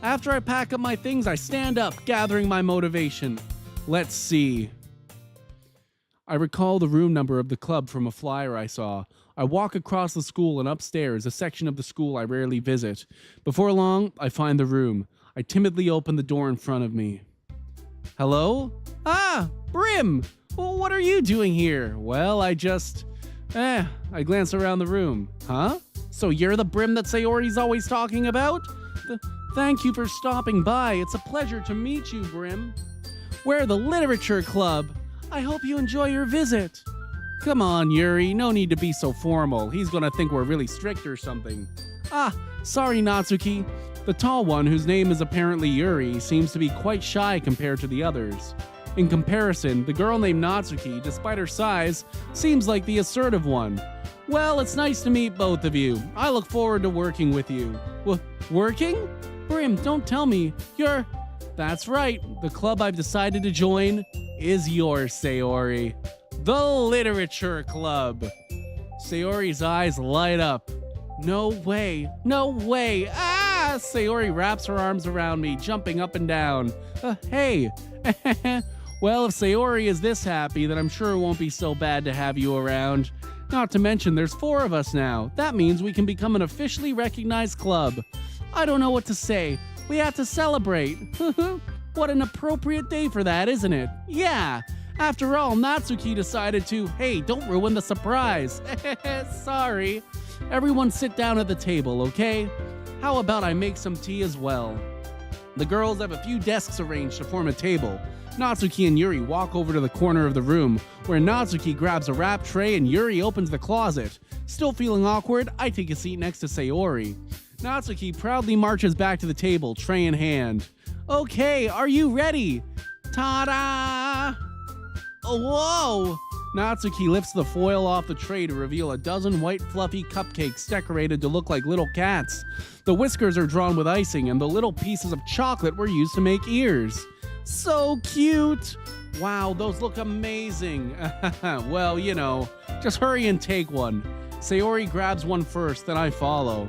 After I pack up my things, I stand up, gathering my motivation. Let's see. I recall the room number of the club from a flyer I saw. I walk across the school and upstairs, a section of the school I rarely visit. Before long, I find the room. I timidly open the door in front of me. Hello? Ah, Brim! Well, what are you doing here? Well, I glance around the room. Huh? So you're the Brim that Sayori's always talking about? Thank you for stopping by. It's a pleasure to meet you, Brim. We're the Literature Club. I hope you enjoy your visit. Come on, Yuri. No need to be so formal. He's gonna think we're really strict or something. Ah, sorry, Natsuki. The tall one, whose name is apparently Yuri, seems to be quite shy compared to the others. In comparison, the girl named Natsuki, despite her size, seems like the assertive one. Well, it's nice to meet both of you. I look forward to working with you. Working? Brim, don't tell me. That's right. The club I've decided to join is yours, Sayori. The Literature Club. Sayori's eyes light up. No way. No way. Ah! Sayori wraps her arms around me, jumping up and down. Hey. Well, if Sayori is this happy, then I'm sure it won't be so bad to have you around. Not to mention, there's 4 of us now. That means we can become an officially recognized club. I don't know what to say. We have to celebrate. What an appropriate day for that, isn't it? Yeah. After all, Natsuki decided to, hey, don't ruin the surprise. Sorry. Everyone sit down at the table, okay? How about I make some tea as well? The girls have a few desks arranged to form a table. Natsuki and Yuri walk over to the corner of the room, where Natsuki grabs a wrap tray and Yuri opens the closet. Still feeling awkward, I take a seat next to Sayori. Natsuki proudly marches back to the table, tray in hand. Okay, are you ready? Ta-da! Oh, whoa! Natsuki lifts the foil off the tray to reveal a dozen white fluffy cupcakes decorated to look like little cats. The whiskers are drawn with icing, and the little pieces of chocolate were used to make ears. So cute! Wow, those look amazing. Well, you know, just hurry and take one. Sayori grabs one first, then I follow.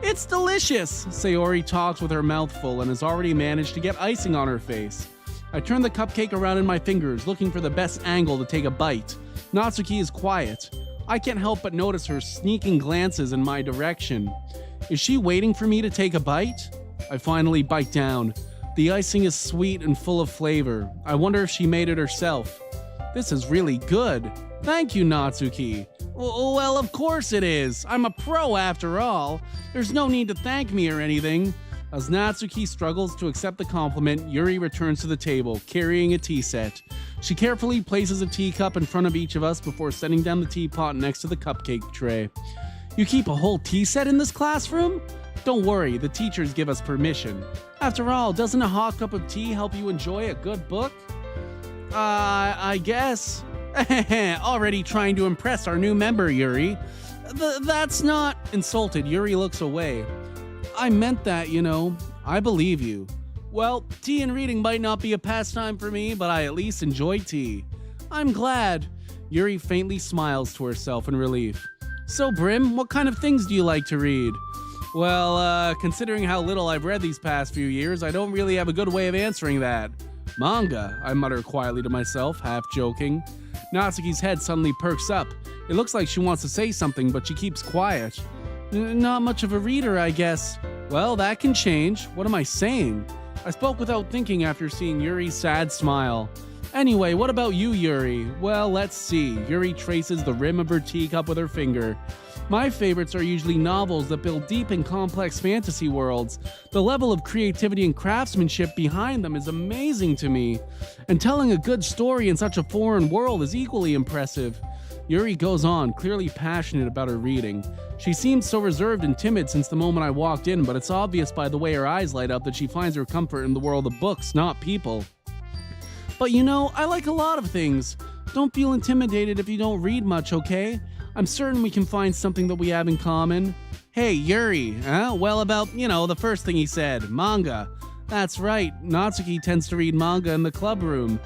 It's delicious! Sayori talks with her mouth full and has already managed to get icing on her face. I turn the cupcake around in my fingers, looking for the best angle to take a bite. Natsuki is quiet. I can't help but notice her sneaking glances in my direction. Is she waiting for me to take a bite? I finally bite down. The icing is sweet and full of flavor. I wonder if she made it herself. This is really good. Thank you, Natsuki. Well, of course it is. I'm a pro after all. There's no need to thank me or anything. As Natsuki struggles to accept the compliment, Yuri returns to the table, carrying a tea set. She carefully places a teacup in front of each of us before setting down the teapot next to the cupcake tray. You keep a whole tea set in this classroom? Don't worry, the teachers give us permission. After all, doesn't a hot cup of tea help you enjoy a good book? I guess. Already trying to impress our new member, Yuri. That's not... Insulted, Yuri looks away. I meant that, you know. I believe you. Well, tea and reading might not be a pastime for me, but I at least enjoy tea. I'm glad. Yuri faintly smiles to herself in relief. So, Brim, what kind of things do you like to read? Well, considering how little I've read these past few years, I don't really have a good way of answering that. Manga, I mutter quietly to myself, half joking. Natsuki's head suddenly perks up. It looks like she wants to say something, but she keeps quiet. Not much of a reader, I guess. Well, that can change. What am I saying? I spoke without thinking after seeing Yuri's sad smile. Anyway, what about you, Yuri? Well, let's see. Yuri traces the rim of her teacup with her finger. My favorites are usually novels that build deep and complex fantasy worlds. The level of creativity and craftsmanship behind them is amazing to me. And telling a good story in such a foreign world is equally impressive. Yuri goes on, clearly passionate about her reading. She seems so reserved and timid since the moment I walked in, but it's obvious by the way her eyes light up that she finds her comfort in the world of books, not people. But you know, I like a lot of things. Don't feel intimidated if you don't read much, okay? I'm certain we can find something that we have in common. Hey, Yuri, huh? Well, about, the first thing he said, manga. That's right, Natsuki tends to read manga in the club room.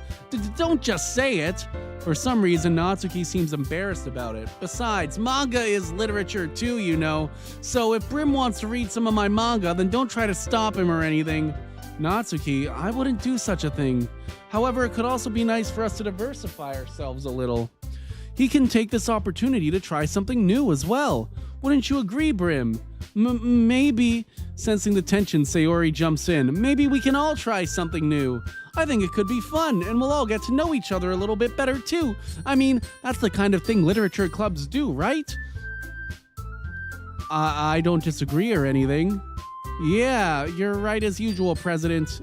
Don't just say it. For some reason, Natsuki seems embarrassed about it. Besides, manga is literature too, you know. So if Brim wants to read some of my manga, then don't try to stop him or anything. Natsuki, I wouldn't do such a thing. However, it could also be nice for us to diversify ourselves a little. He can take this opportunity to try something new as well. Wouldn't you agree, Brim? Maybe. Sensing the tension, Sayori jumps in. Maybe we can all try something new. I think it could be fun, and we'll all get to know each other a little bit better too. I mean, that's the kind of thing literature clubs do, right? I don't disagree or anything. Yeah, you're right as usual, President.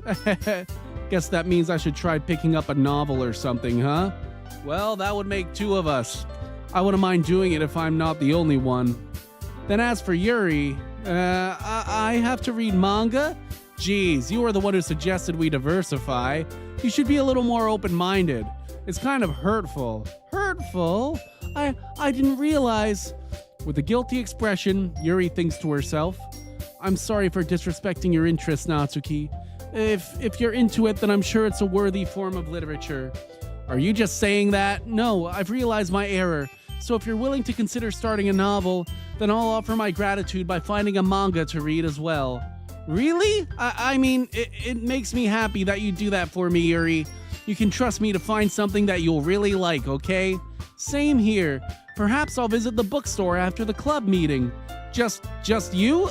Guess that means I should try picking up a novel or something, huh? Well, that would make two of us. I wouldn't mind doing it if I'm not the only one. Then as for Yuri, I have to read manga? Geez, you were the one who suggested we diversify. You should be a little more open-minded. It's kind of hurtful. Hurtful? I didn't realize. With a guilty expression, Yuri thinks to herself, I'm sorry for disrespecting your interests, Natsuki. If you're into it, then I'm sure it's a worthy form of literature. Are you just saying that? No, I've realized my error. So if you're willing to consider starting a novel, then I'll offer my gratitude by finding a manga to read as well. Really? I mean, it makes me happy that you do that for me, Yuri. You can trust me to find something that you'll really like, okay? Same here. Perhaps I'll visit the bookstore after the club meeting. Just you?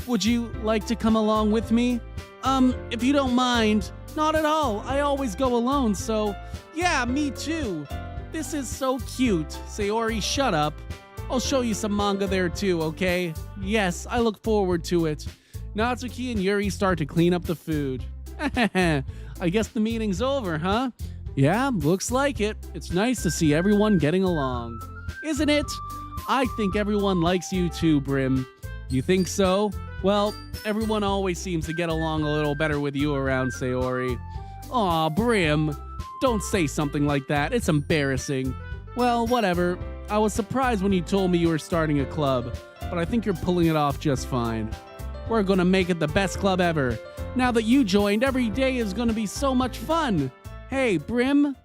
Would you like to come along with me? If you don't mind. Not at all. I always go alone, so... Yeah, me too. This is so cute. Sayori, shut up. I'll show you some manga there too, okay? Yes, I look forward to it. Natsuki and Yuri start to clean up the food. I guess the meeting's over, huh? Yeah, looks like it. It's nice to see everyone getting along. Isn't it? I think everyone likes you too, Brim. You think so? Well, everyone always seems to get along a little better with you around, Sayori. Aw, Brim. Don't say something like that. It's embarrassing. Well, whatever. I was surprised when you told me you were starting a club, but I think you're pulling it off just fine. We're gonna make it the best club ever. Now that you joined, every day is gonna be so much fun. Hey, Brim,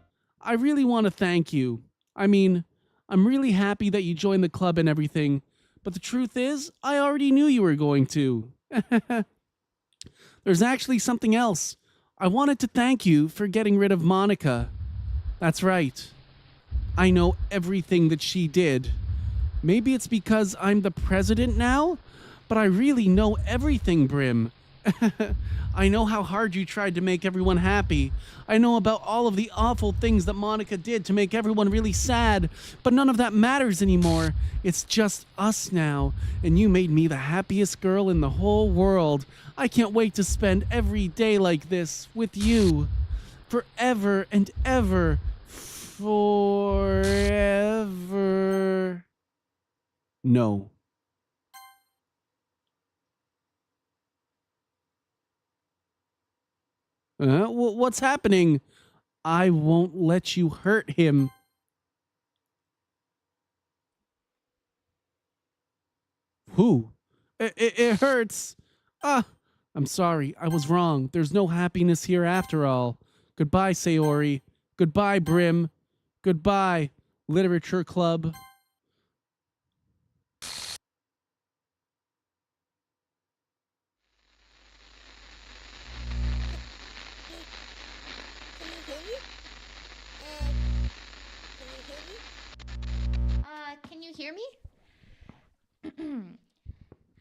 I really want to thank you. I mean, I'm really happy that you joined the club and everything, But the truth is, I already knew you were going to. There's actually something else. I wanted to thank you for getting rid of Monica. That's right. I know everything that she did. Maybe it's because I'm the president now, but I really know everything, Brim. I know how hard you tried to make everyone happy. I know about all of the awful things that Monica did to make everyone really sad, but none of that matters anymore. It's just us now, and you made me the happiest girl in the whole world. I can't wait to spend every day like this with you. Forever and ever. Forever. No. What's happening? I won't let you hurt him. Who? It hurts. Ah, I'm sorry. I was wrong. There's no happiness here after all. Goodbye, Sayori. Goodbye, Brim. Goodbye, Literature Club. Can you hear me?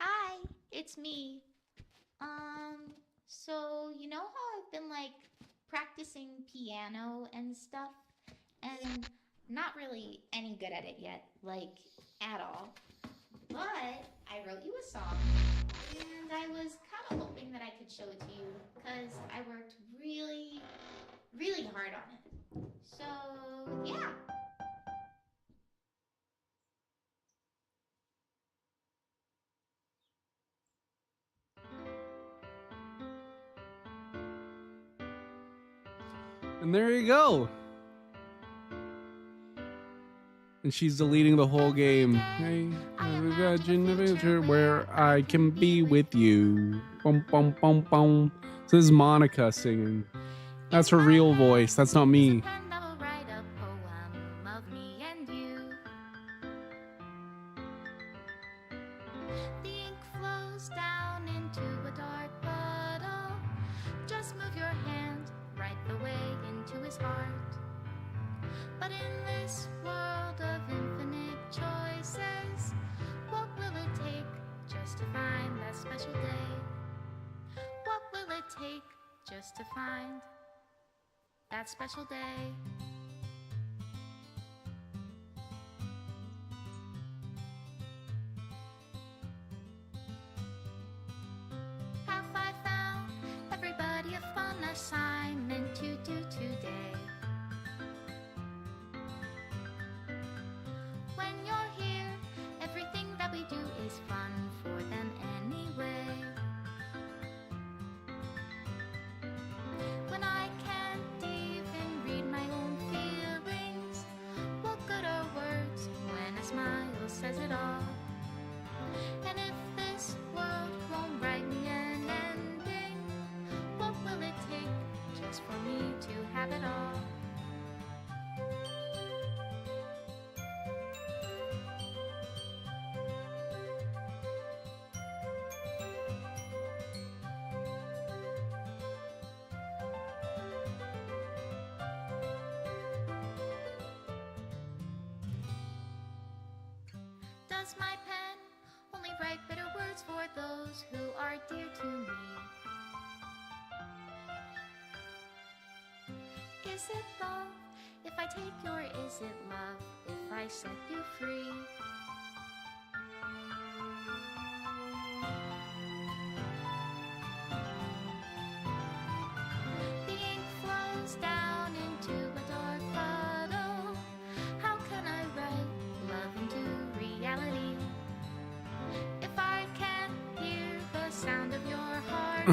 Hi, it's me. So you know how I've been like practicing piano and stuff, and not really any good at it yet, like at all. But I wrote you a song, and I was kind of hoping that I could show it to you, because I worked really, really hard on it. So, yeah. And there you go. And she's deleting the whole game. Hey, imagine a future where I can be with you. Bum, bum, bum, bum. So this is Monica singing. That's her real voice. That's not me. The ink flows down into a dark puddle. Just move your hand right the way into his heart. But in this world of infinite choices, what will it take just to find that special day? What will it take just to find that special day? Have I found everybody a fun assignment to do today? When you're here, everything that we do is fun for them anyway. When I can't even read my own feelings, what good are words when a smile says it all? And if this world won't write me an ending, what will it take just for me to have it all? Does my pen only write bitter words for those who are dear to me? Is it love if I take you, or is it love if I set you free? The ink flows down into a dark puddle. How can I write love into reality if I can't hear the sound of your heart?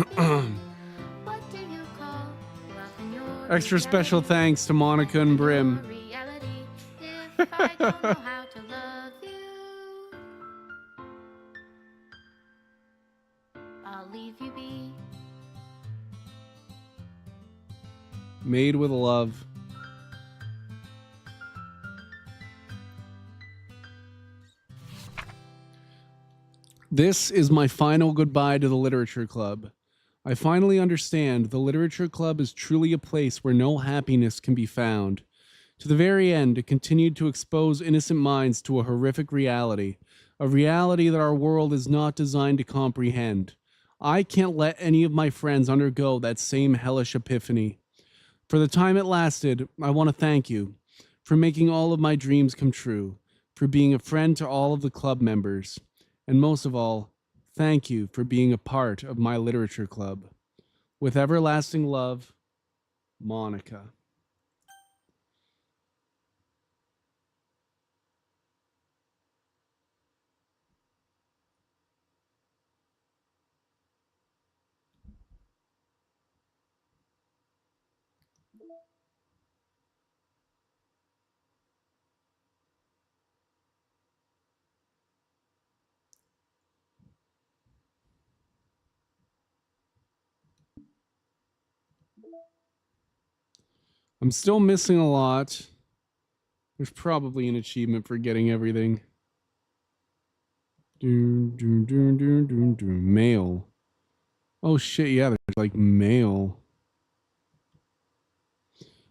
What do you call love in your Extra reality? special thanks to Monica and Brim. Reality, if I don't know how to love you, I'll leave you be. Made with love. This is my final goodbye to the literature club. I finally understand the literature club is truly a place where no happiness can be found. To the very end, it continued to expose innocent minds to a horrific reality, a reality that our world is not designed to comprehend. I can't let any of my friends undergo that same hellish epiphany. For the time it lasted, I want to thank you for making all of my dreams come true, for being a friend to all of the club members, and most of all, thank you for being a part of my literature club. With everlasting love, Monica. I'm still missing a lot. There's probably an achievement for getting everything. Mail. Oh shit, yeah, there's like mail.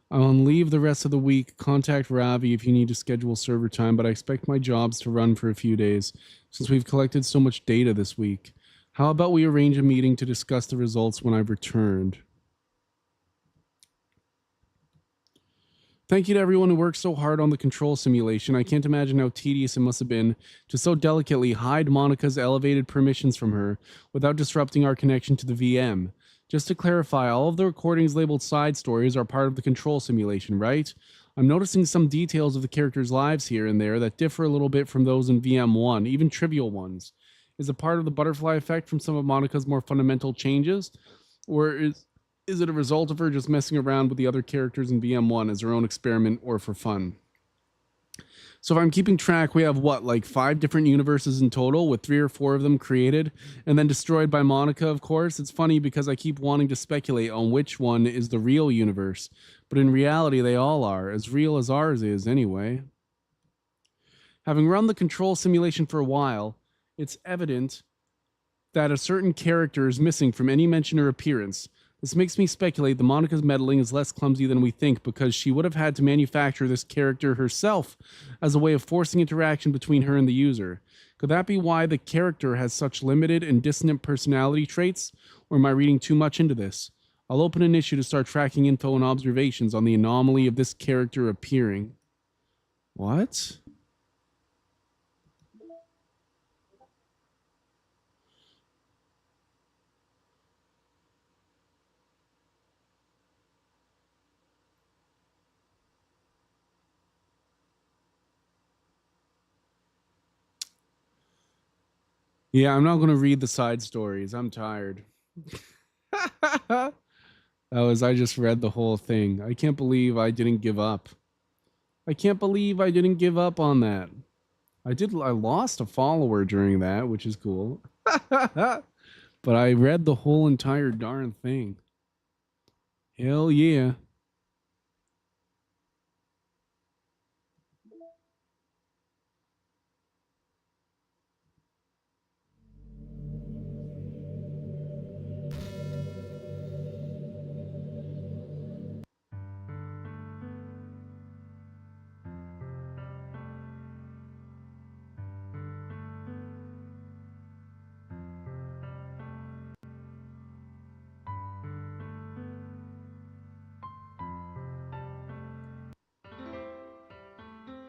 I'm on leave the rest of the week. Contact Ravi if you need to schedule server time, but I expect my jobs to run for a few days since we've collected so much data this week. How about we arrange a meeting to discuss the results when I've returned? Thank you to everyone who worked so hard on the control simulation. I can't imagine how tedious it must have been to so delicately hide Monica's elevated permissions from her without disrupting our connection to the VM. Just to clarify, all of the recordings labeled side stories are part of the control simulation, right? I'm noticing some details of the characters' lives here and there that differ a little bit from those in VM1, even trivial ones. Is it part of the butterfly effect from some of Monica's more fundamental changes? Or is it a result of her just messing around with the other characters in VM1 as her own experiment or for fun? So if I'm keeping track, we have what, like 5 different universes in total, with 3 or 4 of them created and then destroyed by Monica, of course. It's funny because I keep wanting to speculate on which one is the real universe, but in reality they all are, as real as ours is anyway. Having run the control simulation for a while, it's evident that a certain character is missing from any mention or appearance. This makes me speculate that Monica's meddling is less clumsy than we think, because she would have had to manufacture this character herself as a way of forcing interaction between her and the user. Could that be why the character has such limited and dissonant personality traits, or am I reading too much into this? I'll open an issue to start tracking info and observations on the anomaly of this character appearing. What? Yeah, I'm not going to read the side stories. I'm tired. I just read the whole thing. I can't believe I didn't give up. I can't believe I didn't give up on that. I lost a follower during that, which is cool. But I read the whole entire darn thing. Hell yeah.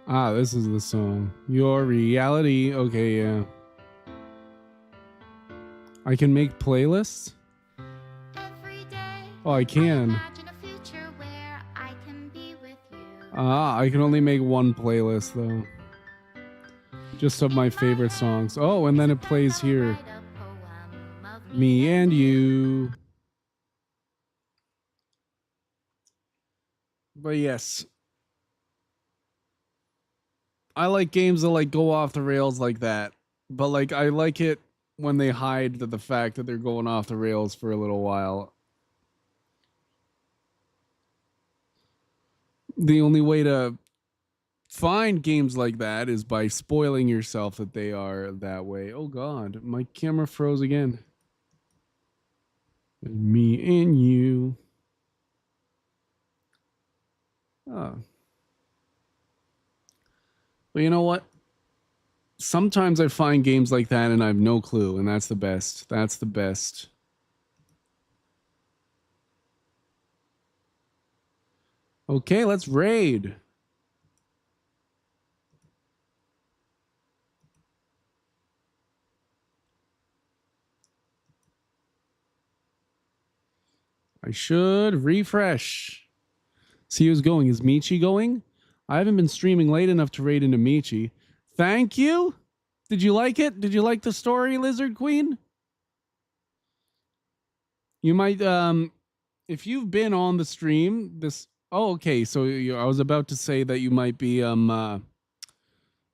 Ah, this is the song. Your reality. Okay, yeah. I can make playlists? Every day, Oh, I can. imagine a future where I can be with you. Ah, I can only make one playlist, though. Just of my favorite songs. Oh, and then it plays here. Me and you. But yes. I like games that like go off the rails like that. But like I like it when they hide the fact that they're going off the rails for a little while. The only way to find games like that is by spoiling yourself that they are that way. Oh God, my camera froze again. Me and you. Oh. But you know what? Sometimes I find games like that and I have no clue, and that's the best. That's the best. Okay, let's raid. I should refresh. See who's going. Is Michi going? I haven't been streaming late enough to raid into Michi. Thank you. Did you like it? Did you like the story, Lizard Queen? You might, if you've been on the stream, this. Oh, okay. So I was about to say that you might be,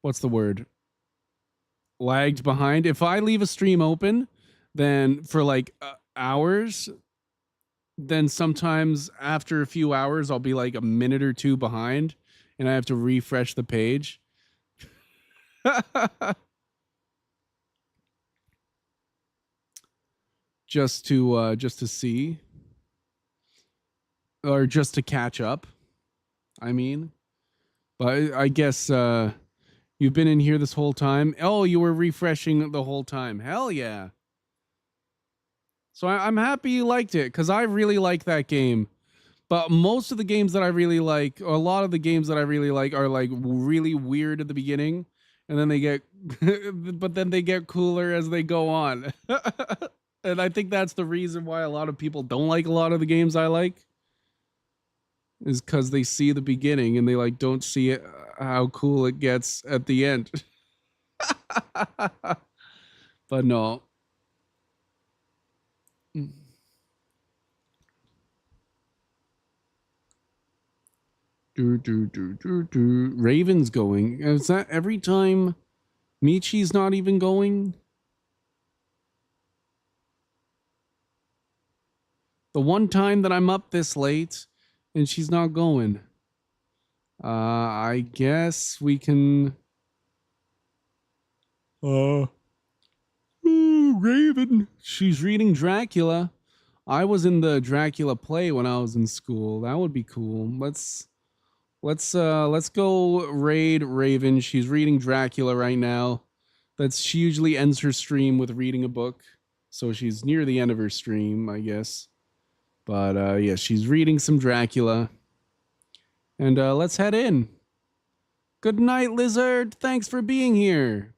what's the word? Lagged behind. If I leave a stream open, then for like hours, then sometimes after a few hours, I'll be like a minute or two behind, and I have to refresh the page. just to see, or just to catch up. I mean, but I guess you've been in here this whole time. Oh, you were refreshing the whole time. Hell yeah. So I'm happy you liked it, because I really like that game. But most of the games that I really like, or a lot of the games that I really like, are like really weird at the beginning, and then they get, but then they get cooler as they go on. And I think that's the reason why a lot of people don't like a lot of the games I like, is because they see the beginning and they like don't see it, how cool it gets at the end. But no. Raven's going. Is that every time Michi's not even going? The one time that I'm up this late and she's not going. I guess we can. Raven. She's reading Dracula. I was in the Dracula play when I was in school. That would be cool. Let's go raid Raven. She's reading Dracula right now. She usually ends her stream with reading a book. So she's near the end of her stream, I guess. But yeah, she's reading some Dracula. And let's head in. Good night, Lizard. Thanks for being here.